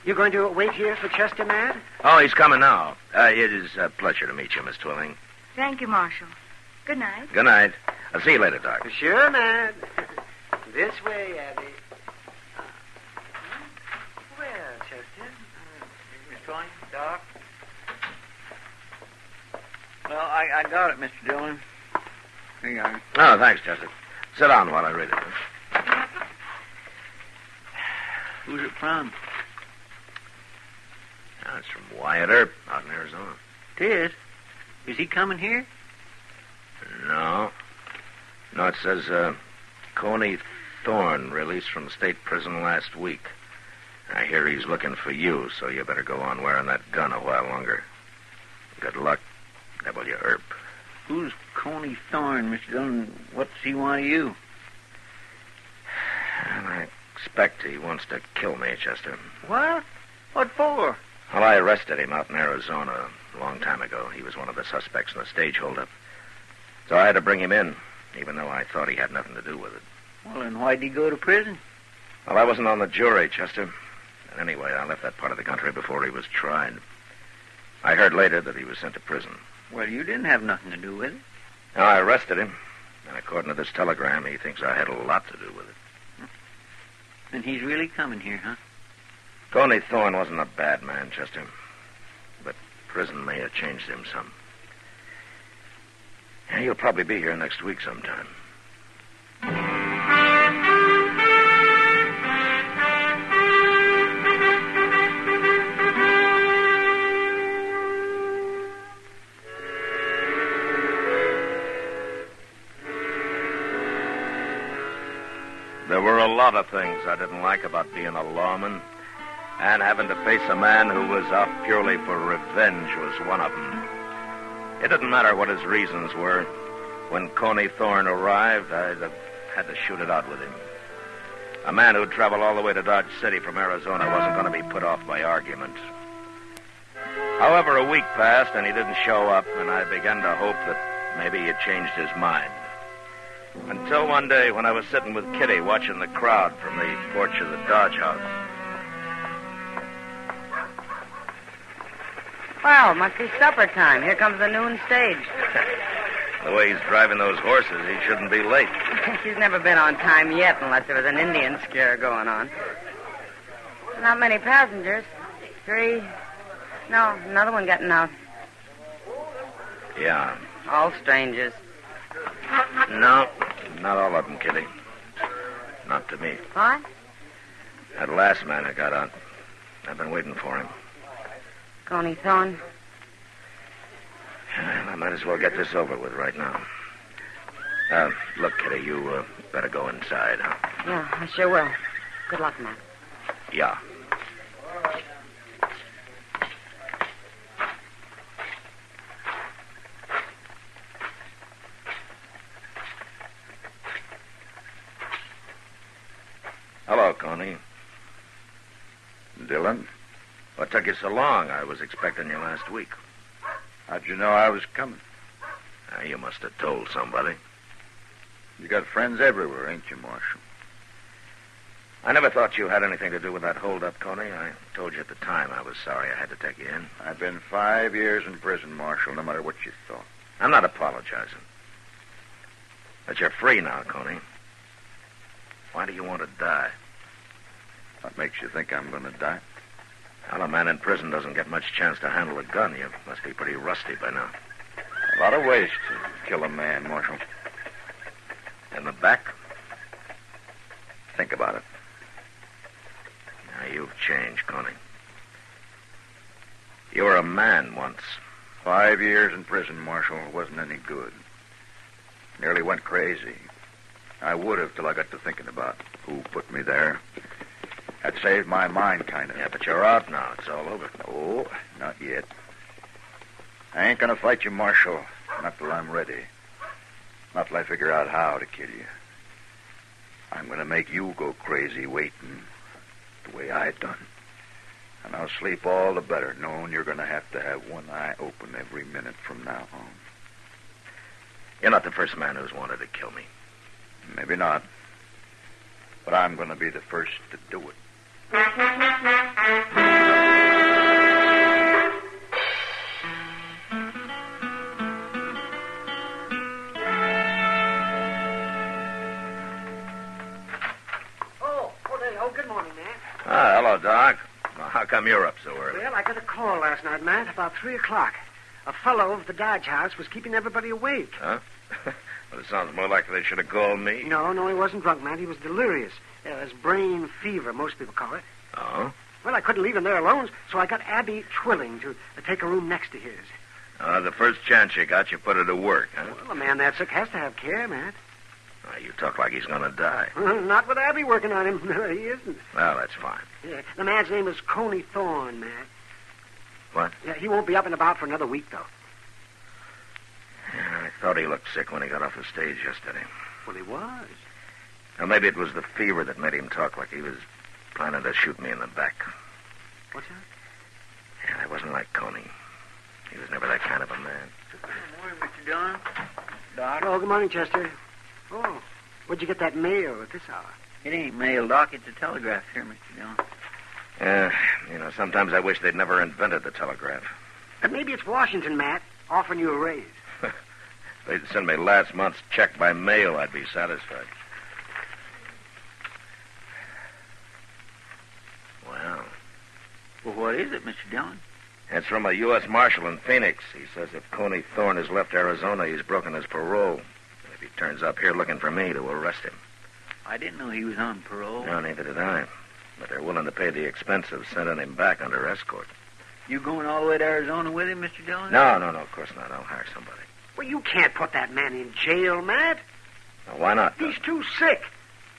You going to wait here for Chester, Matt? Oh, he's coming now. It is a pleasure to meet you, Miss Twilling. Thank you, Marshal. Good night. Good night. I'll see you later, Doc. Sure, Matt. This way, Abby. Well, Chester. Miss Twilling, Doc. Well, I got it, Mr. Dillon. Here you are. Oh, thanks, Chester. Sit down while I read it. Who's it from? It's from Wyatt Earp out in Arizona. Tis? Is he coming here? No. No, it says, Coney Thorne released from state prison last week. I hear he's looking for you, so you better go on wearing that gun a while longer. Good luck, W. Earp. Who's Coney Thorne, Mr. Dillon? What's he want of you? Well, I expect he wants to kill me, Chester. What? What for? Well, I arrested him out in Arizona a long time ago. He was one of the suspects in the stage holdup. So I had to bring him in, even though I thought he had nothing to do with it. Well, then why'd he go to prison? Well, I wasn't on the jury, Chester. And anyway, I left that part of the country before he was tried. I heard later that he was sent to prison. Well, you didn't have nothing to do with it. Now, I arrested him. And according to this telegram, he thinks I had a lot to do with it. And he's really coming here, huh? Coney Thorne wasn't a bad man, Chester. But prison may have changed him some. Yeah, he'll probably be here next week sometime. There were a lot of things I didn't like about being a lawman, and having to face a man who was out purely for revenge was one of them. It didn't matter what his reasons were. When Coney Thorne arrived, I'd have had to shoot it out with him. A man who'd traveled all the way to Dodge City from Arizona wasn't going to be put off by argument. However, a week passed, and he didn't show up, and I began to hope that maybe he'd changed his mind. Until one day when I was sitting with Kitty watching the crowd from the porch of the Dodge house. Well, must be supper time. Here comes the noon stage. The way he's driving those horses, he shouldn't be late. She's never been on time yet unless there was an Indian scare going on. Not many passengers. 3. No, another one getting out. Yeah. All strangers. No, not all of them, Kitty. Not to me. What? That last man who got out. I've been waiting for him. Coney Thorne? I might as well get this over with right now. Look, Kitty, you better go inside, huh? Yeah, I sure will. Good luck, Matt. Yeah. Hello, Coney. Dillon? What took you so long? I was expecting you last week. How'd you know I was coming? You must have told somebody. You got friends everywhere, ain't you, Marshal? I never thought you had anything to do with that holdup, Coney. I told you at the time I was sorry I had to take you in. I've been 5 years in prison, Marshal, no matter what you thought. I'm not apologizing. But you're free now, Coney. Why do you want to die? What makes you think I'm going to die? Well, a man in prison doesn't get much chance to handle a gun. You must be pretty rusty by now. A lot of ways to kill a man, Marshal. In the back? Think about it. Now, you've changed, Coney. You were a man once. 5 years in prison, Marshal, wasn't any good. Nearly went crazy. I would have till I got to thinking about who put me there. That saved my mind, kind of. Yeah, but you're out now. It's all over. No, not yet. I ain't going to fight you, Marshal. Not till I'm ready. Not till I figure out how to kill you. I'm going to make you go crazy waiting the way I done. And I'll sleep all the better knowing you're going to have one eye open every minute from now on. You're not the first man who's wanted to kill me. Maybe not. But I'm going to be the first to do it. Oh, good morning, man. Hello, Doc. How come you're up so early? Well, I got a call last night, Matt, about 3 o'clock. A fellow of the Dodge House was keeping everybody awake. Huh? Well, it sounds more like they should have called me. No, he wasn't drunk, Matt. He was delirious. It was brain fever, most people call it. Oh? Well, I couldn't leave him there alone, so I got Abby Twilling to take a room next to his. The first chance you got, you put her to work, huh? Well, a man that sick has to have care, Matt. You talk like he's going to die. Not with Abby working on him. No, he isn't. Well, that's fine. Yeah, the man's name is Coney Thorne, Matt. What? Yeah, he won't be up and about for another week, though. Yeah, I thought he looked sick when he got off the stage yesterday. Well, he was. Well, maybe it was the fever that made him talk like he was planning to shoot me in the back. What's that? Yeah, that wasn't like Coney. He was never that kind of a man. Good morning, Mr. Dillon. Doc. Oh, good morning, Chester. Oh, where'd you get that mail at this hour? It ain't mail, Doc. It's a telegraph here, Mr. Dillon. Yeah, sometimes I wish they'd never invented the telegraph. But maybe it's Washington, Matt, offering you a raise. If they'd send me last month's check by mail, I'd be satisfied. Wow. Well, what is it, Mr. Dillon? It's from a U.S. Marshal in Phoenix. He says if Coney Thorne has left Arizona, he's broken his parole. And if he turns up here looking for me, to arrest him. I didn't know he was on parole. No, neither did I. But they're willing to pay the expense of sending him back under escort. You going all the way to Arizona with him, Mr. Dillon? No, of course not. I'll hire somebody. Well, you can't put that man in jail, Matt. Now, why not? He's too sick.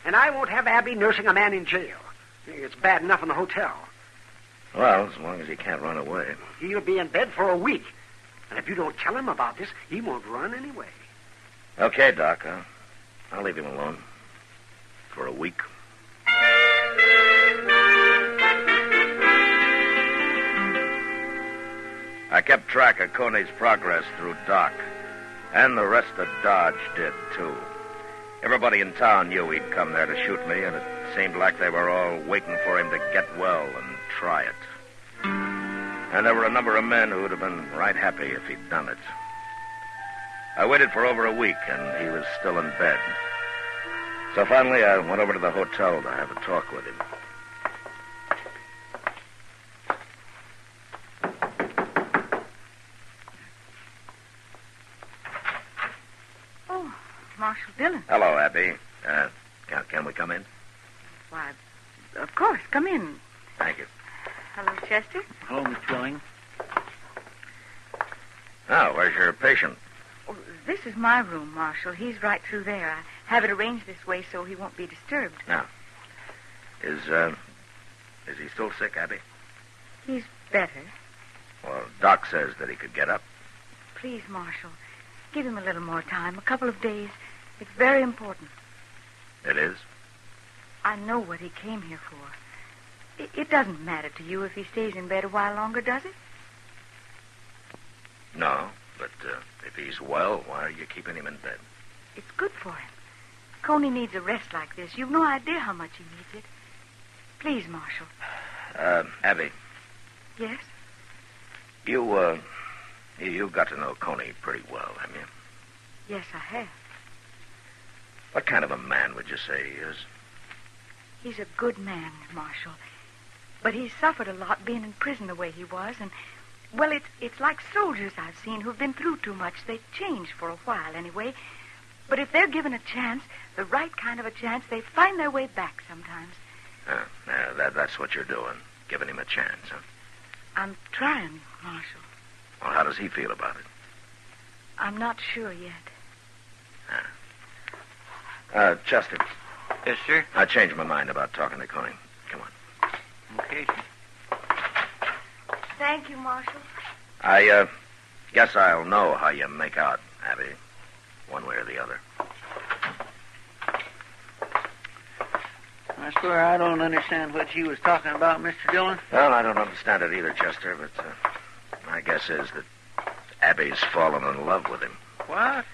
And I won't have Abby nursing a man in jail. It's bad enough in the hotel. Well, as long as he can't run away. He'll be in bed for a week. And if you don't tell him about this, he won't run anyway. Okay, Doc. I'll leave him alone. For a week. I kept track of Coney's progress through Doc. And the rest of Dodge did, too. Everybody in town knew he'd come there to shoot me, and it seemed like they were all waiting for him to get well and try it. And there were a number of men who would have been right happy if he'd done it. I waited for over a week, and he was still in bed. So finally, I went over to the hotel to have a talk with him. Oh, Marshal Dillon. Hello, Abby. Can we come in? Why, of course. Come in. Thank you. Hello, Chester. Hello, Miss Twilling. Oh, where's your patient? Oh, this is my room, Marshal. He's right through there. I have it arranged this way so he won't be disturbed. Now, is he still sick, Abby? He's better. Well, Doc says that he could get up. Please, Marshal, give him a little more time, a couple of days. It's very important. It is? I know what he came here for. It doesn't matter to you if he stays in bed a while longer, does it? No, but if he's well, why are you keeping him in bed? It's good for him. Coney needs a rest like this. You've no idea how much he needs it. Please, Marshal. Abby. Yes? You got to know Coney pretty well, haven't you? Yes, I have. What kind of a man would you say he is? He's a good man, Marshal. But he's suffered a lot being in prison the way he was, and, well, it's like soldiers I've seen who've been through too much. They change for a while, anyway. But if they're given a chance, the right kind of a chance, they find their way back sometimes. That's what you're doing, giving him a chance, huh? I'm trying, Marshal. Well, how does he feel about it? I'm not sure yet. Chester. Yes, sir? I changed my mind about talking to Coney. Come on. Okay. Thank you, Marshal. I guess I'll know how you make out, Abby. One way or the other. I swear I don't understand what you was talking about, Mr. Dillon. Well, I don't understand it either, Chester, but my guess is that Abby's fallen in love with him. What?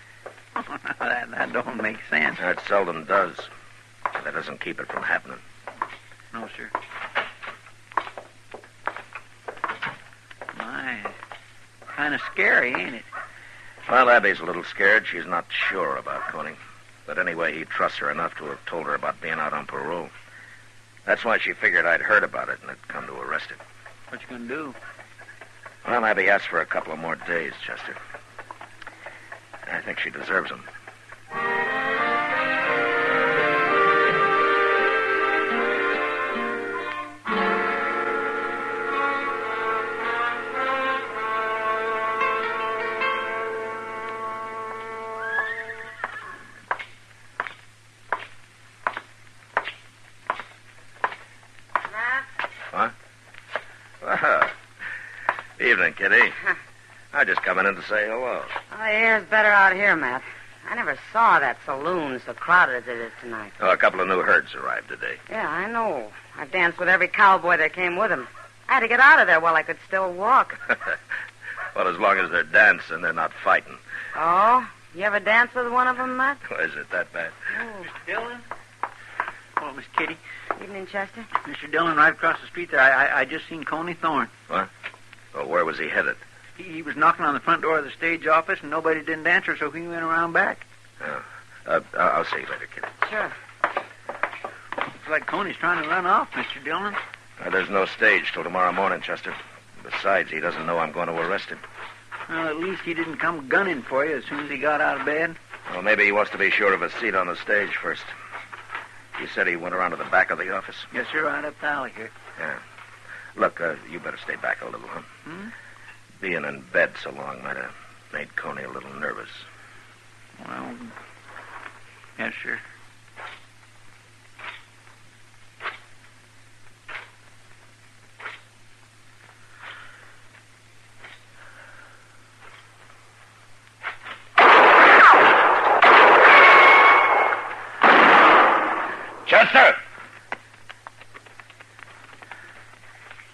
Oh, no, that don't make sense. That seldom does. That doesn't keep it from happening. No, sir. My, kind of scary, ain't it? Well, Abby's a little scared. She's not sure about Coney. But anyway, he trusts her enough to have told her about being out on parole. That's why she figured I'd heard about it and had come to arrest him. What you gonna do? Well, Abby asked for a couple of more days, Chester. I think she deserves them. Evening, Kitty. I just coming in to say hello. Oh, the air's better out here, Matt. I never saw that saloon so crowded as it is tonight. Oh, a couple of new herds arrived today. Yeah, I know. I've danced with every cowboy that came with him. I had to get out of there while I could still walk. Well, as long as they're dancing, they're not fighting. Oh? You ever dance with one of them, Matt? Is it that bad? Oh, Mr. Dillon? Oh, Miss Kitty. Evening, Chester. Mr. Dillon, right across the street there. I just seen Coney Thorne. What? Well, where was he headed? He was knocking on the front door of the stage office, and nobody didn't answer, so he went around back. I'll see you later, Kitty. Sure. Looks like Coney's trying to run off, Mr. Dillon. There's no stage till tomorrow morning, Chester. Besides, he doesn't know I'm going to arrest him. Well, at least he didn't come gunning for you as soon as he got out of bed. Well, maybe he wants to be sure of a seat on the stage first. You said he went around to the back of the office? Yes, sir, right up the alley here. Yeah. Look, you better stay back a little, huh? Being in bed so long might have made Coney a little nervous. Well, yes, sir. Chester!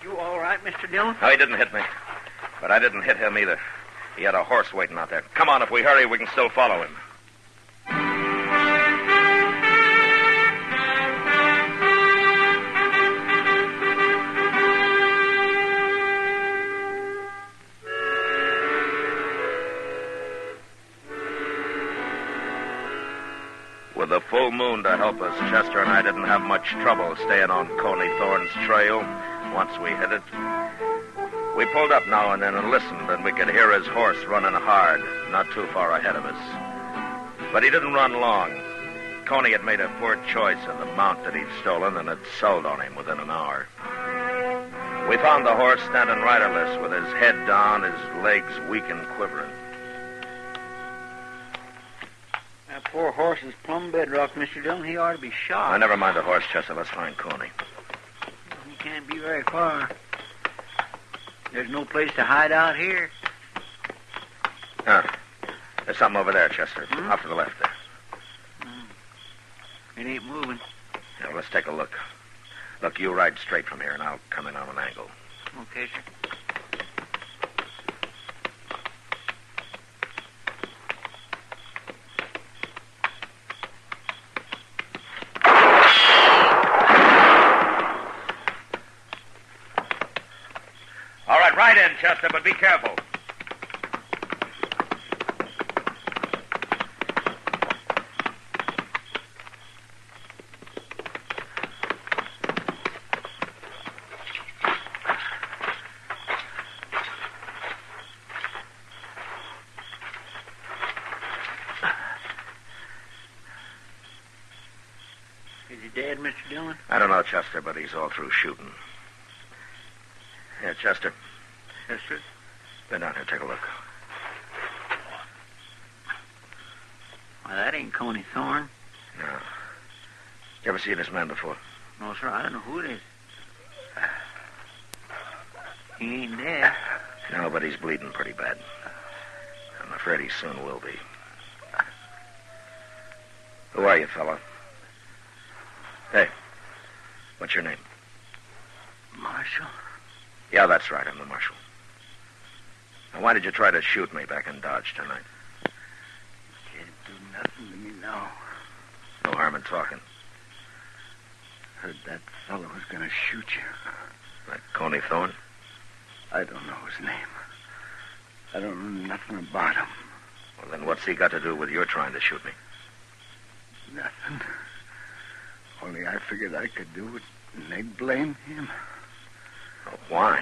You all right, Mr. Dillon? No, he didn't hit me. But I didn't hit him either. He had a horse waiting out there. Come on, if we hurry, we can still follow him. With the full moon to help us, Chester and I didn't have much trouble staying on Coney Thorne's trail once we hit it. We pulled up now and then and listened, and we could hear his horse running hard, not too far ahead of us. But he didn't run long. Coney had made a poor choice in the mount that he'd stolen and had sold on him within an hour. We found the horse standing riderless with his head down, his legs weak and quivering. That poor horse is plumb bedrock, Mr. Dillon. He ought to be shot. Now, never mind the horse, Chester. Let's find Coney. He can't be very far. There's no place to hide out here. There's something over there, Chester. Off to the left there. It ain't moving. Yeah, let's take a look. Look, you ride straight from here, and I'll come in on an angle. Okay, sir. All right, ride in, Chester, but be careful. Is he dead, Mr. Dillon? I don't know, Chester, but he's all through shooting. Yeah, Chester. Yes, sir. Been down here, take a look. Why, that ain't Coney Thorne. No. You ever seen this man before? No, sir, I don't know who it is. He ain't dead. No, but he's bleeding pretty bad. I'm afraid he soon will be. Who are you, fella? Hey, what's your name? Marshal. Yeah, that's right. I'm the Marshal. Now, why did you try to shoot me back in Dodge tonight? Can't do nothing to me now. No harm in talking. Heard that fellow was going to shoot you. That Coney Thorne? I don't know his name. I don't know nothing about him. Well, then what's he got to do with your trying to shoot me? Nothing. Only I figured I could do it, and they'd blame him. Oh, why?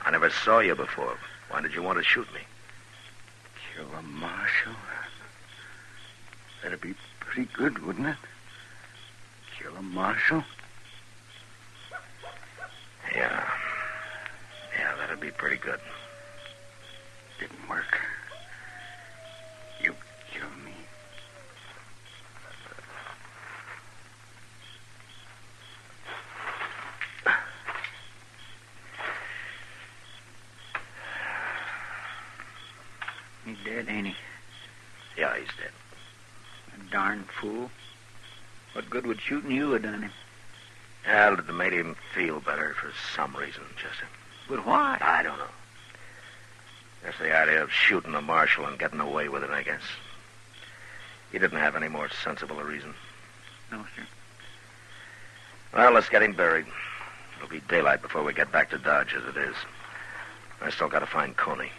I never saw you before. Why did you want to shoot me? Kill a marshal? That'd be pretty good, wouldn't it? Kill a marshal? Yeah. Yeah, that'd be pretty good. Didn't work. You killed me. He's dead, ain't he? Yeah, he's dead. A darn fool. What good would shooting you have done him? Well, it made him feel better for some reason, Chester. But why? I don't know. That's the idea of shooting a marshal and getting away with it, I guess. He didn't have any more sensible a reason. No, sir. Well, let's get him buried. It'll be daylight before we get back to Dodge, as it is. I still got to find Coney.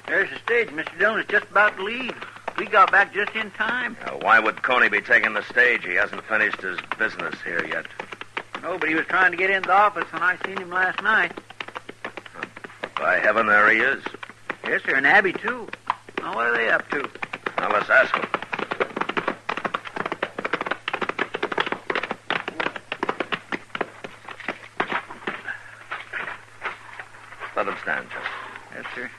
There's the stage. Mr. Dillon is just about to leave. We got back just in time. Now, why would Coney be taking the stage? He hasn't finished his business here yet. No, but he was trying to get into the office when I seen him last night. By heaven, there he is. Yes, sir, and Abby, too. Now, what are they up to? Now, let's ask him. Let him stand, Chester. Yes, sir.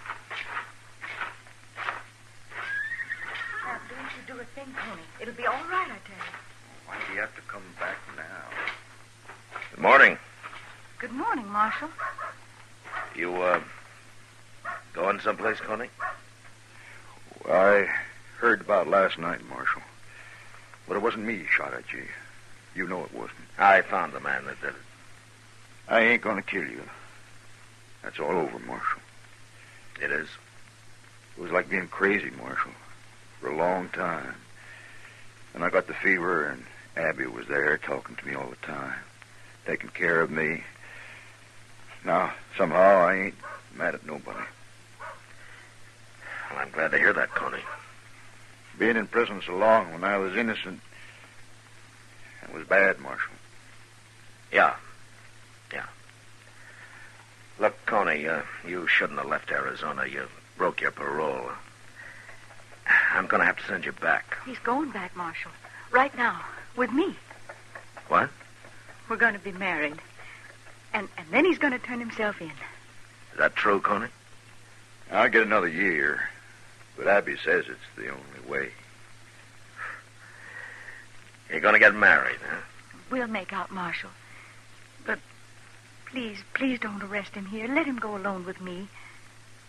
Now, don't you do a thing, Coney. It'll be all right, I tell you. Why do you have to come back now? Good morning. Good morning, Marshal. You, going someplace, Coney? Well, I heard about last night, Marshal. But it wasn't me shot at you. You know it wasn't. I found the man that did it. I ain't gonna kill you. That's all over, Marshal. It is? It was like being crazy, Marshal, for a long time. And I got the fever, and Abby was there talking to me all the time, taking care of me. Now, somehow, I ain't mad at nobody. Well, I'm glad to hear that, Coney. Being in prison so long when I was innocent, it was bad, Marshal. Yeah. Look, Coney, you shouldn't have left Arizona. You broke your parole. I'm going to have to send you back. He's going back, Marshal. Right now. With me. What? We're going to be married. And then he's going to turn himself in. Is that true, Coney? I'll get another year. But Abby says it's the only way. You're going to get married, huh? We'll make out, Marshal. But please don't arrest him here. Let him go alone with me.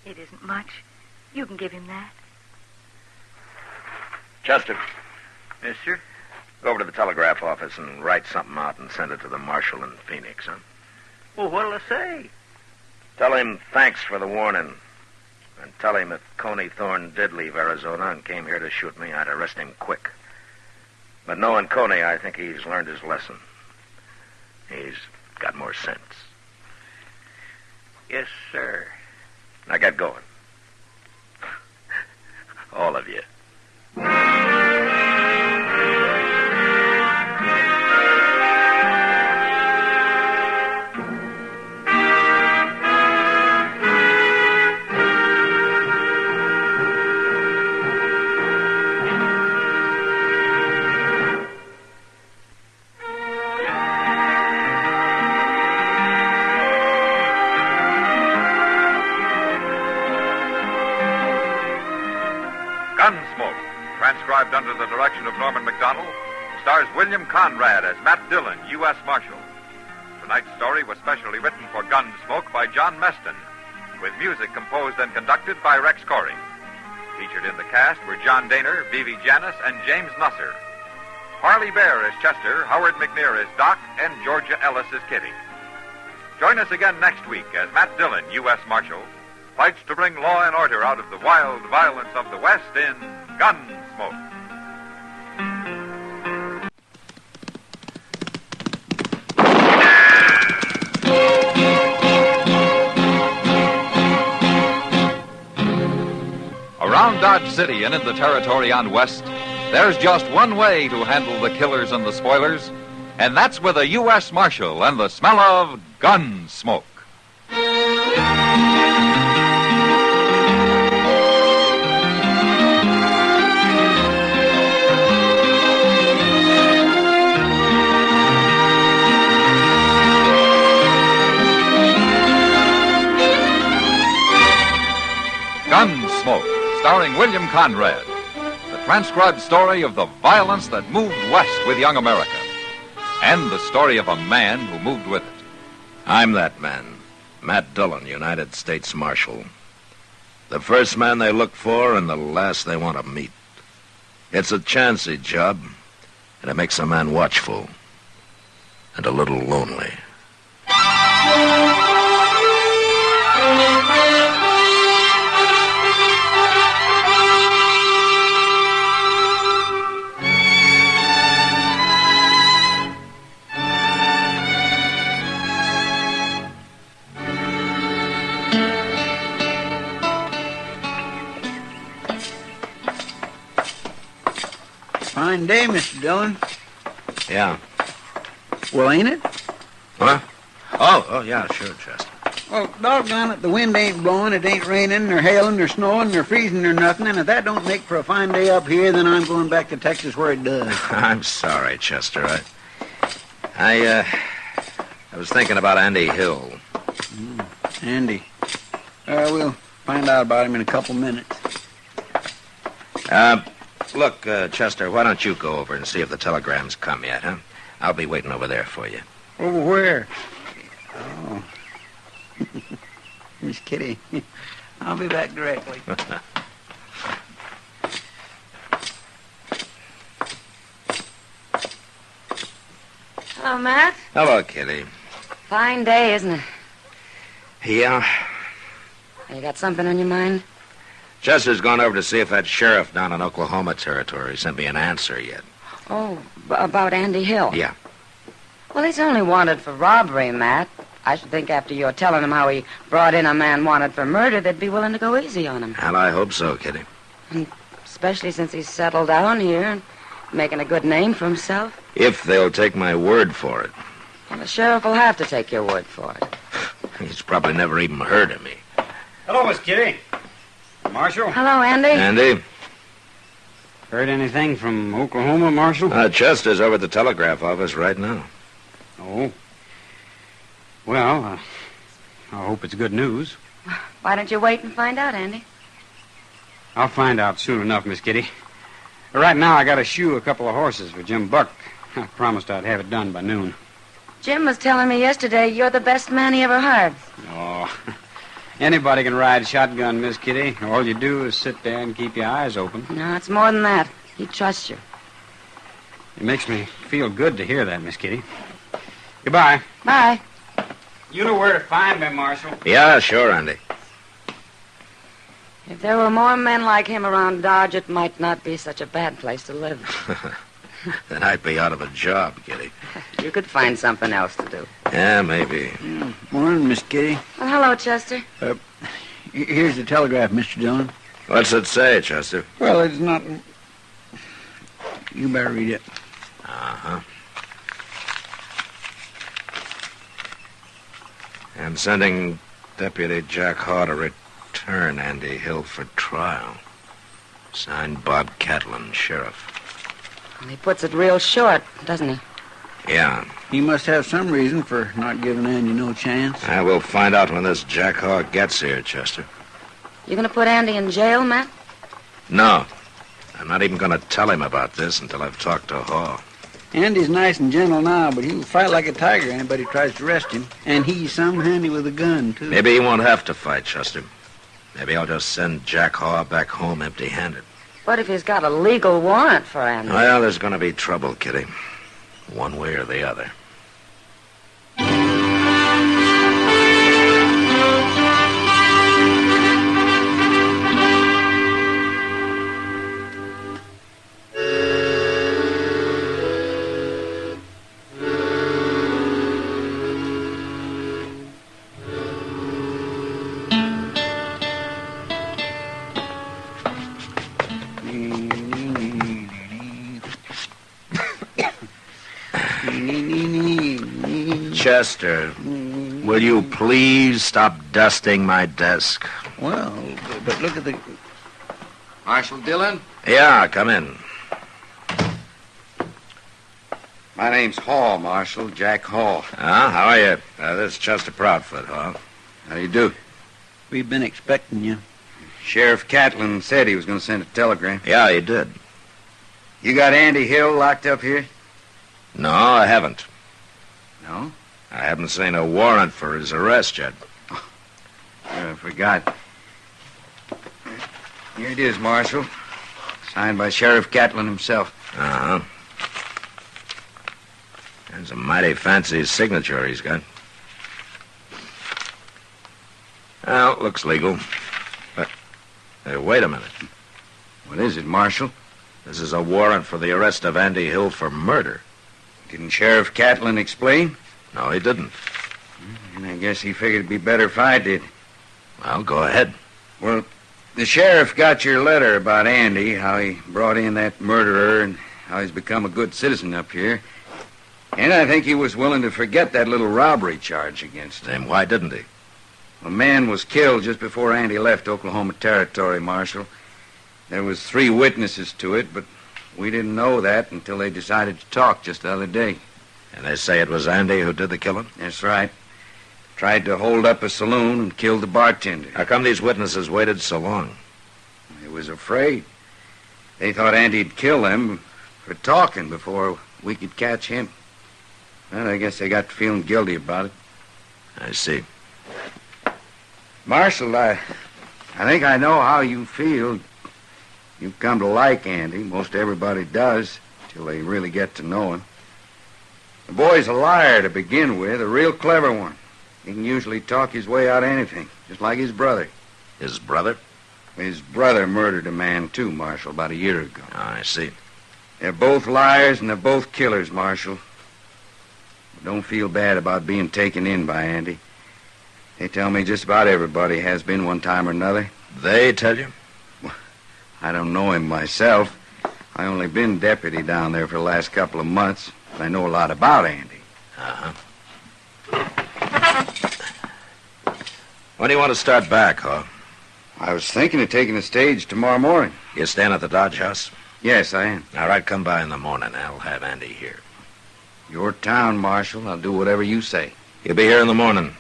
It isn't much. You can give him that. Chester. Yes, sir? Go over to the telegraph office and write something out and send it to the Marshal in Phoenix, huh? Well, what'll I say? Tell him thanks for the warning. And tell him if Coney Thorne did leave Arizona and came here to shoot me, I'd arrest him quick. But knowing Coney, I think he's learned his lesson. He's got more sense. Yes, sir. Now get going. All of you. Gunsmoke, transcribed under the direction of Norman McDonald, stars William Conrad as Matt Dillon, U.S. Marshal. Tonight's story was specially written for Gunsmoke by John Meston, with music composed and conducted by Rex Corey. Featured in the cast were John Daner, Vivi Janis, and James Nusser. Harley Bear as Chester, Howard McNear as Doc, and Georgia Ellis as Kitty. Join us again next week as Matt Dillon, U.S. Marshal, fights to bring law and order out of the wild violence of the West in Gunsmoke. Around Dodge City and in the territory on West, there's just one way to handle the killers and the spoilers, and that's with a U.S. Marshal and the smell of Gunsmoke. Gunsmoke, starring William Conrad. The transcribed story of the violence that moved west with young America. And the story of a man who moved with it. I'm that man, Matt Dillon, United States Marshal. The first man they look for and the last they want to meet. It's a chancy job, and it makes a man watchful and a little lonely. Fine day, Mr. Dillon. Yeah. Well, ain't it? What? Oh, yeah, sure, Chester. Well, doggone it, the wind ain't blowing, it ain't raining, nor hailing, nor snowing, nor freezing, nor nothing, and if that don't make for a fine day up here, then I'm going back to Texas where it does. I'm sorry, Chester. I was thinking about Andy Hill. Andy. We'll find out about him in a couple minutes. Look, Chester, why don't you go over and see if the telegram's come yet, huh? I'll be waiting over there for you. Over where? Oh. Miss Kitty. I'll be back directly. Hello, Matt. Hello, Kitty. Fine day, isn't it? Yeah. You got something on your mind? Chester's gone over to see if that sheriff down in Oklahoma territory sent me an answer yet. Oh, about Andy Hill? Yeah. Well, he's only wanted for robbery, Matt. I should think after you're telling him how he brought in a man wanted for murder, they'd be willing to go easy on him. And I hope so, Kitty. And especially since he's settled down here and making a good name for himself. If they'll take my word for it. Well, the sheriff will have to take your word for it. He's probably never even heard of me. Hello, Miss Kitty. Marshal? Hello, Andy. Andy? Heard anything from Oklahoma, Marshal? Chester's over at the telegraph office right now. Oh. Well, I hope it's good news. Why don't you wait and find out, Andy? I'll find out soon enough, Miss Kitty. Right now, I got to shoe a couple of horses for Jim Buck. I promised I'd have it done by noon. Jim was telling me yesterday you're the best man he ever hired. Oh, anybody can ride shotgun, Miss Kitty. All you do is sit there and keep your eyes open. No, it's more than that. He trusts you. It makes me feel good to hear that, Miss Kitty. Goodbye. Bye. You know where to find me, Marshal. Yeah, sure, Andy. If there were more men like him around Dodge, it might not be such a bad place to live. Then I'd be out of a job, Kitty. You could find something else to do. Yeah, maybe. Morning, Miss Kitty. Well, hello, Chester. Here's the telegraph, Mr. Dillon. What's it say, Chester? Well, it's not... You better read it. Uh-huh. And sending Deputy Jack Haw to return Andy Hill for trial. Signed Bob Catlin, Sheriff. Well, he puts it real short, doesn't he? Yeah. He must have some reason for not giving Andy no chance. I will find out when this Jack Haw gets here, Chester. You gonna put Andy in jail, Matt? No. I'm not even going to tell him about this until I've talked to Haw. Andy's nice and gentle now, but he'll fight like a tiger anybody tries to arrest him. And he's some handy with a gun, too. Maybe he won't have to fight, Chester. Maybe I'll just send Jack Haw back home empty-handed. What if he's got a legal warrant for Andy? Well, there's going to be trouble, Kitty. One way or the other. Chester, will you please stop dusting my desk? Well, but look at the... Marshal Dillon? Yeah, come in. My name's Hall, Marshal. Jack Hall. How are you? This is Chester Proudfoot, Hall. How do you do? We've been expecting you. Sheriff Catlin said he was going to send a telegram. Yeah, he did. You got Andy Hill locked up here? No, I haven't. No? I haven't seen a warrant for his arrest yet. I forgot. Here it is, Marshal. Signed by Sheriff Catlin himself. Uh-huh. That's a mighty fancy signature he's got. Well, looks legal. But, wait a minute. What is it, Marshal? This is a warrant for the arrest of Andy Hill for murder. Didn't Sheriff Catlin explain? No, he didn't. And I guess he figured it'd be better if I did. Well, go ahead. Well, the sheriff got your letter about Andy, how he brought in that murderer and how he's become a good citizen up here. And I think he was willing to forget that little robbery charge against him. Then why didn't he? A man was killed just before Andy left Oklahoma Territory, Marshal. There was 3 witnesses to it, but we didn't know that until they decided to talk just the other day. And they say it was Andy who did the killing? That's right. Tried to hold up a saloon and killed the bartender. How come these witnesses waited so long? They was afraid. They thought Andy'd kill them for talking before we could catch him. Well, I guess they got to feeling guilty about it. I see. Marshal, I think I know how you feel. You've come to like Andy. Most everybody does, till they really get to know him. The boy's a liar to begin with, a real clever one. He can usually talk his way out of anything, just like his brother. His brother? His brother murdered a man, too, Marshal, about a year ago. Oh, I see. They're both liars, and they're both killers, Marshal. Don't feel bad about being taken in by Andy. They tell me just about everybody has been one time or another. They tell you? Well, I don't know him myself. I only been deputy down there for the last couple of months. I know a lot about Andy. Uh-huh. When do you want to start back, huh? I was thinking of taking the stage tomorrow morning. You staying at the Dodge House? Yes, I am. All right, come by in the morning. I'll have Andy here. Your town, Marshal. I'll do whatever you say. He'll be here in the morning.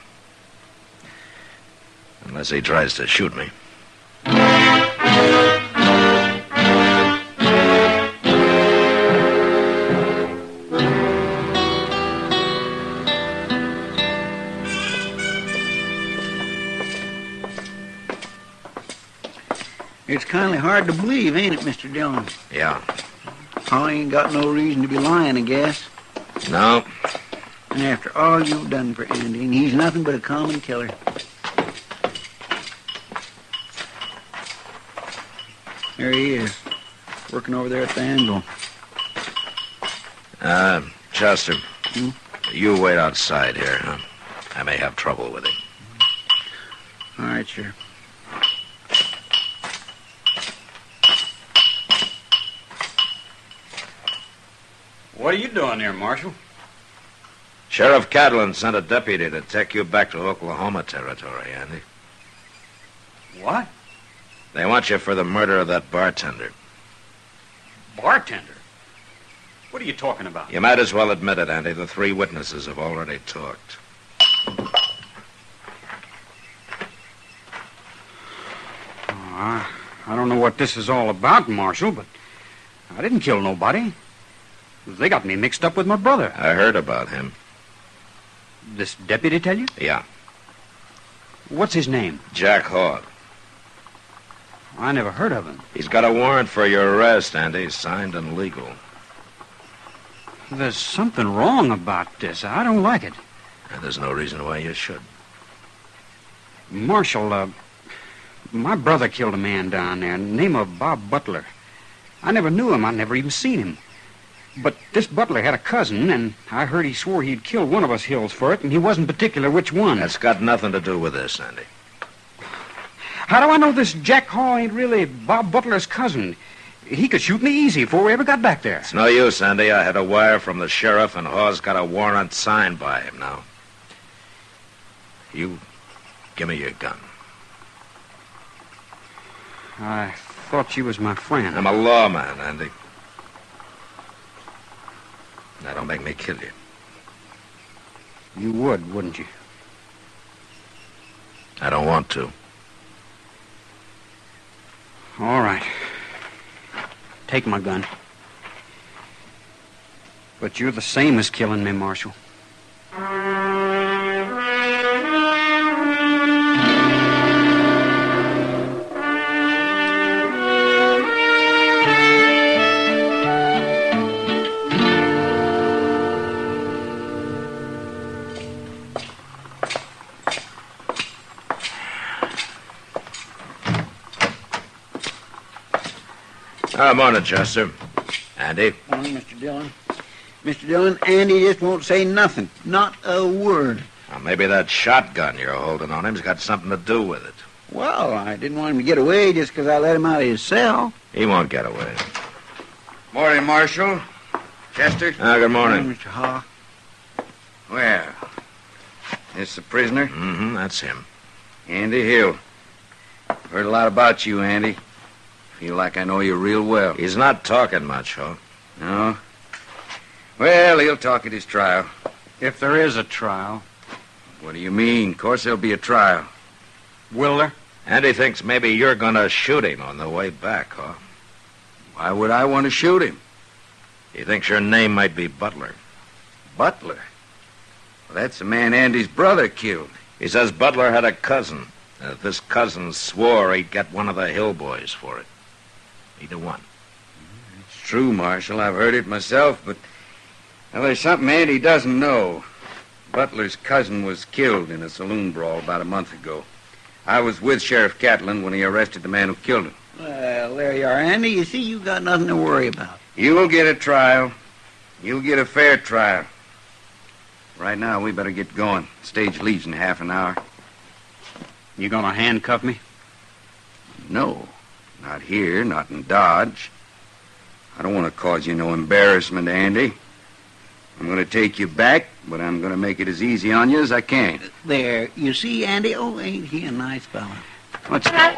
Unless he tries to shoot me. It's kind of hard to believe, ain't it, Mr. Dillon? Yeah. Holly ain't got no reason to be lying, I guess. No. And after all you've done for Andy, and he's nothing but a common killer. There he is, working over there at the angle. Custer, you wait outside here, huh? I may have trouble with him. All right, sure. What are you doing here, Marshal? Sheriff Catlin sent a deputy to take you back to Oklahoma territory, Andy. What? They want you for the murder of that bartender. Bartender? What are you talking about? You might as well admit it, Andy. The 3 witnesses have already talked. I don't know what this is all about, Marshal, but I didn't kill nobody. They got me mixed up with my brother. I heard about him. This deputy tell you? Yeah. What's his name? Jack Hogg. I never heard of him. He's got a warrant for your arrest, Andy, signed and legal. There's something wrong about this. I don't like it. And there's no reason why you should. Marshal, my brother killed a man down there, name of Bob Butler. I never knew him. I never even seen him. But this Butler had a cousin, and I heard he swore he'd kill one of us Hills for it, and he wasn't particular which one. That's got nothing to do with this, Andy. How do I know this Jack Hall ain't really Bob Butler's cousin? He could shoot me easy before we ever got back there. It's no use, Andy. I had a wire from the sheriff, and Hawes got a warrant signed by him now. You give me your gun. I thought you was my friend. I'm a lawman, Andy. Now, don't make me kill you. You would, wouldn't you? I don't want to. All right. Take my gun. But you're the same as killing me, Marshal. Morning, Chester. Andy? Morning, Mr. Dillon. Mr. Dillon, Andy just won't say nothing. Not a word. Well, maybe that shotgun you're holding on him's got something to do with it. Well, I didn't want him to get away just because I let him out of his cell. He won't get away. Morning, Marshal. Chester. Good morning. Mr. Haw. Well, this the prisoner? Mm-hmm, that's him. Andy Hill. Heard a lot about you, Andy. Feel like I know you real well. He's not talking much, huh? No? Well, he'll talk at his trial. If there is a trial. What do you mean? Of course there'll be a trial. Will there? Andy thinks maybe you're going to shoot him on the way back, huh? Why would I want to shoot him? He thinks your name might be Butler. Butler? Well, that's the man Andy's brother killed. He says Butler had a cousin. And if this cousin swore he'd get one of the Hill boys for it. Either one. It's true, Marshal. I've heard it myself, but well, there's something Andy doesn't know. Butler's cousin was killed in a saloon brawl about a month ago. I was with Sheriff Catlin when he arrested the man who killed him. Well, there you are, Andy. You see, you got nothing to worry about. You'll get a trial. You'll get a fair trial. Right now, we better get going. Stage leaves in half an hour. You gonna handcuff me? No. Not here, not in Dodge. I don't want to cause you no embarrassment, Andy. I'm going to take you back, but I'm going to make it as easy on you as I can. There, you see, Andy? Oh, ain't he a nice fella? Let's go.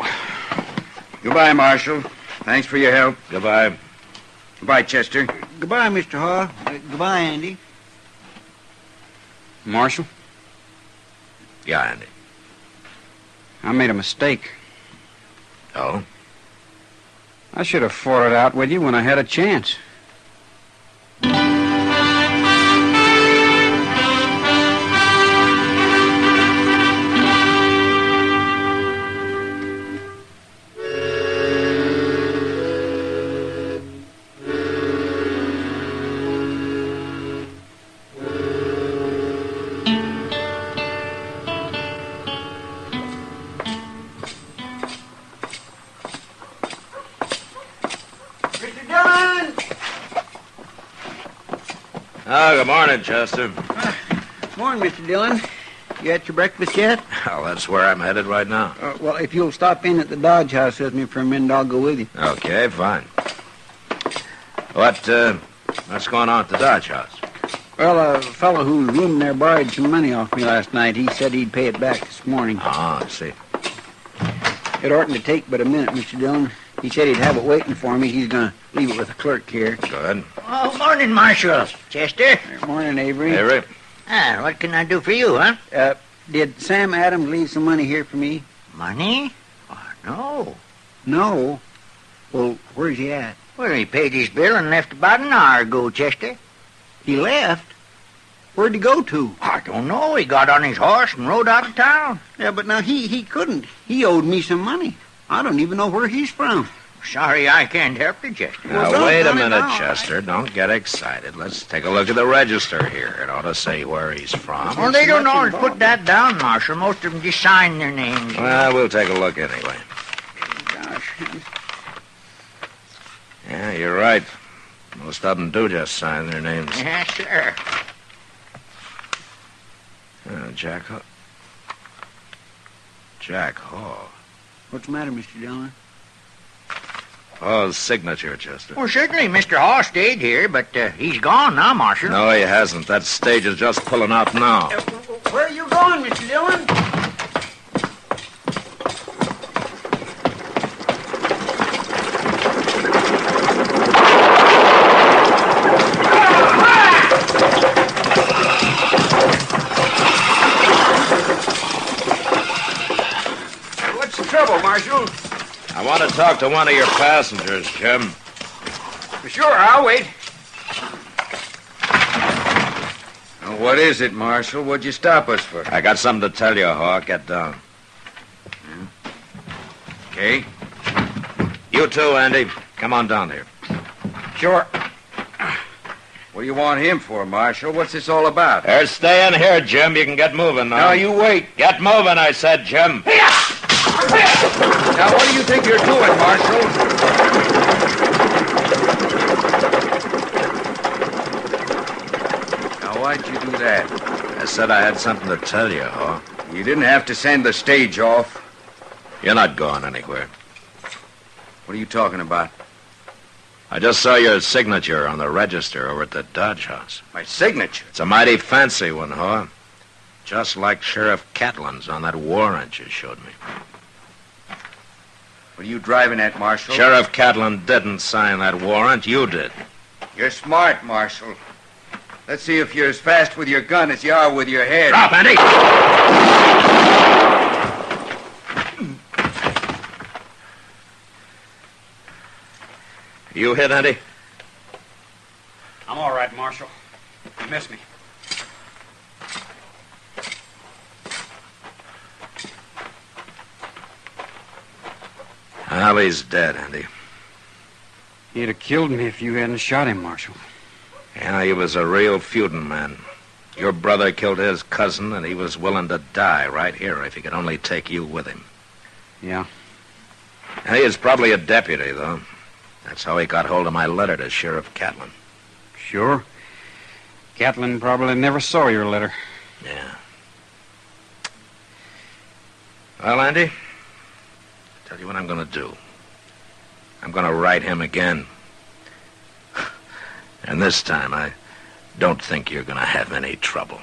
Goodbye, Marshal. Thanks for your help. Goodbye. Goodbye, Chester. Goodbye, Mr. Haw. Goodbye, Andy. Marshal, Yeah, Andy. I made a mistake. Oh? I should have fought it out with you when I had a chance. Oh, good morning, Chester. Morning, Mr. Dillon. You had your breakfast yet? Well, that's where I'm headed right now. Well, if you'll stop in at the Dodge House with me for a minute, I'll go with you. Okay, fine. What's going on at the Dodge House? Well, a fellow who was rooming there borrowed some money off me last night. He said he'd pay it back this morning. Oh, I see. It oughtn't to take but a minute, Mr. Dillon. He said he'd have it waiting for me. He's going to leave it with the clerk here. Good. Oh, morning, Marshal. Chester. Morning, Avery. Avery. What can I do for you, huh? Did Sam Adams leave some money here for me? Money? Oh, no. No? Well, where's he at? Well, he paid his bill and left about an hour ago, Chester. He left? Where'd he go to? I don't know. He got on his horse and rode out of town. Yeah, but now he couldn't. He owed me some money. I don't even know where he's from. Sorry, I can't help you, Chester. Now, wait a minute, Chester. Don't get excited. Let's take a look at the register here. It ought to say where he's from. Well, they don't always put that down, Marshal. Most of them just sign their names. Well, we'll take a look anyway. Gosh. Yeah, you're right. Most of them do just sign their names. Yeah, sure. Jack Hall. Jack Hall. What's the matter, Mr. Dillon? Hall's signature, Chester. Well, certainly Mr. Hall stayed here, but he's gone now, Marshal. No, he hasn't. That stage is just pulling out now. Where are you going, Mr. Dillon? What's the trouble, Marshal? I want to talk to one of your passengers, Jim. Sure, I'll wait. Now, what is it, Marshal? What'd you stop us for? I got something to tell you, Hawk. Get down. Okay. You too, Andy. Come on down here. Sure. What do you want him for, Marshal? What's this all about? Stay in here, Jim. You can get moving now. No, you wait. Get moving, I said, Jim. Now, what do you think you're doing, Marshal? Now, why'd you do that? I said I had something to tell you, Hawk. You didn't have to send the stage off. You're not going anywhere. What are you talking about? I just saw your signature on the register over at the Dodge House. My signature? It's a mighty fancy one, Hawk. Just like Sheriff Catlin's on that warrant you showed me. What are you driving at, Marshal? Sheriff Catlin didn't sign that warrant. You did. You're smart, Marshal. Let's see if you're as fast with your gun as you are with your head. Drop, Andy! You hit, Andy? I'm all right, Marshal. You missed me. Well, he's dead, Andy. He'd have killed me if you hadn't shot him, Marshal. Yeah, he was a real feuding man. Your brother killed his cousin, and he was willing to die right here if he could only take you with him. Yeah. And he is probably a deputy, though. That's how he got hold of my letter to Sheriff Catlin. Sure. Catlin probably never saw your letter. Yeah. Well, Andy, tell you what I'm going to do. I'm going to write him again. And this time, Don't think you're going to have any trouble.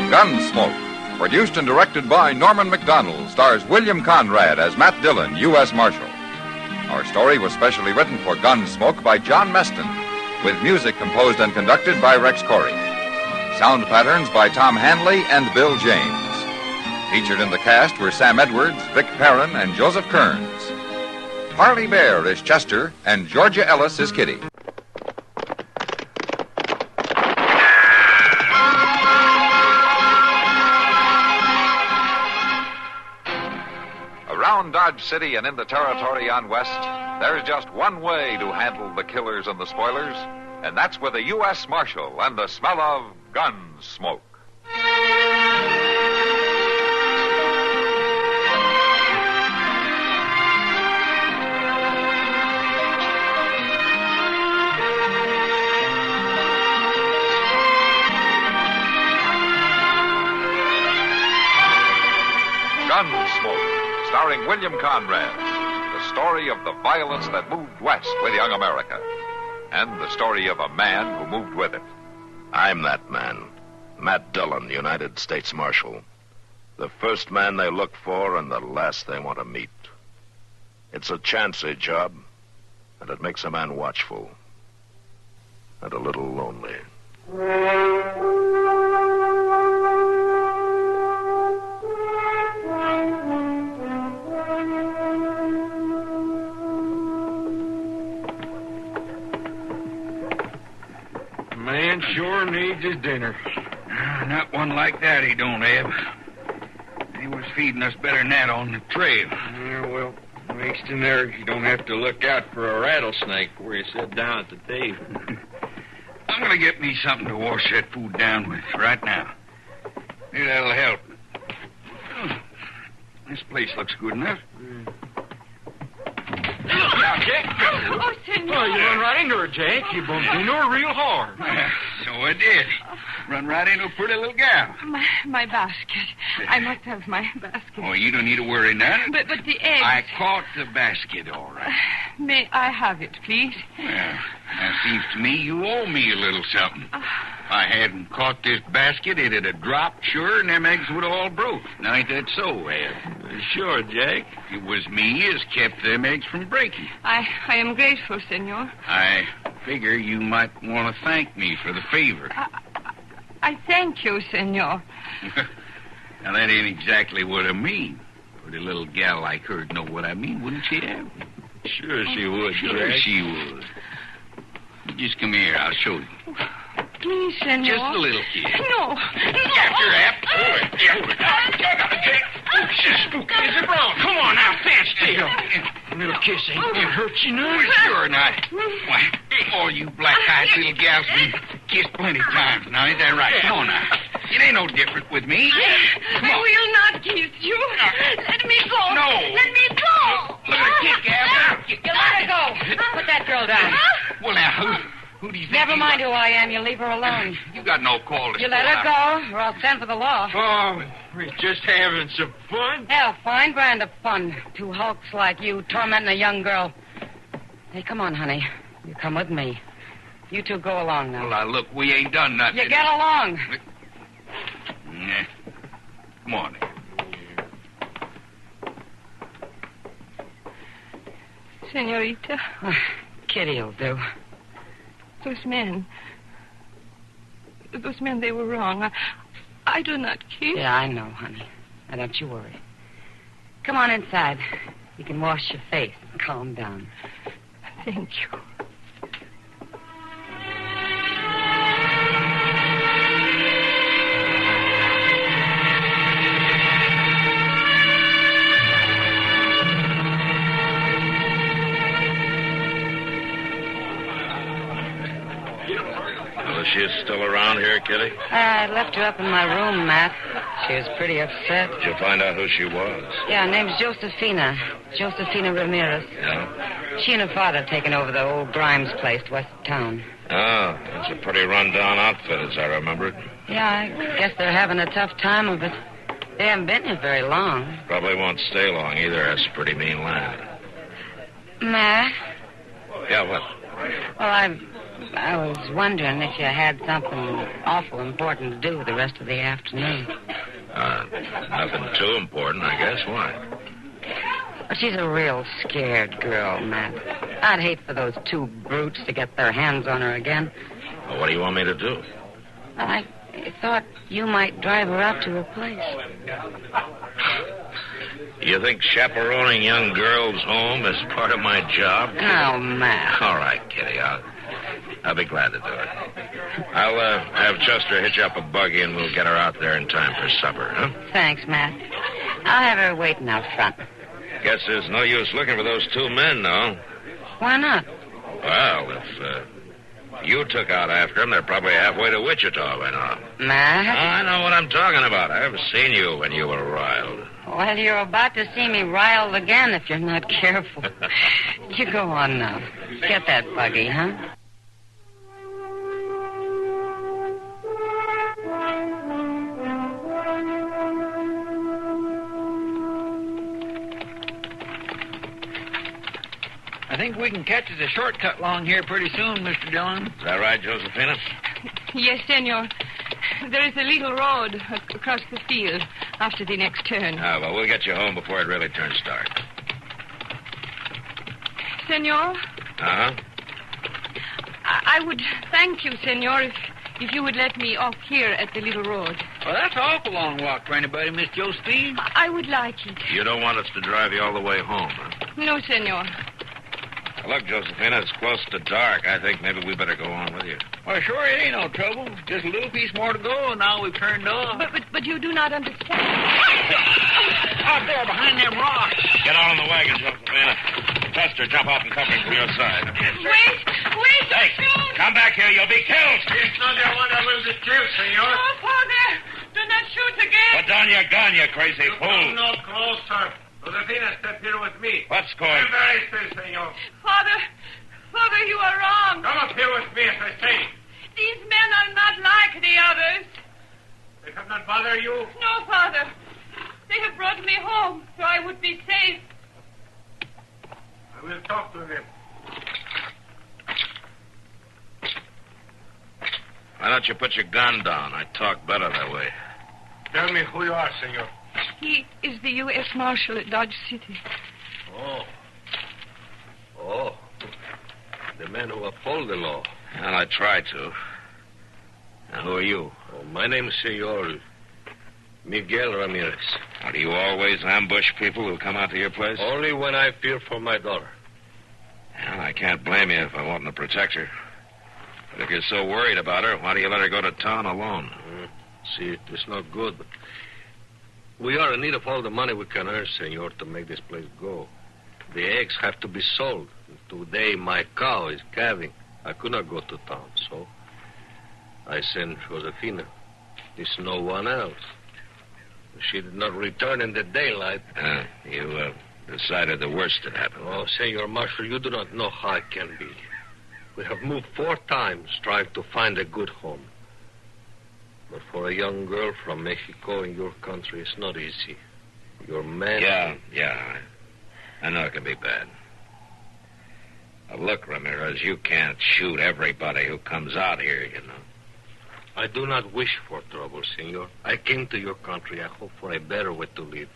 Gunsmoke, produced and directed by Norman McDonald, stars William Conrad as Matt Dillon, U.S. Marshal. Our story was specially written for Gunsmoke by John Meston, with music composed and conducted by Rex Corey. Sound patterns by Tom Hanley and Bill James. Featured in the cast were Sam Edwards, Vic Perrin, and Joseph Kearns. Harley Bear is Chester, and Georgia Ellis is Kitty. Around Dodge City and in the territory on West, there's just one way to handle the killers and the spoilers, and that's with a U.S. Marshal and the smell of gun smoke. Gunsmoke, starring William Conrad, the story of the violence that moved west with young America, and the story of a man who moved with it. I'm that man, Matt Dillon, United States Marshal. The first man they look for and the last they want to meet. It's a chancy job, and it makes a man watchful and a little lonely. Man sure needs his dinner. Not one like that he don't have. He was feeding us better than that on the trail. Yeah, well, at least in there you don't have to look out for a rattlesnake where you sit down at the table. I'm going to get me something to wash that food down with right now. Maybe that'll help. This place looks good enough. Now, Jake. Oh, senor. Oh, you run right into her, Jake. You bumped into her real hard. So I did. Run right into a pretty little gal. My basket. I must have my basket. Oh, you don't need to worry none. But the eggs. I caught the basket, all right. May I have it, please? Well, now, seems to me you owe me a little something. If I hadn't caught this basket, it'd have dropped, sure, and them eggs would have all broke. Now, ain't that so, Ed? Sure, Jake. It was me as kept them eggs from breaking. I am grateful, senor. I figure you might want to thank me for the favor. I thank you, senor. Now, that ain't exactly what I mean. Pretty little gal like her'd know what I mean, wouldn't she, Ed? Sure she would, Sure Jake. She would. Just come here, I'll show you. Please, senor. Just a little kiss. No. After that. She's spooky as a brown. Come on now, stand still. A little kiss ain't hurt you none. Sure not. Why, all you black-eyed little gals been kissed plenty times now, ain't that right? Come on now. It ain't no different with me. Come on. I will not kiss you. Let me go. No. Let me go. Look at her kick, Abner. You let her go. Put that girl down. Well, now, who do you think? Never mind who I am. You leave her alone. You got no call to You let her go, or I'll send for the law. Oh, we're just having some fun. Hell, fine brand of fun. Two hulks like you tormenting a young girl. Hey, come on, honey. You come with me. You two go along now. Well, now, look, we ain't done nothing. You get along. Nah. Come on. Senorita. Kitty'll do. Those men, they were wrong. I do not kiss. Yeah, I know, honey. Now, don't you worry. Come on inside. You can wash your face and calm down. Thank you. Kitty? I left her up in my room, Matt. She was pretty upset. Did you find out who she was? Yeah, her name's Josefina. Josefina Ramirez. Yeah? She and her father taken over the old Grimes place west of town. Oh, that's a pretty run-down outfit, as I remember it. Yeah, I guess they're having a tough time of it. They haven't been here very long. Probably won't stay long either. That's pretty mean land. Matt? Yeah, what? Well, I was wondering if you had something awful important to do the rest of the afternoon. Nothing too important, I guess. Why? Well, she's a real scared girl, Matt. I'd hate for those two brutes to get their hands on her again. Well, what do you want me to do? I thought you might drive her out to her place. You think chaperoning young girls home is part of my job? No, Matt. All right, Kitty. I'll be glad to do it. I'll have Chester hitch up a buggy and we'll get her out there in time for supper, huh? Thanks, Matt. I'll have her waiting out front. Guess there's no use looking for those two men, though. Why not? Well, if you took out after them, they're probably halfway to Wichita by now. Matt? I know what I'm talking about. I've seen you when you were riled. Well, you're about to see me riled again if you're not careful. You go on now. Get that buggy, huh? I think we can catch us a shortcut along here pretty soon, Mr. Dillon. Is that right, Josephina? Yes, senor. There is a little road across the field after the next turn. Ah, well, we'll get you home before it really turns dark. Senor? Uh-huh. I would thank you, senor, if you would let me off here at the little road. Well, that's an awful long walk for anybody, Miss Josephine. I would like it. You don't want us to drive you all the way home, huh? No, senor. Look, Josephina, it's close to dark. I think maybe we better go on with you. Well, sure, it ain't no trouble. Just a little piece more to go, and now we've turned off. But you do not understand. Out there behind them rocks. Get on in the wagon, Josephina. Chester, jump off and cover him from your side. Wait, Hey, come back here. You'll be killed. It's not the one that will be killed, senor. Oh, father, do not shoot again. Put down your gun, you crazy fool. Come no closer. Josefina, step here with me. What's going I'm very still, senor. Father, you are wrong. Come up here with me, as I say. These men are not like the others. They have not bothered you? No, father. They have brought me home so I would be safe. I will talk to them. Why don't you put your gun down? I talk better that way. Tell me who you are, senor. He is the U.S. Marshal at Dodge City. Oh. The man who uphold the law. Well, I try to. Now, who are you? Oh, my name is Senor Miguel Ramirez. Now, do you always ambush people who come out to your place? Only when I fear for my daughter. Well, I can't blame you if I want to protect her. But if you're so worried about her, why do you let her go to town alone? See, it's not good, but we are in need of all the money we can earn, senor, to make this place go. The eggs have to be sold. Today, my cow is calving. I could not go to town, so I sent Josefina. There's no one else. She did not return in the daylight. You decided the worst had happened. Oh, Senor Marshal, you do not know how it can be. We have moved 4 times trying to find a good home. But for a young girl from Mexico in your country, it's not easy. Your man... Yeah. I know it can be bad. Now, look, Ramirez, you can't shoot everybody who comes out here, you know. I do not wish for trouble, senor. I came to your country. I hope for a better way to live.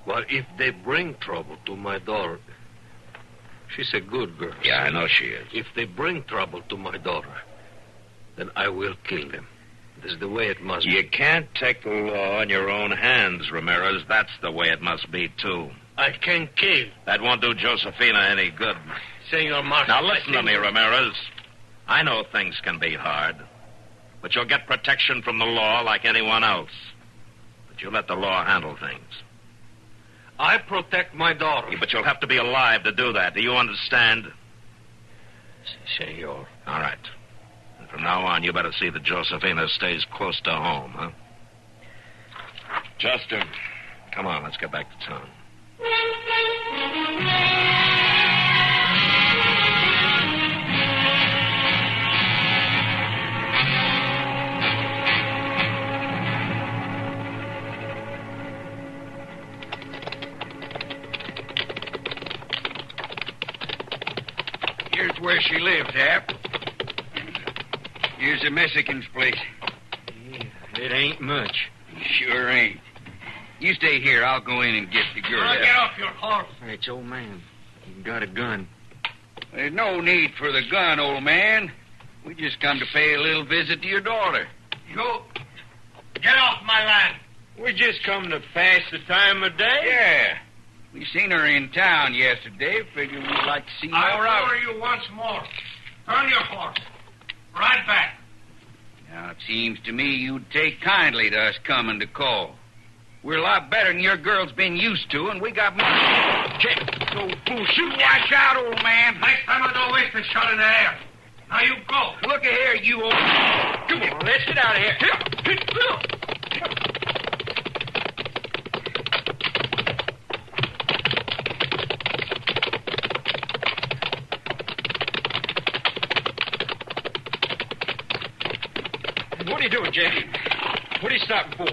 But if they bring trouble to my daughter... She's a good girl. Yeah, I know she is. If they bring trouble to my daughter, then I will kill them. This is the way it must be. You can't take the law in your own hands, Ramirez. That's the way it must be, too. I can kill. That won't do Josefina any good. Senor Marshal... Now, listen to me, Ramirez. I know things can be hard, but you'll get protection from the law like anyone else. But you let the law handle things. I protect my daughter. Yeah, but you'll have to be alive to do that. Do you understand? Senor. All right. From now on, you better see that Josephina stays close to home, huh? Custer, come on, let's get back to town. Here's where she lives, Hap. Here's the Mexican's place. It ain't much. Sure ain't. You stay here. I'll go in and get the girl. Now, get off your horse. Hey, it's old man. He got a gun. There's no need for the gun, old man. We just come to pay a little visit to your daughter. You get off my land. We just come to pass the time of day? Yeah. We seen her in town yesterday. Figured we'd like to see more of her. I'll order you once more. Turn your horse. Ride back. Now, it seems to me you'd take kindly to us coming to call. We're a lot better than your girl's been used to, and we got money. So, shoot, watch out, old man. Next time I don't waste a shot in the air. Now you go. Look at here, you old... Come on, let's get out of here. What are you doing, Jack? What are you stopping for?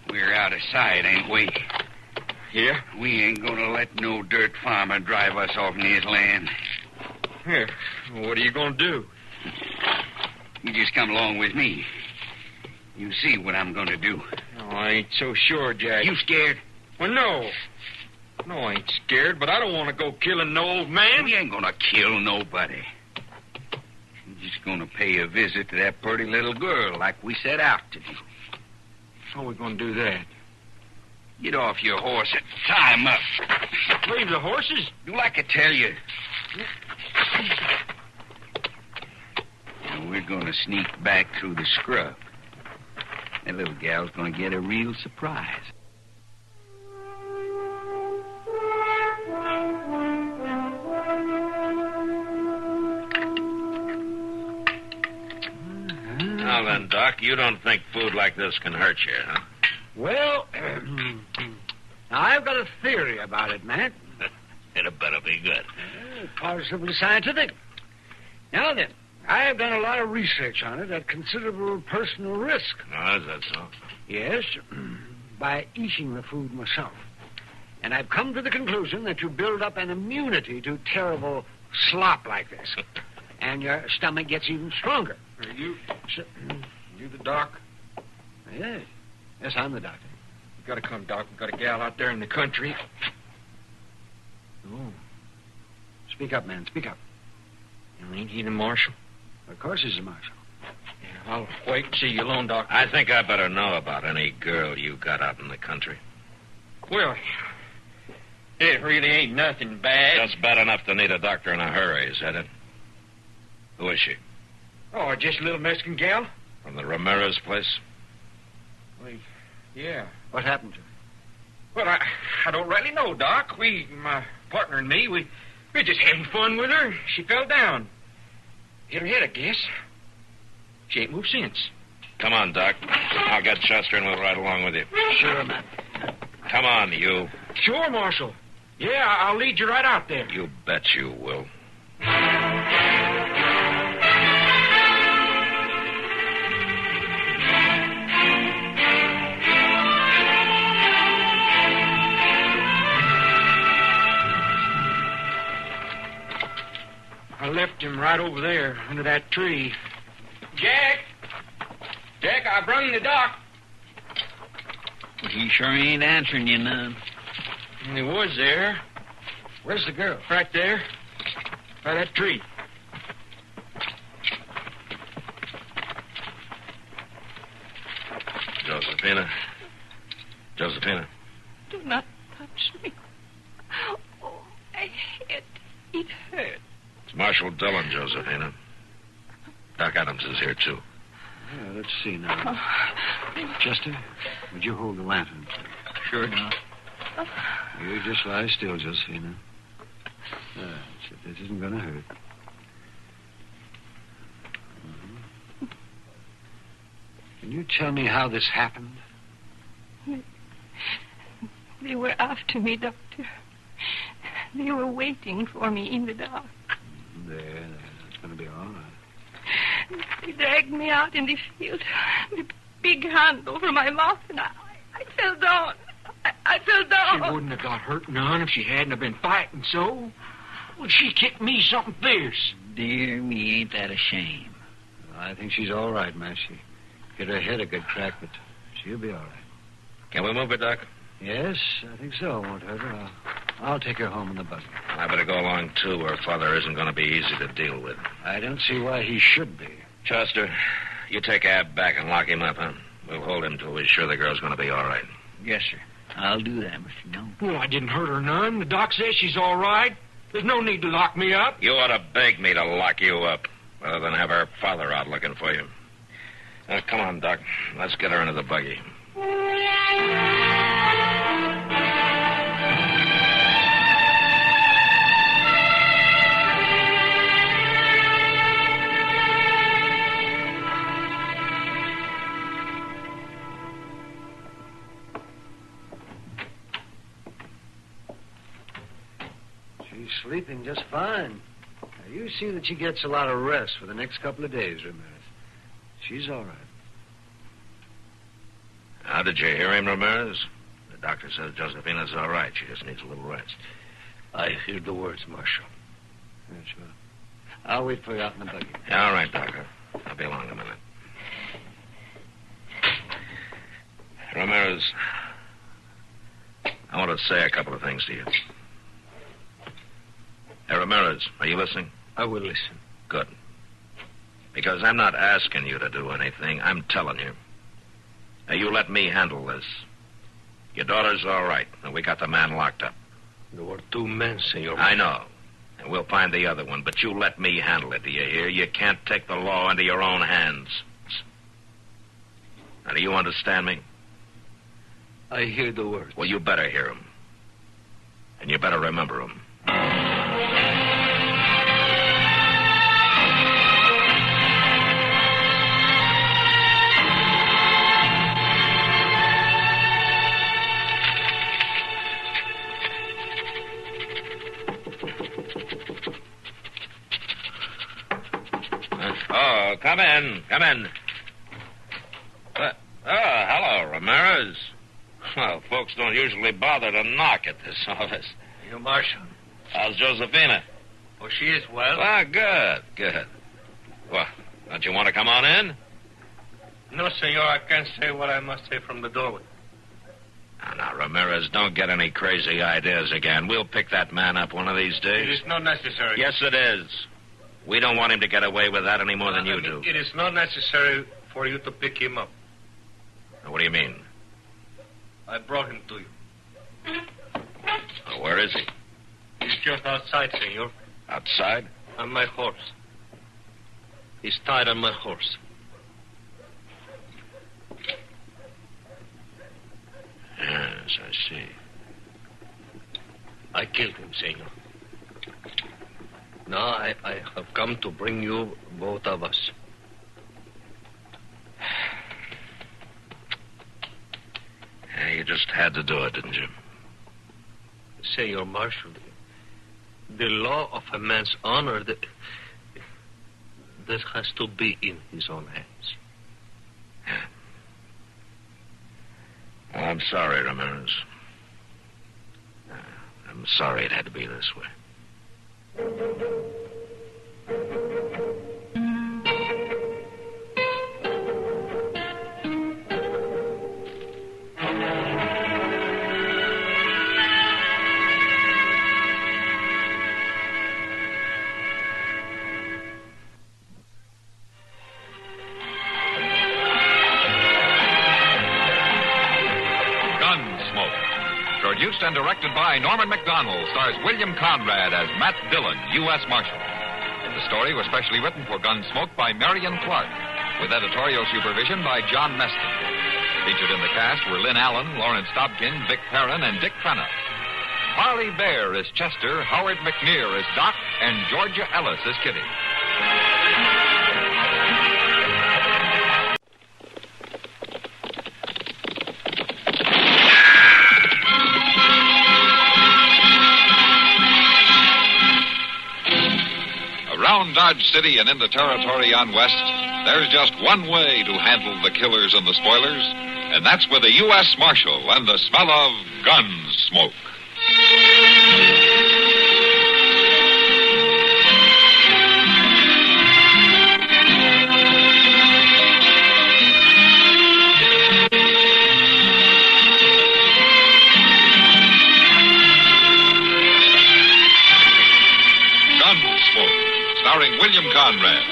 We're out of sight, ain't we? Yeah? We ain't gonna let no dirt farmer drive us off in his land. Here, what are you gonna do? You just come along with me. You see what I'm gonna do. Oh, I ain't so sure, Jack. You scared? Well, no. No, I ain't scared, but I don't want to go killing no old man. We ain't gonna kill nobody. We're just gonna pay a visit to that pretty little girl like we set out to do. How are we gonna do that? Get off your horse and tie him up. Leave the horses? Do like I tell you. Now we're gonna sneak back through the scrub. That little gal's gonna get a real surprise. Now then, Doc, you don't think food like this can hurt you, huh? Well, I've got a theory about it, Matt. It better be good. Possibly scientific. Now then, I have done a lot of research on it at considerable personal risk. Oh, is that so? Yes, by eating the food myself. And I've come to the conclusion that you build up an immunity to terrible slop like this. And your stomach gets even stronger. Are you the doc? Yes. Yes, I'm the doctor. You gotta come, Doc. We've got a gal out there in the country. Oh. Speak up, man. Speak up. Ain't he the marshal? Of course he's the marshal. Yeah, I'll wait and see you alone, Doc. I think I better know about any girl you got out in the country. Well, it really ain't nothing bad. Just bad enough to need a doctor in a hurry, is that it? Who is she? Oh, just a little Mexican gal? From the Ramirez place? Well, yeah. What happened to her? Well, I don't rightly know, Doc. My partner and me, we're just having fun with her. She fell down. Hit her head, I guess. She ain't moved since. Come on, Doc. I'll get Custer and we'll ride along with you. Sure, man. Come on, you. Sure, Marshal. Yeah, I'll lead you right out there. You bet you will. I left him right over there under that tree. Jack! Jack, I brung the doc. Well, he sure ain't answering you none. And he was there. Where's the girl? Right there. By that tree. Josephina. Josephina. Do not touch me. Oh, my head. It hurts. It's Marshal Dillon, Josephina. Doc Adams is here, too. Yeah, let's see now. Chester, would you hold the lantern? Sure, Doc. You just lie still, Josephina. This isn't going to hurt. Can you tell me how this happened? They were after me, Doctor. They were waiting for me in the dark. There. It's going to be all right. They dragged me out in the field with a big hand over my mouth, and I fell down. I fell down. She wouldn't have got hurt none if she hadn't have been fighting so. Well, she kicked me something fierce. Dear me, ain't that a shame. I think she's all right, man. She hit her head a good crack, but she'll be all right. Can we move her, Doc? Yes, I think so. Won't hurt her. I'll take her home in the buggy. I better go along, too. Her father isn't going to be easy to deal with. I don't see why he should be. Custer, you take Ab back and lock him up, huh? We'll hold him till we're sure the girl's going to be all right. Yes, sir. I'll do that, Mr. Dillon. Well, I didn't hurt her none. The doc says she's all right. There's no need to lock me up. You ought to beg me to lock you up, rather than have her father out looking for you. Come on, Doc. Let's get her into the buggy. She's sleeping just fine. Now, you see that she gets a lot of rest for the next couple of days, Ramirez. She's all right. How did you hear him, Ramirez? The doctor says Josefina's all right. She just needs a little rest. I heard the words, Marshal. Yeah, sure. I'll wait for you out in the buggy. Yeah, all right, Doctor. I'll be along in a minute. Ramirez, I want to say a couple of things to you. Hey, Ramirez, are you listening? I will listen. Good. Because I'm not asking you to do anything. I'm telling you. Now, you let me handle this. Your daughter's all right, and we got the man locked up. There were 2 men, Senor. I know. And we'll find the other one, but you let me handle it, do you hear? You can't take the law into your own hands. Now, do you understand me? I hear the words. Well, you better hear them. And you better remember them. Oh, come in. Come in. Hello, Ramirez. Well, folks don't usually bother to knock at this office. You, Marshal. How's Josefina? Oh, she is well. Ah, good. Well, don't you want to come on in? No, senor. I can't say what I must say from the doorway. Now, Ramirez, don't get any crazy ideas again. We'll pick that man up one of these days. It is not necessary. Yes, it is. We don't want him to get away with that any more than you do. It is not necessary for you to pick him up. What do you mean? I brought him to you. Oh, where is he? He's just outside, senor. Outside? On my horse. He's tied on my horse. Yes, I see. I killed him, senor. Now I have come to bring you both of us. Yeah, you just had to do it, didn't you? Senor Marshal, the law of a man's honor, that has to be in his own hands. Well, I'm sorry, Ramirez. I'm sorry it had to be this way. Produced and directed by Norman McDonald, stars William Conrad as Matt Dillon, U.S. Marshal. The story was specially written for Gunsmoke by Marion Clark, with editorial supervision by John Meston. Featured in the cast were Lynn Allen, Lawrence Dobkin, Vic Perrin, and Dick Crenna. Harley Bear is Chester, Howard McNear is Doc, and Georgia Ellis is Kitty. Dodge City and into territory on west, there's just one way to handle the killers and the spoilers, and that's with a U.S. Marshal and the smell of Gunsmoke. Starring William Conrad,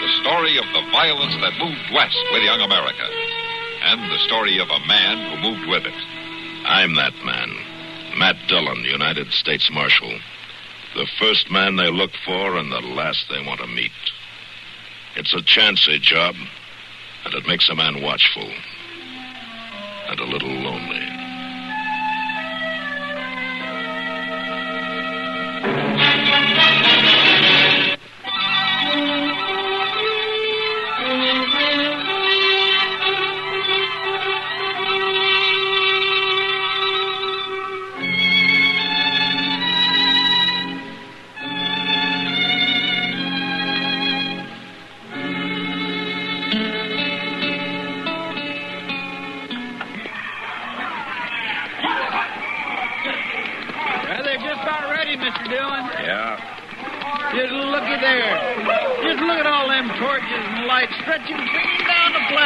the story of the violence that moved west with young America, and the story of a man who moved with it. I'm that man, Matt Dillon, United States Marshal. The first man they look for and the last they want to meet. It's a chancy job, and it makes a man watchful and a little lonely.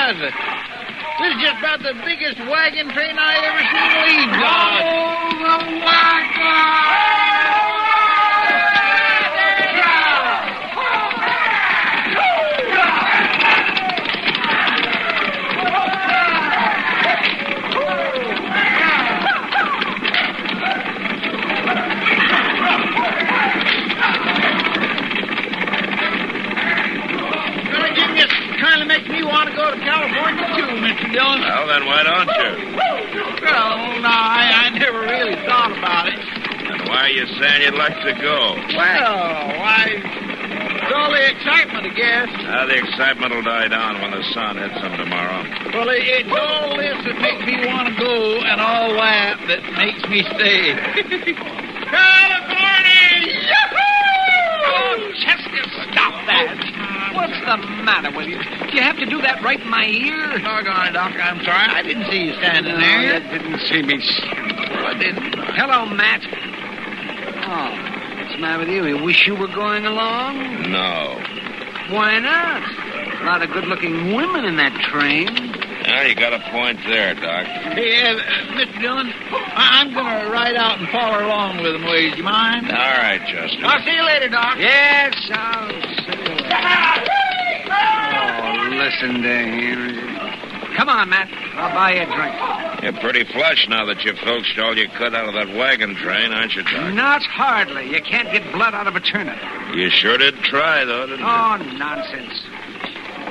This is just about the biggest wagon train I ever seen leave, Dodge. Oh, the wagon! Makes me want to go to California, too, Mr. Dillon. Well, then why don't you? Well, no, I never really thought about it. And why are you saying you'd like to go? Well, why, it's all the excitement, I guess. The excitement will die down when the sun hits them tomorrow. Well, it's all this that makes me want to go and all that makes me stay. California! Yahoo! Oh, Chester, stop that. What's the matter with you? Do you have to do that right in my ear? Doggone it, Doc. I'm sorry. I didn't see you standing there. You didn't see me. I didn't. Hello, Matt. Oh, what's the matter with you? You wish you were going along? No. Why not? A lot of good-looking women in that train. Well, you got a point there, Doc. Hey, Mr. Dillon, I'm going to ride out and follow along with them, ways. Do you mind? All right, Chester. I'll see you later, Doc. Yes, I'll see you later. Oh, listen to him. Come on, Matt. I'll buy you a drink. You're pretty flush now that you've filched all you could out of that wagon train, aren't you, Doc? Not hardly. You can't get blood out of a turnip. You sure did try, though, didn't you? Oh, nonsense.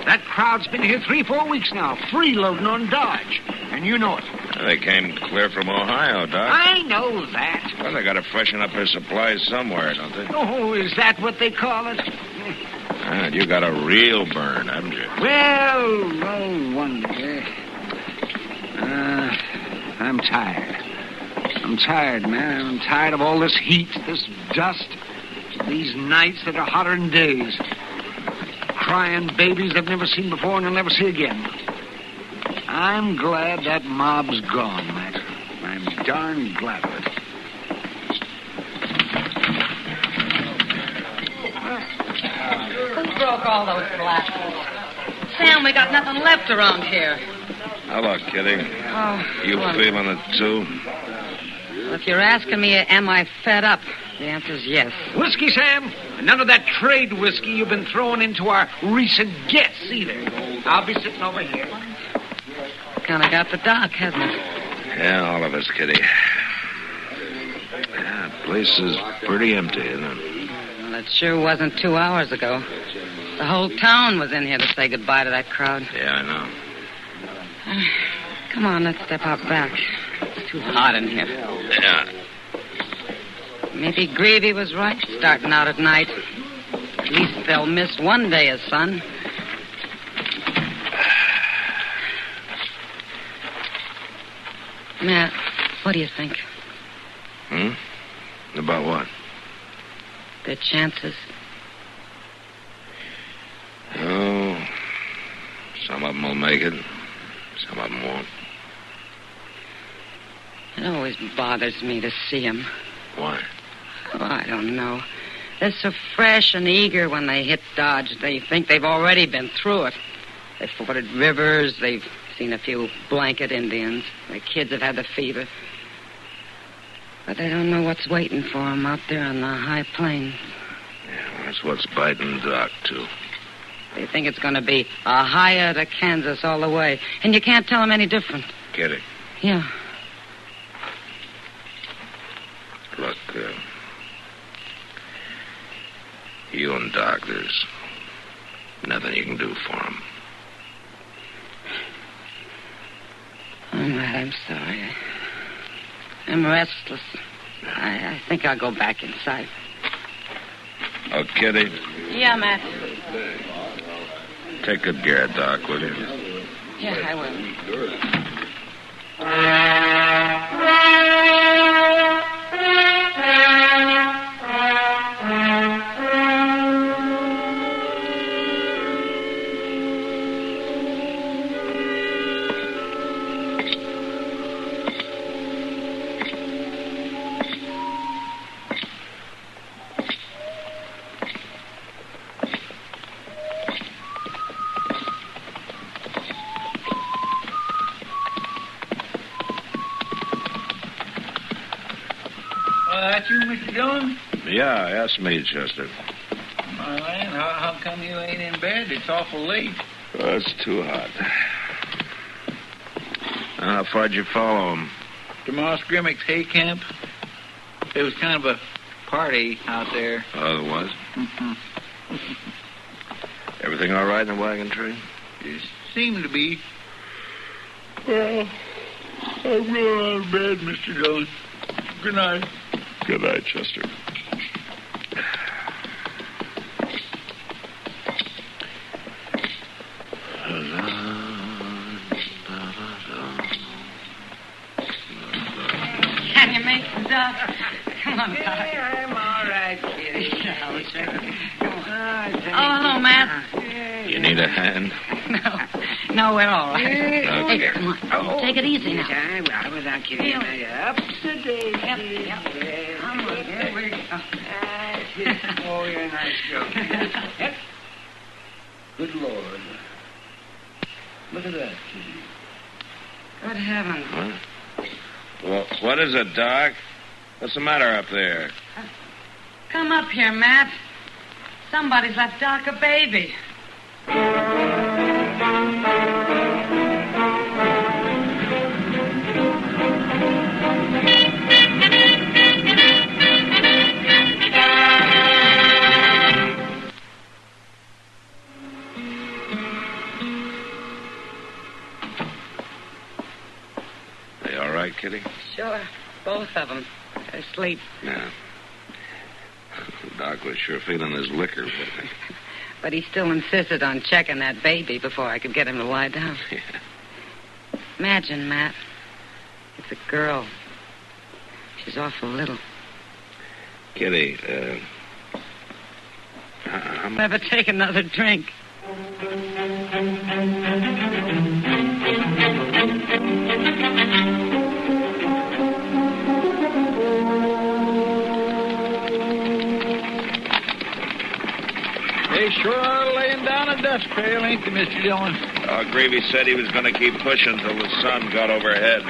That crowd's been here 3-4 weeks now, freeloading on Dodge. And you know it. They came clear from Ohio, Doc. I know that. Well, they got to freshen up their supplies somewhere, don't they? Oh, is that what they call it? And you got a real burn, haven't you? Well, no wonder. I'm tired. I'm tired, man. I'm tired of all this heat, this dust, these nights that are hotter than days. Crying babies I've never seen before and I'll never see again. I'm glad that mob's gone, Matt. I'm darn glad of it. Who broke all those glasses? Sam, we got nothing left around here. Hello, Kitty. Oh, You well, feeling it, too? if you're asking me, am I fed up? The answer's yes. Whiskey, Sam. And none of that trade whiskey you've been throwing into our recent guests, either. I'll be sitting over here. Kind of got the doc, hasn't it? Yeah, all of us, Kitty. Yeah, the place is pretty empty, isn't it? Well, it sure wasn't 2 hours ago. The whole town was in here to say goodbye to that crowd. Yeah, I know. Come on, let's step out back. It's too hot in here. Yeah. Maybe Greavy was right, starting out at night. At least they'll miss one day of sun. Matt, what do you think? About what? The chances. Some of them will make it. Some of them won't. It always bothers me to see them. Why? Oh, I don't know. They're so fresh and eager when they hit Dodge. They think they've already been through it. They've forded rivers. They've seen a few blanket Indians. Their kids have had the fever. But they don't know what's waiting for them out there on the high plains. Yeah, that's what's biting Doc, too. They think it's going to be Ohio to Kansas all the way. And you can't tell them any different. Kitty. Yeah. Look, you and Doc, there's nothing you can do for him. Oh, Matt, I'm sorry. I'm restless. I think I'll go back inside. Oh, Kitty, Yeah, Matt. take good care of Doc, will you? Yeah, I will. That you, Mr. Dillon? Yeah, that's me, Chester. My land, how come you ain't in bed? It's awful late. Oh, it's too hot. How far'd you follow him? To Moss Grimmick's hay camp. It was kind of a party out there. Oh, there was? Mm-hmm. Everything all right in the wagon train? It seemed to be. Well, I'm going out of bed, Mr. Dillon. Good night. Good night, Chester. Can you make some duck? Come on, Doc. Yeah, I'm all right, Kitty. Oh, hello, Matt. You need a hand? No, we're all right. Okay. Hey, come on. Take it easy now. Well, without Kitty. Up to date. Yep. Come on, here we go. Oh, you're a nice girl. Good Lord. Look at that, Kitty. Good heavens. What? Well, what is it, Doc? What's the matter up there? Come up here, Matt. Somebody's left Doc a baby. They all right, Kitty? Sure. Both of them. They're asleep. Yeah. Doc was sure feeling his liquor. But he still insisted on checking that baby before I could get him to lie down. Yeah. Imagine, Matt. It's a girl. She's awful little. Kitty, Never take another drink. They sure are laying down a dust trail, ain't they, Mr. Dillon? Gravy said he was going to keep pushing till the sun got overhead.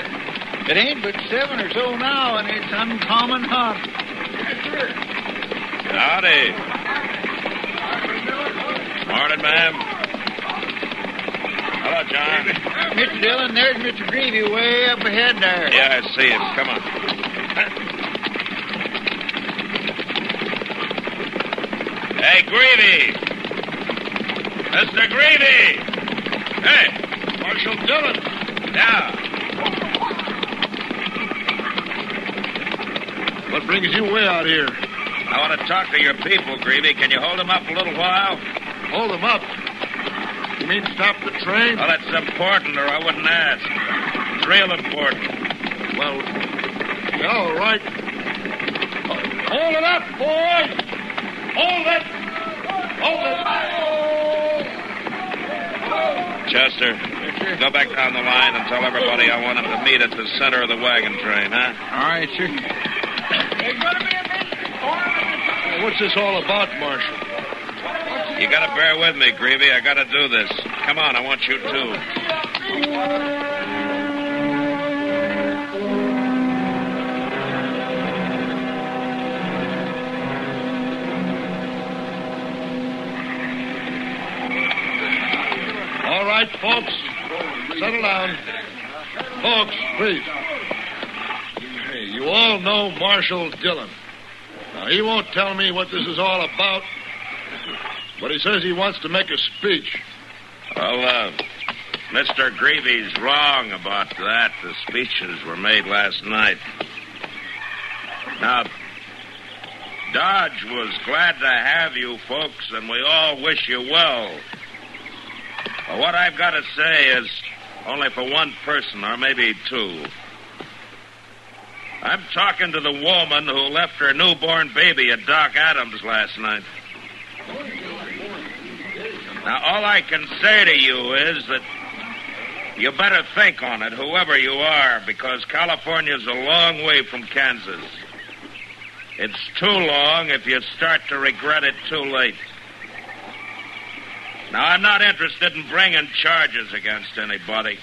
It ain't but 7 or so now, and it's uncommon hot. Howdy. Morning, ma'am. Hello, John. Mr. Dillon, there's Mr. Greavy way up ahead there. Yeah, I see him. Come on. Hey, Greavy! Mr. Greavy! Hey, Marshal Dillon. Yeah. What brings you way out here? I want to talk to your people, Greavy. Can you hold them up a little while? Hold them up? You mean stop the train? Well, that's important, or I wouldn't ask. It's real important. Well, yeah, all right. Hold it up, boys! Hold it! Hold it! Chester, go back down the line and tell everybody I want them to meet at the center of the wagon train, huh? All right, sir. What's this all about, Marshal? You gotta bear with me, Greavy. I gotta do this. Come on, I want you too. All right, folks. Settle down. Folks, please. Hey, you all know Marshal Dillon. Now, he won't tell me what this is all about, but he says he wants to make a speech. Well, Mr. Greavy's wrong about that. The speeches were made last night. Now, Dodge was glad to have you folks, and we all wish you well. But what I've got to say is only for one person, or maybe two. I'm talking to the woman who left her newborn baby at Doc Adams last night. Now, all I can say to you is that you better think on it, whoever you are, because California's a long way from Kansas. It's too long if you start to regret it too late. Now, I'm not interested in bringing charges against anybody.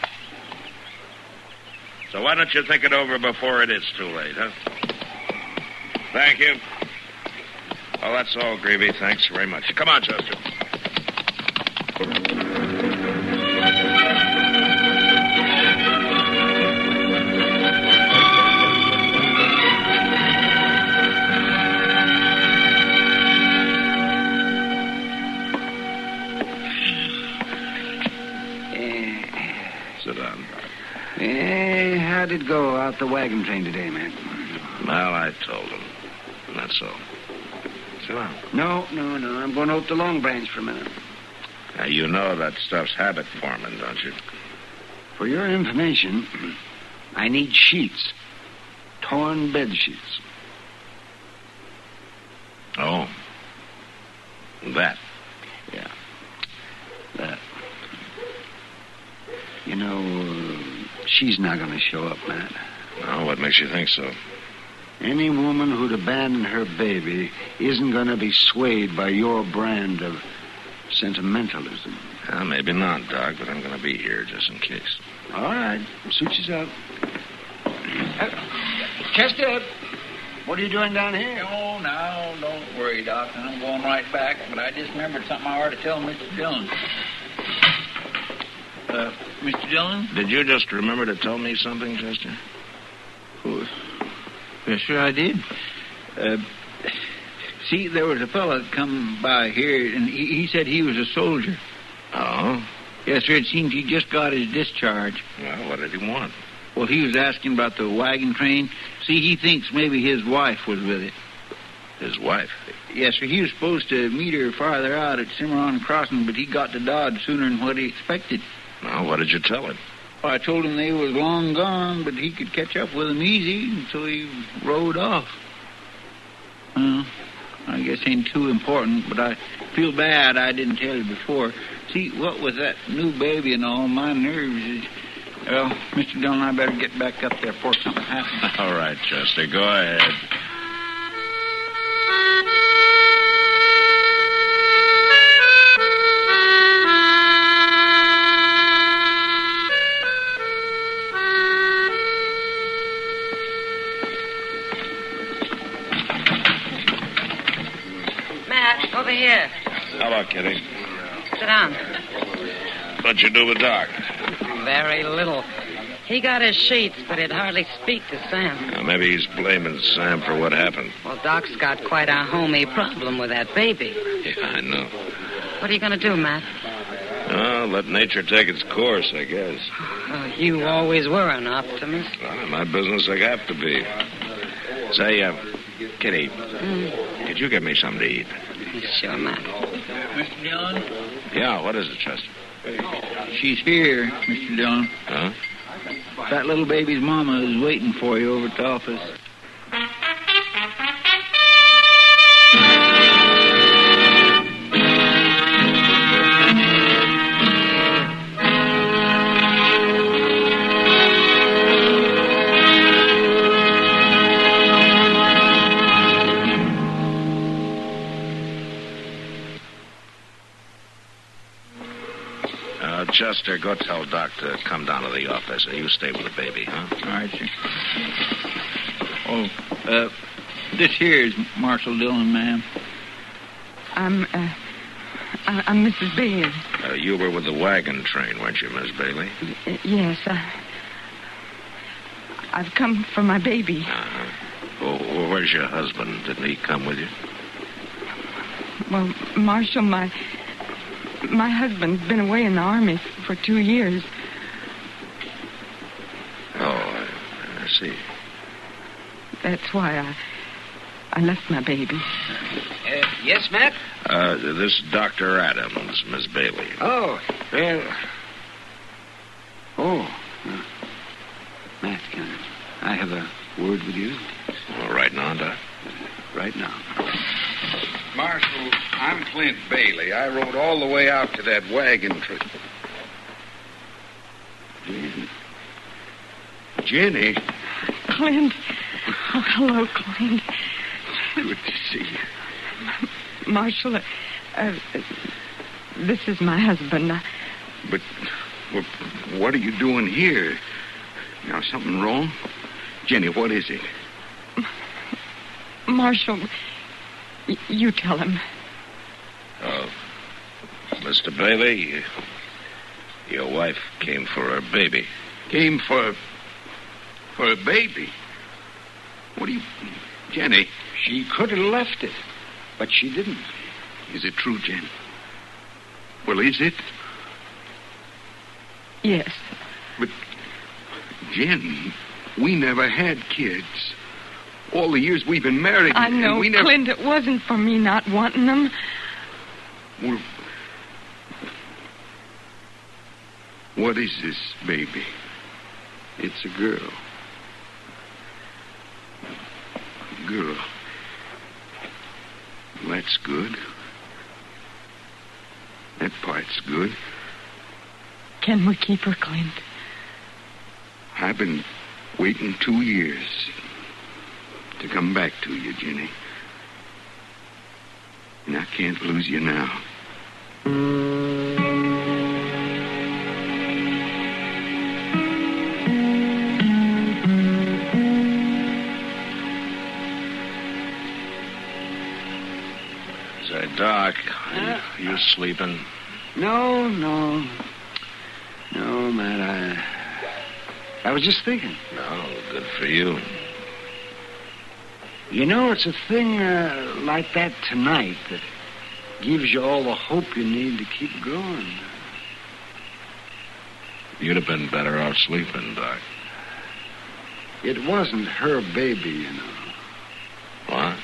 So why don't you think it over before it is too late, huh? Thank you. Well, that's all, Greavy. Thanks very much. Come on, Chester. Sit down. How'd it go out the wagon train today, man? Well, I told him. That's all. Sit down. No. I'm going out the Long Branch for a minute. Now, you know that stuff's habit forming, don't you? For your information, I need sheets. Torn bed sheets. Oh. That. Yeah. That. You know, she's not going to show up, Matt. Oh, what makes you think so? Any woman who'd abandon her baby isn't going to be swayed by your brand of sentimentalism. Well, maybe not, Doc, but I'm going to be here just in case. All right. Suit yourself. Chester, what are you doing down here? Oh, now, don't worry, Doc. I'm going right back, but I just remembered something I ought to tell Mr. Dillon. Mr. Dillon? Did you just remember to tell me something, Chester? Oh, yes, sir, I did. See, there was a fellow that come by here, and he said he was a soldier. Oh? Yes, sir, it seems he just got his discharge. Well, what did he want? Well, he was asking about the wagon train. See, he thinks maybe his wife was with it. His wife? Yes, sir, he was supposed to meet her farther out at Cimarron Crossing, but he got to Dodge sooner than what he expected. Well, what did you tell him? Well, I told him they was long gone, but he could catch up with them easy, and so he rode off. Well, I guess ain't too important, but I feel bad I didn't tell you before. See, what with that new baby and all, my nerves is... Well, Mr. Dillon, I better get back up there before something happens. All right, Chester, go ahead. Matt, over here. Hello, Kitty. Sit down. What'd you do with Doc? Very little. He got his sheets, but he'd hardly speak to Sam. Now, maybe he's blaming Sam for what happened. Well, Doc's got quite a homey problem with that baby. Yeah, I know. What are you going to do, Matt? Oh, let nature take its course, I guess. You always were an optimist. Well, in my business, I have to be. Say, Kitty, could you get me something to eat? Sure, Matt. Mr. Dillon? Yeah, what is it, Chester? She's here, Mr. Dillon. Huh? That little baby's mama is waiting for you over at the office. go tell Doc to come down to the office, and you stay with the baby, huh? All right, sir. Oh, this here is Marshal Dillon, ma'am. I'm Mrs. Bailey. You were with the wagon train, weren't you, Miss Bailey? Yes, I've come for my baby. Oh, where's your husband? Didn't he come with you? Well, Marshal, my husband's been away in the Army for 2 years. Oh, I see. That's why I left my baby. Yes, Matt? This is Dr. Adams, Miss Bailey. Oh, well... Matt, can I have a word with you? Well, right now, Doc. Right now. Marshal, I'm Clint Bailey. I rode all the way out to that wagon train. Jenny. Clint. Oh, hello, Clint. Good to see you. Marshal, this is my husband. But what are you doing here? Now, something wrong? Jenny, what is it? Marshal, you tell him. Mr. Bailey, your wife came for her baby. Came for a baby? What do you... Jenny. She could have left it, but she didn't. Is it true, Jen? Well, is it? Yes. But, Jen, we never had kids. All the years we've been married. I know, we never... Clint, it wasn't for me not wanting them. Well, what is this baby? It's a girl. Girl. Well, that's good. That part's good. Can we keep her, Clint? I've been waiting 2 years to come back to you, Jenny. And I can't lose you now. Say, Doc, you sleeping? No, Matt, I was just thinking. No, good for you. You know, it's a thing like that tonight that gives you all the hope you need to keep going. You'd have been better off sleeping, Doc. It wasn't her baby, you know. What?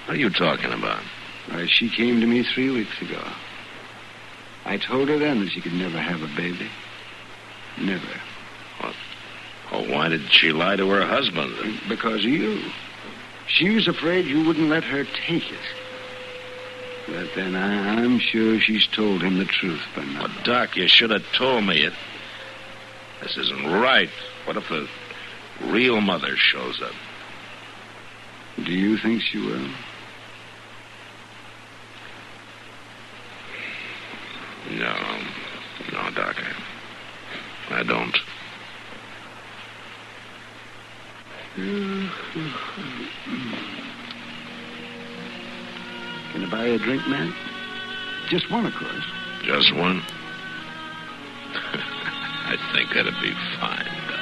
What are you talking about? She came to me 3 weeks ago. I told her then that she could never have a baby. Never. What? Oh, why did she lie to her husband? Because of you. She was afraid you wouldn't let her take it. But then I'm sure she's told him the truth by now. Well, Doc, you should have told me it. This isn't right. What if the real mother shows up? Do you think she will? No, Doc. I don't. Can I buy you a drink, man? Just one, of course. Just one? I think that'd be fine, Doc.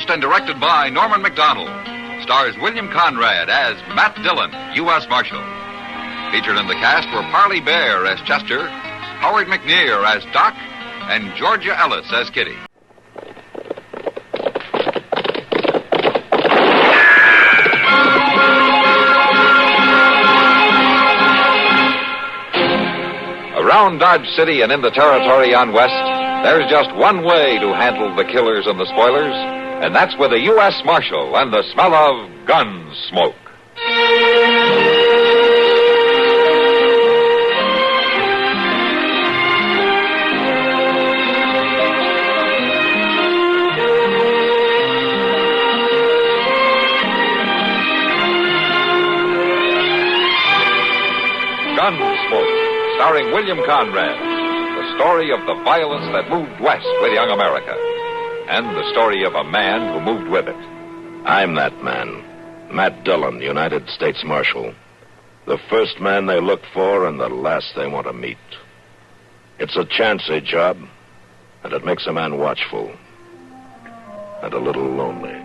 Produced and directed by Norman McDonald. Stars William Conrad as Matt Dillon, U.S. Marshal. Featured in the cast were Parley Bear as Chester, Howard McNear as Doc, and Georgia Ellis as Kitty. Around Dodge City and in the territory on West, there's just one way to handle the killers and the spoilers, and that's with a U.S. Marshal and the smell of Gunsmoke. Gunsmoke, starring William Conrad, the story of the violence that moved west with young America, and the story of a man who moved with it. I'm that man, Matt Dillon, United States Marshal. The first man they look for and the last they want to meet. It's a chancy job, and it makes a man watchful and a little lonely.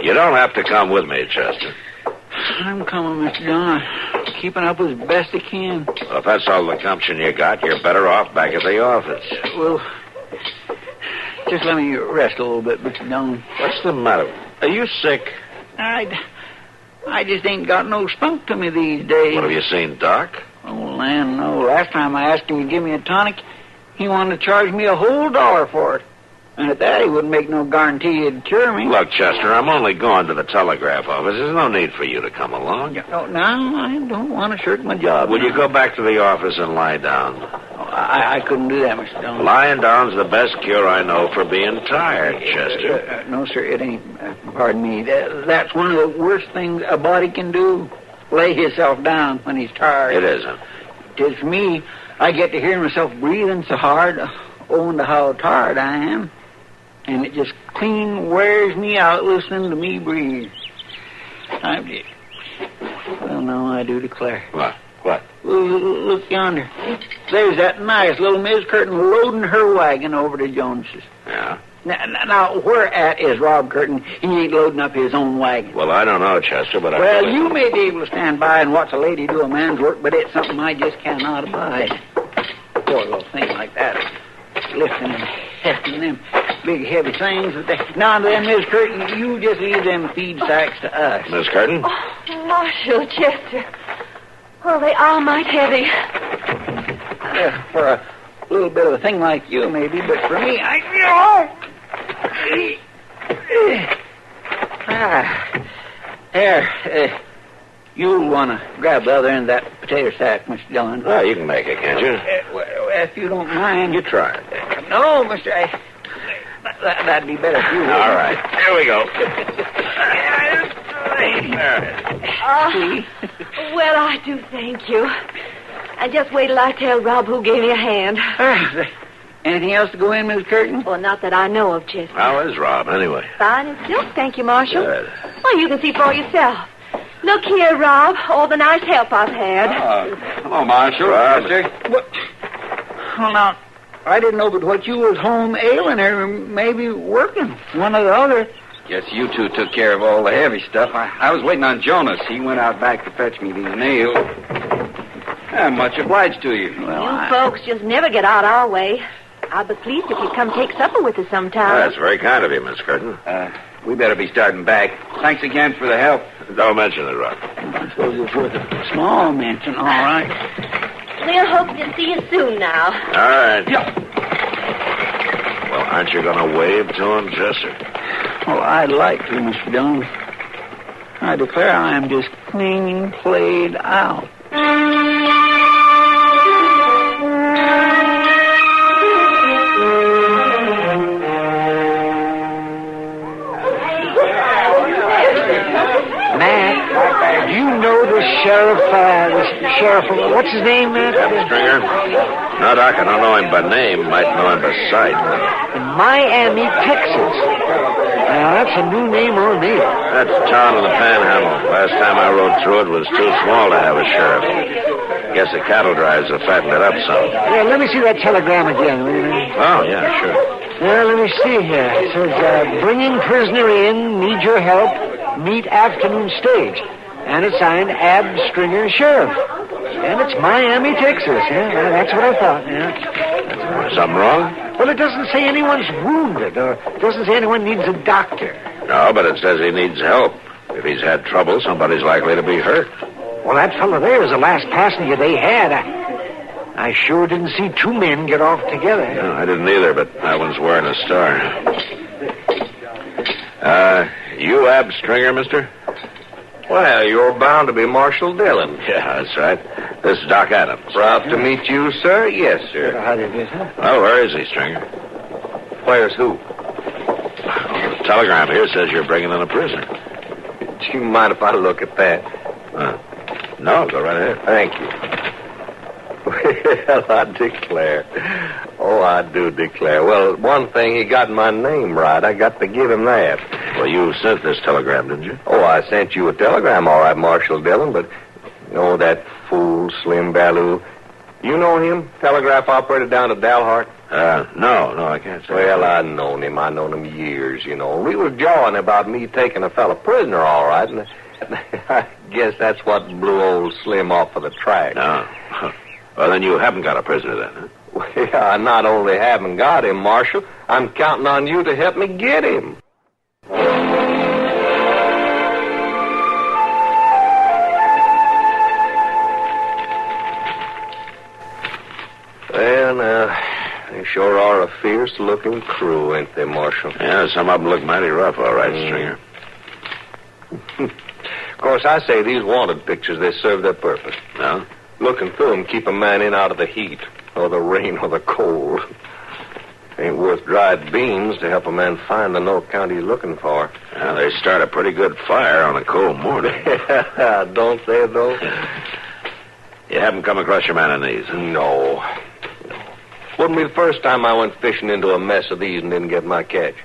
You don't have to come with me, Chester. I'm coming, Mr. Dillon. I'm keeping up as best I can. Well, if that's all the gumption you got, you're better off back at the office. Well, just let me rest a little bit, Mr. Dillon. What's the matter? Are you sick? I just ain't got no spunk to me these days. What, have you seen Doc? Oh, land, no. Last time I asked him to give me a tonic, he wanted to charge me a whole $1 for it. And at that, he wouldn't make no guarantee he'd cure me. Look, Chester, I'm only going to the telegraph office. There's no need for you to come along. No, I don't want to shirk my job. Will you go back to the office and lie down? I couldn't do that, Mr. Dillon. Lying down's the best cure I know for being tired, Chester. No, sir, it ain't. Pardon me. That's one of the worst things a body can do. Lay himself down when he's tired. It isn't. 'Tis for me. I get to hear myself breathing so hard, owing to how tired I am. And it just clean wears me out listening to me breathe. Well, no, I do declare. What? Look yonder. There's that nice little Miss Curtin loading her wagon over to Jones's. Yeah? Now, where at is Rob Curtin? He ain't loading up his own wagon. Well, I don't know, Chester, but Well, you may be able to stand by and watch a lady do a man's work, but it's something I just cannot abide. Poor little thing like that. Lifting and hefting them big, heavy things. Now then, Miss Curtin, you just leave them feed sacks to us. Miss Curtin? Oh, Marshal, Chester. Oh, they are mighty heavy. For a little bit of a thing like you, maybe, but for me, There, you'll want to grab the other end of that potato sack, Mr. Dillon. Oh, you can make it, can't you? If you don't mind. You try it. No, Mr. That'd be better for you. All right. Here we go. Well, I do thank you. And just wait till I tell Rob who gave me a hand. Anything else to go in, Miss Curtin? Well, not that I know of, Chester. How is Rob, anyway? Fine and still, thank you, Marshal. Good. Well, you can see for yourself. Look here, Rob, all the nice help I've had. Hello, Marshal. Chester. Well, now, I didn't know but what you was home ailing or maybe working. One or the other. Guess you two took care of all the heavy stuff. I was waiting on Jonas. He went out back to fetch me these nails. I'm much obliged to you. You folks just never get out our way. I'd be pleased if you'd come take supper with us sometime. That's very kind of you, Miss Curtin. We better be starting back. Thanks again for the help. Don't mention it, Rob. I suppose it's worth a small mention, all right. We'll hope to see you soon now. All right. Yeah. Well, aren't you going to wave to him, Chester? Well, I'd like to, Mr. Dillon. I declare I am just clean played out. Matt, do you know the sheriff, what's his name, Matt? Stringer? No, Doc, I don't know him by name. Might know him by sight. In Miami, Texas. Now, that's a new name on me. That's town of the Panhandle. Last time I rode through it was too small to have a sheriff. Guess the cattle drives have fattened it up some. Yeah, let me see that telegram again, will you? Oh, yeah, sure. Well, let me see here. It says, bringing prisoner in, need your help, meet afternoon stage. And it's signed Ab Stringer, Sheriff. And it's Miami, Texas. Yeah, that's what I thought, yeah. Something wrong? Well, it doesn't say anyone's wounded, or it doesn't say anyone needs a doctor. No, but it says he needs help. If he's had trouble, somebody's likely to be hurt. Well, that fellow there is the last passenger they had. I sure didn't see two men get off together. No, I didn't either, but that one's wearing a star. You Ab Stringer, mister? Well, you're bound to be Marshal Dillon. Yeah, that's right. This is Doc Adams. Proud to meet you, sir. Yes, sir. How did you do, Well, where is he, Stringer? Where's who? The telegram here says you're bringing in a prisoner. Do you mind if I look at that? No, go right ahead. Thank you. Well, I declare. Oh, I do declare. Well, one thing, he got my name right. I got to give him that. Well, you sent this telegram, didn't you? Oh, I sent you a telegram, all right, Marshal Dillon, but, that fool, Slim Ballou. You know him? Telegraph operator down at Dalhart? No, I can't say. Well, I've known him. I've known him years, We were jawing about me taking a fella prisoner, all right, and I guess that's what blew old Slim off of the track. No. Well, then you haven't got a prisoner then, huh? Well, I not only haven't got him, Marshal, I'm counting on you to help me get him. Well, now, they sure are a fierce-looking crew, ain't they, Marshal? Yeah, some of them look mighty rough, all right, Stringer. Of course, I say these wanted pictures, they serve their purpose. No? Looking through them keep a man in out of the heat, or the rain, or the cold. Ain't worth dried beans to help a man find the no count he's looking for. Yeah, they start a pretty good fire on a cold morning. Don't they, though? You haven't come across your man on these? No. Wouldn't be the first time I went fishing into a mess of these and didn't get my catch.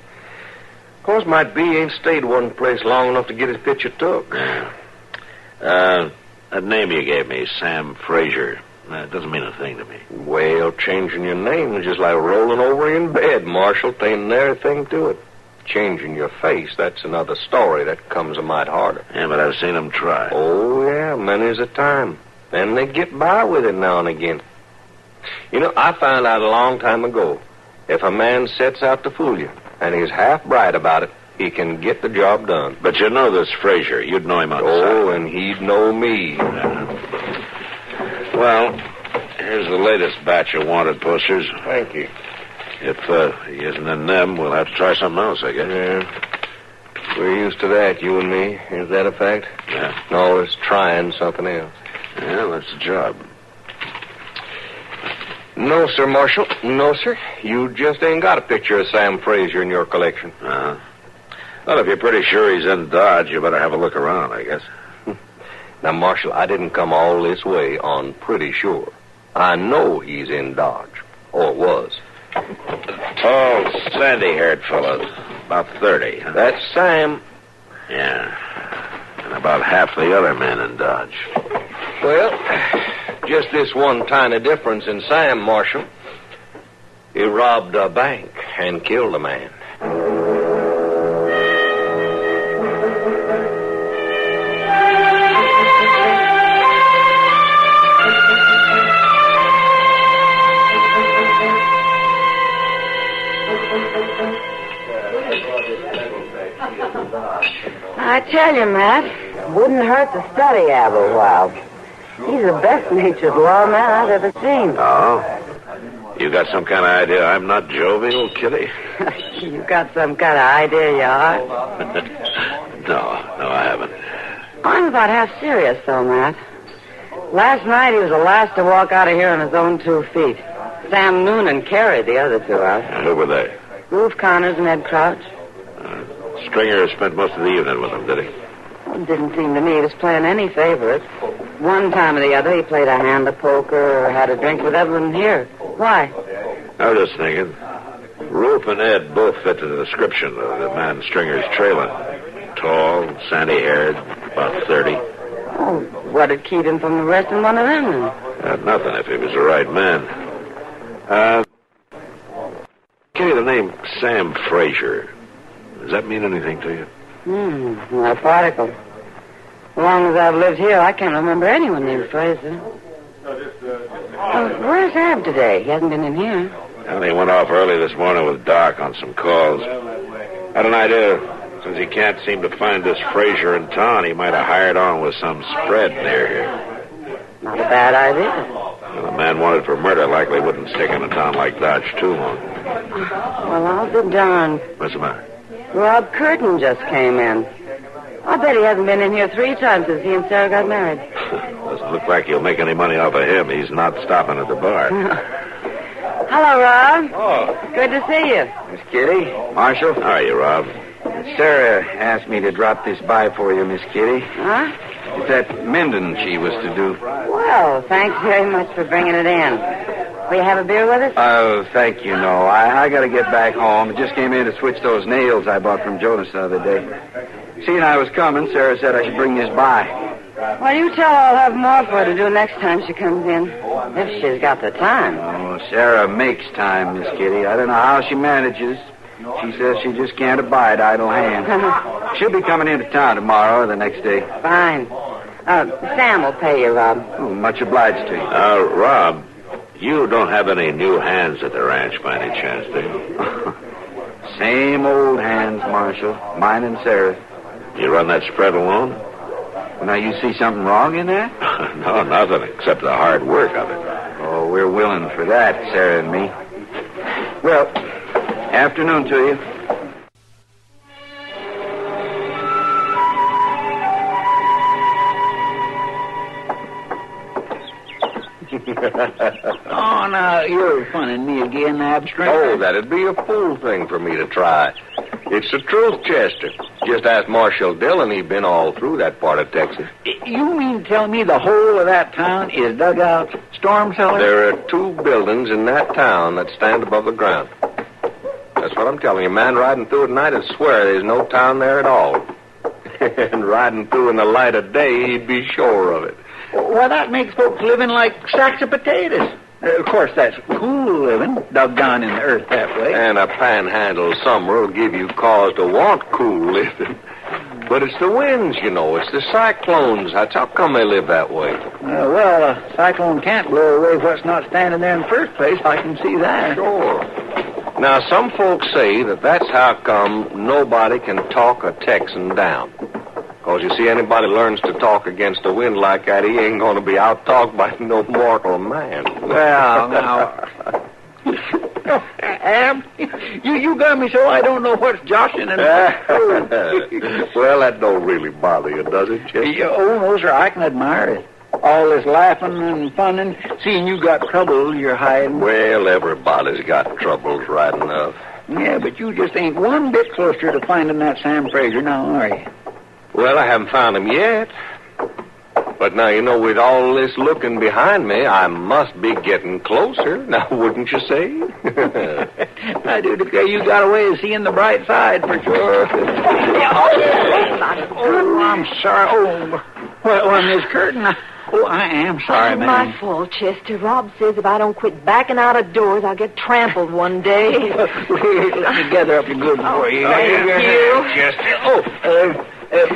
Of course, might be he ain't stayed one place long enough to get his picture took. Yeah. That name you gave me, Sam Frazier, that doesn't mean a thing to me. Well, changing your name is just like rolling over in bed, Marshal. Ain't nary thing to it. Changing your face, that's another story that comes a mite harder. Yeah, but I've seen them try. Oh, yeah, many's a time. And they get by with it now and again. I found out a long time ago, if a man sets out to fool you, and he's half bright about it, he can get the job done. But you know this Frazier. You'd know him outside. Oh, and he'd know me. Well, here's the latest batch of wanted posters. Thank you. If he isn't in them, we'll have to try something else, I guess. Yeah. We're used to that, you and me. Is that a fact? Yeah. Always trying something else. Yeah, that's the job. No, sir, Marshal. No, sir. You just ain't got a picture of Sam Frazier in your collection. Well, if you're pretty sure he's in Dodge, you better have a look around, I guess. Now, Marshal, I didn't come all this way on pretty sure. I know he's in Dodge. Or was. Tall, sandy-haired fellow. About 30. Huh? That's Sam. Yeah. And about half the other men in Dodge. Well, just this one tiny difference in Sam, Marshal. He robbed a bank and killed a man. I tell you, Matt, wouldn't hurt to study Ab a while. He's the best-natured lawman I've ever seen. Oh? You got some kind of idea I'm not jovial, Kitty? You got some kind of idea you are? No, I haven't. I'm about half serious, though, Matt. Last night, he was the last to walk out of here on his own 2 feet. Sam Noonan carried the other two out. And who were they? Ruth Connors and Ed Crouch. Stringer spent most of the evening with them, did he? Well, it didn't seem to me he was playing any favorites. One time or the other, he played a hand of poker or had a drink with Evelyn here. Why? I was just thinking. Ruth and Ed both fit the description of the man Stringer's trailing. Tall, sandy-haired, about 30. Oh, what'd keep him from arresting one of them then? Nothing if he was the right man. Kitty, the name Sam Frazier. Does that mean anything to you? My particle. As long as I've lived here, I can't remember anyone named Fraser. Where's Ab today? He hasn't been in here. Well, he went off early this morning with Doc on some calls. Had an idea. Since he can't seem to find this Frazier in town, he might have hired on with some spread near here. Not a bad idea. Well, the man wanted for murder likely wouldn't stick in a town like Dodge too long. Well, I'll be darned. What's the matter? Rob Curtin just came in. I bet he hasn't been in here 3 times since he and Sarah got married. Doesn't look like he'll make any money off of him. He's not stopping at the bar. Hello, Rob. Oh. Good to see you. Miss Kitty, Marshal. How are you, Rob? Sarah asked me to drop this by for you, Miss Kitty. Huh? It's that mending she was to do. Well, thanks very much for bringing it in. Will you have a beer with us? Oh, thank you, no. I got to get back home. I just came in to switch those nails I bought from Jonas the other day. Seeing I was coming, Sarah said I should bring this by. Well, you tell her I'll have more for her to do next time she comes in. If she's got the time. Oh, Sarah makes time, Miss Kitty. I don't know how she manages. She says she just can't abide idle hands. She'll be coming into town tomorrow or the next day. Fine. Sam will pay you, Rob. Oh, much obliged to you. Rob, you don't have any new hands at the ranch by any chance, do you? Same old hands, Marshal. Mine and Sarah. You run that spread alone? Well, now, you see something wrong in that? No, nothing except the hard work of it. Oh, we're willing for that, Sarah and me. Well, afternoon to you. Oh, now, you're funning me again, Abstract. Oh, that'd be a fool thing for me to try. It's the truth, Chester. Just ask Marshal Dillon. He's been all through that part of Texas. You mean to tell me the whole of that town is dugout storm cellar? There are 2 buildings in that town that stand above the ground. That's what I'm telling you. Man riding through at night would swear there's no town there at all. And riding through in the light of day, he'd be sure of it. Well, that makes folks living like sacks of potatoes. Of course, that's cool living, dug down in the earth that way. And a panhandle summer will give you cause to want cool living. But it's the winds, you know. It's the cyclones. That's how come they live that way. Well, a cyclone can't blow away what's not standing there in the first place. I can see that. Sure. Now, some folks say that's how come nobody can talk a Texan down. Because, you see, anybody learns to talk against the wind like that, he ain't going to be out-talked by no mortal man. Well, now... Ab, you got me so I don't know what's joshing and what's Well, that don't really bother you, does it, Chester? Oh, no, sir, I can admire it. All this laughing and funning, seeing you got trouble you're hiding. Well, everybody's got troubles right enough. Yeah, but you just ain't one bit closer to finding that Sam Frazier now, are you? Well, I haven't found him yet. But now, you know, with all this looking behind me, I must be getting closer. Now, wouldn't you say? I do declare you got a way of seeing the bright side, for sure. Oh, I'm sorry. Oh, well, Miss Curtin, I am sorry, It's ma'am. my fault, Chester. Rob says if I don't quit backing out of doors, I'll get trampled one day. Let me gather up the goods for you. Thank you. Chester.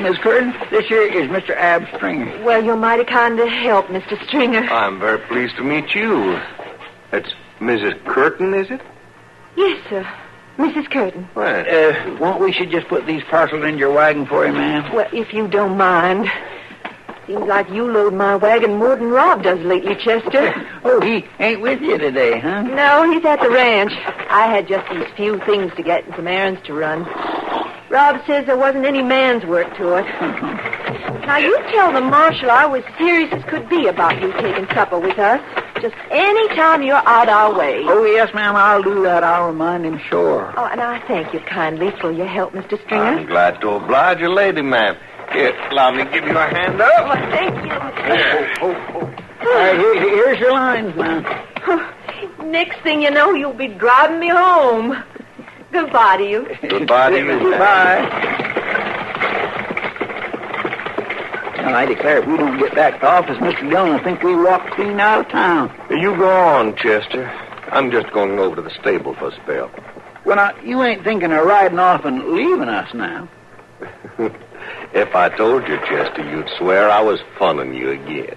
Miss Curtin, this here is Mr. Ab Stringer. Well, you're mighty kind to help, Mr. Stringer. I'm very pleased to meet you. That's Mrs. Curtin, is it? Yes, sir. Mrs. Curtin. Well, won't we should just put these parcels in your wagon for you, ma'am? Well, if you don't mind. Seems like you load my wagon more than Rob does lately, Chester. Oh, he ain't with you today, huh? No, he's at the ranch. I had just these few things to get and some errands to run. Rob says there wasn't any man's work to it. Now, you tell the marshal I was serious as could be about you taking supper with us. Just any time you're out our way. Oh, yes, ma'am, I'll do that. I'll remind him, sure. Oh, and I thank you kindly for your help, Mr. Stringer. I'm glad to oblige you, lady, ma'am. Here, allow me to give you a hand up. Oh, thank you. Here's your lines, ma'am. Next thing you know, you'll be driving me home. Goodbye to you. Goodbye to you. Goodbye. Now, I declare, if we don't get back to office, Mr. Dillon, I think we walk clean out of town. You go on, Chester. I'm just going over to the stable for a spell. Well, now, you ain't thinking of riding off and leaving us now. If I told you, Chester, you'd swear I was funning you again.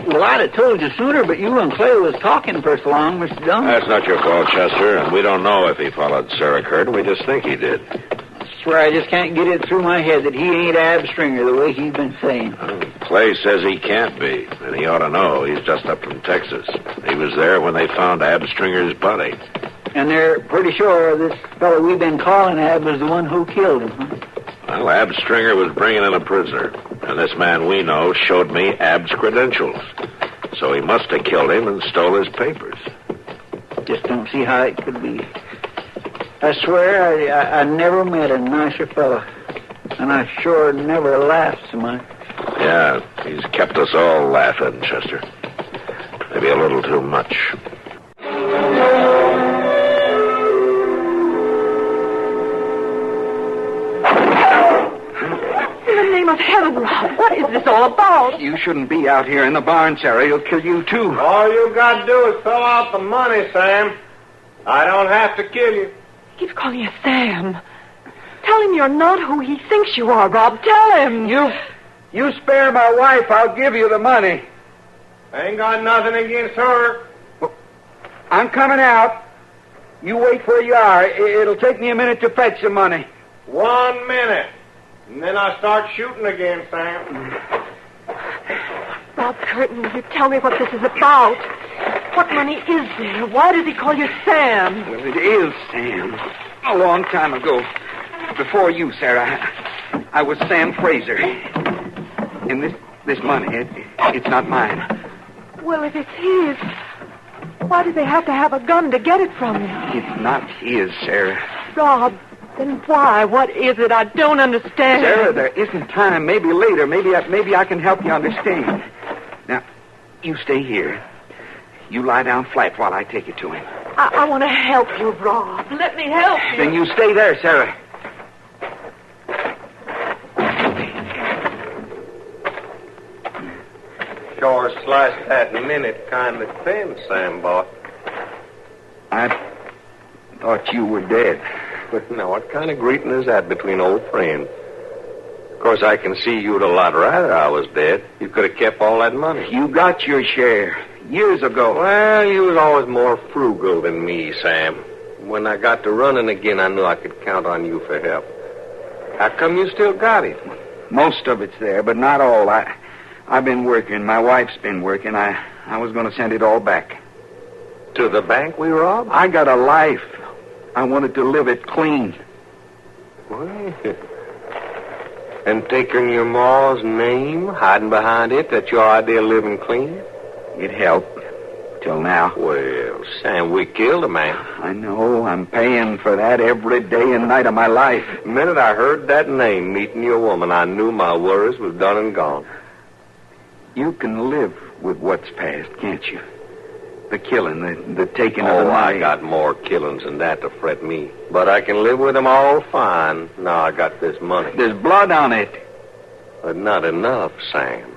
Well, I'd have told you sooner, but you and Clay was talking for so long, Mr. Dillon. That's not your fault, Chester, and we don't know if he followed Sarah Curtin. We just think he did. I swear I just can't get it through my head that he ain't Ab Stringer the way he's been saying. Clay says he can't be, and he ought to know. He's just up from Texas. He was there when they found Ab Stringer's body. And they're pretty sure this fellow we've been calling Ab was the one who killed him, huh? Well, Ab Stringer was bringing in a prisoner, and this man we know showed me Ab's credentials. So he must have killed him and stole his papers. Just don't see how it could be. I swear I never met a nicer fellow, and I sure never laughed so much. Yeah, he's kept us all laughing, Chester. Maybe a little too much. In the name of heaven, Rob, what is this all about? You shouldn't be out here in the barn, Sarah. He'll kill you, too. All you got to do is fill out the money, Sam. I don't have to kill you. He keeps calling you Sam. Tell him you're not who he thinks you are, Rob. Tell him. You spare my wife, I'll give you the money. I ain't got nothing against her. I'm coming out. You wait where you are. It'll take me a minute to fetch the money. 1 minute. And then I start shooting again, Sam. Bob Curtin, will you tell me what this is about? What money is there? Why does he call you Sam? Well, it is Sam. A long time ago. Before you, Sarah. I was Sam Fraser. And this money, it's not mine. Well, if it's his, why do they have to have a gun to get it from him? It's not his, Sarah. Rob, then why? What is it? I don't understand. Sarah, there isn't time. Maybe later. Maybe I can help you understand. Now, you stay here. You lie down flat while I take it to him. I want to help you, Rob. Let me help you. Then you stay there, Sarah. Sure sliced that minute kind of thin, Sam, boy. I thought you were dead. But now, what kind of greeting is that between old friends? Of course, I can see you'd a lot rather I was dead. You could have kept all that money. You got your share years ago. Well, you was always more frugal than me, Sam. When I got to running again, I knew I could count on you for help. How come you still got it? Most of it's there, but not all. I've been working. My wife's been working. I was going to send it all back. To the bank we robbed? I got a life. I wanted to live it clean. Well, and taking your ma's name, hiding behind it, that's your idea of living clean? It helped. Till now. Well, Sam, we killed a man. I know. I'm paying for that every day and night of my life. The minute I heard that name meeting your woman, I knew my worries was done and gone. You can live with what's past, can't you? The killing, the taking of the money. I got more killings than that to fret me. But I can live with them all fine. Now I got this money. There's blood on it. But not enough, Sam.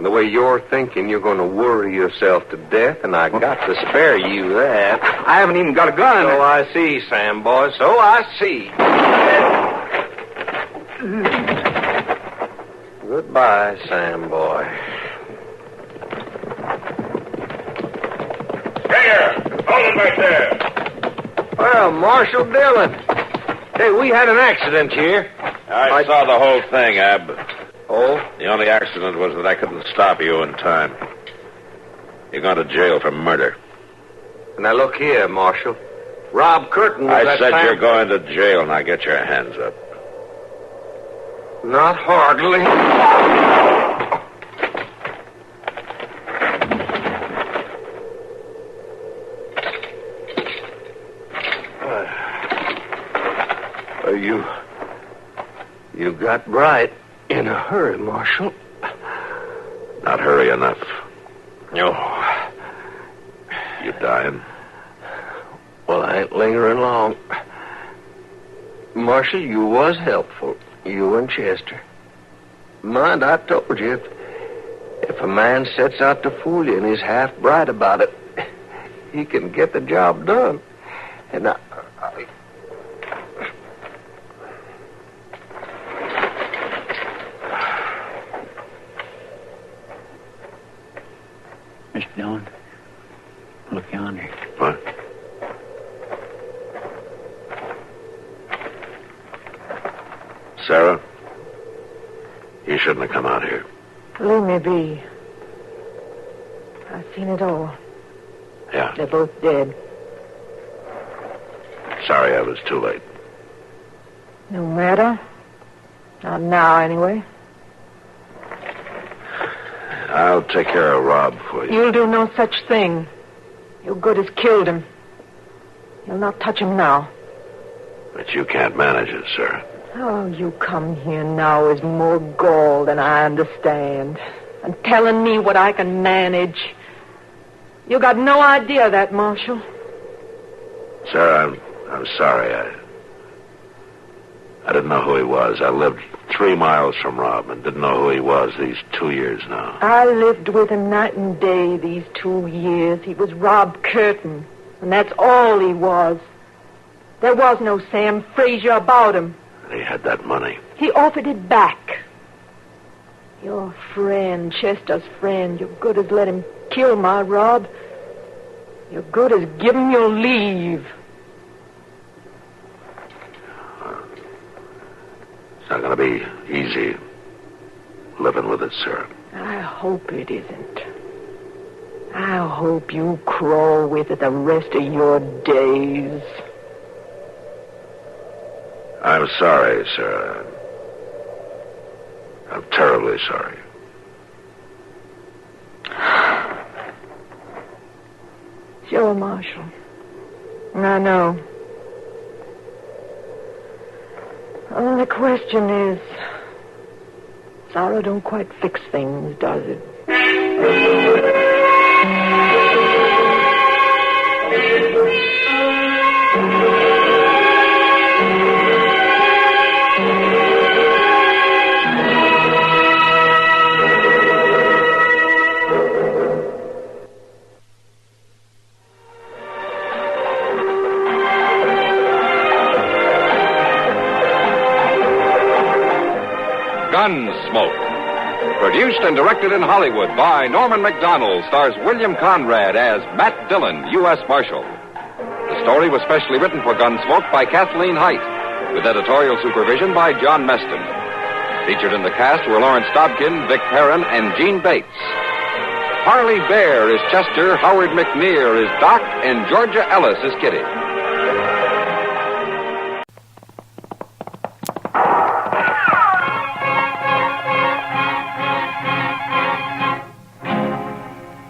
The way you're thinking, you're going to worry yourself to death, and I got to spare you that. I haven't even got a gun. So I see, Sam, boy. So I see. Goodbye, Sam, boy. Here! Hold him back there! Well, Marshal Dillon. Hey, we had an accident here. I saw the whole thing, Ab. Oh? The only accident was that I couldn't stop you in time. You're going to jail for murder. Now, look here, Marshal. Rob Curtin was I said Sam... you're going to jail. Now get your hands up. Not hardly. You got bright in a hurry, Marshal. Not hurry enough. No. You dying? Well, I ain't lingering long. Marshal, you was helpful. You and Chester. Mind, I told you, if a man sets out to fool you and he's half bright about it, he can get the job done. And I... Mr. Dillon, look yonder. What? Sarah, you shouldn't have come out here. Leave me be. I've seen it all. Yeah. They're both dead. Sorry I was too late. No matter. Not now, anyway. I'll take care of Rob for you. You'll do no such thing. Your good has killed him. You'll not touch him now. But you can't manage it, Sarah. Oh, you come here now is more gall than I understand. And telling me what I can manage. You got no idea of that, Marshal. Sarah, I'm sorry. I didn't know who he was. I lived 3 miles from Rob and didn't know who he was these 2 years now. I lived with him night and day these 2 years. He was Rob Curtin, and that's all he was. There was no Sam Frazier about him. He had that money. He offered it back. Your friend, Chester's friend, you're good as let him kill my Rob. You're good as give him your leave. It's not going to be easy living with it, Sarah. I hope it isn't. I hope you crawl with it the rest of your days. I'm sorry, Sarah. I'm terribly sorry. Sure, Marshal. I know. The question is, sorrow don't quite fix things, does it? Gunsmoke. Produced and directed in Hollywood by Norman McDonald, stars William Conrad as Matt Dillon, U.S. Marshal. The story was specially written for Gunsmoke by Kathleen Height, with editorial supervision by John Meston. Featured in the cast were Lawrence Dobkin, Vic Perrin, and Gene Bates. Harley Bear is Chester, Howard McNear is Doc, and Georgia Ellis is Kitty.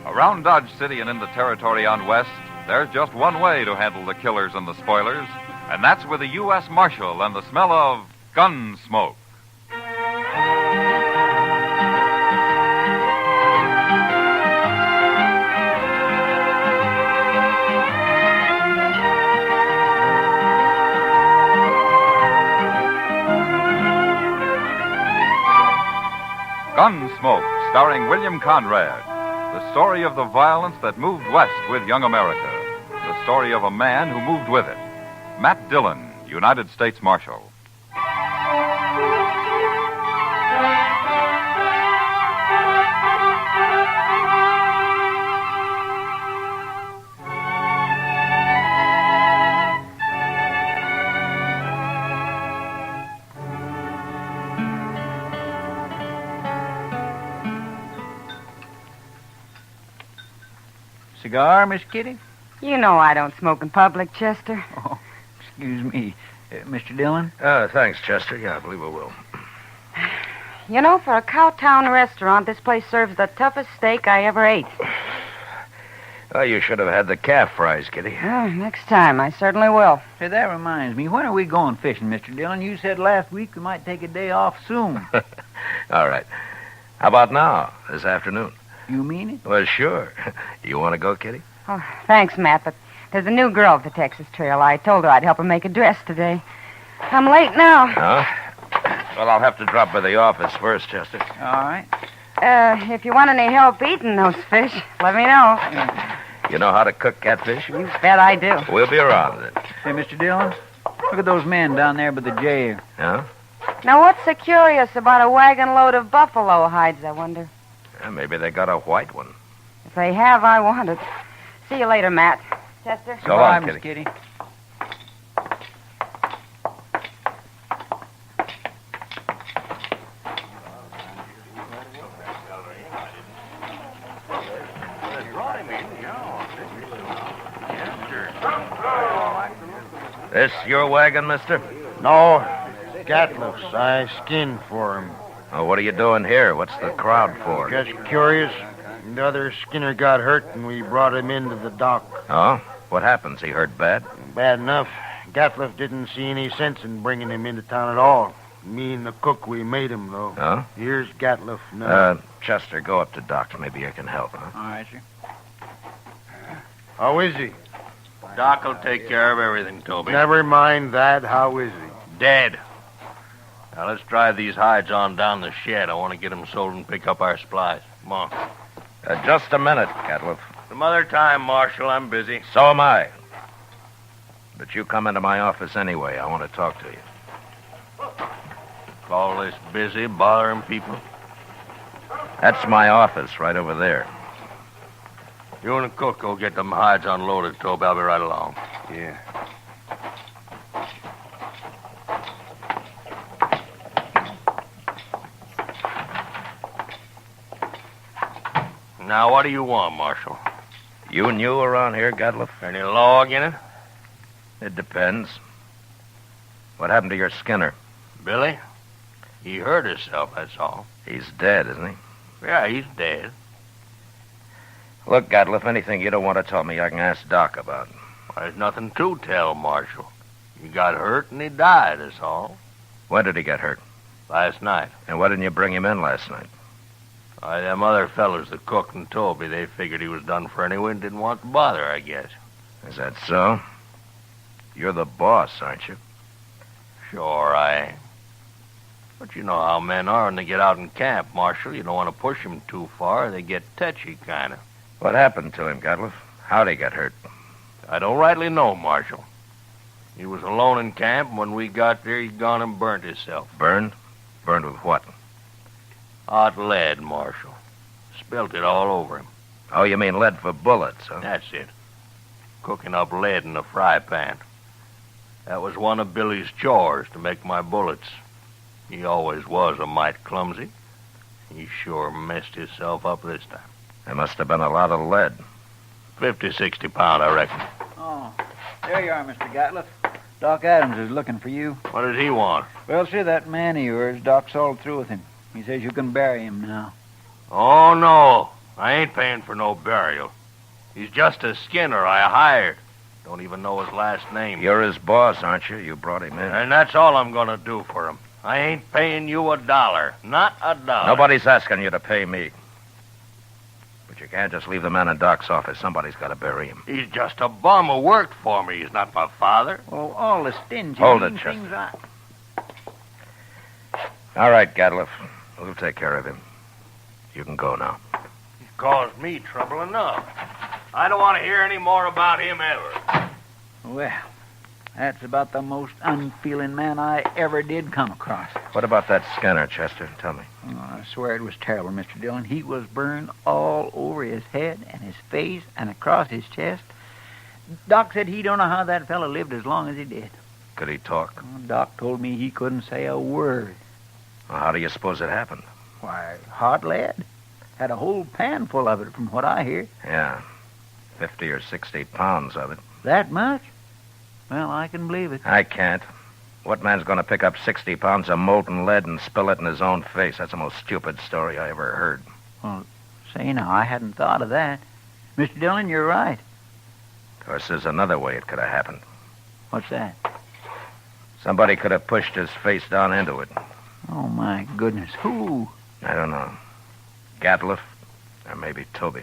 Around Dodge City and into territory on West, there's just one way to handle the killers and the spoilers, and that's with a U.S. Marshal and the smell of Gunsmoke. Gunsmoke, starring William Conrad. The story of the violence that moved west with young America. The story of a man who moved with it. Matt Dillon, United States Marshal. Cigar, Miss Kitty? You know I don't smoke in public, Chester. Oh, excuse me. Mr. Dillon? Thanks, Chester. Yeah, I believe I will. You know, for a Cowtown restaurant, this place serves the toughest steak I ever ate. Well, you should have had the calf fries, Kitty. Next time, I certainly will. Say, that reminds me. When are we going fishing, Mr. Dillon? You said last week we might take a day off soon. All right. How about now, this afternoon? You mean it? Well, sure. You want to go, Kitty? Oh, thanks, Matt, but there's a new girl at the Texas Trail. I told her I'd help her make a dress today. I'm late now. Huh? Well, I'll have to drop by the office first, Chester. All right. If you want any help eating those fish, let me know. You know how to cook catfish? You bet I do. We'll be around then. Say, Mr. Dillon, look at those men down there by the jail. Huh? Now, what's so curious about a wagon load of buffalo hides, I wonder? Maybe they got a white one. If they have, I want it. See you later, Matt. Chester? So long, Miss Kitty. Kitty. This your wagon, mister? No, Gatliff's. I skinned for him. Oh, what are you doing here? What's the crowd for? Just curious. The other skinner got hurt, and we brought him into the dock. Oh? What happens? He hurt bad? Bad enough. Gatliff didn't see any sense in bringing him into town at all. Me and the cook, we made him, though. Oh? Here's Gatliff now. Chester, go up to Doc's. Maybe I can help, huh? All right, sir. How is he? Doc will take care of everything, Toby. Never mind that. How is he? Dead. Now, let's drive these hides on down the shed. I want to get them sold and pick up our supplies. Come on. Just a minute, Gatliff. Some other time, Marshal. I'm busy. So am I. But you come into my office anyway. I want to talk to you. Call this busy, bothering people? That's my office right over there. You and the cook go get them hides unloaded, Toby. I'll be right along. Yeah. Now, what do you want, Marshal? You new around here, Gatliff? Any log in it? It depends. What happened to your Skinner? Billy? He hurt himself, that's all. He's dead, isn't he? Yeah, he's dead. Look, Gatliff, anything you don't want to tell me, I can ask Doc about. There's nothing to tell, Marshal. He got hurt and he died, that's all. When did he get hurt? Last night. And why didn't you bring him in last night? Why, them other fellas, the cook and Toby, they figured he was done for anyway and didn't want to bother, I guess. Is that so? You're the boss, aren't you? Sure, I am. But you know how men are when they get out in camp, Marshal. You don't want to push them too far. They get touchy, kind of. What happened to him, Gatliff? How'd he get hurt? I don't rightly know, Marshal. He was alone in camp, and when we got there, he'd gone and burnt himself. Burned? Burned with what? Hot lead, Marshal. Spilt it all over him. Oh, you mean lead for bullets, huh? That's it. Cooking up lead in a fry pan. That was one of Billy's chores, to make my bullets. He always was a mite clumsy. He sure messed himself up this time. There must have been a lot of lead. 50, 60 pound, I reckon. Oh, there you are, Mr. Gatliff. Doc Adams is looking for you. What does he want? Well, sir, that man of yours, Doc's all through with him. He says you can bury him now. Oh, no. I ain't paying for no burial. He's just a skinner I hired. Don't even know his last name. You're his boss, aren't you? You brought him in. And that's all I'm going to do for him. I ain't paying you $1. Not $1. Nobody's asking you to pay me. But you can't just leave the man in Doc's office. Somebody's got to bury him. He's just a bum who worked for me. He's not my father. Oh, all the stingy Hold it, things Chester. All right, Gatliff. We'll take care of him. You can go now. He's caused me trouble enough. I don't want to hear any more about him ever. Well, that's about the most unfeeling man I ever did come across. What about that Skinner, Chester? Tell me. Oh, I swear it was terrible, Mr. Dillon. He was burned all over his head and his face and across his chest. Doc said he don't know how that fellow lived as long as he did. Could he talk? Oh, Doc told me he couldn't say a word. Well, how do you suppose it happened? Why, hot lead. Had a whole pan full of it, from what I hear. Yeah, 50 or 60 pounds of it. That much? Well, I can believe it. I can't. What man's going to pick up 60 pounds of molten lead and spill it in his own face? That's the most stupid story I ever heard. Well, say now, I hadn't thought of that. Mr. Dillon, you're right. Of course, there's another way it could have happened. What's that? Somebody could have pushed his face down into it. Oh, my goodness. Who? I don't know. Gatliff, or maybe Toby.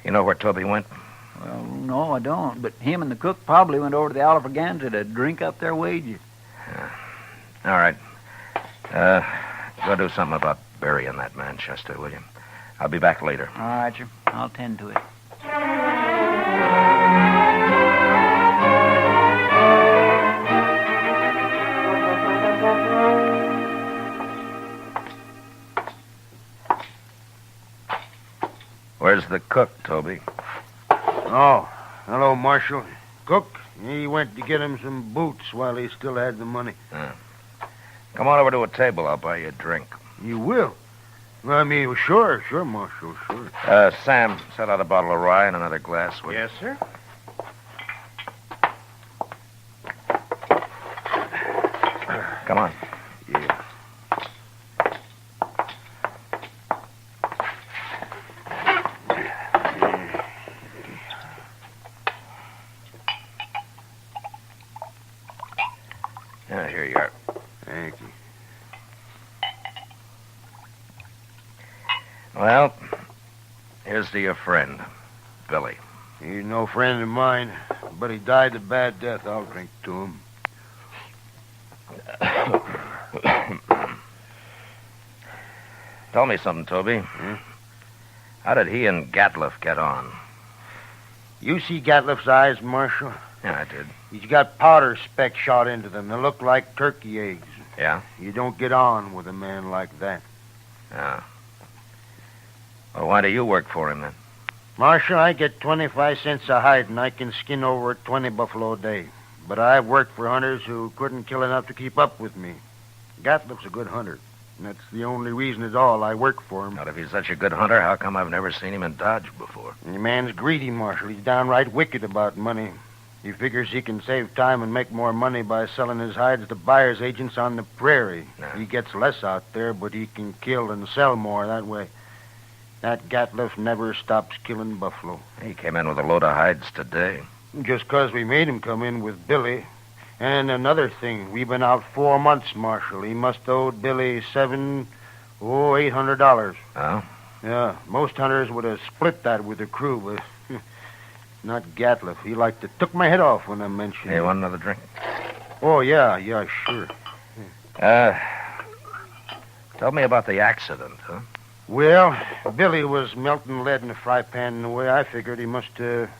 You know where Toby went? Well, no, I don't. But him and the cook probably went over to the Alfraganza to drink up their wages. All right. Go do something about burying that man, Chester, will you? I'll be back later. All right, sir. I'll tend to it. Where's the cook, Toby? Oh, hello, Marshal. Cook, he went to get him some boots while he still had the money. Come on over to a table. I'll buy you a drink. You will? I mean, sure, Marshal, sure. Sam, set out a bottle of rye and another glass, will you? Yes, sir. Come on. Yeah. Here you are. Thank you. Well, here's to your friend, Billy. He's no friend of mine, but he died a bad death. I'll drink to him. Tell me something, Toby. How did he and Gatliff get on? You see Gatliff's eyes, Marshal? Yeah, I did. He's got powder specks shot into them. They look like turkey eggs. Yeah? You don't get on with a man like that. Yeah. Well, why do you work for him, then? Marshal, I get 25 cents a hide, and I can skin over 20 buffalo a day. But I've worked for hunters who couldn't kill enough to keep up with me. Gatliff's a good hunter. And that's the only reason at all I work for him. But if he's such a good hunter, how come I've never seen him in Dodge before? The man's greedy, Marshal. He's downright wicked about money. He figures he can save time and make more money by selling his hides to buyer's agents on the prairie. Yeah. He gets less out there, but he can kill and sell more that way. That Gatliff never stops killing buffalo. He came in with a load of hides today. Just 'cause we made him come in with Billy. And another thing, we've been out 4 months, Marshal. He must owe Billy $800. Oh? Yeah, most hunters would have split that with the crew, but not Gatliff. He like to took my head off when I mentioned Hey, it. want another drink? Oh, yeah, sure. Tell me about the accident, huh? Well, Billy was melting lead in a fry pan, and the way I figured he must have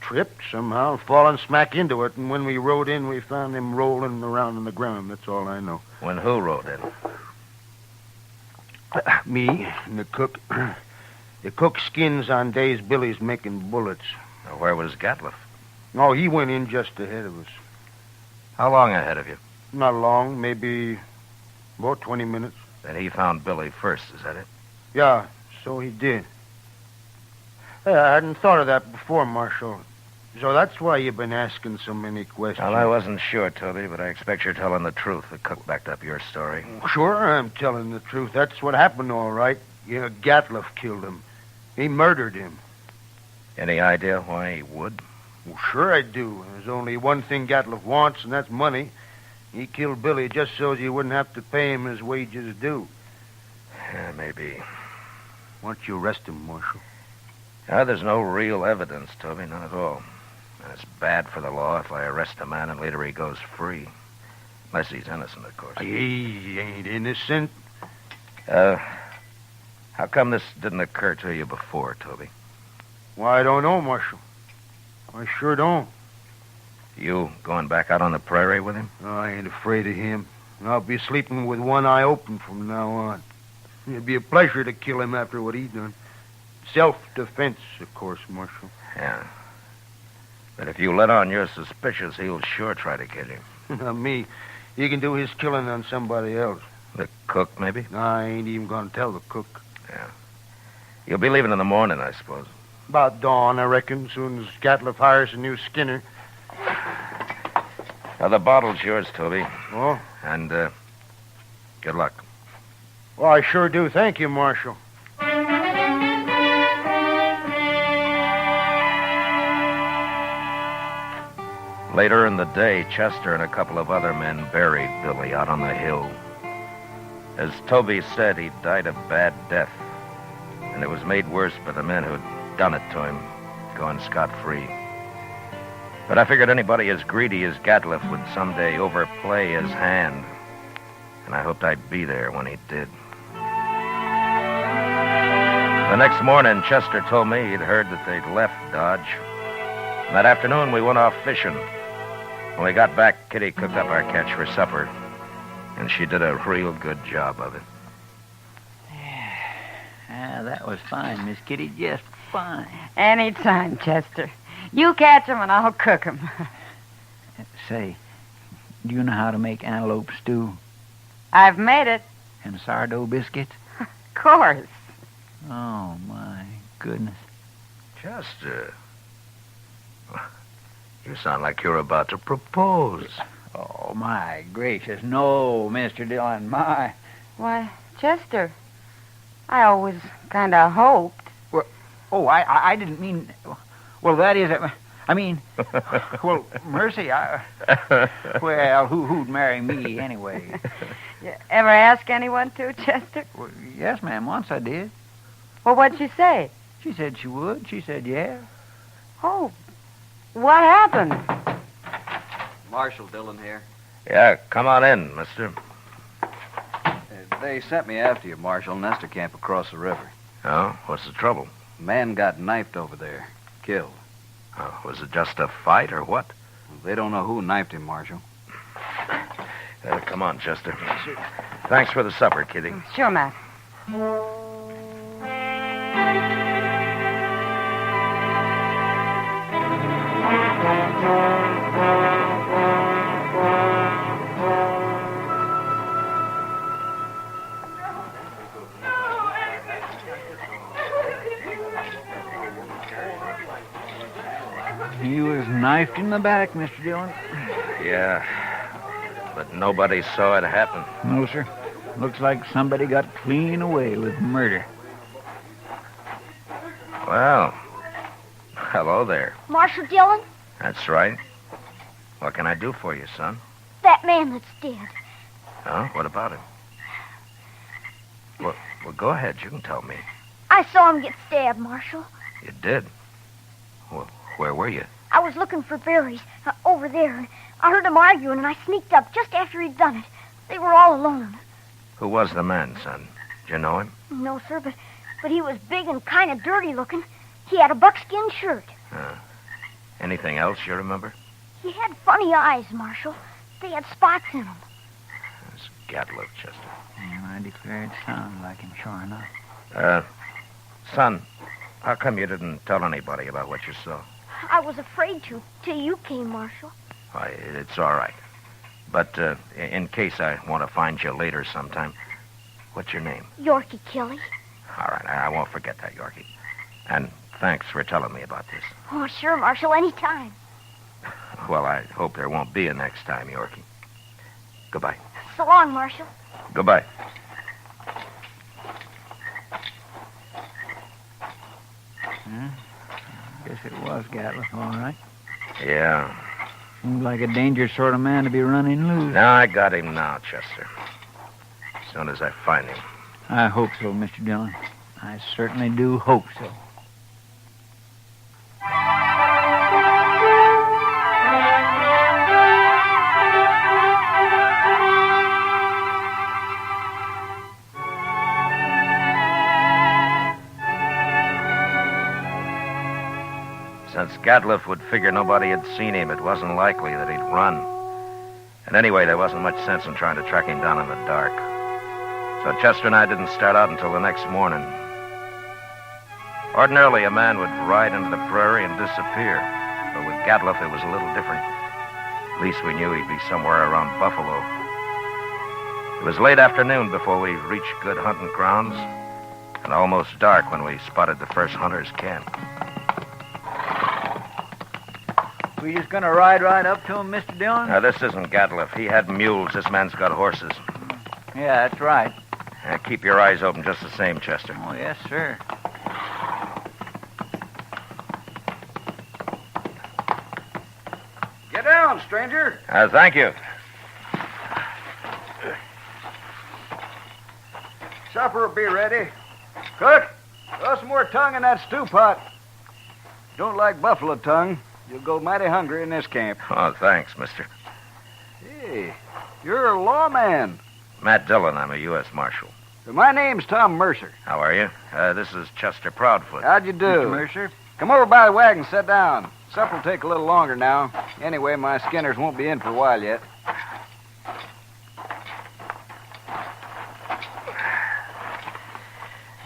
tripped somehow, fallen smack into it, and when we rode in, we found him rolling around on the ground. That's all I know. When who rode in? Me and the cook. The cook skins on days Billy's making bullets. Now, where was Gatliff? Oh, he went in just ahead of us. How long ahead of you? Not long, maybe about 20 minutes. Then he found Billy first, is that it? Yeah, so he did. Hey, I hadn't thought of that before, Marshal. So that's why you've been asking so many questions. Well, I wasn't sure, Toby, but I expect you're telling the truth. The cook backed up your story. Sure, I'm telling the truth. That's what happened, all right. Yeah, Gatliff killed him. He murdered him. Any idea why he would? Well, sure I do. There's only one thing Gatliff wants, and that's money. He killed Billy just so you wouldn't have to pay him his wages due. Yeah, maybe. Why don't you arrest him, Marshal? There's no real evidence, Toby, none at all. And it's bad for the law if I arrest a man and later he goes free. Unless he's innocent, of course. He ain't innocent. How come this didn't occur to you before, Toby? Why, I don't know, Marshal. I sure don't. You going back out on the prairie with him? No, I ain't afraid of him. I'll be sleeping with one eye open from now on. It'd be a pleasure to kill him after what he done. Self-defense, of course, Marshal. Yeah. But if you let on you're suspicious, he'll sure try to kill you. Not me. He can do his killing on somebody else. The cook, maybe? No, I ain't even going to tell the cook. Yeah. You'll be leaving in the morning, I suppose. About dawn, I reckon, soon as Gatliff hires a new skinner. Now, the bottle's yours, Toby. Oh? And, good luck. Well, I sure do. Thank you, Marshal. Later in the day, Chester and a couple of other men buried Billy out on the hill. As Toby said, he died a bad death, and it was made worse by the men who'd done it to him, going scot-free. But I figured anybody as greedy as Gatliff would someday overplay his hand, and I hoped I'd be there when he did. The next morning, Chester told me he'd heard that they'd left Dodge. And that afternoon, we went off fishing. When we got back, Kitty cooked up our catch for supper, and she did a real good job of it. That was fine, Miss Kitty, just fine. Anytime, Chester. You catch 'em and I'll cook 'em. Say, do you know how to make antelope stew? I've made it. And sourdough biscuits? Of course. Oh, my goodness. Chester, you sound like you're about to propose. Oh, my gracious. No, Mr. Dillon, my... Why, Chester, I always kind of hoped. Well, I didn't mean... Well, that is... I mean... Well, mercy, well, who'd marry me anyway? You ever ask anyone to, Chester? Well, yes, ma'am, once I did. Well, what'd she say? She said she would. She said, yeah. Oh, what happened? Marshal Dillon here. Yeah, come on in, mister. They sent me after you, Marshal. Nestor camp across the river. Oh, what's the trouble? A man got knifed over there. Killed. Oh, was it just a fight or what? They don't know who knifed him, Marshal. Come on, Chester. Thanks for the supper, Kitty. Sure, Matt. He was knifed in the back, Mr. Dillon. Yeah, but nobody saw it happen. No, sir. Looks like somebody got clean away with murder. Well, hello there. Marshal Dillon? That's right. What can I do for you, son? That man that's dead. Huh? What about him? Well, go ahead. You can tell me. I saw him get stabbed, Marshal. You did? Well, where were you? I was looking for berries over there, and I heard them arguing, and I sneaked up just after he'd done it. They were all alone. Who was the man, son? Did you know him? No, sir, but he was big and kind of dirty looking. He had a buckskin shirt. Anything else you remember? He had funny eyes, Marshal. They had spots in them. That's Gatliff, Chester. Yeah, I declare it sounds like him, sure enough. Son, how come you didn't tell anybody about what you saw? I was afraid to, till you came, Marshal. Why, it's all right. But in case I want to find you later sometime, what's your name? Yorkie Kelly. All right, I won't forget that, Yorkie. And thanks for telling me about this. Oh, sure, Marshal, anytime. Well, I hope there won't be a next time, Yorkie. Goodbye. So long, Marshal. Goodbye. Guess it was Gatliff, all right. Yeah. Seems like a dangerous sort of man to be running loose. No, I got him now, Chester. As soon as I find him. I hope so, Mr. Dillon. I certainly do hope so. Since Gatliff would figure nobody had seen him, it wasn't likely that he'd run. And anyway, there wasn't much sense in trying to track him down in the dark. So Chester and I didn't start out until the next morning. Ordinarily, a man would ride into the prairie and disappear. But with Gatliff, it was a little different. At least we knew he'd be somewhere around Buffalo. It was late afternoon before we reached good hunting grounds, and almost dark when we spotted the first hunter's camp. We just gonna ride right up to him, Mr. Dillon? Now, this isn't Gatliff. He had mules. This man's got horses. Yeah, that's right. Keep your eyes open just the same, Chester. Oh, yes, sir. Get Sit down, stranger. Thank you. Supper will be ready. Cook, throw some more tongue in that stew pot. Don't like buffalo tongue. You'll go mighty hungry in this camp. Oh, thanks, mister. Hey, you're a lawman. Matt Dillon. I'm a U.S. Marshal. My name's Tom Mercer. How are you? This is Chester Proudfoot. How'd you do? Mr. Mercer? Come over by the wagon, sit down. Supper'll take a little longer now. Anyway, my skinners won't be in for a while yet.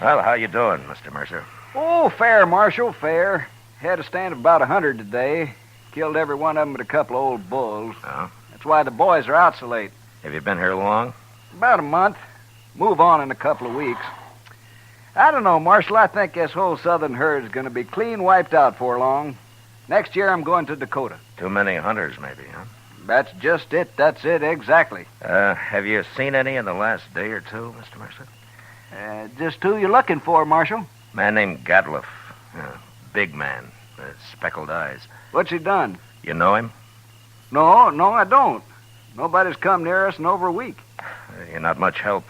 Well, how you doing, Mr. Mercer? Oh, fair, Marshal, fair. Had a stand of about 100 today. Killed every one of them but a couple of old bulls. Oh? That's why the boys are out so late. Have you been here long? About a month. Move on in a couple of weeks. I don't know, Marshal. I think this whole southern herd's going to be clean wiped out for long. Next year I'm going to Dakota. Too many hunters, maybe, huh? That's just it. That's it, exactly. Have you seen any in the last day or two, Mr. Mercer? Just who you looking for, Marshal? Man named Gatliff. Big man. Speckled eyes. What's he done? You know him? No, I don't. Nobody's come near us in over a week. You're not much help.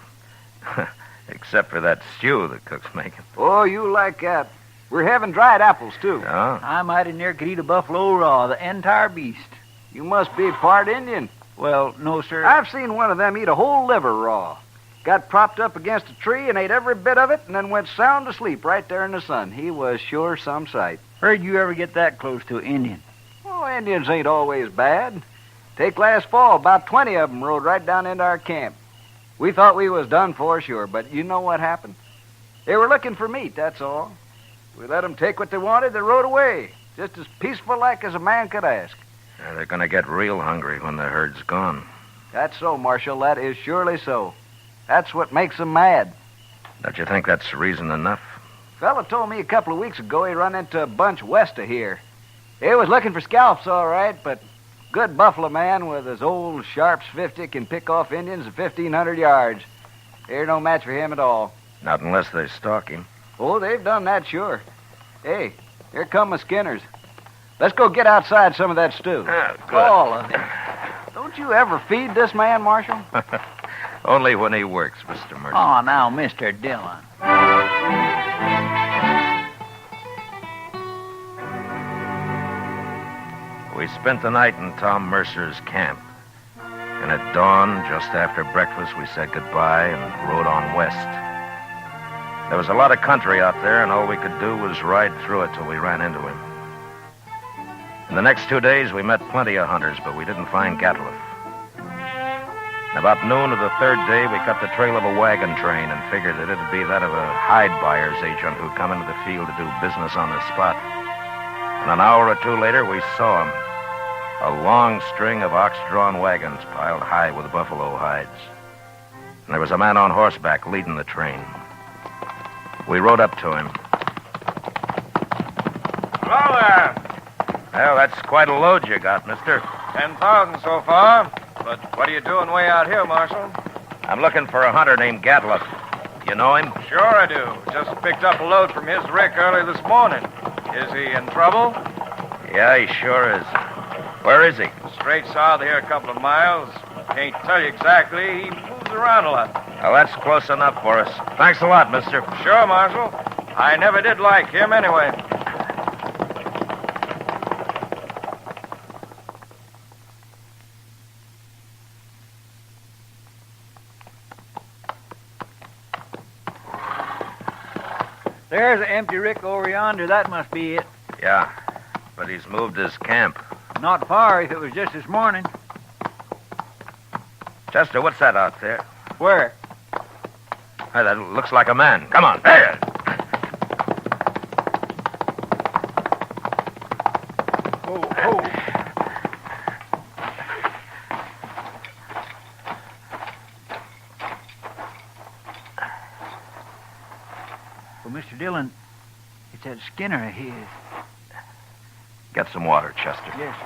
Except for that stew the cook's making. Oh, you like that. We're having dried apples, too. Oh? I mighty near could eat a buffalo raw, the entire beast. You must be part Indian. Well, no, sir. I've seen one of them eat a whole liver raw. Got propped up against a tree and ate every bit of it and then went sound asleep right there in the sun. He was sure some sight. Where'd you ever get that close to an Indian? Oh, Indians ain't always bad. Take last fall, about 20 of them rode right down into our camp. We thought we was done for, sure, but you know what happened? They were looking for meat, that's all. We let them take what they wanted, they rode away. Just as peaceful like as a man could ask. They're going to get real hungry when the herd's gone. That's so, Marshal. That is surely so. That's what makes them mad. Don't you think that's reason enough? Fella told me a couple of weeks ago he run into a bunch west of here. He was looking for scalps, all right, but good buffalo man with his old Sharps 50 can pick off Indians at 1,500 yards. They're no match for him at all. Not unless they stalk him. Oh, they've done that, sure. Hey, here come my skinners. Let's go get outside some of that stew. Good. All of it. Don't you ever feed this man, Marshal? Only when he works, Mr. Mercer. Oh, now, Mr. Dillon. We spent the night in Tom Mercer's camp. And at dawn, just after breakfast, we said goodbye and rode on west. There was a lot of country out there, and all we could do was ride through it till we ran into him. In the next 2 days, we met plenty of hunters, but we didn't find Gatliff. About noon of the third day, we cut the trail of a wagon train and figured that it'd be that of a hide buyer's agent who'd come into the field to do business on the spot. And an hour or two later, we saw him. A long string of ox-drawn wagons piled high with buffalo hides. And there was a man on horseback leading the train. We rode up to him. Hello there. Well, that's quite a load you got, mister. 10,000 so far. But what are you doing way out here, Marshal? I'm looking for a hunter named Gatliff. You know him? Sure I do. Just picked up a load from his rick early this morning. Is he in trouble? Yeah, he sure is. Where is he? Straight south here a couple of miles. Can't tell you exactly. He moves around a lot. Well, that's close enough for us. Thanks a lot, mister. Sure, Marshal. I never did like him anyway. There's an empty rick over yonder. That must be it. Yeah, but he's moved his camp. Not far if it was just this morning. Chester, what's that out there? Where? Hey, that looks like a man. Come on. Hey! Well, Mr. Dillon, it's that Skinner of his. Get some water, Chester. Yes.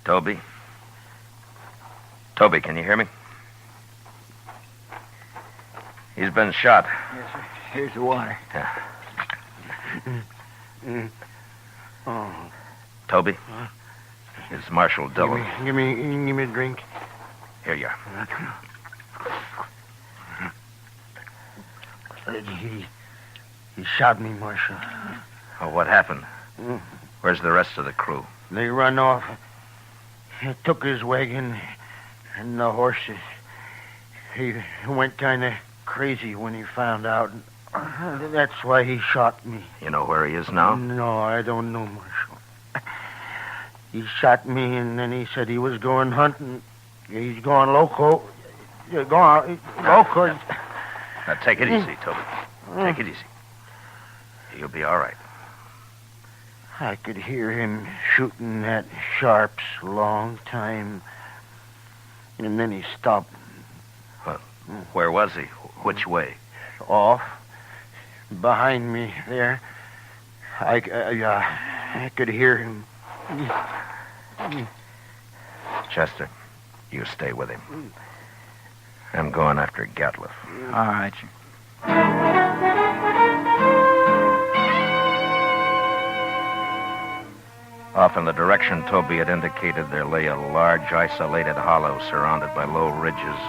Toby? Toby, can you hear me? He's been shot. Yes, sir. Here's the water. Yeah. Oh. Toby, it's Marshal Dillon. Give me a drink. Here you are. He shot me, Marshal. Oh, what happened? Where's the rest of the crew? They run off. He took his wagon and the horses. He went kind of crazy when he found out. That's why he shot me. You know where he is now? No, I don't know, Marshal. He shot me, and then he said he was going hunting. He's going loco. Going loco. Now, take it easy, Toby. Take it easy. You'll be all right. I could hear him shooting at Sharps a long time. And then he stopped. Well, where was he? Which way? Off. Behind me there. I could hear him. Chester, you stay with him. I'm going after Gatliff. All right, sir. Off in the direction Toby had indicated, there lay a large, isolated hollow surrounded by low ridges.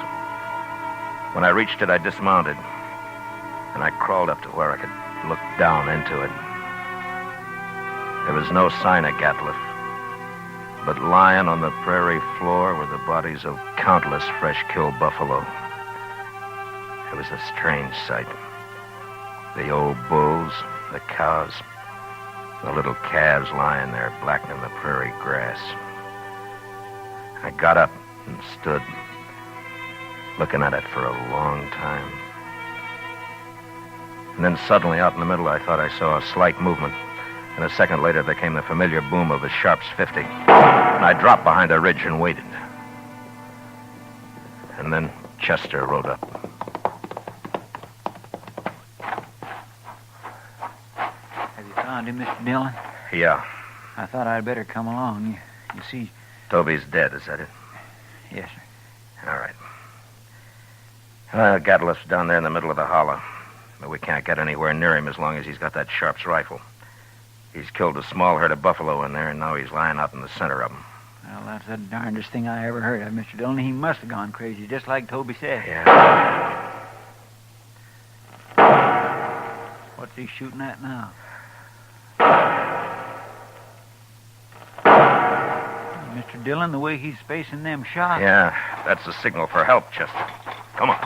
When I reached it, I dismounted, and I crawled up to where I could look down into it. There was no sign of Gatliff, but lying on the prairie floor were the bodies of countless fresh-killed buffalo. It was a strange sight. The old bulls, the cows, the little calves lying there blackening the prairie grass. I got up and stood, looking at it for a long time. And then suddenly, out in the middle, I thought I saw a slight movement. And a second later, there came the familiar boom of a Sharps 50. And I dropped behind a ridge and waited. And then Chester rode up. Have you found him, Mr. Dillon? Yeah. I thought I'd better come along. You see... Toby's dead, is that it? Yes, sir. All right. Well, Gatliff's down there in the middle of the hollow. But we can't get anywhere near him as long as he's got that Sharps rifle. He's killed a small herd of buffalo in there, and now he's lying out in the center of them. Well, that's the darndest thing I ever heard of, Mr. Dillon. He must have gone crazy, just like Toby said. Yeah. What's he shooting at now? Mr. Dillon, the way he's spacing them shots. Yeah, that's a signal for help, Chester. Come on.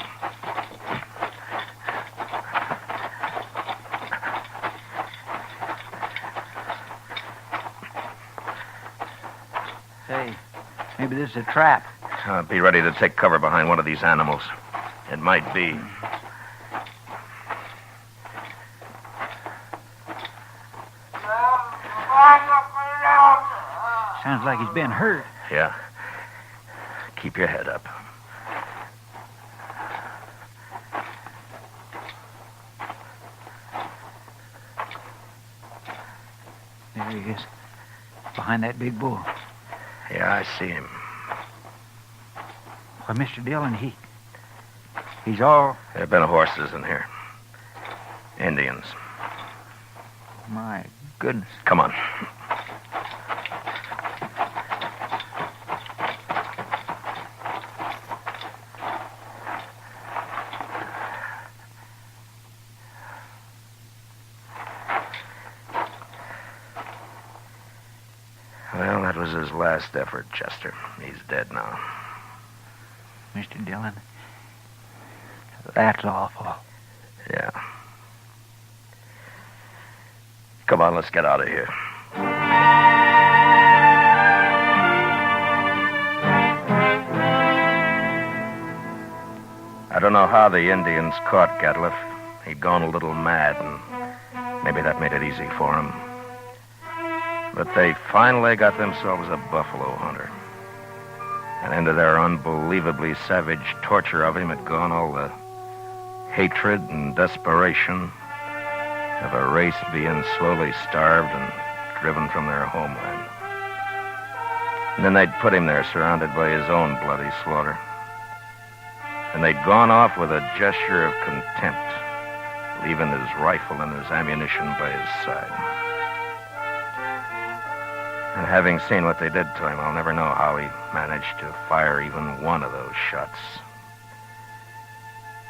Say, maybe this is a trap. Be ready to take cover behind one of these animals. It might be. Sounds like he's been hurt. Yeah. Keep your head up. There he is. Behind that big bull. Yeah, I see him. Well, Mr. Dillon, he's all... There have been horses in here. Indians. My goodness. Come on. Well, that was his last effort, Chester. He's dead now. Mr. Dillon, that's awful. Yeah. Come on, let's get out of here. I don't know how the Indians caught Gatliff. He'd gone a little mad, and maybe that made it easy for him. But they finally got themselves a buffalo hunter. And into their unbelievably savage torture of him had gone all the hatred and desperation of a race being slowly starved and driven from their homeland. And then they'd put him there surrounded by his own bloody slaughter. And they'd gone off with a gesture of contempt, leaving his rifle and his ammunition by his side. And having seen what they did to him, I'll never know how he managed to fire even one of those shots.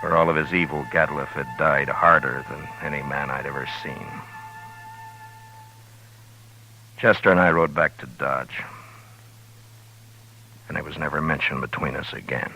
For all of his evil, Gatliff had died harder than any man I'd ever seen. Chester and I rode back to Dodge. And it was never mentioned between us again.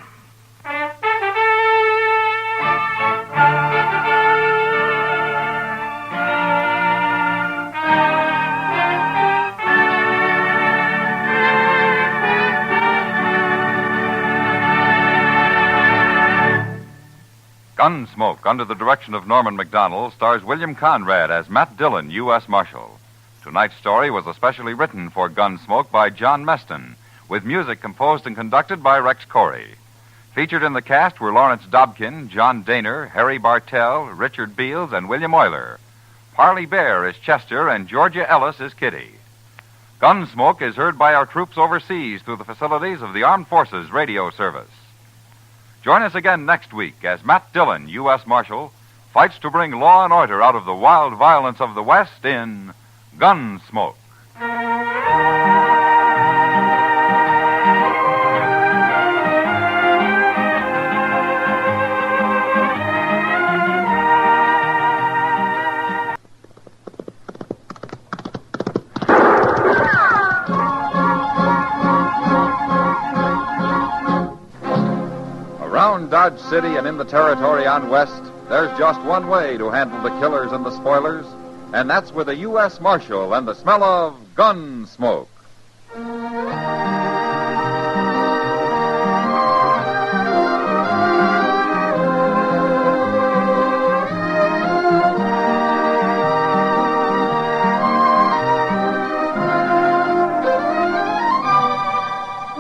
Gunsmoke, under the direction of Norman McDonald, stars William Conrad as Matt Dillon, U.S. Marshal. Tonight's story was especially written for Gunsmoke by John Meston, with music composed and conducted by Rex Corey. Featured in the cast were Lawrence Dobkin, John Daner, Harry Bartell, Richard Beals, and William Euler. Parley Bear is Chester, and Georgia Ellis is Kitty. Gunsmoke is heard by our troops overseas through the facilities of the Armed Forces Radio Service. Join us again next week as Matt Dillon, U.S. Marshal, fights to bring law and order out of the wild violence of the West in Gunsmoke. Around Dodge City and in the territory on West, there's just one way to handle the killers and the spoilers, and that's with a U.S. Marshal and the smell of gun smoke.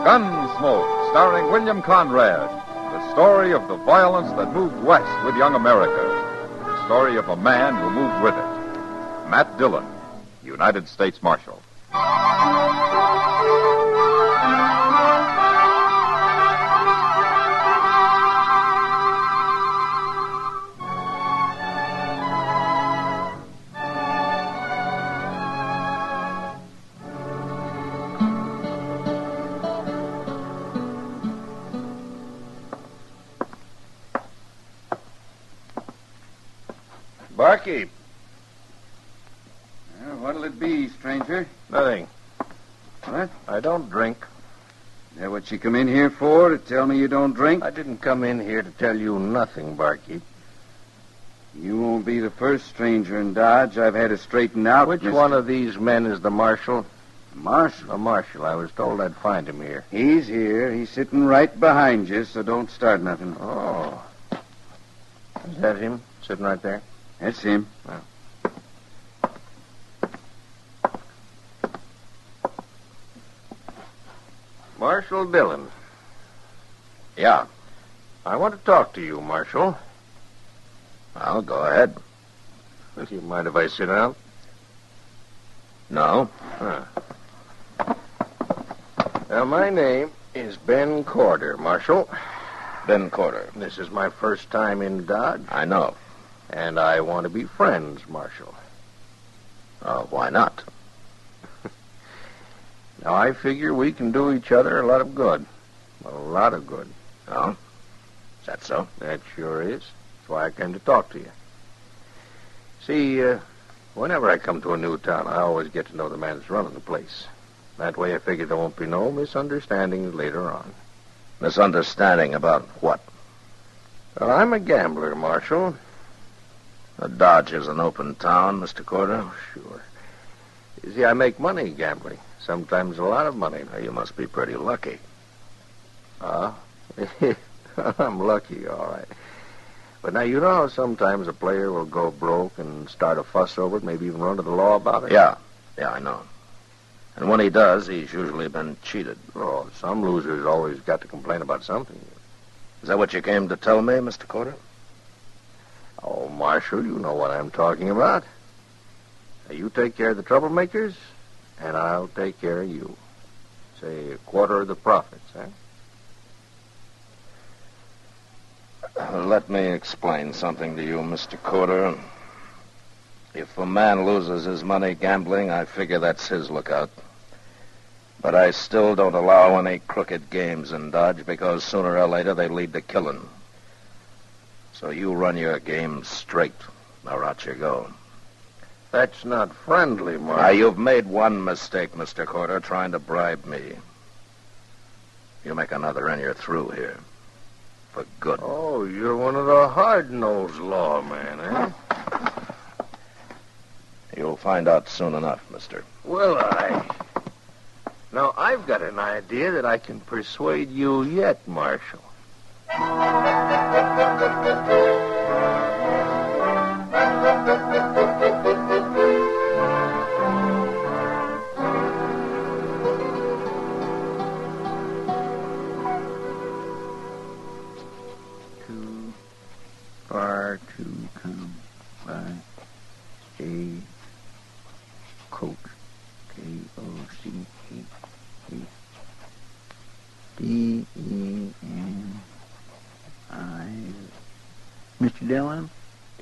Gunsmoke, starring William Conrad. The story of the violence that moved west with young America. The story of a man who moved with it. Matt Dillon, United States Marshal. Barkeep. What'll it be, stranger? Nothing. What? I don't drink. Is that what you come in here for, to tell me you don't drink? I didn't come in here to tell you nothing, Barkeep. You won't be the first stranger in Dodge I've had to straighten out. Which one of these men is the marshal? Marshal? The marshal. I was told I'd find him here. He's here. He's sitting right behind you, so don't start nothing. Oh. Is that him, sitting right there? That's him. Oh. Marshal Dillon. Yeah. I want to talk to you, Marshal. Well, go ahead. Do you mind if I sit down? No. Huh. Now, my name is Ben Corder, Marshal. Ben Corder. This is my first time in Dodge. I know. And I want to be friends, Marshal. Why not? Now, I figure we can do each other a lot of good. A lot of good. Oh? Is that so? That sure is. That's why I came to talk to you. See, whenever I come to a new town, I always get to know the man that's running the place. That way I figure there won't be no misunderstandings later on. Misunderstanding about what? Well, I'm a gambler, Marshal. Dodge is an open town, Mr. Corder. Oh, sure. You see, I make money gambling. Sometimes a lot of money. Now, you must be pretty lucky. I'm lucky, all right. But now, you know how sometimes a player will go broke and start a fuss over it, maybe even run to the law about it? Yeah, I know. And when he does, he's usually been cheated. Oh, some losers always got to complain about something. Is that what you came to tell me, Mr. Corder? Oh, Marshal, you know what I'm talking about. Now, you take care of the troublemakers, and I'll take care of you. Say a quarter of the profits, huh? Let me explain something to you, Mr. Corder. If a man loses his money gambling, I figure that's his lookout. But I still don't allow any crooked games in Dodge because sooner or later they lead to killing. So you run your game straight, or out you go. That's not friendly, Marshal. Now, you've made one mistake, Mr. Carter, trying to bribe me. You make another and you're through here. For good. Oh, you're one of the hard-nosed lawmen, eh? You'll find out soon enough, mister. Will I? Now, I've got an idea that I can persuade you yet, Marshal. Too far to come by a coach. K-O-C-H-E-D-E-N-I. Mr. Dillon,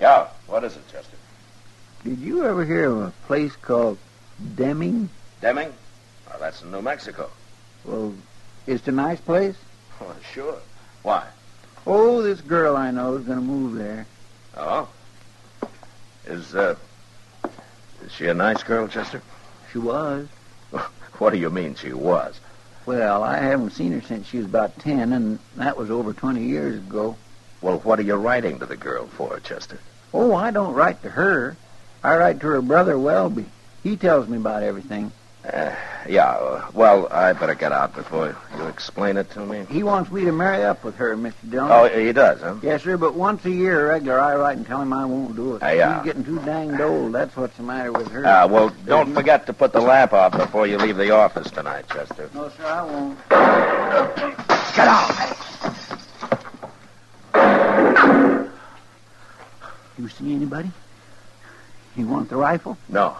Yeah, what is it, Chester? did you ever hear of a place called Deming? Deming? Oh, that's in New Mexico. Well, it's a nice place. Oh, sure. Why? Oh, this girl I know is going to move there. Oh? Is she a nice girl, Chester? She was. What do you mean she was? Well, I haven't seen her since she was about 10, and that was over 20 years ago. Well, what are you writing to the girl for, Chester? Oh, I don't write to her. I write to her brother, Welby. He tells me about everything. Well, I better get out before you explain it to me. He wants me to marry up with her, Mr. Dillon. Oh, he does, huh? Yes, sir, but once a year, regular, I write and tell him I won't do it. Yeah. She's getting too danged old. That's what's the matter with her. Well, don't forget to put the lamp out before you leave the office tonight, Chester. No, sir, I won't. Get out! You see anybody? You want the rifle? No.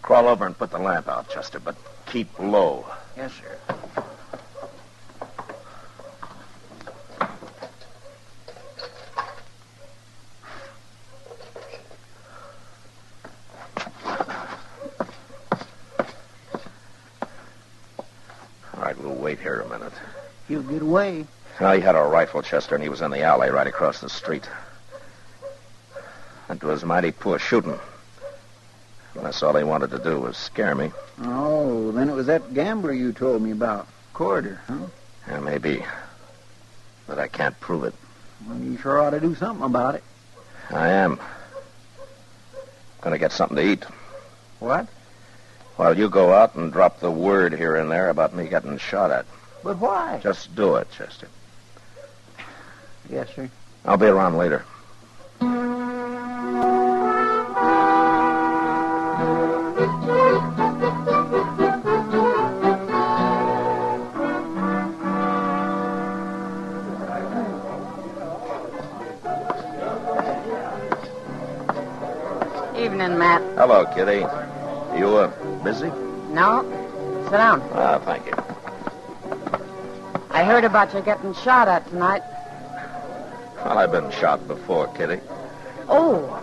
Crawl over and put the lamp out, Chester, but keep low. Yes, sir. All right, we'll wait here a minute. He'll get away. Well, he had a rifle, Chester, and he was in the alley right across the street. It was mighty poor shooting. That's all he wanted to do was scare me. Oh, then it was that gambler you told me about. Corder, huh? Yeah, maybe. But I can't prove it. Well, you sure ought to do something about it. I am. Gonna get something to eat. What? Well, you go out and drop the word here and there about me getting shot at. But why? Just do it, Chester. Yes, sir. I'll be around later. Evening, Matt. Hello, Kitty. You, busy? No? Sit down. Thank you. I heard about you getting shot at tonight. Well, I've been shot before, Kitty. Oh.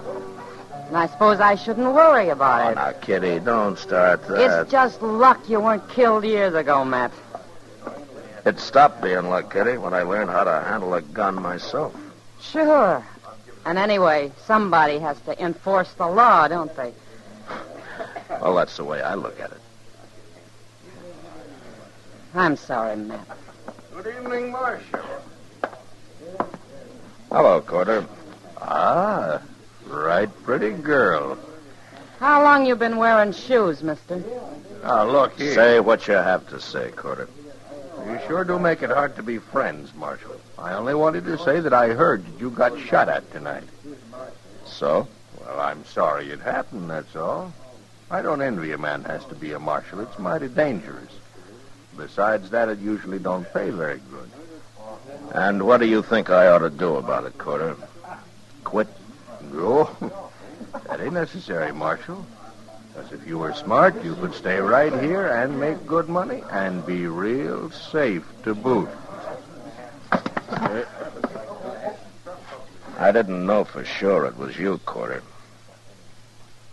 And I suppose I shouldn't worry about it. Now, Kitty, don't start that. It's just luck you weren't killed years ago, Matt. It stopped being luck, Kitty, when I learned how to handle a gun myself. Sure. And anyway, somebody has to enforce the law, don't they? Well, that's the way I look at it. I'm sorry, Matt. Good evening, Marshal. Hello, Carter. Ah, right pretty girl. How long you been wearing shoes, mister? Now, look here. Say what you have to say, Carter. You sure do make it hard to be friends, Marshal. I only wanted to say that I heard that you got shot at tonight. So? Well, I'm sorry it happened, that's all. I don't envy a man has to be a marshal. It's mighty dangerous. Besides that, it usually don't pay very good. And what do you think I ought to do about it, Carter? Quit? No, that ain't necessary, Marshal. Because if you were smart, you could stay right here and make good money and be real safe to boot. I didn't know for sure it was you, Carter.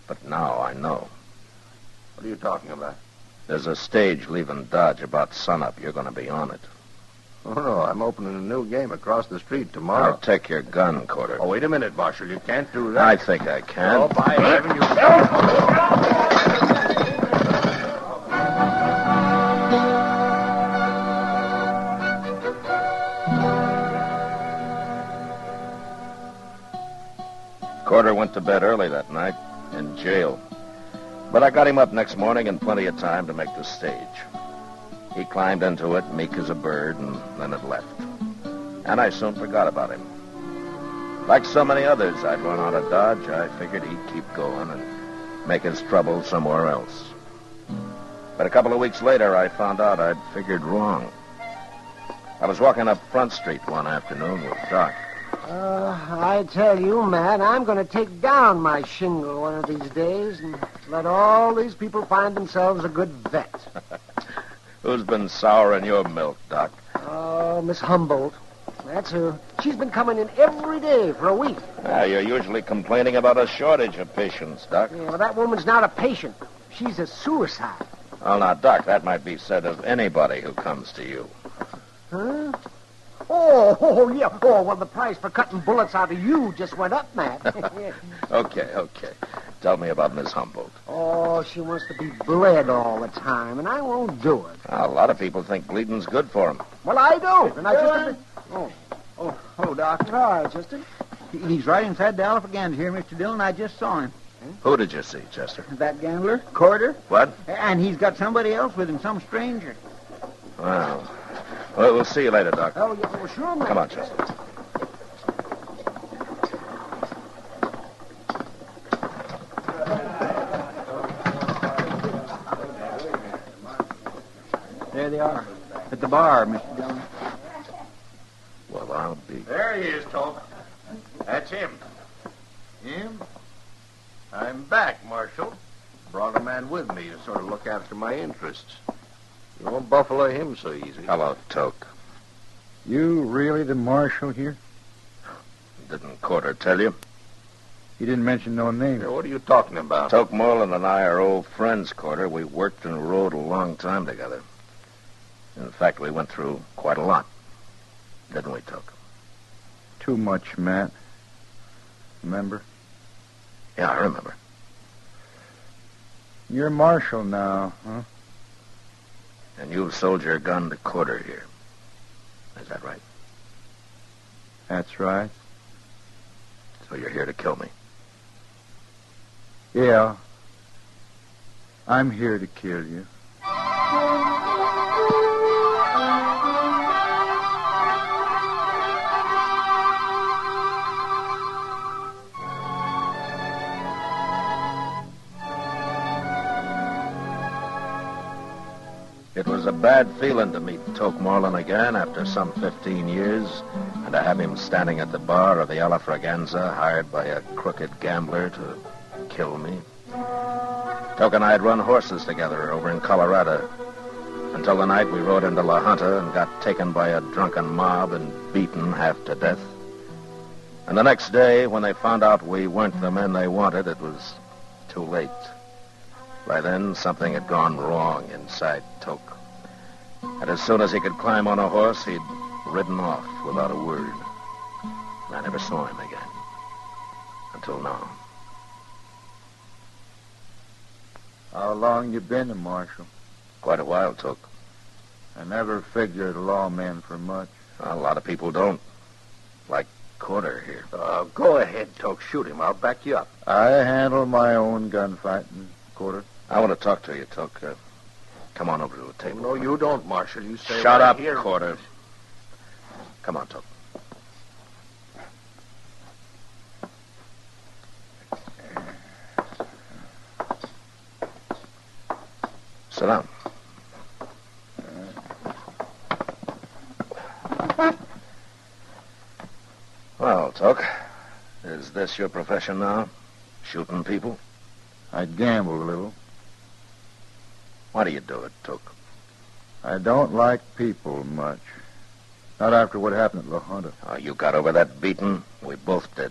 But now I know. What are you talking about? There's a stage leaving Dodge about sunup. You're going to be on it. Oh, no, I'm opening a new game across the street tomorrow. I'll take your gun, Quarter. Oh, wait a minute, Marshal. You can't do that. I think I can. Oh, by heaven, you... Quarter went to bed early that night, in jail. But I got him up next morning in plenty of time to make the stage. He climbed into it, meek as a bird, and then it left. And I soon forgot about him. Like so many others I'd run out of Dodge, I figured he'd keep going and make his trouble somewhere else. But a couple of weeks later, I found out I'd figured wrong. I was walking up Front Street one afternoon with Doc. I tell you, Matt, I'm going to take down my shingle one of these days and let all these people find themselves a good vet. Who's been souring your milk, Doc? Oh, Miss Humboldt. That's who. She's been coming in every day for a week. You're usually complaining about a shortage of patients, Doc. Yeah, well, that woman's not a patient. She's a suicide. Well, now, Doc, that might be said of anybody who comes to you. Huh? Oh, yeah. Oh, well, the price for cutting bullets out of you just went up, Matt. Okay. Tell me about Miss Humboldt. Oh, she wants to be bled all the time, and I won't do it. A lot of people think bleeding's good for them. Well, I don't, and I just... Oh, Doc. Hi, Chester. He's right inside the Alpha here, Mr. Dillon. I just saw him. Who did you see, Chester? That gambler, Quarter. What? And he's got somebody else with him, some stranger. Well, we'll see you later, Doc. Oh, yeah, well, sure, man. Come on, Chester. There they are. At the bar, Mr. Dillon. Well, I'll be... There he is, Toke. That's him. Him? I'm back, Marshal. Brought a man with me to sort of look after my interests. You won't buffalo him so easy. Hello, Toke. You really the marshal here? Didn't Quarter tell you? He didn't mention no name. What are you talking about? Toke Moreland and I are old friends, Quarter. We worked and rode a long time together. In fact, we went through quite a lot. Didn't we, Toke? Too much, Matt. Remember? Yeah, I remember. You're marshal now, huh? And you've sold your gun to Quarter here. Is that right? That's right. So you're here to kill me? Yeah. I'm here to kill you. It was a bad feeling to meet Toke Moreland again after some 15 years, and to have him standing at the bar of the Alafraganza, hired by a crooked gambler to kill me. Toke and I had run horses together over in Colorado, until the night we rode into La Junta and got taken by a drunken mob and beaten half to death. And the next day, when they found out we weren't the men they wanted, it was too late. By then, something had gone wrong inside Toke. And as soon as he could climb on a horse, he'd ridden off without a word. And I never saw him again. Until now. How long you been a marshal? Quite a while, Toke. I never figured lawmen for much. A lot of people don't. Like Quarter here. Go ahead, Toke. Shoot him. I'll back you up. I handle my own gunfighting, Quarter. I want to talk to you, Toke. Come on over to the table. No, you don't, Marshal. You stay Shut right up, here. Quarter. Come on, Toke. Sit down. Well, Toke, is this your profession now? Shooting people? I gamble a little. Why do you do it, Toke? I don't like people much. Not after what happened at La Junta. Oh, you got over that beating? We both did.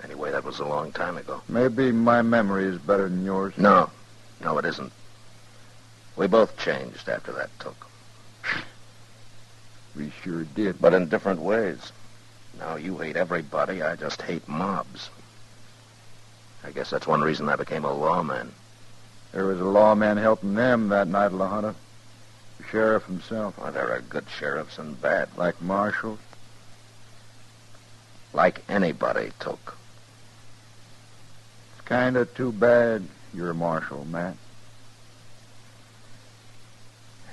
Anyway, that was a long time ago. Maybe my memory is better than yours. No, it isn't. We both changed after that, Took. We sure did. But in different ways. Now you hate everybody. I just hate mobs. I guess that's one reason I became a lawman. There was a lawman helping them that night, La Junta. The sheriff himself. Well, there are good sheriffs and bad. Like Marshal? Like anybody, Took. It's kind of too bad you're a marshal, Matt.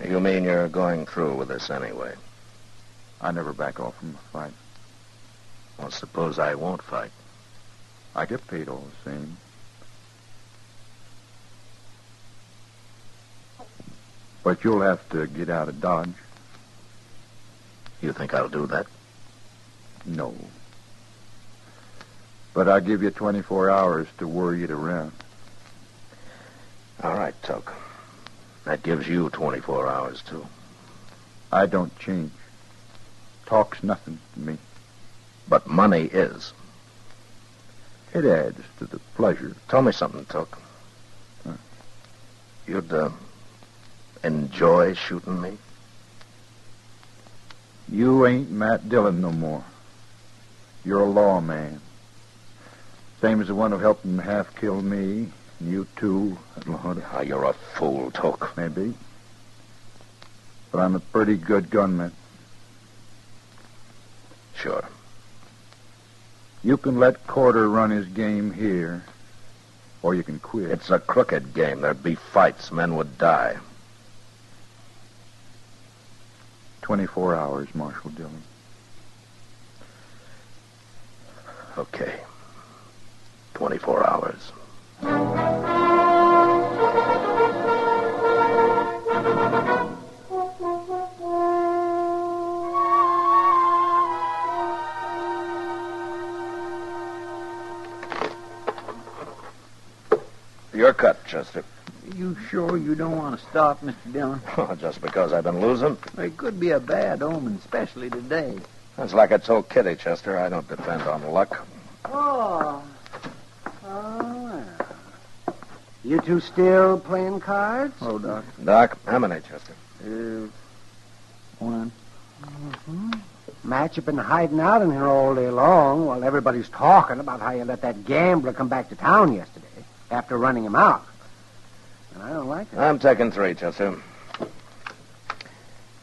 You mean you're going through with this anyway? I never back off from a fight. Well, suppose I won't fight. I get paid all the same. But you'll have to get out of Dodge. You think I'll do that? No. But I'll give you 24 hours to worry it around. All right, Tuck. That gives you 24 hours, too. I don't change. Talk's nothing to me. But money is. It adds to the pleasure. Tell me something, Tuck. You'd, enjoy shooting me? You ain't Matt Dillon no more. You're a lawman. Same as the one who helped him half kill me, and you too, at La Junta. Oh, you're a fool, Tuck. Maybe. But I'm a pretty good gunman. Sure. You can let Corder run his game here, or you can quit. It's a crooked game. There'd be fights. Men would die. 24 hours, Marshal Dillon. Okay. 24 hours. Your cut, Chester. You sure you don't want to stop, Mr. Dillon? Just because I've been losing? It could be a bad omen, especially today. That's like I told Kitty, Chester. I don't depend on luck. Oh. Oh, well. You two still playing cards? Oh, Doc. Doc, how many, Chester? One. Mm-hmm. Matt, you've been hiding out in here all day long while everybody's talking about how you let that gambler come back to town yesterday after running him out. And I don't like it. I'm taking 3, Chester.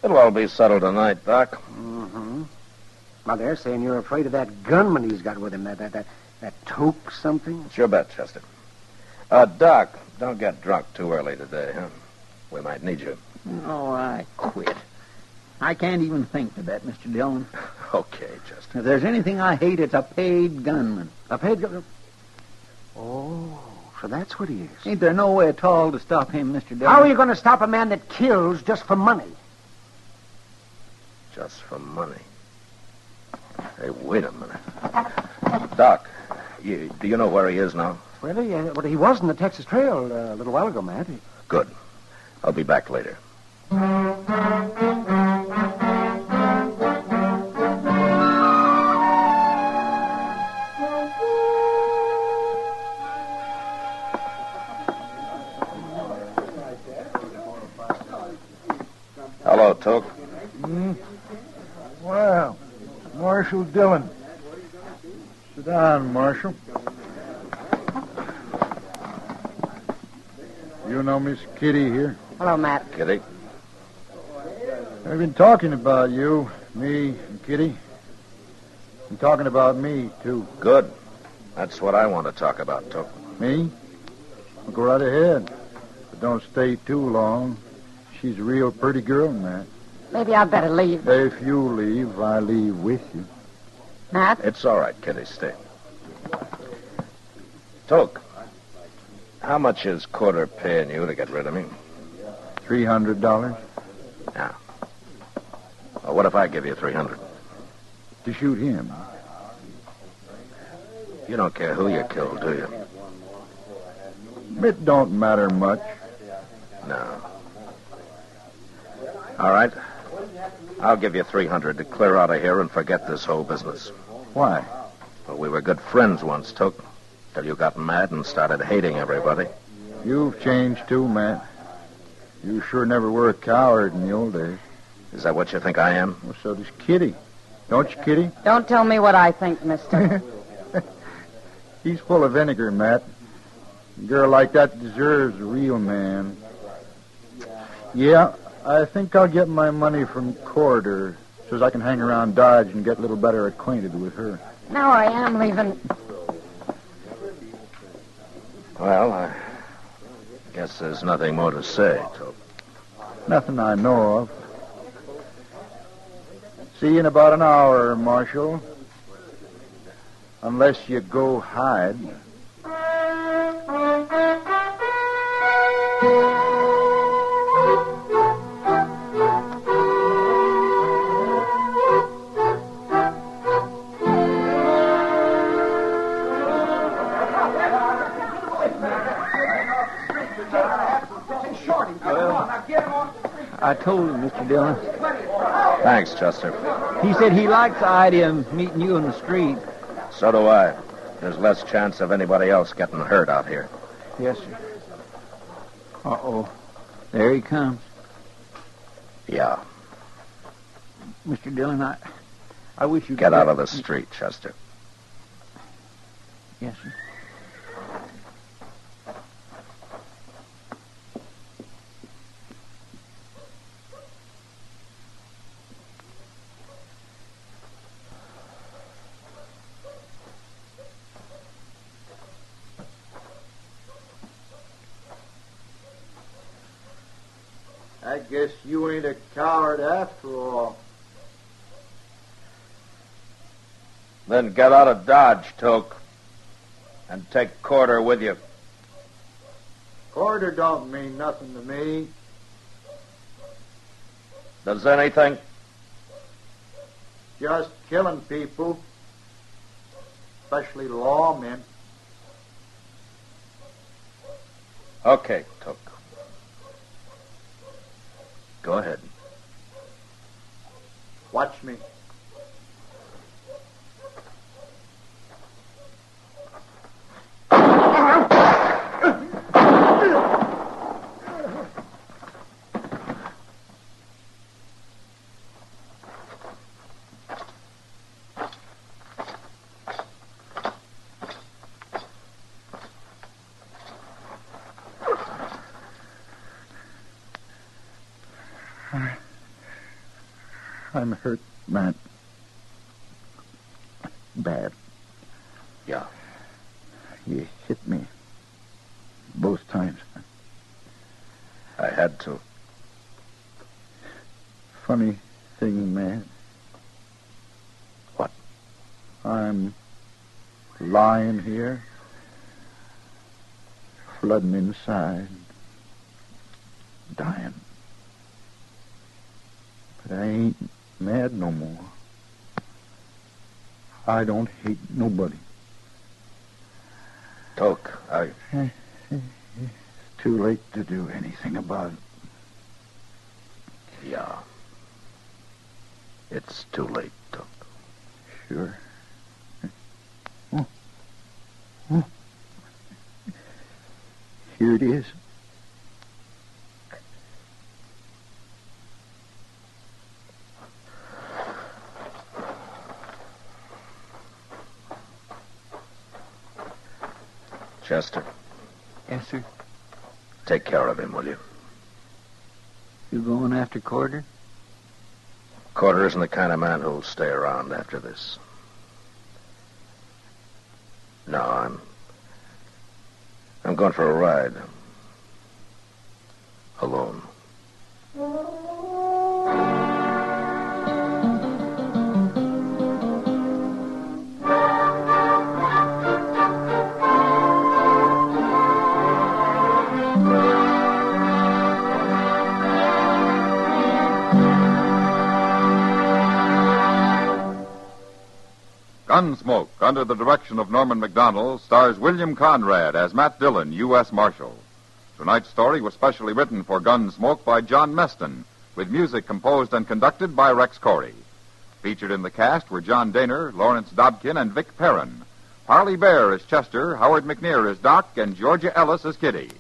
It'll all be settled tonight, Doc. Mm-hmm. Well, they're saying you're afraid of that gunman he's got with him, that toke something. It's your bet, Chester. Doc, don't get drunk too early today, huh? We might need you. Oh, I quit. I can't even think of that, Mr. Dillon. Okay, Chester. If there's anything I hate, it's a paid gunman. A paid gunman? Oh, so that's what he is. Ain't there no way at all to stop him, Mr. Dillon? How are you going to stop a man that kills just for money? Just for money? Hey, wait a minute. Doc, do you know where he is now? Really? Well, he was in the Texas Trail a little while ago, Matt. Good. I'll be back later. Hello, Toke. Well, Marshal Dillon. Sit down, Marshal. You know Miss Kitty here? Hello, Matt. Kitty? I've been talking about you, me and Kitty. And talking about me, too. Good. That's what I want to talk about, Toke. Me? Well, go right ahead. But don't stay too long. She's a real pretty girl, Matt. Maybe I'd better leave. If you leave, I leave with you. Matt? It's all right, Kitty. Stay. Toke, how much is Corder paying you to get rid of me? $300. Yeah. Well, what if I give you $300? To shoot him. You don't care who you kill, do you? It don't matter much. No. All right. I'll give you $300 to clear out of here and forget this whole business. Why? Well, we were good friends once, Toke, till you got mad and started hating everybody. You've changed too, Matt. You sure never were a coward in the old days. Is that what you think I am? Well, so does Kitty. Don't you, Kitty? Don't tell me what I think, mister. He's full of vinegar, Matt. A girl like that deserves a real man. Yeah, I think I'll get my money from Corder so as I can hang around Dodge and get a little better acquainted with her. Now I am leaving. Well, I guess there's nothing more to say, Tope. Nothing I know of. See you in about an hour, Marshal. Unless you go hide. I told him, Mr. Dillon. Thanks, Chester. He said he likes the idea of meeting you in the street. So do I. There's less chance of anybody else getting hurt out here. Yes, sir. Uh-oh. There he comes. Yeah. Mr. Dillon, I wish you'd... Get out of the street, Chester. Yes, sir. I guess you ain't a coward after all. Then get out of Dodge, Toke. And take Corder with you. Corder don't mean nothing to me. Does anything? Just killing people. Especially lawmen. Okay, Toke. Go ahead. Watch me. I'm hurt, Matt. Bad. Yeah. You hit me. Both times. I had to. Funny thing, man. What? I'm lying here, flooding inside, dying. But I ain't mad no more. I don't hate nobody. Toke, It's too late to do anything about it. Yeah. It's too late, Toke. Sure. Oh. Oh. Here it is. Chester. Yes, sir. Take care of him, will you? You going after Corder? Corder isn't the kind of man who'll stay around after this. No, I'm going for a ride. Alone. Gunsmoke, under the direction of Norman Macdonald, stars William Conrad as Matt Dillon, U.S. Marshal. Tonight's story was specially written for Gunsmoke by John Meston, with music composed and conducted by Rex Corey. Featured in the cast were John Daner, Lawrence Dobkin, and Vic Perrin. Parley Bear as Chester, Howard McNear as Doc, and Georgia Ellis as Kitty.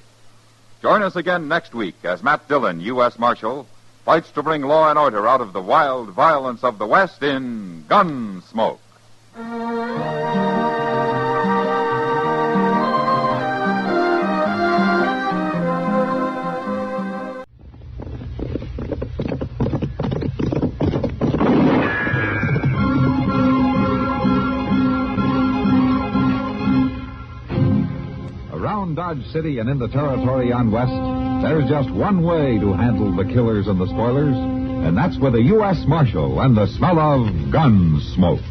Join us again next week as Matt Dillon, U.S. Marshal, fights to bring law and order out of the wild violence of the West in Gunsmoke. Around Dodge City and in the territory on West, there's just one way to handle the killers and the spoilers, and that's with a U.S. Marshal and the smell of Gunsmoke.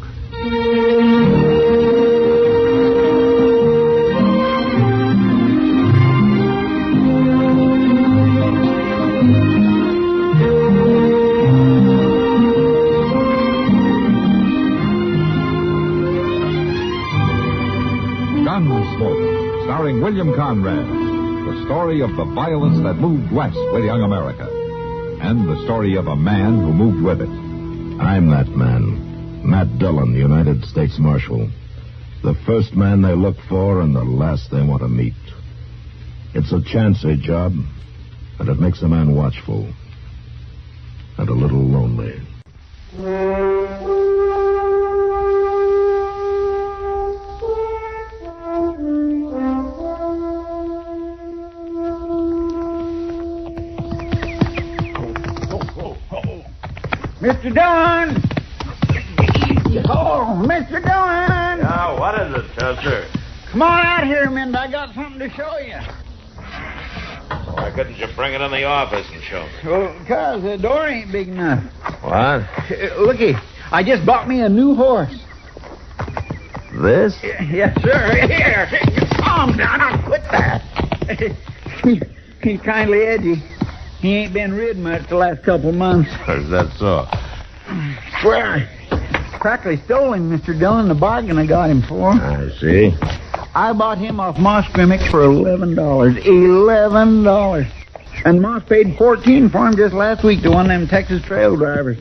Gunsmoke, starring William Conrad, the story of the violence that moved west with young America, and the story of a man who moved with it. I'm that man, Matt Dillon, United States Marshal. The first man they look for and the last they want to meet. It's a chancy job, and it makes a man watchful and a little lonely. Mr. Dillon! Oh, Mr. Dillon! Now, what is it, Custer? Come on out here, Mind. I got something to show you. Why couldn't you bring it in the office and show me? Well, because the door ain't big enough. What? Looky, I just bought me a new horse. This? Yes, sir. Here. Calm down. I'll quit that. He's kindly edgy. He ain't been rid much the last couple of months. Is that so? Swear, I practically stole him, Mr. Dillon, the bargain I got him for. I see. I bought him off Moss Grimmick for $11. $11. And Moss paid $14 for him just last week to one of them Texas trail drivers.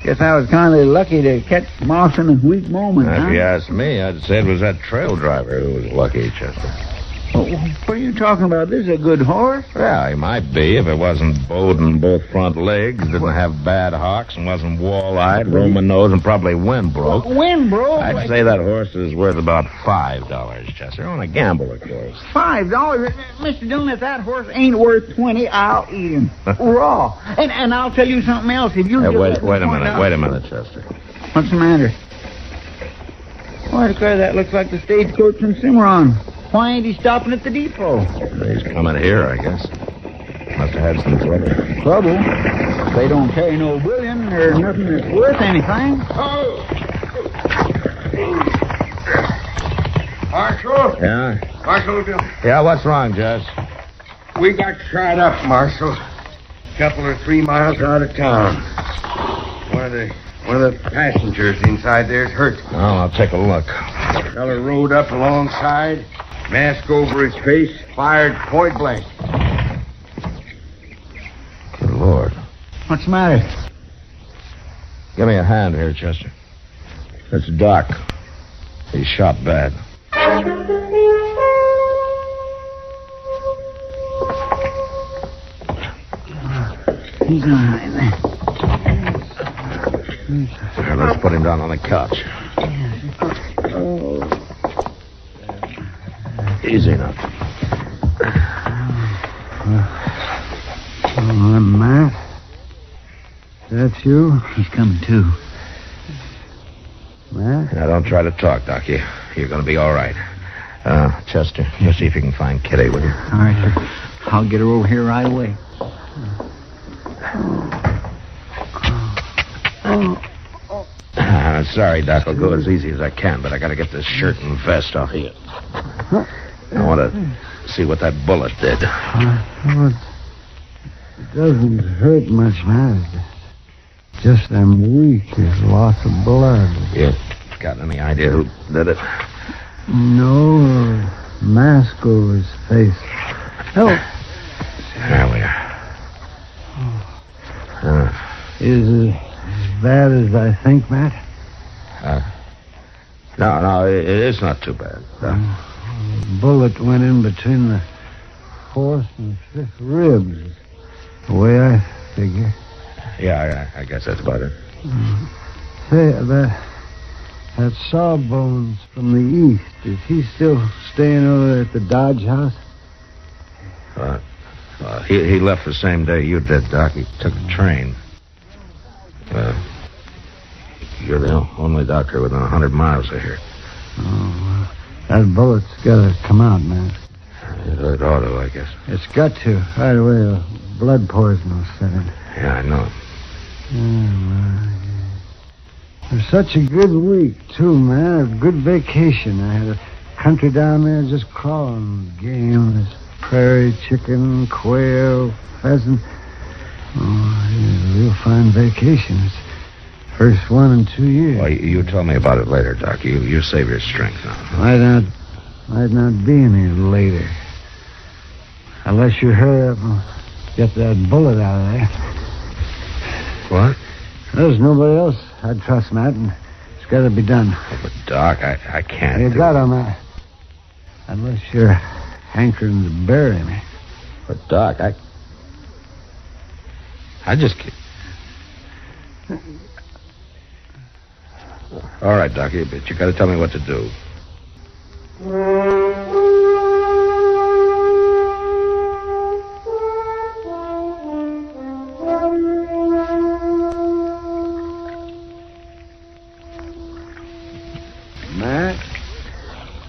Guess I was kind of lucky to catch Moss in a weak moment, If you ask me, I'd say it was that trail driver who was lucky, Chester. What are you talking about? This is a good horse. Yeah, he might be if it wasn't bowed in both front legs, didn't have bad hocks, and wasn't wall-eyed, Roman nose, and probably wind broke. Wind broke? I'd say that horse is worth about $5, Chester. On a gamble, of course. $5? Mr. Dillon, if that horse ain't worth $20, I'll eat him. Raw. And I'll tell you something else. If you wait a minute, Chester. What's the matter? Why, declare, that looks like the stagecoach from Cimarron. Why ain't he stopping at the depot? He's coming here, I guess. Must have had some trouble. Trouble? They don't carry no bullion or nothing that's worth anything. Oh! Marshal? Yeah? Marshal? Yeah, what's wrong, Jess? We got shot up, Marshal. Couple or 3 miles out of town. One of the passengers inside there's hurt. Oh, I'll take a look. Feller rode up alongside, mask over his face, fired point blank. Good Lord. What's the matter? Give me a hand here, Chester. It's Doc. He's shot bad. He's all right there. Here, let's put him down on the couch. Oh. Easy now. Oh, Matt. That's you? He's coming too. Matt? Now, don't try to talk, Doc. You're going to be all right. Chester, you see if you can find Kitty, will you? All right, sir. I'll get her over here right away. Sorry, Doc. I'll go as easy as I can, but I got to get this shirt and vest off of you. I want to see what that bullet did. It doesn't hurt much, man. Just I'm weak. There's lots of blood. You got any idea who did it? No, mask over his face. Help. There we are. Is it as bad as I think, Matt? No, it's not too bad. The bullet went in between the fourth and fifth ribs. The way I figure. Yeah, I guess that's about it. Say, that Sawbones from the east, is he still staying over there at the Dodge house? He left the same day you did, Doc. He took a train. You're the only doctor within 100 miles of here. Oh, well, that bullet's got to come out, man. It ought to, I guess. It's got to. Right away, blood poison will set in. Yeah, I know. It was such a good week, too, man. A good vacation. I had a country down there just crawling with game. There's prairie chicken, quail, pheasant. Oh, yeah, a real fine vacation. It's the first one in 2 years. Well, you tell me about it later, Doc. You save your strength now. Might not be any later. Unless you hurry up and get that bullet out of there. What? There's nobody else I'd trust, Matt, and it's got to be done. Oh, but, Doc, I can't. You got to, Matt. Unless you're hankering to bury me. But, Doc, I just can't. All right, Doc, but you got to tell me what to do. Matt?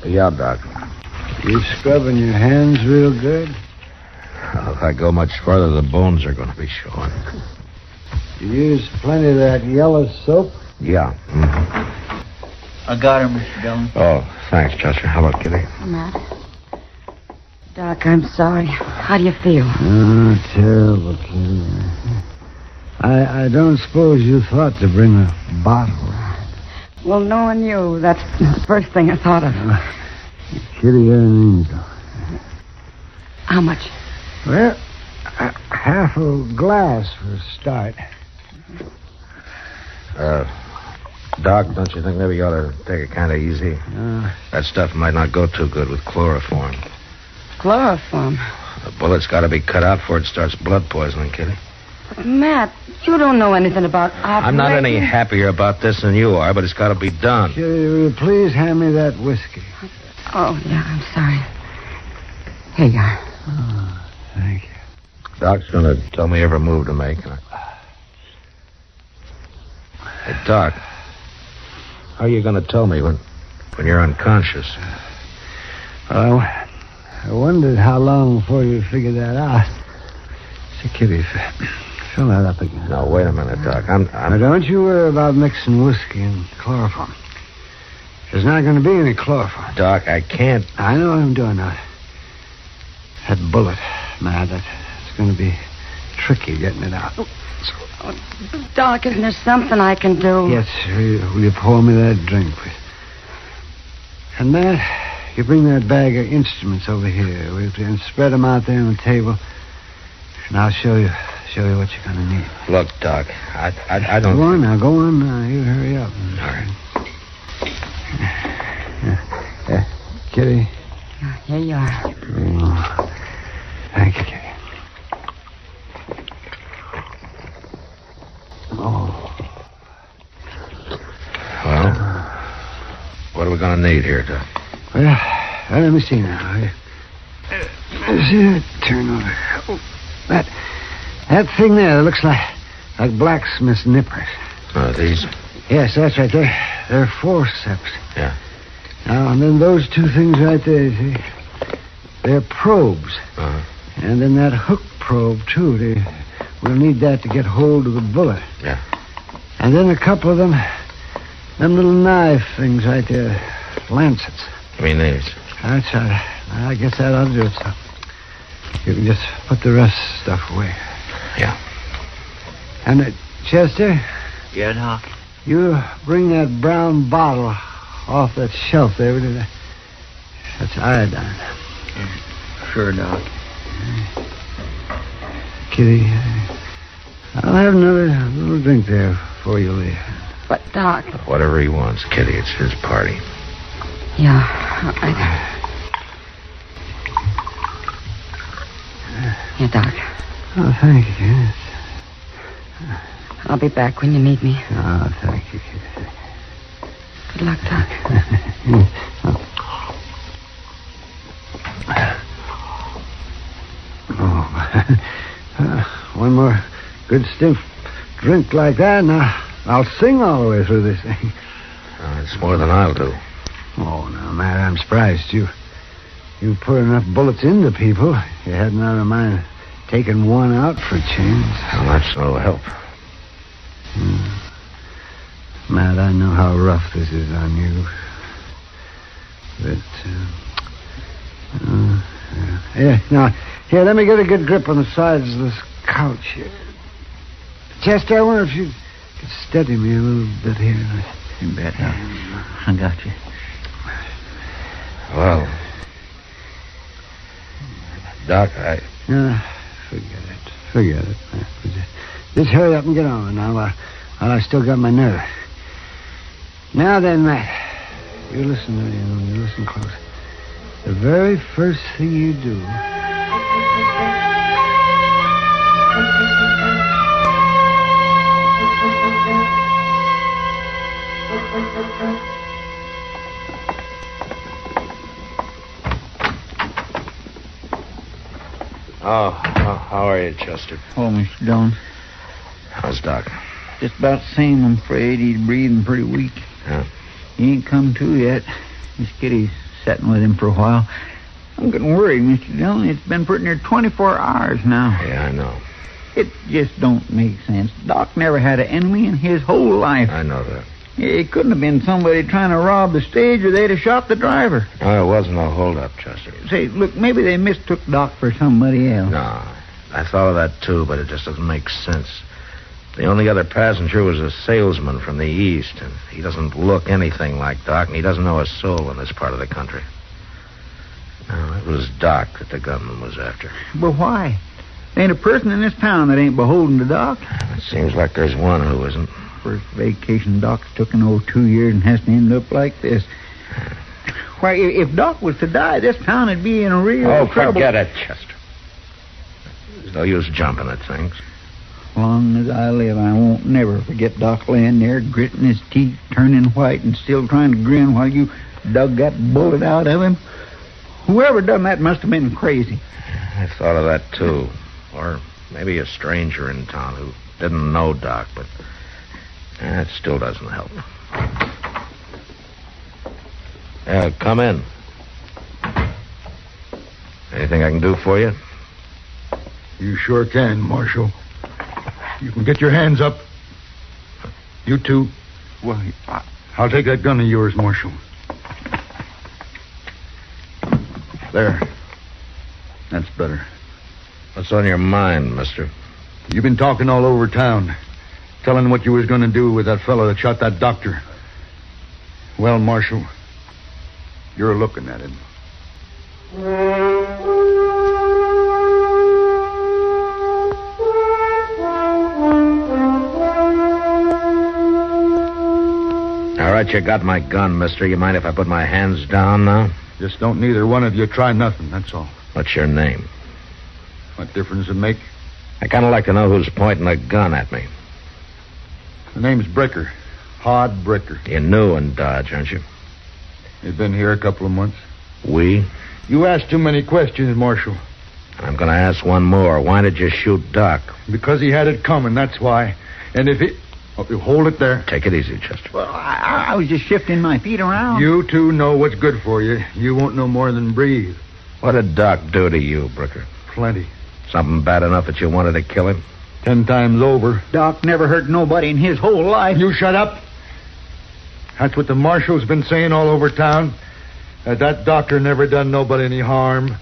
Yeah, Doc. You scrubbing your hands real good? If I go much further, the bones are going to be showing. You use plenty of that yellow soap? Yeah. Mm-hmm. I got her, Mr. Dillon. Oh, thanks, Chester. How about Kitty? Matt. Doc, I'm sorry. How do you feel? Oh, terrible, Kitty. I don't suppose you thought to bring a bottle. Well, knowing you, that's the first thing I thought of. Kitty, you're an angel. How much? Well, half a glass for a start. Doc, don't you think maybe you ought to take it kind of easy? That stuff might not go too good with chloroform. Chloroform? The bullet's got to be cut out before it starts blood poisoning, Kitty. But Matt, you don't know anything about operating. I'm not any happier about this than you are, but it's got to be done. Kitty, will you please hand me that whiskey? Oh, yeah, I'm sorry. Here you are. Oh, thank you. Doc's going to tell me every move to make. Hey, Doc, how are you going to tell me when you're unconscious? Well, I wondered how long before you figured that out. Say, Kitty, fill that up again. No, wait a minute, Doc. Now, don't you worry about mixing whiskey and chloroform. There's not going to be any chloroform. Doc, I can't. I know what I'm doing now. That bullet, man, that's going to be tricky getting it out. Doc, isn't there something I can do? Yes, will you pour me that drink, please? And Matt, you bring that bag of instruments over here, will you, and spread them out there on the table. And I'll show you what you're going to need. Look, Doc, I don't... Go on now. You hurry up. All right. Kitty. Here you are. Oh, thank you, Kitty. Oh. Well, what are we going to need here, Doc? Well, let me see now. Let's see that turn over. Oh, that thing there looks like blacksmith's nippers. Oh, these? Yes, that's right. They're forceps. Yeah. Now, and then those two things right there, you see? They're probes. Uh-huh. And then that hook probe, too. We'll need that to get hold of the bullet. Yeah. And then a couple of them little knife things right there. Lancets. You mean these? That's right. I guess that ought to do it, so. You can just put the rest of the stuff away. Yeah. And, Chester? Yeah, Doc? You bring that brown bottle off that shelf there. That's iodine. Sure, Doc. Kitty, I'll have another little drink there before you leave. But, Doc... Whatever he wants, Kitty. It's his party. Yeah, Here, Doc. Oh, thank you. I'll be back when you need me. Oh, thank you. Good luck, Doc. One more good stiff drink like that, and I'll sing all the way through this thing. It's more than I'll do. Oh, now, Matt, I'm surprised. You put enough bullets into people. You hadn't out of mind taking one out for a change. Well, that's no help. Matt, I know how rough this is on you. But, here, let me get a good grip on the sides of this couch here. Chester, I wonder if you could steady me a little bit here. You bet. I got you. Well, Doc, Forget it. Just hurry up and get on now while I still got my nerve. Now then, Matt, you listen to me. You listen close. The very first thing you do... How are you, Chester? Oh, Mr. Dillon. How's Doc? Just about the same, I'm afraid. He's breathing pretty weak. Yeah. He ain't come to yet. Miss Kitty's sitting with him for a while. I'm getting worried, Mr. Dillon. It's been pretty near 24 hours now. Yeah, I know. It just don't make sense. Doc never had an enemy in his whole life. I know that. It couldn't have been somebody trying to rob the stage, or they'd have shot the driver. No, it wasn't a holdup, Chester. Say, look, maybe they mistook Doc for somebody else. No, I thought of that too, but it just doesn't make sense. The only other passenger was a salesman from the east, and he doesn't look anything like Doc, and he doesn't know a soul in this part of the country. No, it was Doc that the gunman was after. But why? There ain't a person in this town that ain't beholden to Doc. It seems like there's one who isn't. First vacation Doc's took in 2 years and has to end up like this. Why, if Doc was to die, this town would be in a real trouble. Forget it, Chester. There's no use jumping at things. As long as I live, I won't never forget Doc laying there, gritting his teeth, turning white, and still trying to grin while you dug that bullet out of him. Whoever done that must have been crazy. I thought of that, too. Or maybe a stranger in town who didn't know Doc, but that still doesn't help. Come in. Anything I can do for you? You sure can, Marshal. You can get your hands up. You two. Well, I'll take that gun of yours, Marshal. There. That's better. What's on your mind, mister? You've been talking all over town, telling what you was going to do with that fellow that shot that doctor. Well, Marshal, you're looking at him. All right, you got my gun, mister. You mind if I put my hands down now? Just don't neither one of you try nothing, that's all. What's your name? What difference does it make? I kind of like to know who's pointing a gun at me. The name's Bricker. Hod Bricker. You're new in Dodge, aren't you? You've been here a couple of months. We? You asked too many questions, Marshal. I'm going to ask one more. Why did you shoot Doc? Because he had it coming, that's why. And if he... Oh, you hold it there. Take it easy, Chester. Well, I was just shifting my feet around. You two know what's good for you. You won't know more than breathe. What did Doc do to you, Bricker? Plenty. Something bad enough that you wanted to kill him? 10 times over. Doc never hurt nobody in his whole life. You shut up. That's what the marshal's been saying all over town. That doctor never done nobody any harm.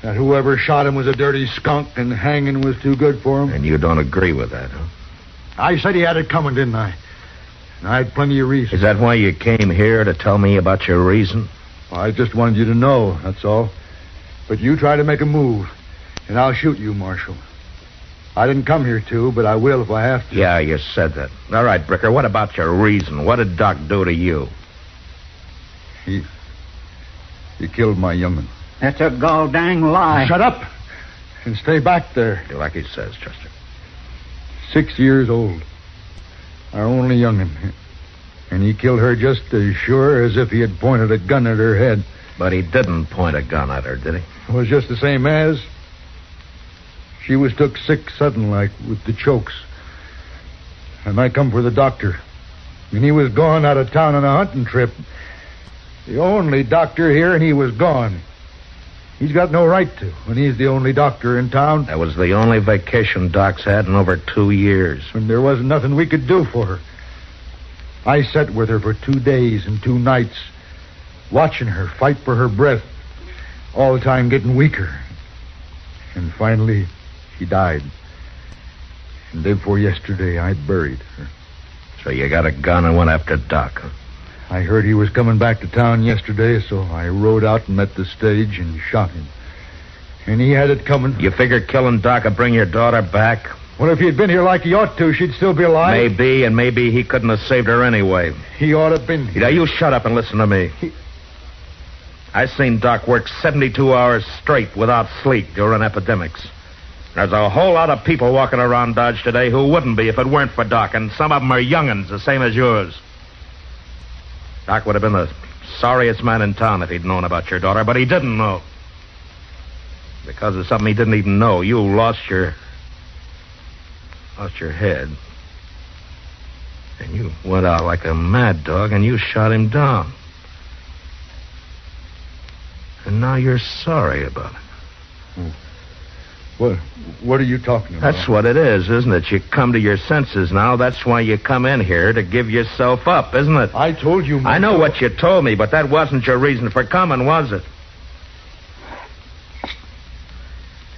That whoever shot him was a dirty skunk and hanging was too good for him. And you don't agree with that, huh? I said he had it coming, didn't I? And I had plenty of reason. Is that why you came here, to tell me about your reason? Well, I just wanted you to know, that's all. But you try to make a move, and I'll shoot you, Marshal. I didn't come here to, but I will if I have to. Yeah, you said that. All right, Bricker, what about your reason? What did Doc do to you? He killed my young'un. That's a gall dang lie. Shut up. and stay back there. Like he says, Chester. 6 years old. Our only young'un. And he killed her just as sure as if he had pointed a gun at her head. But he didn't point a gun at her, did he? It was just the same as. She was took sick sudden like with the chokes. And I come for the doctor. And he was gone out of town on a hunting trip. The only doctor here, and he was gone. He's got no right to, when he's the only doctor in town. That was the only vacation Doc's had in over 2 years. And there wasn't nothing we could do for her. I sat with her for 2 days and 2 nights, watching her fight for her breath, all the time getting weaker. And finally, she died. And day before yesterday, I buried her. So you got a gun and went after Doc, huh? I heard he was coming back to town yesterday, so I rode out and met the stage and shot him. And he had it coming. You figured killing Doc would bring your daughter back? Well, if he had been here like he ought to, she'd still be alive. Maybe, and maybe he couldn't have saved her anyway. He ought to have been here. Now, you shut up and listen to me. I seen Doc work 72 hours straight without sleep during epidemics. There's a whole lot of people walking around Dodge today who wouldn't be if it weren't for Doc, and some of them are young'uns, the same as yours. Doc would have been the sorriest man in town if he'd known about your daughter, but he didn't know. Because of something he didn't even know, you lost your head. And you went out like a mad dog and you shot him down. And now you're sorry about it. What are you talking about? That's what it is, isn't it? You come to your senses now. That's why you come in here, to give yourself up, isn't it? I told you... I know what you told me, but that wasn't your reason for coming, was it?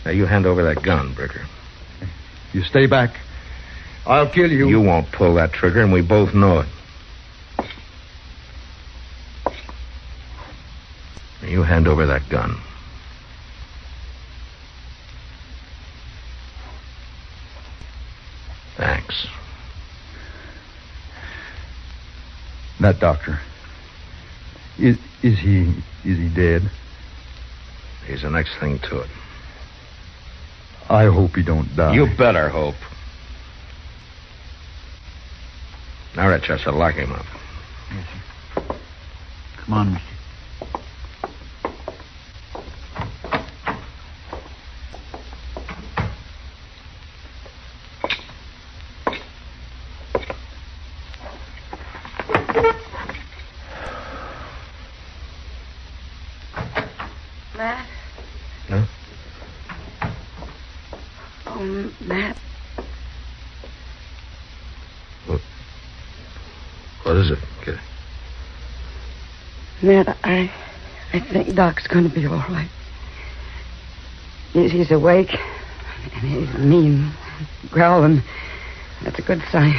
Now, you hand over that gun, Bricker. You stay back. I'll kill you. You won't pull that trigger, and we both know it. Now, you hand over that gun. Thanks. That doctor. Is he dead? He's the next thing to it. I hope he don't die. You better hope. Now, Chester, lock him up. Yes, sir. Come on, mister. Matt? Huh? Oh, Matt. What is it, kid? Matt, I think Doc's going to be all right. He's awake, and he's mean, growling. That's a good sign.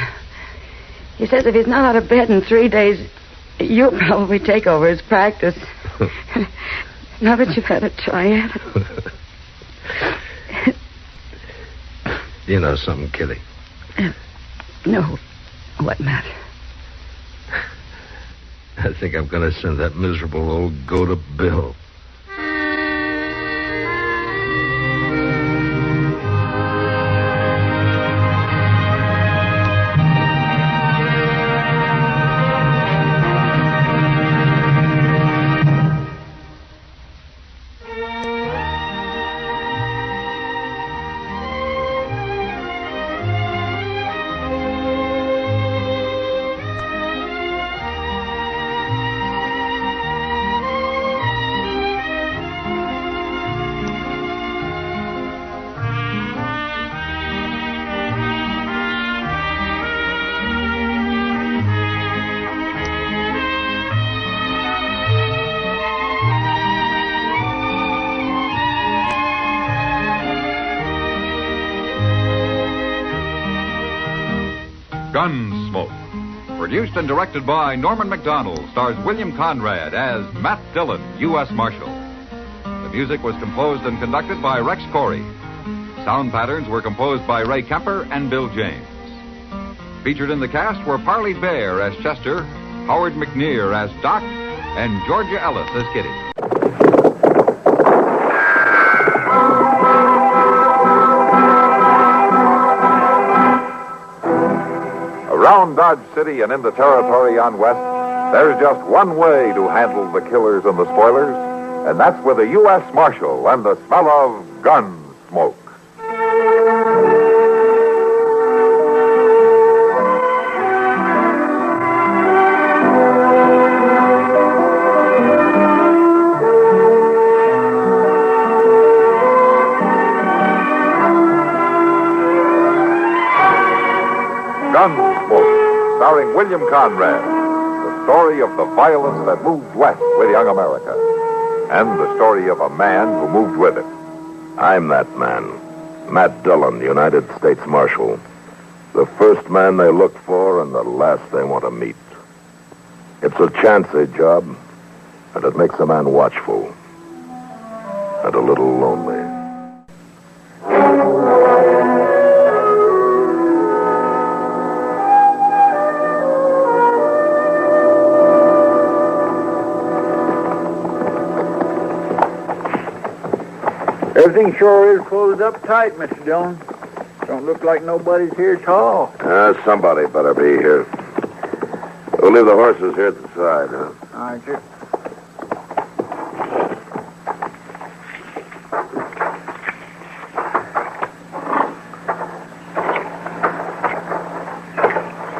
He says if he's not out of bed in 3 days, you'll probably take over his practice. Now that you've had a try at it. You know something, Kitty? No. What, Matt? I think I'm going to send that miserable old goat a bill. Gunsmoke. Produced and directed by Norman McDonald, stars William Conrad as Matt Dillon, U.S. Marshal. The music was composed and conducted by Rex Corey. Sound patterns were composed by Ray Kemper and Bill James. Featured in the cast were Parley Bear as Chester, Howard McNear as Doc, and Georgia Ellis as Kitty. Around Dodge City and in the territory on West, there's just one way to handle the killers and the spoilers, and that's with a U.S. Marshal and the smell of Gunsmoke. Gunsmoke, starring William Conrad, the story of the violence that moved west with young America, and the story of a man who moved with it. I'm that man, Matt Dillon, United States Marshal. The first man they look for and the last they want to meet. It's a chancy job, and it makes a man watchful and a little lonely. Everything sure is closed up tight, Mr. Dillon. Don't look like nobody's here at all. Somebody better be here. We'll leave the horses here at the side, huh? All right, sir.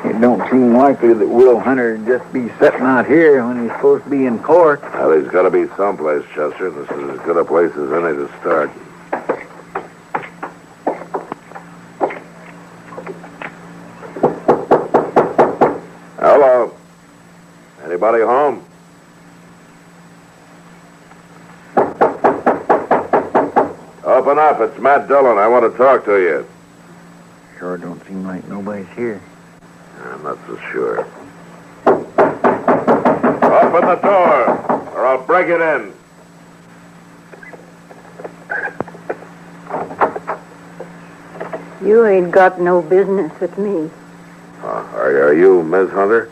It don't seem likely that Will Hunter would just be sitting out here when he's supposed to be in court. Well, he's got to be someplace, Chester. This is as good a place as any to start. Hello. Anybody home? Open up. It's Matt Dillon. I want to talk to you. Sure don't seem like nobody's here. I'm not so sure. Open the door, or I'll break it in. You ain't got no business with me. Are you Miss Hunter?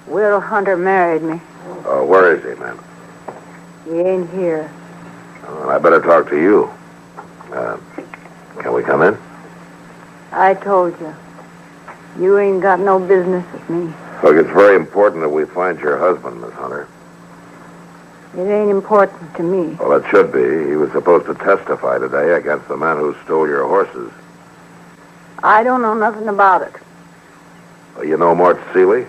Will Hunter married me. Oh, where is he, ma'am? He ain't here. I better talk to you. Can we come in? I told you. You ain't got no business with me. Look, it's very important that we find your husband, Miss Hunter. It ain't important to me. Well, it should be. He was supposed to testify today against the man who stole your horses. I don't know nothing about it. Well, you know Mort Seeley?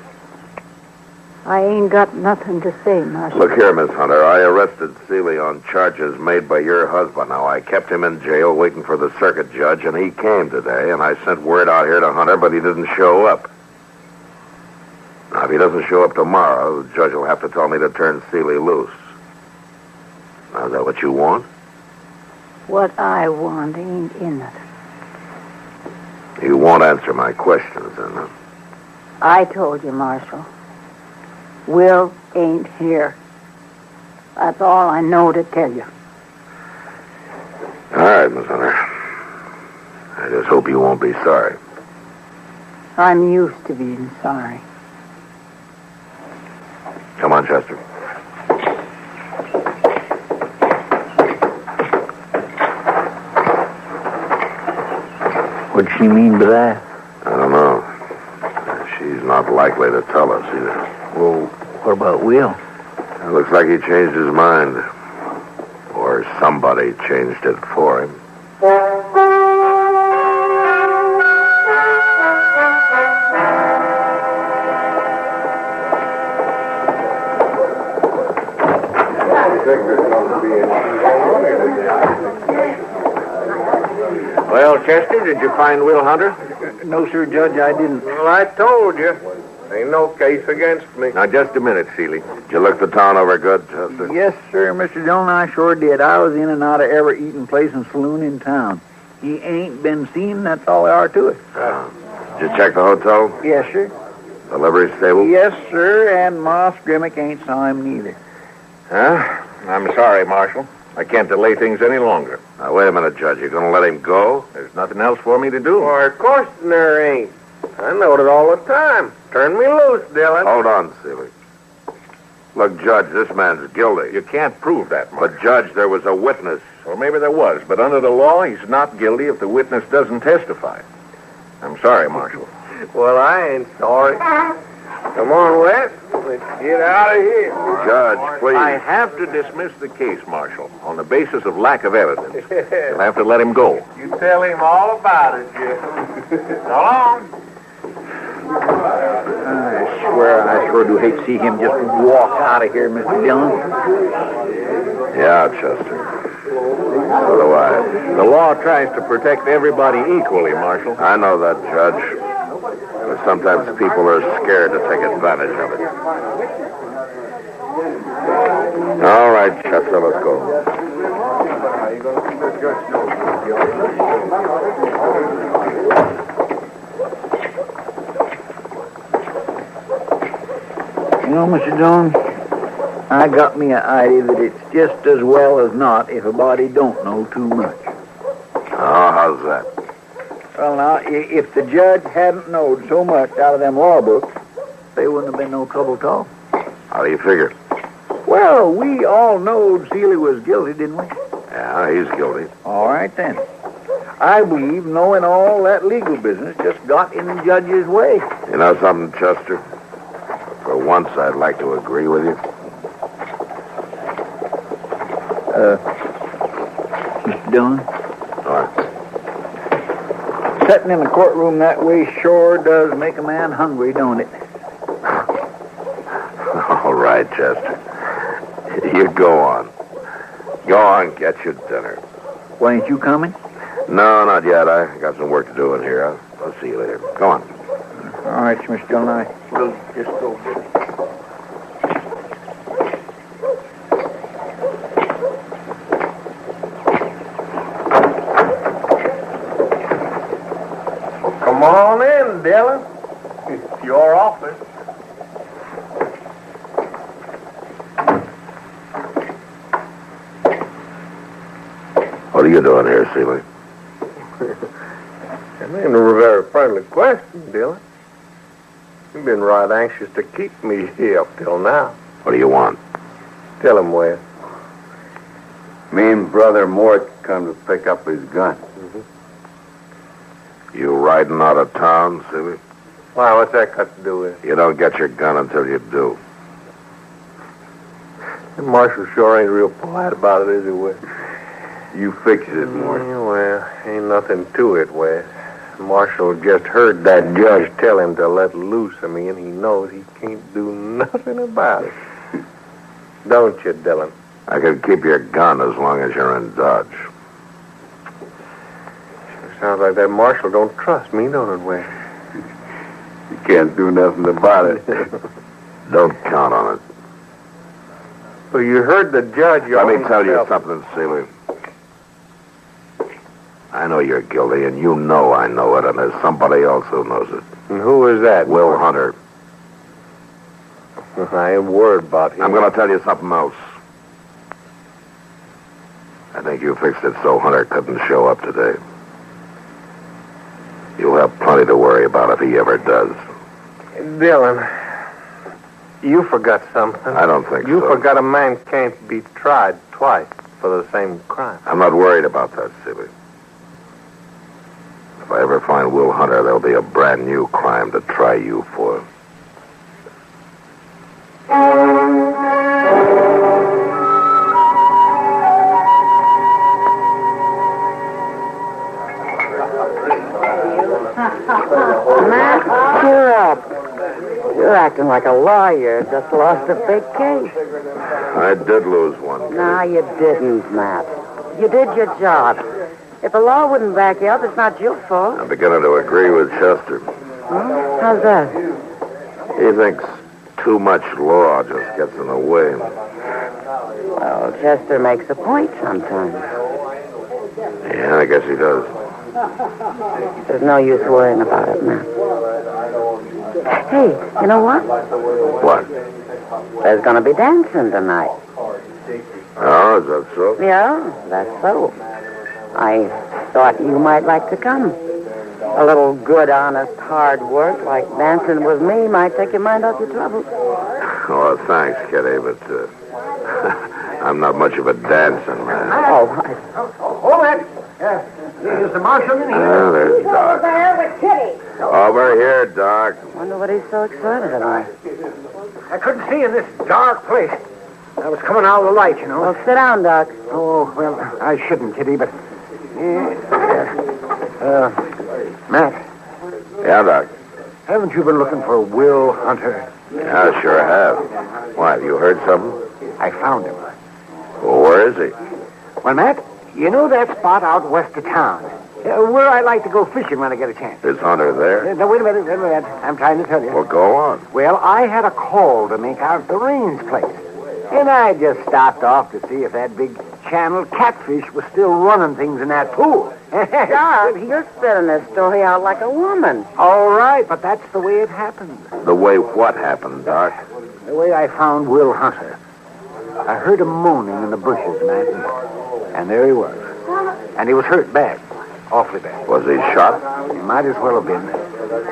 I ain't got nothing to say, Marshal. Look here, Miss Hunter. I arrested Seeley on charges made by your husband. Now, I kept him in jail waiting for the circuit judge, and he came today, and I sent word out here to Hunter, but he didn't show up. Now, if he doesn't show up tomorrow, the judge will have to tell me to turn Seeley loose. Now, is that what you want? What I want ain't in it. You won't answer my questions, then, huh? I told you, Marshal. Will ain't here. That's all I know to tell you. All right, Miss Hunter. I just hope you won't be sorry. I'm used to being sorry. Come on, Chester. What'd she mean by that? I don't know. She's not likely to tell us either. Well, what about Will? It looks like he changed his mind. Or somebody changed it for him. Well, Chester, did you find Will Hunter? No, sir, Judge, I didn't. Well, I told you. Ain't no case against me. Now, just a minute, Seeley. Did you look the town over good, Chester? Yes, sir, Mr. Dillon, I sure did. I was in and out of every eating place and saloon in town. He ain't been seen, that's all there are to it. Did you check the hotel? Yes, sir. The livery stable? Yes, sir, and Moss Grimmick ain't saw him neither. Huh? I'm sorry, Marshal. I can't delay things any longer. Now, wait a minute, Judge. You're going to let him go? There's nothing else for me to do. Why, of course there ain't. I know it all the time. Turn me loose, Dillon. Hold on, Seeley. Look, Judge, this man's guilty. You can't prove that, Marshal. But, Judge, there was a witness. Well, maybe there was, but under the law, he's not guilty if the witness doesn't testify. I'm sorry, Marshal. Well, I ain't sorry. Come on, Wes. Let's get out of here. Judge, please. I have to dismiss the case, Marshal, on the basis of lack of evidence. You'll have to let him go. You tell him all about it, Jeff. So long. I swear, I sure do hate to see him just walk out of here, Mr. Dillon. Yeah, Chester. So do I. The law tries to protect everybody equally, Marshal. I know that, Judge. But sometimes people are scared to take advantage of it. All right, Chester, let's go. You know, Mr. Dillon, I got me an idea that it's just as well as not if a body don't know too much. Oh, how's that? Well, now, if the judge hadn't knowed so much out of them law books, there wouldn't have been no trouble at all. How do you figure? Well, we all knowed Seeley was guilty, didn't we? Yeah, he's guilty. All right, then. I believe knowing all that legal business just got in the judge's way. You know something, Chester? For once, I'd like to agree with you. Mr. Dillon? What? Sitting in the courtroom that way sure does make a man hungry, don't it? All right, Chester. You go on. Go on, get your dinner. Why, ain't you coming? No, not yet. I got some work to do in here. I'll see you later. Go on. All right, Mr. Dillon, I will just go get it. Come on in, Dillon. It's your office. What are you doing here, Seeley? That ain't a very friendly question, Dillon. You've been right anxious to keep me here up till now. What do you want? Tell him, Wes. Me and Brother Mort come to pick up his gun. You riding out of town, Seeley? Why, what's that got to do with it? You don't get your gun until you do. The Marshal sure ain't real polite about it, is he, Wes? You fix it, Mort. Well, ain't nothing to it, Wes. Marshal just heard that judge tell him to let loose of me, and he knows he can't do nothing about it. Don't you, Dillon? I can keep your gun as long as you're in Dodge. Sounds like that Marshal don't trust me, don't it, Wes? You can't do nothing about it. Don't count on it. Well, you heard the judge. Let me tell you something, Seeley. I know you're guilty, and you know I know it, and there's somebody else who knows it. And who is that? Will Hunter. I ain't worried about him. I'm going to tell you something else. I think you fixed it so Hunter couldn't show up today. You'll have plenty to worry about if he ever does. Dillon, you forgot something. I don't think You so. forgot a man can't be tried twice for the same crime. I'm not worried about that, Seeley. If I ever find Will Hunter, there'll be a brand new crime to try you for. Matt, cheer up. You're acting like a lawyer. Just lost a big case. I did lose one. No, you didn't, Matt. You did your job. If the law wouldn't back you up, it's not your fault. I'm beginning to agree with Chester. How's that? He thinks too much law just gets in the way. Well, Chester makes a point sometimes. Yeah, I guess he does. There's no use worrying about it, Matt. Hey, you know what? What? There's going to be dancing tonight. Oh, is that so? Yeah, that's so. I thought you might like to come. A little good, honest, hard work like dancing with me might take your mind off your troubles. Oh, thanks, Kitty, but I'm not much of a dancer, man. Oh, Hold it. Is the Marshal in here? There's Doc. Over there with Kitty. Over here, Doc. Wonder what he's so excited about. I couldn't see in this dark place. I was coming out of the light, you know. Well, sit down, Doc. Oh, well, I shouldn't, Kitty, but... Matt. Yeah, Doc. Haven't you been looking for Will Hunter? Yeah, I sure have. Why, have you heard something? I found him. Well, where is he? Well, Matt, you know that spot out west of town? Where I like to go fishing when I get a chance. Is Hunter there? No, wait a minute. I'm trying to tell you. Well, go on. Well, I had a call to make out at the Rains place. And I just stopped off to see if that big channel catfish was still running things in that pool. Doc, you're spitting this story out like a woman. All right, but that's the way it happened. The way what happened, Doc? The way I found Will Hunter. I heard him moaning in the bushes, Matt. And there he was. And he was hurt bad. Awfully bad. Was he shot? He might as well have been.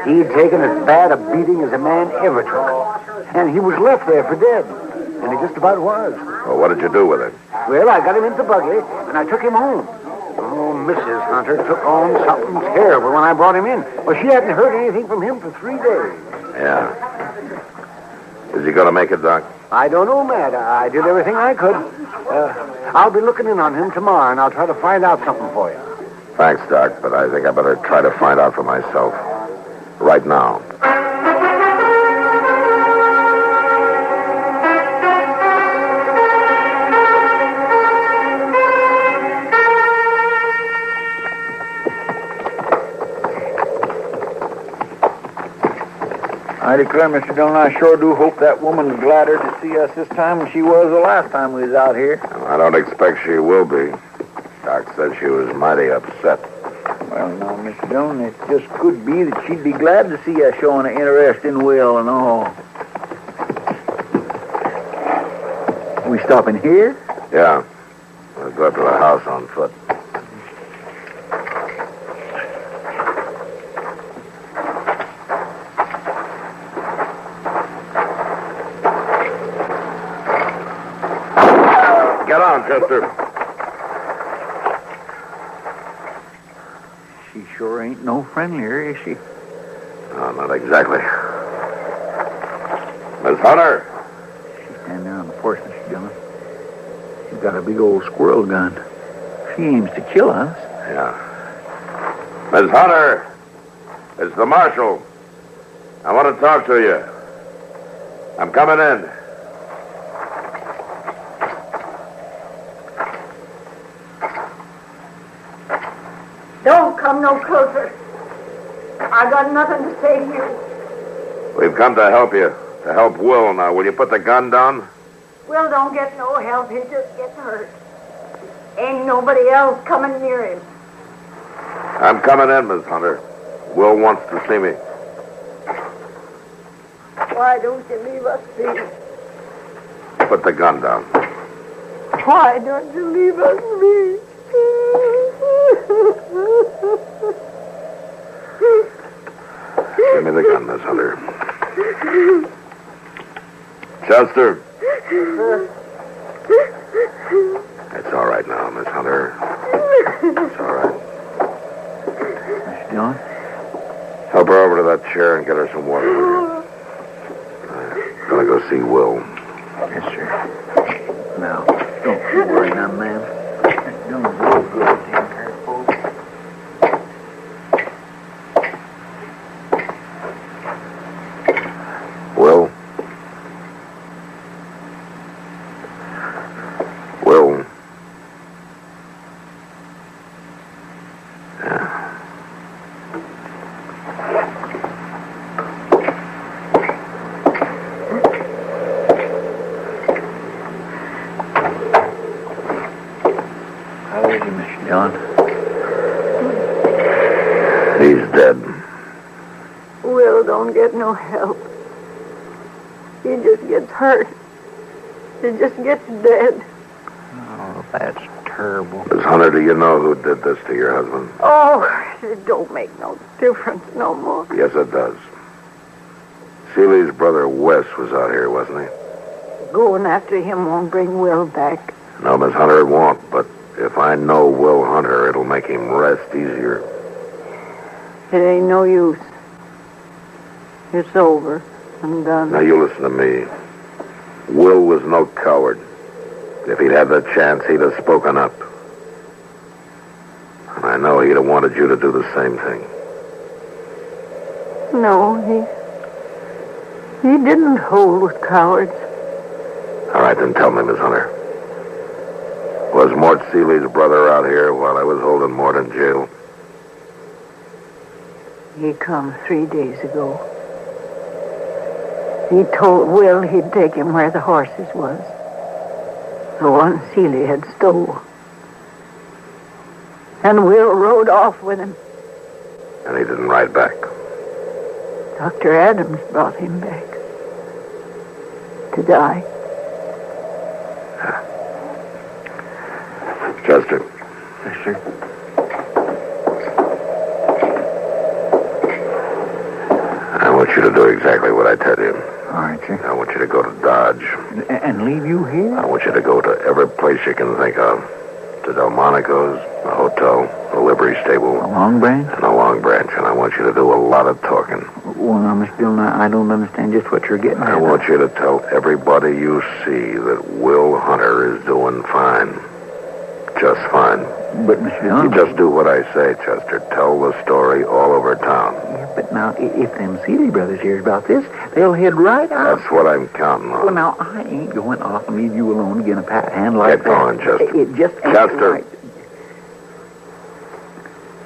He'd taken as bad a beating as a man ever took. And he was left there for dead. And he just about was. Well, what did you do with him? Well, I got him into the buggy, and I took him home. Oh, Mrs. Hunter took on something terrible when I brought him in. Well, she hadn't heard anything from him for 3 days. Yeah. Is he going to make it, Doc? I don't know, Matt. I did everything I could. I'll be looking in on him tomorrow, and I'll try to find out something for you. Thanks, Doc, but I think I better try to find out for myself. Right now. I declare, Mr. Dillon, I sure do hope that woman's gladder to see us this time than she was the last time we was out here. I don't expect she will be. Doc said she was mighty upset. Well, now, Mr. Dillon, it just could be that she'd be glad to see us showing an interest in Will and all. We stopping here? Yeah. We'll go up to the house on foot. Get on, Custer. She sure ain't no friendlier, is she? No, not exactly. Miss Hunter. She's standing there on the porch, Mr. Dillon. She's got a big old squirrel gun. She aims to kill us. Yeah. Miss Hunter. It's the Marshal. I want to talk to you. I'm coming in. Don't come no closer. I got nothing to say to you. We've come to help you. To help Will now. Will you put the gun down? Will don't get no help. He just gets hurt. Ain't nobody else coming near him. I'm coming in, Miss Hunter. Will wants to see me. Why don't you leave us be? Put the gun down. Why don't you leave us be? Give me the gun, Miss Hunter. Custer. It's all right now, Miss Hunter. It's all right. Mr. Dillon? Help her over to that chair and get her some water. I'm gonna go see Will. Yes, sir. Now, don't you worry now, ma'am. Don't real good at taking care of folks. Will? Will? Yeah. How is he, Mr. Dillon? He's dead. Will don't get no help. He just gets hurt. He just gets dead. Oh, that's terrible. Miss Hunter, do you know who did this to your husband? Oh, it don't make no difference no more. Yes, it does. Seeley's brother Wes was out here, wasn't he? Going after him won't bring Will back. No, Miss Hunter, it won't. But if I know Will Hunter, it'll make him rest easier. It ain't no use. It's over. I'm done. Now, you listen to me. Will was no coward. If he'd had the chance, he'd have spoken up. And I know he'd have wanted you to do the same thing. No, he didn't hold with cowards. All right, then tell me, Miss Hunter. Was Mort Seeley's brother out here while I was holding Mort in jail? He come 3 days ago. He told Will he'd take him where the horses was. The one Seeley had stole. And Will rode off with him. And he didn't ride back. Dr. Adams brought him back. To die. Custer. Yes, sir. I want you to do exactly what I tell you. All right, sir. I want you to go to Dodge. And leave you here? I want you to go to every place you can think of. To Delmonico's, the hotel, the livery stable. A Long Branch? And a Long Branch. And I want you to do a lot of talking. Well, now, Miss Dillon, I don't understand just what you're getting at. I want you to tell everybody you see that Will Hunter is doing fine. Just fine. But, Mr. Dillon... You just do what I say, Chester. Tell the story all over town. Yeah, but now, if them Seeley brothers hear about this, they'll head right out. That's what I'm counting on. Well, now, I ain't going off and leave you alone to get a pat hand like Get going, that. Chester. It just ain't Chester. right.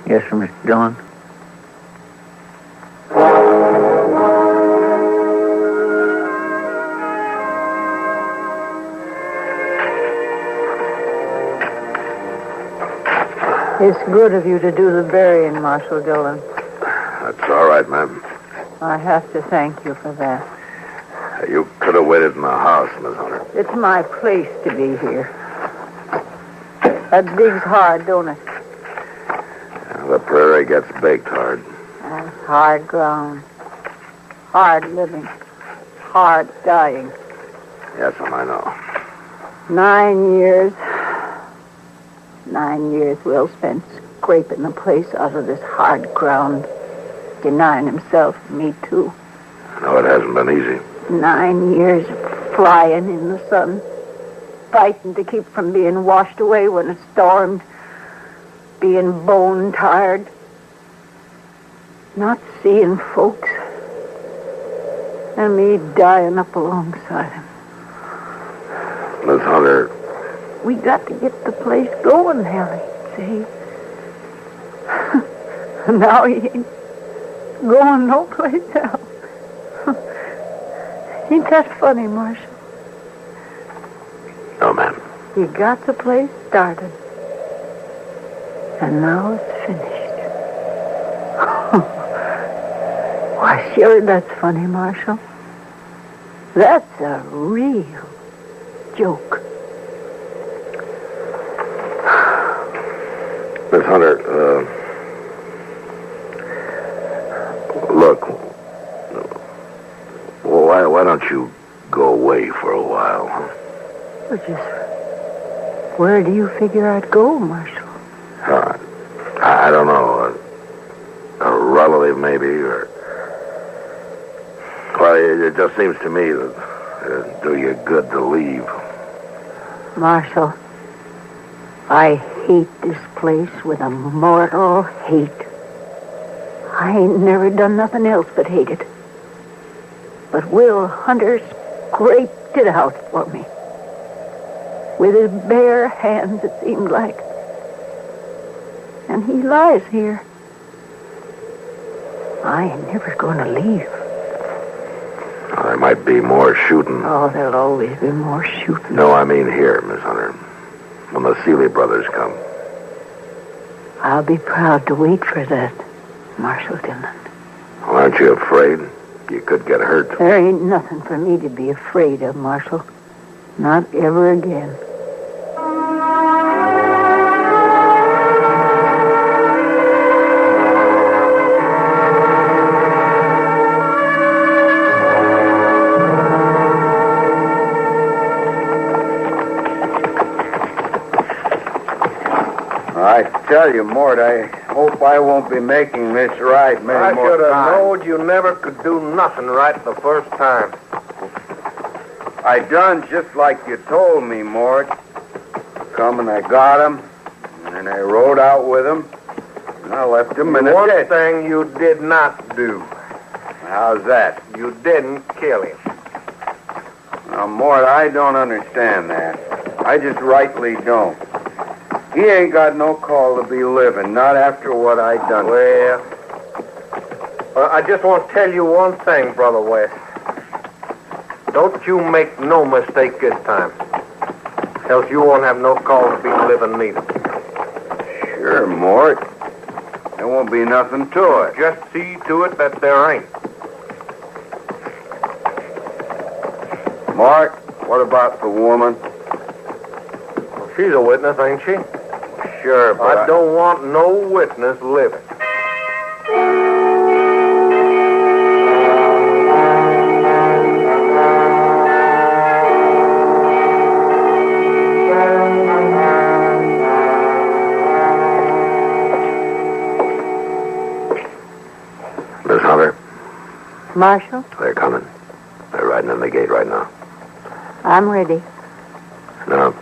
Yes, sir, Mr. Dillon. It's good of you to do the burying, Marshal Dillon. That's all right, ma'am. I have to thank you for that. You could have waited in the house, Miss Hunter. It's my place to be here. That digs hard, don't it? The prairie gets baked hard. That's hard ground. Hard living. Hard dying. Yes, I know. 9 years. 9 years Will spent scraping the place out of this hard ground. Denying himself, me too. No, it hasn't been easy. 9 years of flying in the sun. Fighting to keep from being washed away when it stormed. Being bone tired. Not seeing folks. And me dying up alongside him. Miss Hunter. We got to get the place going, Harry. See? Now he ain't going no place else. Ain't that funny, Marshal? No, ma'am. You got the place started. And now it's finished. Why, sure, that's funny, Marshal. That's a real joke. Miss Hunter, look, why don't you go away for a while? Well, just where do you figure I'd go, Marshal? I don't know. A relative, maybe, or... Well, it just seems to me that it'd do you good to leave. Marshal, I hate this place with a mortal hate. I ain't never done nothing else but hate it. But Will Hunter scraped it out for me. With his bare hands, it seemed like. And he lies here. I ain't never going to leave. Well, there might be more shooting. Oh, there'll always be more shooting. No, I mean here, Miss Hunter. When the Seeley brothers come. I'll be proud to wait for that, Marshal Dillon. Well, aren't you afraid? You could get hurt. There ain't nothing for me to be afraid of, Marshal. Not ever again. I tell you, Mort, I Hope I won't be making this right many I more should have times. known you never could do nothing right the first time. I done just like you told me, Mort. Come and I got him, and then I rode out with him, and I left him in a One ditch. thing you did not do. How's that? You didn't kill him. Now, Mort, I don't understand that. I just rightly don't. He ain't got no call to be living, not after what I done. Well, I just want to tell you one thing, Brother West. Don't you make no mistake this time. Else you won't have no call to be living neither. Sure, Mort. There won't be nothing to it. Just see to it that there ain't. Mort, what about the woman? Well, she's a witness, ain't she? Sure, but I don't want no witness living. Miss Hunter, Marshal, they're coming. They're riding in the gate right now. I'm ready. Now,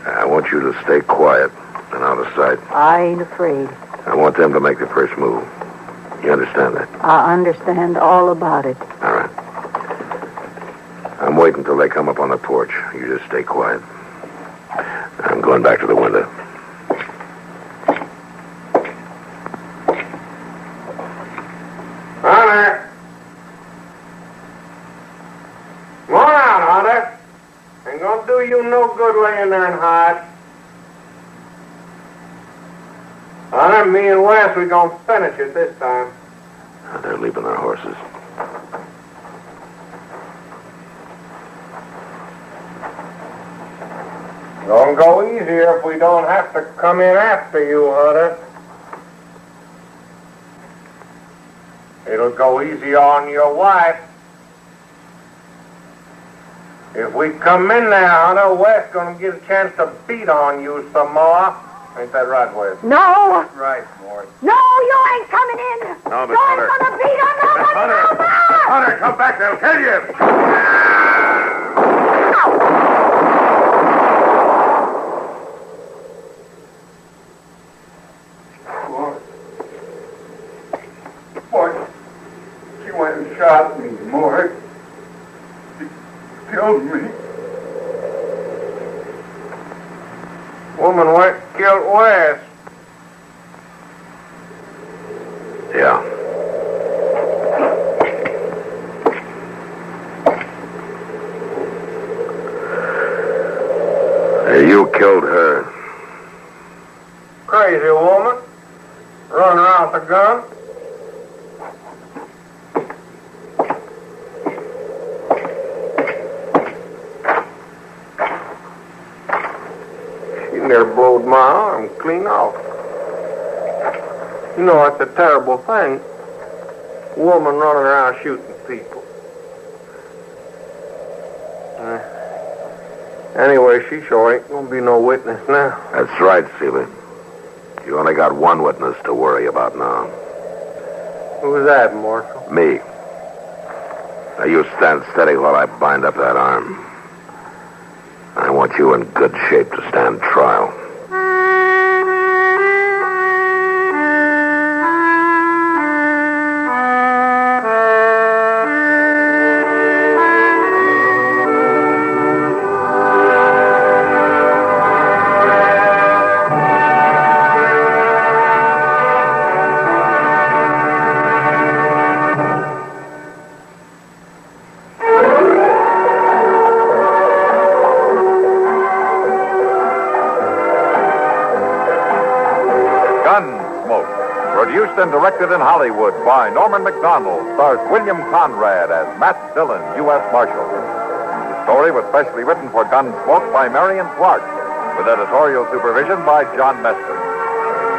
I want you to stay quiet and out of sight. I ain't afraid. I want them to make the first move. You understand that? I understand all about it. All right. I'm waiting till they come up on the porch. You just stay quiet. I'm going back to the window. Hunter! Come on out, Hunter. Ain't gonna do you no good laying there and hide. Hunter, me and Wes, we gonna finish it this time. They're leaving their horses. Gonna go easier if we don't have to come in after you, Hunter. It'll go easy on your wife. If we come in there, Hunter, Wes gonna get a chance to beat on you some more. Ain't that right, Wes? No! That's right, Mort. No, you ain't coming in! No, Miss you Hunter. ain't gonna beat on nobody Hunter! no more! Hunter, come back, they'll kill you! Mort, she went and shot me, Mort. She killed me. Woman went killed Wes. Yeah. You killed her. Crazy woman. Running around with a gun. She near blowed my arm clean off. You know, that's a terrible thing. Woman running around shooting people. Anyway, she sure ain't gonna be no witness now. That's right, Seeley. You only got one witness to worry about now. Who's that, Marshal? Me. Now you stand steady while I bind up that arm. I want you in good shape to stand trial. Gunsmoke, produced and directed in Hollywood by Norman McDonald, stars William Conrad as Matt Dillon, U.S. Marshal. The story was specially written for Gunsmoke by Marion Clark, with editorial supervision by John Meston.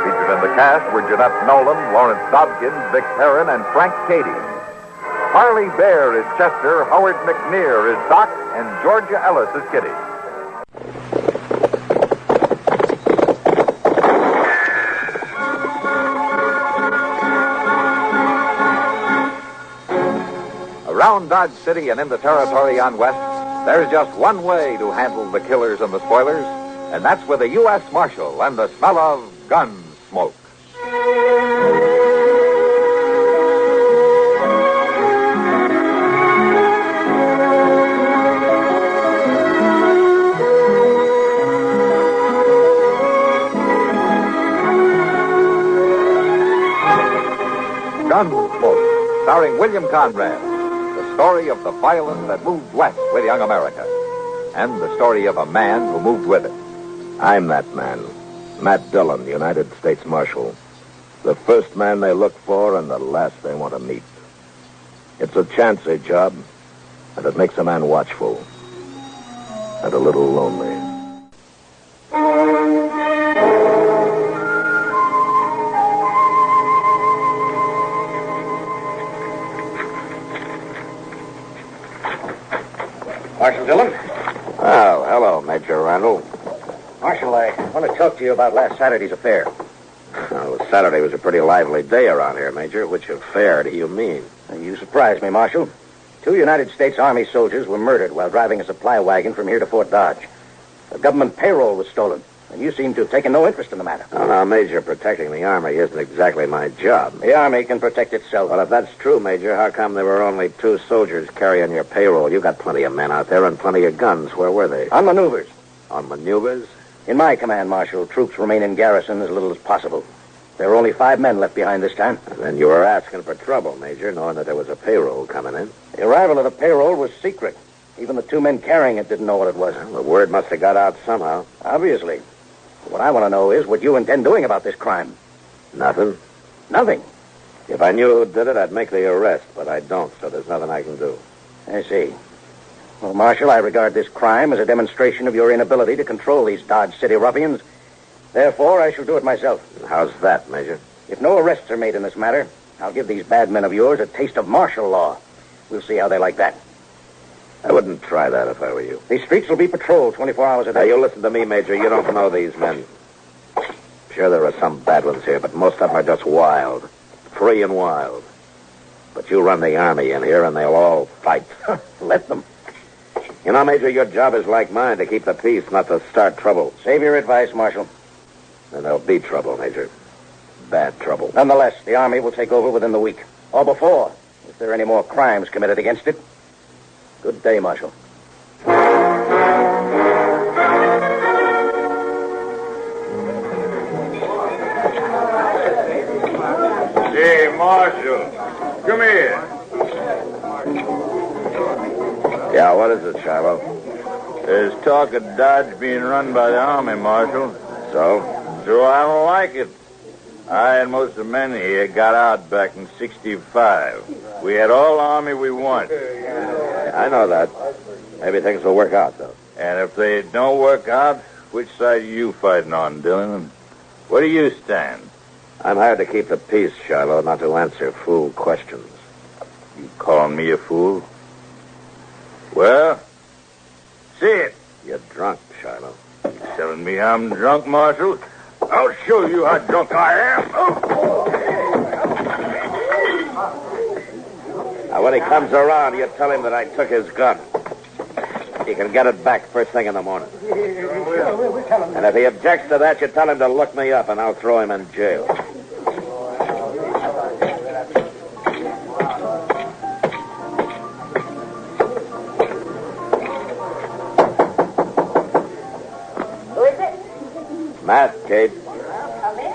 Featured in the cast were Jeanette Nolan, Lawrence Dobkins, Vic Perrin, and Frank Cady. Harley Bear is Chester, Howard McNear is Doc, and Georgia Ellis is Kitty. Around Dodge City and in the territory on West, there's just one way to handle the killers and the spoilers, and that's with a U.S. Marshal and the smell of Gunsmoke. Gunsmoke, starring William Conrad. The story of the violence that moved west with young America. And the story of a man who moved with it. I'm that man. Matt Dillon, United States Marshal. The first man they look for and the last they want to meet. It's a chancy job, and it makes a man watchful. And a little lonely. Marshal Dillon? Oh, hello, Major Randall. Marshal, I want to talk to you about last Saturday's affair. Well, Saturday was a pretty lively day around here, Major. Which affair do you mean? You surprised me, Marshal. 2 United States Army soldiers were murdered while driving a supply wagon from here to Fort Dodge. The government payroll was stolen, and you seem to have taken no interest in the matter. Oh, now, Major, protecting the Army isn't exactly my job. The Army can protect itself. Well, if that's true, Major, how come there were only 2 soldiers carrying your payroll? You got plenty of men out there and plenty of guns. Where were they? On maneuvers. On maneuvers? In my command, Marshal, troops remain in garrison as little as possible. There are only 5 men left behind this time. And then you were asking for trouble, Major, knowing that there was a payroll coming in. The arrival of the payroll was secret. Even the 2 men carrying it didn't know what it was. Well, the word must have got out somehow. Obviously. What I want to know is what you intend doing about this crime. Nothing. Nothing? If I knew who did it, I'd make the arrest, but I don't, so there's nothing I can do. I see. Well, Marshal, I regard this crime as a demonstration of your inability to control these Dodge City ruffians. Therefore, I shall do it myself. How's that, Major? If no arrests are made in this matter, I'll give these bad men of yours a taste of martial law. We'll see how they like that. I wouldn't try that if I were you. These streets will be patrolled 24 hours a day. Now, you listen to me, Major. You don't know these men. Sure, there are some bad ones here, but most of them are just wild. Free and wild. But you run the Army in here, and they'll all fight. Let them. You know, Major, your job is like mine, to keep the peace, not to start trouble. Save your advice, Marshal. Then there'll be trouble, Major. Bad trouble. Nonetheless, the Army will take over within the week. Or before, if there are any more crimes committed against it. Good day, Marshal. Hey, Marshal. Come here. Yeah, what is it, Shiloh? There's talk of Dodge being run by the Army, Marshal. So? So I don't like it. I and most of the men here got out back in 65. We had all the Army we want. I know that. Maybe things will work out, though. And if they don't work out, which side are you fighting on, Dillon? Where do you stand? I'm hired to keep the peace, Shiloh, not to answer fool questions. You calling me a fool? Well, see it. You're drunk, Shiloh. You telling me I'm drunk, Marshal? I'll show you how drunk I am. Now, when he comes around, you tell him that I took his gun. He can get it back first thing in the morning. And if he objects to that, you tell him to look me up, and I'll throw him in jail. Who is it? Matt, Kate. Well, come in.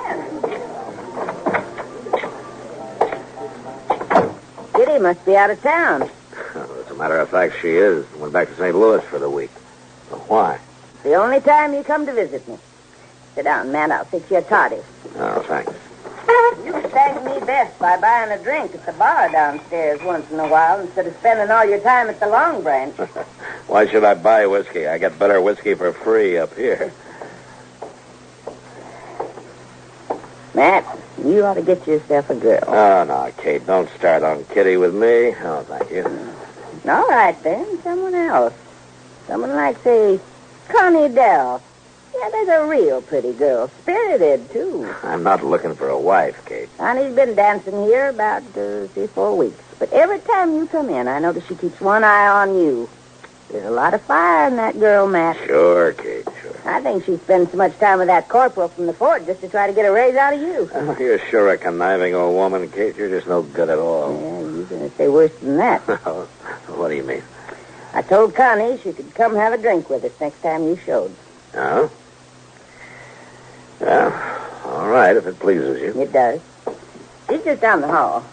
Kitty must be out of town. As a matter of fact, she is. Went back to St. Louis for the week. But why? The only time you come to visit me. Sit down, man. I'll fix you a toddy. Oh, thanks. You thank me best by buying a drink at the bar downstairs once in a while instead of spending all your time at the Long Branch. Why should I buy whiskey? I get better whiskey for free up here. Matt, you ought to get yourself a girl. Oh, no, Kate, don't start on Kitty with me. Oh, thank you. All right, then. Someone else. Someone like, say, Connie Dell. Yeah, there's a real pretty girl. Spirited, too. I'm not looking for a wife, Kate. Honey's been dancing here about 3-4 weeks. But every time you come in, I notice she keeps one eye on you. There's a lot of fire in that girl, Matt. Sure, Kate, sure. I think she spends so much time with that corporal from the fort just to try to get a raise out of you. Oh, you're sure a conniving old woman, Kate. You're just no good at all. Yeah, you're going to say worse than that. What do you mean? I told Connie she could come have a drink with us next time you showed. Oh? Well, all right, if it pleases you. It does. She's just down the hall.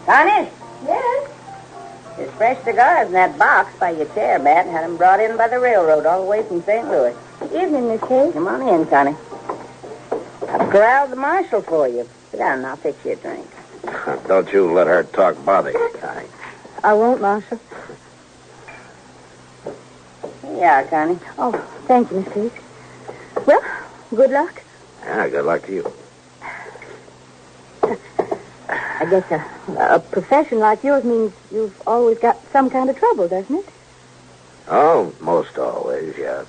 Connie? Yes? There's fresh cigars in that box by your chair, Matt. Had them brought in by the railroad all the way from St. Louis. Evening, Miss Kate. Come on in, Connie. I've corralled the marshal for you. Sit down and I'll fix you a drink. Don't you let her talk bother you, Connie. I won't, Marshal. Here you are, Connie. Oh, thank you, Miss Kate. Well, good luck. Yeah, good luck to you. I guess a profession like yours means you've always got some kind of trouble, doesn't it? Oh, most always, yeah.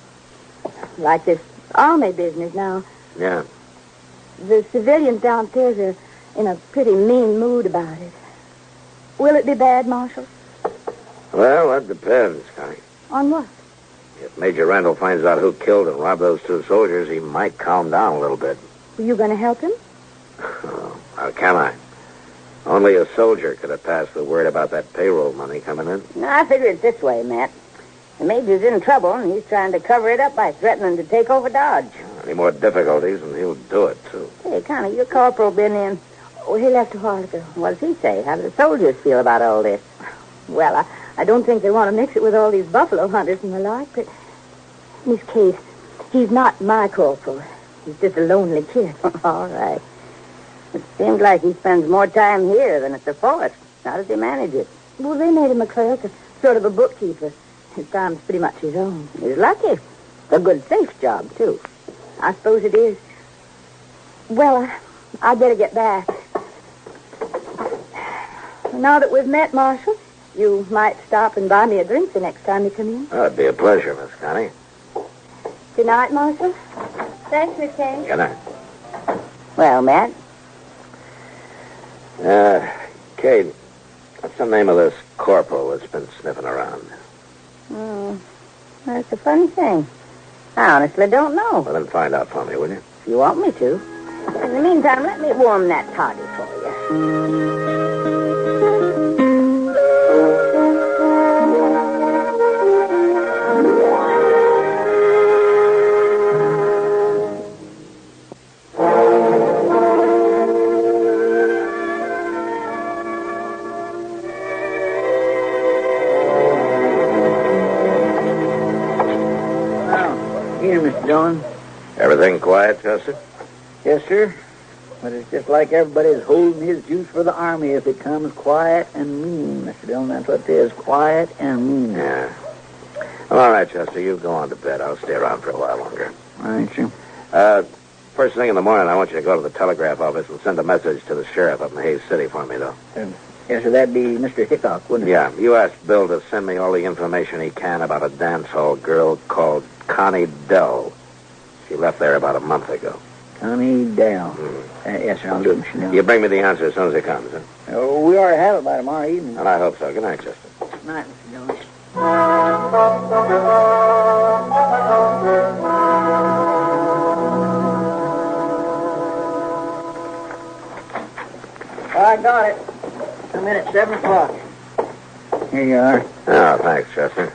Like this army business now. Yeah. The civilians downstairs are in a pretty mean mood about it. Will it be bad, Marshal? Well, that depends, Connie. On what? If Major Randall finds out who killed and robbed those 2 soldiers, he might calm down a little bit. Are you going to help him? Oh, how can I? Only a soldier could have passed the word about that payroll money coming in. No, I figure it this way, Matt. The Major's in trouble, and he's trying to cover it up by threatening to take over Dodge. Any more difficulties, and he'll do it, too. Hey, Connie, your corporal been in. Oh, he left a while ago. What does he say? How do the soldiers feel about all this? Well, I don't think they want to mix it with all these buffalo hunters and the like, but Miss Kate, he's not my corporal. He's just a lonely kid. All right. It seems like he spends more time here than at the fort. How does he manage it? Well, they made him a clerk, sort of a bookkeeper. His time's pretty much his own. He's lucky. A good, safe job, too. I suppose it is. Well, I'd better get back. Now that we've met, Marshal, you might stop and buy me a drink the next time you come in. Oh, it'd be a pleasure, Miss Connie. Good night, Marshal. Thanks, Miss Kate. Good night. Well, Matt? Kate, what's the name of this corporal that's been sniffing around? That's a funny thing. I honestly don't know. Well, then find out for me, will you? If you want me to. In the meantime, let me warm that toddy for you. Everything quiet, Custer? Yes, sir. But it's just like everybody's holding his juice for the army if it comes quiet and mean, Mr. Dillon. That's what it is, quiet and mean. Yeah. Well, all right, Chester, you go on to bed. I'll stay around for a while longer. All right, sir. First thing in the morning, I want you to go to the telegraph office and send a message to the sheriff up in Hayes City for me, though. Yes, sir, that'd be Mr. Hickok, wouldn't it? Yeah, you ask Bill to send me all the information he can about a dance hall girl called Connie Dell. She left there about a month ago. Connie Dell. Yes, sir, I'll do it, Mr. Dillon. You bring me the answer as soon as it comes, huh? Oh, we ought to have it by tomorrow evening. And I hope so. Good night, Chester. Good night, Mr. Dillon. I got it. Come in at 7 o'clock. Here you are. Oh, thanks, Chester.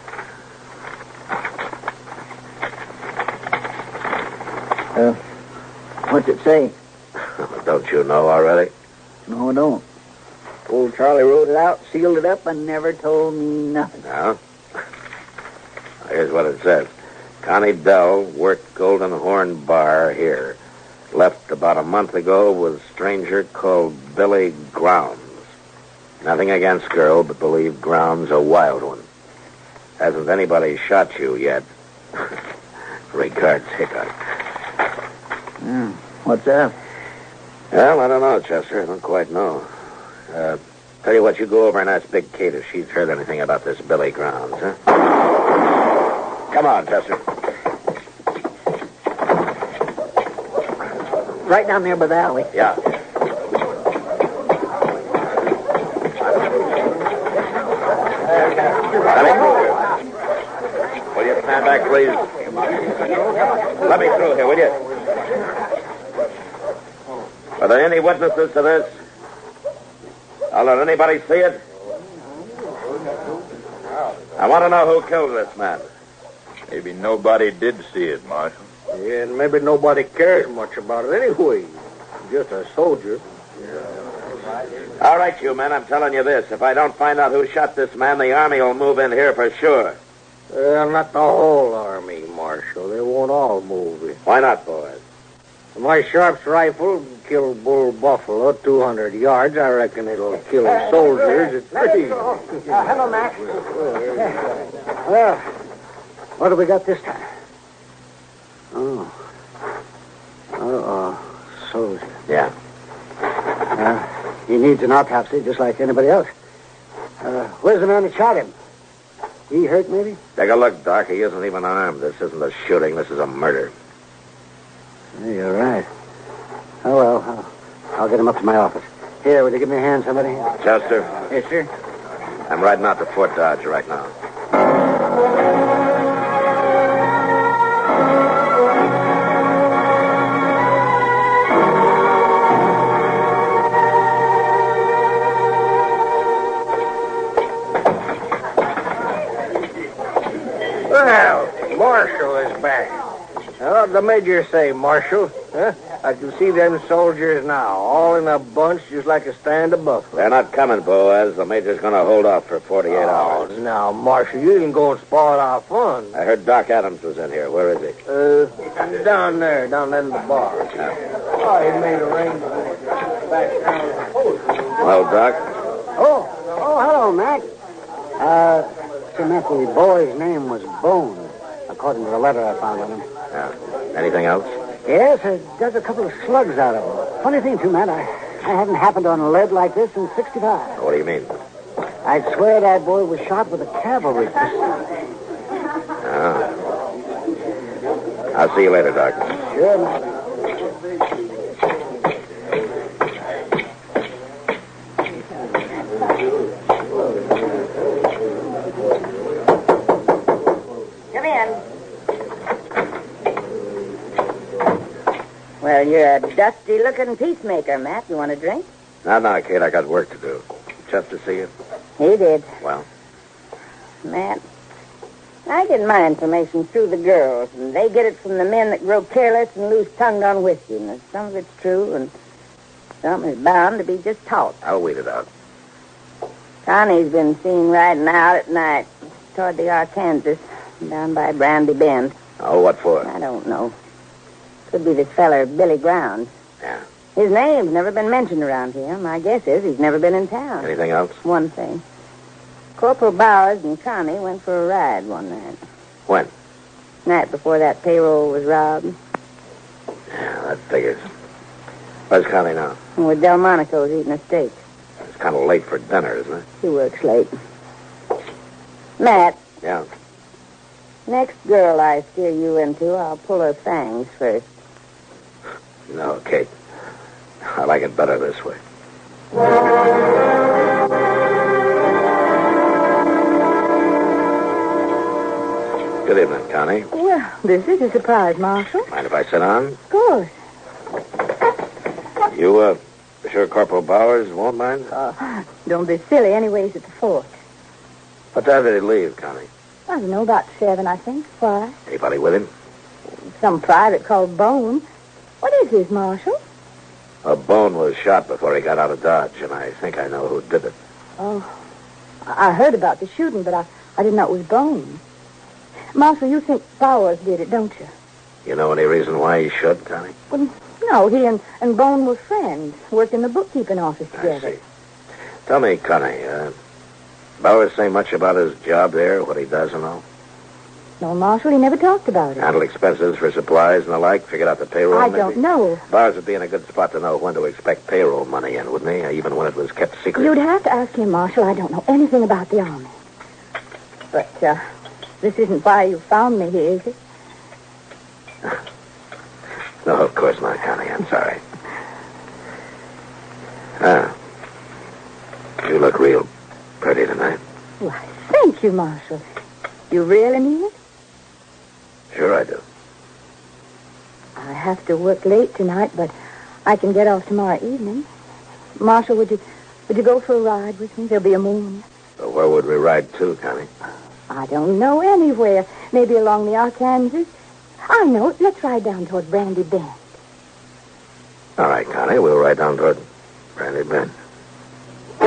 What's it say? Don't you know already? No, I don't. Old Charlie wrote it out, sealed it up, and never told me nothing. No? Here's what it says. Connie Dell worked Golden Horn Bar here. Left about a month ago with a stranger called Billy Grounds. Nothing against girl, but believe Grounds a wild one. Hasn't anybody shot you yet. Regards, Hickok. What's that? Well, I don't know, Chester. I don't quite know. Tell you what, you go over and ask Big Kate if she's heard anything about this Billy Grounds, huh? Come on, Chester. Right down there by the alley. Yeah. Will you stand back, please? Let me through here, will you? Are there any witnesses to this? I'll let anybody see it? I want to know who killed this man. Maybe nobody did see it, Marshal. Yeah, and maybe nobody cares much about it anyway. Just a soldier. All right, you men, I'm telling you this. If I don't find out who shot this man, the Army will move in here for sure. Well, not the whole Army, Marshal. They won't all move in. Why not, boys? My Sharp's rifle killed Bull Buffalo 200 yards. I reckon it'll kill soldiers at 3. Hello, Mac. Well, what have we got this time? Soldier. Yeah. He needs an autopsy just like anybody else. Where's the man that shot him? He hurt, maybe? Take a look, Doc. He isn't even armed. This isn't a shooting. This is a murder. Yeah, you're right. Oh, well, I'll get him up to my office. Here, will you give me a hand, somebody? Custer? Yes, sir. I'm riding out to Fort Dodge right now. Well, Marshal is back. What'd the Major say, Marshal? Huh? I can see them soldiers now, all in a bunch, just like a stand of buffalo. They're not coming, Boaz. The Major's going to hold off for 48 hours. Now, Marshal, you didn't go and spoil our fun. I heard Doc Adams was in here. Where is he? Down there in the bar. Oh, he made arrangements back down the post. Well, Doc? Oh, hello, Mac. Mac, the boy's name was Bone, according to the letter I found on him. Yeah. Anything else? Yes, it does a couple of slugs out of him. Funny thing, too, Matt, I haven't happened on lead like this since 65. What do you mean? I'd swear that boy was shot with a cavalry pistol. I'll see you later, Doc. Sure, Matt. Come in. Well, you're a dusty-looking peacemaker, Matt. You want a drink? No, kid. I got work to do. Chester see you? He did. Well? Matt, I get my information through the girls, and they get it from the men that grow careless and loose-tongued on whiskey. And some of it's true, and some is bound to be just talk. I'll weed it out. Connie's been seen riding out at night toward the Arkansas, down by Brandy Bend. Oh, what for? I don't know. Could be this feller, Billy Ground. Yeah. His name's never been mentioned around here. My guess is he's never been in town. Anything else? One thing. Corporal Bowers and Connie went for a ride one night. When? Night before that payroll was robbed. Yeah, that figures. Where's Connie now? With Delmonico's eating a steak. It's kind of late for dinner, isn't it? She works late. Matt. Yeah. Next girl I steer you into, I'll pull her fangs first. No, Kate. I like it better this way. Good evening, Connie. Well, this is a surprise, Marshal. Mind if I sit down? Of course. You, sure Corporal Bowers won't mind? Don't be silly. Anyways, at the fort. What time did he leave, Connie? I don't know, about 7, I think. Why? Anybody with him? Some private called Bone. What is this, Marshal? A Bone was shot before he got out of Dodge, and I think I know who did it. Oh, I heard about the shooting, but I didn't know it was Bone. Marshal, you think Bowers did it, don't you? You know any reason why he should, Connie? Well, no, he and Bone were friends, worked in the bookkeeping office together. I see. Tell me, Connie, Bowers say much about his job there, what he does and all? No, Marshal, he never talked about it. Handle expenses for supplies and the like, figured out the payroll, I maybe? don't know. Bowers would be in a good spot to know when to expect payroll money in, wouldn't he? Even when it was kept secret. You'd have to ask him, Marshal. I don't know anything about the Army. But, this isn't why you found me here, is it? No, of course not, Connie. I'm sorry. You look real pretty tonight. Why, thank you, Marshal. You really mean it? Sure I do. I have to work late tonight, but I can get off tomorrow evening. Marshal, would you go for a ride with me? There'll be a moon. So where would we ride to, Connie? I don't know anywhere. Maybe along the Arkansas. I know. Let's ride down toward Brandy Bend. All right, Connie. We'll ride down toward Brandy Bend. I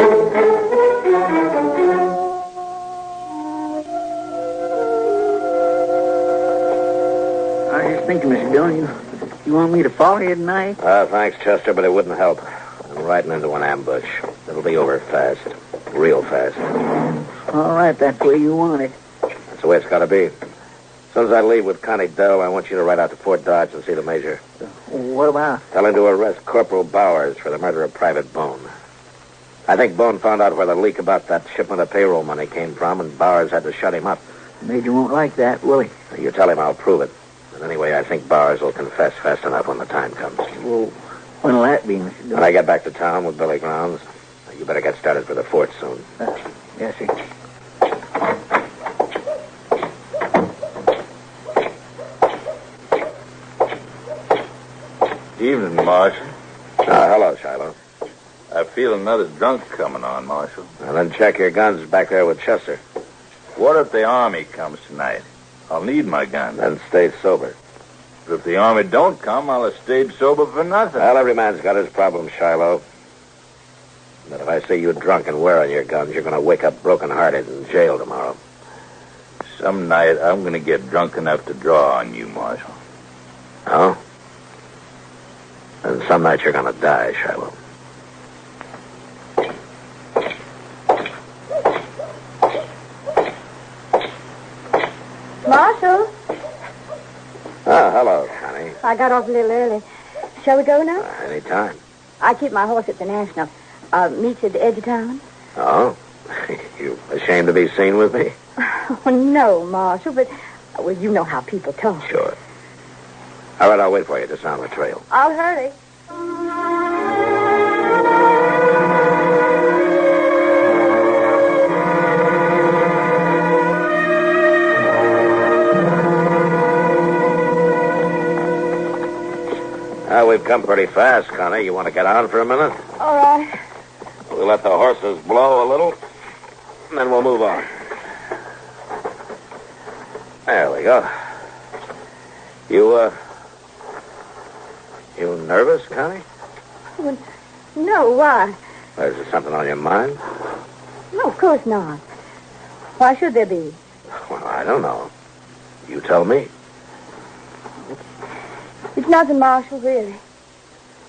was just thinking, Mr. Dillon, you want me to follow you tonight? Thanks, Chester, but it wouldn't help. I'm riding into an ambush. It'll be over fast. Real fast. All right, that's the way you want it. That's the way it's got to be. As soon as I leave with Connie Dell, I want you to ride out to Fort Dodge and see the major. What about? Tell him to arrest Corporal Bowers for the murder of Private Bone. I think Bone found out where the leak about that shipment of payroll money came from, and Bowers had to shut him up. Major won't like that, will he? You tell him I'll prove it. And anyway, I think Bowers will confess fast enough when the time comes. Well, when'll that be, Mr. Dillon? When I get back to town with Billy Grounds, you better get started for the fort soon. Yes, sir. Evening, Marshal. Hello, Shiloh. I feel another drunk coming on, Marshal. Well, then check your guns back there with Chester. What if the Army comes tonight? I'll need my gun. Then stay sober. But if the Army don't come, I'll have stayed sober for nothing. Well, every man's got his problems, Shiloh. But if I see you drunk and wearing your guns, you're going to wake up broken-hearted in jail tomorrow. Some night, I'm going to get drunk enough to draw on you, Marshal. Oh? And some night you're going to die, Shiloh. Marshal? Hello, Connie. I got off a little early. Shall we go now? Any time. I keep my horse at the National. Meet you at the edge of town? Oh? You ashamed to be seen with me? Oh, no, Marshal, but, well, you know how people talk. Sure. All right, I'll wait for you just on the trail. I'll hurry. We've come pretty fast, Connie. You want to get on for a minute? All right. We'll let the horses blow a little, and then we'll move on. There we go. You nervous, Connie? Well, no, why? Is there something on your mind? No, of course not. Why should there be? Well, I don't know. You tell me. It's nothing, Marshal, really.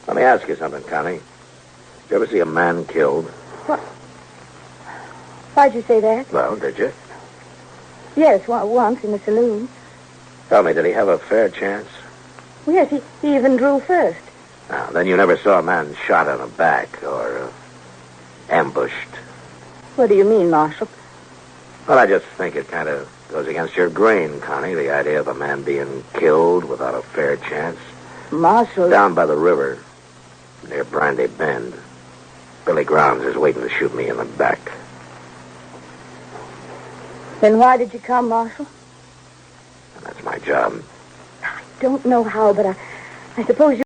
Let me ask you something, Connie. Did you ever see a man killed? What? Why'd you say that? Well, did you? Yes, once in the saloon. Tell me, did he have a fair chance? Well, yes, he even drew first. Now, then you never saw a man shot in the back or ambushed. What do you mean, Marshal? Well, I just think it kind of goes against your grain, Connie, the idea of a man being killed without a fair chance. Marshal... Down by the river, near Brandy Bend, Billy Grounds is waiting to shoot me in the back. Then why did you come, Marshal? And that's my job. I don't know how, but I suppose you...